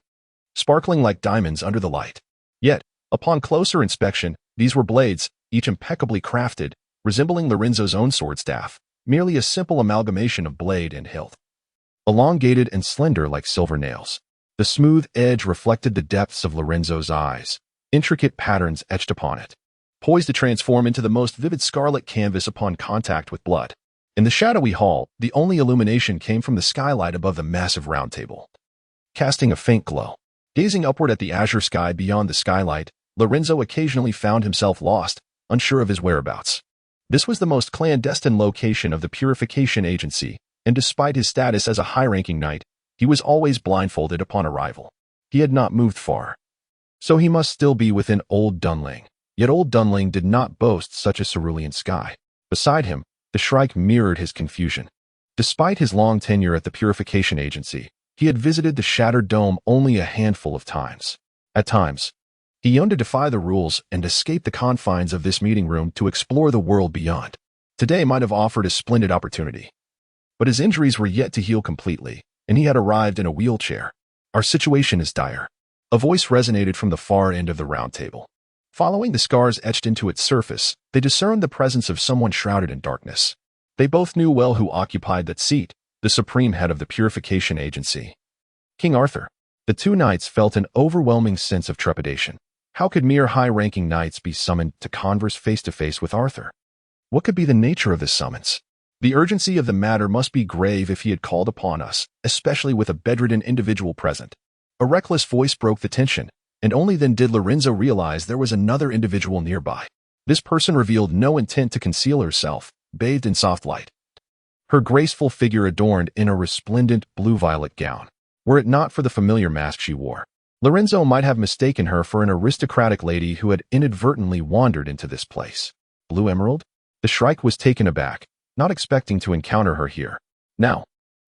sparkling like diamonds under the light. Yet, upon closer inspection, these were blades, each impeccably crafted, resembling Lorenzo's own sword staff, merely a simple amalgamation of blade and hilt. Elongated and slender like silver nails, the smooth edge reflected the depths of Lorenzo's eyes, intricate patterns etched upon it, poised to transform into the most vivid scarlet canvas upon contact with blood. In the shadowy hall, the only illumination came from the skylight above the massive round table, casting a faint glow. Gazing upward at the azure sky beyond the skylight, Lorenzo occasionally found himself lost, unsure of his whereabouts. This was the most clandestine location of the Purification Agency, and despite his status as a high-ranking knight, he was always blindfolded upon arrival. He had not moved far, so he must still be within Old Dunling. Yet Old Dunling did not boast such a cerulean sky. Beside him, the Shrike mirrored his confusion. Despite his long tenure at the Purification Agency, he had visited the shattered dome only a handful of times. At times, he yearned to defy the rules and escape the confines of this meeting room to explore the world beyond. Today might have offered a splendid opportunity, but his injuries were yet to heal completely, and he had arrived in a wheelchair. "Our situation is dire." A voice resonated from the far end of the round table. Following the scars etched into its surface, they discerned the presence of someone shrouded in darkness. They both knew well who occupied that seat, the supreme head of the Purification Agency, King Arthur. The two knights felt an overwhelming sense of trepidation. How could mere high-ranking knights be summoned to converse face-to-face with Arthur? What could be the nature of this summons? The urgency of the matter must be grave if he had called upon us, especially with a bedridden individual present. A reckless voice broke the tension. and only then did Lorenzo realize there was another individual nearby. This person revealed no intent to conceal herself, bathed in soft light. Her graceful figure adorned in a resplendent blue-violet gown. Were it not for the familiar mask she wore, Lorenzo might have mistaken her for an aristocratic lady who had inadvertently wandered into this place. Blue Emerald? The Shrike was taken aback, not expecting to encounter her here. Now,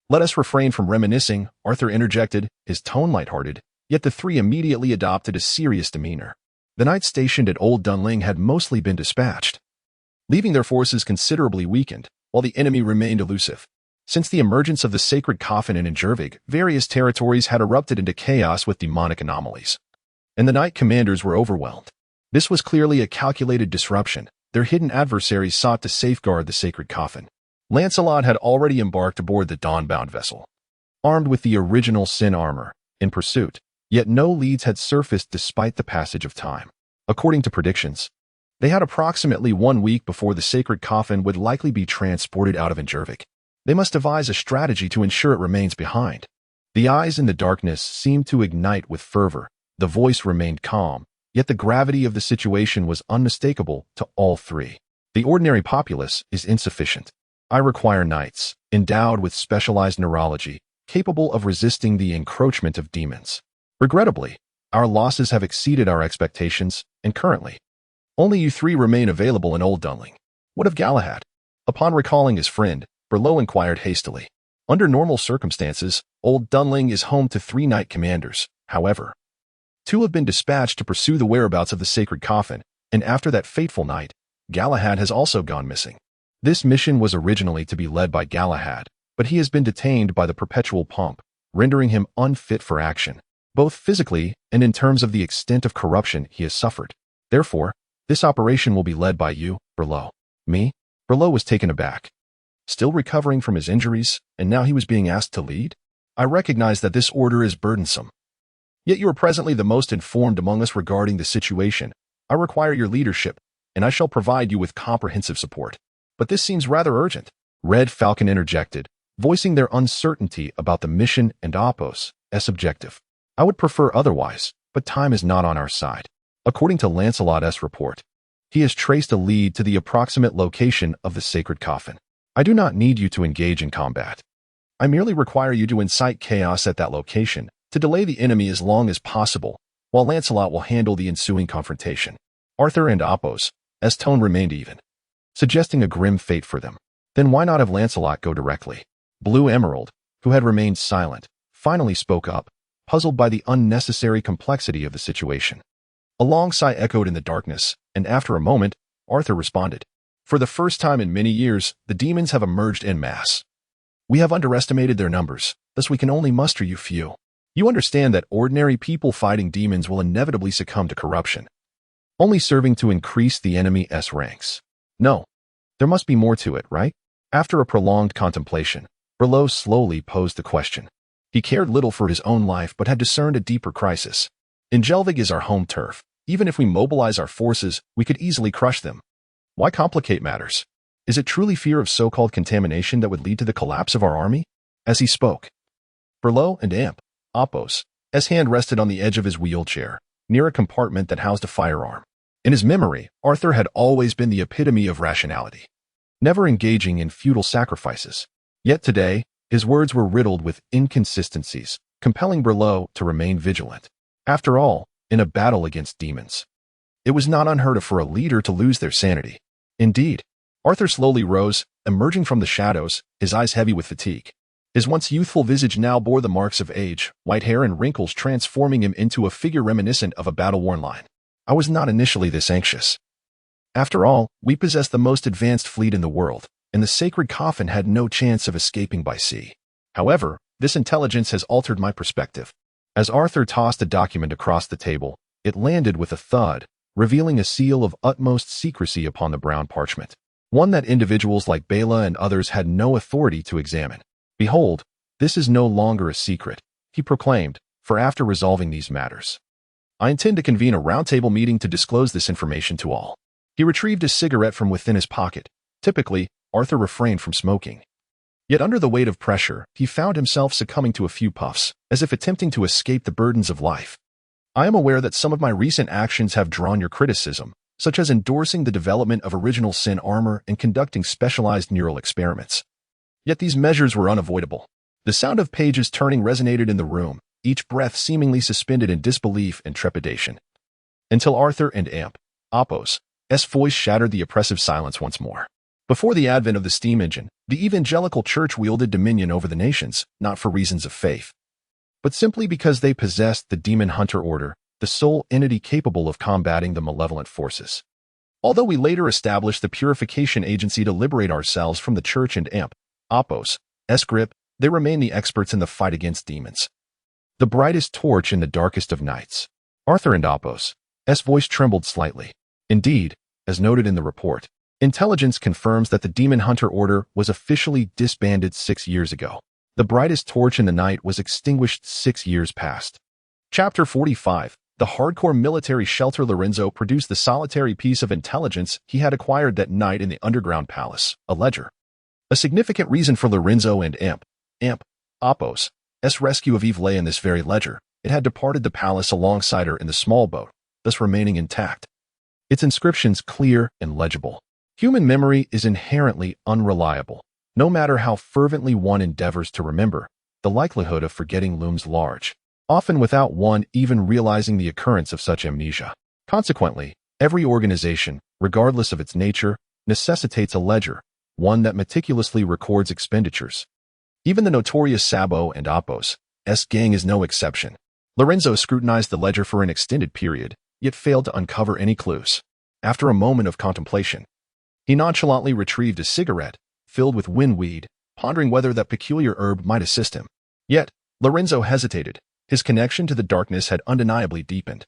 let us refrain from reminiscing, Arthur interjected, his tone lighthearted, yet the three immediately adopted a serious demeanor. The knights stationed at Old Dunling had mostly been dispatched, leaving their forces considerably weakened, while the enemy remained elusive. Since the emergence of the sacred coffin in Inelvig, various territories had erupted into chaos with demonic anomalies, and the knight commanders were overwhelmed. This was clearly a calculated disruption. Their hidden adversaries sought to safeguard the sacred coffin. Lancelot had already embarked aboard the dawn-bound vessel, armed with the original sin armor, in pursuit, yet no leads had surfaced despite the passage of time. According to predictions, they had approximately 1 week before the sacred coffin would likely be transported out of Inelvig. They must devise a strategy to ensure it remains behind. The eyes in the darkness seemed to ignite with fervor. The voice remained calm, yet the gravity of the situation was unmistakable to all three. The ordinary populace is insufficient. I require knights, endowed with specialized neurology, capable of resisting the encroachment of demons. Regrettably, our losses have exceeded our expectations, and currently, only you three remain available in Old Dunling. What of Galahad? Upon recalling his friend, Berlot inquired hastily. Under normal circumstances, Old Dunling is home to 3 knight commanders. However, 2 have been dispatched to pursue the whereabouts of the sacred coffin, and after that fateful night, Galahad has also gone missing. This mission was originally to be led by Galahad, but he has been detained by the perpetual pump, rendering him unfit for action, both physically and in terms of the extent of corruption he has suffered. Therefore, this operation will be led by you, Berlot. Me? Berlot was taken aback. Still recovering from his injuries, and now he was being asked to lead? I recognize that this order is burdensome. Yet you are presently the most informed among us regarding the situation. I require your leadership, and I shall provide you with comprehensive support. But this seems rather urgent. Red Falcon interjected, voicing their uncertainty about the mission and Oppos' objective. I would prefer otherwise, but time is not on our side. According to Lancelot's report, he has traced a lead to the approximate location of the sacred coffin. I do not need you to engage in combat. I merely require you to incite chaos at that location, to delay the enemy as long as possible, while Lancelot will handle the ensuing confrontation. Arthur and Oppos' tone remained even, suggesting a grim fate for them. Then why not have Lancelot go directly? Blue Emerald, who had remained silent, finally spoke up, puzzled by the unnecessary complexity of the situation. A long sigh echoed in the darkness, and after a moment, Arthur responded. For the first time in many years, the demons have emerged en masse. We have underestimated their numbers, thus we can only muster you few. You understand that ordinary people fighting demons will inevitably succumb to corruption, only serving to increase the enemy's ranks. No, there must be more to it, right? After a prolonged contemplation, Berlot slowly posed the question. He cared little for his own life but had discerned a deeper crisis. Inelvig is our home turf. Even if we mobilize our forces, we could easily crush them. Why complicate matters? Is it truly fear of so-called contamination that would lead to the collapse of our army? As he spoke, Berlot and Oppos' hand rested on the edge of his wheelchair, near a compartment that housed a firearm. In his memory, Arthur had always been the epitome of rationality, never engaging in futile sacrifices. Yet today, his words were riddled with inconsistencies, compelling Berlot to remain vigilant. After all, in a battle against demons, it was not unheard of for a leader to lose their sanity. Indeed, Arthur slowly rose, emerging from the shadows, his eyes heavy with fatigue. His once youthful visage now bore the marks of age, white hair and wrinkles transforming him into a figure reminiscent of a battle-worn lion. I was not initially this anxious. After all, we possess the most advanced fleet in the world, and the sacred coffin had no chance of escaping by sea. However, this intelligence has altered my perspective. As Arthur tossed a document across the table, it landed with a thud, revealing a seal of utmost secrecy upon the brown parchment, one that individuals like Bela and others had no authority to examine. Behold, this is no longer a secret, he proclaimed, for after resolving these matters, I intend to convene a roundtable meeting to disclose this information to all. He retrieved a cigarette from within his pocket. Typically, Arthur refrained from smoking. Yet under the weight of pressure, he found himself succumbing to a few puffs, as if attempting to escape the burdens of life. I am aware that some of my recent actions have drawn your criticism, such as endorsing the development of original sin armor and conducting specialized neural experiments. Yet these measures were unavoidable. The sound of pages turning resonated in the room, each breath seemingly suspended in disbelief and trepidation. Until Arthur and Appos' voice shattered the oppressive silence once more. Before the advent of the steam engine, the evangelical church wielded dominion over the nations, not for reasons of faith, but simply because they possessed the demon hunter order, the sole entity capable of combating the malevolent forces. Although we later established the purification agency to liberate ourselves from the church and Appos' grip, they remain the experts in the fight against demons. The brightest torch in the darkest of nights. Arthur and Appos' voice trembled slightly. Indeed, as noted in the report, intelligence confirms that the demon hunter order was officially disbanded 6 years ago. The brightest torch in the night was extinguished 6 years past. Chapter 45. The hardcore military shelter. Lorenzo produced the solitary piece of intelligence he had acquired that night in the underground palace, a ledger. A significant reason for Lorenzo and Appos' rescue of Eve lay in this very ledger. It had departed the palace alongside her in the small boat, thus remaining intact. Its inscriptions clear and legible. Human memory is inherently unreliable. No matter how fervently one endeavors to remember, the likelihood of forgetting looms large, often without one even realizing the occurrence of such amnesia. Consequently, every organization, regardless of its nature, necessitates a ledger, one that meticulously records expenditures. Even the notorious Sabo and Appos' gang is no exception. Lorenzo scrutinized the ledger for an extended period, yet failed to uncover any clues. After a moment of contemplation, he nonchalantly retrieved a cigarette, filled with windweed, pondering whether that peculiar herb might assist him. Yet, Lorenzo hesitated. His connection to the darkness had undeniably deepened,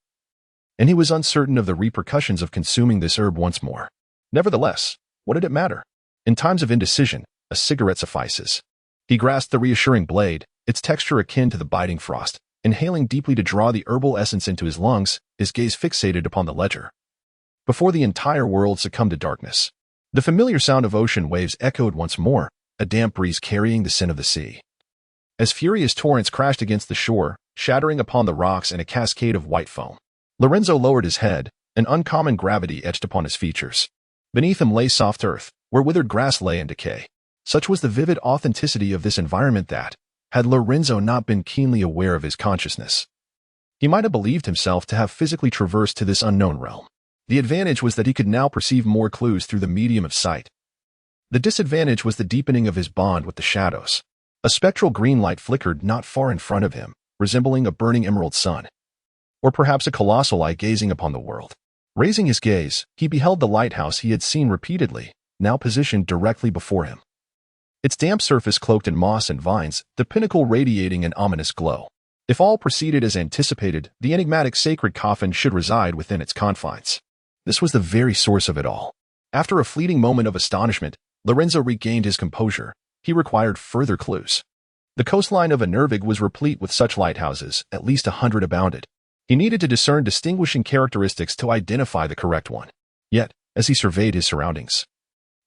and he was uncertain of the repercussions of consuming this herb once more. Nevertheless, what did it matter? In times of indecision, a cigarette suffices. He grasped the reassuring blade, its texture akin to the biting frost. Inhaling deeply to draw the herbal essence into his lungs, his gaze fixated upon the ledger. Before the entire world succumbed to darkness, the familiar sound of ocean waves echoed once more, a damp breeze carrying the scent of the sea. As furious torrents crashed against the shore, shattering upon the rocks in a cascade of white foam, Lorenzo lowered his head, an uncommon gravity etched upon his features. Beneath him lay soft earth, where withered grass lay in decay. Such was the vivid authenticity of this environment that, had Lorenzo not been keenly aware of his consciousness, he might have believed himself to have physically traversed to this unknown realm. The advantage was that he could now perceive more clues through the medium of sight. The disadvantage was the deepening of his bond with the shadows. A spectral green light flickered not far in front of him, resembling a burning emerald sun, or perhaps a colossal eye gazing upon the world. Raising his gaze, he beheld the lighthouse he had seen repeatedly, now positioned directly before him. Its damp surface cloaked in moss and vines, the pinnacle radiating an ominous glow. If all proceeded as anticipated, the enigmatic sacred coffin should reside within its confines. This was the very source of it all. After a fleeting moment of astonishment, Lorenzo regained his composure. He required further clues. The coastline of Inelvig was replete with such lighthouses, at least 100 abounded. He needed to discern distinguishing characteristics to identify the correct one. Yet, as he surveyed his surroundings,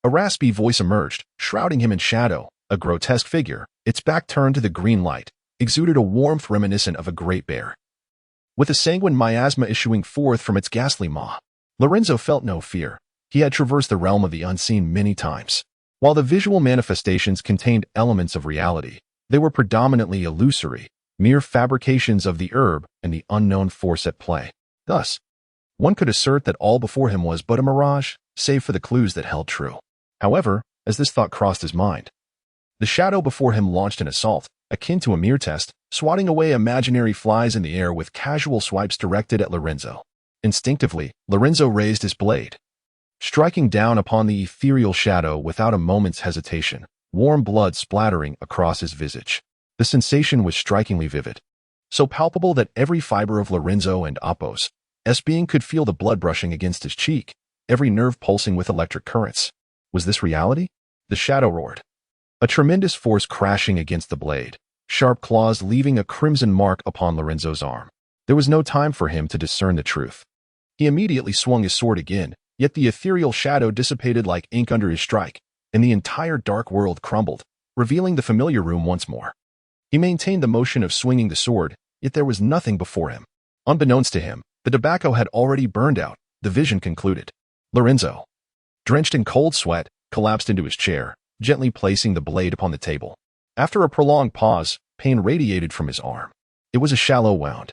a raspy voice emerged, shrouding him in shadow. A grotesque figure, its back turned to the green light, exuded a warmth reminiscent of a great bear, with a sanguine miasma issuing forth from its ghastly maw. Lorenzo felt no fear. He had traversed the realm of the unseen many times. While the visual manifestations contained elements of reality, they were predominantly illusory, mere fabrications of the herb and the unknown force at play. Thus, one could assert that all before him was but a mirage, save for the clues that held true. However, as this thought crossed his mind, the shadow before him launched an assault, akin to a mere test, swatting away imaginary flies in the air with casual swipes directed at Lorenzo. Instinctively, Lorenzo raised his blade, striking down upon the ethereal shadow without a moment's hesitation, warm blood splattering across his visage. The sensation was strikingly vivid, so palpable that every fiber of Lorenzo and Appos' being could feel the blood brushing against his cheek, every nerve pulsing with electric currents. Was this reality? The shadow roared, a tremendous force crashing against the blade, sharp claws leaving a crimson mark upon Lorenzo's arm. There was no time for him to discern the truth. He immediately swung his sword again, yet the ethereal shadow dissipated like ink under his strike, and the entire dark world crumbled, revealing the familiar room once more. He maintained the motion of swinging the sword, yet there was nothing before him. Unbeknownst to him, the tobacco had already burned out, the vision concluded. Lorenzo, drenched in cold sweat, collapsed into his chair, gently placing the blade upon the table. After a prolonged pause, pain radiated from his arm. It was a shallow wound.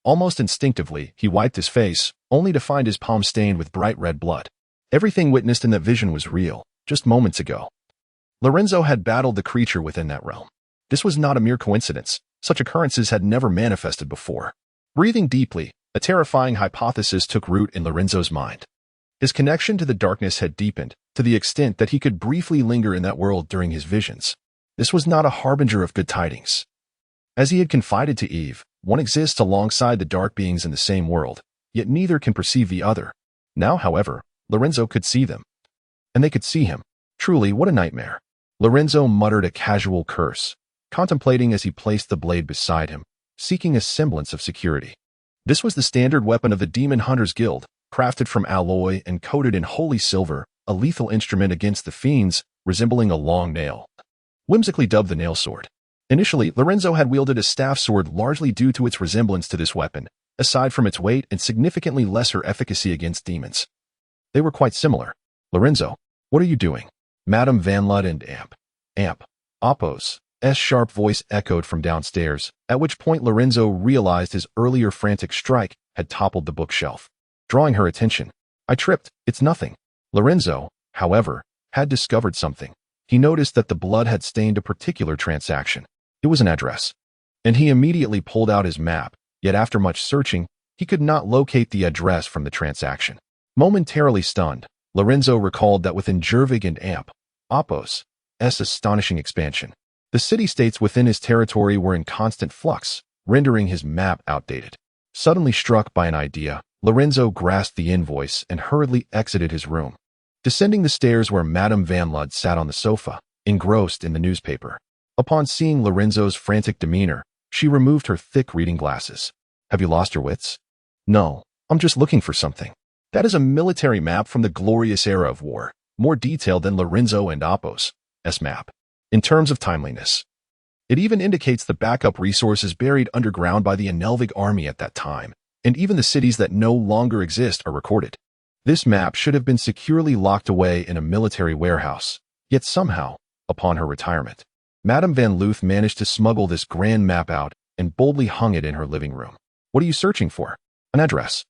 Almost instinctively, he wiped his face, only to find his palm stained with bright red blood. Everything witnessed in that vision was real, just moments ago. Lorenzo had battled the creature within that realm. This was not a mere coincidence. Such occurrences had never manifested before. Breathing deeply, a terrifying hypothesis took root in Lorenzo's mind. His connection to the darkness had deepened, to the extent that he could briefly linger in that world during his visions. This was not a harbinger of good tidings. As he had confided to Eve, one exists alongside the dark beings in the same world, yet neither can perceive the other. Now, however, Lorenzo could see them. And they could see him. Truly, what a nightmare. Lorenzo muttered a casual curse, contemplating as he placed the blade beside him, seeking a semblance of security. This was the standard weapon of the Demon Hunters Guild, crafted from alloy and coated in holy silver, a lethal instrument against the fiends, resembling a long nail. Whimsically dubbed the nail sword. Initially, Lorenzo had wielded a staff sword largely due to its resemblance to this weapon, aside from its weight and significantly lesser efficacy against demons. They were quite similar. Lorenzo, what are you doing? Madame Van Lud and Amp. Oppo's sharp voice echoed from downstairs, at which point Lorenzo realized his earlier frantic strike had toppled the bookshelf. Drawing her attention. I tripped, it's nothing. Lorenzo, however, had discovered something. He noticed that the blood had stained a particular transaction. It was an address. And he immediately pulled out his map, yet after much searching, he could not locate the address from the transaction. Momentarily stunned, Lorenzo recalled that within Jervig and Oppo's astonishing expansion, the city-states within his territory were in constant flux, rendering his map outdated. Suddenly struck by an idea, Lorenzo grasped the invoice and hurriedly exited his room. Descending the stairs where Madame Van Lud sat on the sofa, engrossed in the newspaper. Upon seeing Lorenzo's frantic demeanor, she removed her thick reading glasses. Have you lost your wits? No, I'm just looking for something. That is a military map from the glorious era of war, more detailed than Lorenzo and Oppo's map. In terms of timeliness, it even indicates the backup resources buried underground by the Inelvig army at that time, and even the cities that no longer exist are recorded. This map should have been securely locked away in a military warehouse, yet somehow, upon her retirement, Madame Van Luth managed to smuggle this grand map out and boldly hung it in her living room. What are you searching for? An address.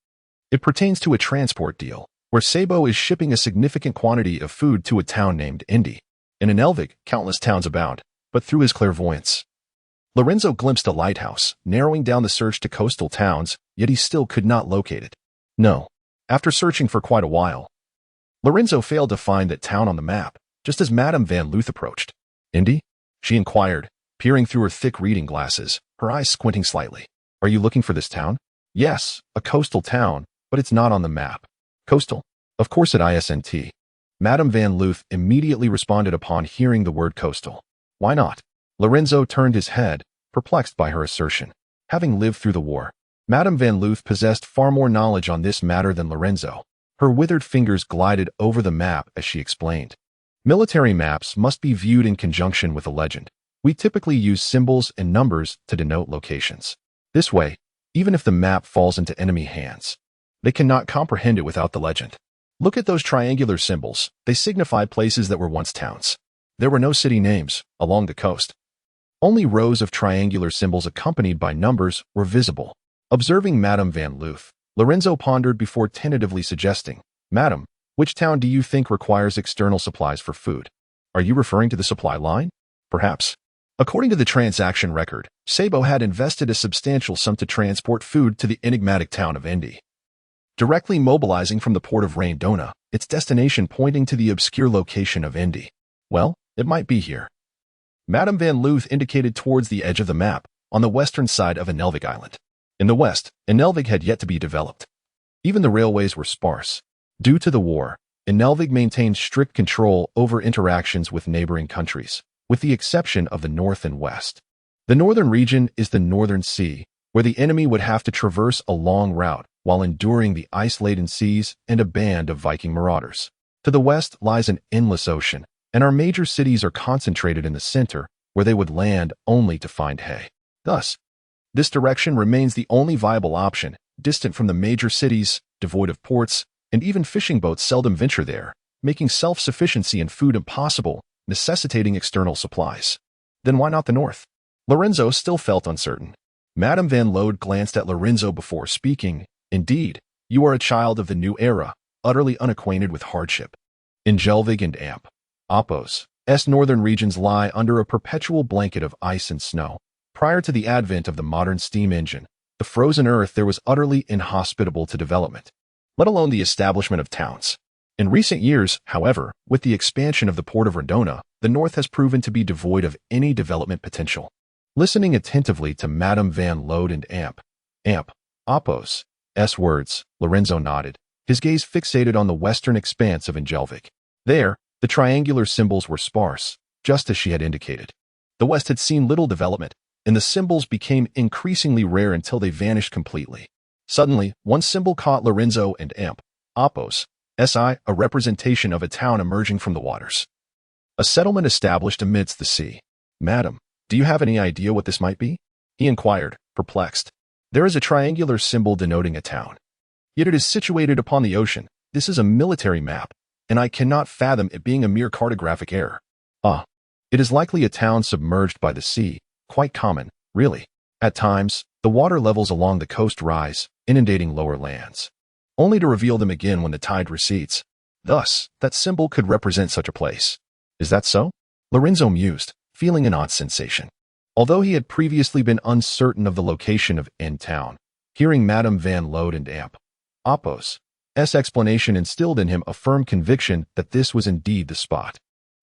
It pertains to a transport deal, where Sabo is shipping a significant quantity of food to a town named Indy. In Inelvig, countless towns abound, but through his clairvoyance, Lorenzo glimpsed a lighthouse, narrowing down the search to coastal towns, yet he still could not locate it. No. After searching for quite a while, Lorenzo failed to find that town on the map, just as Madame Van Luth approached. Indy? She inquired, peering through her thick reading glasses, her eyes squinting slightly. Are you looking for this town? Yes, a coastal town, but it's not on the map. Coastal? Of course it isn't. Madame Van Luth immediately responded upon hearing the word coastal. Why not? Lorenzo turned his head, perplexed by her assertion. Having lived through the war, Madame Van Luth possessed far more knowledge on this matter than Lorenzo. Her withered fingers glided over the map as she explained. Military maps must be viewed in conjunction with a legend. We typically use symbols and numbers to denote locations. This way, even if the map falls into enemy hands, they cannot comprehend it without the legend. Look at those triangular symbols. They signify places that were once towns. There were no city names along the coast. Only rows of triangular symbols accompanied by numbers were visible. Observing Madame Van Luth, Lorenzo pondered before tentatively suggesting, Madam, which town do you think requires external supplies for food? Are you referring to the supply line? Perhaps. According to the transaction record, Sabo had invested a substantial sum to transport food to the enigmatic town of Indy, directly mobilizing from the port of Raindona, its destination pointing to the obscure location of Indy. Well, it might be here. Madame Van Luth indicated towards the edge of the map, on the western side of Inelvig Island. In the west, Inelvig had yet to be developed. Even the railways were sparse. Due to the war, Inelvig maintained strict control over interactions with neighboring countries, with the exception of the north and west. The northern region is the Northern Sea, where the enemy would have to traverse a long route while enduring the ice-laden seas and a band of Viking marauders. To the west lies an endless ocean, and our major cities are concentrated in the center, where they would land only to find hay. Thus, This direction remains the only viable option, distant from the major cities, devoid of ports, and even fishing boats seldom venture there, making self-sufficiency in food impossible, necessitating external supplies. Then why not the north? Lorenzo still felt uncertain. Madame Van Lode glanced at Lorenzo before speaking. Indeed, you are a child of the new era, utterly unacquainted with hardship. Inelvig and Appos. Northern regions lie under a perpetual blanket of ice and snow. Prior to the advent of the modern steam engine, the frozen earth there was utterly inhospitable to development, let alone the establishment of towns. In recent years, however, with the expansion of the port of Radona, the north has proven to be devoid of any development potential. Listening attentively to Madame Van Lode and Appos' words, Lorenzo nodded, his gaze fixated on the western expanse of Inelvig. There, the triangular symbols were sparse, just as she had indicated. The west had seen little development, and the symbols became increasingly rare until they vanished completely. Suddenly, one symbol caught Lorenzo and Appos' eye, a representation of a town emerging from the waters. A settlement established amidst the sea. Madam, do you have any idea what this might be? He inquired, perplexed. There is a triangular symbol denoting a town. Yet it is situated upon the ocean. This is a military map, and I cannot fathom it being a mere cartographic error. It is likely a town submerged by the sea, quite common, really. At times, the water levels along the coast rise, inundating lower lands, only to reveal them again when the tide recedes. Thus, that symbol could represent such a place. Is that so? Lorenzo mused, feeling an odd sensation. Although he had previously been uncertain of the location of town, hearing Madame Van Lode and Appos' explanation instilled in him a firm conviction that this was indeed the spot.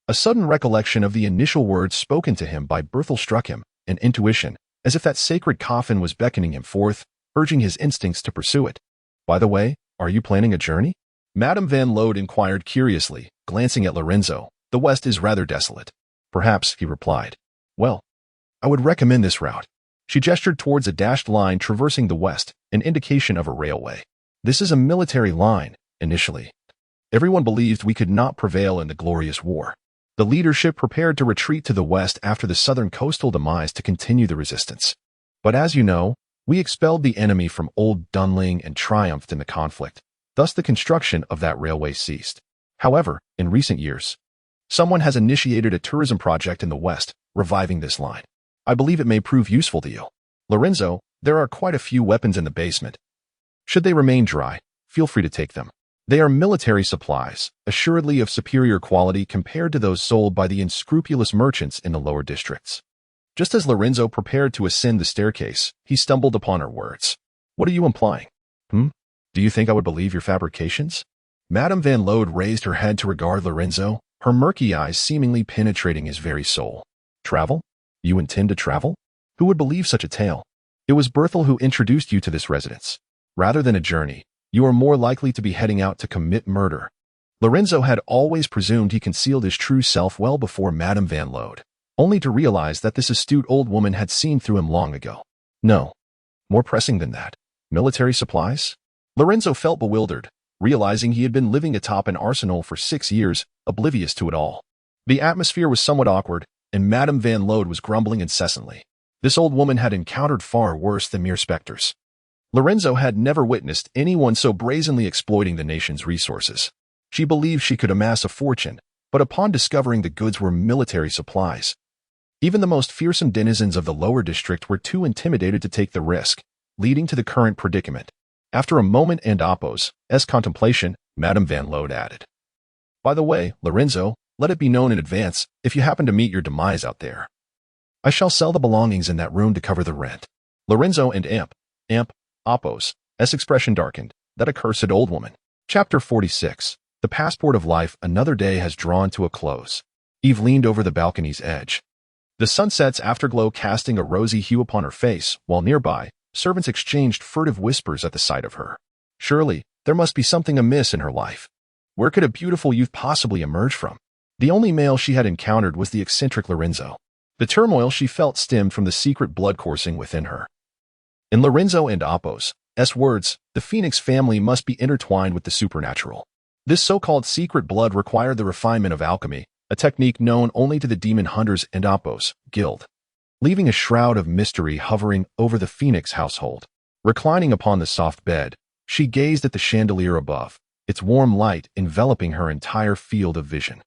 A sudden recollection of the initial words spoken to him by Berthel struck him, an intuition, as if that sacred coffin was beckoning him forth, urging his instincts to pursue it. By the way, are you planning a journey? Madame Van Lode inquired curiously, glancing at Lorenzo. The west is rather desolate. Perhaps, he replied. Well, I would recommend this route. She gestured towards a dashed line traversing the west, an indication of a railway. This is a military line, initially. Everyone believed we could not prevail in the glorious war. The leadership prepared to retreat to the west after the southern coastal demise to continue the resistance. But as you know, we expelled the enemy from Old Dunling and triumphed in the conflict. Thus the construction of that railway ceased. However, in recent years, someone has initiated a tourism project in the west, reviving this line. I believe it may prove useful to you. Lorenzo, there are quite a few weapons in the basement. Should they remain dry, feel free to take them. They are military supplies, assuredly of superior quality compared to those sold by the unscrupulous merchants in the lower districts. Just as Lorenzo prepared to ascend the staircase, he stumbled upon her words. What are you implying? Do you think I would believe your fabrications? Madame Van Lode raised her head to regard Lorenzo, her murky eyes seemingly penetrating his very soul. Travel? You intend to travel? Who would believe such a tale? It was Berthel who introduced you to this residence. Rather than a journey, you are more likely to be heading out to commit murder. Lorenzo had always presumed he concealed his true self well before Madame Van Lode, only to realize that this astute old woman had seen through him long ago. No. More pressing than that. Military supplies? Lorenzo felt bewildered, realizing he had been living atop an arsenal for 6 years, oblivious to it all. The atmosphere was somewhat awkward, and Madame Van Lode was grumbling incessantly. This old woman had encountered far worse than mere specters. Lorenzo had never witnessed anyone so brazenly exploiting the nation's resources. She believed she could amass a fortune, but upon discovering the goods were military supplies, even the most fearsome denizens of the lower district were too intimidated to take the risk, leading to the current predicament. After a moment and Appos' contemplation, Madame Van Lode added, By the way, Lorenzo, let it be known in advance if you happen to meet your demise out there. I shall sell the belongings in that room to cover the rent. Lorenzo and Appos' expression darkened. That accursed old woman. Chapter 46. The passport of life. Another day has drawn to a close. Eve leaned over the balcony's edge. The sunset's afterglow casting a rosy hue upon her face, while nearby, servants exchanged furtive whispers at the sight of her. Surely, there must be something amiss in her life. Where could a beautiful youth possibly emerge from? The only male she had encountered was the eccentric Lorenzo. The turmoil she felt stemmed from the secret blood coursing within her. In Lorenzo and Appos' words, the Phoenix family must be intertwined with the supernatural. This so-called secret blood required the refinement of alchemy, a technique known only to the demon hunters and Appos' guild. leaving a shroud of mystery hovering over the Phoenix household. Reclining upon the soft bed, she gazed at the chandelier above, its warm light enveloping her entire field of vision.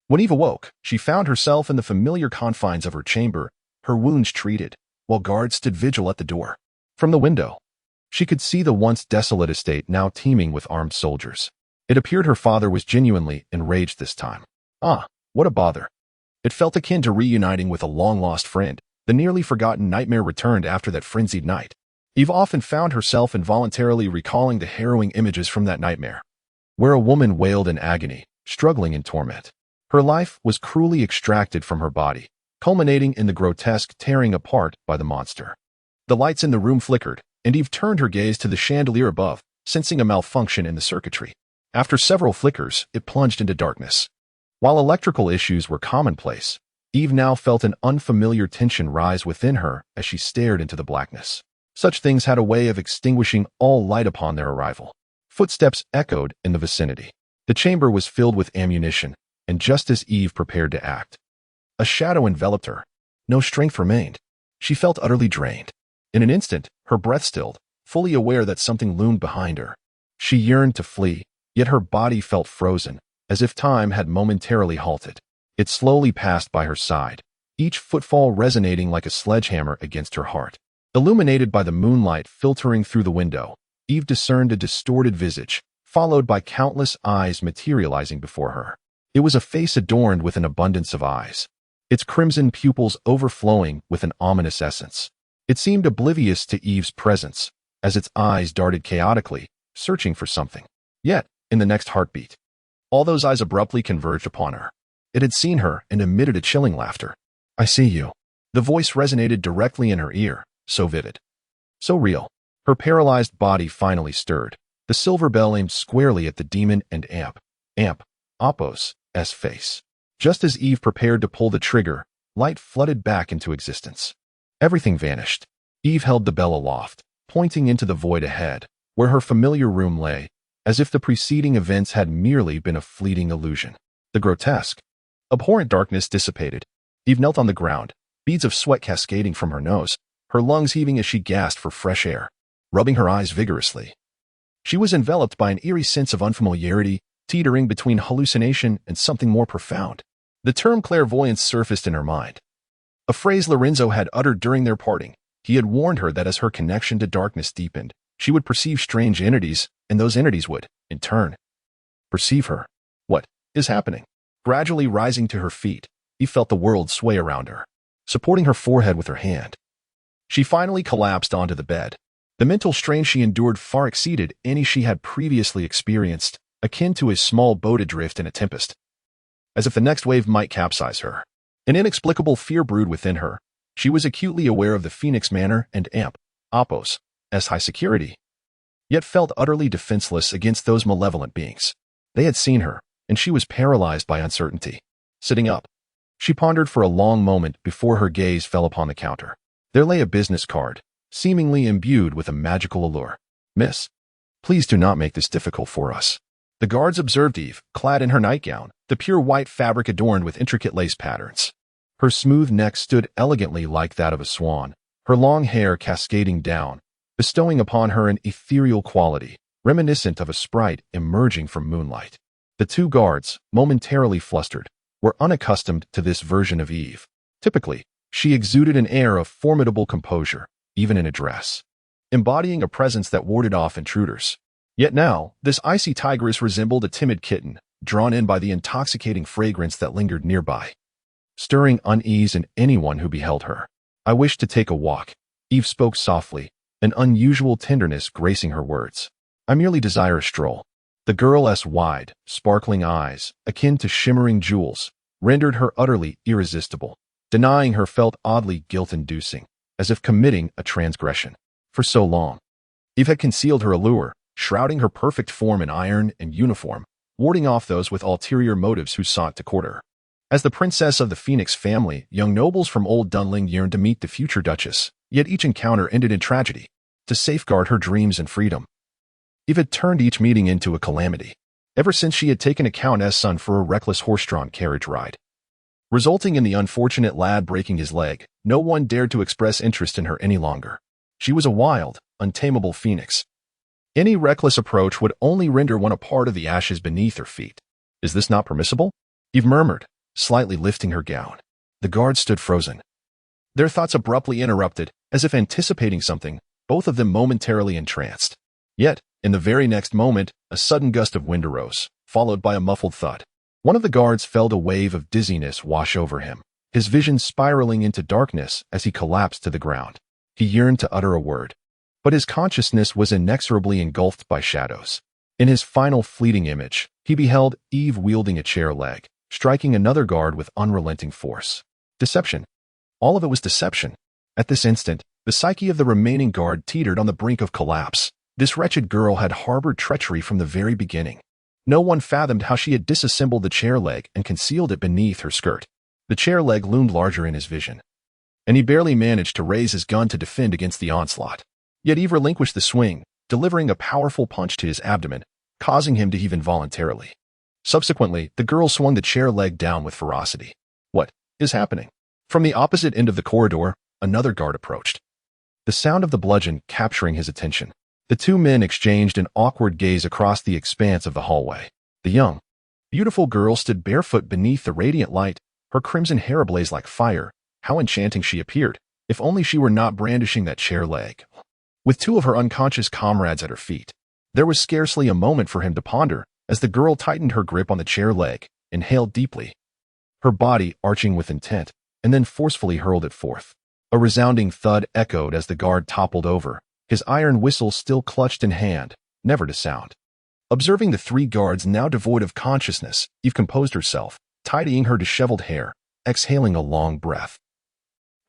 When Eve awoke, she found herself in the familiar confines of her chamber, her wounds treated, while guards stood vigil at the door. From the window, she could see the once desolate estate now teeming with armed soldiers. It appeared her father was genuinely enraged this time. Ah, what a bother. It felt akin to reuniting with a long-lost friend. The nearly forgotten nightmare returned after that frenzied night. Eve often found herself involuntarily recalling the harrowing images from that nightmare, where a woman wailed in agony, struggling in torment. Her life was cruelly extracted from her body, culminating in the grotesque tearing apart by the monster. The lights in the room flickered, and Eve turned her gaze to the chandelier above, sensing a malfunction in the circuitry. After several flickers, it plunged into darkness. While electrical issues were commonplace, Eve now felt an unfamiliar tension rise within her as she stared into the blackness. Such things had a way of extinguishing all light upon their arrival. Footsteps echoed in the vicinity. The chamber was filled with ammunition, and just as Eve prepared to act, a shadow enveloped her. No strength remained. She felt utterly drained. In an instant, her breath stilled, fully aware that something loomed behind her. She yearned to flee, yet her body felt frozen, as if time had momentarily halted. It slowly passed by her side, each footfall resonating like a sledgehammer against her heart. Illuminated by the moonlight filtering through the window, Eve discerned a distorted visage, followed by countless eyes materializing before her. It was a face adorned with an abundance of eyes, its crimson pupils overflowing with an ominous essence. It seemed oblivious to Eve's presence, as its eyes darted chaotically, searching for something. Yet, in the next heartbeat, all those eyes abruptly converged upon her. It had seen her and emitted a chilling laughter. "I see you." The voice resonated directly in her ear, so vivid, so real. Her paralyzed body finally stirred. The silver bell aimed squarely at the demon and Apos' face. Just as Eve prepared to pull the trigger, light flooded back into existence. Everything vanished. Eve held the bell aloft, pointing into the void ahead, where her familiar room lay, as if the preceding events had merely been a fleeting illusion. The grotesque, abhorrent darkness dissipated. Eve knelt on the ground, beads of sweat cascading from her nose, her lungs heaving as she gasped for fresh air, rubbing her eyes vigorously. She was enveloped by an eerie sense of unfamiliarity, teetering between hallucination and something more profound. The term clairvoyance surfaced in her mind, a phrase Lorenzo had uttered during their parting. He had warned her that as her connection to darkness deepened, she would perceive strange entities, and those entities would, in turn, perceive her. What is happening? Gradually rising to her feet, Eve felt the world sway around her, supporting her forehead with her hand. She finally collapsed onto the bed. The mental strain she endured far exceeded any she had previously experienced, akin to a small boat adrift in a tempest. As if the next wave might capsize her. An inexplicable fear brewed within her. She was acutely aware of the Phoenix Manor and Apos' high security, yet felt utterly defenseless against those malevolent beings. They had seen her, and she was paralyzed by uncertainty. Sitting up, she pondered for a long moment before her gaze fell upon the counter. There lay a business card, seemingly imbued with a magical allure. "Miss, please do not make this difficult for us." The guards observed Eve, clad in her nightgown, the pure white fabric adorned with intricate lace patterns. Her smooth neck stood elegantly like that of a swan, her long hair cascading down, bestowing upon her an ethereal quality, reminiscent of a sprite emerging from moonlight. The two guards, momentarily flustered, were unaccustomed to this version of Eve. Typically, she exuded an air of formidable composure, even in a dress, embodying a presence that warded off intruders. Yet now, this icy tigress resembled a timid kitten, drawn in by the intoxicating fragrance that lingered nearby, stirring unease in anyone who beheld her. "I wish to take a walk," Eve spoke softly, an unusual tenderness gracing her words. "I merely desire a stroll." The girl's wide, sparkling eyes, akin to shimmering jewels, rendered her utterly irresistible. Denying her felt oddly guilt-inducing, as if committing a transgression. For so long, Eve had concealed her allure, shrouding her perfect form in iron and uniform, warding off those with ulterior motives who sought to court her. As the princess of the Phoenix family, young nobles from Old Dunling yearned to meet the future duchess, yet each encounter ended in tragedy. To safeguard her dreams and freedom, Eve had turned each meeting into a calamity, ever since she had taken a countess' son for a reckless horse-drawn carriage ride. resulting in the unfortunate lad breaking his leg. No one dared to express interest in her any longer. She was a wild, untamable phoenix. Any reckless approach would only render one a part of the ashes beneath her feet. Is this not permissible? Eve murmured, slightly lifting her gown. The guards stood frozen. Their thoughts abruptly interrupted, as if anticipating something, both of them momentarily entranced. Yet, in the very next moment, a sudden gust of wind arose, followed by a muffled thud. One of the guards felt a wave of dizziness wash over him, his vision spiraling into darkness as he collapsed to the ground. He yearned to utter a word, but his consciousness was inexorably engulfed by shadows. In his final fleeting image, he beheld Eve wielding a chair leg, striking another guard with unrelenting force. Deception. All of it was deception. At this instant, the psyche of the remaining guard teetered on the brink of collapse. This wretched girl had harbored treachery from the very beginning. No one fathomed how she had disassembled the chair leg and concealed it beneath her skirt. The chair leg loomed larger in his vision, and he barely managed to raise his gun to defend against the onslaught. Yet Eve relinquished the swing, delivering a powerful punch to his abdomen, causing him to heave involuntarily. Subsequently, the girl swung the chair leg down with ferocity. What is happening? From the opposite end of the corridor, another guard approached, the sound of the bludgeon capturing his attention. The two men exchanged an awkward gaze across the expanse of the hallway. The young, beautiful girl stood barefoot beneath the radiant light, her crimson hair ablaze like fire. How enchanting she appeared, if only she were not brandishing that chair leg. With two of her unconscious comrades at her feet, there was scarcely a moment for him to ponder as the girl tightened her grip on the chair leg, inhaled deeply, her body arching with intent, and then forcefully hurled it forth. A resounding thud echoed as the guard toppled over, his iron whistle still clutched in hand, never to sound. Observing the three guards now devoid of consciousness, Eve composed herself, tidying her disheveled hair, exhaling a long breath.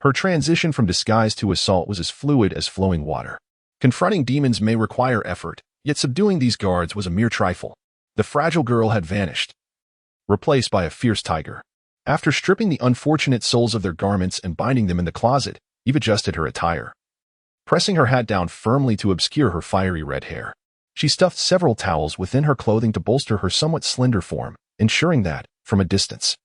Her transition from disguise to assault was as fluid as flowing water. Confronting demons may require effort, yet subduing these guards was a mere trifle. The fragile girl had vanished, replaced by a fierce tiger. After stripping the unfortunate souls of their garments and binding them in the closet, Eve adjusted her attire, pressing her hat down firmly to obscure her fiery red hair. She stuffed several towels within her clothing to bolster her somewhat slender form, ensuring that, from a distance,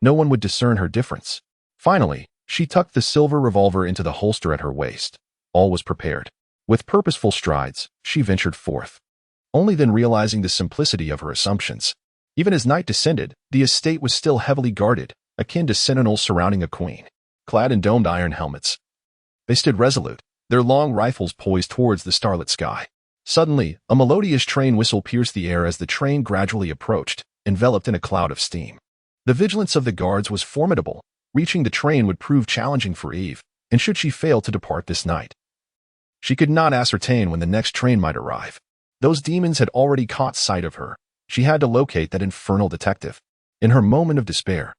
no one would discern her difference. Finally, she tucked the silver revolver into the holster at her waist. All was prepared. With purposeful strides, she ventured forth, only then realizing the simplicity of her assumptions. Even as night descended, the estate was still heavily guarded, akin to sentinels surrounding a queen. Clad in domed iron helmets, they stood resolute, their long rifles poised towards the starlit sky. Suddenly, a melodious train whistle pierced the air as the train gradually approached, enveloped in a cloud of steam. The vigilance of the guards was formidable. Reaching the train would prove challenging for Eve, and should she fail to depart this night, she could not ascertain when the next train might arrive. Those demons had already caught sight of her. She had to locate that infernal detective. In her moment of despair,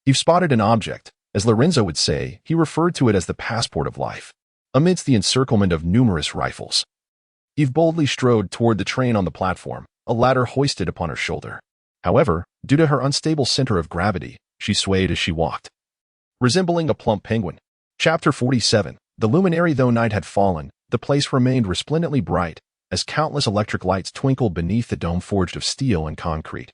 Eve spotted an object. As Lorenzo would say, he referred to it as the passport of life. Amidst the encirclement of numerous rifles, Eve boldly strode toward the train on the platform, a ladder hoisted upon her shoulder. However, due to her unstable center of gravity, she swayed as she walked, resembling a plump penguin. Chapter 47. The luminary. Though night had fallen, the place remained resplendently bright, as countless electric lights twinkled beneath the dome forged of steel and concrete.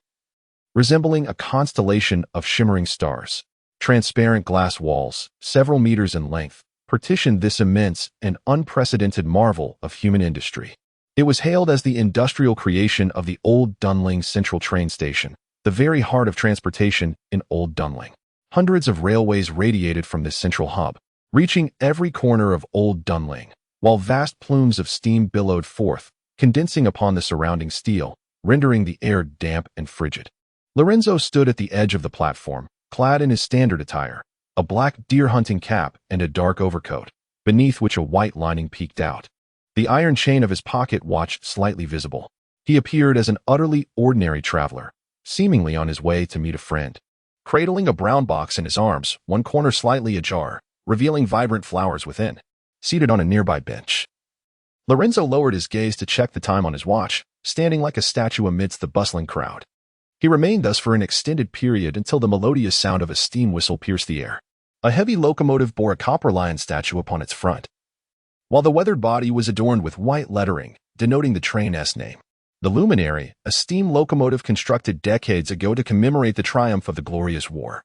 Resembling a constellation of shimmering stars, transparent glass walls, several meters in length, partitioned this immense and unprecedented marvel of human industry. It was hailed as the industrial creation of the Old Dunling Central Train Station, the very heart of transportation in Old Dunling. Hundreds of railways radiated from this central hub, reaching every corner of Old Dunling, while vast plumes of steam billowed forth, condensing upon the surrounding steel, rendering the air damp and frigid. Lorenzo stood at the edge of the platform, clad in his standard attire, a black deer-hunting cap and a dark overcoat, beneath which a white lining peeked out. The iron chain of his pocket watch slightly visible. He appeared as an utterly ordinary traveler, seemingly on his way to meet a friend. Cradling a brown box in his arms, one corner slightly ajar, revealing vibrant flowers within. Seated on a nearby bench, Lorenzo lowered his gaze to check the time on his watch, standing like a statue amidst the bustling crowd. He remained thus for an extended period until the melodious sound of a steam whistle pierced the air. A heavy locomotive bore a copper lion statue upon its front, while the weathered body was adorned with white lettering, denoting the train's name. The luminary, a steam locomotive constructed decades ago to commemorate the triumph of the glorious war.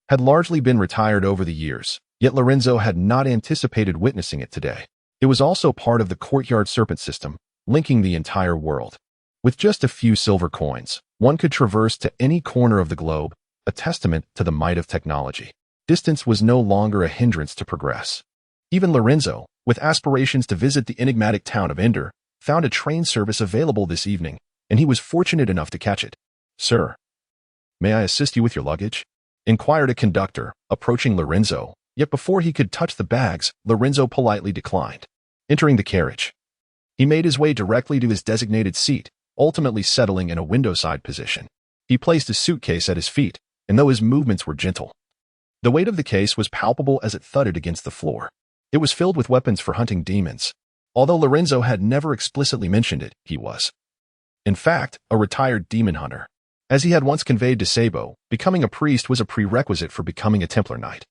had largely been retired over the years, yet Lorenzo had not anticipated witnessing it today. It was also part of the courtyard serpent system, linking the entire world. With just a few silver coins, one could traverse to any corner of the globe, a testament to the might of technology. Distance was no longer a hindrance to progress. Even Lorenzo, with aspirations to visit the enigmatic town of Ember, found a train service available this evening, and he was fortunate enough to catch it. "Sir, may I assist you with your luggage?" inquired a conductor, approaching Lorenzo, yet before he could touch the bags, Lorenzo politely declined. Entering the carriage, he made his way directly to his designated seat, ultimately settling in a window-side position. He placed his suitcase at his feet, and though his movements were gentle, the weight of the case was palpable as it thudded against the floor. It was filled with weapons for hunting demons. Although Lorenzo had never explicitly mentioned it, he was, in fact, a retired demon hunter. As he had once conveyed to Sabo, becoming a priest was a prerequisite for becoming a Templar Knight.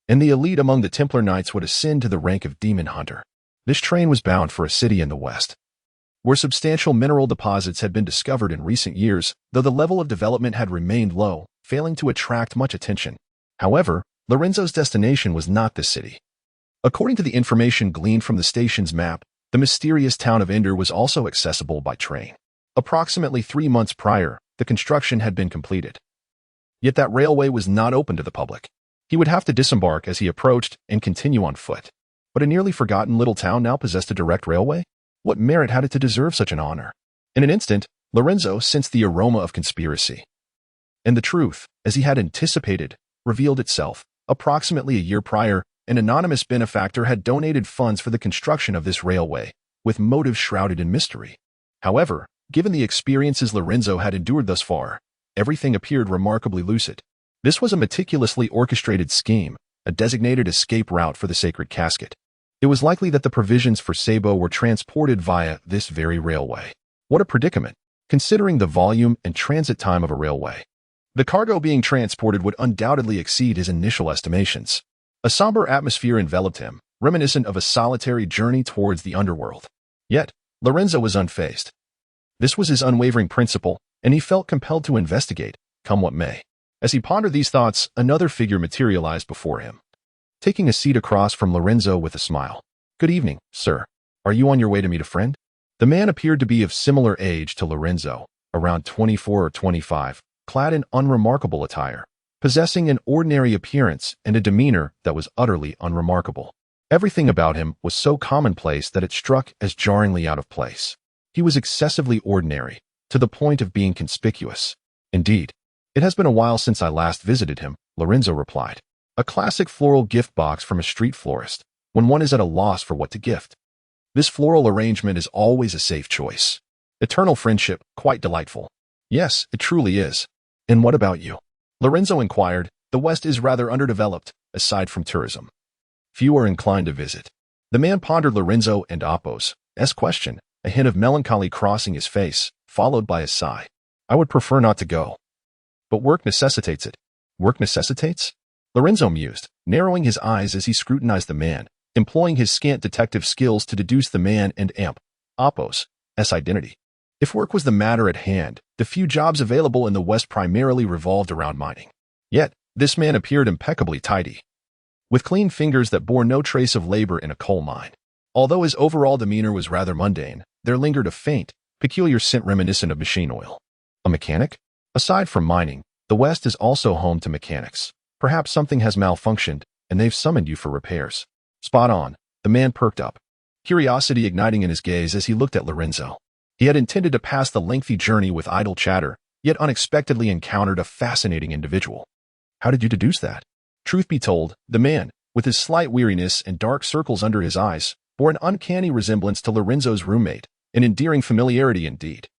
And the elite among the Templar Knights would ascend to the rank of demon hunter. This train was bound for a city in the west, where substantial mineral deposits had been discovered in recent years, though the level of development had remained low, failing to attract much attention. However, Lorenzo's destination was not this city. According to the information gleaned from the station's map, the mysterious town of Ember was also accessible by train. Approximately 3 months prior, the construction had been completed. Yet that railway was not open to the public. He would have to disembark as he approached and continue on foot. But a nearly forgotten little town now possessed a direct railway? What merit had it to deserve such an honor? In an instant, Lorenzo sensed the aroma of conspiracy. And the truth, as he had anticipated, revealed itself. Approximately a year prior, an anonymous benefactor had donated funds for the construction of this railway, with motives shrouded in mystery. However, given the experiences Lorenzo had endured thus far, everything appeared remarkably lucid. This was a meticulously orchestrated scheme, a designated escape route for the sacred casket. It was likely that the provisions for Sabo were transported via this very railway. What a predicament, considering the volume and transit time of a railway. The cargo being transported would undoubtedly exceed his initial estimations. A somber atmosphere enveloped him, reminiscent of a solitary journey towards the underworld. Yet, Lorenzo was unfazed. This was his unwavering principle, and he felt compelled to investigate, come what may. As he pondered these thoughts, another figure materialized before him, taking a seat across from Lorenzo with a smile. "Good evening, sir. Are you on your way to meet a friend?" The man appeared to be of similar age to Lorenzo, around 24 or 25, clad in unremarkable attire, possessing an ordinary appearance and a demeanor that was utterly unremarkable. Everything about him was so commonplace that it struck as jarringly out of place. He was excessively ordinary, to the point of being conspicuous. "Indeed, it has been a while since I last visited him," Lorenzo replied. "A classic floral gift box from a street florist, when one is at a loss for what to gift. This floral arrangement is always a safe choice. Eternal friendship, quite delightful." "Yes, it truly is. And what about you?" Lorenzo inquired. "The West is rather underdeveloped, aside from tourism. Few are inclined to visit." The man pondered Lorenzo and Appo's question, a hint of melancholy crossing his face, followed by a sigh. "I would prefer not to go. But work necessitates it." "Work necessitates?" Lorenzo mused, narrowing his eyes as he scrutinized the man, employing his scant detective skills to deduce the man and Appo's identity. If work was the matter at hand, the few jobs available in the West primarily revolved around mining. Yet, this man appeared impeccably tidy, with clean fingers that bore no trace of labor in a coal mine. Although his overall demeanor was rather mundane, there lingered a faint, peculiar scent reminiscent of machine oil. "A mechanic?" "Aside from mining, the West is also home to mechanics. Perhaps something has malfunctioned, and they've summoned you for repairs." "Spot on." The man perked up, curiosity igniting in his gaze as he looked at Lorenzo. He had intended to pass the lengthy journey with idle chatter, yet unexpectedly encountered a fascinating individual. "How did you deduce that?" Truth be told, the man, with his slight weariness and dark circles under his eyes, bore an uncanny resemblance to Lorenzo's roommate, an endearing familiarity indeed.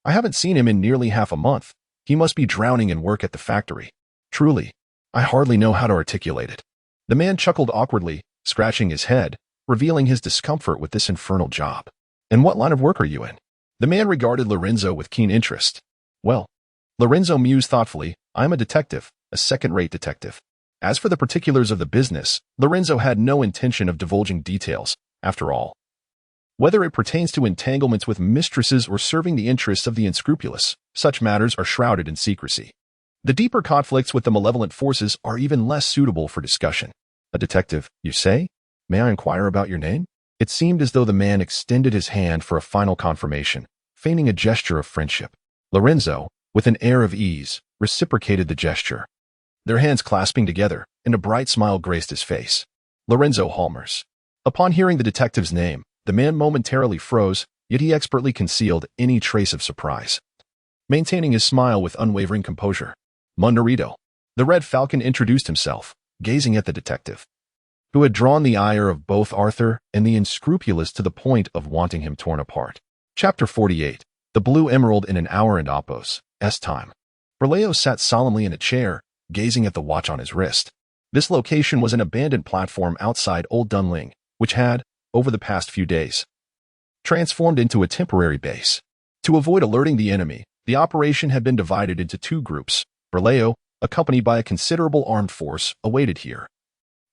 "I haven't seen him in nearly half a month. He must be drowning in work at the factory. Truly, I hardly know how to articulate it." The man chuckled awkwardly, scratching his head, revealing his discomfort with this infernal job. "And what line of work are you in?" The man regarded Lorenzo with keen interest. "Well," Lorenzo mused thoughtfully, "I am a detective, a second-rate detective." As for the particulars of the business, Lorenzo had no intention of divulging details, after all. Whether it pertains to entanglements with mistresses or serving the interests of the unscrupulous, such matters are shrouded in secrecy. The deeper conflicts with the malevolent forces are even less suitable for discussion. A detective, you say? May I inquire about your name? It seemed as though the man extended his hand for a final confirmation, feigning a gesture of friendship. Lorenzo, with an air of ease, reciprocated the gesture. Their hands clasping together, and a bright smile graced his face. Lorenzo Halmers. Upon hearing the detective's name, the man momentarily froze, yet he expertly concealed any trace of surprise, maintaining his smile with unwavering composure. Munderito. The Red Falcon introduced himself, gazing at the detective, who had drawn the ire of both Arthur and the unscrupulous to the point of wanting him torn apart. Chapter 48. The Blue Emerald in an Hour and Oppos. Time. Berleo sat solemnly in a chair, gazing at the watch on his wrist. This location was an abandoned platform outside Old Dunling, which had, over the past few days, transformed into a temporary base. To avoid alerting the enemy, the operation had been divided into two groups. Berleo, accompanied by a considerable armed force, awaited here,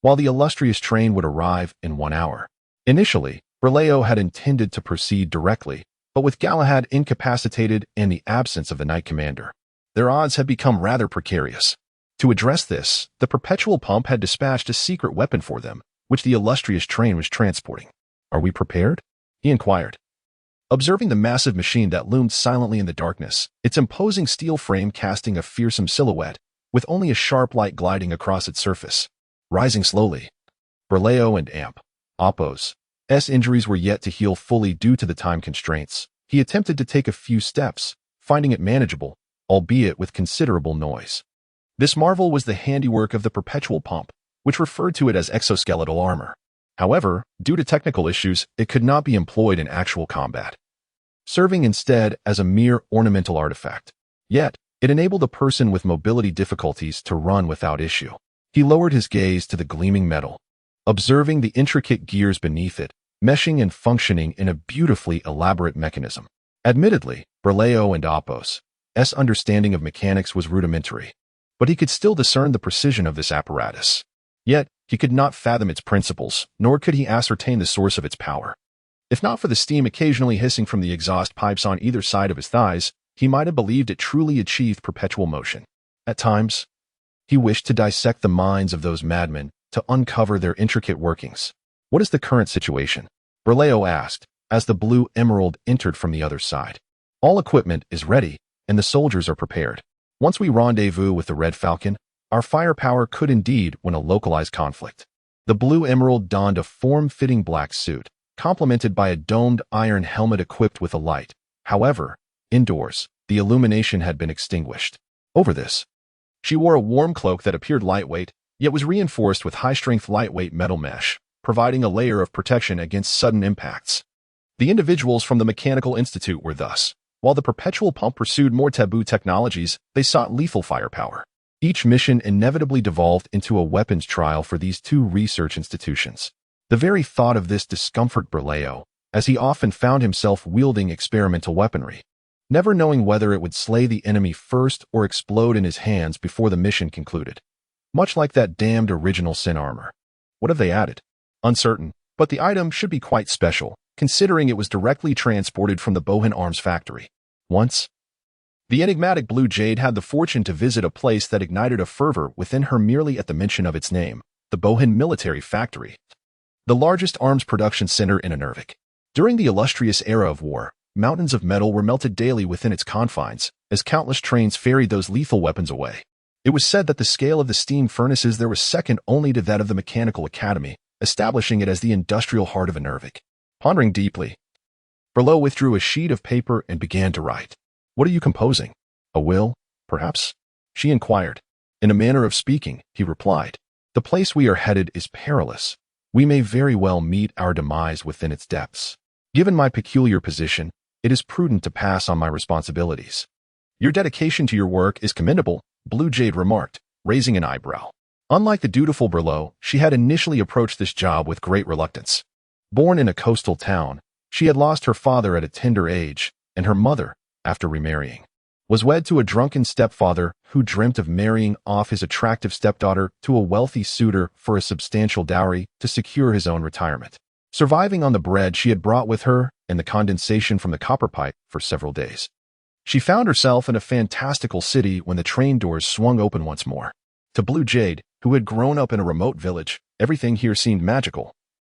while the illustrious train would arrive in 1 hour. Initially, Berleo had intended to proceed directly, but with Galahad incapacitated and the absence of the Knight Commander, their odds had become rather precarious. To address this, the Perpetual Pump had dispatched a secret weapon for them, which the illustrious train was transporting. Are we prepared? He inquired, observing the massive machine that loomed silently in the darkness, its imposing steel frame casting a fearsome silhouette, with only a sharp light gliding across its surface. Rising slowly. Berleo and Oppos' injuries were yet to heal fully due to the time constraints. He attempted to take a few steps, finding it manageable, albeit with considerable noise. This marvel was the handiwork of the Perpetual Pump, which referred to it as exoskeletal armor. However, due to technical issues, it could not be employed in actual combat, serving instead as a mere ornamental artifact. Yet, it enabled a person with mobility difficulties to run without issue. He lowered his gaze to the gleaming metal, observing the intricate gears beneath it, meshing and functioning in a beautifully elaborate mechanism. Admittedly, Berleo and Oppos' understanding of mechanics was rudimentary, but he could still discern the precision of this apparatus. Yet, he could not fathom its principles, nor could he ascertain the source of its power. If not for the steam occasionally hissing from the exhaust pipes on either side of his thighs, he might have believed it truly achieved perpetual motion. At times, he wished to dissect the minds of those madmen to uncover their intricate workings. What is the current situation? Berleo asked, as the Blue Emerald entered from the other side. All equipment is ready, and the soldiers are prepared. Once we rendezvous with the Red Falcon, our firepower could indeed win a localized conflict. The Blue Emerald donned a form-fitting black suit, complemented by a domed iron helmet equipped with a light. However, indoors, the illumination had been extinguished. Over this, she wore a warm cloak that appeared lightweight, yet was reinforced with high-strength lightweight metal mesh, providing a layer of protection against sudden impacts. The individuals from the Mechanical Institute were thus. While the Perpetual Pump pursued more taboo technologies, they sought lethal firepower. Each mission inevitably devolved into a weapons trial for these two research institutions. The very thought of this discomforted Berleo, as he often found himself wielding experimental weaponry, never knowing whether it would slay the enemy first or explode in his hands before the mission concluded. Much like that damned original Sin armor. What have they added? Uncertain, but the item should be quite special, considering it was directly transported from the Bohan Arms factory. Once, the enigmatic Blue Jade had the fortune to visit a place that ignited a fervor within her merely at the mention of its name, the Bohan Military Factory, the largest arms production center in Inelvig. During the illustrious era of war, mountains of metal were melted daily within its confines, as countless trains ferried those lethal weapons away. It was said that the scale of the steam furnaces there was second only to that of the Mechanical Academy, establishing it as the industrial heart of Inelvig. Pondering deeply, Berleo withdrew a sheet of paper and began to write. What are you composing? A will, perhaps? She inquired. In a manner of speaking, he replied. The place we are headed is perilous. We may very well meet our demise within its depths. Given my peculiar position, it is prudent to pass on my responsibilities. Your dedication to your work is commendable, Blue Jade remarked, raising an eyebrow. Unlike the dutiful Berleo, she had initially approached this job with great reluctance. Born in a coastal town, she had lost her father at a tender age, and her mother, after remarrying, was wed to a drunken stepfather who dreamt of marrying off his attractive stepdaughter to a wealthy suitor for a substantial dowry to secure his own retirement, surviving on the bread she had brought with her and the condensation from the copper pipe for several days. She found herself in a fantastical city when the train doors swung open once more. To Blue Jade, who had grown up in a remote village, everything here seemed magical,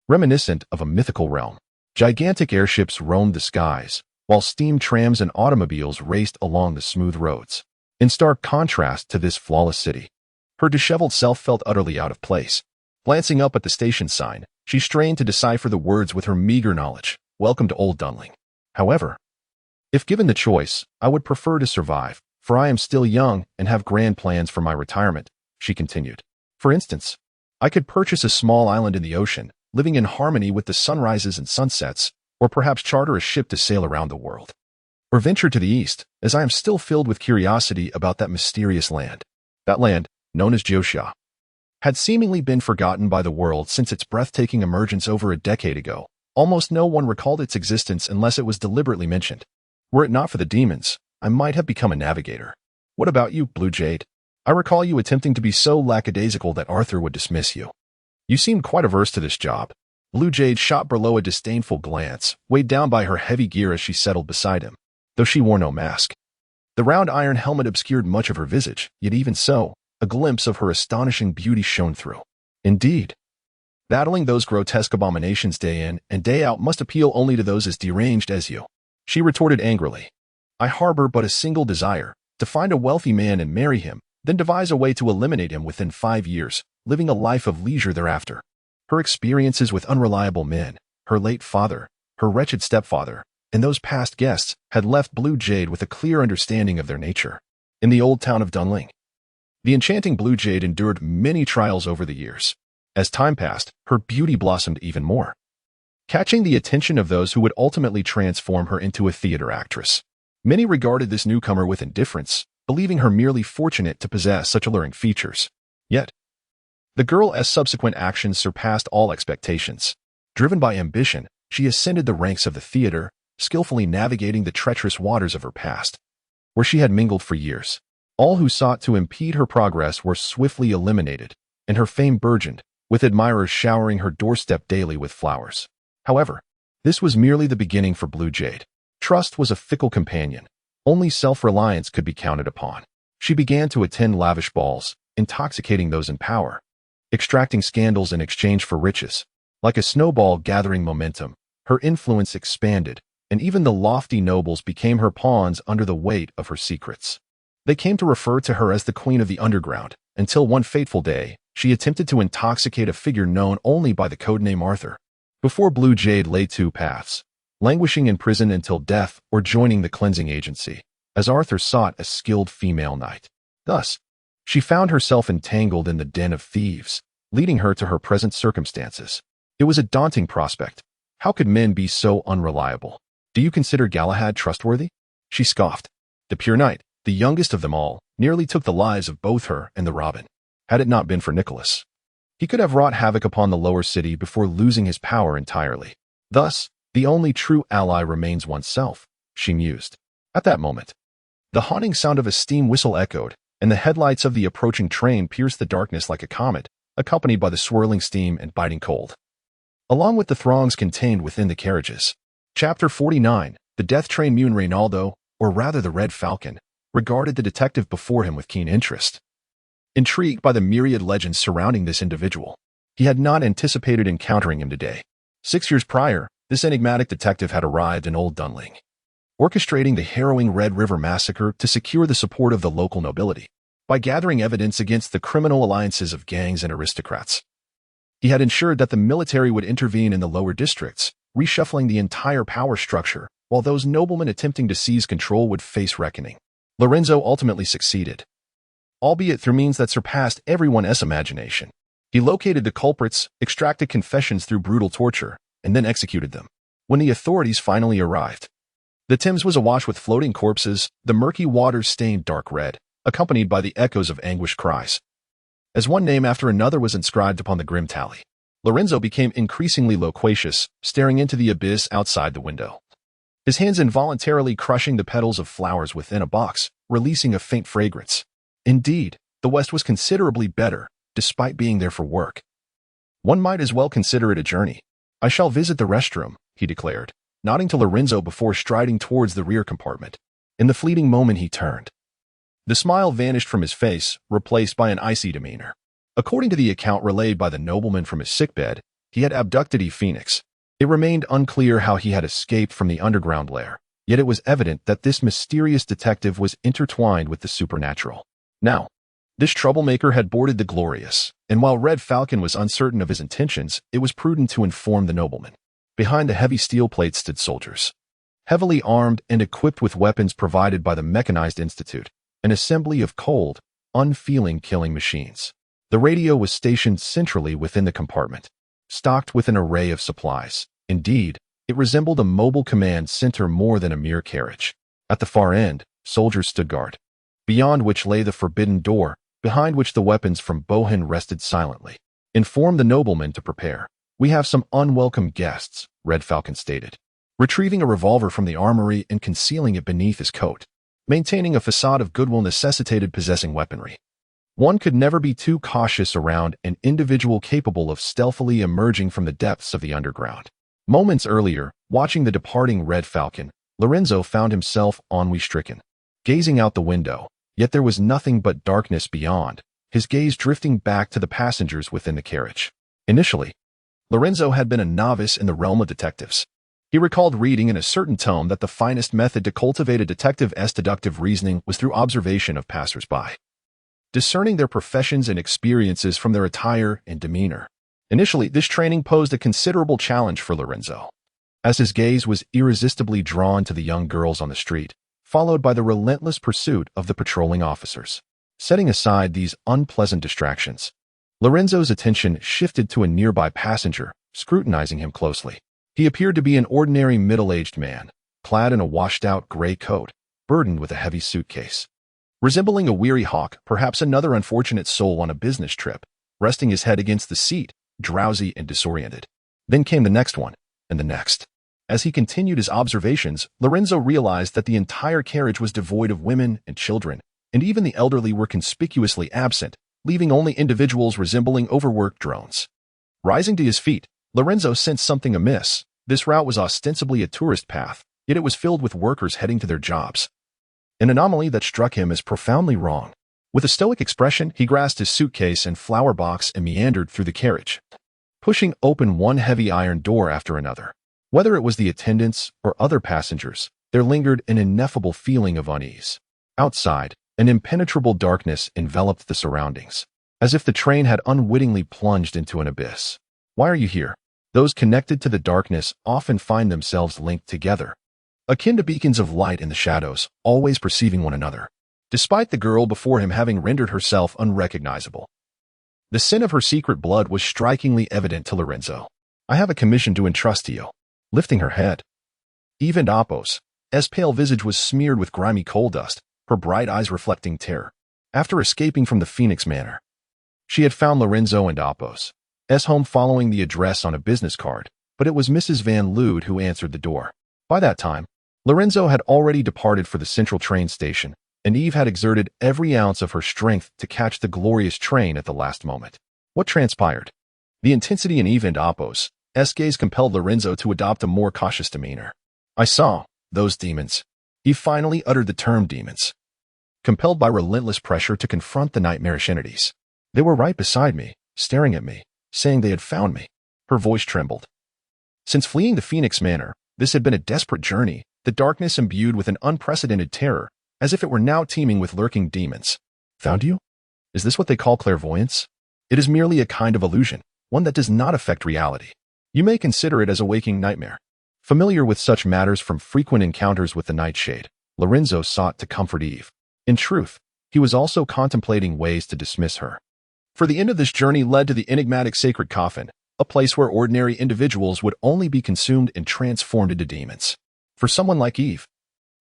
reminiscent of a mythical realm. Gigantic airships roamed the skies, while steam trams and automobiles raced along the smooth roads. In stark contrast to this flawless city, her disheveled self felt utterly out of place. Glancing up at the station sign, she strained to decipher the words with her meager knowledge. Welcome to Old Dunling. However, if given the choice, I would prefer to survive, for I am still young and have grand plans for my retirement, she continued. For instance, I could purchase a small island in the ocean, living in harmony with the sunrises and sunsets, or perhaps charter a ship to sail around the world. Or venture to the east, as I am still filled with curiosity about that mysterious land. That land, known as Joshua, had seemingly been forgotten by the world since its breathtaking emergence over a decade ago. Almost no one recalled its existence unless it was deliberately mentioned. Were it not for the demons, I might have become a navigator. What about you, Blue Jade? I recall you attempting to be so lackadaisical that Arthur would dismiss you. You seemed quite averse to this job. Blue Jade shot below a disdainful glance, weighed down by her heavy gear as she settled beside him, though she wore no mask. The round iron helmet obscured much of her visage, yet even so, a glimpse of her astonishing beauty shone through. Indeed, battling those grotesque abominations day in and day out must appeal only to those as deranged as you. She retorted angrily. I harbor but a single desire, to find a wealthy man and marry him, then devise a way to eliminate him within 5 years, living a life of leisure thereafter. Her experiences with unreliable men, her late father, her wretched stepfather, and those past guests had left Blue Jade with a clear understanding of their nature. In the old town of Dunling, the enchanting Blue Jade endured many trials over the years. As time passed, her beauty blossomed even more, catching the attention of those who would ultimately transform her into a theater actress. Many regarded this newcomer with indifference, believing her merely fortunate to possess such alluring features. Yet, the girl's subsequent actions surpassed all expectations. Driven by ambition, she ascended the ranks of the theater, skillfully navigating the treacherous waters of her past, where she had mingled for years. All who sought to impede her progress were swiftly eliminated, and her fame burgeoned, with admirers showering her doorstep daily with flowers. However, this was merely the beginning for Blue Jade. Trust was a fickle companion. Only self-reliance could be counted upon. She began to attend lavish balls, intoxicating those in power, extracting scandals in exchange for riches. Like a snowball gathering momentum, her influence expanded, and even the lofty nobles became her pawns under the weight of her secrets. They came to refer to her as the Queen of the Underground, until one fateful day, she attempted to intoxicate a figure known only by the codename Arthur. Before Blue Jade lay two paths, languishing in prison until death or joining the cleansing agency, as Arthur sought a skilled female knight. Thus, she found herself entangled in the den of thieves, leading her to her present circumstances. It was a daunting prospect. How could men be so unreliable? Do you consider Galahad trustworthy? She scoffed. The pure knight, the youngest of them all, nearly took the lives of both her and the Robin. Had it not been for Nicholas, he could have wrought havoc upon the lower city before losing his power entirely. Thus, the only true ally remains oneself, she mused. At that moment, the haunting sound of a steam whistle echoed, and the headlights of the approaching train pierced the darkness like a comet, accompanied by the swirling steam and biting cold, along with the throngs contained within the carriages. Chapter 49. The death train. Mune Reynaldo, or rather the Red Falcon, regarded the detective before him with keen interest. Intrigued by the myriad legends surrounding this individual, he had not anticipated encountering him today. 6 years prior, this enigmatic detective had arrived in Old Dunling, orchestrating the harrowing Red River Massacre to secure the support of the local nobility. By gathering evidence against the criminal alliances of gangs and aristocrats, he had ensured that the military would intervene in the lower districts, reshuffling the entire power structure, while those noblemen attempting to seize control would face reckoning. Lorenzo ultimately succeeded, albeit through means that surpassed everyone's imagination. He located the culprits, extracted confessions through brutal torture, and then executed them. When the authorities finally arrived, the Thames was awash with floating corpses, the murky waters stained dark red, accompanied by the echoes of anguished cries. As one name after another was inscribed upon the grim tally, Lorenzo became increasingly loquacious, staring into the abyss outside the window, his hands involuntarily crushing the petals of flowers within a box, releasing a faint fragrance. Indeed, the West was considerably better, despite being there for work. One might as well consider it a journey. I shall visit the restroom, he declared, nodding to Lorenzo before striding towards the rear compartment. In the fleeting moment he turned, the smile vanished from his face, replaced by an icy demeanor. According to the account relayed by the nobleman from his sickbed, he had abducted Eve Phoenix. It remained unclear how he had escaped from the underground lair, yet it was evident that this mysterious detective was intertwined with the supernatural. Now, this troublemaker had boarded the Glorious, and while Red Falcon was uncertain of his intentions, it was prudent to inform the nobleman. Behind the heavy steel plates stood soldiers, heavily armed and equipped with weapons provided by the Mechanized Institute, an assembly of cold, unfeeling killing machines. The radio was stationed centrally within the compartment, stocked with an array of supplies. Indeed, it resembled a mobile command center more than a mere carriage. At the far end, soldiers stood guard, beyond which lay the forbidden door, behind which the weapons from Bohan rested silently. Inform the nobleman to prepare. We have some unwelcome guests, Red Falcon stated, retrieving a revolver from the armory and concealing it beneath his coat. Maintaining a facade of goodwill necessitated possessing weaponry. One could never be too cautious around an individual capable of stealthily emerging from the depths of the underground. Moments earlier, watching the departing Red Falcon, Lorenzo found himself ennui-stricken, gazing out the window, yet there was nothing but darkness beyond, his gaze drifting back to the passengers within the carriage. Initially, Lorenzo had been a novice in the realm of detectives. He recalled reading in a certain tome that the finest method to cultivate a detective's deductive reasoning was through observation of passers-by, discerning their professions and experiences from their attire and demeanor. Initially, this training posed a considerable challenge for Lorenzo, as his gaze was irresistibly drawn to the young girls on the street, followed by the relentless pursuit of the patrolling officers. Setting aside these unpleasant distractions, Lorenzo's attention shifted to a nearby passenger, scrutinizing him closely. He appeared to be an ordinary middle-aged man, clad in a washed-out gray coat, burdened with a heavy suitcase. Resembling a weary hawk, perhaps another unfortunate soul on a business trip, resting his head against the seat, drowsy and disoriented. Then came the next one, and the next. As he continued his observations, Lorenzo realized that the entire carriage was devoid of women and children, and even the elderly were conspicuously absent, leaving only individuals resembling overworked drones. Rising to his feet, Lorenzo sensed something amiss. This route was ostensibly a tourist path, yet it was filled with workers heading to their jobs. An anomaly that struck him as profoundly wrong. With a stoic expression, he grasped his suitcase and flower box and meandered through the carriage, pushing open one heavy iron door after another. Whether it was the attendants or other passengers, there lingered an ineffable feeling of unease. Outside, an impenetrable darkness enveloped the surroundings, as if the train had unwittingly plunged into an abyss. Why are you here? Those connected to the darkness often find themselves linked together, akin to beacons of light in the shadows, always perceiving one another, despite the girl before him having rendered herself unrecognizable. The sin of her secret blood was strikingly evident to Lorenzo. I have a commission to entrust to you. Lifting her head, Eve Indapos, pale visage was smeared with grimy coal dust, her bright eyes reflecting terror. After escaping from the Phoenix Manor, she had found Lorenzo Indapos' home following the address on a business card, but it was Mrs. Van Lude who answered the door. By that time, Lorenzo had already departed for the central train station, and Eve had exerted every ounce of her strength to catch the glorious train at the last moment. What transpired? The intensity in Eve Indapos' gaze compelled Lorenzo to adopt a more cautious demeanor. I saw those demons. Eve finally uttered the term demons, compelled by relentless pressure to confront the nightmarish entities. They were right beside me, staring at me, saying they had found me. Her voice trembled. Since fleeing the Phoenix Manor, this had been a desperate journey, the darkness imbued with an unprecedented terror, as if it were now teeming with lurking demons. Found you? Is this what they call clairvoyance? It is merely a kind of illusion, one that does not affect reality. You may consider it as a waking nightmare. Familiar with such matters from frequent encounters with the nightshade, Lorenzo sought to comfort Eve. In truth, he was also contemplating ways to dismiss her. For the end of this journey led to the enigmatic sacred coffin, a place where ordinary individuals would only be consumed and transformed into demons. For someone like Eve,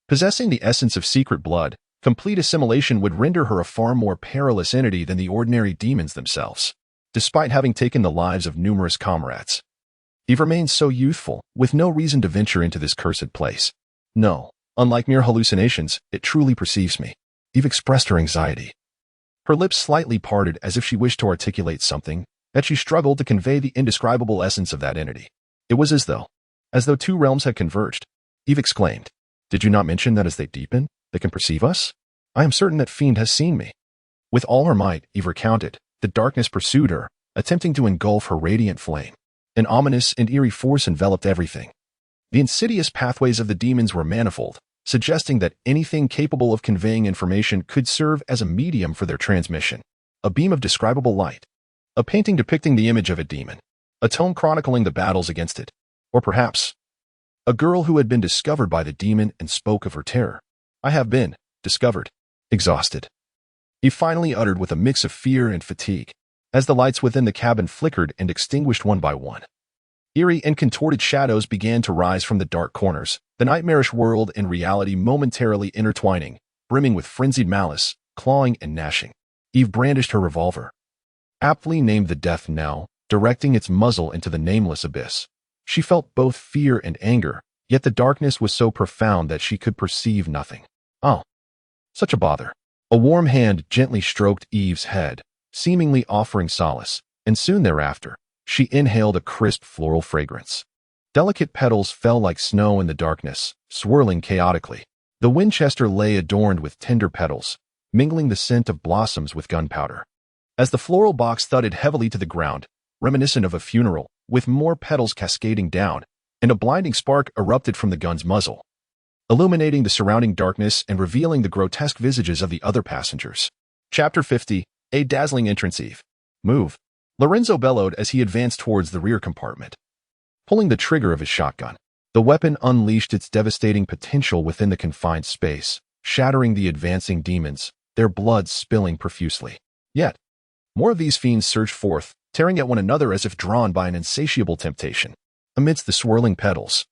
possessing the essence of secret blood, complete assimilation would render her a far more perilous entity than the ordinary demons themselves. Despite having taken the lives of numerous comrades, Eve remains so youthful, with no reason to venture into this cursed place. No, unlike mere hallucinations, it truly perceives me. Eve expressed her anxiety. Her lips slightly parted as if she wished to articulate something, that she struggled to convey the indescribable essence of that entity. It was as though two realms had converged. Eve exclaimed, "Did you not mention that as they deepen, They can perceive us? I am certain that fiend has seen me. With all her might, Eve recounted, the darkness pursued her, attempting to engulf her radiant flame. An ominous and eerie force enveloped everything. The insidious pathways of the demons were manifold, suggesting that anything capable of conveying information could serve as a medium for their transmission. A beam of describable light. A painting depicting the image of a demon. A tome chronicling the battles against it. Or perhaps, a girl who had been discovered by the demon and spoke of her terror. I have been discovered. Exhausted. He finally uttered with a mix of fear and fatigue, as the lights within the cabin flickered and extinguished one by one. Eerie and contorted shadows began to rise from the dark corners, the nightmarish world and reality momentarily intertwining, brimming with frenzied malice, clawing and gnashing. Eve brandished her revolver, aptly named the death knell, directing its muzzle into the nameless abyss. She felt both fear and anger, yet the darkness was so profound that she could perceive nothing. Oh, such a bother. A warm hand gently stroked Eve's head, seemingly offering solace, and soon thereafter, she inhaled a crisp floral fragrance. Delicate petals fell like snow in the darkness, swirling chaotically. The Winchester lay adorned with tender petals, mingling the scent of blossoms with gunpowder. As the floral box thudded heavily to the ground, reminiscent of a funeral, with more petals cascading down, and a blinding spark erupted from the gun's muzzle, illuminating the surrounding darkness and revealing the grotesque visages of the other passengers. Chapter 50, A Dazzling Entrance. Eve. Move. Lorenzo bellowed as he advanced towards the rear compartment. Pulling the trigger of his shotgun, the weapon unleashed its devastating potential within the confined space, shattering the advancing demons, their blood spilling profusely. Yet, more of these fiends surged forth, tearing at one another as if drawn by an insatiable temptation. Amidst the swirling petals,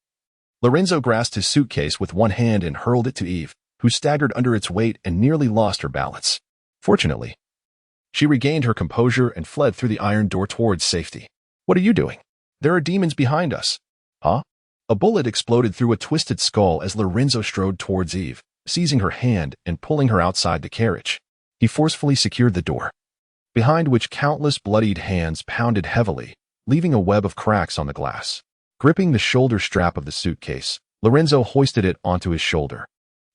Lorenzo grasped his suitcase with one hand and hurled it to Eve, who staggered under its weight and nearly lost her balance. Fortunately, she regained her composure and fled through the iron door towards safety. What are you doing? There are demons behind us. Huh? A bullet exploded through a twisted skull as Lorenzo strode towards Eve, seizing her hand and pulling her outside the carriage. He forcefully secured the door, behind which countless bloodied hands pounded heavily, leaving a web of cracks on the glass. Gripping the shoulder strap of the suitcase, Lorenzo hoisted it onto his shoulder,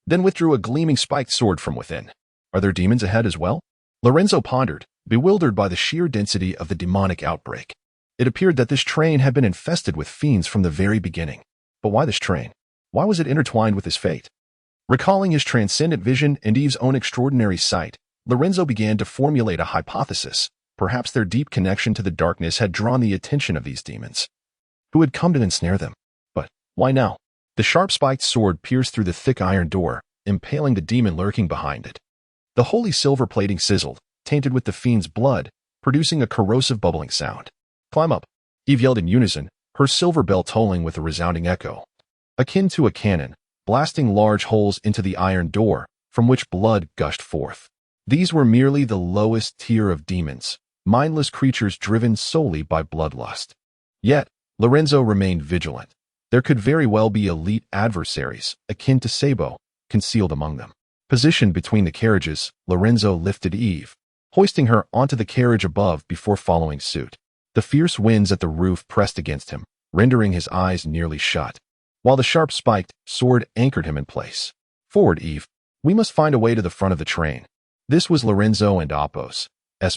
then withdrew a gleaming spiked sword from within. Are there demons ahead as well? Lorenzo pondered, bewildered by the sheer density of the demonic outbreak. It appeared that this train had been infested with fiends from the very beginning. But why this train? Why was it intertwined with his fate? Recalling his transcendent vision and Eve's own extraordinary sight, Lorenzo began to formulate a hypothesis. Perhaps their deep connection to the darkness had drawn the attention of these demons, who had come to ensnare them. But why now? The sharp-spiked sword pierced through the thick iron door, impaling the demon lurking behind it. The holy silver plating sizzled, tainted with the fiend's blood, producing a corrosive bubbling sound. Climb up, Eve yelled in unison, her silver bell tolling with a resounding echo, akin to a cannon, blasting large holes into the iron door, from which blood gushed forth. These were merely the lowest tier of demons, mindless creatures driven solely by bloodlust. Yet, Lorenzo remained vigilant. There could very well be elite adversaries, akin to Sabo, concealed among them. Positioned between the carriages, Lorenzo lifted Eve, hoisting her onto the carriage above before following suit. The fierce winds at the roof pressed against him, rendering his eyes nearly shut, while the sharp-spiked sword anchored him in place. Forward, Eve. We must find a way to the front of the train. This was Lorenzo and Appo's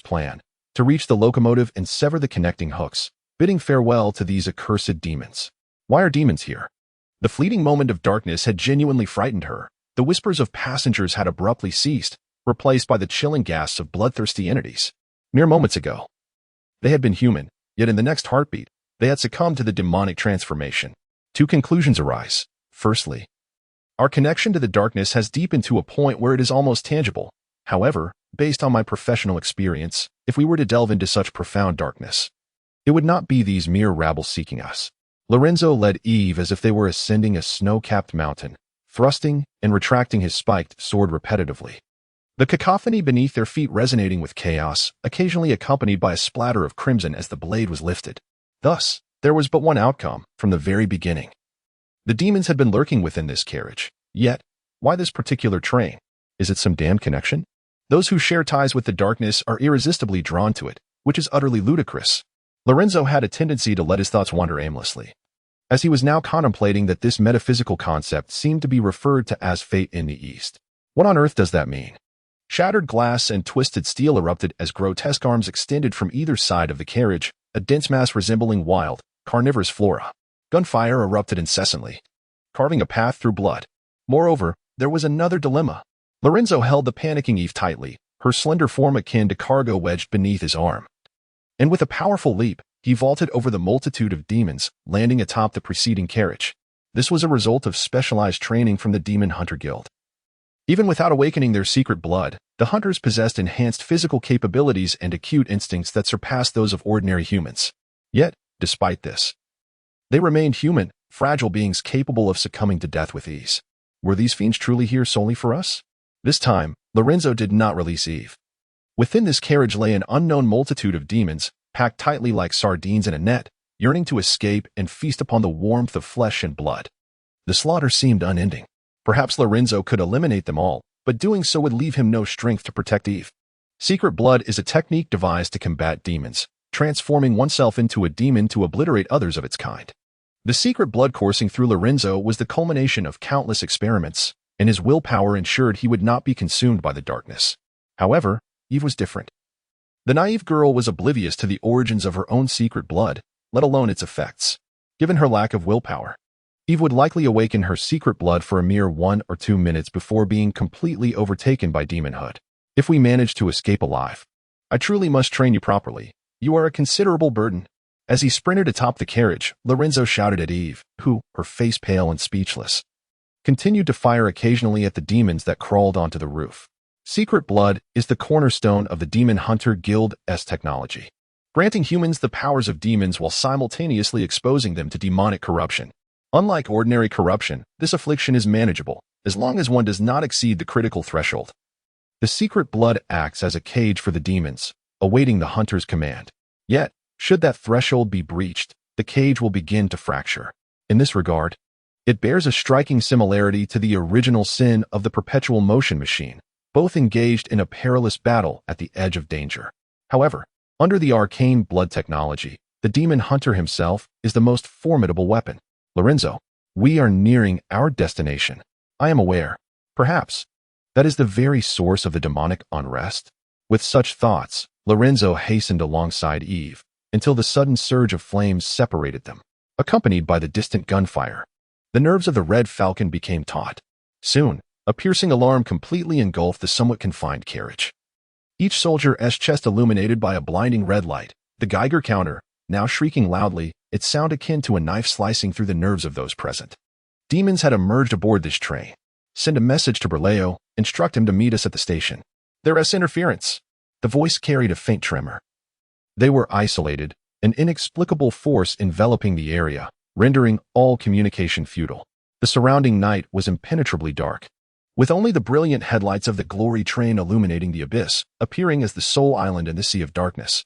plan, to reach the locomotive and sever the connecting hooks, bidding farewell to these accursed demons. Why are demons here? The fleeting moment of darkness had genuinely frightened her. The whispers of passengers had abruptly ceased, replaced by the chilling gasps of bloodthirsty entities. Mere moments ago, they had been human, yet in the next heartbeat, they had succumbed to the demonic transformation. Two conclusions arise. Firstly, our connection to the darkness has deepened to a point where it is almost tangible. However, based on my professional experience, if we were to delve into such profound darkness, it would not be these mere rabble seeking us. Lorenzo led Eve as if they were ascending a snow-capped mountain, thrusting and retracting his spiked sword repetitively. The cacophony beneath their feet resonating with chaos, occasionally accompanied by a splatter of crimson as the blade was lifted. Thus, there was but one outcome from the very beginning. The demons had been lurking within this carriage. Yet, why this particular train? Is it some damned connection? Those who share ties with the darkness are irresistibly drawn to it, which is utterly ludicrous. Lorenzo had a tendency to let his thoughts wander aimlessly, as he was now contemplating that this metaphysical concept seemed to be referred to as fate in the East. What on earth does that mean? Shattered glass and twisted steel erupted as grotesque arms extended from either side of the carriage, a dense mass resembling wild, carnivorous flora. Gunfire erupted incessantly, carving a path through blood. Moreover, there was another dilemma. Lorenzo held the panicking Eve tightly, her slender form akin to cargo wedged beneath his arm. And with a powerful leap, he vaulted over the multitude of demons, landing atop the preceding carriage. This was a result of specialized training from the Demon Hunter Guild. Even without awakening their secret blood, the hunters possessed enhanced physical capabilities and acute instincts that surpassed those of ordinary humans. Yet, despite this, they remained human, fragile beings capable of succumbing to death with ease. Were these fiends truly here solely for us? This time, Lorenzo did not release Eve. Within this carriage lay an unknown multitude of demons, packed tightly like sardines in a net, yearning to escape and feast upon the warmth of flesh and blood. The slaughter seemed unending. Perhaps Lorenzo could eliminate them all, but doing so would leave him no strength to protect Eve. Secret blood is a technique devised to combat demons, transforming oneself into a demon to obliterate others of its kind. The secret blood coursing through Lorenzo was the culmination of countless experiments, and his willpower ensured he would not be consumed by the darkness. However, Eve was different. The naive girl was oblivious to the origins of her own secret blood, let alone its effects. Given her lack of willpower, Eve would likely awaken her secret blood for a mere 1 or 2 minutes before being completely overtaken by demonhood. If we manage to escape alive, I truly must train you properly. You are a considerable burden. As he sprinted atop the carriage, Lorenzo shouted at Eve, who, her face pale and speechless, continued to fire occasionally at the demons that crawled onto the roof. Secret blood is the cornerstone of the Demon Hunter Guild's technology, granting humans the powers of demons while simultaneously exposing them to demonic corruption. Unlike ordinary corruption, this affliction is manageable, as long as one does not exceed the critical threshold. The secret blood acts as a cage for the demons, awaiting the hunter's command. Yet, should that threshold be breached, the cage will begin to fracture. In this regard, it bears a striking similarity to the original sin of the perpetual motion machine, both engaged in a perilous battle at the edge of danger. However, under the arcane blood technology, the demon hunter himself is the most formidable weapon. Lorenzo, we are nearing our destination. I am aware, perhaps, that is the very source of the demonic unrest. With such thoughts, Lorenzo hastened alongside Eve until the sudden surge of flames separated them, accompanied by the distant gunfire. The nerves of the Red Falcon became taut. Soon, a piercing alarm completely engulfed the somewhat confined carriage. Each soldier's chest illuminated by a blinding red light, the Geiger counter, now shrieking loudly, its sound akin to a knife slicing through the nerves of those present. Demons had emerged aboard this train. Send a message to Berleo, instruct him to meet us at the station. There is interference. The voice carried a faint tremor. They were isolated, an inexplicable force enveloping the area, rendering all communication futile. The surrounding night was impenetrably dark, with only the brilliant headlights of the glory train illuminating the abyss, appearing as the sole island in the sea of darkness,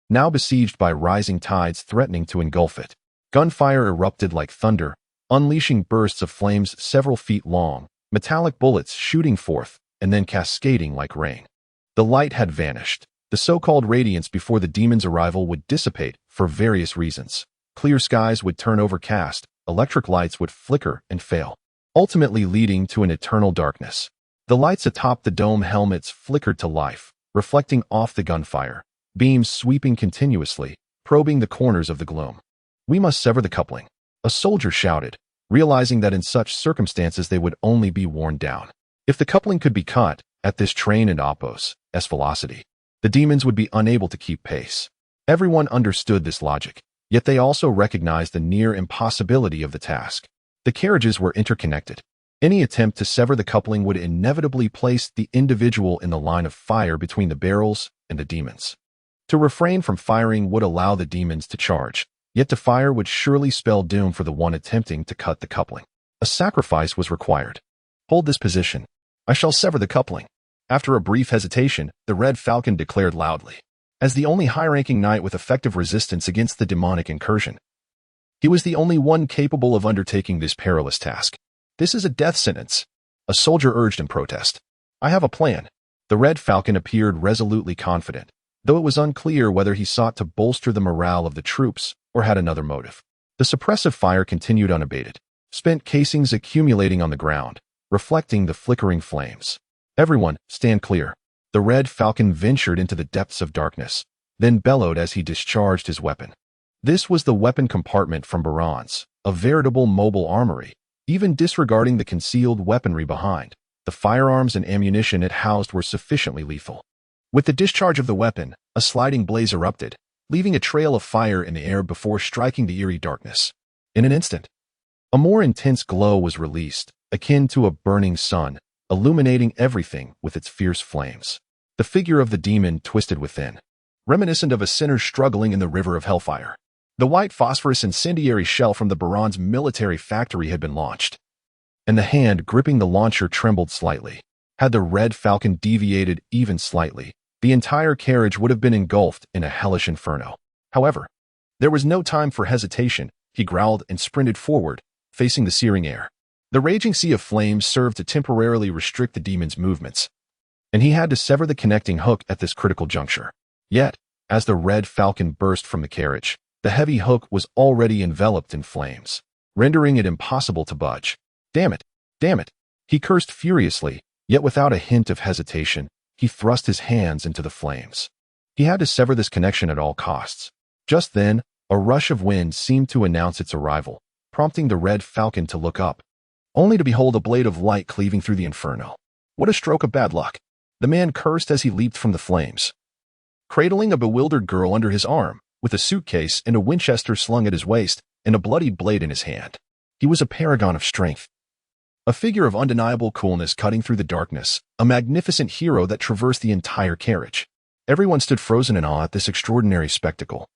now besieged by rising tides threatening to engulf it. Gunfire erupted like thunder, unleashing bursts of flames several feet long, metallic bullets shooting forth and then cascading like rain. The light had vanished. The so-called radiance before the demon's arrival would dissipate for various reasons. Clear skies would turn overcast, electric lights would flicker and fail, ultimately leading to an eternal darkness. The lights atop the dome helmets flickered to life, reflecting off the gunfire, beams sweeping continuously, probing the corners of the gloom. We must sever the coupling, a soldier shouted, realizing that in such circumstances they would only be worn down. If the coupling could be cut, at this train and Oppo's velocity, the demons would be unable to keep pace. Everyone understood this logic, yet they also recognized the near impossibility of the task. The carriages were interconnected. Any attempt to sever the coupling would inevitably place the individual in the line of fire between the barrels and the demons. To refrain from firing would allow the demons to charge, yet to fire would surely spell doom for the one attempting to cut the coupling. A sacrifice was required. Hold this position. I shall sever the coupling. After a brief hesitation, the Red Falcon declared loudly. As the only high-ranking knight with effective resistance against the demonic incursion, he was the only one capable of undertaking this perilous task. This is a death sentence, a soldier urged in protest. I have a plan. The Red Falcon appeared resolutely confident, though it was unclear whether he sought to bolster the morale of the troops or had another motive. The suppressive fire continued unabated, spent casings accumulating on the ground, reflecting the flickering flames. Everyone, stand clear. The red falcon ventured into the depths of darkness, then bellowed as he discharged his weapon. This was the weapon compartment from Baron's, a veritable mobile armory, even disregarding the concealed weaponry behind. The firearms and ammunition it housed were sufficiently lethal. With the discharge of the weapon, a sliding blaze erupted, leaving a trail of fire in the air before striking the eerie darkness. In an instant, a more intense glow was released, akin to a burning sun, illuminating everything with its fierce flames. The figure of the demon twisted within, reminiscent of a sinner struggling in the river of hellfire. The white phosphorus incendiary shell from the Baron's military factory had been launched, and the hand gripping the launcher trembled slightly. Had the red falcon deviated even slightly, the entire carriage would have been engulfed in a hellish inferno. However, there was no time for hesitation. He growled and sprinted forward, facing the searing air. The raging sea of flames served to temporarily restrict the demon's movements, and he had to sever the connecting hook at this critical juncture. Yet, as the red falcon burst from the carriage, the heavy hook was already enveloped in flames, rendering it impossible to budge. Damn it! Damn it! He cursed furiously, yet without a hint of hesitation, he thrust his hands into the flames. He had to sever this connection at all costs. Just then, a rush of wind seemed to announce its arrival, prompting the red falcon to look up, only to behold a blade of light cleaving through the inferno. What a stroke of bad luck! The man cursed as he leaped from the flames, cradling a bewildered girl under his arm, with a suitcase and a Winchester slung at his waist and a bloodied blade in his hand. He was a paragon of strength, a figure of undeniable coolness cutting through the darkness, a magnificent hero that traversed the entire carriage. Everyone stood frozen in awe at this extraordinary spectacle,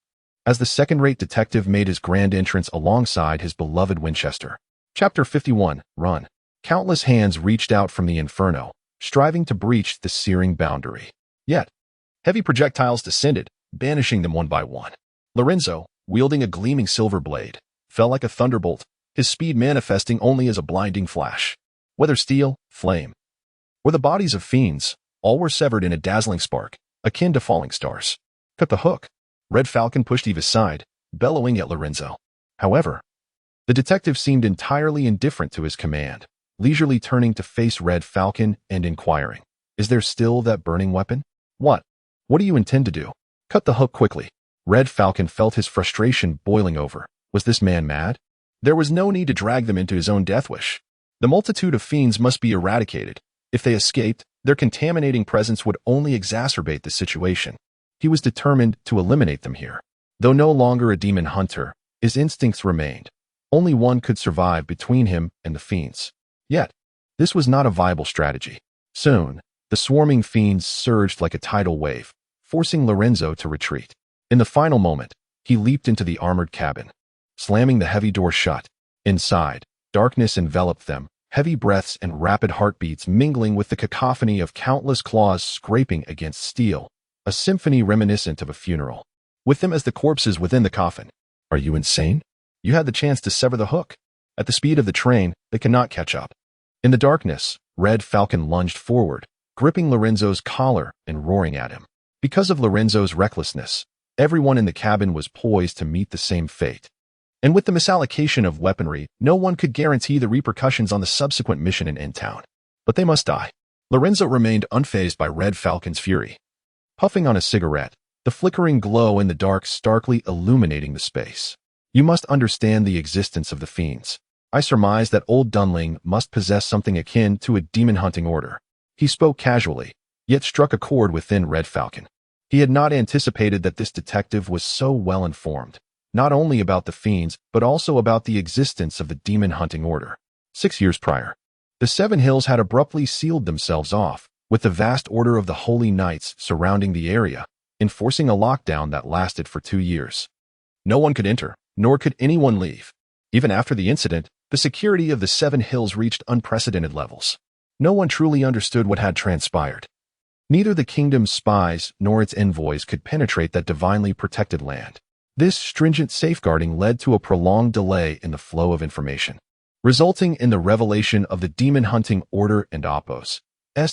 as the second-rate detective made his grand entrance alongside his beloved Winchester. Chapter 51, Run. Countless hands reached out from the inferno, striving to breach the searing boundary. Yet, heavy projectiles descended, banishing them one by one. Lorenzo, wielding a gleaming silver blade, fell like a thunderbolt, his speed manifesting only as a blinding flash. Whether steel, flame, or the bodies of fiends, all were severed in a dazzling spark, akin to falling stars. Cut the hook. Red Falcon pushed Eve aside, bellowing at Lorenzo. However, the detective seemed entirely indifferent to his command, leisurely turning to face Red Falcon and inquiring, "Is there still that burning weapon? What do you intend to do?" Cut the hook quickly. Red Falcon felt his frustration boiling over. Was this man mad? There was no need to drag them into his own death wish. The multitude of fiends must be eradicated. If they escaped, their contaminating presence would only exacerbate the situation. He was determined to eliminate them here. Though no longer a demon hunter, his instincts remained. Only one could survive between him and the fiends. Yet, this was not a viable strategy. Soon, the swarming fiends surged like a tidal wave, forcing Lorenzo to retreat. In the final moment, he leaped into the armored cabin, slamming the heavy door shut. Inside, darkness enveloped them, heavy breaths and rapid heartbeats mingling with the cacophony of countless claws scraping against steel, a symphony reminiscent of a funeral. With them as the corpses within the coffin. Are you insane? You had the chance to sever the hook. At the speed of the train, they cannot catch up. In the darkness, Red Falcon lunged forward, gripping Lorenzo's collar and roaring at him. Because of Lorenzo's recklessness, everyone in the cabin was poised to meet the same fate. And with the misallocation of weaponry, no one could guarantee the repercussions on the subsequent mission in N-Town. But they must die. Lorenzo remained unfazed by Red Falcon's fury, puffing on a cigarette, the flickering glow in the dark starkly illuminating the space. You must understand the existence of the fiends. I surmise that old Dunling must possess something akin to a demon-hunting order. He spoke casually, yet struck a chord within Red Falcon. He had not anticipated that this detective was so well informed, not only about the fiends, but also about the existence of the demon-hunting order. 6 years prior, the Seven Hills had abruptly sealed themselves off, with the vast order of the Holy Knights surrounding the area, enforcing a lockdown that lasted for 2 years. No one could enter, nor could anyone leave. Even after the incident, the security of the Seven Hills reached unprecedented levels. No one truly understood what had transpired. Neither the kingdom's spies nor its envoys could penetrate that divinely protected land. This stringent safeguarding led to a prolonged delay in the flow of information, resulting in the revelation of the demon-hunting order and Oppos'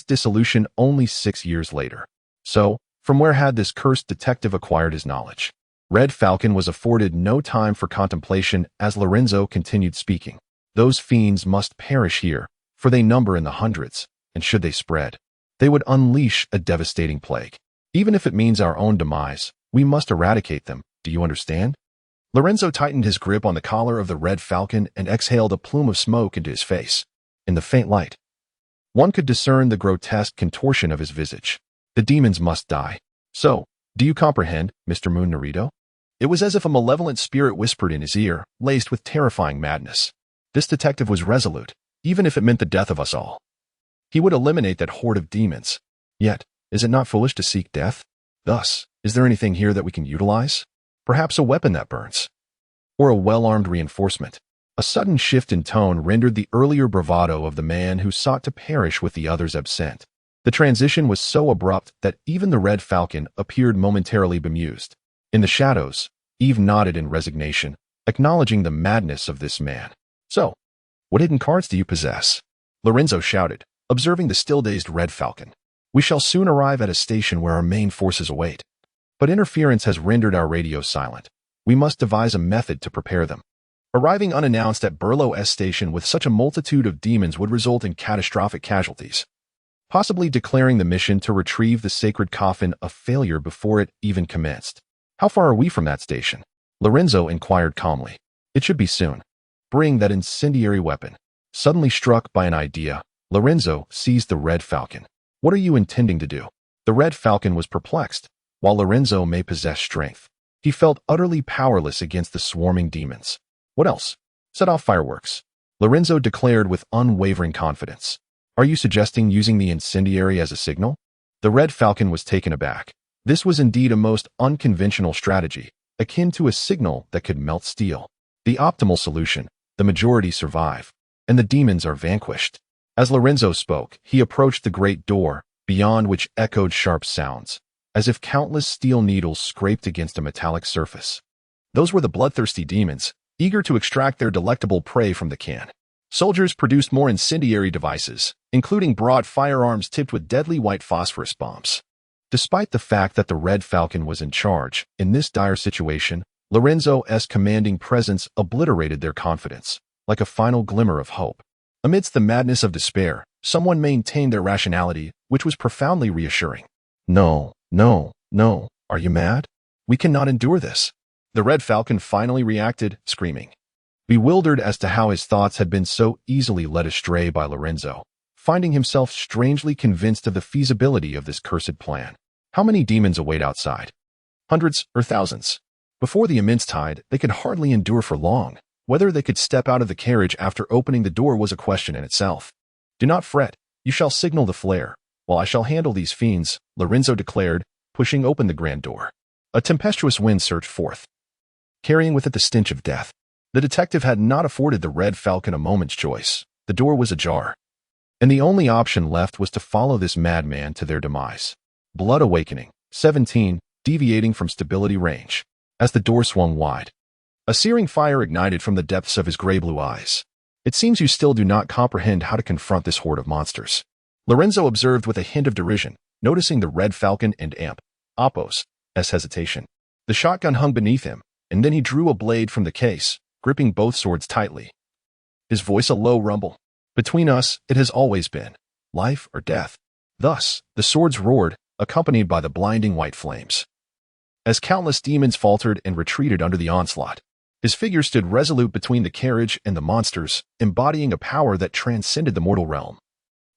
dissolution only 6 years later. So, from where had this cursed detective acquired his knowledge? Red Falcon was afforded no time for contemplation as Lorenzo continued speaking. Those fiends must perish here, for they number in the hundreds, and should they spread, They would unleash a devastating plague. Even if it means our own demise, we must eradicate them. Do you understand? Lorenzo tightened his grip on the collar of the Red Falcon and exhaled a plume of smoke into his face. In the faint light, one could discern the grotesque contortion of his visage. The demons must die. So, do you comprehend, Mr. Moon Narito? It was as if a malevolent spirit whispered in his ear, laced with terrifying madness. This detective was resolute, even if it meant the death of us all. He would eliminate that horde of demons. Yet, is it not foolish to seek death? Thus, is there anything here that we can utilize? Perhaps a weapon that burns. Or a well-armed reinforcement. A sudden shift in tone rendered the earlier bravado of the man who sought to perish with the others absent. The transition was so abrupt that even the Red Falcon appeared momentarily bemused. In the shadows, Eve nodded in resignation, acknowledging the madness of this man. So, what hidden cards do you possess? Lorenzo shouted, observing the still-dazed Red Falcon. We shall soon arrive at a station where our main forces await. But interference has rendered our radios silent. We must devise a method to prepare them. Arriving unannounced at Burlow S Station with such a multitude of demons would result in catastrophic casualties, possibly declaring the mission to retrieve the sacred coffin a failure before it even commenced. How far are we from that station? Lorenzo inquired calmly. It should be soon. Bring that incendiary weapon. Suddenly struck by an idea, Lorenzo seized the Red Falcon. What are you intending to do? The Red Falcon was perplexed. While Lorenzo may possess strength, he felt utterly powerless against the swarming demons. What else? Set off fireworks. Lorenzo declared with unwavering confidence. Are you suggesting using the incendiary as a signal? The Red Falcon was taken aback. This was indeed a most unconventional strategy, akin to a signal that could melt steel. The optimal solution: the majority survive, and the demons are vanquished. As Lorenzo spoke, he approached the great door, beyond which echoed sharp sounds, as if countless steel needles scraped against a metallic surface. Those were the bloodthirsty demons, eager to extract their delectable prey from the can. Soldiers produced more incendiary devices, including broad firearms tipped with deadly white phosphorus bombs. Despite the fact that the Red Falcon was in charge, in this dire situation, Lorenzo's commanding presence obliterated their confidence, like a final glimmer of hope. Amidst the madness of despair, someone maintained their rationality, which was profoundly reassuring. No, are you mad? We cannot endure this. The Red Falcon finally reacted, screaming. Bewildered as to how his thoughts had been so easily led astray by Lorenzo, finding himself strangely convinced of the feasibility of this cursed plan. How many demons await outside? Hundreds or thousands? Before the immense tide, they could hardly endure for long. Whether they could step out of the carriage after opening the door was a question in itself. Do not fret. You shall signal the flare, while I shall handle these fiends, Lorenzo declared, pushing open the grand door. A tempestuous wind surged forth, carrying with it the stench of death. The detective had not afforded the Red Falcon a moment's choice. The door was ajar, and the only option left was to follow this madman to their demise. Blood awakening. 17, deviating from stability range. As the door swung wide, a searing fire ignited from the depths of his gray-blue eyes. It seems you still do not comprehend how to confront this horde of monsters, Lorenzo observed with a hint of derision, noticing the Red Falcon and Apos' hesitation. The shotgun hung beneath him, and then he drew a blade from the case, gripping both swords tightly. His voice a low rumble. Between us, it has always been life or death. Thus, the swords roared, accompanied by the blinding white flames. As countless demons faltered and retreated under the onslaught, his figure stood resolute between the carriage and the monsters, embodying a power that transcended the mortal realm,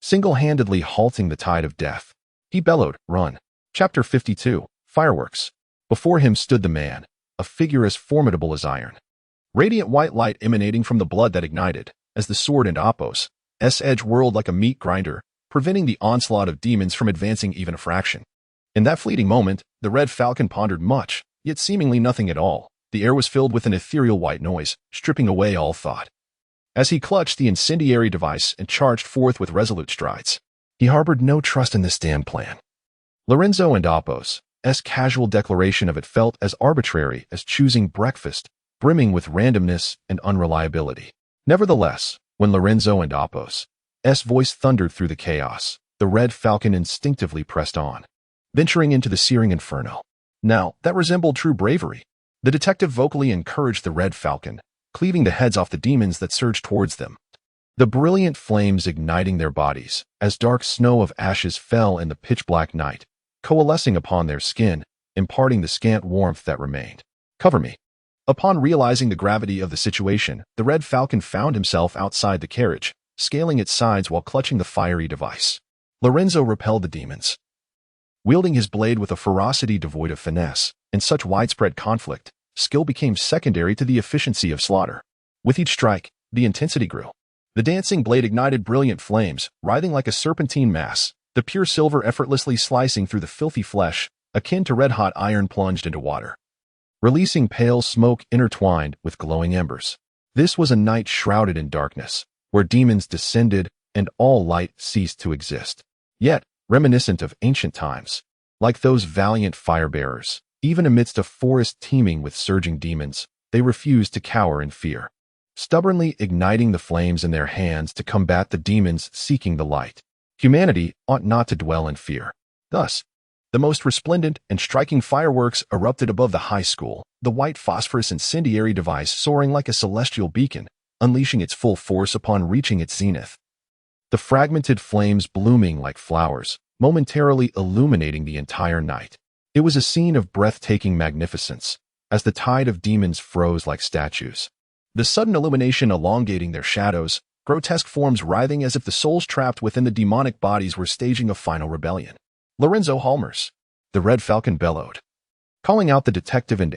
single-handedly halting the tide of death. He bellowed, "Run." Chapter 52, Fireworks. Before him stood the man, a figure as formidable as iron. Radiant white light emanating from the blood that ignited, as the sword and Apos' edge whirled like a meat grinder, preventing the onslaught of demons from advancing even a fraction. In that fleeting moment, the Red Falcon pondered much, yet seemingly nothing at all. The air was filled with an ethereal white noise, stripping away all thought. As he clutched the incendiary device and charged forth with resolute strides, he harbored no trust in this damned plan. Lorenzo and Apos' casual declaration of it felt as arbitrary as choosing breakfast, brimming with randomness and unreliability. Nevertheless, when Lorenzo and Apos' voice thundered through the chaos, the Red Falcon instinctively pressed on, venturing into the searing inferno. Now, that resembled true bravery. The detective vocally encouraged the Red Falcon, cleaving the heads off the demons that surged towards them. the brilliant flames igniting their bodies, as dark snow of ashes fell in the pitch-black night, coalescing upon their skin, imparting the scant warmth that remained. "Cover me." Upon realizing the gravity of the situation, the Red Falcon found himself outside the carriage, scaling its sides while clutching the fiery device. Lorenzo repelled the demons. Wielding his blade with a ferocity devoid of finesse, in such widespread conflict, skill became secondary to the efficiency of slaughter. With each strike, the intensity grew. The dancing blade ignited brilliant flames, writhing like a serpentine mass, the pure silver effortlessly slicing through the filthy flesh, akin to red-hot iron plunged into water, releasing pale smoke intertwined with glowing embers. This was a night shrouded in darkness, where demons descended and all light ceased to exist. Yet, reminiscent of ancient times, like those valiant fire-bearers, even amidst a forest teeming with surging demons, they refused to cower in fear, stubbornly igniting the flames in their hands to combat the demons seeking the light. Humanity ought not to dwell in fear. Thus, the most resplendent and striking fireworks erupted above the high school, the white phosphorus incendiary device soaring like a celestial beacon, unleashing its full force upon reaching its zenith. The fragmented flames blooming like flowers, momentarily illuminating the entire night. It was a scene of breathtaking magnificence, as the tide of demons froze like statues. The sudden illumination elongating their shadows, grotesque forms writhing as if the souls trapped within the demonic bodies were staging a final rebellion. "Lorenzo Halmers," the Red Falcon bellowed, calling out the detective and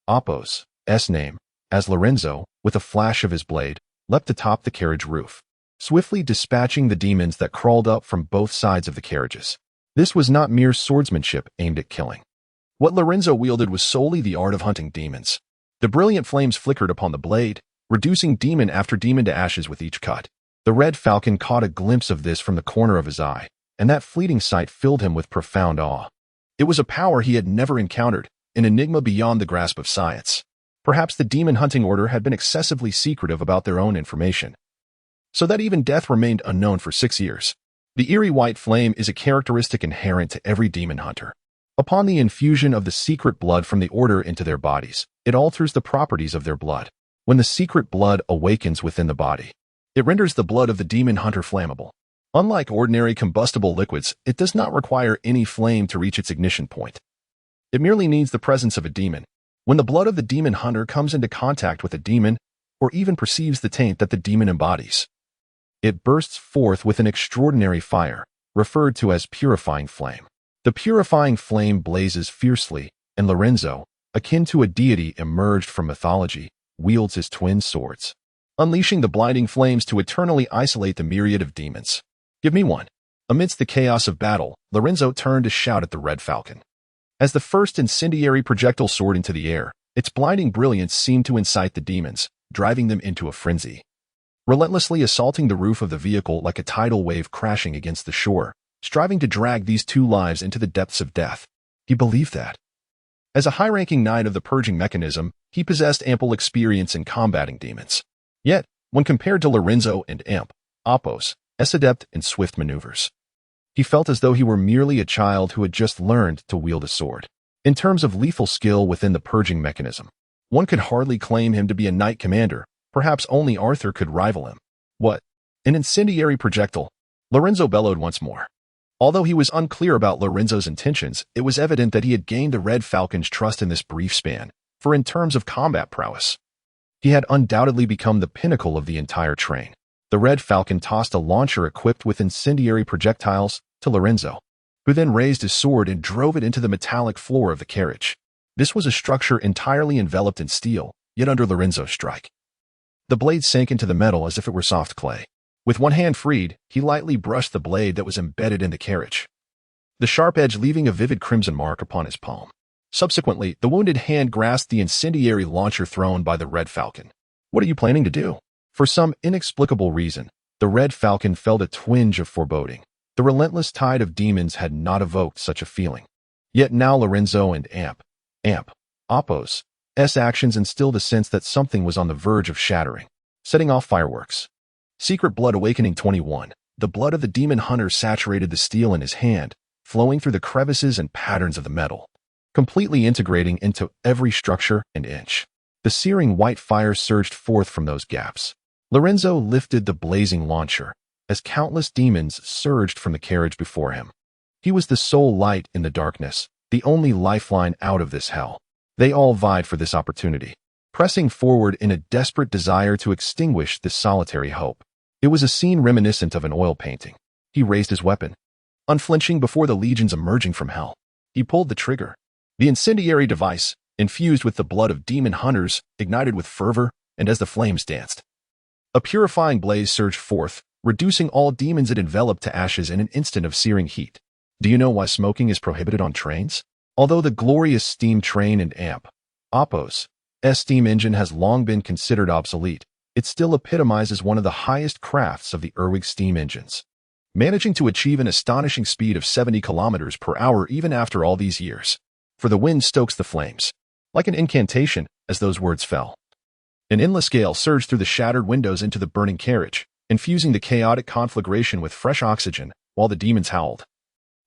Oppo's name, as Lorenzo, with a flash of his blade, leapt atop the carriage roof, swiftly dispatching the demons that crawled up from both sides of the carriages. This was not mere swordsmanship aimed at killing. What Lorenzo wielded was solely the art of hunting demons. The brilliant flames flickered upon the blade, reducing demon after demon to ashes with each cut. The Red Falcon caught a glimpse of this from the corner of his eye, and that fleeting sight filled him with profound awe. It was a power he had never encountered, an enigma beyond the grasp of science. Perhaps the demon hunting order had been excessively secretive about their own information, so that even death remained unknown for 6 years. The eerie white flame is a characteristic inherent to every demon hunter. Upon the infusion of the secret blood from the order into their bodies, it alters the properties of their blood. When the secret blood awakens within the body, it renders the blood of the demon hunter flammable. Unlike ordinary combustible liquids, it does not require any flame to reach its ignition point. It merely needs the presence of a demon. When the blood of the demon hunter comes into contact with a demon, or even perceives the taint that the demon embodies, it bursts forth with an extraordinary fire, referred to as purifying flame. The purifying flame blazes fiercely, and Lorenzo, akin to a deity emerged from mythology, wields his twin swords, unleashing the blinding flames to eternally isolate the myriad of demons. "Give me one." Amidst the chaos of battle, Lorenzo turned to shout at the Red Falcon. As the first incendiary projectile soared into the air, its blinding brilliance seemed to incite the demons, driving them into a frenzy, relentlessly assaulting the roof of the vehicle like a tidal wave crashing against the shore, striving to drag these two lives into the depths of death. He believed that, as a high-ranking knight of the purging mechanism, he possessed ample experience in combating demons. Yet, when compared to Lorenzo and Oppo's adept in swift maneuvers, he felt as though he were merely a child who had just learned to wield a sword. In terms of lethal skill within the purging mechanism, one could hardly claim him to be a knight commander. Perhaps only Arthur could rival him. "What? An incendiary projectile?" Lorenzo bellowed once more. Although he was unclear about Lorenzo's intentions, it was evident that he had gained the Red Falcon's trust in this brief span, for in terms of combat prowess, he had undoubtedly become the pinnacle of the entire train. The Red Falcon tossed a launcher equipped with incendiary projectiles to Lorenzo, who then raised his sword and drove it into the metallic floor of the carriage. This was a structure entirely enveloped in steel, yet under Lorenzo's strike, the blade sank into the metal as if it were soft clay. With one hand freed, he lightly brushed the blade that was embedded in the carriage, the sharp edge leaving a vivid crimson mark upon his palm. Subsequently, the wounded hand grasped the incendiary launcher thrown by the Red Falcon. "What are you planning to do?" For some inexplicable reason, the Red Falcon felt a twinge of foreboding. The relentless tide of demons had not evoked such a feeling. Yet now Lorenzo and Oppo's actions instilled a sense that something was on the verge of shattering. Setting off fireworks. Secret Blood Awakening 21. The blood of the demon hunter saturated the steel in his hand, flowing through the crevices and patterns of the metal, completely integrating into every structure and inch. The searing white fire surged forth from those gaps, Lorenzo lifted the blazing launcher as countless demons surged from the carriage before him. He was the sole light in the darkness, the only lifeline out of this hell. They all vied for this opportunity, pressing forward in a desperate desire to extinguish this solitary hope. It was a scene reminiscent of an oil painting. He raised his weapon, unflinching before the legions emerging from hell. He pulled the trigger. The incendiary device, infused with the blood of demon hunters, ignited with fervor, and as the flames danced, a purifying blaze surged forth, reducing all demons it enveloped to ashes in an instant of searing heat. Do you know why smoking is prohibited on trains? Although the glorious steam train and amp, Oppo's, steam engine has long been considered obsolete, it still epitomizes one of the highest crafts of the Erwig steam engines, managing to achieve an astonishing speed of 70 kilometers per hour even after all these years. For the wind stokes the flames. Like an incantation, as those words fell, an endless gale surged through the shattered windows into the burning carriage, infusing the chaotic conflagration with fresh oxygen, while the demons howled,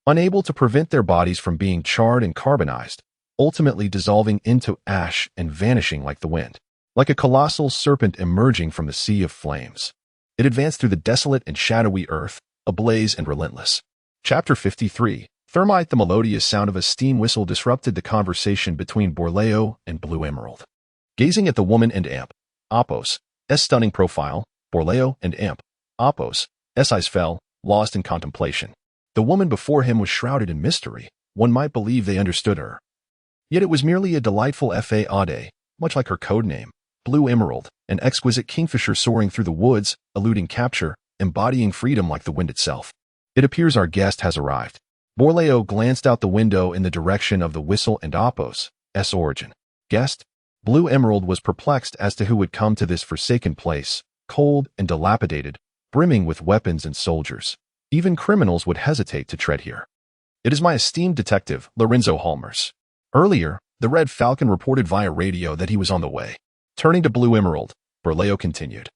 unable to prevent their bodies from being charred and carbonized, ultimately dissolving into ash and vanishing like the wind. Like a colossal serpent emerging from the sea of flames, it advanced through the desolate and shadowy earth, ablaze and relentless. Chapter 53. Thermite. The melodious sound of a steam whistle disrupted the conversation between Borleo and Blue Emerald. Gazing at the woman and amp, Oppo's stunning profile, Borleo and amp, Oppo's eyes fell, lost in contemplation. The woman before him was shrouded in mystery. One might believe they understood her. Yet it was merely a delightful fade, much like her code name, Blue Emerald, an exquisite kingfisher soaring through the woods, eluding capture, embodying freedom like the wind itself. It appears our guest has arrived. Borleo glanced out the window in the direction of the whistle and Oppo's origin. Guest? Blue Emerald was perplexed as to who would come to this forsaken place, cold and dilapidated, brimming with weapons and soldiers. Even criminals would hesitate to tread here. It is my esteemed detective, Lorenzo Halmers. Earlier, the Red Falcon reported via radio that he was on the way. Turning to Blue Emerald, Borleo continued.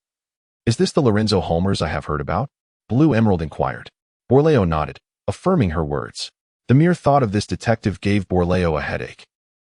Is this the Lorenzo Halmers I have heard about? Blue Emerald inquired. Borleo nodded, affirming her words. The mere thought of this detective gave Borleo a headache.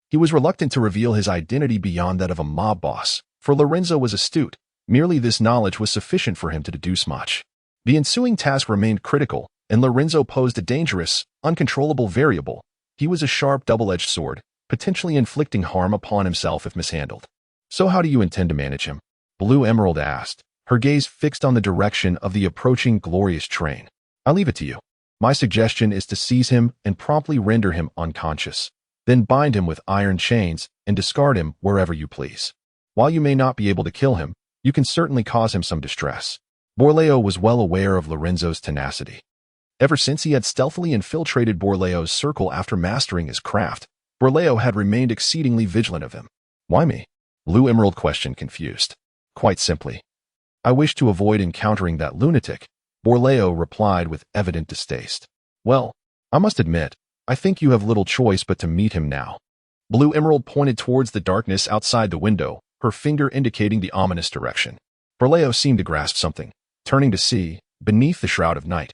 He was reluctant to reveal his identity beyond that of a mob boss, for Lorenzo was astute. Merely this knowledge was sufficient for him to deduce much. The ensuing task remained critical, and Lorenzo posed a dangerous, uncontrollable variable. He was a sharp double-edged sword, potentially inflicting harm upon himself if mishandled. So how do you intend to manage him? Blue Emerald asked, her gaze fixed on the direction of the approaching glorious train. I'll leave it to you. My suggestion is to seize him and promptly render him unconscious. Then bind him with iron chains and discard him wherever you please. While you may not be able to kill him, you can certainly cause him some distress. Borleo was well aware of Lorenzo's tenacity. Ever since he had stealthily infiltrated Borleo's circle after mastering his craft, Borleo had remained exceedingly vigilant of him. Why me? Blue Emerald questioned, confused. Quite simply, I wish to avoid encountering that lunatic, Borleo replied with evident distaste. Well, I must admit, I think you have little choice but to meet him now. Blue Emerald pointed towards the darkness outside the window, her finger indicating the ominous direction. Borleo seemed to grasp something, turning to see, beneath the shroud of night,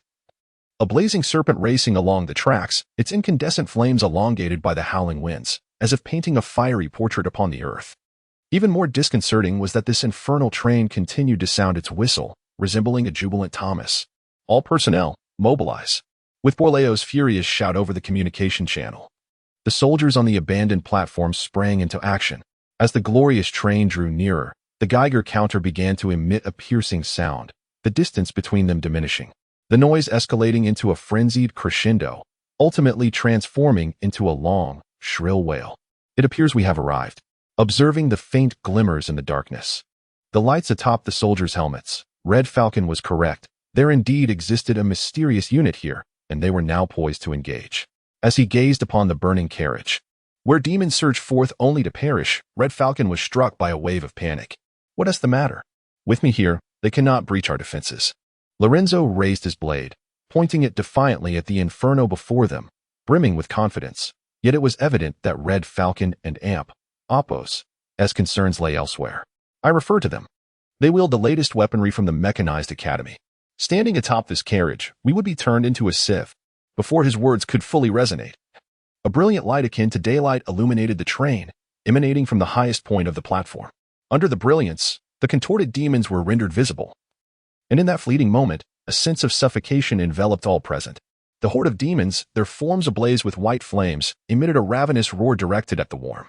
a blazing serpent racing along the tracks, its incandescent flames elongated by the howling winds, as if painting a fiery portrait upon the earth. Even more disconcerting was that this infernal train continued to sound its whistle, resembling a jubilant Thomas. All personnel, mobilize. With Borleo's furious shout over the communication channel, the soldiers on the abandoned platform sprang into action. As the glorious train drew nearer, the Geiger counter began to emit a piercing sound, the distance between them diminishing. The noise escalating into a frenzied crescendo, ultimately transforming into a long, shrill wail. It appears we have arrived. Observing the faint glimmers in the darkness, the lights atop the soldiers' helmets, Red Falcon was correct. There indeed existed a mysterious unit here, and they were now poised to engage. As he gazed upon the burning carriage, where demons surged forth only to perish, Red Falcon was struck by a wave of panic. What is the matter? With me here, they cannot breach our defenses. Lorenzo raised his blade, pointing it defiantly at the inferno before them, brimming with confidence. Yet it was evident that Red Falcon and Amp, Oppo's, concerns lay elsewhere. I refer to them. They wield the latest weaponry from the mechanized academy. Standing atop this carriage, we would be turned into a sieve before his words could fully resonate. A brilliant light akin to daylight illuminated the train, emanating from the highest point of the platform. Under the brilliance, The contorted demons were rendered visible. And in that fleeting moment, a sense of suffocation enveloped all present. The horde of demons, their forms ablaze with white flames, emitted a ravenous roar directed at the warm,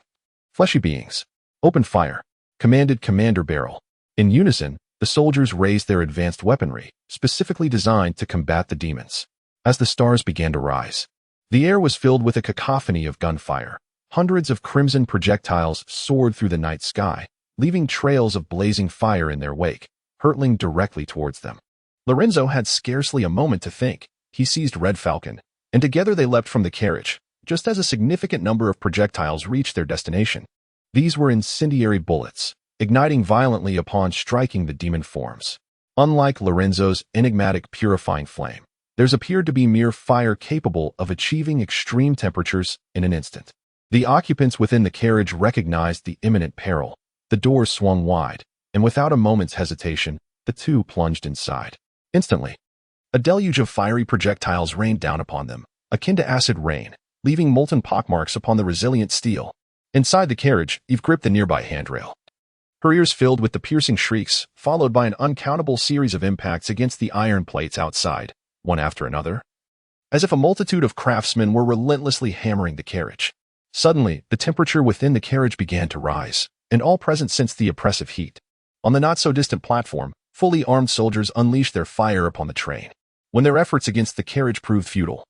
fleshy beings. "Open fire," commanded Commander Beryl. In unison, the soldiers raised their advanced weaponry, specifically designed to combat the demons. As the stars began to rise, the air was filled with a cacophony of gunfire. Hundreds of crimson projectiles soared through the night sky, leaving trails of blazing fire in their wake, hurtling directly towards them. Lorenzo had scarcely a moment to think. He seized Red Falcon, and together they leapt from the carriage, just as a significant number of projectiles reached their destination. These were incendiary bullets, igniting violently upon striking the demon forms. Unlike Lorenzo's enigmatic purifying flame, theirs appeared to be mere fire capable of achieving extreme temperatures in an instant. The occupants within the carriage recognized the imminent peril. The doors swung wide, and without a moment's hesitation, the two plunged inside. Instantly, a deluge of fiery projectiles rained down upon them, akin to acid rain, leaving molten pockmarks upon the resilient steel. Inside the carriage, Eve gripped the nearby handrail. Her ears filled with the piercing shrieks, followed by an uncountable series of impacts against the iron plates outside, one after another, as if a multitude of craftsmen were relentlessly hammering the carriage. Suddenly, the temperature within the carriage began to rise, and all present sensed the oppressive heat. On the not-so-distant platform, fully armed soldiers unleashed their fire upon the train. When their efforts against the carriage proved futile,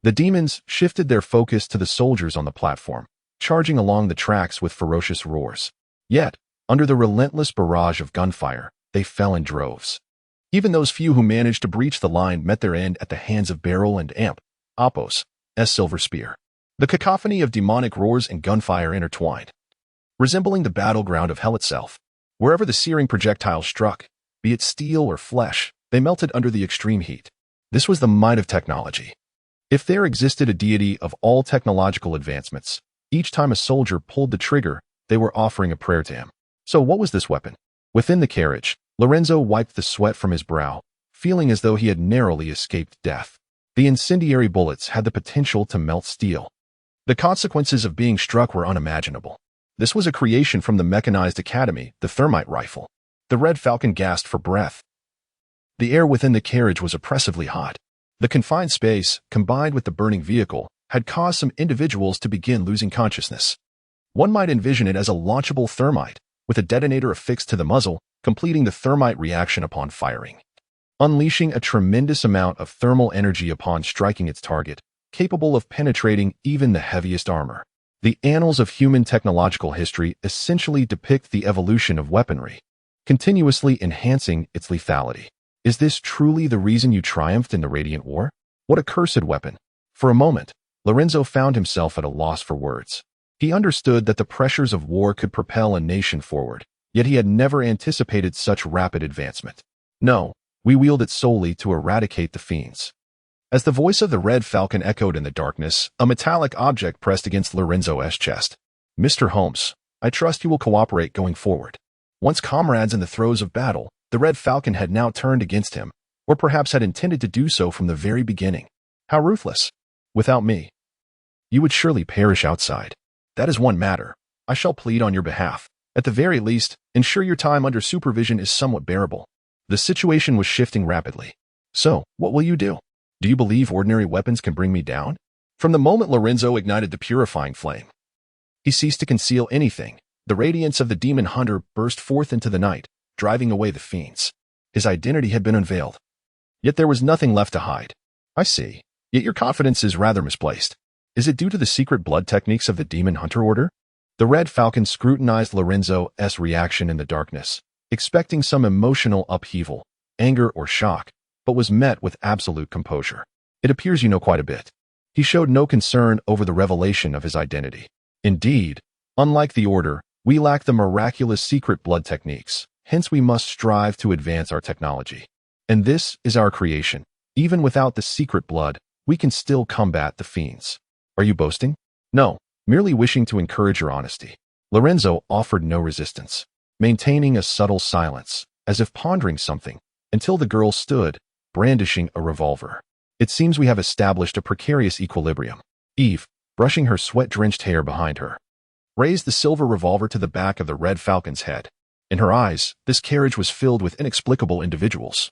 the demons shifted their focus to the soldiers on the platform, charging along the tracks with ferocious roars. Yet, under the relentless barrage of gunfire, they fell in droves. Even those few who managed to breach the line met their end at the hands of Beryl and Appos' silver spear. The cacophony of demonic roars and gunfire intertwined, resembling the battleground of hell itself. Wherever the searing projectile struck, be it steel or flesh, they melted under the extreme heat. This was the might of technology. If there existed a deity of all technological advancements, each time a soldier pulled the trigger, they were offering a prayer to him. So what was this weapon? Within the carriage, Lorenzo wiped the sweat from his brow, feeling as though he had narrowly escaped death. The incendiary bullets had the potential to melt steel. The consequences of being struck were unimaginable. This was a creation from the mechanized academy, the thermite rifle. The Red Falcon gasped for breath. The air within the carriage was oppressively hot. The confined space, combined with the burning vehicle, had caused some individuals to begin losing consciousness. One might envision it as a launchable thermite, with a detonator affixed to the muzzle, completing the thermite reaction upon firing, unleashing a tremendous amount of thermal energy upon striking its target, capable of penetrating even the heaviest armor. The annals of human technological history essentially depict the evolution of weaponry, continuously enhancing its lethality. Is this truly the reason you triumphed in the Radiant War? What a cursed weapon! For a moment, Lorenzo found himself at a loss for words. He understood that the pressures of war could propel a nation forward, yet he had never anticipated such rapid advancement. No, we wield it solely to eradicate the fiends. As the voice of the Red Falcon echoed in the darkness, a metallic object pressed against Lorenzo's chest. "Mr. Holmes, I trust you will cooperate going forward." Once comrades in the throes of battle, the Red Falcon had now turned against him, or perhaps had intended to do so from the very beginning. How ruthless! "Without me, you would surely perish outside. That is one matter. I shall plead on your behalf. At the very least, ensure your time under supervision is somewhat bearable." The situation was shifting rapidly. "So, what will you do? Do you believe ordinary weapons can bring me down?" From the moment Lorenzo ignited the purifying flame, he ceased to conceal anything. The radiance of the demon hunter burst forth into the night, driving away the fiends. His identity had been unveiled. Yet there was nothing left to hide. "I see. Yet your confidence is rather misplaced. Is it due to the secret blood techniques of the Demon Hunter Order?" The Red Falcon scrutinized Lorenzo's reaction in the darkness, expecting some emotional upheaval, anger or shock, but was met with absolute composure. "It appears you know quite a bit." He showed no concern over the revelation of his identity. "Indeed, unlike the Order, we lack the miraculous secret blood techniques. Hence we must strive to advance our technology. And this is our creation. Even without the secret blood, we can still combat the fiends." "Are you boasting?" "No, merely wishing to encourage your honesty." Lorenzo offered no resistance, maintaining a subtle silence, as if pondering something, until the girl stood, brandishing a revolver. "It seems we have established a precarious equilibrium." Eve, brushing her sweat-drenched hair behind her, raised the silver revolver to the back of the Red Falcon's head. In her eyes, this carriage was filled with inexplicable individuals.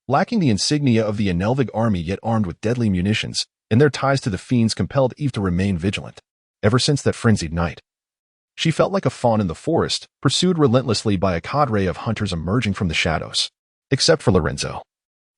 Lacking the insignia of the Inelvig army yet armed with deadly munitions, and their ties to the fiends compelled Eve to remain vigilant. Ever since that frenzied night, she felt like a fawn in the forest, pursued relentlessly by a cadre of hunters emerging from the shadows. Except for Lorenzo.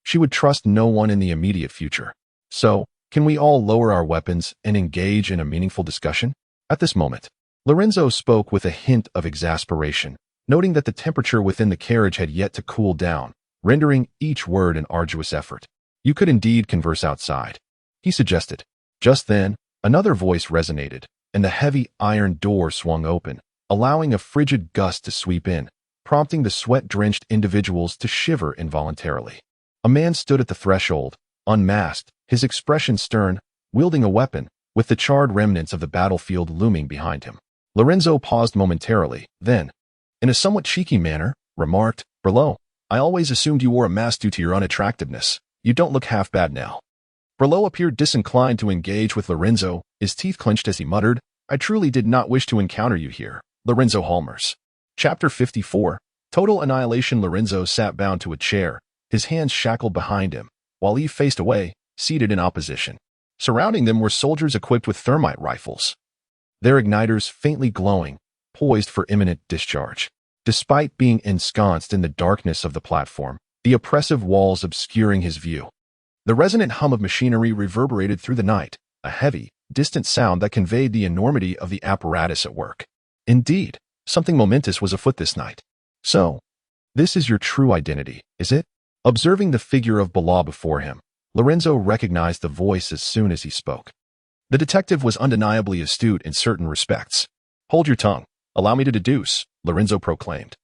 She would trust no one in the immediate future. So, can we all lower our weapons and engage in a meaningful discussion? At this moment, Lorenzo spoke with a hint of exasperation, noting that the temperature within the carriage had yet to cool down, rendering each word an arduous effort. You could indeed converse outside, he suggested. Just then, another voice resonated, and the heavy iron door swung open, allowing a frigid gust to sweep in, prompting the sweat-drenched individuals to shiver involuntarily. A man stood at the threshold, unmasked, his expression stern, wielding a weapon, with the charred remnants of the battlefield looming behind him. Lorenzo paused momentarily, then, in a somewhat cheeky manner, remarked, "Berlo, I always assumed you wore a mask due to your unattractiveness. You don't look half bad now." Berlo appeared disinclined to engage with Lorenzo, his teeth clenched as he muttered, "I truly did not wish to encounter you here, Lorenzo Halmers." Chapter 54. Total Annihilation. Lorenzo sat bound to a chair, his hands shackled behind him, while Eve faced away, seated in opposition. Surrounding them were soldiers equipped with thermite rifles, their igniters faintly glowing, poised for imminent discharge. Despite being ensconced in the darkness of the platform, the oppressive walls obscuring his view, the resonant hum of machinery reverberated through the night, a heavy, distant sound that conveyed the enormity of the apparatus at work. Indeed, something momentous was afoot this night. "So, this is your true identity, is it?" Observing the figure of Bala before him, Lorenzo recognized the voice as soon as he spoke. The detective was undeniably astute in certain respects. "Hold your tongue. Allow me to deduce," Lorenzo proclaimed,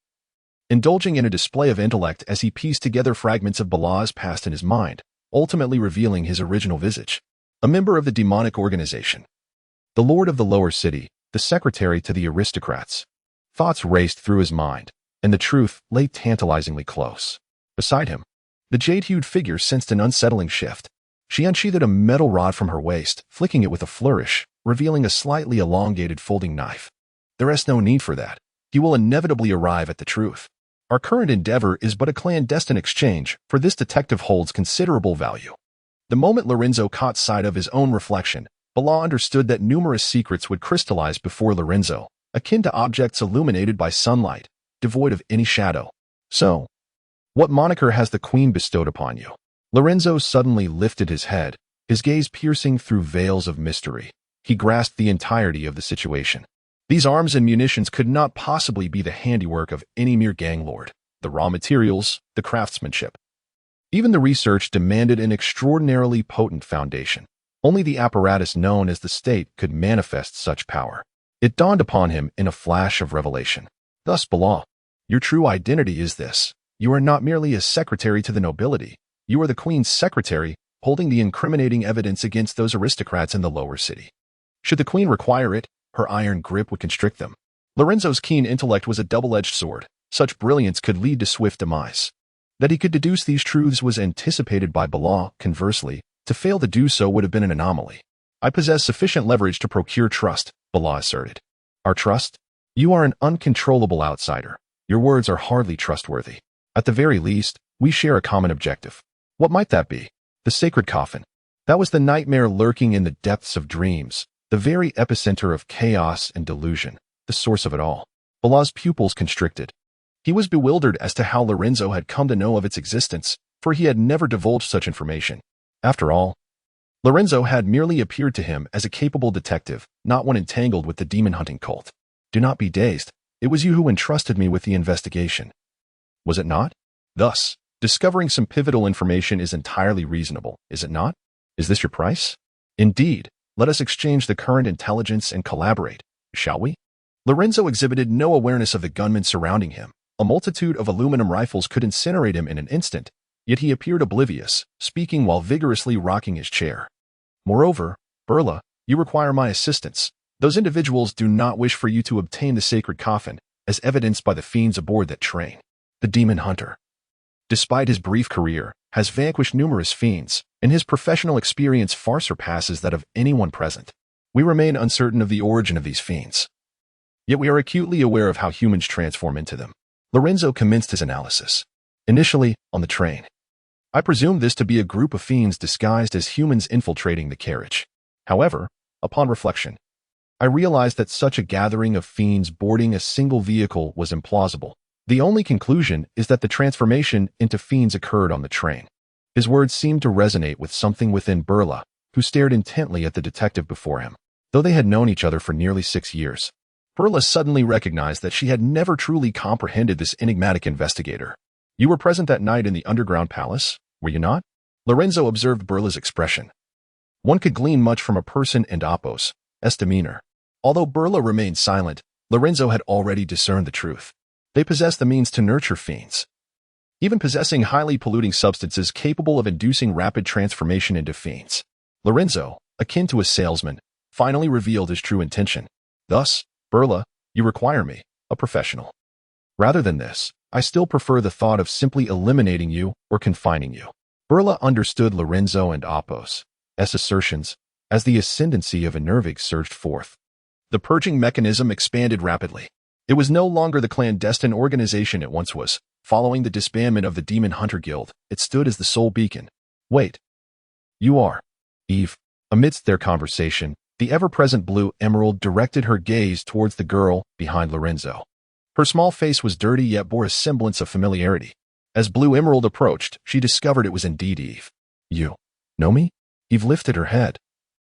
indulging in a display of intellect as he pieced together fragments of Bala's past in his mind, ultimately revealing his original visage. A member of the demonic organization, the lord of the lower city, the secretary to the aristocrats. Thoughts raced through his mind, and the truth lay tantalizingly close. Beside him, the jade-hued figure sensed an unsettling shift. She unsheathed a metal rod from her waist, flicking it with a flourish, revealing a slightly elongated folding knife. "There is no need for that. He will inevitably arrive at the truth. Our current endeavor is but a clandestine exchange, for this detective holds considerable value." The moment Lorenzo caught sight of his own reflection, Bala understood that numerous secrets would crystallize before Lorenzo, akin to objects illuminated by sunlight, devoid of any shadow. "So, what moniker has the Queen bestowed upon you?" Lorenzo suddenly lifted his head, his gaze piercing through veils of mystery. He grasped the entirety of the situation. These arms and munitions could not possibly be the handiwork of any mere gang lord. The raw materials, the craftsmanship, even the research demanded an extraordinarily potent foundation. Only the apparatus known as the state could manifest such power. It dawned upon him in a flash of revelation. "Thus, Bala, your true identity is this. You are not merely a secretary to the nobility. You are the Queen's secretary, holding the incriminating evidence against those aristocrats in the lower city. Should the Queen require it, her iron grip would constrict them." Lorenzo's keen intellect was a double-edged sword. Such brilliance could lead to swift demise. That he could deduce these truths was anticipated by Bala. Conversely, to fail to do so would have been an anomaly. "I possess sufficient leverage to procure trust," Bala asserted. "Our trust? You are an uncontrollable outsider. Your words are hardly trustworthy. At the very least, we share a common objective." "What might that be?" "The sacred coffin." That was the nightmare lurking in the depths of dreams, the very epicenter of chaos and delusion, the source of it all. Bala's pupils constricted. He was bewildered as to how Lorenzo had come to know of its existence, for he had never divulged such information. After all, Lorenzo had merely appeared to him as a capable detective, not one entangled with the demon-hunting cult. "Do not be dazed. It was you who entrusted me with the investigation." "Was it not? Thus, discovering some pivotal information is entirely reasonable, is it not? Is this your price? Indeed, let us exchange the current intelligence and collaborate, shall we?" Lorenzo exhibited no awareness of the gunmen surrounding him. A multitude of aluminum rifles could incinerate him in an instant, yet he appeared oblivious, speaking while vigorously rocking his chair. "Moreover, Berla, you require my assistance. Those individuals do not wish for you to obtain the sacred coffin, as evidenced by the fiends aboard that train. The demon hunter, despite his brief career, has vanquished numerous fiends, and his professional experience far surpasses that of anyone present. We remain uncertain of the origin of these fiends. Yet we are acutely aware of how humans transform into them. Lorenzo commenced his analysis. Initially, on the train. I presumed this to be a group of fiends disguised as humans infiltrating the carriage. However, upon reflection, I realized that such a gathering of fiends boarding a single vehicle was implausible. The only conclusion is that the transformation into fiends occurred on the train. His words seemed to resonate with something within Burla, who stared intently at the detective before him. Though they had known each other for nearly 6 years, Burla suddenly recognized that she had never truly comprehended this enigmatic investigator. You were present that night in the underground palace, were you not? Lorenzo observed Burla's expression. One could glean much from a person and Apos' demeanor. Although Burla remained silent, Lorenzo had already discerned the truth. They possessed the means to nurture fiends, even possessing highly polluting substances capable of inducing rapid transformation into fiends. Lorenzo, akin to a salesman, finally revealed his true intention. Thus, Burla, you require me, a professional. Rather than this, I still prefer the thought of simply eliminating you or confining you. Burla understood Lorenzo and Apos' assertions as the ascendancy of Inelvig surged forth. The purging mechanism expanded rapidly. It was no longer the clandestine organization it once was. Following the disbandment of the Demon Hunter Guild, it stood as the sole beacon. Wait. You are Eve. Amidst their conversation, the ever-present Blue Emerald directed her gaze towards the girl behind Lorenzo. Her small face was dirty yet bore a semblance of familiarity. As Blue Emerald approached, she discovered it was indeed Eve. You know me? Eve lifted her head.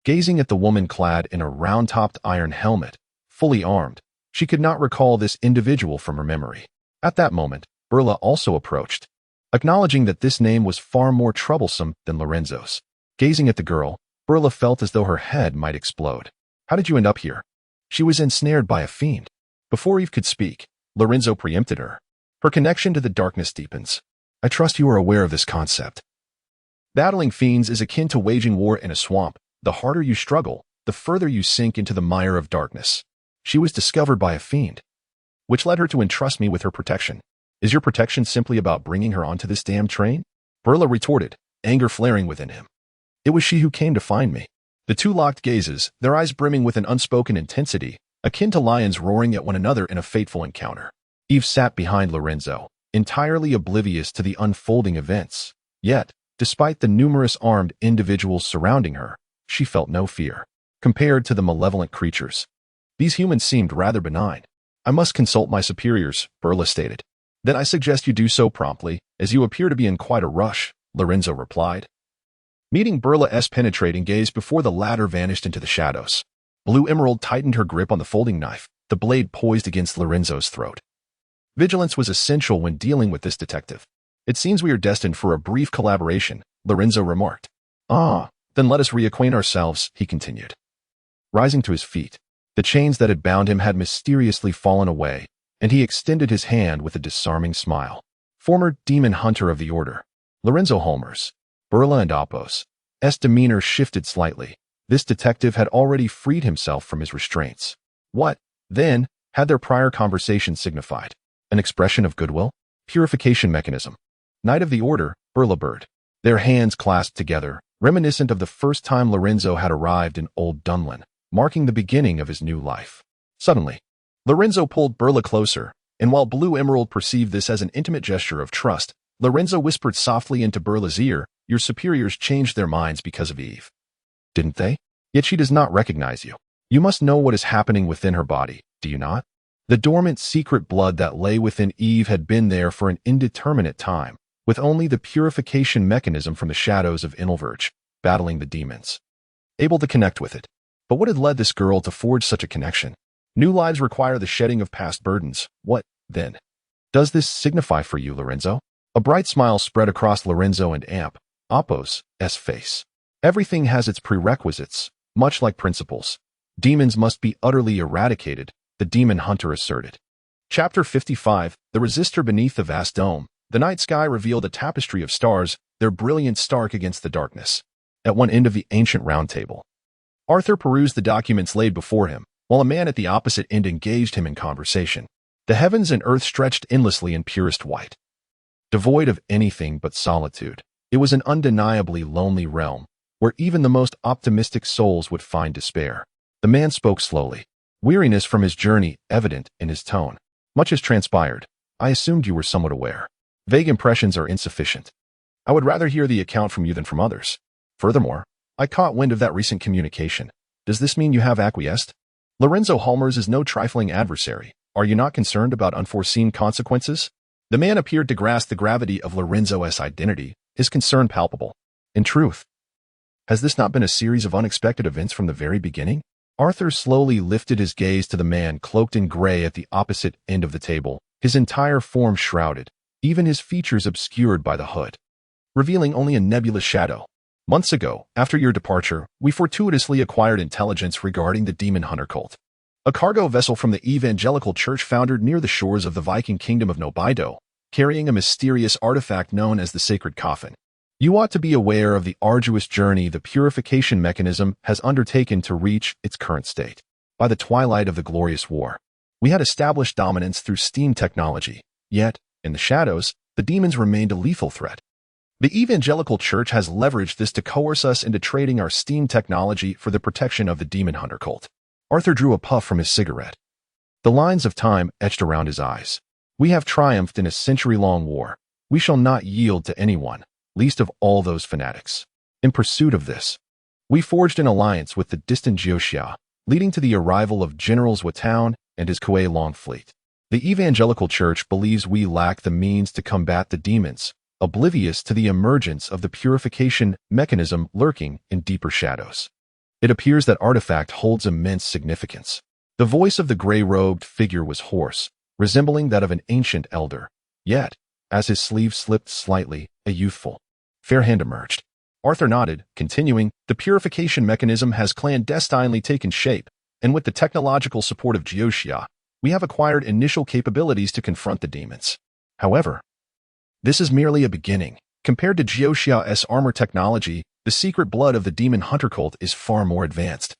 Gazing at the woman clad in a round-topped iron helmet, fully armed, she could not recall this individual from her memory. At that moment, Burla also approached, acknowledging that this name was far more troublesome than Lorenzo's. Gazing at the girl, Burla felt as though her head might explode. How did you end up here? She was ensnared by a fiend. Before Eve could speak, Lorenzo preempted her. Her connection to the darkness deepens. I trust you are aware of this concept. Battling fiends is akin to waging war in a swamp. The harder you struggle, the further you sink into the mire of darkness. She was discovered by a fiend, which led her to entrust me with her protection. Is your protection simply about bringing her onto this damn train? Burla retorted, anger flaring within him. It was she who came to find me. The two locked gazes, their eyes brimming with an unspoken intensity, akin to lions roaring at one another in a fateful encounter. Eve sat behind Lorenzo, entirely oblivious to the unfolding events. Yet, despite the numerous armed individuals surrounding her, she felt no fear. Compared to the malevolent creatures, these humans seemed rather benign. I must consult my superiors, Burla stated. Then I suggest you do so promptly, as you appear to be in quite a rush, Lorenzo replied. Meeting Burla's penetrating gaze before the latter vanished into the shadows, Blue Emerald tightened her grip on the folding knife, the blade poised against Lorenzo's throat. Vigilance was essential when dealing with this detective. It seems we are destined for a brief collaboration, Lorenzo remarked. Ah, then let us reacquaint ourselves, he continued. Rising to his feet, the chains that had bound him had mysteriously fallen away, and he extended his hand with a disarming smile. Former demon hunter of the order, Lorenzo Holmers, Burla and Apos' demeanor shifted slightly. This detective had already freed himself from his restraints. What, then, had their prior conversation signified? An expression of goodwill? Purification mechanism. Knight of the Order, Burla Bird. Their hands clasped together, reminiscent of the first time Lorenzo had arrived in Old Dunlin, marking the beginning of his new life. Suddenly, Lorenzo pulled Burla closer, and while Blue Emerald perceived this as an intimate gesture of trust, Lorenzo whispered softly into Burla's ear, your superiors changed their minds because of Eve. Didn't they? Yet she does not recognize you. You must know what is happening within her body, do you not? The dormant secret blood that lay within Eve had been there for an indeterminate time, with only the purification mechanism from the shadows of Inelvig, battling the demons, able to connect with it. But what had led this girl to forge such a connection? New lives require the shedding of past burdens. What, then, does this signify for you, Lorenzo? A bright smile spread across Lorenzo and Apos' face. Everything has its prerequisites, much like principles. Demons must be utterly eradicated, the demon hunter asserted. Chapter 55, The Resistor Beneath the Vast Dome. The night sky revealed a tapestry of stars, their brilliance stark against the darkness. At one end of the ancient round table, Arthur perused the documents laid before him, while a man at the opposite end engaged him in conversation. The heavens and earth stretched endlessly in purest white. Devoid of anything but solitude, it was an undeniably lonely realm, where even the most optimistic souls would find despair. The man spoke slowly, weariness from his journey evident in his tone. Much has transpired, I assumed you were somewhat aware. Vague impressions are insufficient. I would rather hear the account from you than from others. Furthermore, I caught wind of that recent communication. Does this mean you have acquiesced? Lorenzo Halmers is no trifling adversary. Are you not concerned about unforeseen consequences? The man appeared to grasp the gravity of Lorenzo's identity, his concern palpable. In truth, has this not been a series of unexpected events from the very beginning? Arthur slowly lifted his gaze to the man cloaked in gray at the opposite end of the table, his entire form shrouded, even his features obscured by the hood, revealing only a nebulous shadow. Months ago, after your departure, we fortuitously acquired intelligence regarding the demon hunter cult. A cargo vessel from the evangelical church foundered near the shores of the Viking kingdom of Nobido, carrying a mysterious artifact known as the sacred coffin. You ought to be aware of the arduous journey the purification mechanism has undertaken to reach its current state. By the twilight of the glorious war, we had established dominance through steam technology, yet, in the shadows, the demons remained a lethal threat. The evangelical church has leveraged this to coerce us into trading our steam technology for the protection of the demon hunter cult. Arthur drew a puff from his cigarette. The lines of time etched around his eyes. We have triumphed in a century-long war. We shall not yield to anyone, least of all those fanatics. In pursuit of this, we forged an alliance with the distant Jioxia, leading to the arrival of Generals Watown and his Kuei Long fleet. The evangelical church believes we lack the means to combat the demons, oblivious to the emergence of the purification mechanism lurking in deeper shadows. It appears that artifact holds immense significance. The voice of the gray-robed figure was hoarse, resembling that of an ancient elder. Yet, as his sleeve slipped slightly, a youthful, fair hand emerged. Arthur nodded, continuing, the purification mechanism has clandestinely taken shape, and with the technological support of Jioxia, we have acquired initial capabilities to confront the demons. However, this is merely a beginning. Compared to Jioxia's armor technology, the secret blood of the demon hunter cult is far more advanced.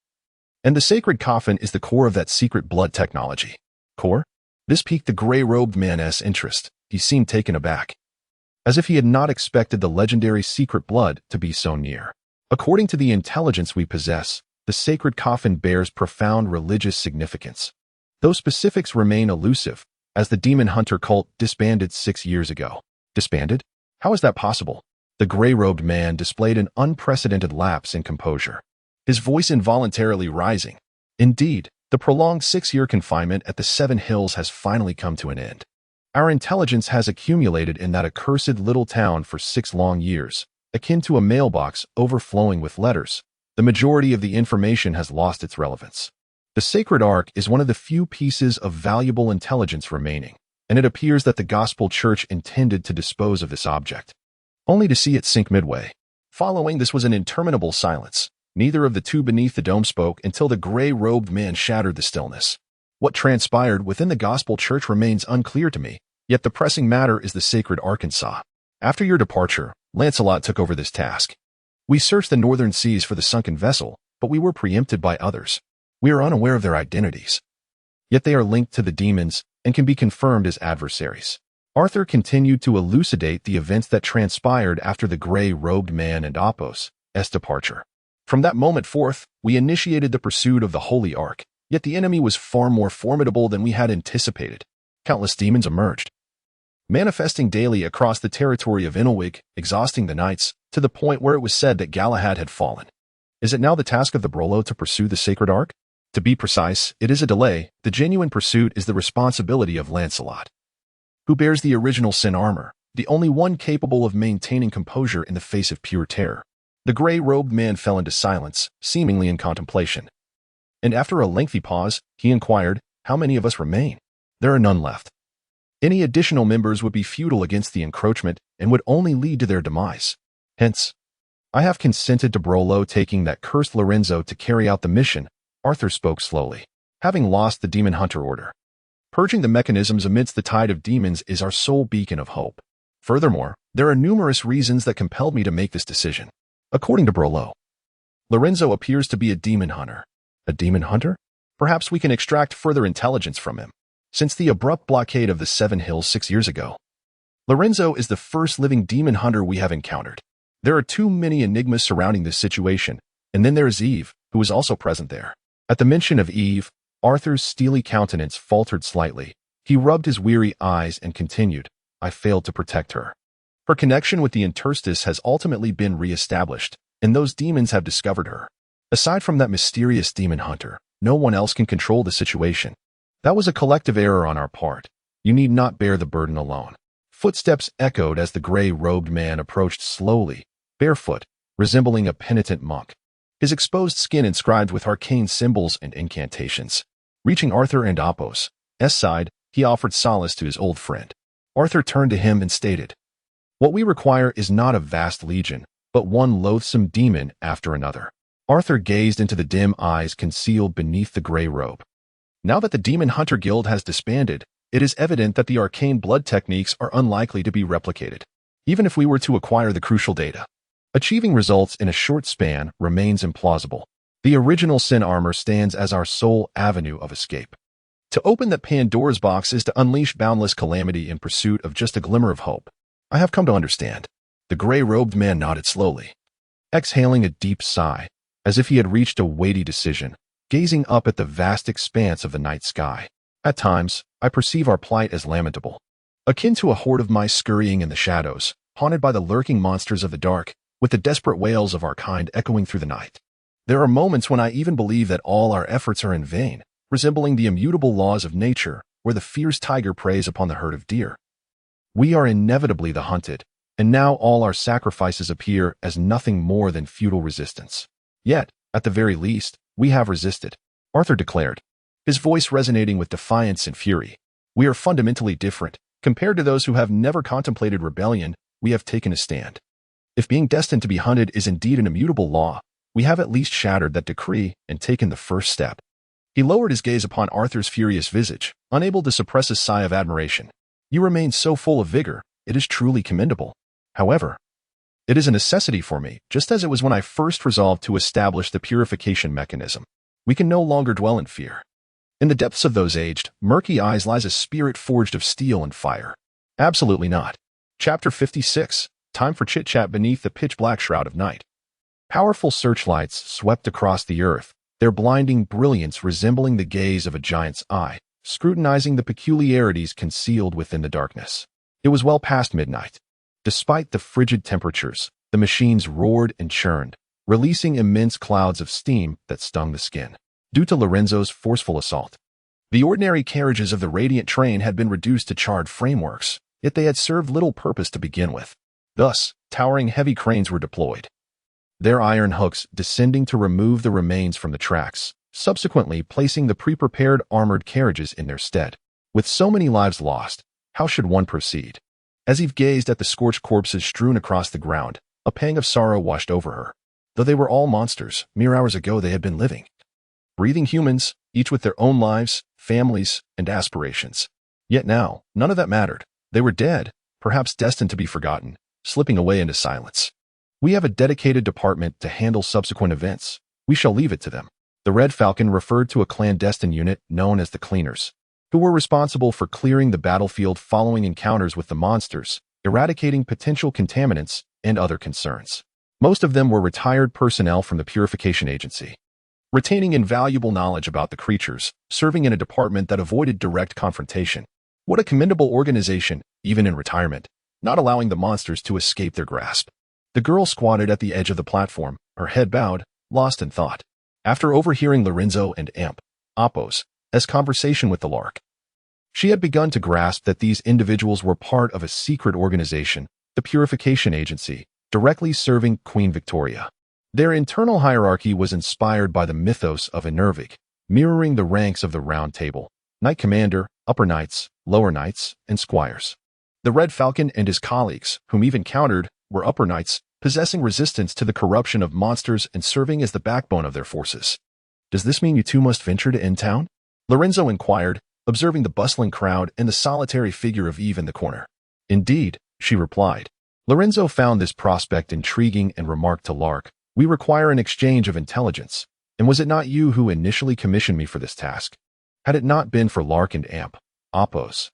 And the sacred coffin is the core of that secret blood technology. Core? This piqued the gray-robed man's interest. He seemed taken aback, as if he had not expected the legendary secret blood to be so near. According to the intelligence we possess, the sacred coffin bears profound religious significance. Those specifics remain elusive, as the demon hunter cult disbanded 6 years ago. Disbanded? How is that possible? The gray-robed man displayed an unprecedented lapse in composure, his voice involuntarily rising. Indeed, the prolonged 6-year confinement at the Seven Hills has finally come to an end. Our intelligence has accumulated in that accursed little town for 6 long years, akin to a mailbox overflowing with letters. The majority of the information has lost its relevance. The Sacred Ark is one of the few pieces of valuable intelligence remaining, and it appears that the Gospel Church intended to dispose of this object, only to see it sink midway. Following this was an interminable silence. Neither of the two beneath the dome spoke until the gray-robed man shattered the stillness. What transpired within the Gospel Church remains unclear to me, yet the pressing matter is the Sacred Arkansas. After your departure, Lancelot took over this task. We searched the northern seas for the sunken vessel, but we were preempted by others. We are unaware of their identities. Yet they are linked to the demons and can be confirmed as adversaries. Arthur continued to elucidate the events that transpired after the gray-robed man and Apos' departure. From that moment forth, we initiated the pursuit of the Holy Ark, yet the enemy was far more formidable than we had anticipated. Countless demons emerged, manifesting daily across the territory of Inelvig, exhausting the knights, to the point where it was said that Galahad had fallen. Is it now the task of the Brolo to pursue the Sacred Ark? To be precise, it is a delay. The genuine pursuit is the responsibility of Lancelot, who bears the original sin armor, the only one capable of maintaining composure in the face of pure terror. The gray-robed man fell into silence, seemingly in contemplation. And after a lengthy pause, he inquired, how many of us remain? There are none left. Any additional members would be futile against the encroachment and would only lead to their demise. Hence, I have consented to Brolo taking that cursed Lorenzo to carry out the mission. Arthur spoke slowly. Having lost the demon hunter order, purging the mechanisms amidst the tide of demons is our sole beacon of hope. Furthermore, there are numerous reasons that compelled me to make this decision. According to Brolo, Lorenzo appears to be a demon hunter. A demon hunter? Perhaps we can extract further intelligence from him. Since the abrupt blockade of the Seven Hills 6 years ago, Lorenzo is the first living demon hunter we have encountered. There are too many enigmas surrounding this situation, and then there is Eve, who is also present there. At the mention of Eve, Arthur's steely countenance faltered slightly. He rubbed his weary eyes and continued, I failed to protect her. Her connection with the interstice has ultimately been re-established, and those demons have discovered her. Aside from that mysterious demon hunter, no one else can control the situation. That was a collective error on our part. You need not bear the burden alone. Footsteps echoed as the gray-robed man approached slowly, barefoot, resembling a penitent monk. His exposed skin inscribed with arcane symbols and incantations. Reaching Arthur and Apos' side, he offered solace to his old friend. Arthur turned to him and stated, What we require is not a vast legion, but one loathsome demon after another. Arthur gazed into the dim eyes concealed beneath the gray robe. Now that the Demon Hunter Guild has disbanded, it is evident that the arcane blood techniques are unlikely to be replicated, even if we were to acquire the crucial data. Achieving results in a short span remains implausible. The original Sin Armor stands as our sole avenue of escape. To open that Pandora's box is to unleash boundless calamity in pursuit of just a glimmer of hope. I have come to understand. The gray-robed man nodded slowly, exhaling a deep sigh, as if he had reached a weighty decision, gazing up at the vast expanse of the night sky. At times, I perceive our plight as lamentable, akin to a horde of mice scurrying in the shadows, haunted by the lurking monsters of the dark, with the desperate wails of our kind echoing through the night. There are moments when I even believe that all our efforts are in vain, resembling the immutable laws of nature, where the fierce tiger preys upon the herd of deer. We are inevitably the hunted, and now all our sacrifices appear as nothing more than futile resistance. Yet, at the very least, we have resisted, Arthur declared, his voice resonating with defiance and fury. We are fundamentally different. Compared to those who have never contemplated rebellion, we have taken a stand. If being destined to be hunted is indeed an immutable law, we have at least shattered that decree and taken the first step. He lowered his gaze upon Arthur's furious visage, unable to suppress a sigh of admiration. You remain so full of vigor, it is truly commendable. However, it is a necessity for me, just as it was when I first resolved to establish the purification mechanism. We can no longer dwell in fear. In the depths of those aged, murky eyes lies a spirit forged of steel and fire. Absolutely not. Chapter 56. Time for chit-chat beneath the pitch-black shroud of night. Powerful searchlights swept across the earth, their blinding brilliance resembling the gaze of a giant's eye, scrutinizing the peculiarities concealed within the darkness. It was well past midnight. Despite the frigid temperatures, the machines roared and churned, releasing immense clouds of steam that stung the skin. Due to Lorenzo's forceful assault, the ordinary carriages of the Radiant train had been reduced to charred frameworks, yet they had served little purpose to begin with. Thus, towering heavy cranes were deployed, their iron hooks descending to remove the remains from the tracks, subsequently placing the pre-prepared armored carriages in their stead. With so many lives lost, how should one proceed? As Eve gazed at the scorched corpses strewn across the ground, a pang of sorrow washed over her. Though they were all monsters, mere hours ago they had been living, breathing humans, each with their own lives, families, and aspirations. Yet now, none of that mattered. They were dead, perhaps destined to be forgotten, slipping away into silence. We have a dedicated department to handle subsequent events. We shall leave it to them. The Red Falcon referred to a clandestine unit known as the Cleaners, who were responsible for clearing the battlefield following encounters with the monsters, eradicating potential contaminants, and other concerns. Most of them were retired personnel from the Purification Agency, retaining invaluable knowledge about the creatures, serving in a department that avoided direct confrontation. What a commendable organization, even in retirement, not allowing the monsters to escape their grasp. The girl squatted at the edge of the platform, her head bowed, lost in thought. After overhearing Lorenzo and Apos' conversation with the Lark, she had begun to grasp that these individuals were part of a secret organization, the Purification Agency, directly serving Queen Victoria. Their internal hierarchy was inspired by the mythos of Inelvig, mirroring the ranks of the Round Table: Knight Commander, Upper Knights, Lower Knights, and Squires. The Red Falcon and his colleagues, whom Eve encountered, were Upper Knights, possessing resistance to the corruption of monsters and serving as the backbone of their forces. Does this mean you two must venture to end town? Lorenzo inquired, observing the bustling crowd and the solitary figure of Eve in the corner. Indeed, she replied. Lorenzo found this prospect intriguing and remarked to Lark, "We require an exchange of intelligence. And was it not you who initially commissioned me for this task?" Had it not been for Lark and Apos'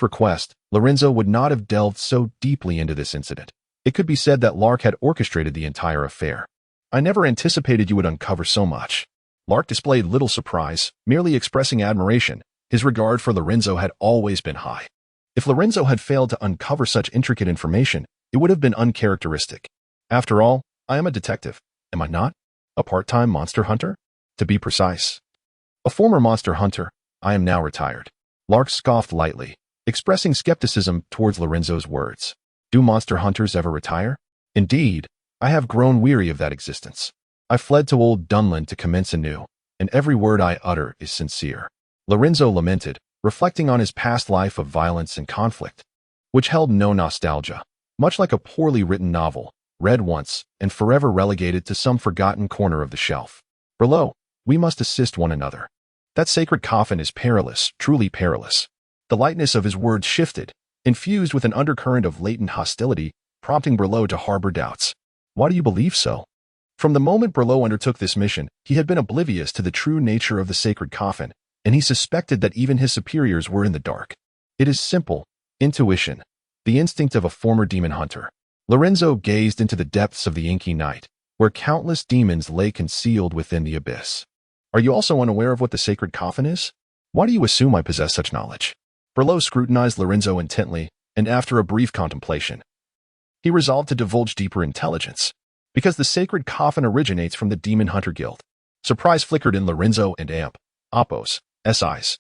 request, Lorenzo would not have delved so deeply into this incident. It could be said that Lark had orchestrated the entire affair. "I never anticipated you would uncover so much." Lark displayed little surprise, merely expressing admiration, His regard for Lorenzo had always been high. If Lorenzo had failed to uncover such intricate information, it would have been uncharacteristic. After all, I am a detective, am I not? A part-time monster hunter? To be precise. A former monster hunter, I am now retired. Lark scoffed lightly, expressing skepticism towards Lorenzo's words. Do monster hunters ever retire? Indeed, I have grown weary of that existence. I fled to old Dunland to commence anew, and every word I utter is sincere. Lorenzo lamented, reflecting on his past life of violence and conflict, which held no nostalgia, much like a poorly written novel, read once and forever relegated to some forgotten corner of the shelf. Below, we must assist one another. That sacred coffin is perilous, truly perilous. The lightness of his words shifted, infused with an undercurrent of latent hostility, prompting Berlot to harbor doubts. Why do you believe so? From the moment Berlot undertook this mission, he had been oblivious to the true nature of the sacred coffin, and he suspected that even his superiors were in the dark. It is simple, intuition, the instinct of a former demon hunter. Lorenzo gazed into the depths of the inky night, where countless demons lay concealed within the abyss. Are you also unaware of what the sacred coffin is? Why do you assume I possess such knowledge? Berlot scrutinized Lorenzo intently, and after a brief contemplation, he resolved to divulge deeper intelligence. Because the sacred coffin originates from the Demon Hunter Guild. Surprise flickered in Lorenzo and Apos' eyes.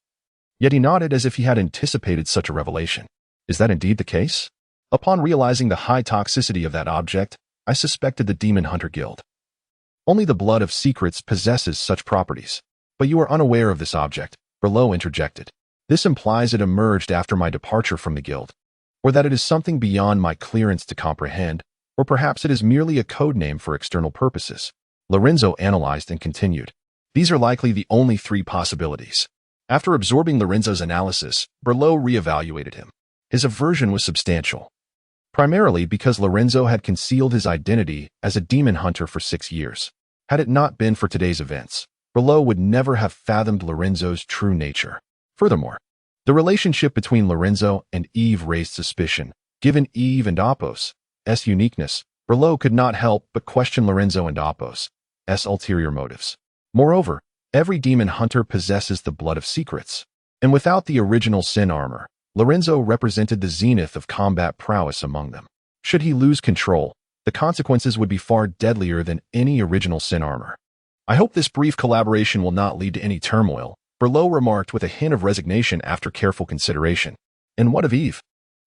Yet he nodded as if he had anticipated such a revelation. Is that indeed the case? Upon realizing the high toxicity of that object, I suspected the Demon Hunter Guild. Only the blood of secrets possesses such properties. But you are unaware of this object, Berlot interjected. This implies it emerged after my departure from the guild, or that it is something beyond my clearance to comprehend, or perhaps it is merely a code name for external purposes. Lorenzo analyzed and continued. These are likely the only three possibilities. After absorbing Lorenzo's analysis, Berlot reevaluated him. His aversion was substantial, primarily because Lorenzo had concealed his identity as a demon hunter for 6 years. Had it not been for today's events, Berlot would never have fathomed Lorenzo's true nature. Furthermore, the relationship between Lorenzo and Eve raised suspicion. Given Eve and Apos' uniqueness, Berlot could not help but question Lorenzo and Apos' ulterior motives. Moreover, every demon hunter possesses the blood of secrets, and without the original sin armor, Lorenzo represented the zenith of combat prowess among them. Should he lose control, the consequences would be far deadlier than any original sin armor. I hope this brief collaboration will not lead to any turmoil, Berlot remarked with a hint of resignation after careful consideration. And what of Eve?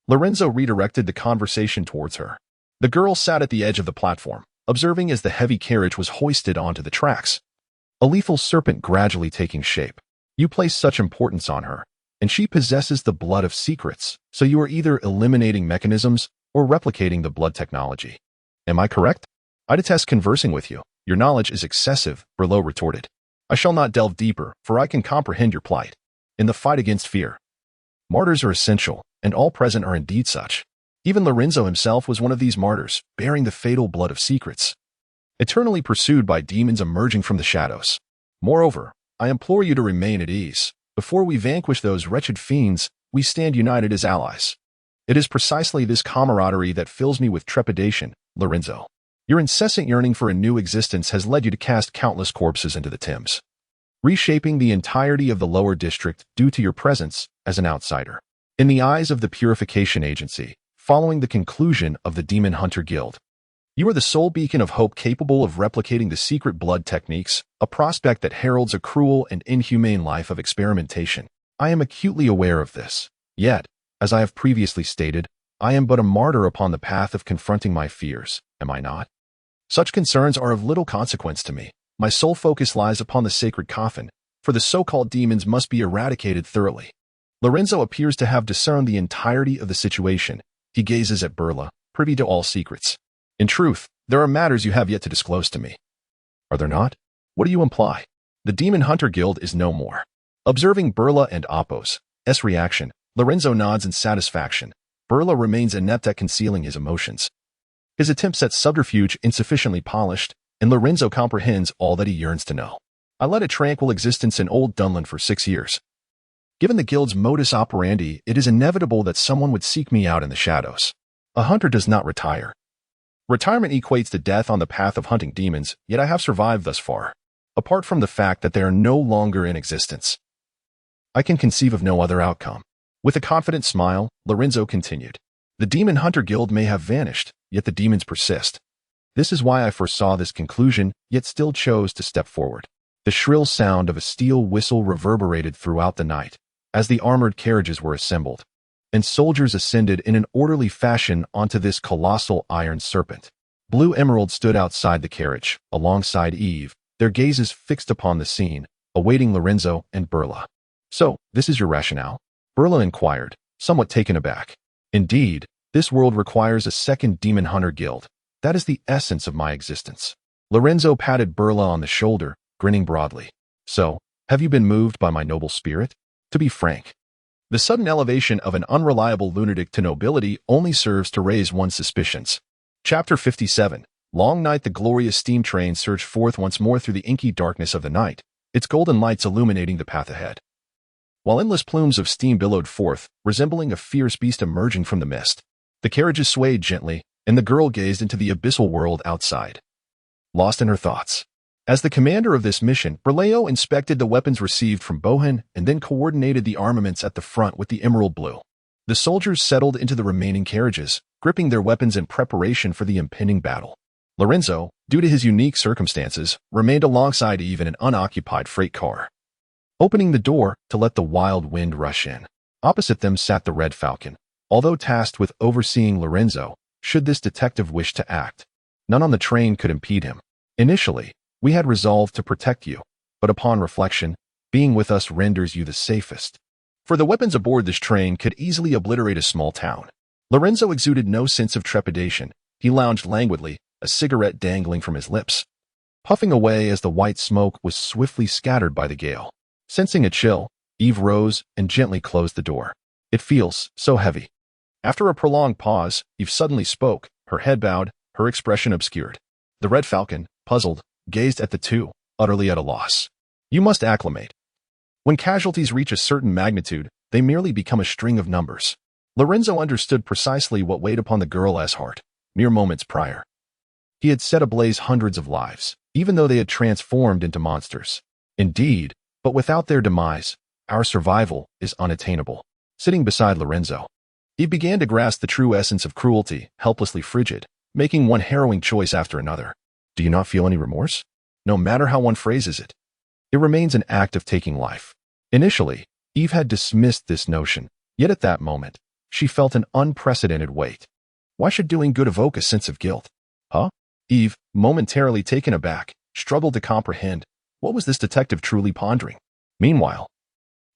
Lorenzo redirected the conversation towards her. The girl sat at the edge of the platform, observing as the heavy carriage was hoisted onto the tracks. A lethal serpent gradually taking shape. You place such importance on her, and she possesses the blood of secrets, so you are either eliminating mechanisms or replicating the blood technology. Am I correct? I detest conversing with you. Your knowledge is excessive, Berlot retorted. I shall not delve deeper, for I can comprehend your plight. In the fight against fear, martyrs are essential, and all present are indeed such. Even Lorenzo himself was one of these martyrs, bearing the fatal blood of secrets, eternally pursued by demons emerging from the shadows. Moreover, I implore you to remain at ease. Before we vanquish those wretched fiends, we stand united as allies. It is precisely this camaraderie that fills me with trepidation, Lorenzo. Your incessant yearning for a new existence has led you to cast countless corpses into the Thames, reshaping the entirety of the lower district due to your presence as an outsider. In the eyes of the Purification Agency, following the conclusion of the Demon Hunter Guild, you are the sole beacon of hope capable of replicating the secret blood techniques, a prospect that heralds a cruel and inhumane life of experimentation. I am acutely aware of this. Yet, as I have previously stated, I am but a martyr upon the path of confronting my fears, am I not? Such concerns are of little consequence to me. My sole focus lies upon the sacred coffin, for the so-called demons must be eradicated thoroughly. Lorenzo appears to have discerned the entirety of the situation. He gazes at Berla, privy to all secrets. In truth, there are matters you have yet to disclose to me. Are there not? What do you imply? The Demon Hunter Guild is no more. Observing Berla and Apos' reaction, Lorenzo nods in satisfaction. Berla remains inept at concealing his emotions. His attempts at subterfuge insufficiently polished, and Lorenzo comprehends all that he yearns to know. I led a tranquil existence in old Dunland for 6 years. Given the guild's modus operandi, it is inevitable that someone would seek me out in the shadows. A hunter does not retire. Retirement equates to death on the path of hunting demons, yet I have survived thus far, apart from the fact that they are no longer in existence. I can conceive of no other outcome. With a confident smile, Lorenzo continued. The Demon Hunter Guild may have vanished, yet the demons persist. This is why I foresaw this conclusion, yet still chose to step forward. The shrill sound of a steel whistle reverberated throughout the night, as the armored carriages were assembled, and soldiers ascended in an orderly fashion onto this colossal iron serpent. Blue Emerald stood outside the carriage, alongside Eve, their gazes fixed upon the scene, awaiting Lorenzo and Burla. So, this is your rationale? Burla inquired, somewhat taken aback. Indeed, this world requires a second Demon Hunter Guild. That is the essence of my existence. Lorenzo patted Burla on the shoulder, grinning broadly. So, have you been moved by my noble spirit? To be frank, the sudden elevation of an unreliable lunatic to nobility only serves to raise one's suspicions. Chapter 57. Long night. The glorious steam train surged forth once more through the inky darkness of the night, its golden lights illuminating the path ahead. While endless plumes of steam billowed forth, resembling a fierce beast emerging from the mist, the carriages swayed gently, and the girl gazed into the abyssal world outside, lost in her thoughts. As the commander of this mission, Berleo inspected the weapons received from Bohan and then coordinated the armaments at the front with the emerald blue. The soldiers settled into the remaining carriages, gripping their weapons in preparation for the impending battle. Lorenzo, due to his unique circumstances, remained alongside Eve in an unoccupied freight car, opening the door to let the wild wind rush in. Opposite them sat the Red Falcon, although tasked with overseeing Lorenzo, should this detective wish to act. None on the train could impede him. Initially, we had resolved to protect you, but upon reflection, being with us renders you the safest. For the weapons aboard this train could easily obliterate a small town. Lorenzo exuded no sense of trepidation. He lounged languidly, a cigarette dangling from his lips, puffing away as the white smoke was swiftly scattered by the gale. Sensing a chill, Eve rose and gently closed the door. It feels so heavy. After a prolonged pause, Eve suddenly spoke, her head bowed, her expression obscured. The Red Falcon, puzzled, gazed at the two, utterly at a loss. You must acclimate. When casualties reach a certain magnitude, they merely become a string of numbers. Lorenzo understood precisely what weighed upon the girl as heart. Mere moments prior, he had set ablaze hundreds of lives, even though they had transformed into monsters. Indeed, but without their demise, our survival is unattainable. Sitting beside Lorenzo, he began to grasp the true essence of cruelty, helplessly frigid, making one harrowing choice after another. Do you not feel any remorse? No matter how one phrases it, it remains an act of taking life. Initially, Eve had dismissed this notion, yet at that moment, she felt an unprecedented weight. Why should doing good evoke a sense of guilt? Huh? Eve, momentarily taken aback, struggled to comprehend. What was this detective truly pondering? Meanwhile,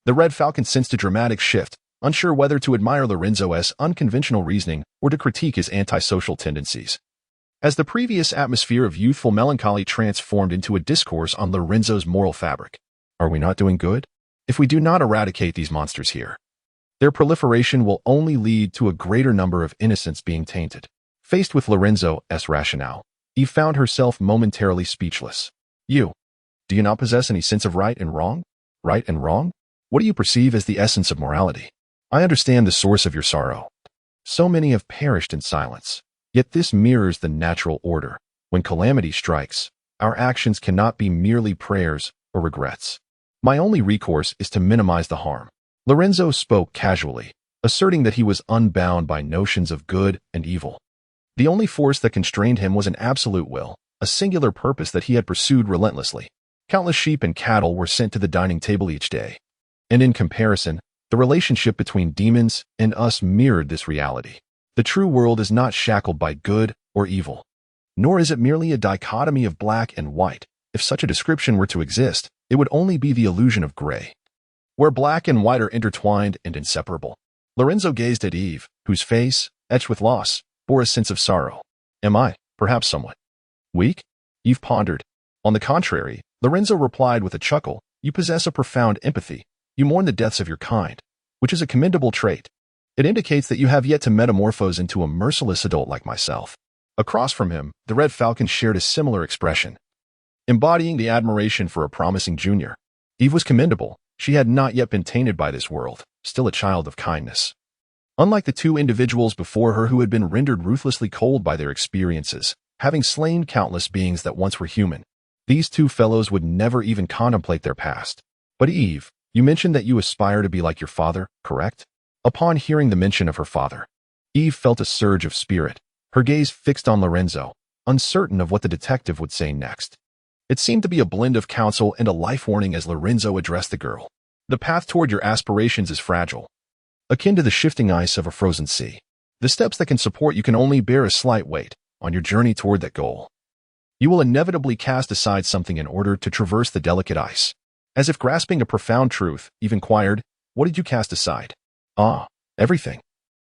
the Red Falcon sensed a dramatic shift, unsure whether to admire Lorenzo's unconventional reasoning or to critique his antisocial tendencies. As the previous atmosphere of youthful melancholy transformed into a discourse on Lorenzo's moral fabric. Are we not doing good? If we do not eradicate these monsters here, their proliferation will only lead to a greater number of innocents being tainted. Faced with Lorenzo's rationale, Eve found herself momentarily speechless. Do you not possess any sense of right and wrong? Right and wrong? What do you perceive as the essence of morality? I understand the source of your sorrow. So many have perished in silence. Yet this mirrors the natural order. When calamity strikes, our actions cannot be merely prayers or regrets. My only recourse is to minimize the harm. Lorenzo spoke casually, asserting that he was unbound by notions of good and evil. The only force that constrained him was an absolute will, a singular purpose that he had pursued relentlessly. Countless sheep and cattle were sent to the dining table each day. And in comparison, the relationship between demons and us mirrored this reality. The true world is not shackled by good or evil, nor is it merely a dichotomy of black and white. If such a description were to exist, it would only be the illusion of gray, where black and white are intertwined and inseparable. Lorenzo gazed at Eve, whose face, etched with loss, bore a sense of sorrow. Am I, perhaps somewhat weak? Eve pondered. On the contrary, Lorenzo replied with a chuckle, you possess a profound empathy. You mourn the deaths of your kind, which is a commendable trait. It indicates that you have yet to metamorphose into a merciless adult like myself. Across from him, the Red Falcon shared a similar expression, embodying the admiration for a promising junior. Eve was commendable. She had not yet been tainted by this world, still a child of kindness. Unlike the two individuals before her who had been rendered ruthlessly cold by their experiences, having slain countless beings that once were human, these two fellows would never even contemplate their past. But Eve, You mentioned that you aspire to be like your father, correct? Upon hearing the mention of her father, Eve felt a surge of spirit, her gaze fixed on Lorenzo, uncertain of what the detective would say next. It seemed to be a blend of counsel and a life warning as Lorenzo addressed the girl. The path toward your aspirations is fragile, akin to the shifting ice of a frozen sea. The steps that can support you can only bear a slight weight on your journey toward that goal. You will inevitably cast aside something in order to traverse the delicate ice. As if grasping a profound truth, Eve inquired, what did you cast aside? Ah, everything.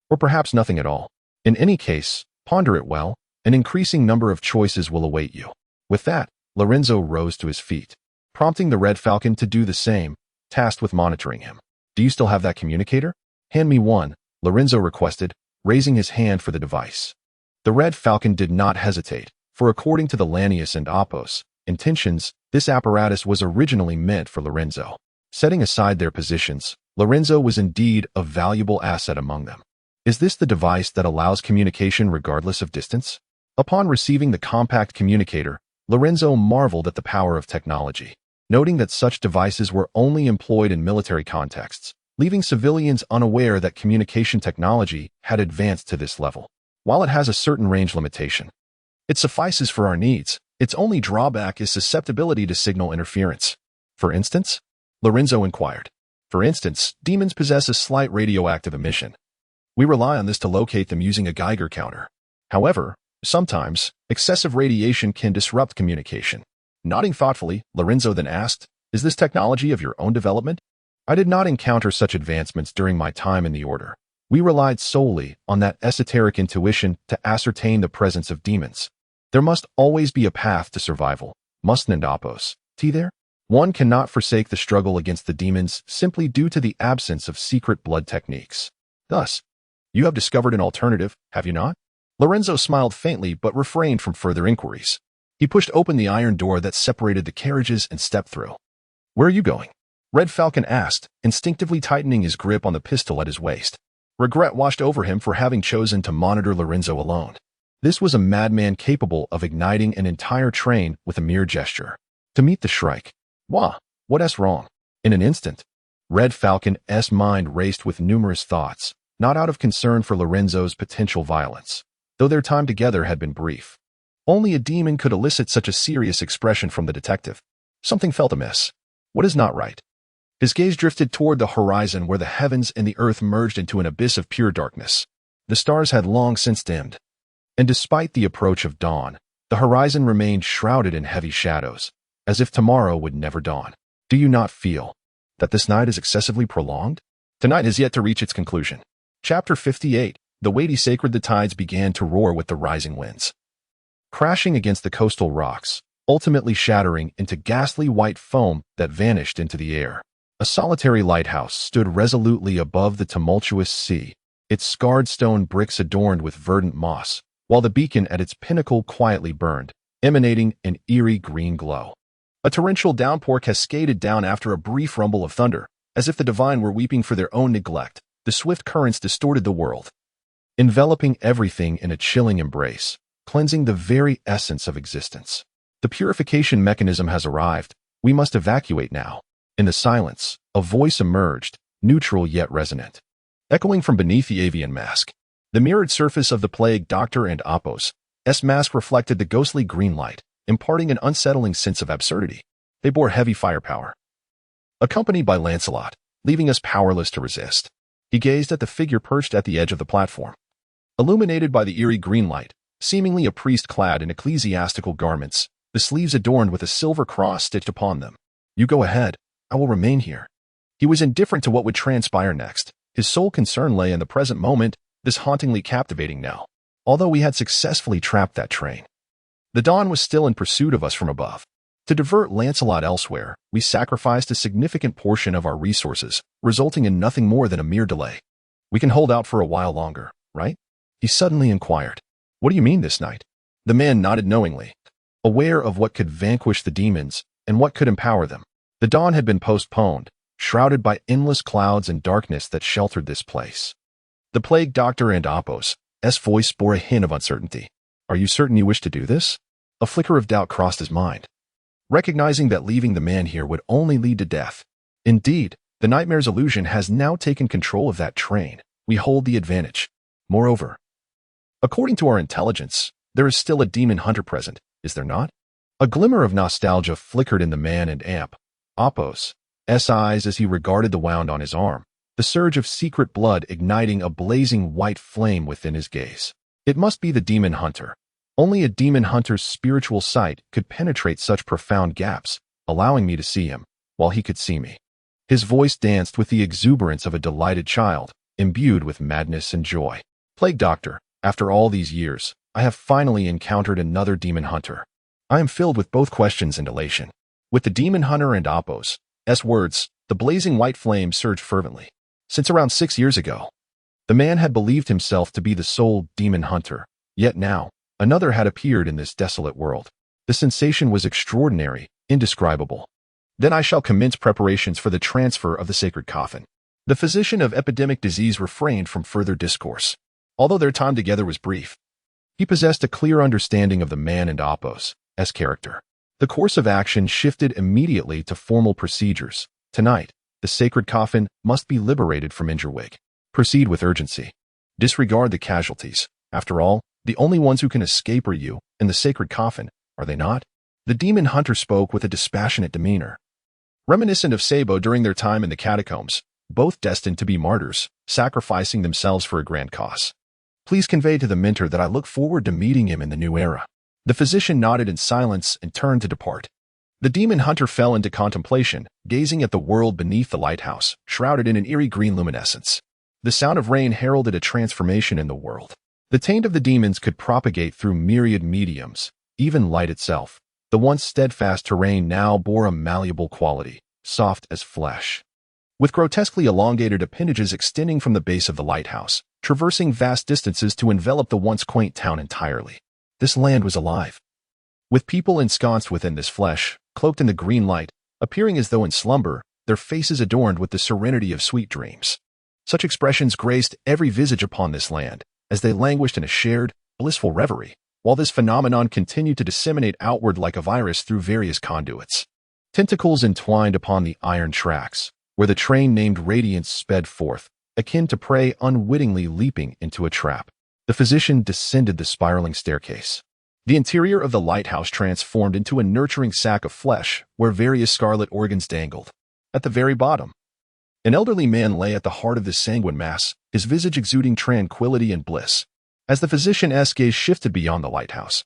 Or perhaps nothing at all. In any case, ponder it well. An increasing number of choices will await you. With that, Lorenzo rose to his feet, prompting the Red Falcon to do the same, tasked with monitoring him. Do you still have that communicator? Hand me one, Lorenzo requested, raising his hand for the device. The Red Falcon did not hesitate, for according to the Lanius and Apos intentions, this apparatus was originally meant for Lorenzo. Setting aside their positions, Lorenzo was indeed a valuable asset among them. Is this the device that allows communication regardless of distance? Upon receiving the compact communicator, Lorenzo marveled at the power of technology, noting that such devices were only employed in military contexts, leaving civilians unaware that communication technology had advanced to this level. While it has a certain range limitation, it suffices for our needs. Its only drawback is susceptibility to signal interference. For instance? Lorenzo inquired. For instance, demons possess a slight radioactive emission. We rely on this to locate them using a Geiger counter. However, sometimes, excessive radiation can disrupt communication. Nodding thoughtfully, Lorenzo then asked, is this technology of your own development? I did not encounter such advancements during my time in the Order. We relied solely on that esoteric intuition to ascertain the presence of demons. There must always be a path to survival, mustn't Apos? There? One cannot forsake the struggle against the demons simply due to the absence of secret blood techniques. Thus, you have discovered an alternative, have you not? Lorenzo smiled faintly but refrained from further inquiries. He pushed open the iron door that separated the carriages and stepped through. Where are you going? Red Falcon asked, instinctively tightening his grip on the pistol at his waist. Regret washed over him for having chosen to monitor Lorenzo alone. This was a madman capable of igniting an entire train with a mere gesture. To meet the Shrike. Wah, what's wrong? In an instant, Red Falcon's mind raced with numerous thoughts, not out of concern for Lorenzo's potential violence, though their time together had been brief. Only a demon could elicit such a serious expression from the detective. Something felt amiss. What is not right? His gaze drifted toward the horizon where the heavens and the earth merged into an abyss of pure darkness. The stars had long since dimmed. And despite the approach of dawn, the horizon remained shrouded in heavy shadows, as if tomorrow would never dawn. Do you not feel that this night is excessively prolonged? Tonight has yet to reach its conclusion. Chapter 58. The weighty sacred the tides began to roar with the rising winds, crashing against the coastal rocks, ultimately shattering into ghastly white foam that vanished into the air. A solitary lighthouse stood resolutely above the tumultuous sea, its scarred stone bricks adorned with verdant moss, while the beacon at its pinnacle quietly burned, emanating an eerie green glow. A torrential downpour cascaded down after a brief rumble of thunder, as if the divine were weeping for their own neglect. The swift currents distorted the world, enveloping everything in a chilling embrace, cleansing the very essence of existence. The purification mechanism has arrived. We must evacuate now. In the silence, a voice emerged, neutral yet resonant, echoing from beneath the avian mask. The mirrored surface of the plague doctor and Apos' mask reflected the ghostly green light, imparting an unsettling sense of absurdity. They bore heavy firepower, accompanied by Lancelot, leaving us powerless to resist. He gazed at the figure perched at the edge of the platform, illuminated by the eerie green light, seemingly a priest clad in ecclesiastical garments, the sleeves adorned with a silver cross stitched upon them. You go ahead. I will remain here. He was indifferent to what would transpire next. His sole concern lay in the present moment, this hauntingly captivating now. Although we had successfully trapped that train, the dawn was still in pursuit of us from above. To divert Lancelot elsewhere, we sacrificed a significant portion of our resources, resulting in nothing more than a mere delay. We can hold out for a while longer, right? He suddenly inquired. What do you mean this night? The man nodded knowingly, aware of what could vanquish the demons and what could empower them. The dawn had been postponed, shrouded by endless clouds and darkness that sheltered this place. The plague doctor and Apos' voice bore a hint of uncertainty. Are you certain you wish to do this? A flicker of doubt crossed his mind, recognizing that leaving the man here would only lead to death. Indeed, The nightmare's illusion has now taken control of that train. We hold the advantage. Moreover, according to our intelligence, there is still a demon hunter present, is there not? A glimmer of nostalgia flickered in the man and amp. Oppo's eyes as he regarded the wound on his arm, the surge of secret blood igniting a blazing white flame within his gaze. It must be the demon hunter. Only a demon hunter's spiritual sight could penetrate such profound gaps, allowing me to see him, while he could see me. His voice danced with the exuberance of a delighted child, imbued with madness and joy. Plague Doctor, after all these years, I have finally encountered another demon hunter. I am filled with both questions and elation. With the demon hunter and Oppo's words, the blazing white flame surged fervently. Since around 6 years ago, the man had believed himself to be the sole demon hunter, yet now, another had appeared in this desolate world. The sensation was extraordinary, indescribable. Then I shall commence preparations for the transfer of the sacred coffin. The physician of epidemic disease refrained from further discourse. Although their time together was brief, he possessed a clear understanding of the man and Oppo's character. The course of action shifted immediately to formal procedures. Tonight, the sacred coffin must be liberated from Inelvig. Proceed with urgency. Disregard the casualties. After all, the only ones who can escape are you and the sacred coffin, are they not? The demon hunter spoke with a dispassionate demeanor, reminiscent of Sabo during their time in the catacombs, both destined to be martyrs, sacrificing themselves for a grand cause. Please convey to the mentor that I look forward to meeting him in the new era. The physician nodded in silence and turned to depart. The demon hunter fell into contemplation, gazing at the world beneath the lighthouse, shrouded in an eerie green luminescence. The sound of rain heralded a transformation in the world. The taint of the demons could propagate through myriad mediums, even light itself. The once steadfast terrain now bore a malleable quality, soft as flesh, with grotesquely elongated appendages extending from the base of the lighthouse, traversing vast distances to envelop the once quaint town entirely. This land was alive, with people ensconced within this flesh, cloaked in the green light, appearing as though in slumber, their faces adorned with the serenity of sweet dreams. Such expressions graced every visage upon this land, as they languished in a shared, blissful reverie, while this phenomenon continued to disseminate outward like a virus through various conduits. Tentacles entwined upon the iron tracks, where the train named Radiance sped forth, akin to prey unwittingly leaping into a trap. The physician descended the spiraling staircase. The interior of the lighthouse transformed into a nurturing sack of flesh, where various scarlet organs dangled. At the very bottom, an elderly man lay at the heart of this sanguine mass, his visage exuding tranquility and bliss. As the physician's gaze shifted beyond the lighthouse,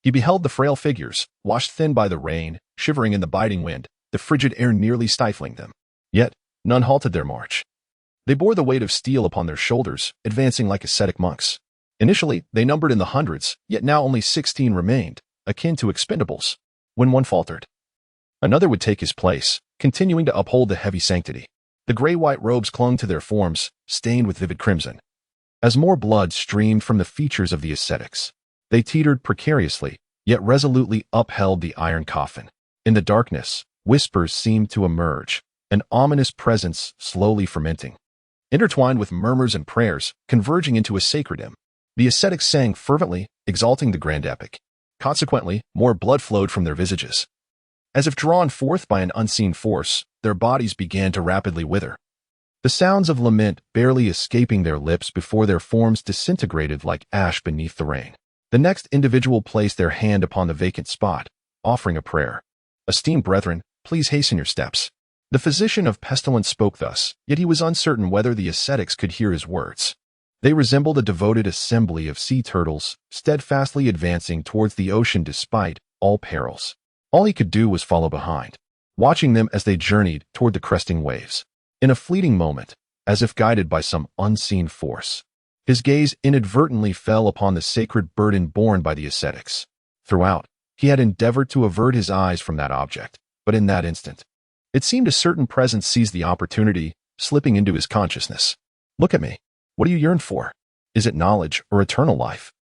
he beheld the frail figures, washed thin by the rain, shivering in the biting wind, the frigid air nearly stifling them. Yet, none halted their march. They bore the weight of steel upon their shoulders, advancing like ascetic monks. Initially, they numbered in the hundreds, yet now only 16 remained, akin to expendables. When one faltered, another would take his place, continuing to uphold the heavy sanctity. The gray-white robes clung to their forms, stained with vivid crimson. As more blood streamed from the features of the ascetics, they teetered precariously, yet resolutely upheld the iron coffin. In the darkness, whispers seemed to emerge, an ominous presence slowly fermenting. Intertwined with murmurs and prayers, converging into a sacred hymn, the ascetics sang fervently, exalting the grand epic. Consequently, more blood flowed from their visages. As if drawn forth by an unseen force, their bodies began to rapidly wither, the sounds of lament barely escaping their lips before their forms disintegrated like ash beneath the rain. The next individual placed their hand upon the vacant spot, offering a prayer. Esteemed brethren, please hasten your steps. The physician of pestilence spoke thus, yet he was uncertain whether the ascetics could hear his words. They resembled a devoted assembly of sea turtles, steadfastly advancing towards the ocean despite all perils. All he could do was follow behind, watching them as they journeyed toward the cresting waves. In a fleeting moment, as if guided by some unseen force, his gaze inadvertently fell upon the sacred burden borne by the ascetics. Throughout, he had endeavored to avert his eyes from that object, but in that instant, it seemed a certain presence seized the opportunity, slipping into his consciousness. Look at me. What do you yearn for? Is it knowledge or eternal life?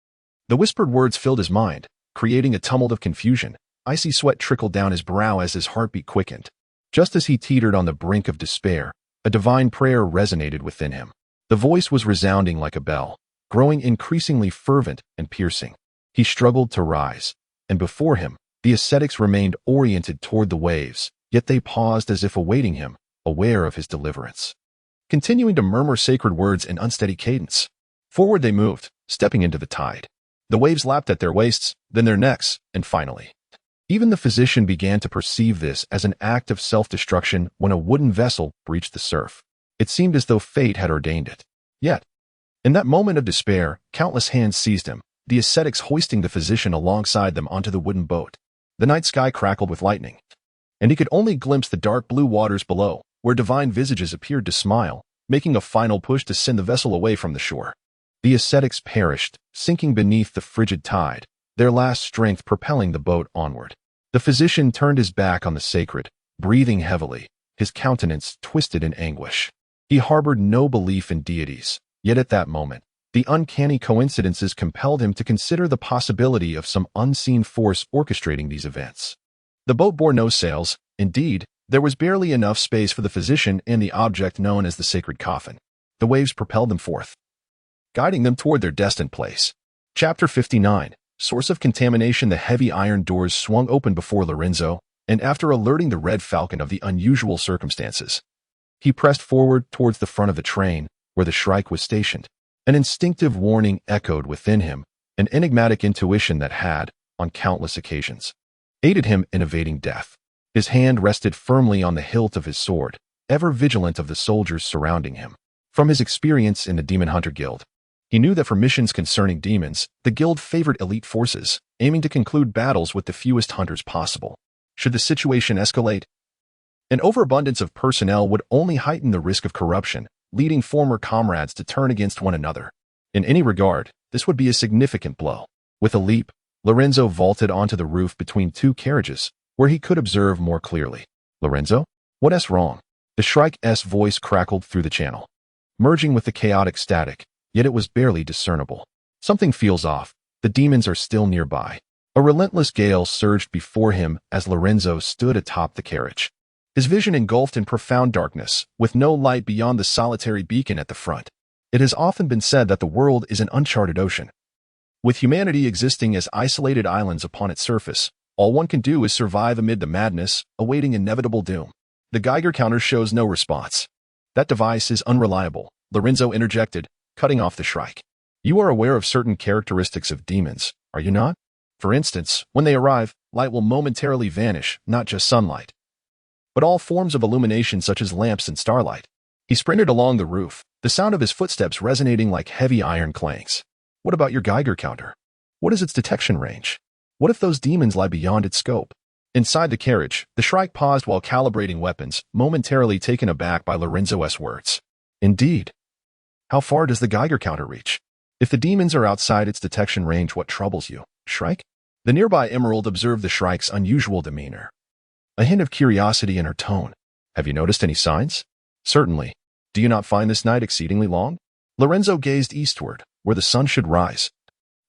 The whispered words filled his mind, creating a tumult of confusion. Icy sweat trickled down his brow as his heartbeat quickened. Just as he teetered on the brink of despair, a divine prayer resonated within him. The voice was resounding like a bell, growing increasingly fervent and piercing. He struggled to rise, and before him, the ascetics remained oriented toward the waves, yet they paused as if awaiting him, aware of his deliverance. Continuing to murmur sacred words in unsteady cadence, forward they moved, stepping into the tide. The waves lapped at their waists, then their necks, and finally. Even the physician began to perceive this as an act of self-destruction when a wooden vessel breached the surf. It seemed as though fate had ordained it. Yet, in that moment of despair, countless hands seized him, the ascetics hoisting the physician alongside them onto the wooden boat. The night sky crackled with lightning, and he could only glimpse the dark blue waters below, where divine visages appeared to smile, making a final push to send the vessel away from the shore. The ascetics perished, sinking beneath the frigid tide, their last strength propelling the boat onward. The physician turned his back on the sacred, breathing heavily, his countenance twisted in anguish. He harbored no belief in deities, yet at that moment, the uncanny coincidences compelled him to consider the possibility of some unseen force orchestrating these events. The boat bore no sails. Indeed, there was barely enough space for the physician and the object known as the sacred coffin. The waves propelled them forth, guiding them toward their destined place. Chapter 59. Source of contamination. The heavy iron doors swung open before Lorenzo, and after alerting the Red Falcon of the unusual circumstances, he pressed forward towards the front of the train, where the Shrike was stationed. An instinctive warning echoed within him, an enigmatic intuition that had, on countless occasions, aided him in evading death. His hand rested firmly on the hilt of his sword, ever vigilant of the soldiers surrounding him. From his experience in the Demon Hunter Guild, he knew that for missions concerning demons, the guild favored elite forces, aiming to conclude battles with the fewest hunters possible. Should the situation escalate, an overabundance of personnel would only heighten the risk of corruption, leading former comrades to turn against one another. In any regard, this would be a significant blow. With a leap, Lorenzo vaulted onto the roof between two carriages, where he could observe more clearly. Lorenzo? What's wrong? The Shrike's voice crackled through the channel, merging with the chaotic static, yet it was barely discernible. Something feels off. The demons are still nearby. A relentless gale surged before him as Lorenzo stood atop the carriage. His vision engulfed in profound darkness, with no light beyond the solitary beacon at the front. It has often been said that the world is an uncharted ocean, with humanity existing as isolated islands upon its surface. All one can do is survive amid the madness, awaiting inevitable doom. The Geiger counter shows no response. That device is unreliable, Lorenzo interjected, cutting off the Shrike. You are aware of certain characteristics of demons, are you not? For instance, when they arrive, light will momentarily vanish, not just sunlight, but all forms of illumination such as lamps and starlight. He sprinted along the roof, the sound of his footsteps resonating like heavy iron clangs. What about your Geiger counter? What is its detection range? What if those demons lie beyond its scope? Inside the carriage, the Shrike paused while calibrating weapons, momentarily taken aback by Lorenzo's words. Indeed. How far does the Geiger counter reach? If the demons are outside its detection range, what troubles you, Shrike? The nearby Emerald observed the Shrike's unusual demeanor, a hint of curiosity in her tone. Have you noticed any signs? Certainly. Do you not find this night exceedingly long? Lorenzo gazed eastward, where the sun should rise.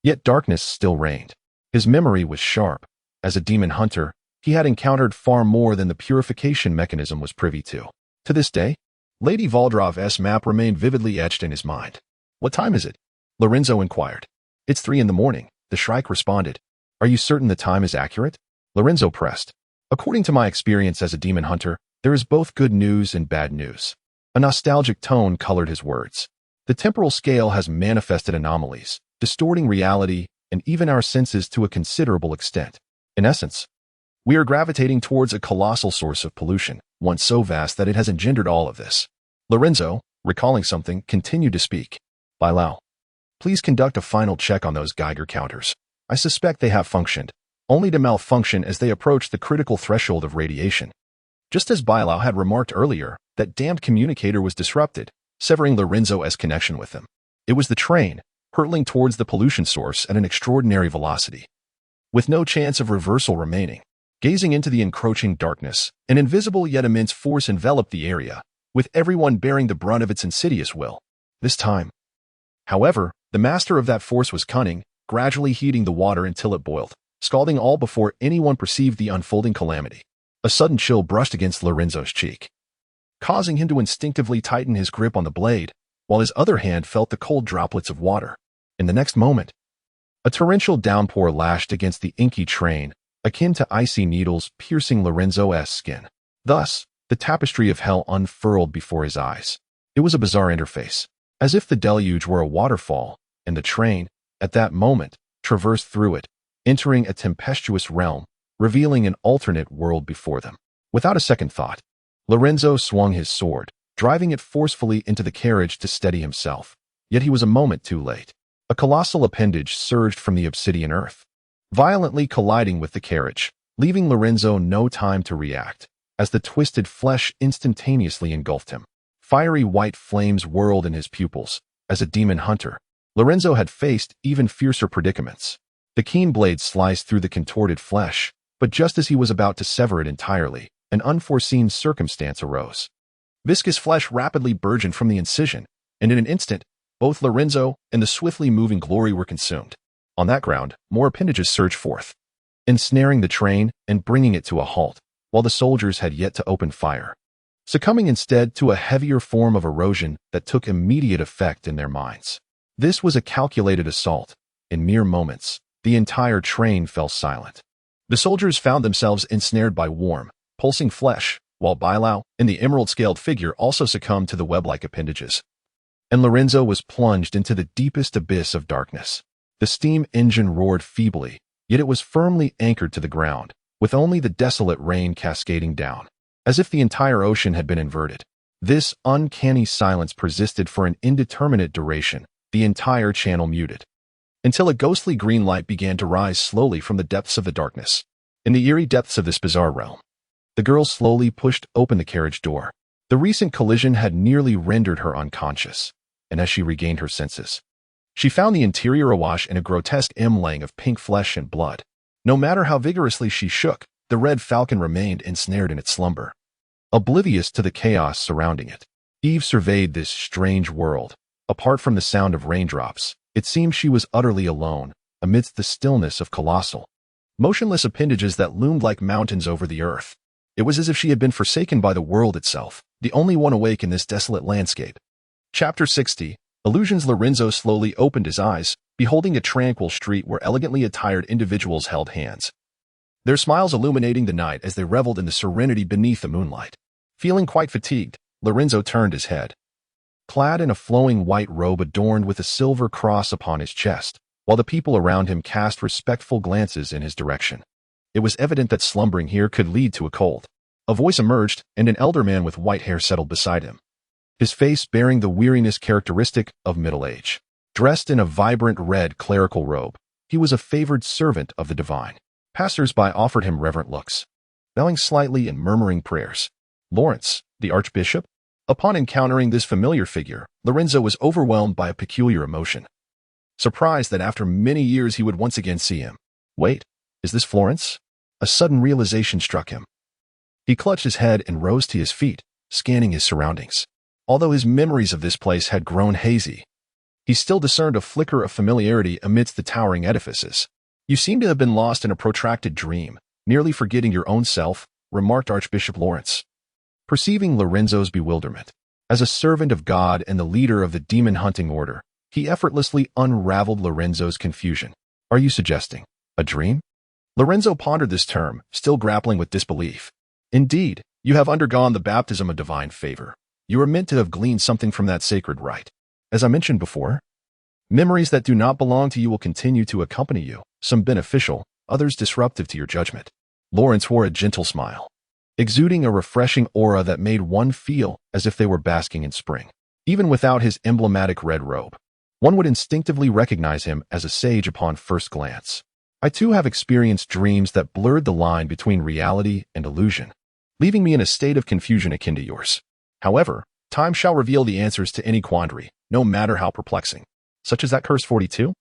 Yet darkness still reigned. His memory was sharp. As a demon hunter, he had encountered far more than the purification mechanism was privy to. To this day, Lady Valdrov's map remained vividly etched in his mind. What time is it? Lorenzo inquired. It's 3 a.m, the Shrike responded. Are you certain the time is accurate? Lorenzo pressed. According to my experience as a demon hunter, there is both good news and bad news. A nostalgic tone colored his words. The temporal scale has manifested anomalies, distorting reality and even our senses to a considerable extent. In essence, we are gravitating towards a colossal source of pollution, one so vast that it has engendered all of this. Lorenzo, recalling something, continued to speak. Bilal, please conduct a final check on those Geiger counters. I suspect they have functioned, only to malfunction as they approach the critical threshold of radiation. Just as Bilal had remarked earlier, that damned communicator was disrupted, severing Lorenzo's connection with him. It was the train, hurtling towards the pollution source at an extraordinary velocity, with no chance of reversal remaining. Gazing into the encroaching darkness, an invisible yet immense force enveloped the area, with everyone bearing the brunt of its insidious will. This time, however, the master of that force was cunning, gradually heating the water until it boiled, scalding all before anyone perceived the unfolding calamity. A sudden chill brushed against Lorenzo's cheek, causing him to instinctively tighten his grip on the blade, while his other hand felt the cold droplets of water. In the next moment, a torrential downpour lashed against the inky train, akin to icy needles piercing Lorenzo's skin. Thus, The tapestry of hell unfurled before his eyes. It was a bizarre interface, as if the deluge were a waterfall, and the train, at that moment, traversed through it, entering a tempestuous realm, revealing an alternate world before them. Without a second thought, Lorenzo swung his sword, driving it forcefully into the carriage to steady himself. Yet he was a moment too late. A colossal appendage surged from the obsidian earth, violently colliding with the carriage, leaving Lorenzo no time to react, as the twisted flesh instantaneously engulfed him. Fiery white flames whirled in his pupils. As a demon hunter, Lorenzo had faced even fiercer predicaments. The keen blade sliced through the contorted flesh, but just as he was about to sever it entirely, an unforeseen circumstance arose. Viscous flesh rapidly burgeoned from the incision, and in an instant, both Lorenzo and the swiftly moving glory were consumed. On that ground, more appendages surged forth, ensnaring the train and bringing it to a halt, while the soldiers had yet to open fire, succumbing instead to a heavier form of erosion that took immediate effect in their minds. This was a calculated assault. In mere moments, the entire train fell silent. The soldiers found themselves ensnared by warm, pulsing flesh, while Bilao and the emerald-scaled figure also succumbed to the web-like appendages. And Lorenzo was plunged into the deepest abyss of darkness. The steam engine roared feebly, yet it was firmly anchored to the ground, with only the desolate rain cascading down, as if the entire ocean had been inverted. This uncanny silence persisted for an indeterminate duration, the entire channel muted, until a ghostly green light began to rise slowly from the depths of the darkness. In the eerie depths of this bizarre realm, the girl slowly pushed open the carriage door. The recent collision had nearly rendered her unconscious, and as she regained her senses, she found the interior awash in a grotesque inlaying of pink flesh and blood. No matter how vigorously she shook, the red falcon remained ensnared in its slumber, oblivious to the chaos surrounding it. Eve surveyed this strange world. Apart from the sound of raindrops, it seemed she was utterly alone, amidst the stillness of colossal, motionless appendages that loomed like mountains over the earth. It was as if she had been forsaken by the world itself, the only one awake in this desolate landscape. Chapter 60. Illusions. Lorenzo slowly opened his eyes, beholding a tranquil street where elegantly attired individuals held hands, their smiles illuminating the night as they reveled in the serenity beneath the moonlight. Feeling quite fatigued, Lorenzo turned his head. Clad in a flowing white robe adorned with a silver cross upon his chest, while the people around him cast respectful glances in his direction. It was evident that slumbering here could lead to a cold. A voice emerged, and an elder man with white hair settled beside him, his face bearing the weariness characteristic of middle age. Dressed in a vibrant red clerical robe, he was a favored servant of the divine. Passers-by offered him reverent looks, bowing slightly and murmuring prayers. Lawrence, the archbishop? Upon encountering this familiar figure, Lorenzo was overwhelmed by a peculiar emotion. Surprised that after many years he would once again see him. Wait, is this Florence? A sudden realization struck him. He clutched his head and rose to his feet, scanning his surroundings. Although his memories of this place had grown hazy, he still discerned a flicker of familiarity amidst the towering edifices. You seem to have been lost in a protracted dream, nearly forgetting your own self, remarked Archbishop Lawrence. Perceiving Lorenzo's bewilderment, as a servant of God and the leader of the demon-hunting order, he effortlessly unraveled Lorenzo's confusion. Are you suggesting a dream? Lorenzo pondered this term, still grappling with disbelief. Indeed, you have undergone the baptism of divine favor. You are meant to have gleaned something from that sacred rite. As I mentioned before, memories that do not belong to you will continue to accompany you, some beneficial, others disruptive to your judgment. Lawrence wore a gentle smile, exuding a refreshing aura that made one feel as if they were basking in spring. Even without his emblematic red robe, one would instinctively recognize him as a sage upon first glance. I too have experienced dreams that blurred the line between reality and illusion, leaving me in a state of confusion akin to yours. However, time shall reveal the answers to any quandary, no matter how perplexing. Such as that curse 42?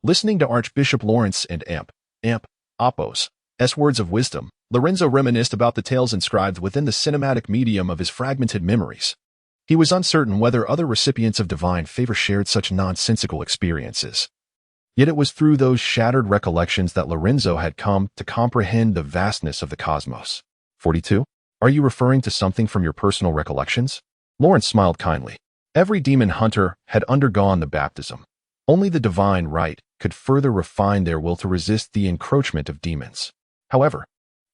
Listening to Archbishop Lawrence and Appos' words of wisdom, Lorenzo reminisced about the tales inscribed within the cinematic medium of his fragmented memories. He was uncertain whether other recipients of divine favor shared such nonsensical experiences. Yet it was through those shattered recollections that Lorenzo had come to comprehend the vastness of the cosmos. 42? Are you referring to something from your personal recollections? Lawrence smiled kindly. Every demon hunter had undergone the baptism. Only the divine rite could further refine their will to resist the encroachment of demons. However,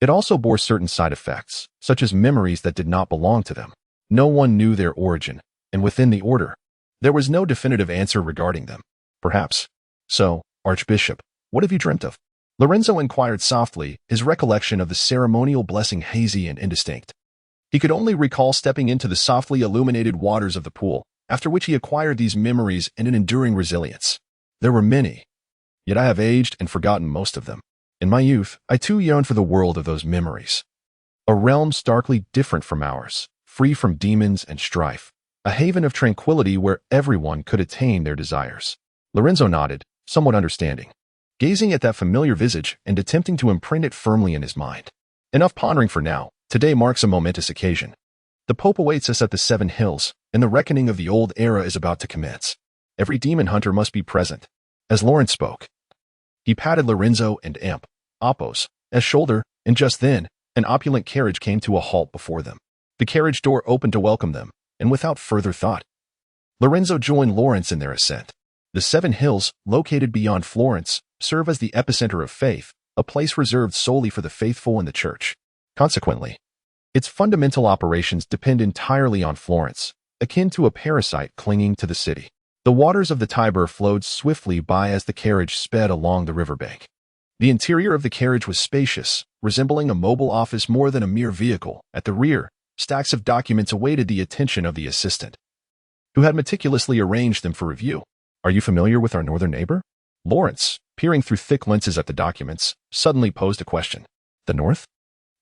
It also bore certain side effects, such as memories that did not belong to them. No one knew their origin, and within the order, there was no definitive answer regarding them. Perhaps. So, Archbishop, what have you dreamt of? Lorenzo inquired softly, his recollection of the ceremonial blessing hazy and indistinct. He could only recall stepping into the softly illuminated waters of the pool, after which he acquired these memories and an enduring resilience. There were many, yet I have aged and forgotten most of them. In my youth, I too yearned for the world of those memories. A realm starkly different from ours, free from demons and strife. A haven of tranquility where everyone could attain their desires. Lorenzo nodded, somewhat understanding, gazing at that familiar visage and attempting to imprint it firmly in his mind. Enough pondering for now. Today marks a momentous occasion. The Pope awaits us at the Seven Hills, and the reckoning of the old era is about to commence. Every demon hunter must be present. As Lawrence spoke, he patted Lorenzo and Imp, Oppos, as shoulder, and just then, an opulent carriage came to a halt before them. The carriage door opened to welcome them, and without further thought, Lorenzo joined Lawrence in their ascent. The Seven Hills, located beyond Florence, serve as the epicenter of faith, a place reserved solely for the faithful in the church. Consequently, its fundamental operations depend entirely on Florence, akin to a parasite clinging to the city. The waters of the Tiber flowed swiftly by as the carriage sped along the riverbank. The interior of the carriage was spacious, resembling a mobile office more than a mere vehicle. At the rear, stacks of documents awaited the attention of the assistant, who had meticulously arranged them for review. Are you familiar with our northern neighbor? Lawrence, peering through thick lenses at the documents, suddenly posed a question. The north?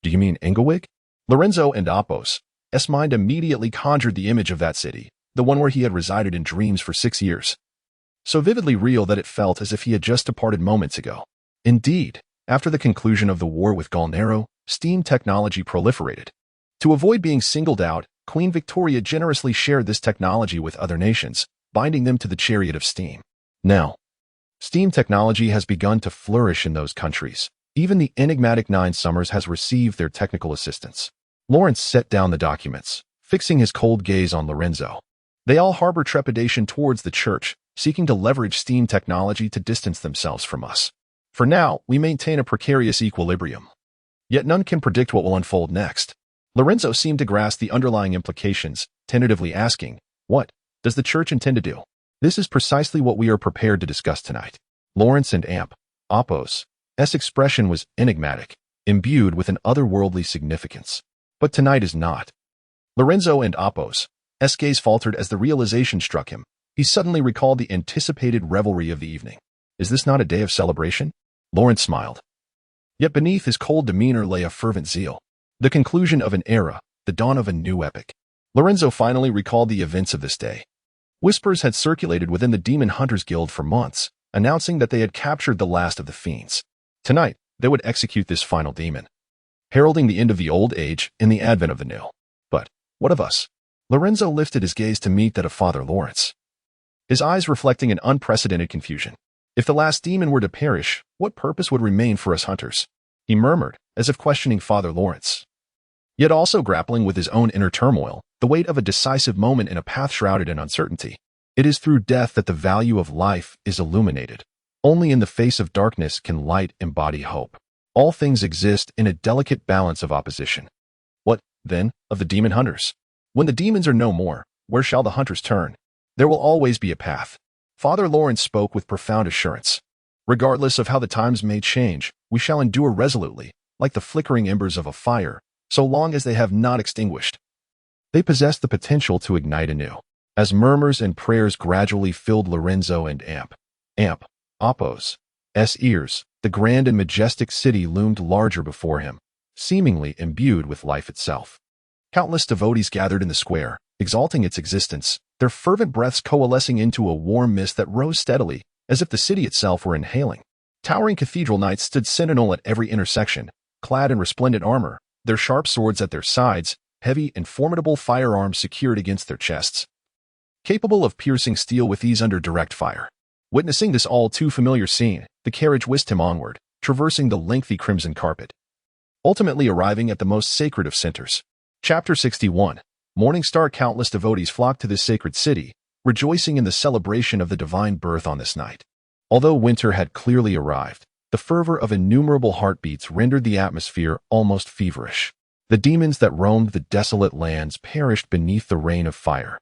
Do you mean Engelwig? Lorenzo and Oppos' mind immediately conjured the image of that city, the one where he had resided in dreams for 6 years. So vividly real that it felt as if he had just departed moments ago. Indeed, after the conclusion of the war with Galnero, steam technology proliferated. To avoid being singled out, Queen Victoria generously shared this technology with other nations, binding them to the chariot of steam. Now, steam technology has begun to flourish in those countries. Even the enigmatic Nine Summers has received their technical assistance. Lawrence set down the documents, fixing his cold gaze on Lorenzo. They all harbor trepidation towards the church, seeking to leverage steam technology to distance themselves from us. For now, we maintain a precarious equilibrium. Yet none can predict what will unfold next. Lorenzo seemed to grasp the underlying implications, tentatively asking, what does the church intend to do? This is precisely what we are prepared to discuss tonight. Lawrence and Oppos' expression was enigmatic, imbued with an otherworldly significance. But tonight is not. Lorenzo and Oppos' gaze faltered as the realization struck him. He suddenly recalled the anticipated revelry of the evening. Is this not a day of celebration? Lawrence smiled. Yet beneath his cold demeanor lay a fervent zeal. The conclusion of an era, the dawn of a new epoch. Lorenzo finally recalled the events of this day. Whispers had circulated within the Demon Hunters Guild for months, announcing that they had captured the last of the fiends. Tonight, they would execute this final demon, heralding the end of the old age and the advent of the new. But what of us? Lorenzo lifted his gaze to meet that of Father Lawrence, his eyes reflecting an unprecedented confusion. If the last demon were to perish, what purpose would remain for us hunters? He murmured, as if questioning Father Lawrence, yet also grappling with his own inner turmoil, the weight of a decisive moment in a path shrouded in uncertainty. It is through death that the value of life is illuminated. Only in the face of darkness can light embody hope. All things exist in a delicate balance of opposition. What, then, of the demon hunters? When the demons are no more, where shall the hunters turn? There will always be a path. Father Lawrence spoke with profound assurance. Regardless of how the times may change, we shall endure resolutely, like the flickering embers of a fire, so long as they have not extinguished. They possess the potential to ignite anew. As murmurs and prayers gradually filled Lorenzo and Oppos' ears, the grand and majestic city loomed larger before him, seemingly imbued with life itself. Countless devotees gathered in the square, exalting its existence, their fervent breaths coalescing into a warm mist that rose steadily, as if the city itself were inhaling. Towering cathedral knights stood sentinel at every intersection, clad in resplendent armor, their sharp swords at their sides, heavy and formidable firearms secured against their chests, capable of piercing steel with ease under direct fire. Witnessing this all too familiar scene, the carriage whisked him onward, traversing the lengthy crimson carpet, ultimately arriving at the most sacred of centers. Chapter 61. Morning Star. Countless devotees flocked to this sacred city, rejoicing in the celebration of the divine birth on this night. Although winter had clearly arrived, The fervor of innumerable heartbeats rendered the atmosphere almost feverish. The demons that roamed the desolate lands perished beneath the rain of fire,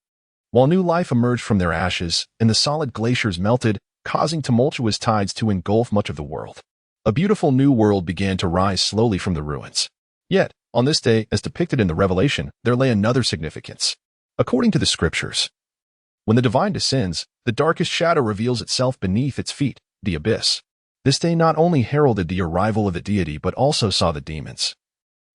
while new life emerged from their ashes, and the solid glaciers melted, causing tumultuous tides to engulf much of the world. A beautiful new world began to rise slowly from the ruins. Yet, on this day, as depicted in the Revelation, there lay another significance. According to the scriptures, when the divine descends, the darkest shadow reveals itself beneath its feet, the abyss. This day not only heralded the arrival of the deity but also saw the demons,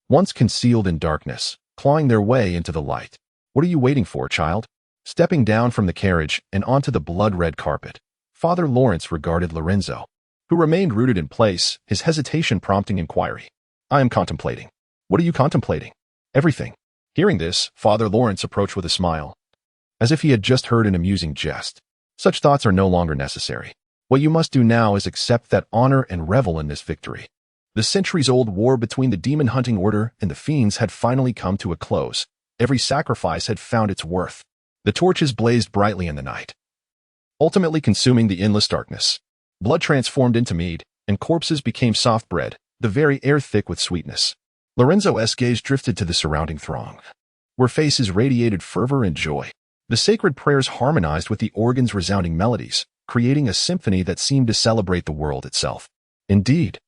once concealed in darkness, clawing their way into the light. What are you waiting for, child? Stepping down from the carriage and onto the blood-red carpet, Father Lawrence regarded Lorenzo, who remained rooted in place, his hesitation prompting inquiry. I am contemplating. What are you contemplating? Everything. Hearing this, Father Lawrence approached with a smile, as if he had just heard an amusing jest. Such thoughts are no longer necessary. What you must do now is accept that honor and revel in this victory. The centuries-old war between the demon-hunting order and the fiends had finally come to a close. Every sacrifice had found its worth. The torches blazed brightly in the night, ultimately consuming the endless darkness. Blood transformed into mead, and corpses became soft bread, the very air thick with sweetness. Lorenzo's gaze drifted to the surrounding throng, where faces radiated fervor and joy. The sacred prayers harmonized with the organ's resounding melodies, creating a symphony that seemed to celebrate the world itself. Indeed,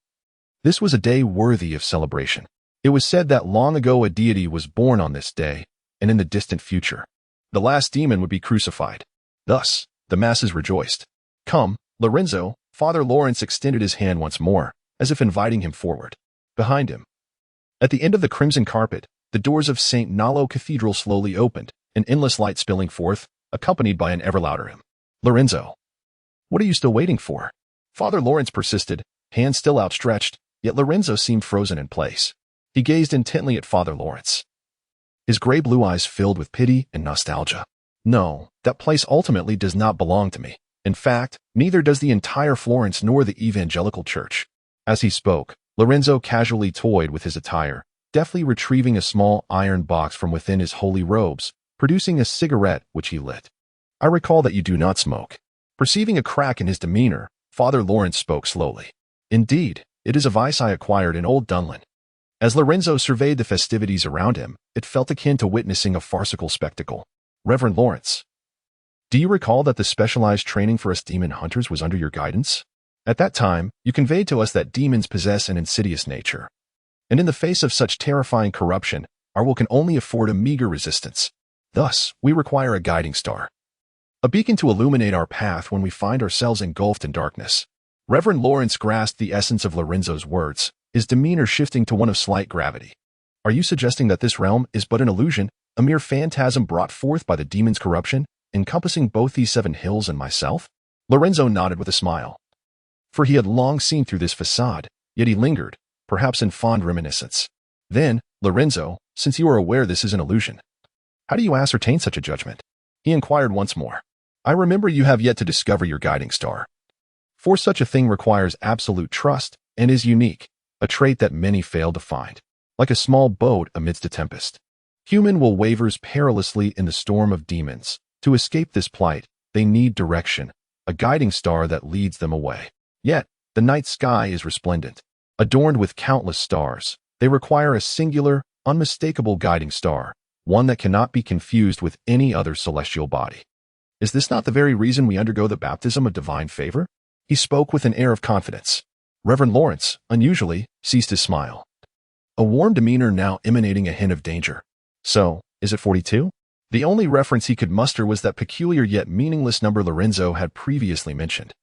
this was a day worthy of celebration. It was said that long ago a deity was born on this day, and in the distant future, the last demon would be crucified. Thus, the masses rejoiced. Come, Lorenzo, Father Lawrence extended his hand once more, as if inviting him forward. Behind him, at the end of the crimson carpet, the doors of St. Nallo Cathedral slowly opened, an endless light spilling forth, accompanied by an ever louder hymn. Lorenzo, what are you still waiting for? Father Lawrence persisted, hands still outstretched, yet Lorenzo seemed frozen in place. He gazed intently at Father Lawrence, his gray blue eyes filled with pity and nostalgia. No, that place ultimately does not belong to me. In fact, neither does the entire Florence nor the evangelical church. As he spoke, Lorenzo casually toyed with his attire, deftly retrieving a small iron box from within his holy robes, producing a cigarette which he lit. I recall that you do not smoke. Perceiving a crack in his demeanor, Father Lawrence spoke slowly. Indeed, it is a vice I acquired in old Dunlin. As Lorenzo surveyed the festivities around him, it felt akin to witnessing a farcical spectacle. Reverend Lawrence, do you recall that the specialized training for us demon hunters was under your guidance? At that time, you conveyed to us that demons possess an insidious nature. And in the face of such terrifying corruption, our will can only afford a meager resistance. Thus, we require a guiding star, a beacon to illuminate our path when we find ourselves engulfed in darkness. Reverend Lawrence grasped the essence of Lorenzo's words, his demeanor shifting to one of slight gravity. Are you suggesting that this realm is but an illusion, a mere phantasm brought forth by the demon's corruption, encompassing both these 7 hills and myself? Lorenzo nodded with a smile, for he had long seen through this facade, yet he lingered, perhaps in fond reminiscence. Then, Lorenzo, since you are aware this is an illusion, how do you ascertain such a judgment? He inquired once more. I remember you have yet to discover your guiding star. For such a thing requires absolute trust and is unique, a trait that many fail to find. Like a small boat amidst a tempest, human will wavers perilously in the storm of demons. To escape this plight, they need direction, a guiding star that leads them away. Yet, the night sky is resplendent, adorned with countless stars. They require a singular, unmistakable guiding star, one that cannot be confused with any other celestial body. Is this not the very reason we undergo the baptism of divine favor? He spoke with an air of confidence. Reverend Lawrence, unusually, ceased his smile, a warm demeanor now emanating a hint of danger. So, is it 42? The only reference he could muster was that peculiar yet meaningless number Lorenzo had previously mentioned.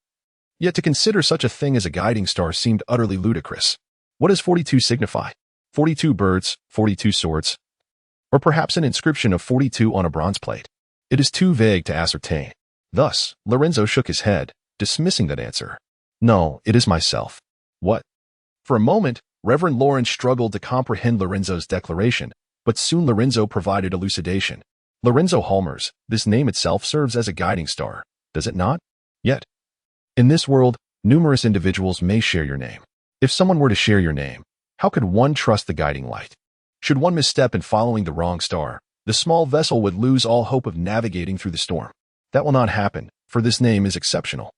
Yet to consider such a thing as a guiding star seemed utterly ludicrous. What does 42 signify? 42 birds, 42 swords, or perhaps an inscription of 42 on a bronze plate? It is too vague to ascertain. Thus, Lorenzo shook his head, dismissing that answer. No, it is myself. What? For a moment, Reverend Lawrence struggled to comprehend Lorenzo's declaration, but soon Lorenzo provided elucidation. Lorenzo Halmers, this name itself serves as a guiding star, does it not? Yet, in this world, numerous individuals may share your name. If someone were to share your name, how could one trust the guiding light? Should one misstep in following the wrong star, the small vessel would lose all hope of navigating through the storm. That will not happen, for this name is exceptional.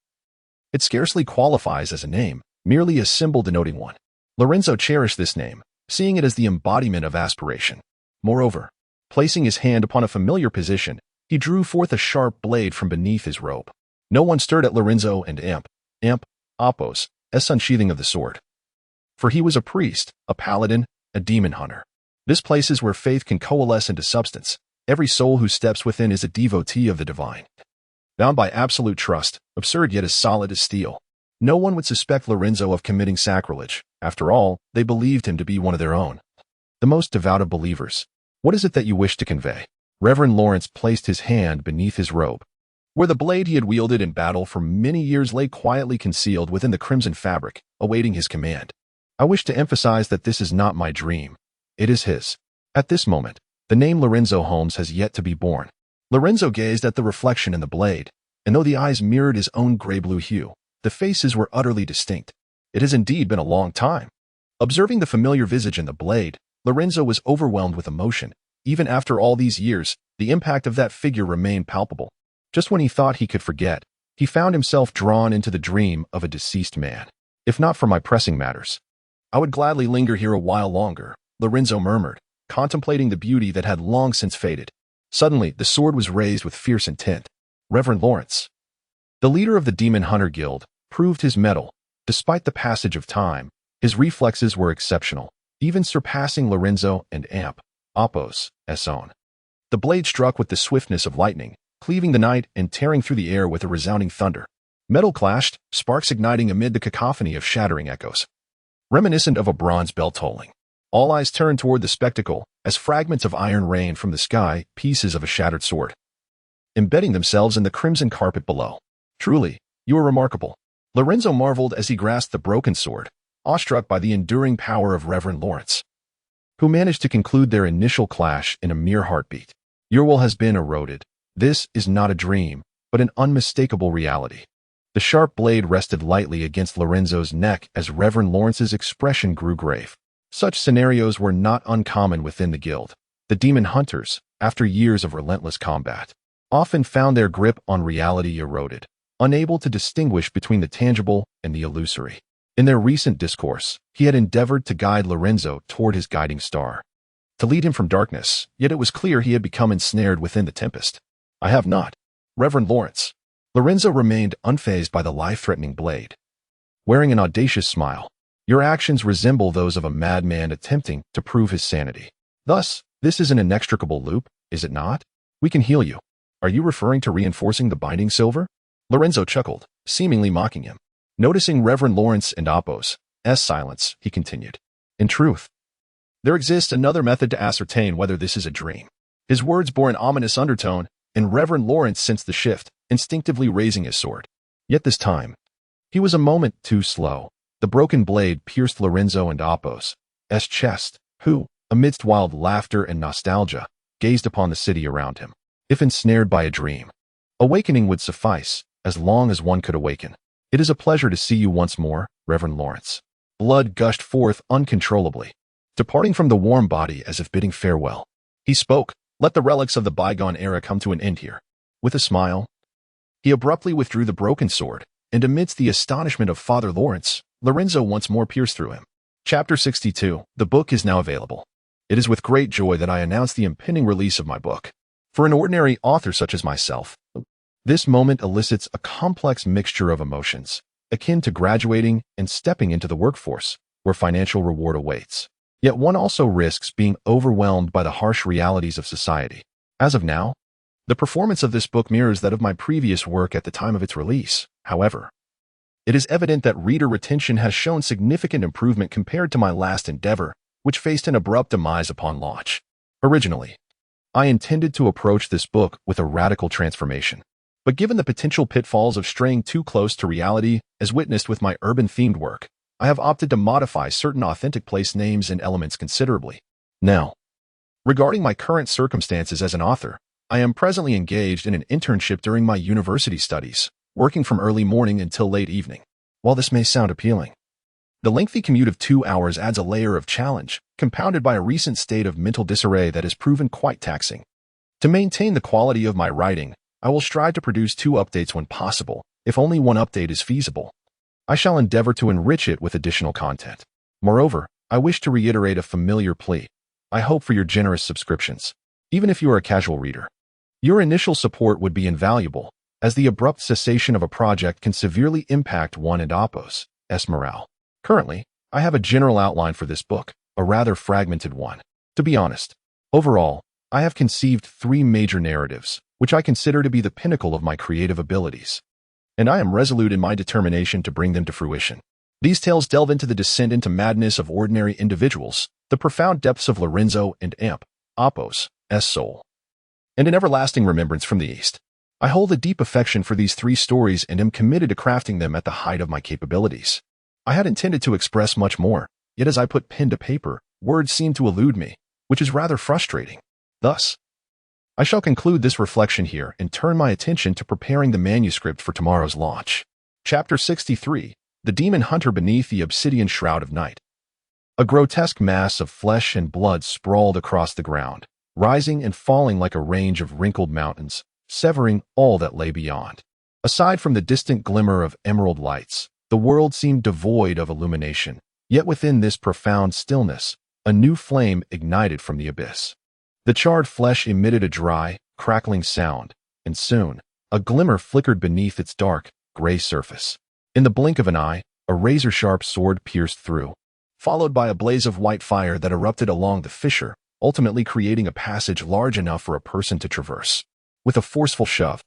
It scarcely qualifies as a name, merely a symbol denoting one. Lorenzo cherished this name, seeing it as the embodiment of aspiration. Moreover, placing his hand upon a familiar position, he drew forth a sharp blade from beneath his robe. No one stirred at Lorenzo and Appos, unsheathing of the sword. For he was a priest, a paladin, a demon hunter. This place is where faith can coalesce into substance. Every soul who steps within is a devotee of the divine. Bound by absolute trust, absurd yet as solid as steel. No one would suspect Lorenzo of committing sacrilege. After all, they believed him to be one of their own. The most devout of believers. What is it that you wish to convey? Reverend Lawrence placed his hand beneath his robe, where the blade he had wielded in battle for many years lay quietly concealed within the crimson fabric, awaiting his command. I wish to emphasize that this is not my dream. It is his. At this moment, the name Lorenzo Holmes has yet to be born. Lorenzo gazed at the reflection in the blade, and though the eyes mirrored his own gray-blue hue, the faces were utterly distinct. It has indeed been a long time. Observing the familiar visage in the blade, Lorenzo was overwhelmed with emotion. Even after all these years, the impact of that figure remained palpable. Just when he thought he could forget, he found himself drawn into the dream of a deceased man. If not for my pressing matters, I would gladly linger here a while longer, Lorenzo murmured, contemplating the beauty that had long since faded. Suddenly, the sword was raised with fierce intent. Reverend Lawrence, the leader of the Demon Hunter Guild, proved his mettle. Despite the passage of time, his reflexes were exceptional, even surpassing Lorenzo and Appos' own. The blade struck with the swiftness of lightning, cleaving the night and tearing through the air with a resounding thunder. Metal clashed, sparks igniting amid the cacophony of shattering echoes. Reminiscent of a bronze bell tolling. All eyes turned toward the spectacle as fragments of iron rained from the sky, pieces of a shattered sword, embedding themselves in the crimson carpet below. Truly, you are remarkable. Lorenzo marveled as he grasped the broken sword, awestruck by the enduring power of Reverend Lawrence, who managed to conclude their initial clash in a mere heartbeat. Your will has been eroded. This is not a dream, but an unmistakable reality. The sharp blade rested lightly against Lorenzo's neck as Reverend Lawrence's expression grew grave. Such scenarios were not uncommon within the guild. The demon hunters, after years of relentless combat, often found their grip on reality eroded, unable to distinguish between the tangible and the illusory. In their recent discourse, he had endeavored to guide Lorenzo toward his guiding star, to lead him from darkness, yet it was clear he had become ensnared within the tempest. I have not. Reverend Lawrence. Lorenzo remained unfazed by the life-threatening blade, wearing an audacious smile. Your actions resemble those of a madman attempting to prove his sanity. Thus, this is an inextricable loop, is it not? We can heal you. Are you referring to reinforcing the binding silver? Lorenzo chuckled, seemingly mocking him. Noticing Reverend Lawrence and Appos' silence, he continued. In truth, there exists another method to ascertain whether this is a dream. His words bore an ominous undertone, and Reverend Lawrence sensed the shift, instinctively raising his sword. Yet this time, he was a moment too slow. The broken blade pierced Lorenzo and Appos' chest, who, amidst wild laughter and nostalgia, gazed upon the city around him. If ensnared by a dream, awakening would suffice, as long as one could awaken. It is a pleasure to see you once more, Reverend Lawrence. Blood gushed forth uncontrollably, departing from the warm body as if bidding farewell. He spoke, let the relics of the bygone era come to an end here. With a smile, he abruptly withdrew the broken sword, and amidst the astonishment of Father Lawrence, Lorenzo once more pierced through him. Chapter 62. The book is now available. It is with great joy that I announce the impending release of my book. For an ordinary author such as myself, this moment elicits a complex mixture of emotions, akin to graduating and stepping into the workforce, where financial reward awaits. Yet one also risks being overwhelmed by the harsh realities of society. As of now, the performance of this book mirrors that of my previous work at the time of its release. However, it is evident that reader retention has shown significant improvement compared to my last endeavor, which faced an abrupt demise upon launch. Originally, I intended to approach this book with a radical transformation. But given the potential pitfalls of straying too close to reality, as witnessed with my urban-themed work, I have opted to modify certain authentic place names and elements considerably. Now, regarding my current circumstances as an author, I am presently engaged in an internship during my university studies, working from early morning until late evening. While this may sound appealing, the lengthy commute of 2 hours adds a layer of challenge, compounded by a recent state of mental disarray that has proven quite taxing. To maintain the quality of my writing, I will strive to produce 2 updates when possible, if only one update is feasible. I shall endeavor to enrich it with additional content. Moreover, I wish to reiterate a familiar plea. I hope for your generous subscriptions, even if you are a casual reader. Your initial support would be invaluable, as the abrupt cessation of a project can severely impact one and oppo's morale. Currently, I have a general outline for this book, a rather fragmented one. To be honest, overall, I have conceived 3 major narratives, which I consider to be the pinnacle of my creative abilities, and I am resolute in my determination to bring them to fruition. These tales delve into the descent into madness of ordinary individuals, the profound depths of Lorenzo and Oppo's soul, and an everlasting remembrance from the East. I hold a deep affection for these 3 stories and am committed to crafting them at the height of my capabilities. I had intended to express much more, yet as I put pen to paper, words seemed to elude me, which is rather frustrating. Thus, I shall conclude this reflection here and turn my attention to preparing the manuscript for tomorrow's launch. Chapter 63, The Demon Hunter Beneath the Obsidian Shroud of Night. A grotesque mass of flesh and blood sprawled across the ground, rising and falling like a range of wrinkled mountains, severing all that lay beyond. Aside from the distant glimmer of emerald lights, the world seemed devoid of illumination, yet within this profound stillness, a new flame ignited from the abyss. The charred flesh emitted a dry, crackling sound, and soon, a glimmer flickered beneath its dark, gray surface. In the blink of an eye, a razor-sharp sword pierced through, followed by a blaze of white fire that erupted along the fissure, ultimately creating a passage large enough for a person to traverse. With a forceful shove,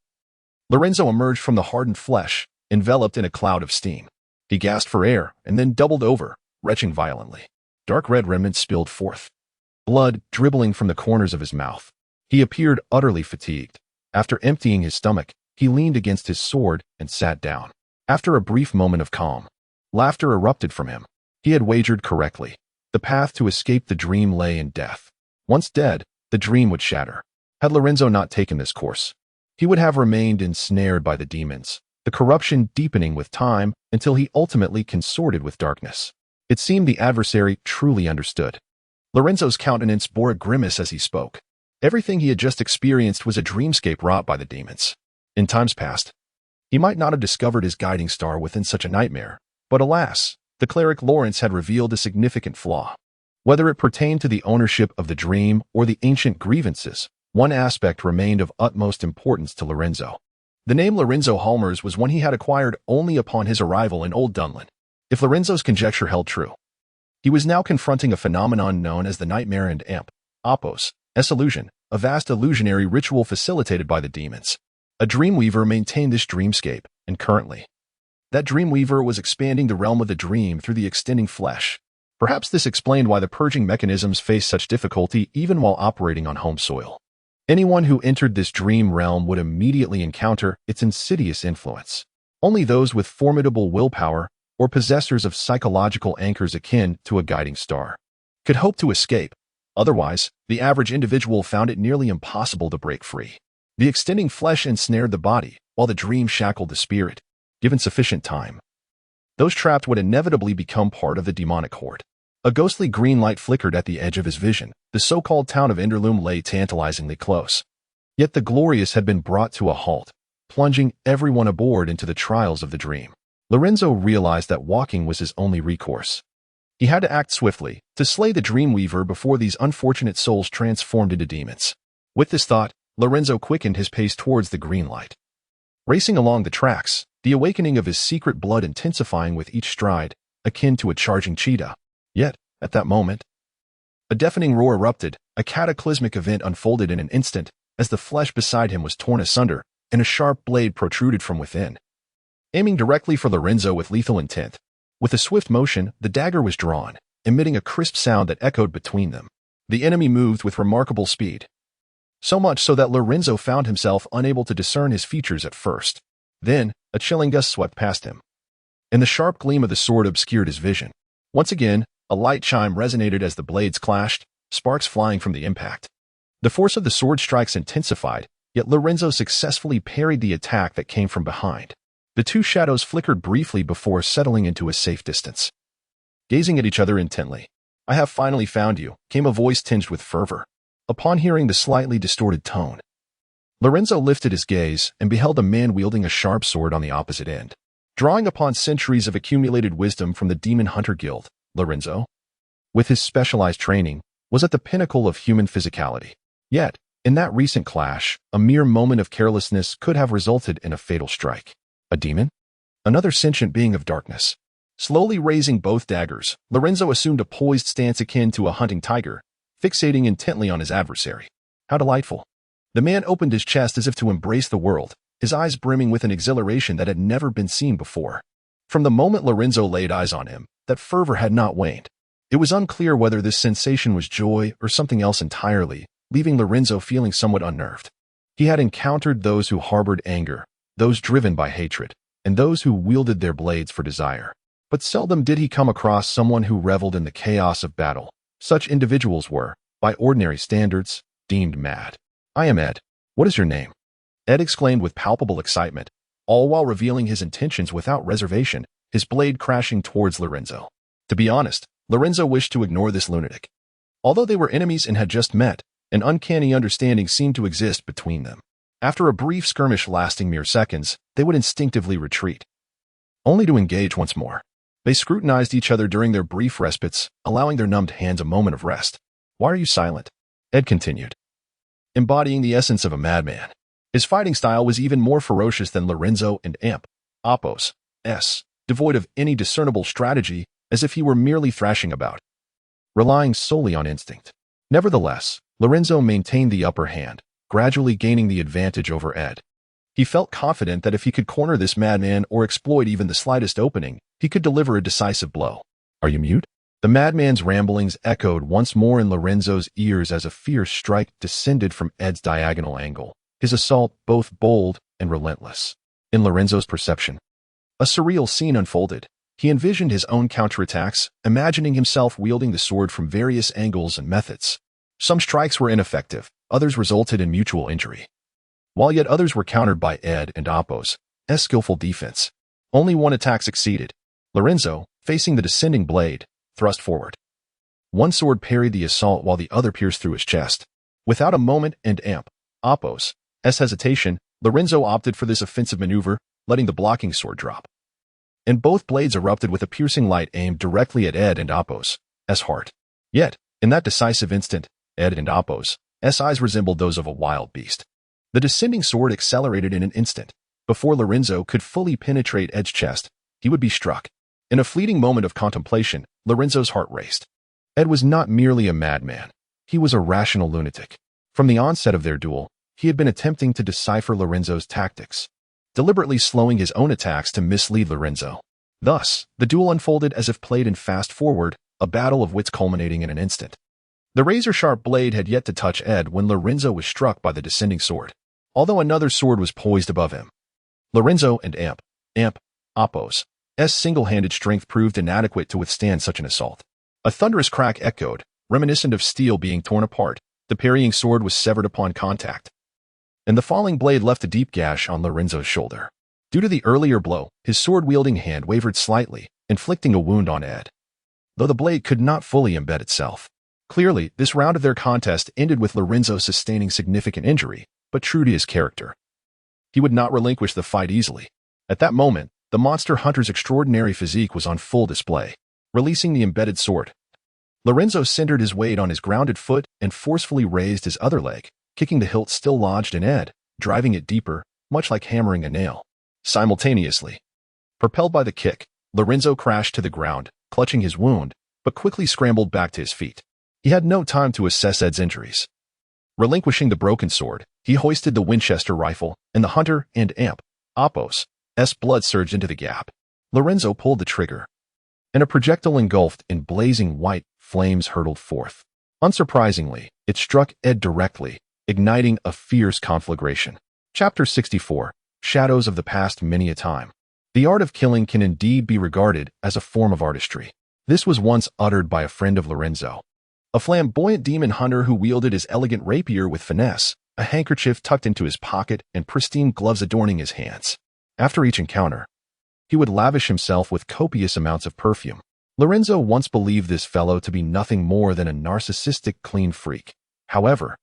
Lorenzo emerged from the hardened flesh, enveloped in a cloud of steam. He gasped for air and then doubled over, retching violently. Dark red remnants spilled forth, blood dribbling from the corners of his mouth. He appeared utterly fatigued. After emptying his stomach, he leaned against his sword and sat down. After a brief moment of calm, laughter erupted from him. He had wagered correctly. The path to escape the dream lay in death. Once dead, the dream would shatter. Had Lorenzo not taken this course, he would have remained ensnared by the demons, the corruption deepening with time until he ultimately consorted with darkness. It seemed the adversary truly understood. Lorenzo's countenance bore a grimace as he spoke. Everything he had just experienced was a dreamscape wrought by the demons. In times past, he might not have discovered his guiding star within such a nightmare, but alas, the cleric Lawrence had revealed a significant flaw. Whether it pertained to the ownership of the dream or the ancient grievances, one aspect remained of utmost importance to Lorenzo. The name Lorenzo Halmers was one he had acquired only upon his arrival in Old Dunland. If Lorenzo's conjecture held true, he was now confronting a phenomenon known as the Nightmare and Oppo's illusion, a vast illusionary ritual facilitated by the demons. A dreamweaver maintained this dreamscape, and currently, that dreamweaver was expanding the realm of the dream through the extending flesh. Perhaps this explained why the purging mechanisms faced such difficulty even while operating on home soil. Anyone who entered this dream realm would immediately encounter its insidious influence. Only those with formidable willpower or possessors of psychological anchors akin to a guiding star could hope to escape. Otherwise, the average individual found it nearly impossible to break free. The extending flesh ensnared the body, while the dream shackled the spirit. Given sufficient time, those trapped would inevitably become part of the demonic horde. A ghostly green light flickered at the edge of his vision. The so-called town of Enderloom lay tantalizingly close. Yet the glorious had been brought to a halt, plunging everyone aboard into the trials of the dream. Lorenzo realized that walking was his only recourse. He had to act swiftly, to slay the Dreamweaver before these unfortunate souls transformed into demons. With this thought, Lorenzo quickened his pace towards the green light. Racing along the tracks, the awakening of his secret blood intensifying with each stride, akin to a charging cheetah. Yet, at that moment, a deafening roar erupted, a cataclysmic event unfolded in an instant, as the flesh beside him was torn asunder, and a sharp blade protruded from within. Aiming directly for Lorenzo with lethal intent, with a swift motion, the dagger was drawn, emitting a crisp sound that echoed between them. The enemy moved with remarkable speed, so much so that Lorenzo found himself unable to discern his features at first. Then, a chilling gust swept past him, and the sharp gleam of the sword obscured his vision. Once again, a light chime resonated as the blades clashed, sparks flying from the impact. The force of the sword strikes intensified, yet Lorenzo successfully parried the attack that came from behind. The two shadows flickered briefly before settling into a safe distance. Gazing at each other intently, "I have finally found you," came a voice tinged with fervor. Upon hearing the slightly distorted tone, Lorenzo lifted his gaze and beheld a man wielding a sharp sword on the opposite end. Drawing upon centuries of accumulated wisdom from the Demon Hunter Guild, Lorenzo, with his specialized training, was at the pinnacle of human physicality. Yet, in that recent clash, a mere moment of carelessness could have resulted in a fatal strike. A demon? Another sentient being of darkness. Slowly raising both daggers, Lorenzo assumed a poised stance akin to a hunting tiger, fixating intently on his adversary. How delightful. The man opened his chest as if to embrace the world, his eyes brimming with an exhilaration that had never been seen before. From the moment Lorenzo laid eyes on him, that fervor had not waned. It was unclear whether this sensation was joy or something else entirely, leaving Lorenzo feeling somewhat unnerved. He had encountered those who harbored anger, those driven by hatred, and those who wielded their blades for desire. But seldom did he come across someone who reveled in the chaos of battle. Such individuals were, by ordinary standards, deemed mad. "I am Ed. What is your name?" Ed exclaimed with palpable excitement, all while revealing his intentions without reservation, his blade crashing towards Lorenzo. To be honest, Lorenzo wished to ignore this lunatic. Although they were enemies and had just met, an uncanny understanding seemed to exist between them. After a brief skirmish lasting mere seconds, they would instinctively retreat, only to engage once more. They scrutinized each other during their brief respites, allowing their numbed hands a moment of rest. "Why are you silent?" Ed continued, embodying the essence of a madman. His fighting style was even more ferocious than Lorenzo and Appos, devoid of any discernible strategy, as if he were merely thrashing about, relying solely on instinct. Nevertheless, Lorenzo maintained the upper hand, gradually gaining the advantage over Ed. He felt confident that if he could corner this madman or exploit even the slightest opening, he could deliver a decisive blow. "Are you mute?" The madman's ramblings echoed once more in Lorenzo's ears as a fierce strike descended from Ed's diagonal angle, his assault both bold and relentless. In Lorenzo's perception, a surreal scene unfolded. He envisioned his own counterattacks, imagining himself wielding the sword from various angles and methods. Some strikes were ineffective, others resulted in mutual injury, while yet others were countered by Ed and Appos' skillful defense. Only one attack succeeded. Lorenzo, facing the descending blade, thrust forward. One sword parried the assault while the other pierced through his chest. Without a moment and Appos' hesitation, Lorenzo opted for this offensive maneuver, letting the blocking sword drop. And both blades erupted with a piercing light aimed directly at Ed and Appos' heart. Yet, in that decisive instant, Ed and Appos' eyes resembled those of a wild beast. The descending sword accelerated in an instant. Before Lorenzo could fully penetrate Ed's chest, he would be struck. In a fleeting moment of contemplation, Lorenzo's heart raced. Ed was not merely a madman. He was a rational lunatic. From the onset of their duel, he had been attempting to decipher Lorenzo's tactics, deliberately slowing his own attacks to mislead Lorenzo. Thus, the duel unfolded as if played in fast forward, a battle of wits culminating in an instant. The razor-sharp blade had yet to touch Ed when Lorenzo was struck by the descending sword, although another sword was poised above him. Lorenzo and Appos' single-handed strength proved inadequate to withstand such an assault. A thunderous crack echoed, reminiscent of steel being torn apart. The parrying sword was severed upon contact, and the falling blade left a deep gash on Lorenzo's shoulder. Due to the earlier blow, his sword-wielding hand wavered slightly, inflicting a wound on Ed, though the blade could not fully embed itself. Clearly, this round of their contest ended with Lorenzo sustaining significant injury, but true to his character, he would not relinquish the fight easily. At that moment, the monster hunter's extraordinary physique was on full display. Releasing the embedded sword, Lorenzo centered his weight on his grounded foot and forcefully raised his other leg, kicking the hilt still lodged in Ed, driving it deeper, much like hammering a nail. Simultaneously, propelled by the kick, Lorenzo crashed to the ground, clutching his wound, but quickly scrambled back to his feet. He had no time to assess Ed's injuries. Relinquishing the broken sword, he hoisted the Winchester rifle, and the hunter and Appos' blood surged into the gap. Lorenzo pulled the trigger, and a projectile engulfed in blazing white flames hurtled forth. Unsurprisingly, it struck Ed directly, igniting a fierce conflagration. Chapter 64, Shadows of the Past. Many a time, the art of killing can indeed be regarded as a form of artistry. This was once uttered by a friend of Lorenzo, a flamboyant demon hunter who wielded his elegant rapier with finesse, a handkerchief tucked into his pocket and pristine gloves adorning his hands. After each encounter, he would lavish himself with copious amounts of perfume. Lorenzo once believed this fellow to be nothing more than a narcissistic clean freak. However,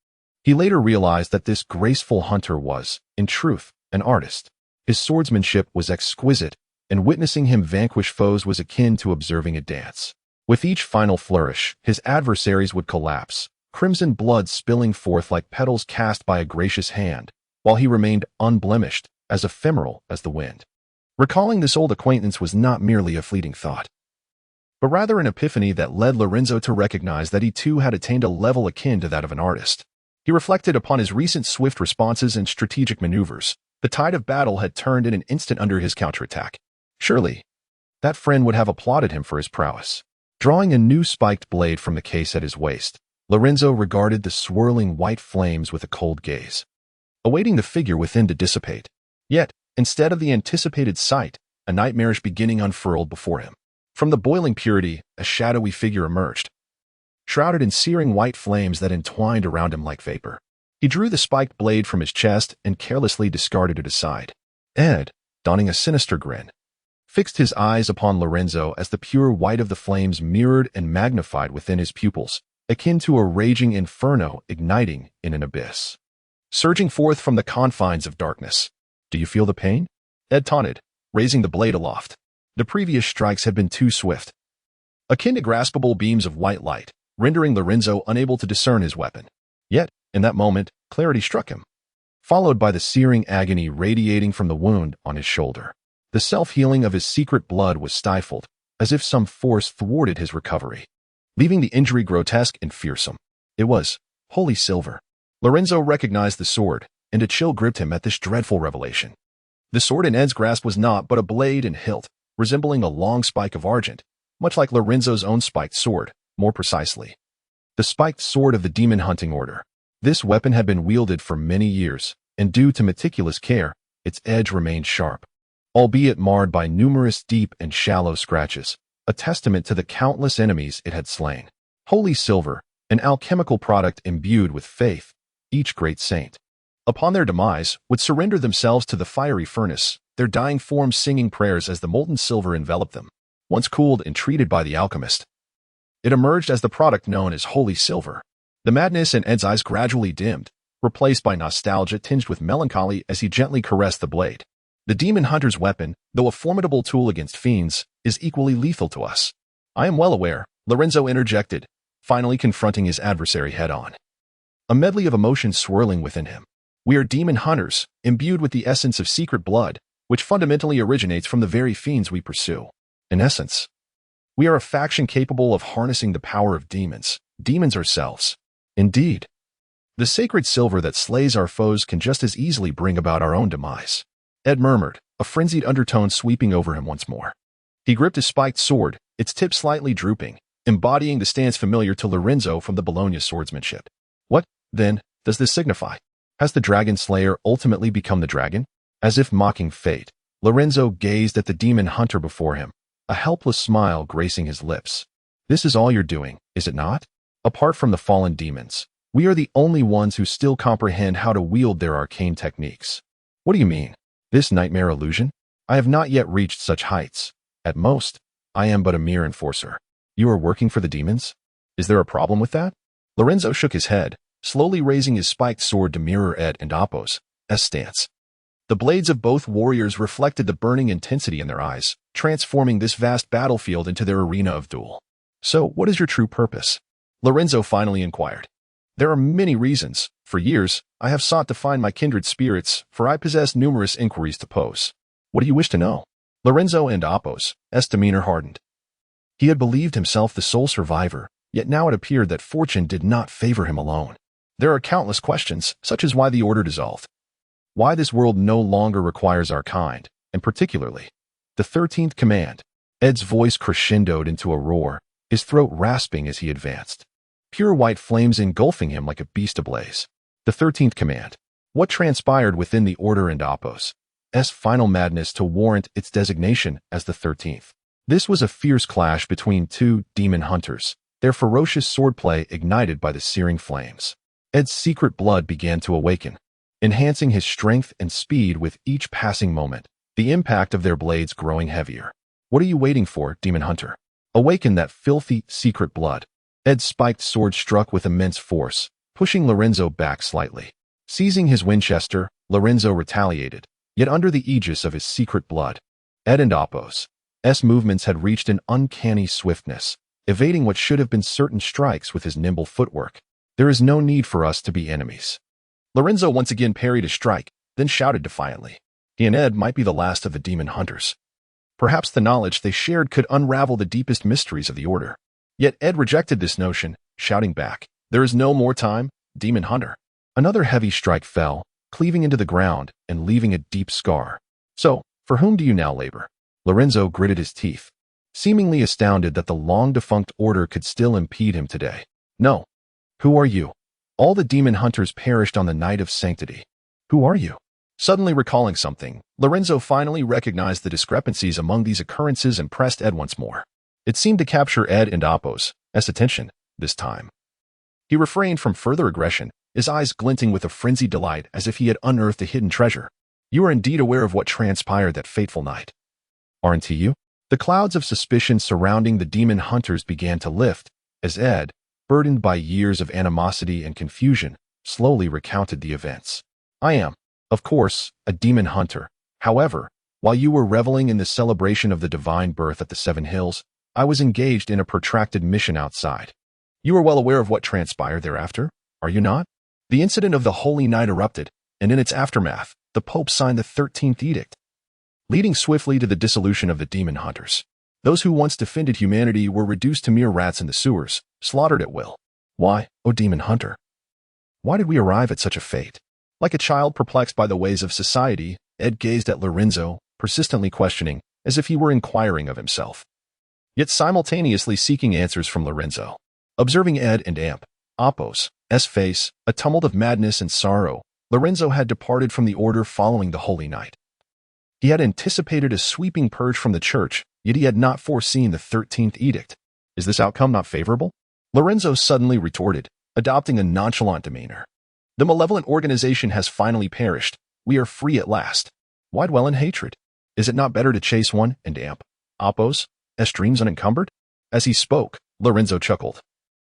he later realized that this graceful hunter was, in truth, an artist. His swordsmanship was exquisite, and witnessing him vanquish foes was akin to observing a dance. With each final flourish, his adversaries would collapse, crimson blood spilling forth like petals cast by a gracious hand, while he remained unblemished, as ephemeral as the wind. Recalling this old acquaintance was not merely a fleeting thought, but rather an epiphany that led Lorenzo to recognize that he too had attained a level akin to that of an artist. He reflected upon his recent swift responses and strategic maneuvers. The tide of battle had turned in an instant under his counterattack. Surely, that friend would have applauded him for his prowess. Drawing a new spiked blade from the case at his waist, Lorenzo regarded the swirling white flames with a cold gaze, awaiting the figure within to dissipate. Yet, instead of the anticipated sight, a nightmarish beginning unfurled before him. From the boiling purity, a shadowy figure emerged, shrouded in searing white flames that entwined around him like vapor. He drew the spiked blade from his chest and carelessly discarded it aside. Ed, donning a sinister grin, fixed his eyes upon Lorenzo as the pure white of the flames mirrored and magnified within his pupils, akin to a raging inferno igniting in an abyss, surging forth from the confines of darkness. Do you feel the pain? Ed taunted, raising the blade aloft. The previous strikes had been too swift, akin to graspable beams of white light, rendering Lorenzo unable to discern his weapon. Yet, in that moment, clarity struck him, followed by the searing agony radiating from the wound on his shoulder. The self-healing of his secret blood was stifled, as if some force thwarted his recovery, leaving the injury grotesque and fearsome. It was holy silver. Lorenzo recognized the sword, and a chill gripped him at this dreadful revelation. The sword in Ed's grasp was not but a blade and hilt, resembling a long spike of argent, much like Lorenzo's own spiked sword, more precisely. The spiked sword of the demon hunting order. This weapon had been wielded for many years, and due to meticulous care, its edge remained sharp, albeit marred by numerous deep and shallow scratches, a testament to the countless enemies it had slain. Holy silver, an alchemical product imbued with faith, each great saint, upon their demise, would surrender themselves to the fiery furnace, their dying forms singing prayers as the molten silver enveloped them. Once cooled and treated by the alchemist, it emerged as the product known as holy silver. The madness in Ed's eyes gradually dimmed, replaced by nostalgia tinged with melancholy as he gently caressed the blade. The demon hunter's weapon, though a formidable tool against fiends, is equally lethal to us. I am well aware, Lorenzo interjected, finally confronting his adversary head-on. A medley of emotions swirling within him. We are demon hunters, imbued with the essence of secret blood, which fundamentally originates from the very fiends we pursue. In essence, we are a faction capable of harnessing the power of demons ourselves. Indeed, the sacred silver that slays our foes can just as easily bring about our own demise. Ed murmured, a frenzied undertone sweeping over him once more. He gripped his spiked sword, its tip slightly drooping, embodying the stance familiar to Lorenzo from the Bologna swordsmanship. What, then, does this signify? Has the dragon slayer ultimately become the dragon? As if mocking fate, Lorenzo gazed at the demon hunter before him, a helpless smile gracing his lips. This is all you're doing, is it not? Apart from the fallen demons, we are the only ones who still comprehend how to wield their arcane techniques. What do you mean? This nightmare illusion? I have not yet reached such heights. At most, I am but a mere enforcer. You are working for the demons? Is there a problem with that? Lorenzo shook his head, slowly raising his spiked sword to mirror Ed and Appo's stance. The blades of both warriors reflected the burning intensity in their eyes, transforming this vast battlefield into their arena of duel. So, what is your true purpose? Lorenzo finally inquired. There are many reasons. For years, I have sought to find my kindred spirits, for I possess numerous inquiries to pose. What do you wish to know? Lorenzo and Appo's demeanor hardened. He had believed himself the sole survivor, yet now it appeared that fortune did not favor him alone. There are countless questions, such as why the order dissolved, why this world no longer requires our kind, and particularly, the 13th command. Ed's voice crescendoed into a roar, his throat rasping as he advanced, pure white flames engulfing him like a beast ablaze. The 13th command. What transpired within the order and Appo's final madness to warrant its designation as the 13th? This was a fierce clash between two demon hunters, their ferocious swordplay ignited by the searing flames. Ed's secret blood began to awaken, enhancing his strength and speed with each passing moment, the impact of their blades growing heavier. What are you waiting for, demon hunter? Awaken that filthy secret blood. Ed's spiked sword struck with immense force, pushing Lorenzo back slightly. Seizing his Winchester, Lorenzo retaliated, yet under the aegis of his secret blood. Ed and Apos' movements had reached an uncanny swiftness, evading what should have been certain strikes with his nimble footwork. There is no need for us to be enemies. Lorenzo once again parried a strike, then shouted defiantly. He and Ed might be the last of the demon hunters. Perhaps the knowledge they shared could unravel the deepest mysteries of the order. Yet Ed rejected this notion, shouting back, "There is no more time, demon hunter." Another heavy strike fell, cleaving into the ground and leaving a deep scar. "So, for whom do you now labor?" Lorenzo gritted his teeth, seemingly astounded that the long-defunct order could still impede him today. "No. Who are you?" "All the demon hunters perished on the night of sanctity." "Who are you?" Suddenly recalling something, Lorenzo finally recognized the discrepancies among these occurrences and pressed Ed once more. It seemed to capture Ed and Apos' attention this time. He refrained from further aggression, his eyes glinting with a frenzied delight as if he had unearthed a hidden treasure. "You are indeed aware of what transpired that fateful night, aren't you?" The clouds of suspicion surrounding the demon hunters began to lift, as Ed, burdened by years of animosity and confusion, slowly recounted the events. "I am, of course, a demon hunter. However, while you were reveling in the celebration of the divine birth at the Seven Hills, I was engaged in a protracted mission outside. You are well aware of what transpired thereafter, are you not? The incident of the Holy Night erupted, and in its aftermath, the Pope signed the 13th edict, leading swiftly to the dissolution of the demon hunters. Those who once defended humanity were reduced to mere rats in the sewers, slaughtered at will. Why, O demon hunter? Why did we arrive at such a fate?" Like a child perplexed by the ways of society, Ed gazed at Lorenzo, persistently questioning, as if he were inquiring of himself, yet simultaneously seeking answers from Lorenzo. Observing Ed and Apos' face, a tumult of madness and sorrow, Lorenzo had departed from the order following the Holy Night. He had anticipated a sweeping purge from the church, yet he had not foreseen the 13th edict. Is this outcome not favorable? Lorenzo suddenly retorted, adopting a nonchalant demeanor. The malevolent organization has finally perished. We are free at last. Why dwell in hatred? Is it not better to chase one and Apos' dreams unencumbered? As he spoke, Lorenzo chuckled,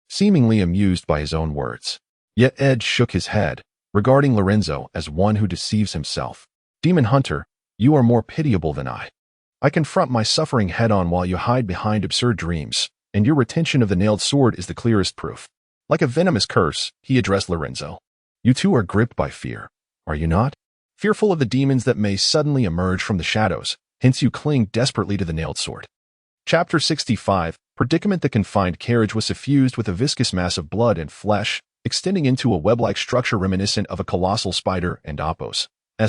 seemingly amused by his own words. Yet Ed shook his head, regarding Lorenzo as one who deceives himself. "Demon hunter, you are more pitiable than I. I confront my suffering head-on while you hide behind absurd dreams, and your retention of the nailed sword is the clearest proof." Like a venomous curse, he addressed Lorenzo. "You too are gripped by fear, are you not? Fearful of the demons that may suddenly emerge from the shadows, hence you cling desperately to the nailed sword." Chapter 65, Predicament. The confined carriage was suffused with a viscous mass of blood and flesh, extending into a web-like structure reminiscent of a colossal spider and Apos'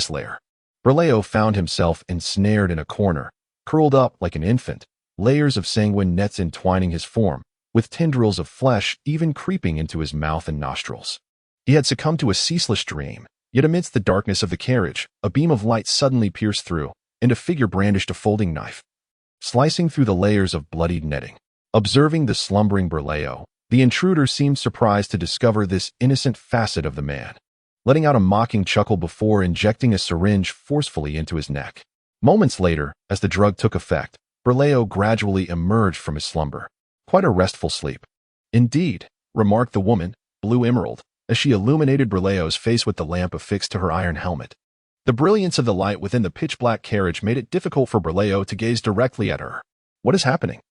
lair. Berleo found himself ensnared in a corner, curled up like an infant, layers of sanguine nets entwining his form, with tendrils of flesh even creeping into his mouth and nostrils. He had succumbed to a ceaseless dream, yet amidst the darkness of the carriage, a beam of light suddenly pierced through, and a figure brandished a folding knife, slicing through the layers of bloodied netting. Observing the slumbering Berleo, the intruder seemed surprised to discover this innocent facet of the man, letting out a mocking chuckle before injecting a syringe forcefully into his neck. Moments later, as the drug took effect, Berleo gradually emerged from his slumber. Quite a restful sleep. "Indeed," remarked the woman, Blue Emerald, as she illuminated Berleo's face with the lamp affixed to her iron helmet. The brilliance of the light within the pitch-black carriage made it difficult for Berleo to gaze directly at her. "What is happening?"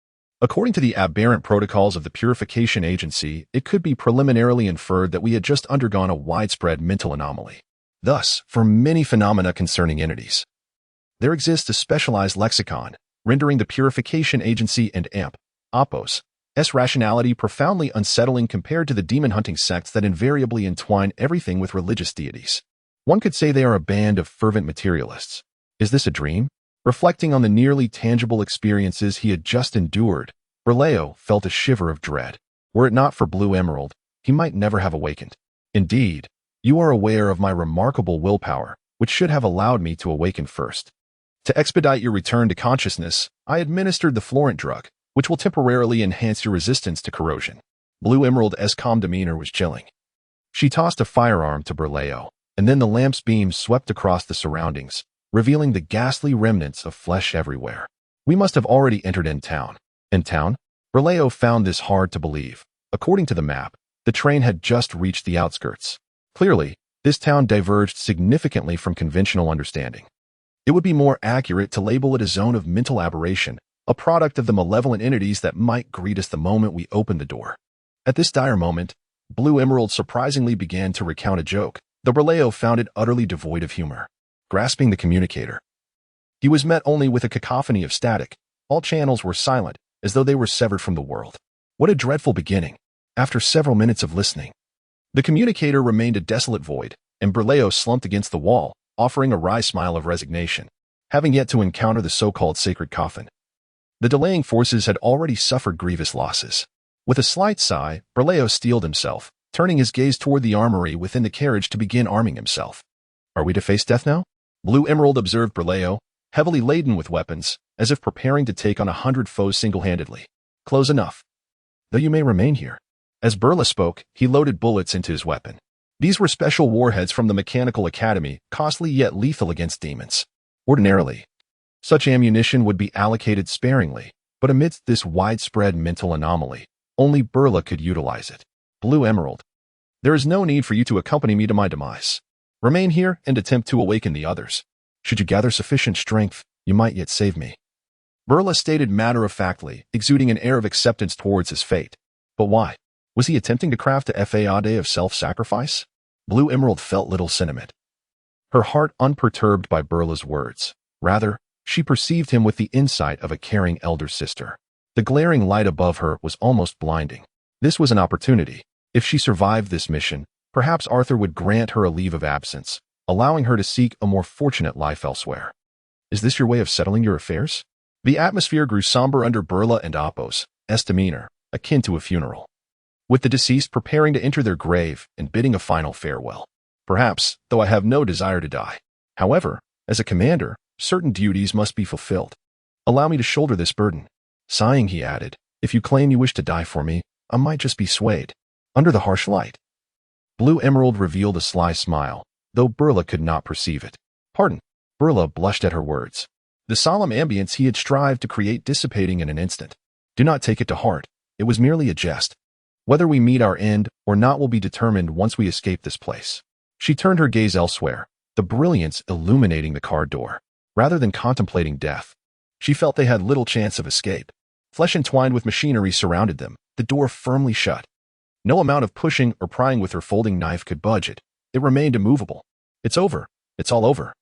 According to the aberrant protocols of the Purification Agency, it could be preliminarily inferred that we had just undergone a widespread mental anomaly. Thus, for many phenomena concerning entities, there exists a specialized lexicon, rendering the Purification Agency and Apos' rationality profoundly unsettling compared to the demon-hunting sects that invariably entwine everything with religious deities. One could say they are a band of fervent materialists. Is this a dream? Reflecting on the nearly tangible experiences he had just endured, Berleo felt a shiver of dread. Were it not for Blue Emerald, he might never have awakened. "Indeed, you are aware of my remarkable willpower, which should have allowed me to awaken first. To expedite your return to consciousness, I administered the Florent drug, which will temporarily enhance your resistance to corrosion." Blue Emerald's calm demeanor was chilling. She tossed a firearm to Berleo, and then the lamp's beam swept across the surroundings, revealing the ghastly remnants of flesh everywhere. "We must have already entered in town." In town? Berleo found this hard to believe. According to the map, the train had just reached the outskirts. Clearly, this town diverged significantly from conventional understanding. It would be more accurate to label it a zone of mental aberration, a product of the malevolent entities that might greet us the moment we open the door. At this dire moment, Blue Emerald surprisingly began to recount a joke, though Berleo found it utterly devoid of humor. Grasping the communicator, he was met only with a cacophony of static. All channels were silent, as though they were severed from the world. What a dreadful beginning. After several minutes of listening, the communicator remained a desolate void, and Berleo slumped against the wall, offering a wry smile of resignation, having yet to encounter the so-called sacred coffin. The delaying forces had already suffered grievous losses. With a slight sigh, Berleo steeled himself, turning his gaze toward the armory within the carriage to begin arming himself. Are we to face death now? Blue Emerald observed Berleo, heavily laden with weapons, as if preparing to take on 100 foes single-handedly. Close enough. Though you may remain here. As Berla spoke, he loaded bullets into his weapon. These were special warheads from the Mechanical Academy, costly yet lethal against demons. Ordinarily, such ammunition would be allocated sparingly, but amidst this widespread mental anomaly, only Berla could utilize it. Blue Emerald, there is no need for you to accompany me to my demise. Remain here and attempt to awaken the others. Should you gather sufficient strength, you might yet save me. Berla stated matter-of-factly, exuding an air of acceptance towards his fate. But why? Was he attempting to craft a fade of self-sacrifice? Blue Emerald felt little sentiment. Her heart unperturbed by Berla's words. Rather, she perceived him with the insight of a caring elder sister. The glaring light above her was almost blinding. This was an opportunity. If she survived this mission, perhaps Arthur would grant her a leave of absence, allowing her to seek a more fortunate life elsewhere. Is this your way of settling your affairs? The atmosphere grew somber under Berla and Appo's demeanor, akin to a funeral, with the deceased preparing to enter their grave and bidding a final farewell. Perhaps, though I have no desire to die. However, as a commander, certain duties must be fulfilled. Allow me to shoulder this burden. Sighing, he added, if you claim you wish to die for me, I might just be swayed. Under the harsh light, Blue Emerald revealed a sly smile, though Berla could not perceive it. Pardon. Berla blushed at her words. The solemn ambience he had strived to create dissipating in an instant. Do not take it to heart. It was merely a jest. Whether we meet our end or not will be determined once we escape this place. She turned her gaze elsewhere, the brilliance illuminating the car door. Rather than contemplating death, she felt they had little chance of escape. Flesh entwined with machinery surrounded them, the door firmly shut. No amount of pushing or prying with her folding knife could budge it. It remained immovable. It's over. It's all over.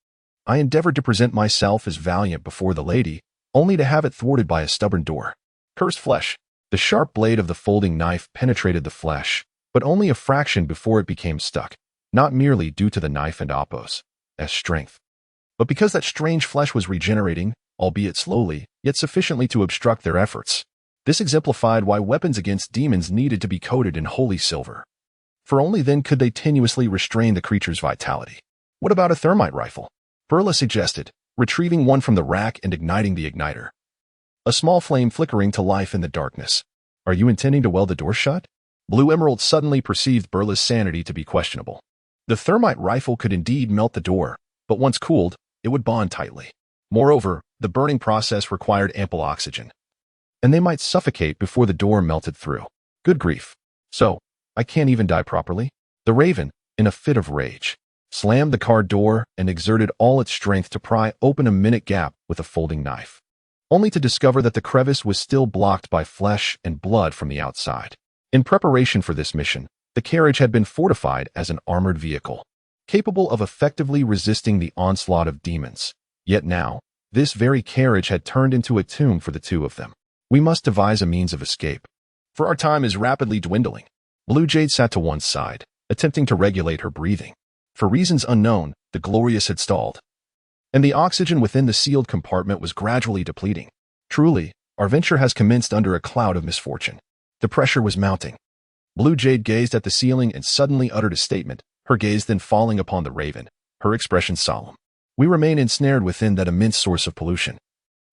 I endeavored to present myself as valiant before the lady, only to have it thwarted by a stubborn door. Cursed flesh. The sharp blade of the folding knife penetrated the flesh, but only a fraction before it became stuck, not merely due to the knife and Appo's strength, but because that strange flesh was regenerating, albeit slowly, yet sufficiently to obstruct their efforts. This exemplified why weapons against demons needed to be coated in holy silver, for only then could they tenuously restrain the creature's vitality. What about a thermite rifle? Berla suggested, retrieving one from the rack and igniting the igniter. A small flame flickering to life in the darkness. Are you intending to weld the door shut? Blue Emerald suddenly perceived Berla's sanity to be questionable. The thermite rifle could indeed melt the door, but once cooled, it would bond tightly. Moreover, the burning process required ample oxygen, and they might suffocate before the door melted through. Good grief. So, I can't even die properly? The Raven, in a fit of rage, slammed the car door and exerted all its strength to pry open a minute gap with a folding knife, only to discover that the crevice was still blocked by flesh and blood from the outside. In preparation for this mission, the carriage had been fortified as an armored vehicle, capable of effectively resisting the onslaught of demons. Yet now, this very carriage had turned into a tomb for the two of them. We must devise a means of escape, for our time is rapidly dwindling. Blue Jade sat to one side, attempting to regulate her breathing. For reasons unknown, the Glorious had stalled, and the oxygen within the sealed compartment was gradually depleting. Truly, our venture has commenced under a cloud of misfortune. The pressure was mounting. Blue Jade gazed at the ceiling and suddenly uttered a statement, her gaze then falling upon the Raven, her expression solemn. We remain ensnared within that immense source of pollution.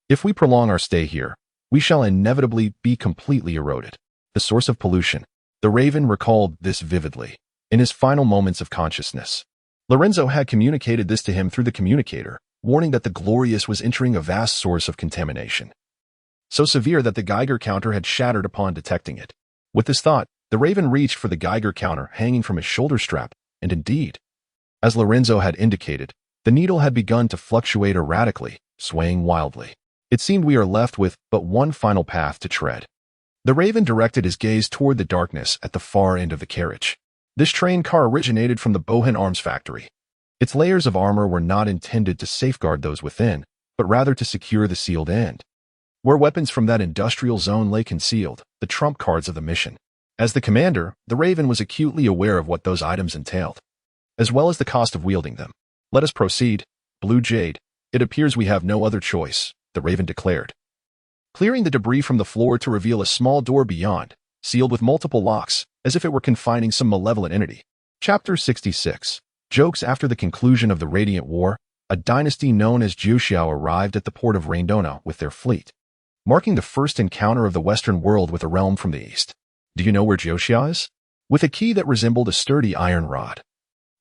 If we prolong our stay here, we shall inevitably be completely eroded. The source of pollution. The Raven recalled this vividly. In his final moments of consciousness, Lorenzo had communicated this to him through the communicator, warning that the Glorious was entering a vast source of contamination, so severe that the Geiger counter had shattered upon detecting it. With this thought, the Raven reached for the Geiger counter hanging from his shoulder strap, and indeed, as Lorenzo had indicated, The needle had begun to fluctuate erratically, swaying wildly. It seemed we are left with but one final path to tread. The raven directed his gaze toward the darkness at the far end of the carriage. This train car originated from the Bohan Arms Factory. Its layers of armor were not intended to safeguard those within, but rather to secure the sealed end. Where weapons from that industrial zone lay concealed, the trump cards of the mission. As the commander, the Raven was acutely aware of what those items entailed, as well as the cost of wielding them. Let us proceed, Blue Jade. It appears we have no other choice, the Raven declared, clearing the debris from the floor to reveal a small door beyond, sealed with multiple locks, as if it were confining some malevolent entity. Chapter 66. Jokes. After the conclusion of the Radiant War, a dynasty known as Jiuxiao arrived at the port of Raindona with their fleet, marking the first encounter of the Western world with a realm from the east. Do you know where Jiuxiao is? With a key that resembled a sturdy iron rod,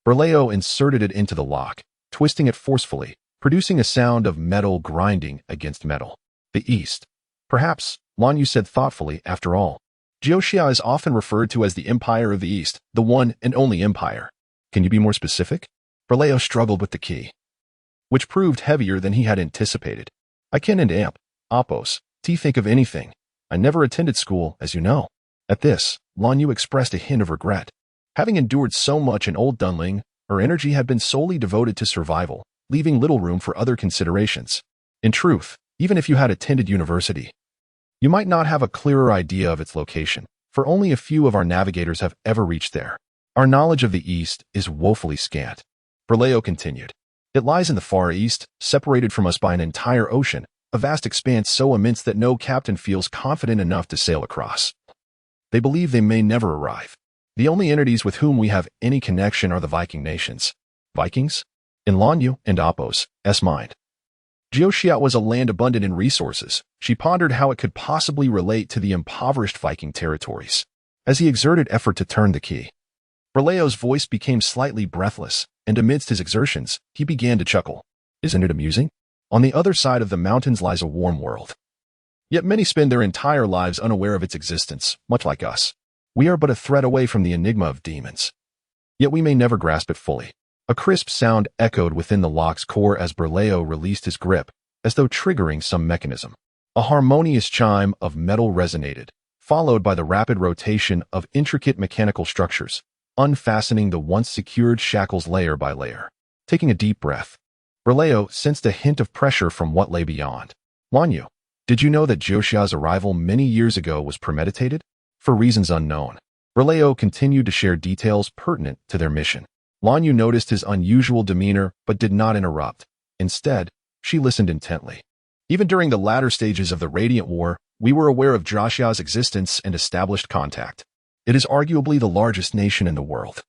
Berleo inserted it into the lock, twisting it forcefully, producing a sound of metal grinding against metal. The East. Perhaps, Lan Yu said thoughtfully, after all, Jiuxiao is often referred to as the Empire of the East, the one and only empire. Can you be more specific? Berleo struggled with the key, which proved heavier than he had anticipated. I can and amp, Opos, think of anything. I never attended school, as you know. At this, Lan Yu expressed a hint of regret. Having endured so much in Old Dunling, her energy had been solely devoted to survival, leaving little room for other considerations. In truth, even if you had attended university, you might not have a clearer idea of its location, for only a few of our navigators have ever reached there. Our knowledge of the East is woefully scant. Berleo continued. It lies in the Far East, separated from us by an entire ocean, a vast expanse so immense that no captain feels confident enough to sail across. They believe they may never arrive. The only entities with whom we have any connection are the Viking nations. Vikings? In Lan Yu and Opos' mind, Jiuxiao was a land abundant in resources. She pondered how it could possibly relate to the impoverished Viking territories. As he exerted effort to turn the key, Berleo's voice became slightly breathless, and amidst his exertions, he began to chuckle. Isn't it amusing? On the other side of the mountains lies a warm world. Yet many spend their entire lives unaware of its existence, much like us. We are but a thread away from the enigma of demons. Yet we may never grasp it fully. A crisp sound echoed within the lock's core as Berleo released his grip, as though triggering some mechanism. A harmonious chime of metal resonated, followed by the rapid rotation of intricate mechanical structures, unfastening the once secured shackles layer by layer. Taking a deep breath, Berleo sensed a hint of pressure from what lay beyond. Lan Yu, did you know that Jiuxiao's arrival many years ago was premeditated? For reasons unknown, Berleo continued to share details pertinent to their mission. Lan Yu noticed his unusual demeanor but did not interrupt. Instead, she listened intently. Even during the latter stages of the Radiant War, we were aware of Jiuxiao's existence and established contact. It is arguably the largest nation in the world.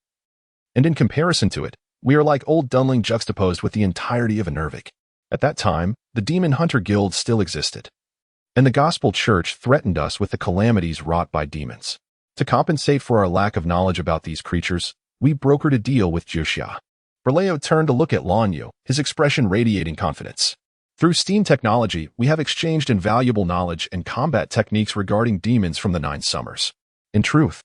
And in comparison to it, we are like Old Dunling juxtaposed with the entirety of Inelvig. At that time, the Demon Hunter Guild still existed, and the Gospel Church threatened us with the calamities wrought by demons. To compensate for our lack of knowledge about these creatures, we brokered a deal with Jiuxiao. Berleo turned to look at Lan Yu, his expression radiating confidence. Through steam technology, we have exchanged invaluable knowledge and combat techniques regarding demons from the 9 summers. In truth,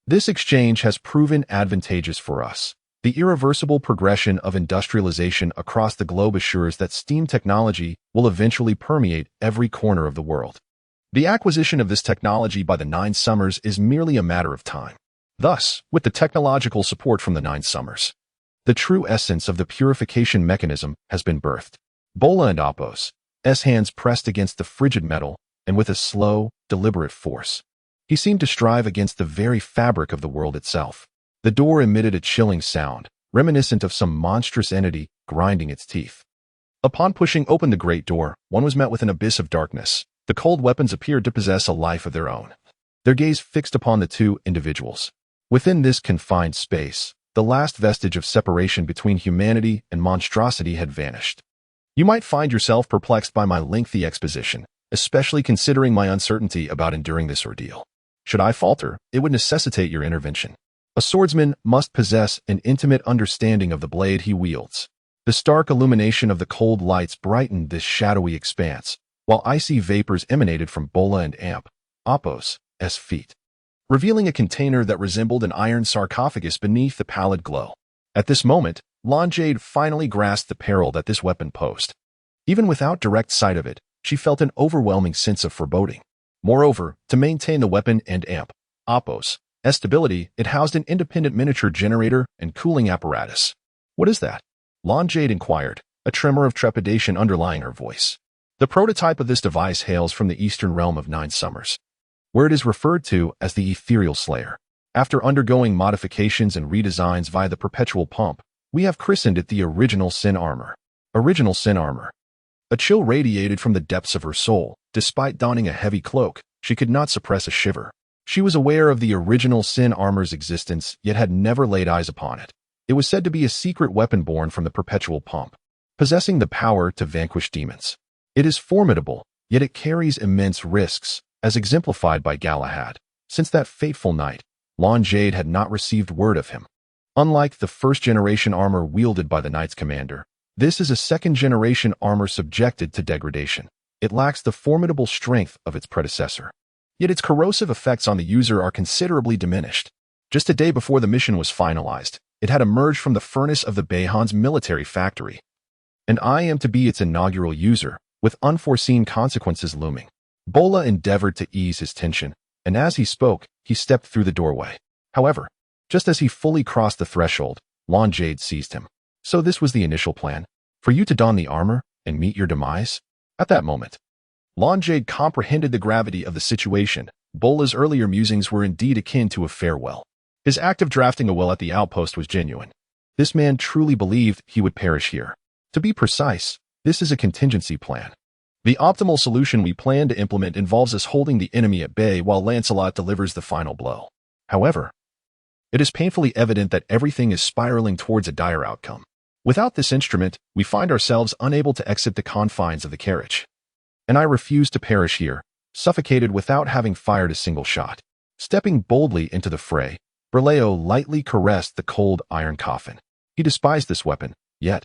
this exchange has proven advantageous for us. The irreversible progression of industrialization across the globe assures that steam technology will eventually permeate every corner of the world. The acquisition of this technology by the 9 summers is merely a matter of time. Thus, with the technological support from the 9 summers, the true essence of the purification mechanism has been birthed. Bola and Opos' hands pressed against the frigid metal, and with a slow, deliberate force, he seemed to strive against the very fabric of the world itself. The door emitted a chilling sound, reminiscent of some monstrous entity grinding its teeth. Upon pushing open the great door, one was met with an abyss of darkness. The cold weapons appeared to possess a life of their own, their gaze fixed upon the 2 individuals. Within this confined space, the last vestige of separation between humanity and monstrosity had vanished. You might find yourself perplexed by my lengthy exposition, especially considering my uncertainty about enduring this ordeal. Should I falter, it would necessitate your intervention. A swordsman must possess an intimate understanding of the blade he wields. The stark illumination of the cold lights brightened this shadowy expanse, while icy vapors emanated from Bola and Opos' feet, revealing a container that resembled an iron sarcophagus beneath the pallid glow. At this moment, Jade finally grasped the peril that this weapon posed. Even without direct sight of it, she felt an overwhelming sense of foreboding. Moreover, to maintain the weapon and Appos' stability, it housed an independent miniature generator and cooling apparatus. "What is that?" Jade inquired, a tremor of trepidation underlying her voice. The prototype of this device hails from the eastern realm of 9 Summers, where it is referred to as the Ethereal Slayer. After undergoing modifications and redesigns via the Perpetual Pump, we have christened it the Original Sin Armor. Original Sin Armor. A chill radiated from the depths of her soul. Despite donning a heavy cloak, she could not suppress a shiver. She was aware of the Original Sin Armor's existence, yet had never laid eyes upon it. It was said to be a secret weapon born from the Perpetual Pump, possessing the power to vanquish demons. It is formidable, yet it carries immense risks, as exemplified by Galahad. Since that fateful night, Jade had not received word of him. Unlike the first-generation armor wielded by the Knight's commander, this is a second-generation armor subjected to degradation. It lacks the formidable strength of its predecessor. Yet its corrosive effects on the user are considerably diminished. Just a day before the mission was finalized, it had emerged from the furnace of the Bayhan's military factory. And I am to be its inaugural user, with unforeseen consequences looming. Bola endeavored to ease his tension, and as he spoke, he stepped through the doorway. However, just as he fully crossed the threshold, Jade seized him. "So this was the initial plan? For you to don the armor and meet your demise?" At that moment, Jade comprehended the gravity of the situation. Bola's earlier musings were indeed akin to a farewell. His act of drafting a will at the outpost was genuine. This man truly believed he would perish here. To be precise, this is a contingency plan. The optimal solution we plan to implement involves us holding the enemy at bay while Lancelot delivers the final blow. However, it is painfully evident that everything is spiraling towards a dire outcome. Without this instrument, we find ourselves unable to exit the confines of the carriage. And I refuse to perish here, suffocated without having fired a single shot. Stepping boldly into the fray, Berleo lightly caressed the cold iron coffin. He despised this weapon, yet,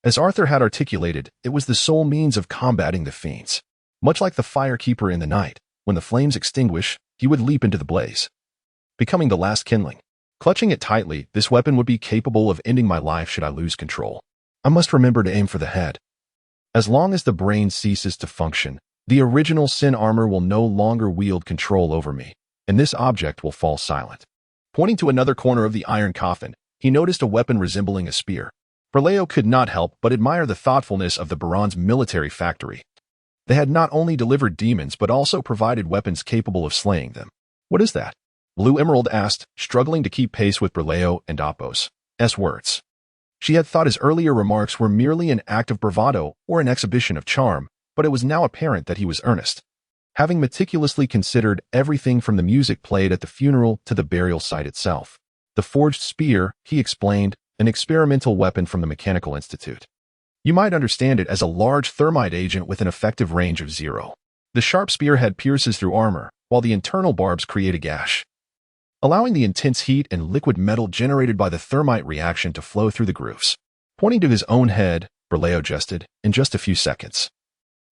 as Arthur had articulated, it was the sole means of combating the fiends. Much like the firekeeper in the night, when the flames extinguish, he would leap into the blaze, becoming the last kindling. Clutching it tightly, this weapon would be capable of ending my life should I lose control. I must remember to aim for the head. As long as the brain ceases to function, the Original Sin Armor will no longer wield control over me, and this object will fall silent. Pointing to another corner of the iron coffin, he noticed a weapon resembling a spear. Berleo could not help but admire the thoughtfulness of the Baron's military factory. They had not only delivered demons but also provided weapons capable of slaying them. "What is that?" Blue Emerald asked, struggling to keep pace with Berleo and Appos' words. She had thought his earlier remarks were merely an act of bravado or an exhibition of charm, but it was now apparent that he was earnest. Having meticulously considered everything from the music played at the funeral to the burial site itself. The forged spear, he explained, an experimental weapon from the Mechanical Institute. You might understand it as a large thermite agent with an effective range of 0. The sharp spearhead pierces through armor, while the internal barbs create a gash, allowing the intense heat and liquid metal generated by the thermite reaction to flow through the grooves. Pointing to his own head, Berleo jested, "In just a few seconds,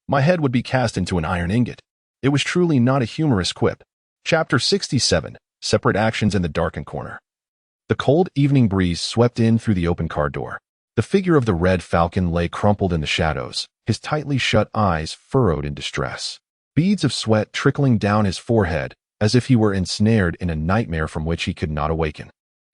my head would be cast into an iron ingot." It was truly not a humorous quip. Chapter 67, Separate Actions in the Darkened Corner. The cold evening breeze swept in through the open car door. The figure of the Red Falcon lay crumpled in the shadows, his tightly shut eyes furrowed in distress. Beads of sweat trickling down his forehead, as if he were ensnared in a nightmare from which he could not awaken.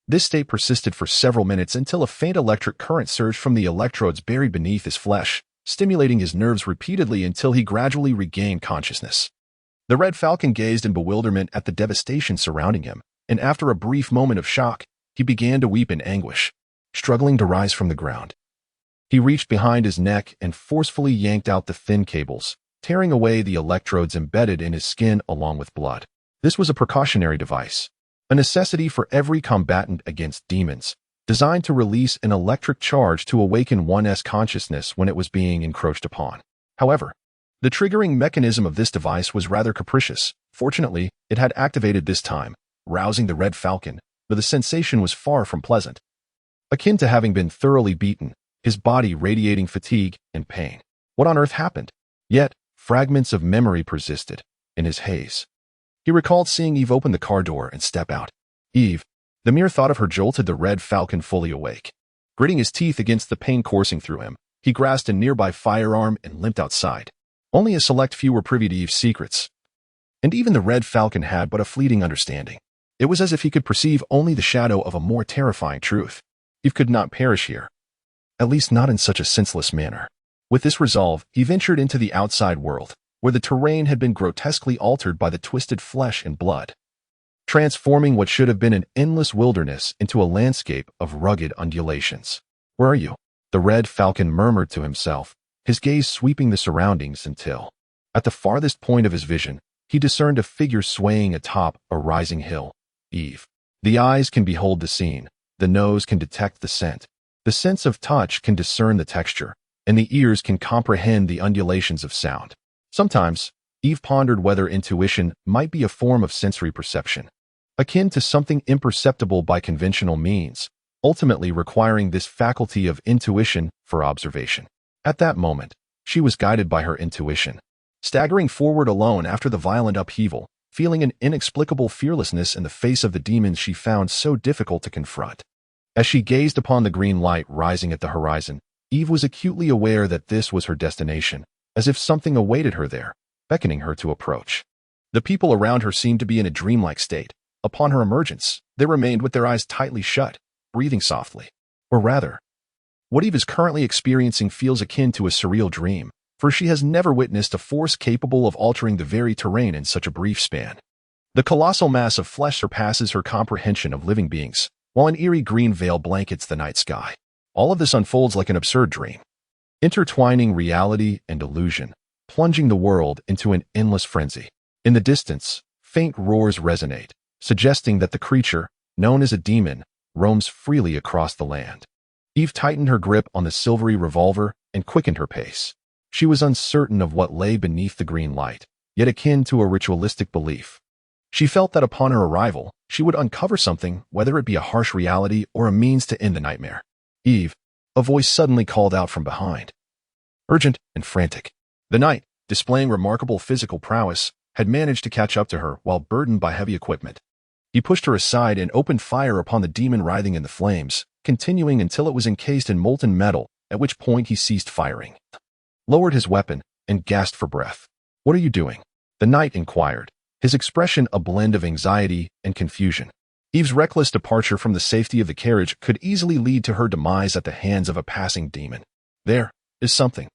This state persisted for several minutes until a faint electric current surged from the electrodes buried beneath his flesh, stimulating his nerves repeatedly until he gradually regained consciousness. The Red Falcon gazed in bewilderment at the devastation surrounding him, and after a brief moment of shock, he began to weep in anguish, struggling to rise from the ground. He reached behind his neck and forcefully yanked out the thin cables, tearing away the electrodes embedded in his skin along with blood. This was a precautionary device, a necessity for every combatant against demons, designed to release an electric charge to awaken one's consciousness when it was being encroached upon. However, the triggering mechanism of this device was rather capricious. Fortunately, it had activated this time, rousing the Red Falcon, but the sensation was far from pleasant. Akin to having been thoroughly beaten, his body radiating fatigue and pain. What on earth happened? Yet, fragments of memory persisted. In his haze, he recalled seeing Eve open the car door and step out. Eve, the mere thought of her jolted the Red Falcon fully awake. Gritting his teeth against the pain coursing through him, he grasped a nearby firearm and limped outside. Only a select few were privy to Eve's secrets, and even the Red Falcon had but a fleeting understanding. It was as if he could perceive only the shadow of a more terrifying truth. Eve could not perish here, at least not in such a senseless manner. With this resolve, he ventured into the outside world, where the terrain had been grotesquely altered by the twisted flesh and blood, transforming what should have been an endless wilderness into a landscape of rugged undulations. "Where are you?" the Red Falcon murmured to himself, his gaze sweeping the surroundings until, at the farthest point of his vision, he discerned a figure swaying atop a rising hill. Eve. The eyes can behold the scene, the nose can detect the scent, the sense of touch can discern the texture, and the ears can comprehend the undulations of sound. Sometimes, Eve pondered whether intuition might be a form of sensory perception, akin to something imperceptible by conventional means, ultimately requiring this faculty of intuition for observation. At that moment, she was guided by her intuition, staggering forward alone after the violent upheaval, feeling an inexplicable fearlessness in the face of the demons she found so difficult to confront. As she gazed upon the green light rising at the horizon, Eve was acutely aware that this was her destination, as if something awaited her there, beckoning her to approach. The people around her seemed to be in a dreamlike state. Upon her emergence, they remained with their eyes tightly shut, breathing softly. Or rather, what Eve is currently experiencing feels akin to a surreal dream, for she has never witnessed a force capable of altering the very terrain in such a brief span. The colossal mass of flesh surpasses her comprehension of living beings, while an eerie green veil blankets the night sky. All of this unfolds like an absurd dream, intertwining reality and illusion, plunging the world into an endless frenzy. In the distance, faint roars resonate, suggesting that the creature, known as a demon, roams freely across the land. Eve tightened her grip on the silvery revolver and quickened her pace. She was uncertain of what lay beneath the green light, yet akin to a ritualistic belief. She felt that upon her arrival, she would uncover something, whether it be a harsh reality or a means to end the nightmare. "Eve," a voice suddenly called out from behind. Urgent and frantic. The knight, displaying remarkable physical prowess, had managed to catch up to her while burdened by heavy equipment. He pushed her aside and opened fire upon the demon writhing in the flames, continuing until it was encased in molten metal, at which point he ceased firing, lowered his weapon, and gasped for breath. "What are you doing?" the knight inquired, his expression a blend of anxiety and confusion. Eve's reckless departure from the safety of the carriage could easily lead to her demise at the hands of a passing demon. "There is something."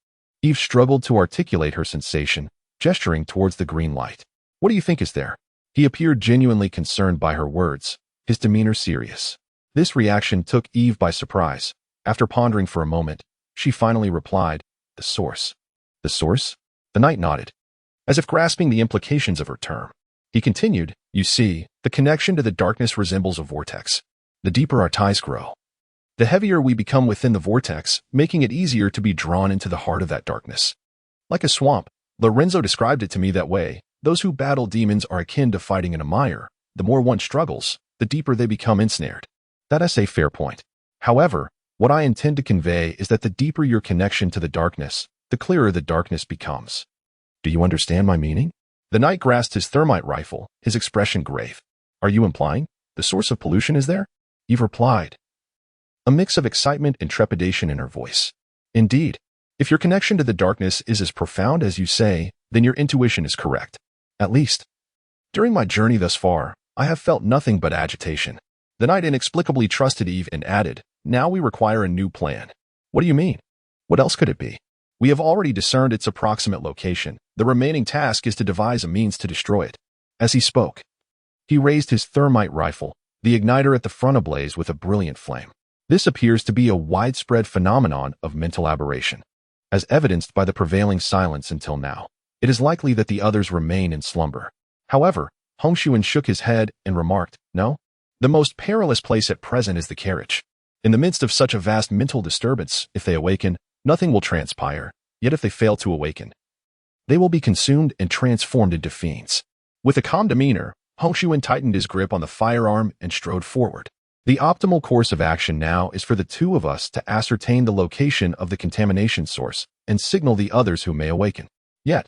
Eve struggled to articulate her sensation, gesturing towards the green light. "What do you think is there?" He appeared genuinely concerned by her words, his demeanor serious. This reaction took Eve by surprise. After pondering for a moment, she finally replied, "The source." "The source?" The knight nodded, as if grasping the implications of her term. He continued, "You see, the connection to the darkness resembles a vortex. The deeper our ties grow, the heavier we become within the vortex, making it easier to be drawn into the heart of that darkness. Like a swamp, Lorenzo described it to me that way. Those who battle demons are akin to fighting in a mire. The more one struggles, the deeper they become ensnared." That is a fair point. However, what I intend to convey is that the deeper your connection to the darkness, the clearer the darkness becomes. Do you understand my meaning? The knight grasped his thermite rifle, his expression grave. "Are you implying the source of pollution is there?" Eve replied, a mix of excitement and trepidation in her voice. "Indeed, if your connection to the darkness is as profound as you say, then your intuition is correct. At least, during my journey thus far, I have felt nothing but agitation." The knight inexplicably trusted Eve and added, "Now we require a new plan." "What do you mean? What else could it be?" "We have already discerned its approximate location. The remaining task is to devise a means to destroy it." As he spoke, he raised his thermite rifle, the igniter at the front ablaze with a brilliant flame. This appears to be a widespread phenomenon of mental aberration, as evidenced by the prevailing silence until now. It is likely that the others remain in slumber. However, Hongshuan shook his head and remarked, "No. The most perilous place at present is the carriage. In the midst of such a vast mental disturbance, if they awaken, nothing will transpire, yet if they fail to awaken, they will be consumed and transformed into fiends." With a calm demeanor, Hongshuan tightened his grip on the firearm and strode forward. "The optimal course of action now is for the two of us to ascertain the location of the contamination source and signal the others who may awaken. Yet,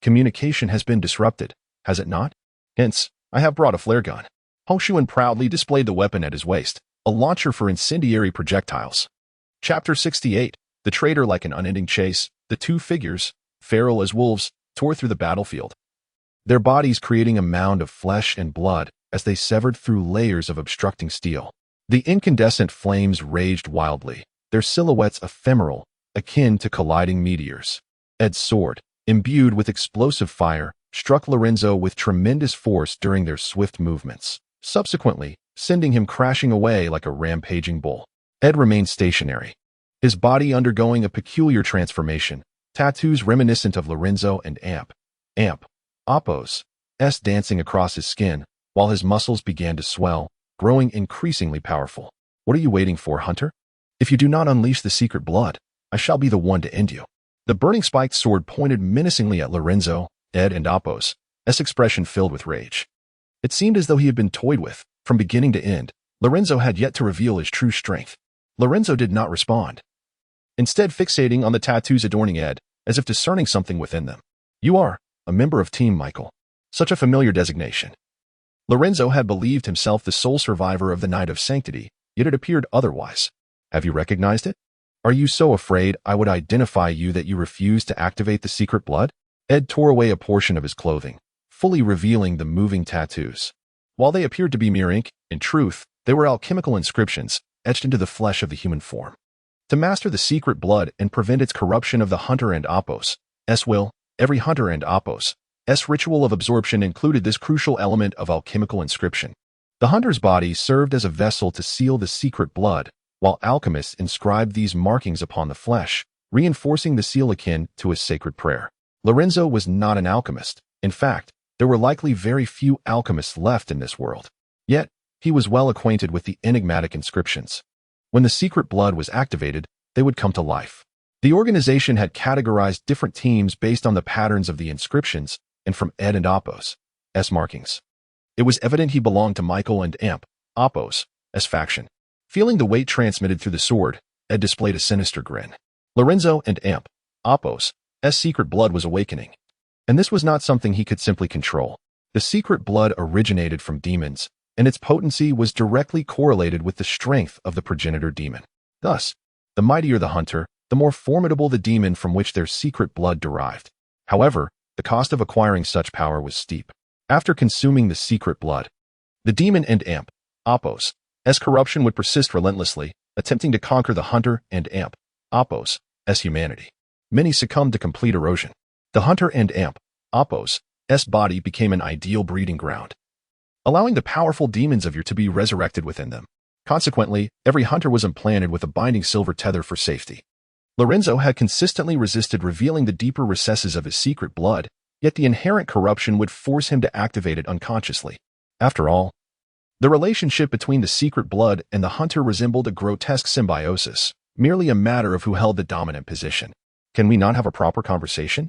communication has been disrupted, has it not? Hence, I have brought a flare gun." Hongshuan proudly displayed the weapon at his waist, a launcher for incendiary projectiles. Chapter 68. The traitor like an unending chase. The two figures, feral as wolves, tore through the battlefield, their bodies creating a mound of flesh and blood as they severed through layers of obstructing steel. The incandescent flames raged wildly, their silhouettes ephemeral, akin to colliding meteors. Ed's sword, imbued with explosive fire, struck Lorenzo with tremendous force during their swift movements, subsequently sending him crashing away like a rampaging bull. Ed remained stationary, his body undergoing a peculiar transformation, tattoos reminiscent of Lorenzo and Appos' dancing across his skin, while his muscles began to swell, growing increasingly powerful. What are you waiting for, Hunter? If you do not unleash the secret blood, I shall be the one to end you. The burning spiked sword pointed menacingly at Lorenzo, Ed, and Appos' expression filled with rage. It seemed as though he had been toyed with, from beginning to end. Lorenzo had yet to reveal his true strength. Lorenzo did not respond, instead fixating on the tattoos adorning Ed, as if discerning something within them. You are a member of Team Michael. Such a familiar designation. Lorenzo had believed himself the sole survivor of the Night of Sanctity, yet it appeared otherwise. Have you recognized it? Are you so afraid I would identify you that you refuse to activate the secret blood? Ed tore away a portion of his clothing, fully revealing the moving tattoos. While they appeared to be mere ink, in truth, they were alchemical inscriptions etched into the flesh of the human form. To master the secret blood and prevent its corruption of the Hunter and Appos' will, every Hunter and Appos' ritual of absorption included this crucial element of alchemical inscription. The Hunter's body served as a vessel to seal the secret blood, while alchemists inscribed these markings upon the flesh, reinforcing the seal akin to a sacred prayer. Lorenzo was not an alchemist. In fact, there were likely very few alchemists left in this world. Yet, he was well acquainted with the enigmatic inscriptions. When the secret blood was activated, they would come to life. The organization had categorized different teams based on the patterns of the inscriptions and from Ed and Appos' markings. It was evident he belonged to Michael and Appos' faction. Feeling the weight transmitted through the sword, Ed displayed a sinister grin. Lorenzo and Appos' secret blood was awakening. And this was not something he could simply control. The secret blood originated from demons, and its potency was directly correlated with the strength of the progenitor demon. Thus, the mightier the hunter, the more formidable the demon from which their secret blood derived. However, the cost of acquiring such power was steep. After consuming the secret blood, the demon and Appos' corruption would persist relentlessly, attempting to conquer the hunter and Appos' humanity. Many succumbed to complete erosion. The hunter and Appos' body became an ideal breeding ground, allowing the powerful demons of yore to be resurrected within them. Consequently, every hunter was implanted with a binding silver tether for safety. Lorenzo had consistently resisted revealing the deeper recesses of his secret blood, yet the inherent corruption would force him to activate it unconsciously. After all, the relationship between the secret blood and the hunter resembled a grotesque symbiosis, merely a matter of who held the dominant position. Can we not have a proper conversation?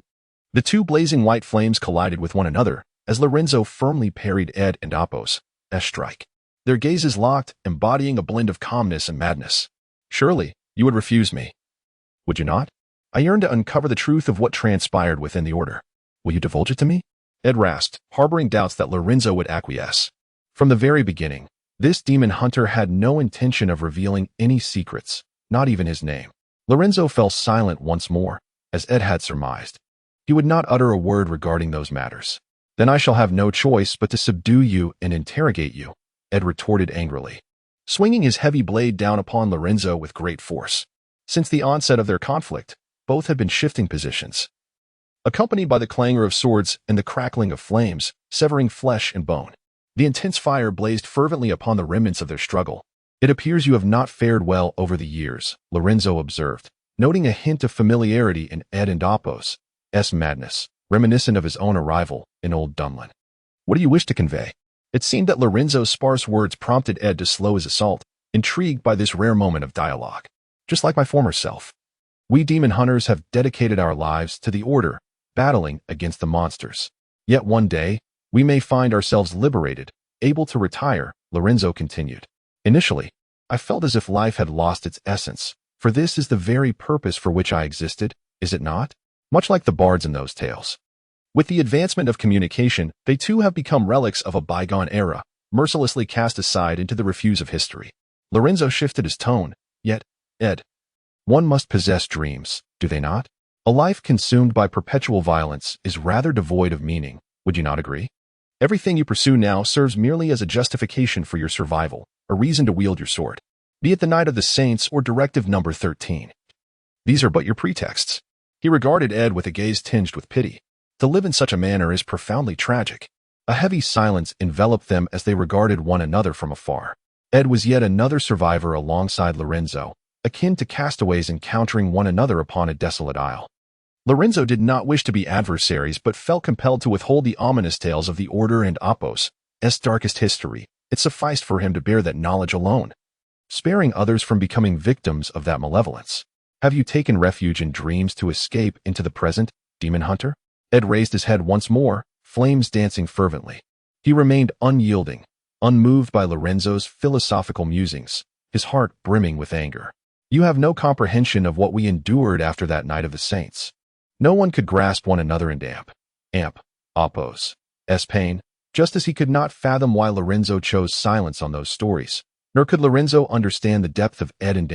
The two blazing white flames collided with one another as Lorenzo firmly parried Ed and Appos' strike. Their gazes locked, embodying a blend of calmness and madness. Surely, you would refuse me. Would you not? I yearn to uncover the truth of what transpired within the order. Will you divulge it to me? Ed rasped, harboring doubts that Lorenzo would acquiesce. From the very beginning, this demon hunter had no intention of revealing any secrets, not even his name. Lorenzo fell silent once more, as Ed had surmised. He would not utter a word regarding those matters. Then I shall have no choice but to subdue you and interrogate you, Ed retorted angrily, swinging his heavy blade down upon Lorenzo with great force. Since the onset of their conflict, both had been shifting positions, accompanied by the clangor of swords and the crackling of flames, severing flesh and bone. The intense fire blazed fervently upon the remnants of their struggle. It appears you have not fared well over the years, Lorenzo observed, noting a hint of familiarity in Ed and Appos' madness, reminiscent of his own arrival in Old Dunlin. What do you wish to convey? It seemed that Lorenzo's sparse words prompted Ed to slow his assault, intrigued by this rare moment of dialogue. Just like my former self, we demon hunters have dedicated our lives to the order, battling against the monsters. Yet one day, we may find ourselves liberated, able to retire, Lorenzo continued. Initially, I felt as if life had lost its essence, for this is the very purpose for which I existed, is it not? Much like the bards in those tales. With the advancement of communication, they too have become relics of a bygone era, mercilessly cast aside into the refuse of history. Lorenzo shifted his tone, yet, Ed, One must possess dreams, do they not? A life consumed by perpetual violence is rather devoid of meaning, would you not agree? Everything you pursue now serves merely as a justification for your survival, a reason to wield your sword. Be it the Night of the Saints or Directive Number 13. These are but your pretexts. He regarded Ed with a gaze tinged with pity. To live in such a manner is profoundly tragic. A heavy silence enveloped them as they regarded one another from afar. Ed was yet another survivor alongside Lorenzo, akin to castaways encountering one another upon a desolate isle. Lorenzo did not wish to be adversaries but felt compelled to withhold the ominous tales of the Order and Appos' darkest history. It sufficed for him to bear that knowledge alone, sparing others from becoming victims of that malevolence. Have you taken refuge in dreams to escape into the present, demon hunter? Ed raised his head once more, flames dancing fervently. He remained unyielding, unmoved by Lorenzo's philosophical musings, his heart brimming with anger. You have no comprehension of what we endured after that Night of the Saints. No one could grasp one another in Appos' pain, just as he could not fathom why Lorenzo chose silence on those stories, nor could Lorenzo understand the depth of Ed and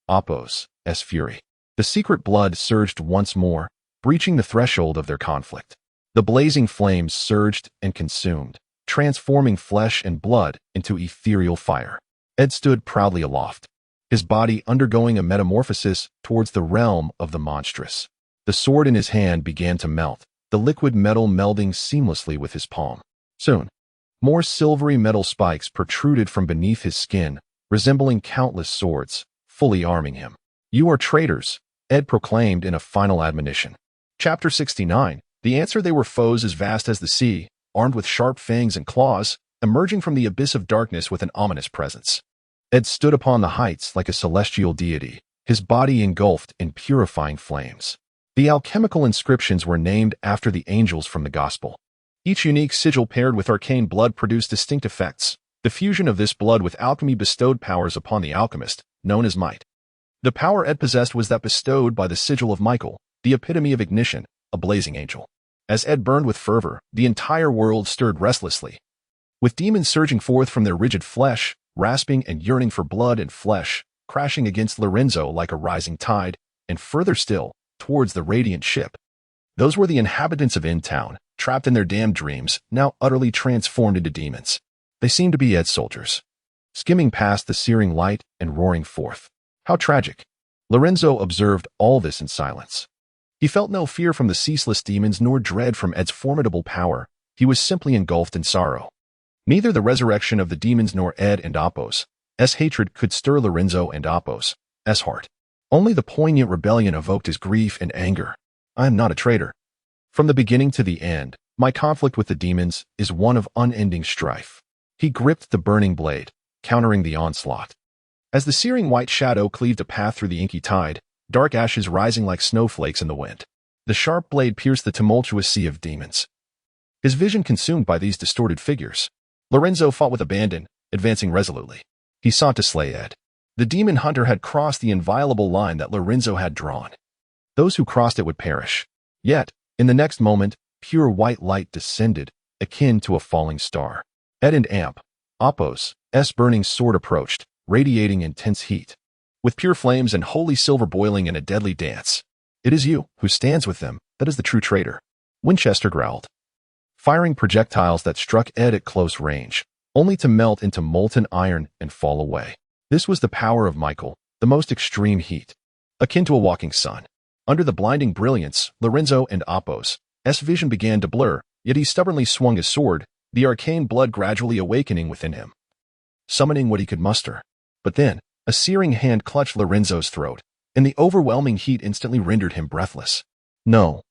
Appos' fury. The secret blood surged once more, breaching the threshold of their conflict. The blazing flames surged and consumed, transforming flesh and blood into ethereal fire. Ed stood proudly aloft, his body undergoing a metamorphosis towards the realm of the monstrous. The sword in his hand began to melt, the liquid metal melding seamlessly with his palm. Soon, more silvery metal spikes protruded from beneath his skin, resembling countless swords, fully arming him. You are traitors, Ed proclaimed in a final admonition. Chapter 69. The answer: they were foes as vast as the sea, armed with sharp fangs and claws, emerging from the abyss of darkness with an ominous presence. Ed stood upon the heights like a celestial deity, his body engulfed in purifying flames. The alchemical inscriptions were named after the angels from the Gospel. Each unique sigil paired with arcane blood produced distinct effects. The fusion of this blood with alchemy bestowed powers upon the alchemist, known as might. The power Ed possessed was that bestowed by the sigil of Michael, the epitome of ignition, a blazing angel. As Ed burned with fervor, the entire world stirred restlessly. With demons surging forth from their rigid flesh, rasping and yearning for blood and flesh, crashing against Lorenzo like a rising tide, and further still, towards the radiant ship. Those were the inhabitants of In-Town, trapped in their damned dreams, now utterly transformed into demons. They seemed to be Ed's soldiers, skimming past the searing light and roaring forth. How tragic! Lorenzo observed all this in silence. He felt no fear from the ceaseless demons nor dread from Ed's formidable power. He was simply engulfed in sorrow. Neither the resurrection of the demons nor Ed and Appos' hatred could stir Lorenzo and Appos' heart. Only the poignant rebellion evoked his grief and anger. I am not a traitor. From the beginning to the end, my conflict with the demons is one of unending strife. He gripped the burning blade, countering the onslaught. As the searing white shadow cleaved a path through the inky tide, dark ashes rising like snowflakes in the wind, the sharp blade pierced the tumultuous sea of demons. His vision consumed by these distorted figures, Lorenzo fought with abandon, advancing resolutely. He sought to slay Ed. The demon hunter had crossed the inviolable line that Lorenzo had drawn. Those who crossed it would perish. Yet, in the next moment, pure white light descended, akin to a falling star. Ed and Appos' burning sword approached, radiating intense heat, with pure flames and holy silver boiling in a deadly dance. It is you who stands with them that is the true traitor, Winchester growled, firing projectiles that struck Ed at close range, only to melt into molten iron and fall away. This was the power of Michael, the most extreme heat, akin to a walking sun. Under the blinding brilliance, Lorenzo and Appos' vision began to blur, yet he stubbornly swung his sword, the arcane blood gradually awakening within him, summoning what he could muster. But then, a searing hand clutched Lorenzo's throat, and the overwhelming heat instantly rendered him breathless. No.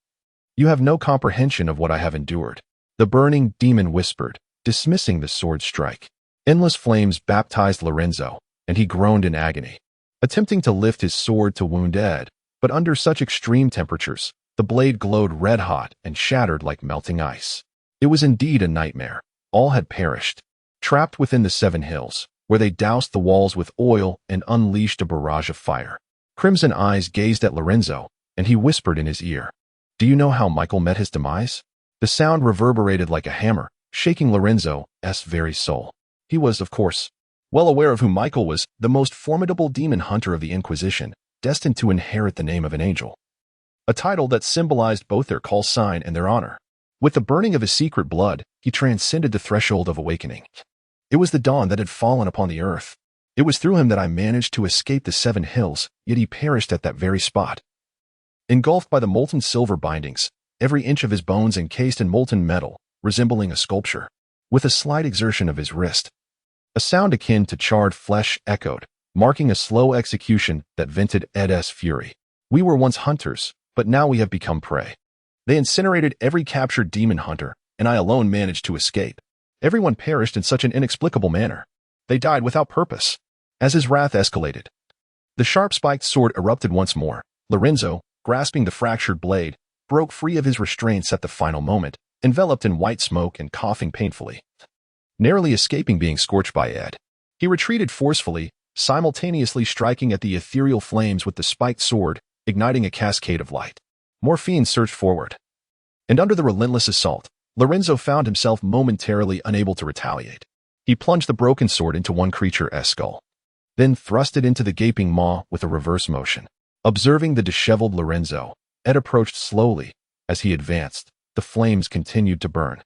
You have no comprehension of what I have endured, the burning demon whispered, dismissing the sword strike. Endless flames baptized Lorenzo, and he groaned in agony, attempting to lift his sword to wound Ed, but under such extreme temperatures, the blade glowed red-hot and shattered like melting ice. It was indeed a nightmare. All had perished, trapped within the 7 hills, where they doused the walls with oil and unleashed a barrage of fire. Crimson eyes gazed at Lorenzo, and he whispered in his ear, "Do you know how Michael met his demise?" The sound reverberated like a hammer, shaking Lorenzo's very soul. He was, of course, Well aware of who Michael was, the most formidable demon hunter of the Inquisition, destined to inherit the name of an angel, a title that symbolized both their call sign and their honor. With the burning of his secret blood, he transcended the threshold of awakening. It was the dawn that had fallen upon the earth. It was through him that I managed to escape the 7 hills, yet he perished at that very spot. Engulfed by the molten silver bindings, every inch of his bones encased in molten metal, resembling a sculpture. With a slight exertion of his wrist, a sound akin to charred flesh echoed, marking a slow execution that vented Ed's fury. We were once hunters, but now we have become prey. They incinerated every captured demon hunter, and I alone managed to escape. Everyone perished in such an inexplicable manner. They died without purpose. As his wrath escalated, the sharp-spiked sword erupted once more. Lorenzo, grasping the fractured blade, broke free of his restraints at the final moment, enveloped in white smoke and coughing painfully, narrowly escaping being scorched by Ed. He retreated forcefully, simultaneously striking at the ethereal flames with the spiked sword, igniting a cascade of light. More fiends surged forward, and under the relentless assault, Lorenzo found himself momentarily unable to retaliate. He plunged the broken sword into one creature's skull, then thrust it into the gaping maw with a reverse motion. Observing the disheveled Lorenzo, Ed approached slowly. As he advanced, the flames continued to burn,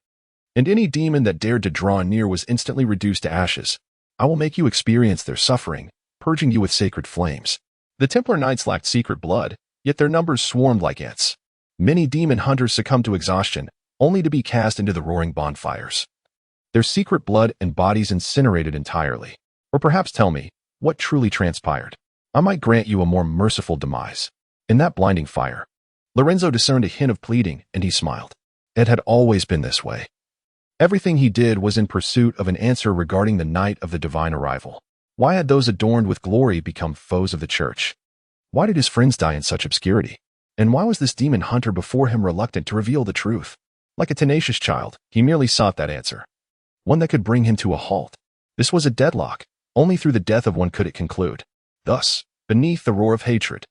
and any demon that dared to draw near was instantly reduced to ashes. I will make you experience their suffering, purging you with sacred flames. The Templar Knights lacked secret blood, yet their numbers swarmed like ants. Many demon hunters succumbed to exhaustion, only to be cast into the roaring bonfires, their secret blood and bodies incinerated entirely. Or perhaps tell me what truly transpired. I might grant you a more merciful demise. In that blinding fire, Lorenzo discerned a hint of pleading, and he smiled. It had always been this way. Everything he did was in pursuit of an answer regarding the night of the divine arrival. Why had those adorned with glory become foes of the church? Why did his friends die in such obscurity? And why was this demon hunter before him reluctant to reveal the truth? Like a tenacious child, he merely sought that answer, one that could bring him to a halt. This was a deadlock. Only through the death of one could it conclude. Thus, beneath the roar of hatred,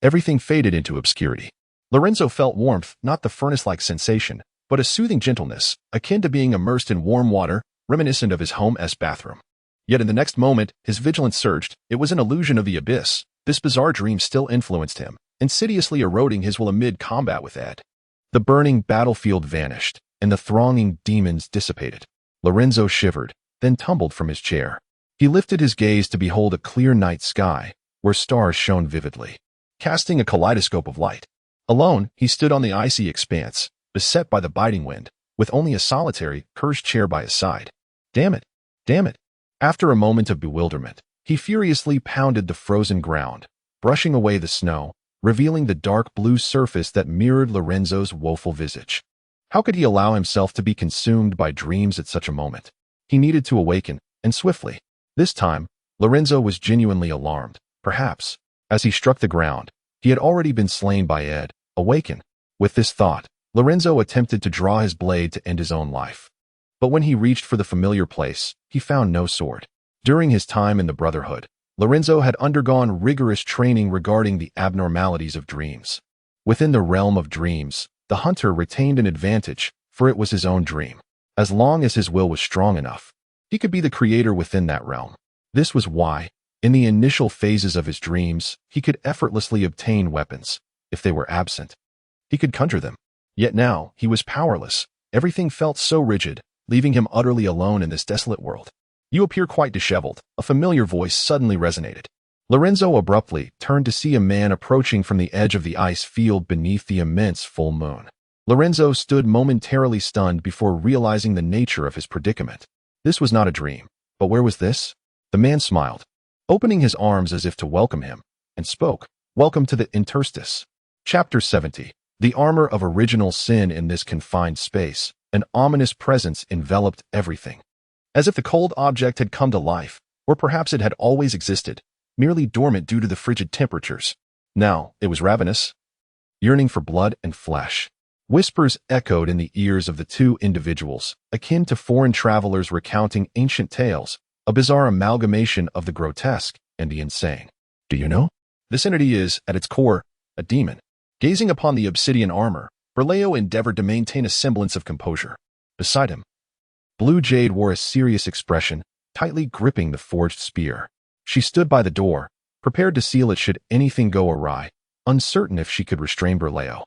everything faded into obscurity. Lorenzo felt warmth, not the furnace-like sensation, but a soothing gentleness, akin to being immersed in warm water, reminiscent of his home-esque bathroom. Yet in the next moment, his vigilance surged. It was an illusion of the abyss. This bizarre dream still influenced him, insidiously eroding his will amid combat with Ed. The burning battlefield vanished, and the thronging demons dissipated. Lorenzo shivered, then tumbled from his chair. He lifted his gaze to behold a clear night sky, where stars shone vividly, casting a kaleidoscope of light. Alone, he stood on the icy expanse, beset by the biting wind, with only a solitary, cursed chair by his side. Damn it! Damn it! After a moment of bewilderment, he furiously pounded the frozen ground, brushing away the snow, revealing the dark blue surface that mirrored Lorenzo's woeful visage. How could he allow himself to be consumed by dreams at such a moment? He needed to awaken, and swiftly. This time, Lorenzo was genuinely alarmed. Perhaps, as he struck the ground, he had already been slain by Ed. Awaken. With this thought, Lorenzo attempted to draw his blade to end his own life. But when he reached for the familiar place, he found no sword. During his time in the Brotherhood, Lorenzo had undergone rigorous training regarding the abnormalities of dreams. Within the realm of dreams, the hunter retained an advantage, for it was his own dream. As long as his will was strong enough, he could be the creator within that realm. This was why, in the initial phases of his dreams, he could effortlessly obtain weapons. If they were absent, he could conjure them. Yet now, he was powerless. Everything felt so rigid, leaving him utterly alone in this desolate world. You appear quite disheveled, a familiar voice suddenly resonated. Lorenzo abruptly turned to see a man approaching from the edge of the ice field beneath the immense full moon. Lorenzo stood momentarily stunned before realizing the nature of his predicament. This was not a dream. But where was this? The man smiled, opening his arms as if to welcome him, and spoke. Welcome to the interstice. Chapter 70. The armor of original sin. In this confined space, an ominous presence enveloped everything. As if the cold object had come to life, or perhaps it had always existed, merely dormant due to the frigid temperatures. Now, it was ravenous, yearning for blood and flesh. Whispers echoed in the ears of the two individuals, akin to foreign travelers recounting ancient tales, a bizarre amalgamation of the grotesque and the insane. Do you know? This entity is, at its core, a demon. Gazing upon the obsidian armor, Berleo endeavored to maintain a semblance of composure. Beside him, Blue Jade wore a serious expression, tightly gripping the forged spear. She stood by the door, prepared to seal it should anything go awry, uncertain if she could restrain Berleo,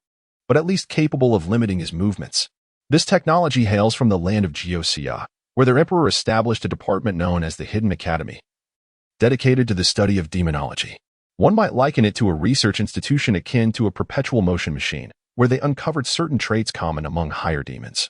but at least capable of limiting his movements. This technology hails from the land of Geosia, where their emperor established a department known as the Hidden Academy, dedicated to the study of demonology. One might liken it to a research institution akin to a perpetual motion machine, where they uncovered certain traits common among higher demons,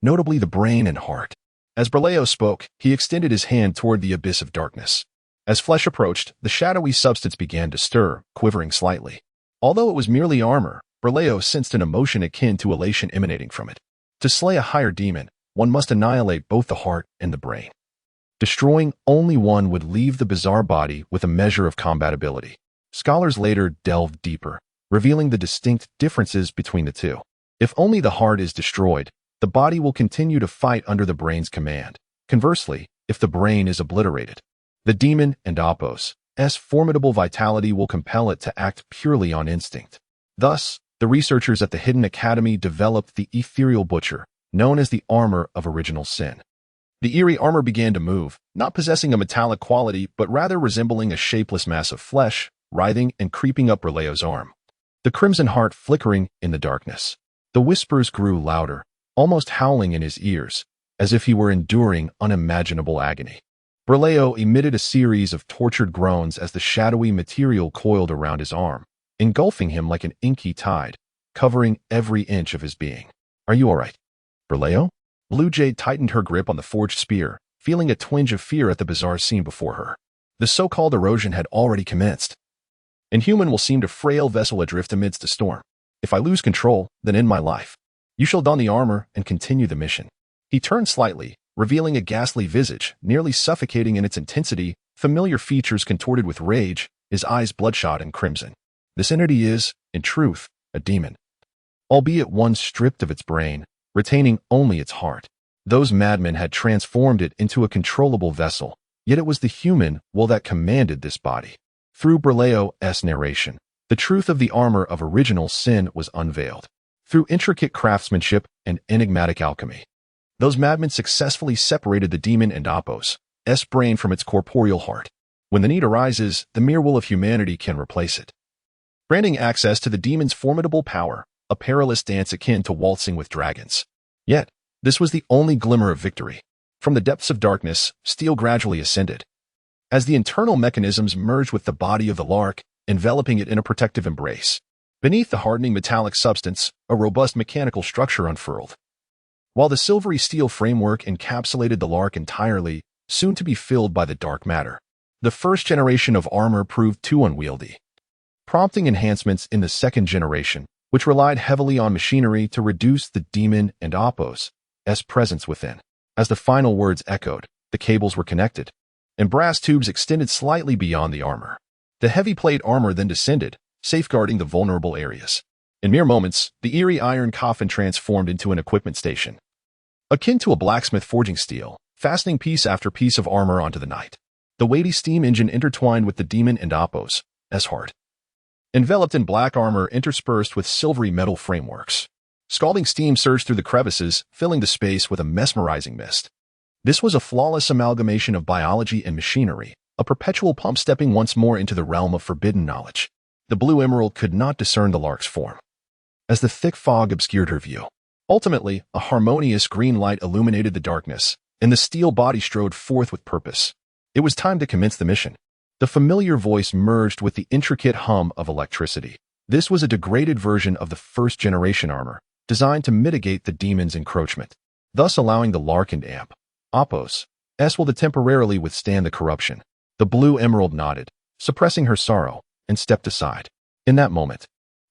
notably the brain and heart. As Berleo spoke, he extended his hand toward the abyss of darkness. As flesh approached, the shadowy substance began to stir, quivering slightly. Although it was merely armor, Berleo sensed an emotion akin to elation emanating from it. To slay a higher demon, one must annihilate both the heart and the brain. Destroying only one would leave the bizarre body with a measure of compatibility. Scholars later delved deeper, revealing the distinct differences between the two. If only the heart is destroyed, the body will continue to fight under the brain's command. Conversely, if the brain is obliterated, the demon and Apos' formidable vitality will compel it to act purely on instinct. Thus, the researchers at the Hidden Academy developed the ethereal butcher, known as the armor of original sin. The eerie armor began to move, not possessing a metallic quality, but rather resembling a shapeless mass of flesh, writhing and creeping up Berleo's arm. The crimson heart flickering in the darkness. The whispers grew louder, almost howling in his ears, as if he were enduring unimaginable agony. Berleo emitted a series of tortured groans as the shadowy material coiled around his arm, engulfing him like an inky tide, covering every inch of his being. "Are you all right, Berleo?" Blue Jade tightened her grip on the forged spear, feeling a twinge of fear at the bizarre scene before her. The so-called erosion had already commenced. Inhuman will seem a frail vessel adrift amidst a storm. If I lose control, then end my life. You shall don the armor and continue the mission. He turned slightly, revealing a ghastly visage, nearly suffocating in its intensity, familiar features contorted with rage, his eyes bloodshot and crimson. This entity is, in truth, a demon, albeit one stripped of its brain, retaining only its heart. Those madmen had transformed it into a controllable vessel, yet it was the human will that commanded this body. Through Berleo's narration, the truth of the armor of original sin was unveiled. Through intricate craftsmanship and enigmatic alchemy, those madmen successfully separated the demon and Apos' brain from its corporeal heart. When the need arises, the mere will of humanity can replace it, granting access to the demon's formidable power, a perilous dance akin to waltzing with dragons. Yet, this was the only glimmer of victory. From the depths of darkness, steel gradually ascended. As the internal mechanisms merged with the body of the lark, enveloping it in a protective embrace. Beneath the hardening metallic substance, a robust mechanical structure unfurled. While the silvery steel framework encapsulated the lark entirely, soon to be filled by the dark matter. The first generation of armor proved too unwieldy, prompting enhancements in the second generation, which relied heavily on machinery to reduce the demon and Apos' presence within. As the final words echoed, the cables were connected, and brass tubes extended slightly beyond the armor. The heavy plate armor then descended, safeguarding the vulnerable areas. In mere moments, the eerie iron coffin transformed into an equipment station, akin to a blacksmith forging steel, fastening piece after piece of armor onto the knight. The weighty steam engine intertwined with the demon and Apos' heart, enveloped in black armor interspersed with silvery metal frameworks. Scalding steam surged through the crevices, filling the space with a mesmerizing mist. This was a flawless amalgamation of biology and machinery, a perpetual pump stepping once more into the realm of forbidden knowledge. The blue emerald could not discern the lark's form, as the thick fog obscured her view. Ultimately, a harmonious green light illuminated the darkness, and the steel body strode forth with purpose. It was time to commence the mission. The familiar voice merged with the intricate hum of electricity. This was a degraded version of the first-generation armor, designed to mitigate the demon's encroachment, thus allowing the lark and Apos' will to temporarily withstand the corruption. The blue emerald nodded, suppressing her sorrow, and stepped aside. In that moment,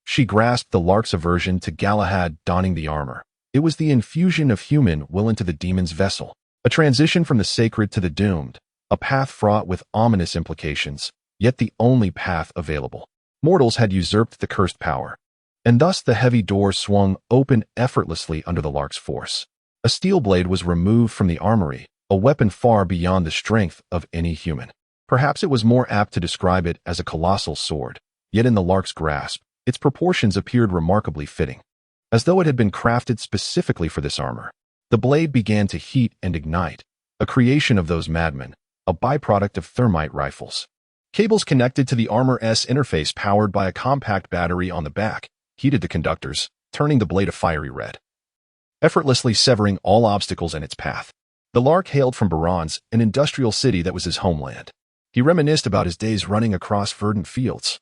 she grasped the lark's aversion to Galahad donning the armor. It was the infusion of human will into the demon's vessel, a transition from the sacred to the doomed, a path fraught with ominous implications, yet the only path available. Mortals had usurped the cursed power, and thus the heavy door swung open effortlessly under the lark's force. A steel blade was removed from the armory, a weapon far beyond the strength of any human. Perhaps it was more apt to describe it as a colossal sword, yet in the lark's grasp, its proportions appeared remarkably fitting, as though it had been crafted specifically for this armor. The blade began to heat and ignite, a creation of those madmen, a byproduct of thermite rifles. Cables connected to the armor's interface powered by a compact battery on the back heated the conductors, turning the blade a fiery red, effortlessly severing all obstacles in its path. The Lark hailed from Baron's, an industrial city that was his homeland. He reminisced about his days running across verdant fields,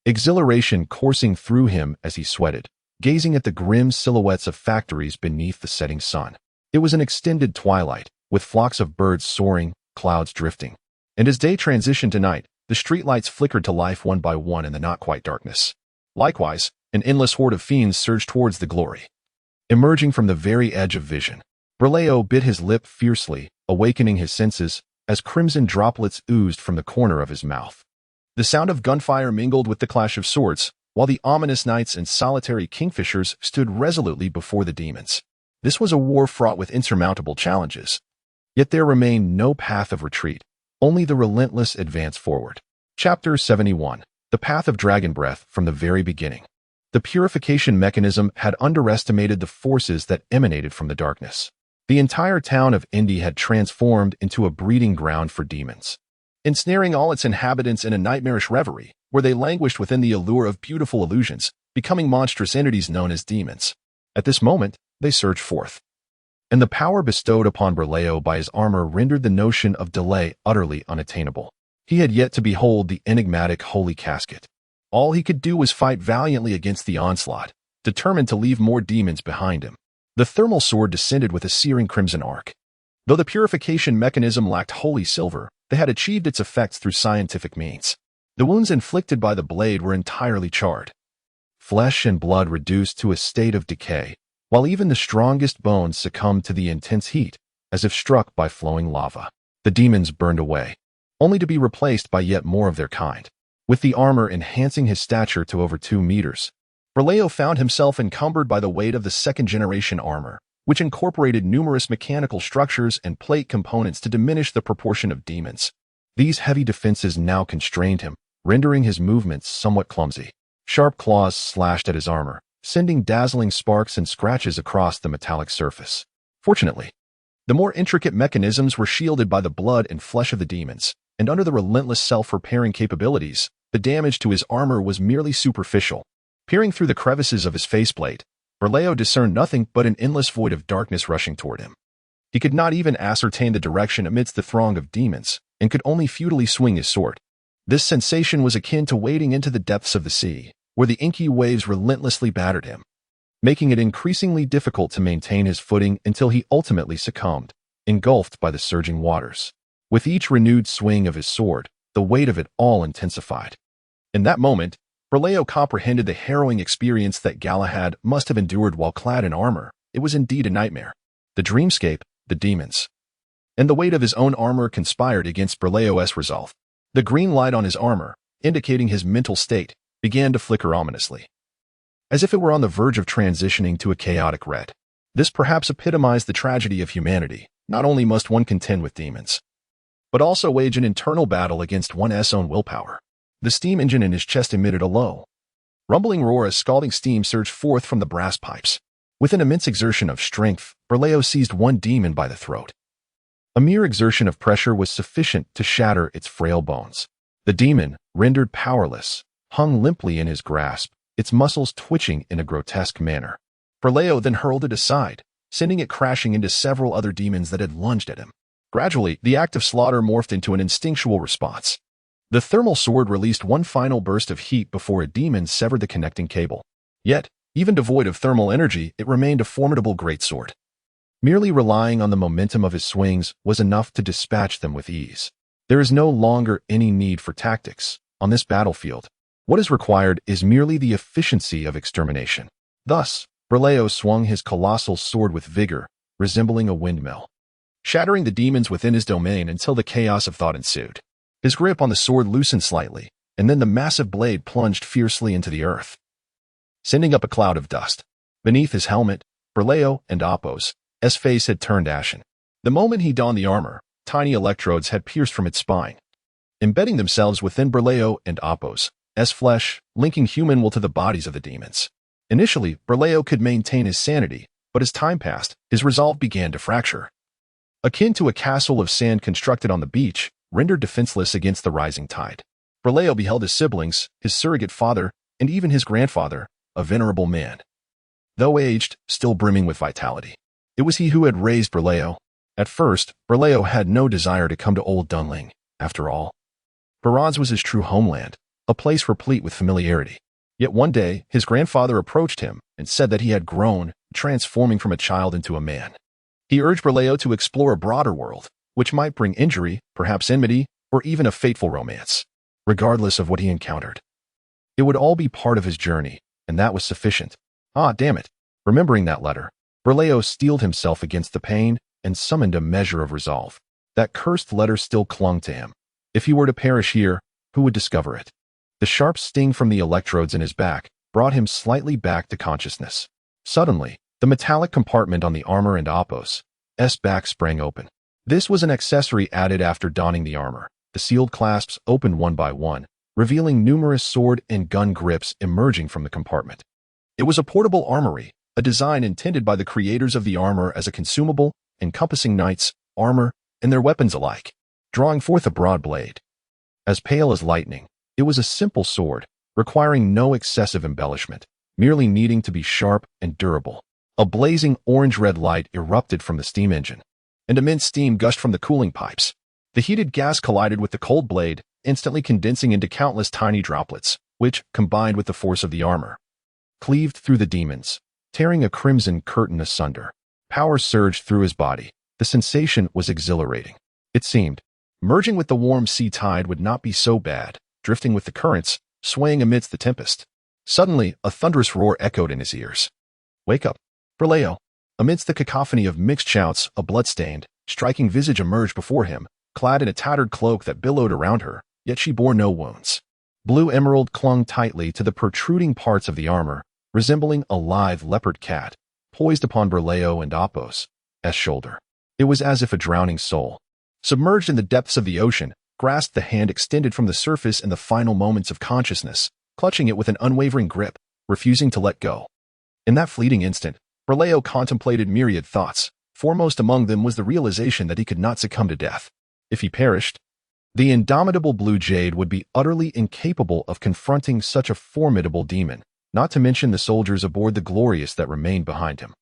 exhilaration coursing through him as he sweated, gazing at the grim silhouettes of factories beneath the setting sun. It was an extended twilight, with flocks of birds soaring, clouds drifting. And as day transitioned to night, the streetlights flickered to life one by one in the not-quite darkness. Likewise, an endless horde of fiends surged towards the glory. Emerging from the very edge of vision, Berleo bit his lip fiercely, awakening his senses, as crimson droplets oozed from the corner of his mouth. The sound of gunfire mingled with the clash of swords, while the ominous knights and solitary kingfishers stood resolutely before the demons. This was a war fraught with insurmountable challenges. Yet there remained no path of retreat, only the relentless advance forward. Chapter 71. The Path of Dragon Breath. From the very beginning, the purification mechanism had underestimated the forces that emanated from the darkness. The entire town of Indy had transformed into a breeding ground for demons, ensnaring all its inhabitants in a nightmarish reverie, where they languished within the allure of beautiful illusions, becoming monstrous entities known as demons. At this moment, they surged forth, and the power bestowed upon Berleo by his armor rendered the notion of delay utterly unattainable. He had yet to behold the enigmatic holy casket. All he could do was fight valiantly against the onslaught, determined to leave more demons behind him. The thermal sword descended with a searing crimson arc. Though the purification mechanism lacked holy silver, they had achieved its effects through scientific means. The wounds inflicted by the blade were entirely charred, flesh and blood reduced to a state of decay, while even the strongest bones succumbed to the intense heat, as if struck by flowing lava. The demons burned away, only to be replaced by yet more of their kind. With the armor enhancing his stature to over 2 meters, Berleo found himself encumbered by the weight of the second-generation armor, which incorporated numerous mechanical structures and plate components to diminish the proportion of demons. These heavy defenses now constrained him, rendering his movements somewhat clumsy. Sharp claws slashed at his armor, sending dazzling sparks and scratches across the metallic surface. Fortunately, the more intricate mechanisms were shielded by the blood and flesh of the demons, and under the relentless self-repairing capabilities, the damage to his armor was merely superficial. Peering through the crevices of his faceplate, Berleo discerned nothing but an endless void of darkness rushing toward him. He could not even ascertain the direction amidst the throng of demons, and could only futilely swing his sword. This sensation was akin to wading into the depths of the sea, where the inky waves relentlessly battered him, making it increasingly difficult to maintain his footing until he ultimately succumbed, engulfed by the surging waters. With each renewed swing of his sword, the weight of it all intensified. In that moment, Berleo comprehended the harrowing experience that Galahad must have endured while clad in armor. It was indeed a nightmare. The dreamscape, the demons, and the weight of his own armor conspired against Berleo's resolve. The green light on his armor, indicating his mental state, began to flicker ominously, as if it were on the verge of transitioning to a chaotic red. This perhaps epitomized the tragedy of humanity. Not only must one contend with demons, but also wage an internal battle against one's own willpower. The steam engine in his chest emitted a low, rumbling roar as scalding steam surged forth from the brass pipes. With an immense exertion of strength, Berleo seized one demon by the throat. A mere exertion of pressure was sufficient to shatter its frail bones. The demon, rendered powerless, hung limply in his grasp, its muscles twitching in a grotesque manner. Berleo then hurled it aside, sending it crashing into several other demons that had lunged at him. Gradually, the act of slaughter morphed into an instinctual response. The thermal sword released one final burst of heat before a demon severed the connecting cable. Yet, even devoid of thermal energy, it remained a formidable greatsword. Merely relying on the momentum of his swings was enough to dispatch them with ease. There is no longer any need for tactics. On this battlefield, what is required is merely the efficiency of extermination. Thus, Berleo swung his colossal sword with vigor, resembling a windmill, shattering the demons within his domain until the chaos of thought ensued. His grip on the sword loosened slightly, and then the massive blade plunged fiercely into the earth, sending up a cloud of dust. Beneath his helmet, Berleo and Apos' face had turned ashen. The moment he donned the armor, tiny electrodes had pierced from its spine, embedding themselves within Berleo and Apos' flesh, linking human will to the bodies of the demons. Initially, Berleo could maintain his sanity, but as time passed, his resolve began to fracture. akin to a castle of sand constructed on the beach, rendered defenseless against the rising tide. Berleo beheld his siblings, his surrogate father, and even his grandfather, a venerable man. Though aged, still brimming with vitality. It was he who had raised Berleo. At first, Berleo had no desire to come to Old Dunling, after all. Baraz was his true homeland, a place replete with familiarity. Yet one day, his grandfather approached him and said that he had grown, transforming from a child into a man. He urged Berleo to explore a broader world, which might bring injury, perhaps enmity, or even a fateful romance, regardless of what he encountered. It would all be part of his journey, and that was sufficient. Ah, damn it. Remembering that letter, Berleo steeled himself against the pain and summoned a measure of resolve. That cursed letter still clung to him. If he were to perish here, who would discover it? The sharp sting from the electrodes in his back brought him slightly back to consciousness. Suddenly, the metallic compartment on the armor and Apos' back sprang open. This was an accessory added after donning the armor. The sealed clasps opened one by one, revealing numerous sword and gun grips emerging from the compartment. It was a portable armory, a design intended by the creators of the armor as a consumable, encompassing knights, armor, and their weapons alike, drawing forth a broad blade. As pale as lightning, it was a simple sword, requiring no excessive embellishment, merely needing to be sharp and durable. A blazing orange-red light erupted from the steam engine, and immense steam gushed from the cooling pipes. The heated gas collided with the cold blade, instantly condensing into countless tiny droplets, which, combined with the force of the armor, cleaved through the demons, tearing a crimson curtain asunder. Power surged through his body. The sensation was exhilarating. It seemed, merging with the warm sea tide would not be so bad, drifting with the currents, swaying amidst the tempest. Suddenly, a thunderous roar echoed in his ears. "Wake up, Berleo!" Amidst the cacophony of mixed shouts, a blood-stained, striking visage emerged before him, clad in a tattered cloak that billowed around her, yet she bore no wounds. Blue emerald clung tightly to the protruding parts of the armor, resembling a lithe leopard cat, poised upon Berleo and Apos' shoulder. It was as if a drowning soul, submerged in the depths of the ocean, grasped the hand extended from the surface in the final moments of consciousness, clutching it with an unwavering grip, refusing to let go. In that fleeting instant, Berleo contemplated myriad thoughts. Foremost among them was the realization that he could not succumb to death. If he perished, the indomitable blue jade would be utterly incapable of confronting such a formidable demon, not to mention the soldiers aboard the Glorious that remained behind him.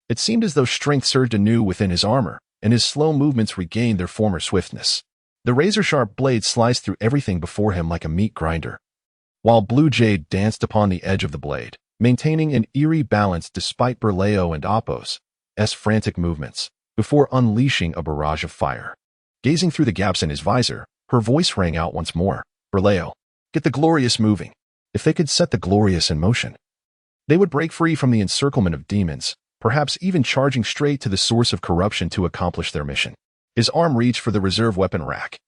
It seemed as though strength surged anew within his armor, and his slow movements regained their former swiftness. The razor-sharp blade sliced through everything before him like a meat grinder, while blue jade danced upon the edge of the blade, maintaining an eerie balance despite Berleo and Apos' frantic movements, before unleashing a barrage of fire. Gazing through the gaps in his visor, her voice rang out once more. "Berleo, get the Glorious moving." If they could set the Glorious in motion, they would break free from the encirclement of demons, perhaps even charging straight to the source of corruption to accomplish their mission. His arm reached for the reserve weapon rack,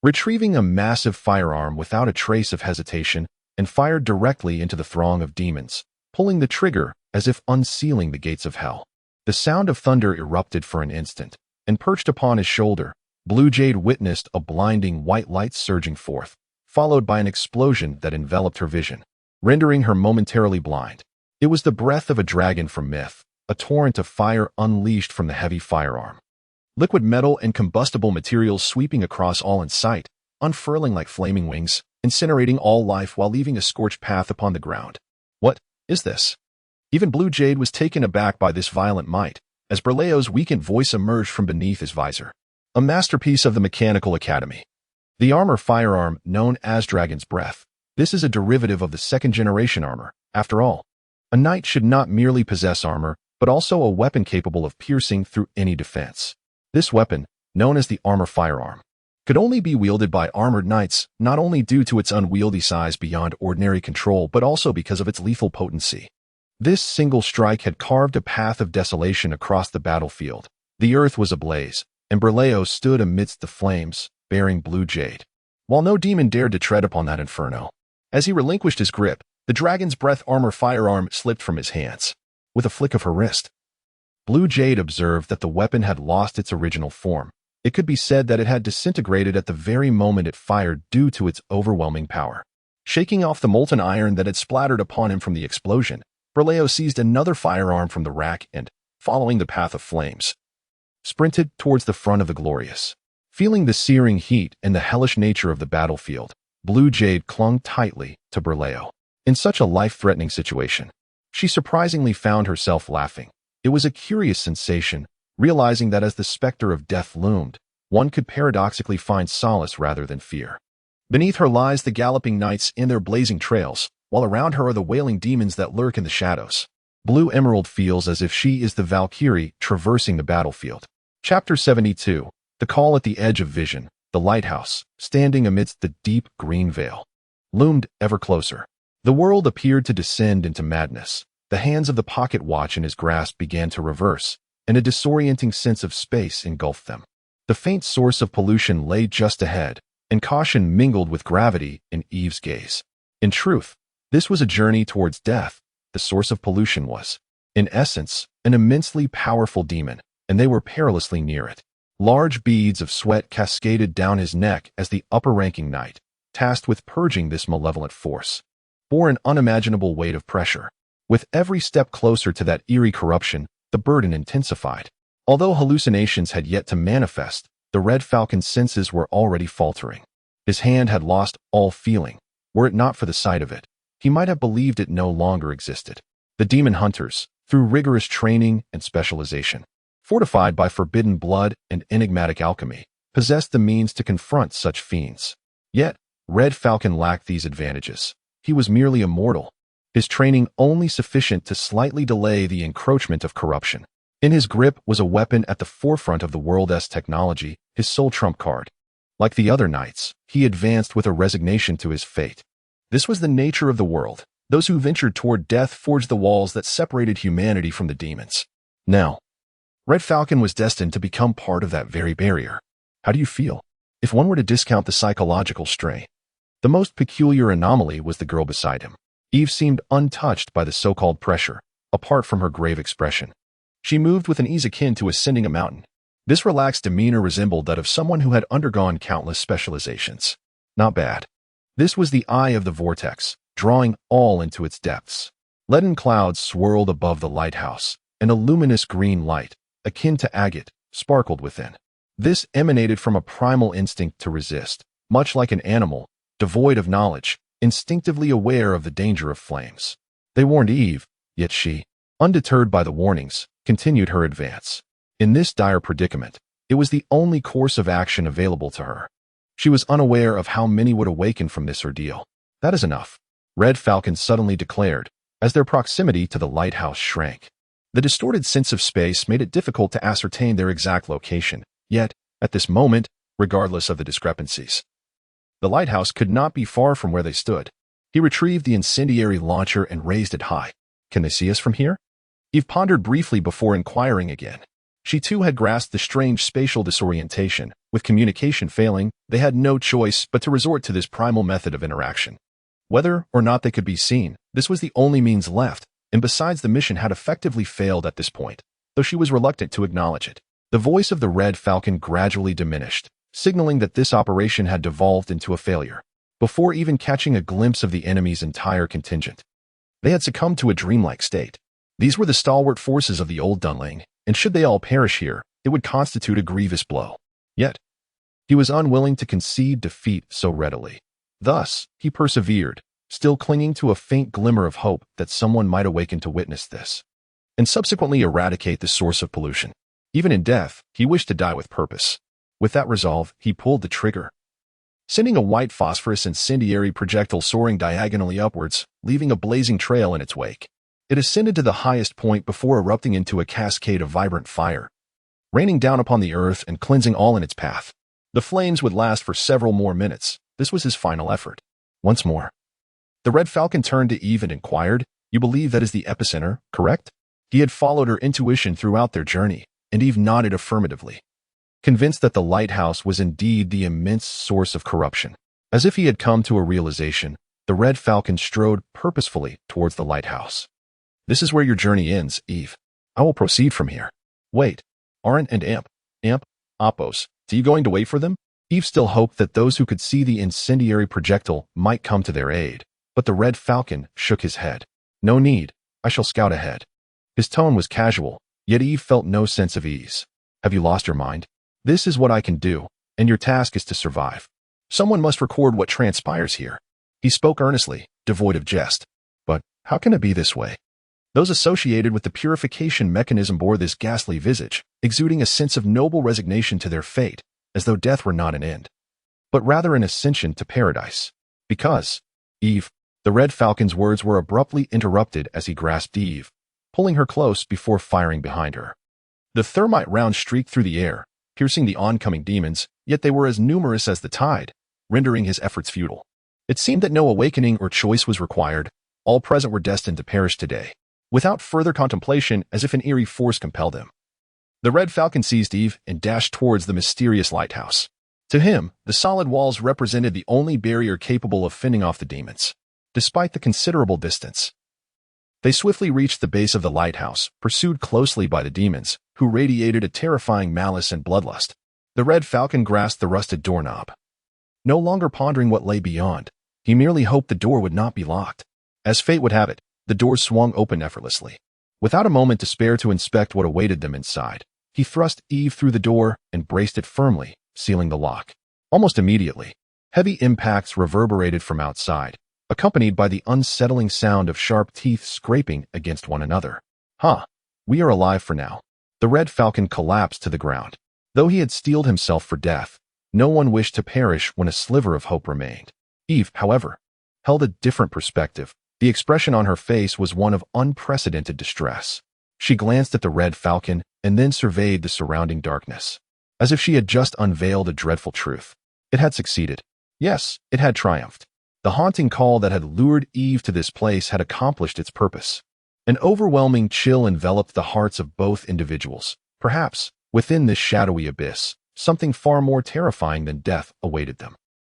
retrieving a massive firearm without a trace of hesitation, and fired directly into the throng of demons, pulling the trigger as if unsealing the gates of hell. The sound of thunder erupted for an instant, and perched upon his shoulder, Blue Jade witnessed a blinding white light surging forth, followed by an explosion that enveloped her vision, rendering her momentarily blind. It was the breath of a dragon from myth, a torrent of fire unleashed from the heavy firearm. Liquid metal and combustible materials sweeping across all in sight, unfurling like flaming wings, incinerating all life while leaving a scorched path upon the ground. What is this? Even Blue Jade was taken aback by this violent might, as Berleo's weakened voice emerged from beneath his visor. A masterpiece of the Mechanical Academy. The armor firearm, known as Dragon's Breath. This is a derivative of the second-generation armor. After all, a knight should not merely possess armor, but also a weapon capable of piercing through any defense. This weapon, known as the armor firearm, could only be wielded by armored knights, not only due to its unwieldy size beyond ordinary control, but also because of its lethal potency. This single strike had carved a path of desolation across the battlefield. The earth was ablaze, and Berleo stood amidst the flames, bearing Blue Jade, while no demon dared to tread upon that inferno. As he relinquished his grip, the Dragon's Breath armor firearm slipped from his hands. With a flick of her wrist, Blue Jade observed that the weapon had lost its original form. It could be said that it had disintegrated at the very moment it fired due to its overwhelming power. Shaking off the molten iron that had splattered upon him from the explosion, Berleo seized another firearm from the rack and, following the path of flames, sprinted towards the front of the glorious. Feeling the searing heat and the hellish nature of the battlefield, Blue Jade clung tightly to Berleo. In such a life-threatening situation, she surprisingly found herself laughing. It was a curious sensation, realizing that as the specter of death loomed, one could paradoxically find solace rather than fear. Beneath her lies the galloping knights in their blazing trails, while around her are the wailing demons that lurk in the shadows. Blue Emerald feels as if she is the Valkyrie traversing the battlefield. Chapter 72. The Call at the Edge of Vision. The lighthouse, standing amidst the deep green veil, loomed ever closer. The world appeared to descend into madness. The hands of the pocket watch in his grasp began to reverse, and a disorienting sense of space engulfed them. The faint source of pollution lay just ahead, and caution mingled with gravity in Eve's gaze. In truth, this was a journey towards death. The source of pollution was, in essence, an immensely powerful demon, and they were perilously near it. Large beads of sweat cascaded down his neck as the upper-ranking knight, tasked with purging this malevolent force, bore an unimaginable weight of pressure. With every step closer to that eerie corruption, the burden intensified. Although hallucinations had yet to manifest, the Red Falcon's senses were already faltering. His hand had lost all feeling. Were it not for the sight of it, he might have believed it no longer existed. The demon hunters, through rigorous training and specialization, fortified by forbidden blood and enigmatic alchemy, possessed the means to confront such fiends. Yet, Red Falcon lacked these advantages. He was merely a mortal, his training only sufficient to slightly delay the encroachment of corruption. In his grip was a weapon at the forefront of the world's technology, his sole trump card. Like the other knights, he advanced with a resignation to his fate. This was the nature of the world. Those who ventured toward death forged the walls that separated humanity from the demons. Now, Red Falcon was destined to become part of that very barrier. How do you feel? If one were to discount the psychological strain, the most peculiar anomaly was the girl beside him. Eve seemed untouched by the so-called pressure, apart from her grave expression. She moved with an ease akin to ascending a mountain. This relaxed demeanor resembled that of someone who had undergone countless specializations. Not bad. This was the eye of the vortex, drawing all into its depths. Leaden clouds swirled above the lighthouse, and a luminous green light, akin to agate, sparkled within. This emanated from a primal instinct to resist, much like an animal, devoid of knowledge, instinctively aware of the danger of flames. They warned Eve, yet she, undeterred by the warnings, continued her advance. In this dire predicament, it was the only course of action available to her. She was unaware of how many would awaken from this ordeal. That is enough, Red Falcon suddenly declared, as their proximity to the lighthouse shrank. The distorted sense of space made it difficult to ascertain their exact location, yet, at this moment, regardless of the discrepancies, the lighthouse could not be far from where they stood. He retrieved the incendiary launcher and raised it high. Can they see us from here? Eve pondered briefly before inquiring again. She too had grasped the strange spatial disorientation. With communication failing, they had no choice but to resort to this primal method of interaction. Whether or not they could be seen, this was the only means left, and besides, the mission had effectively failed at this point, though she was reluctant to acknowledge it. The voice of the Red Falcon gradually diminished, signaling that this operation had devolved into a failure. Before even catching a glimpse of the enemy's entire contingent, they had succumbed to a dreamlike state. These were the stalwart forces of the old Dunling, and should they all perish here, it would constitute a grievous blow. Yet, he was unwilling to concede defeat so readily. Thus, he persevered, still clinging to a faint glimmer of hope that someone might awaken to witness this, and subsequently eradicate the source of pollution. Even in death, he wished to die with purpose. With that resolve, he pulled the trigger, sending a white phosphorus incendiary projectile soaring diagonally upwards, leaving a blazing trail in its wake. It ascended to the highest point before erupting into a cascade of vibrant fire, raining down upon the earth and cleansing all in its path. The flames would last for several more minutes. This was his final effort. Once more, the Red Falcon turned to Eve and inquired, "You believe that is the epicenter, correct?" He had followed her intuition throughout their journey, and Eve nodded affirmatively, convinced that the lighthouse was indeed the immense source of corruption. As if he had come to a realization, the Red Falcon strode purposefully towards the lighthouse. "This is where your journey ends, Eve. I will proceed from here." "Wait, Aren't and Oppos, are you going to wait for them?" Eve still hoped that those who could see the incendiary projectile might come to their aid, but the Red Falcon shook his head. "No need, I shall scout ahead." His tone was casual, yet Eve felt no sense of ease. Have you lost your mind? This is what I can do, and your task is to survive. Someone must record what transpires here. He spoke earnestly, devoid of jest. But how can it be this way? Those associated with the purification mechanism bore this ghastly visage, exuding a sense of noble resignation to their fate, as though death were not an end, but rather an ascension to paradise. Because, Eve, the Red Falcon's words were abruptly interrupted as he grasped Eve, pulling her close before firing behind her. The thermite round streaked through the air, piercing the oncoming demons, yet they were as numerous as the tide, rendering his efforts futile. It seemed that no awakening or choice was required. All present were destined to perish today, without further contemplation, as if an eerie force compelled them. The Red Falcon seized Eve and dashed towards the mysterious lighthouse. To him, the solid walls represented the only barrier capable of fending off the demons. Despite the considerable distance, they swiftly reached the base of the lighthouse, pursued closely by the demons, who radiated a terrifying malice and bloodlust. The Red Falcon grasped the rusted doorknob. No longer pondering what lay beyond, he merely hoped the door would not be locked. As fate would have it, the door swung open effortlessly. Without a moment to spare to inspect what awaited them inside, he thrust Eve through the door and braced it firmly, sealing the lock. Almost immediately, heavy impacts reverberated from outside, accompanied by the unsettling sound of sharp teeth scraping against one another. We are alive for now. The Red Falcon collapsed to the ground. Though he had steeled himself for death, no one wished to perish when a sliver of hope remained. Eve, however, held a different perspective. The expression on her face was one of unprecedented distress. She glanced at the Red Falcon and then surveyed the surrounding darkness, as if she had just unveiled a dreadful truth. It had succeeded. Yes, it had triumphed. The haunting call that had lured Eve to this place had accomplished its purpose. An overwhelming chill enveloped the hearts of both individuals. Perhaps, within this shadowy abyss, something far more terrifying than death awaited them.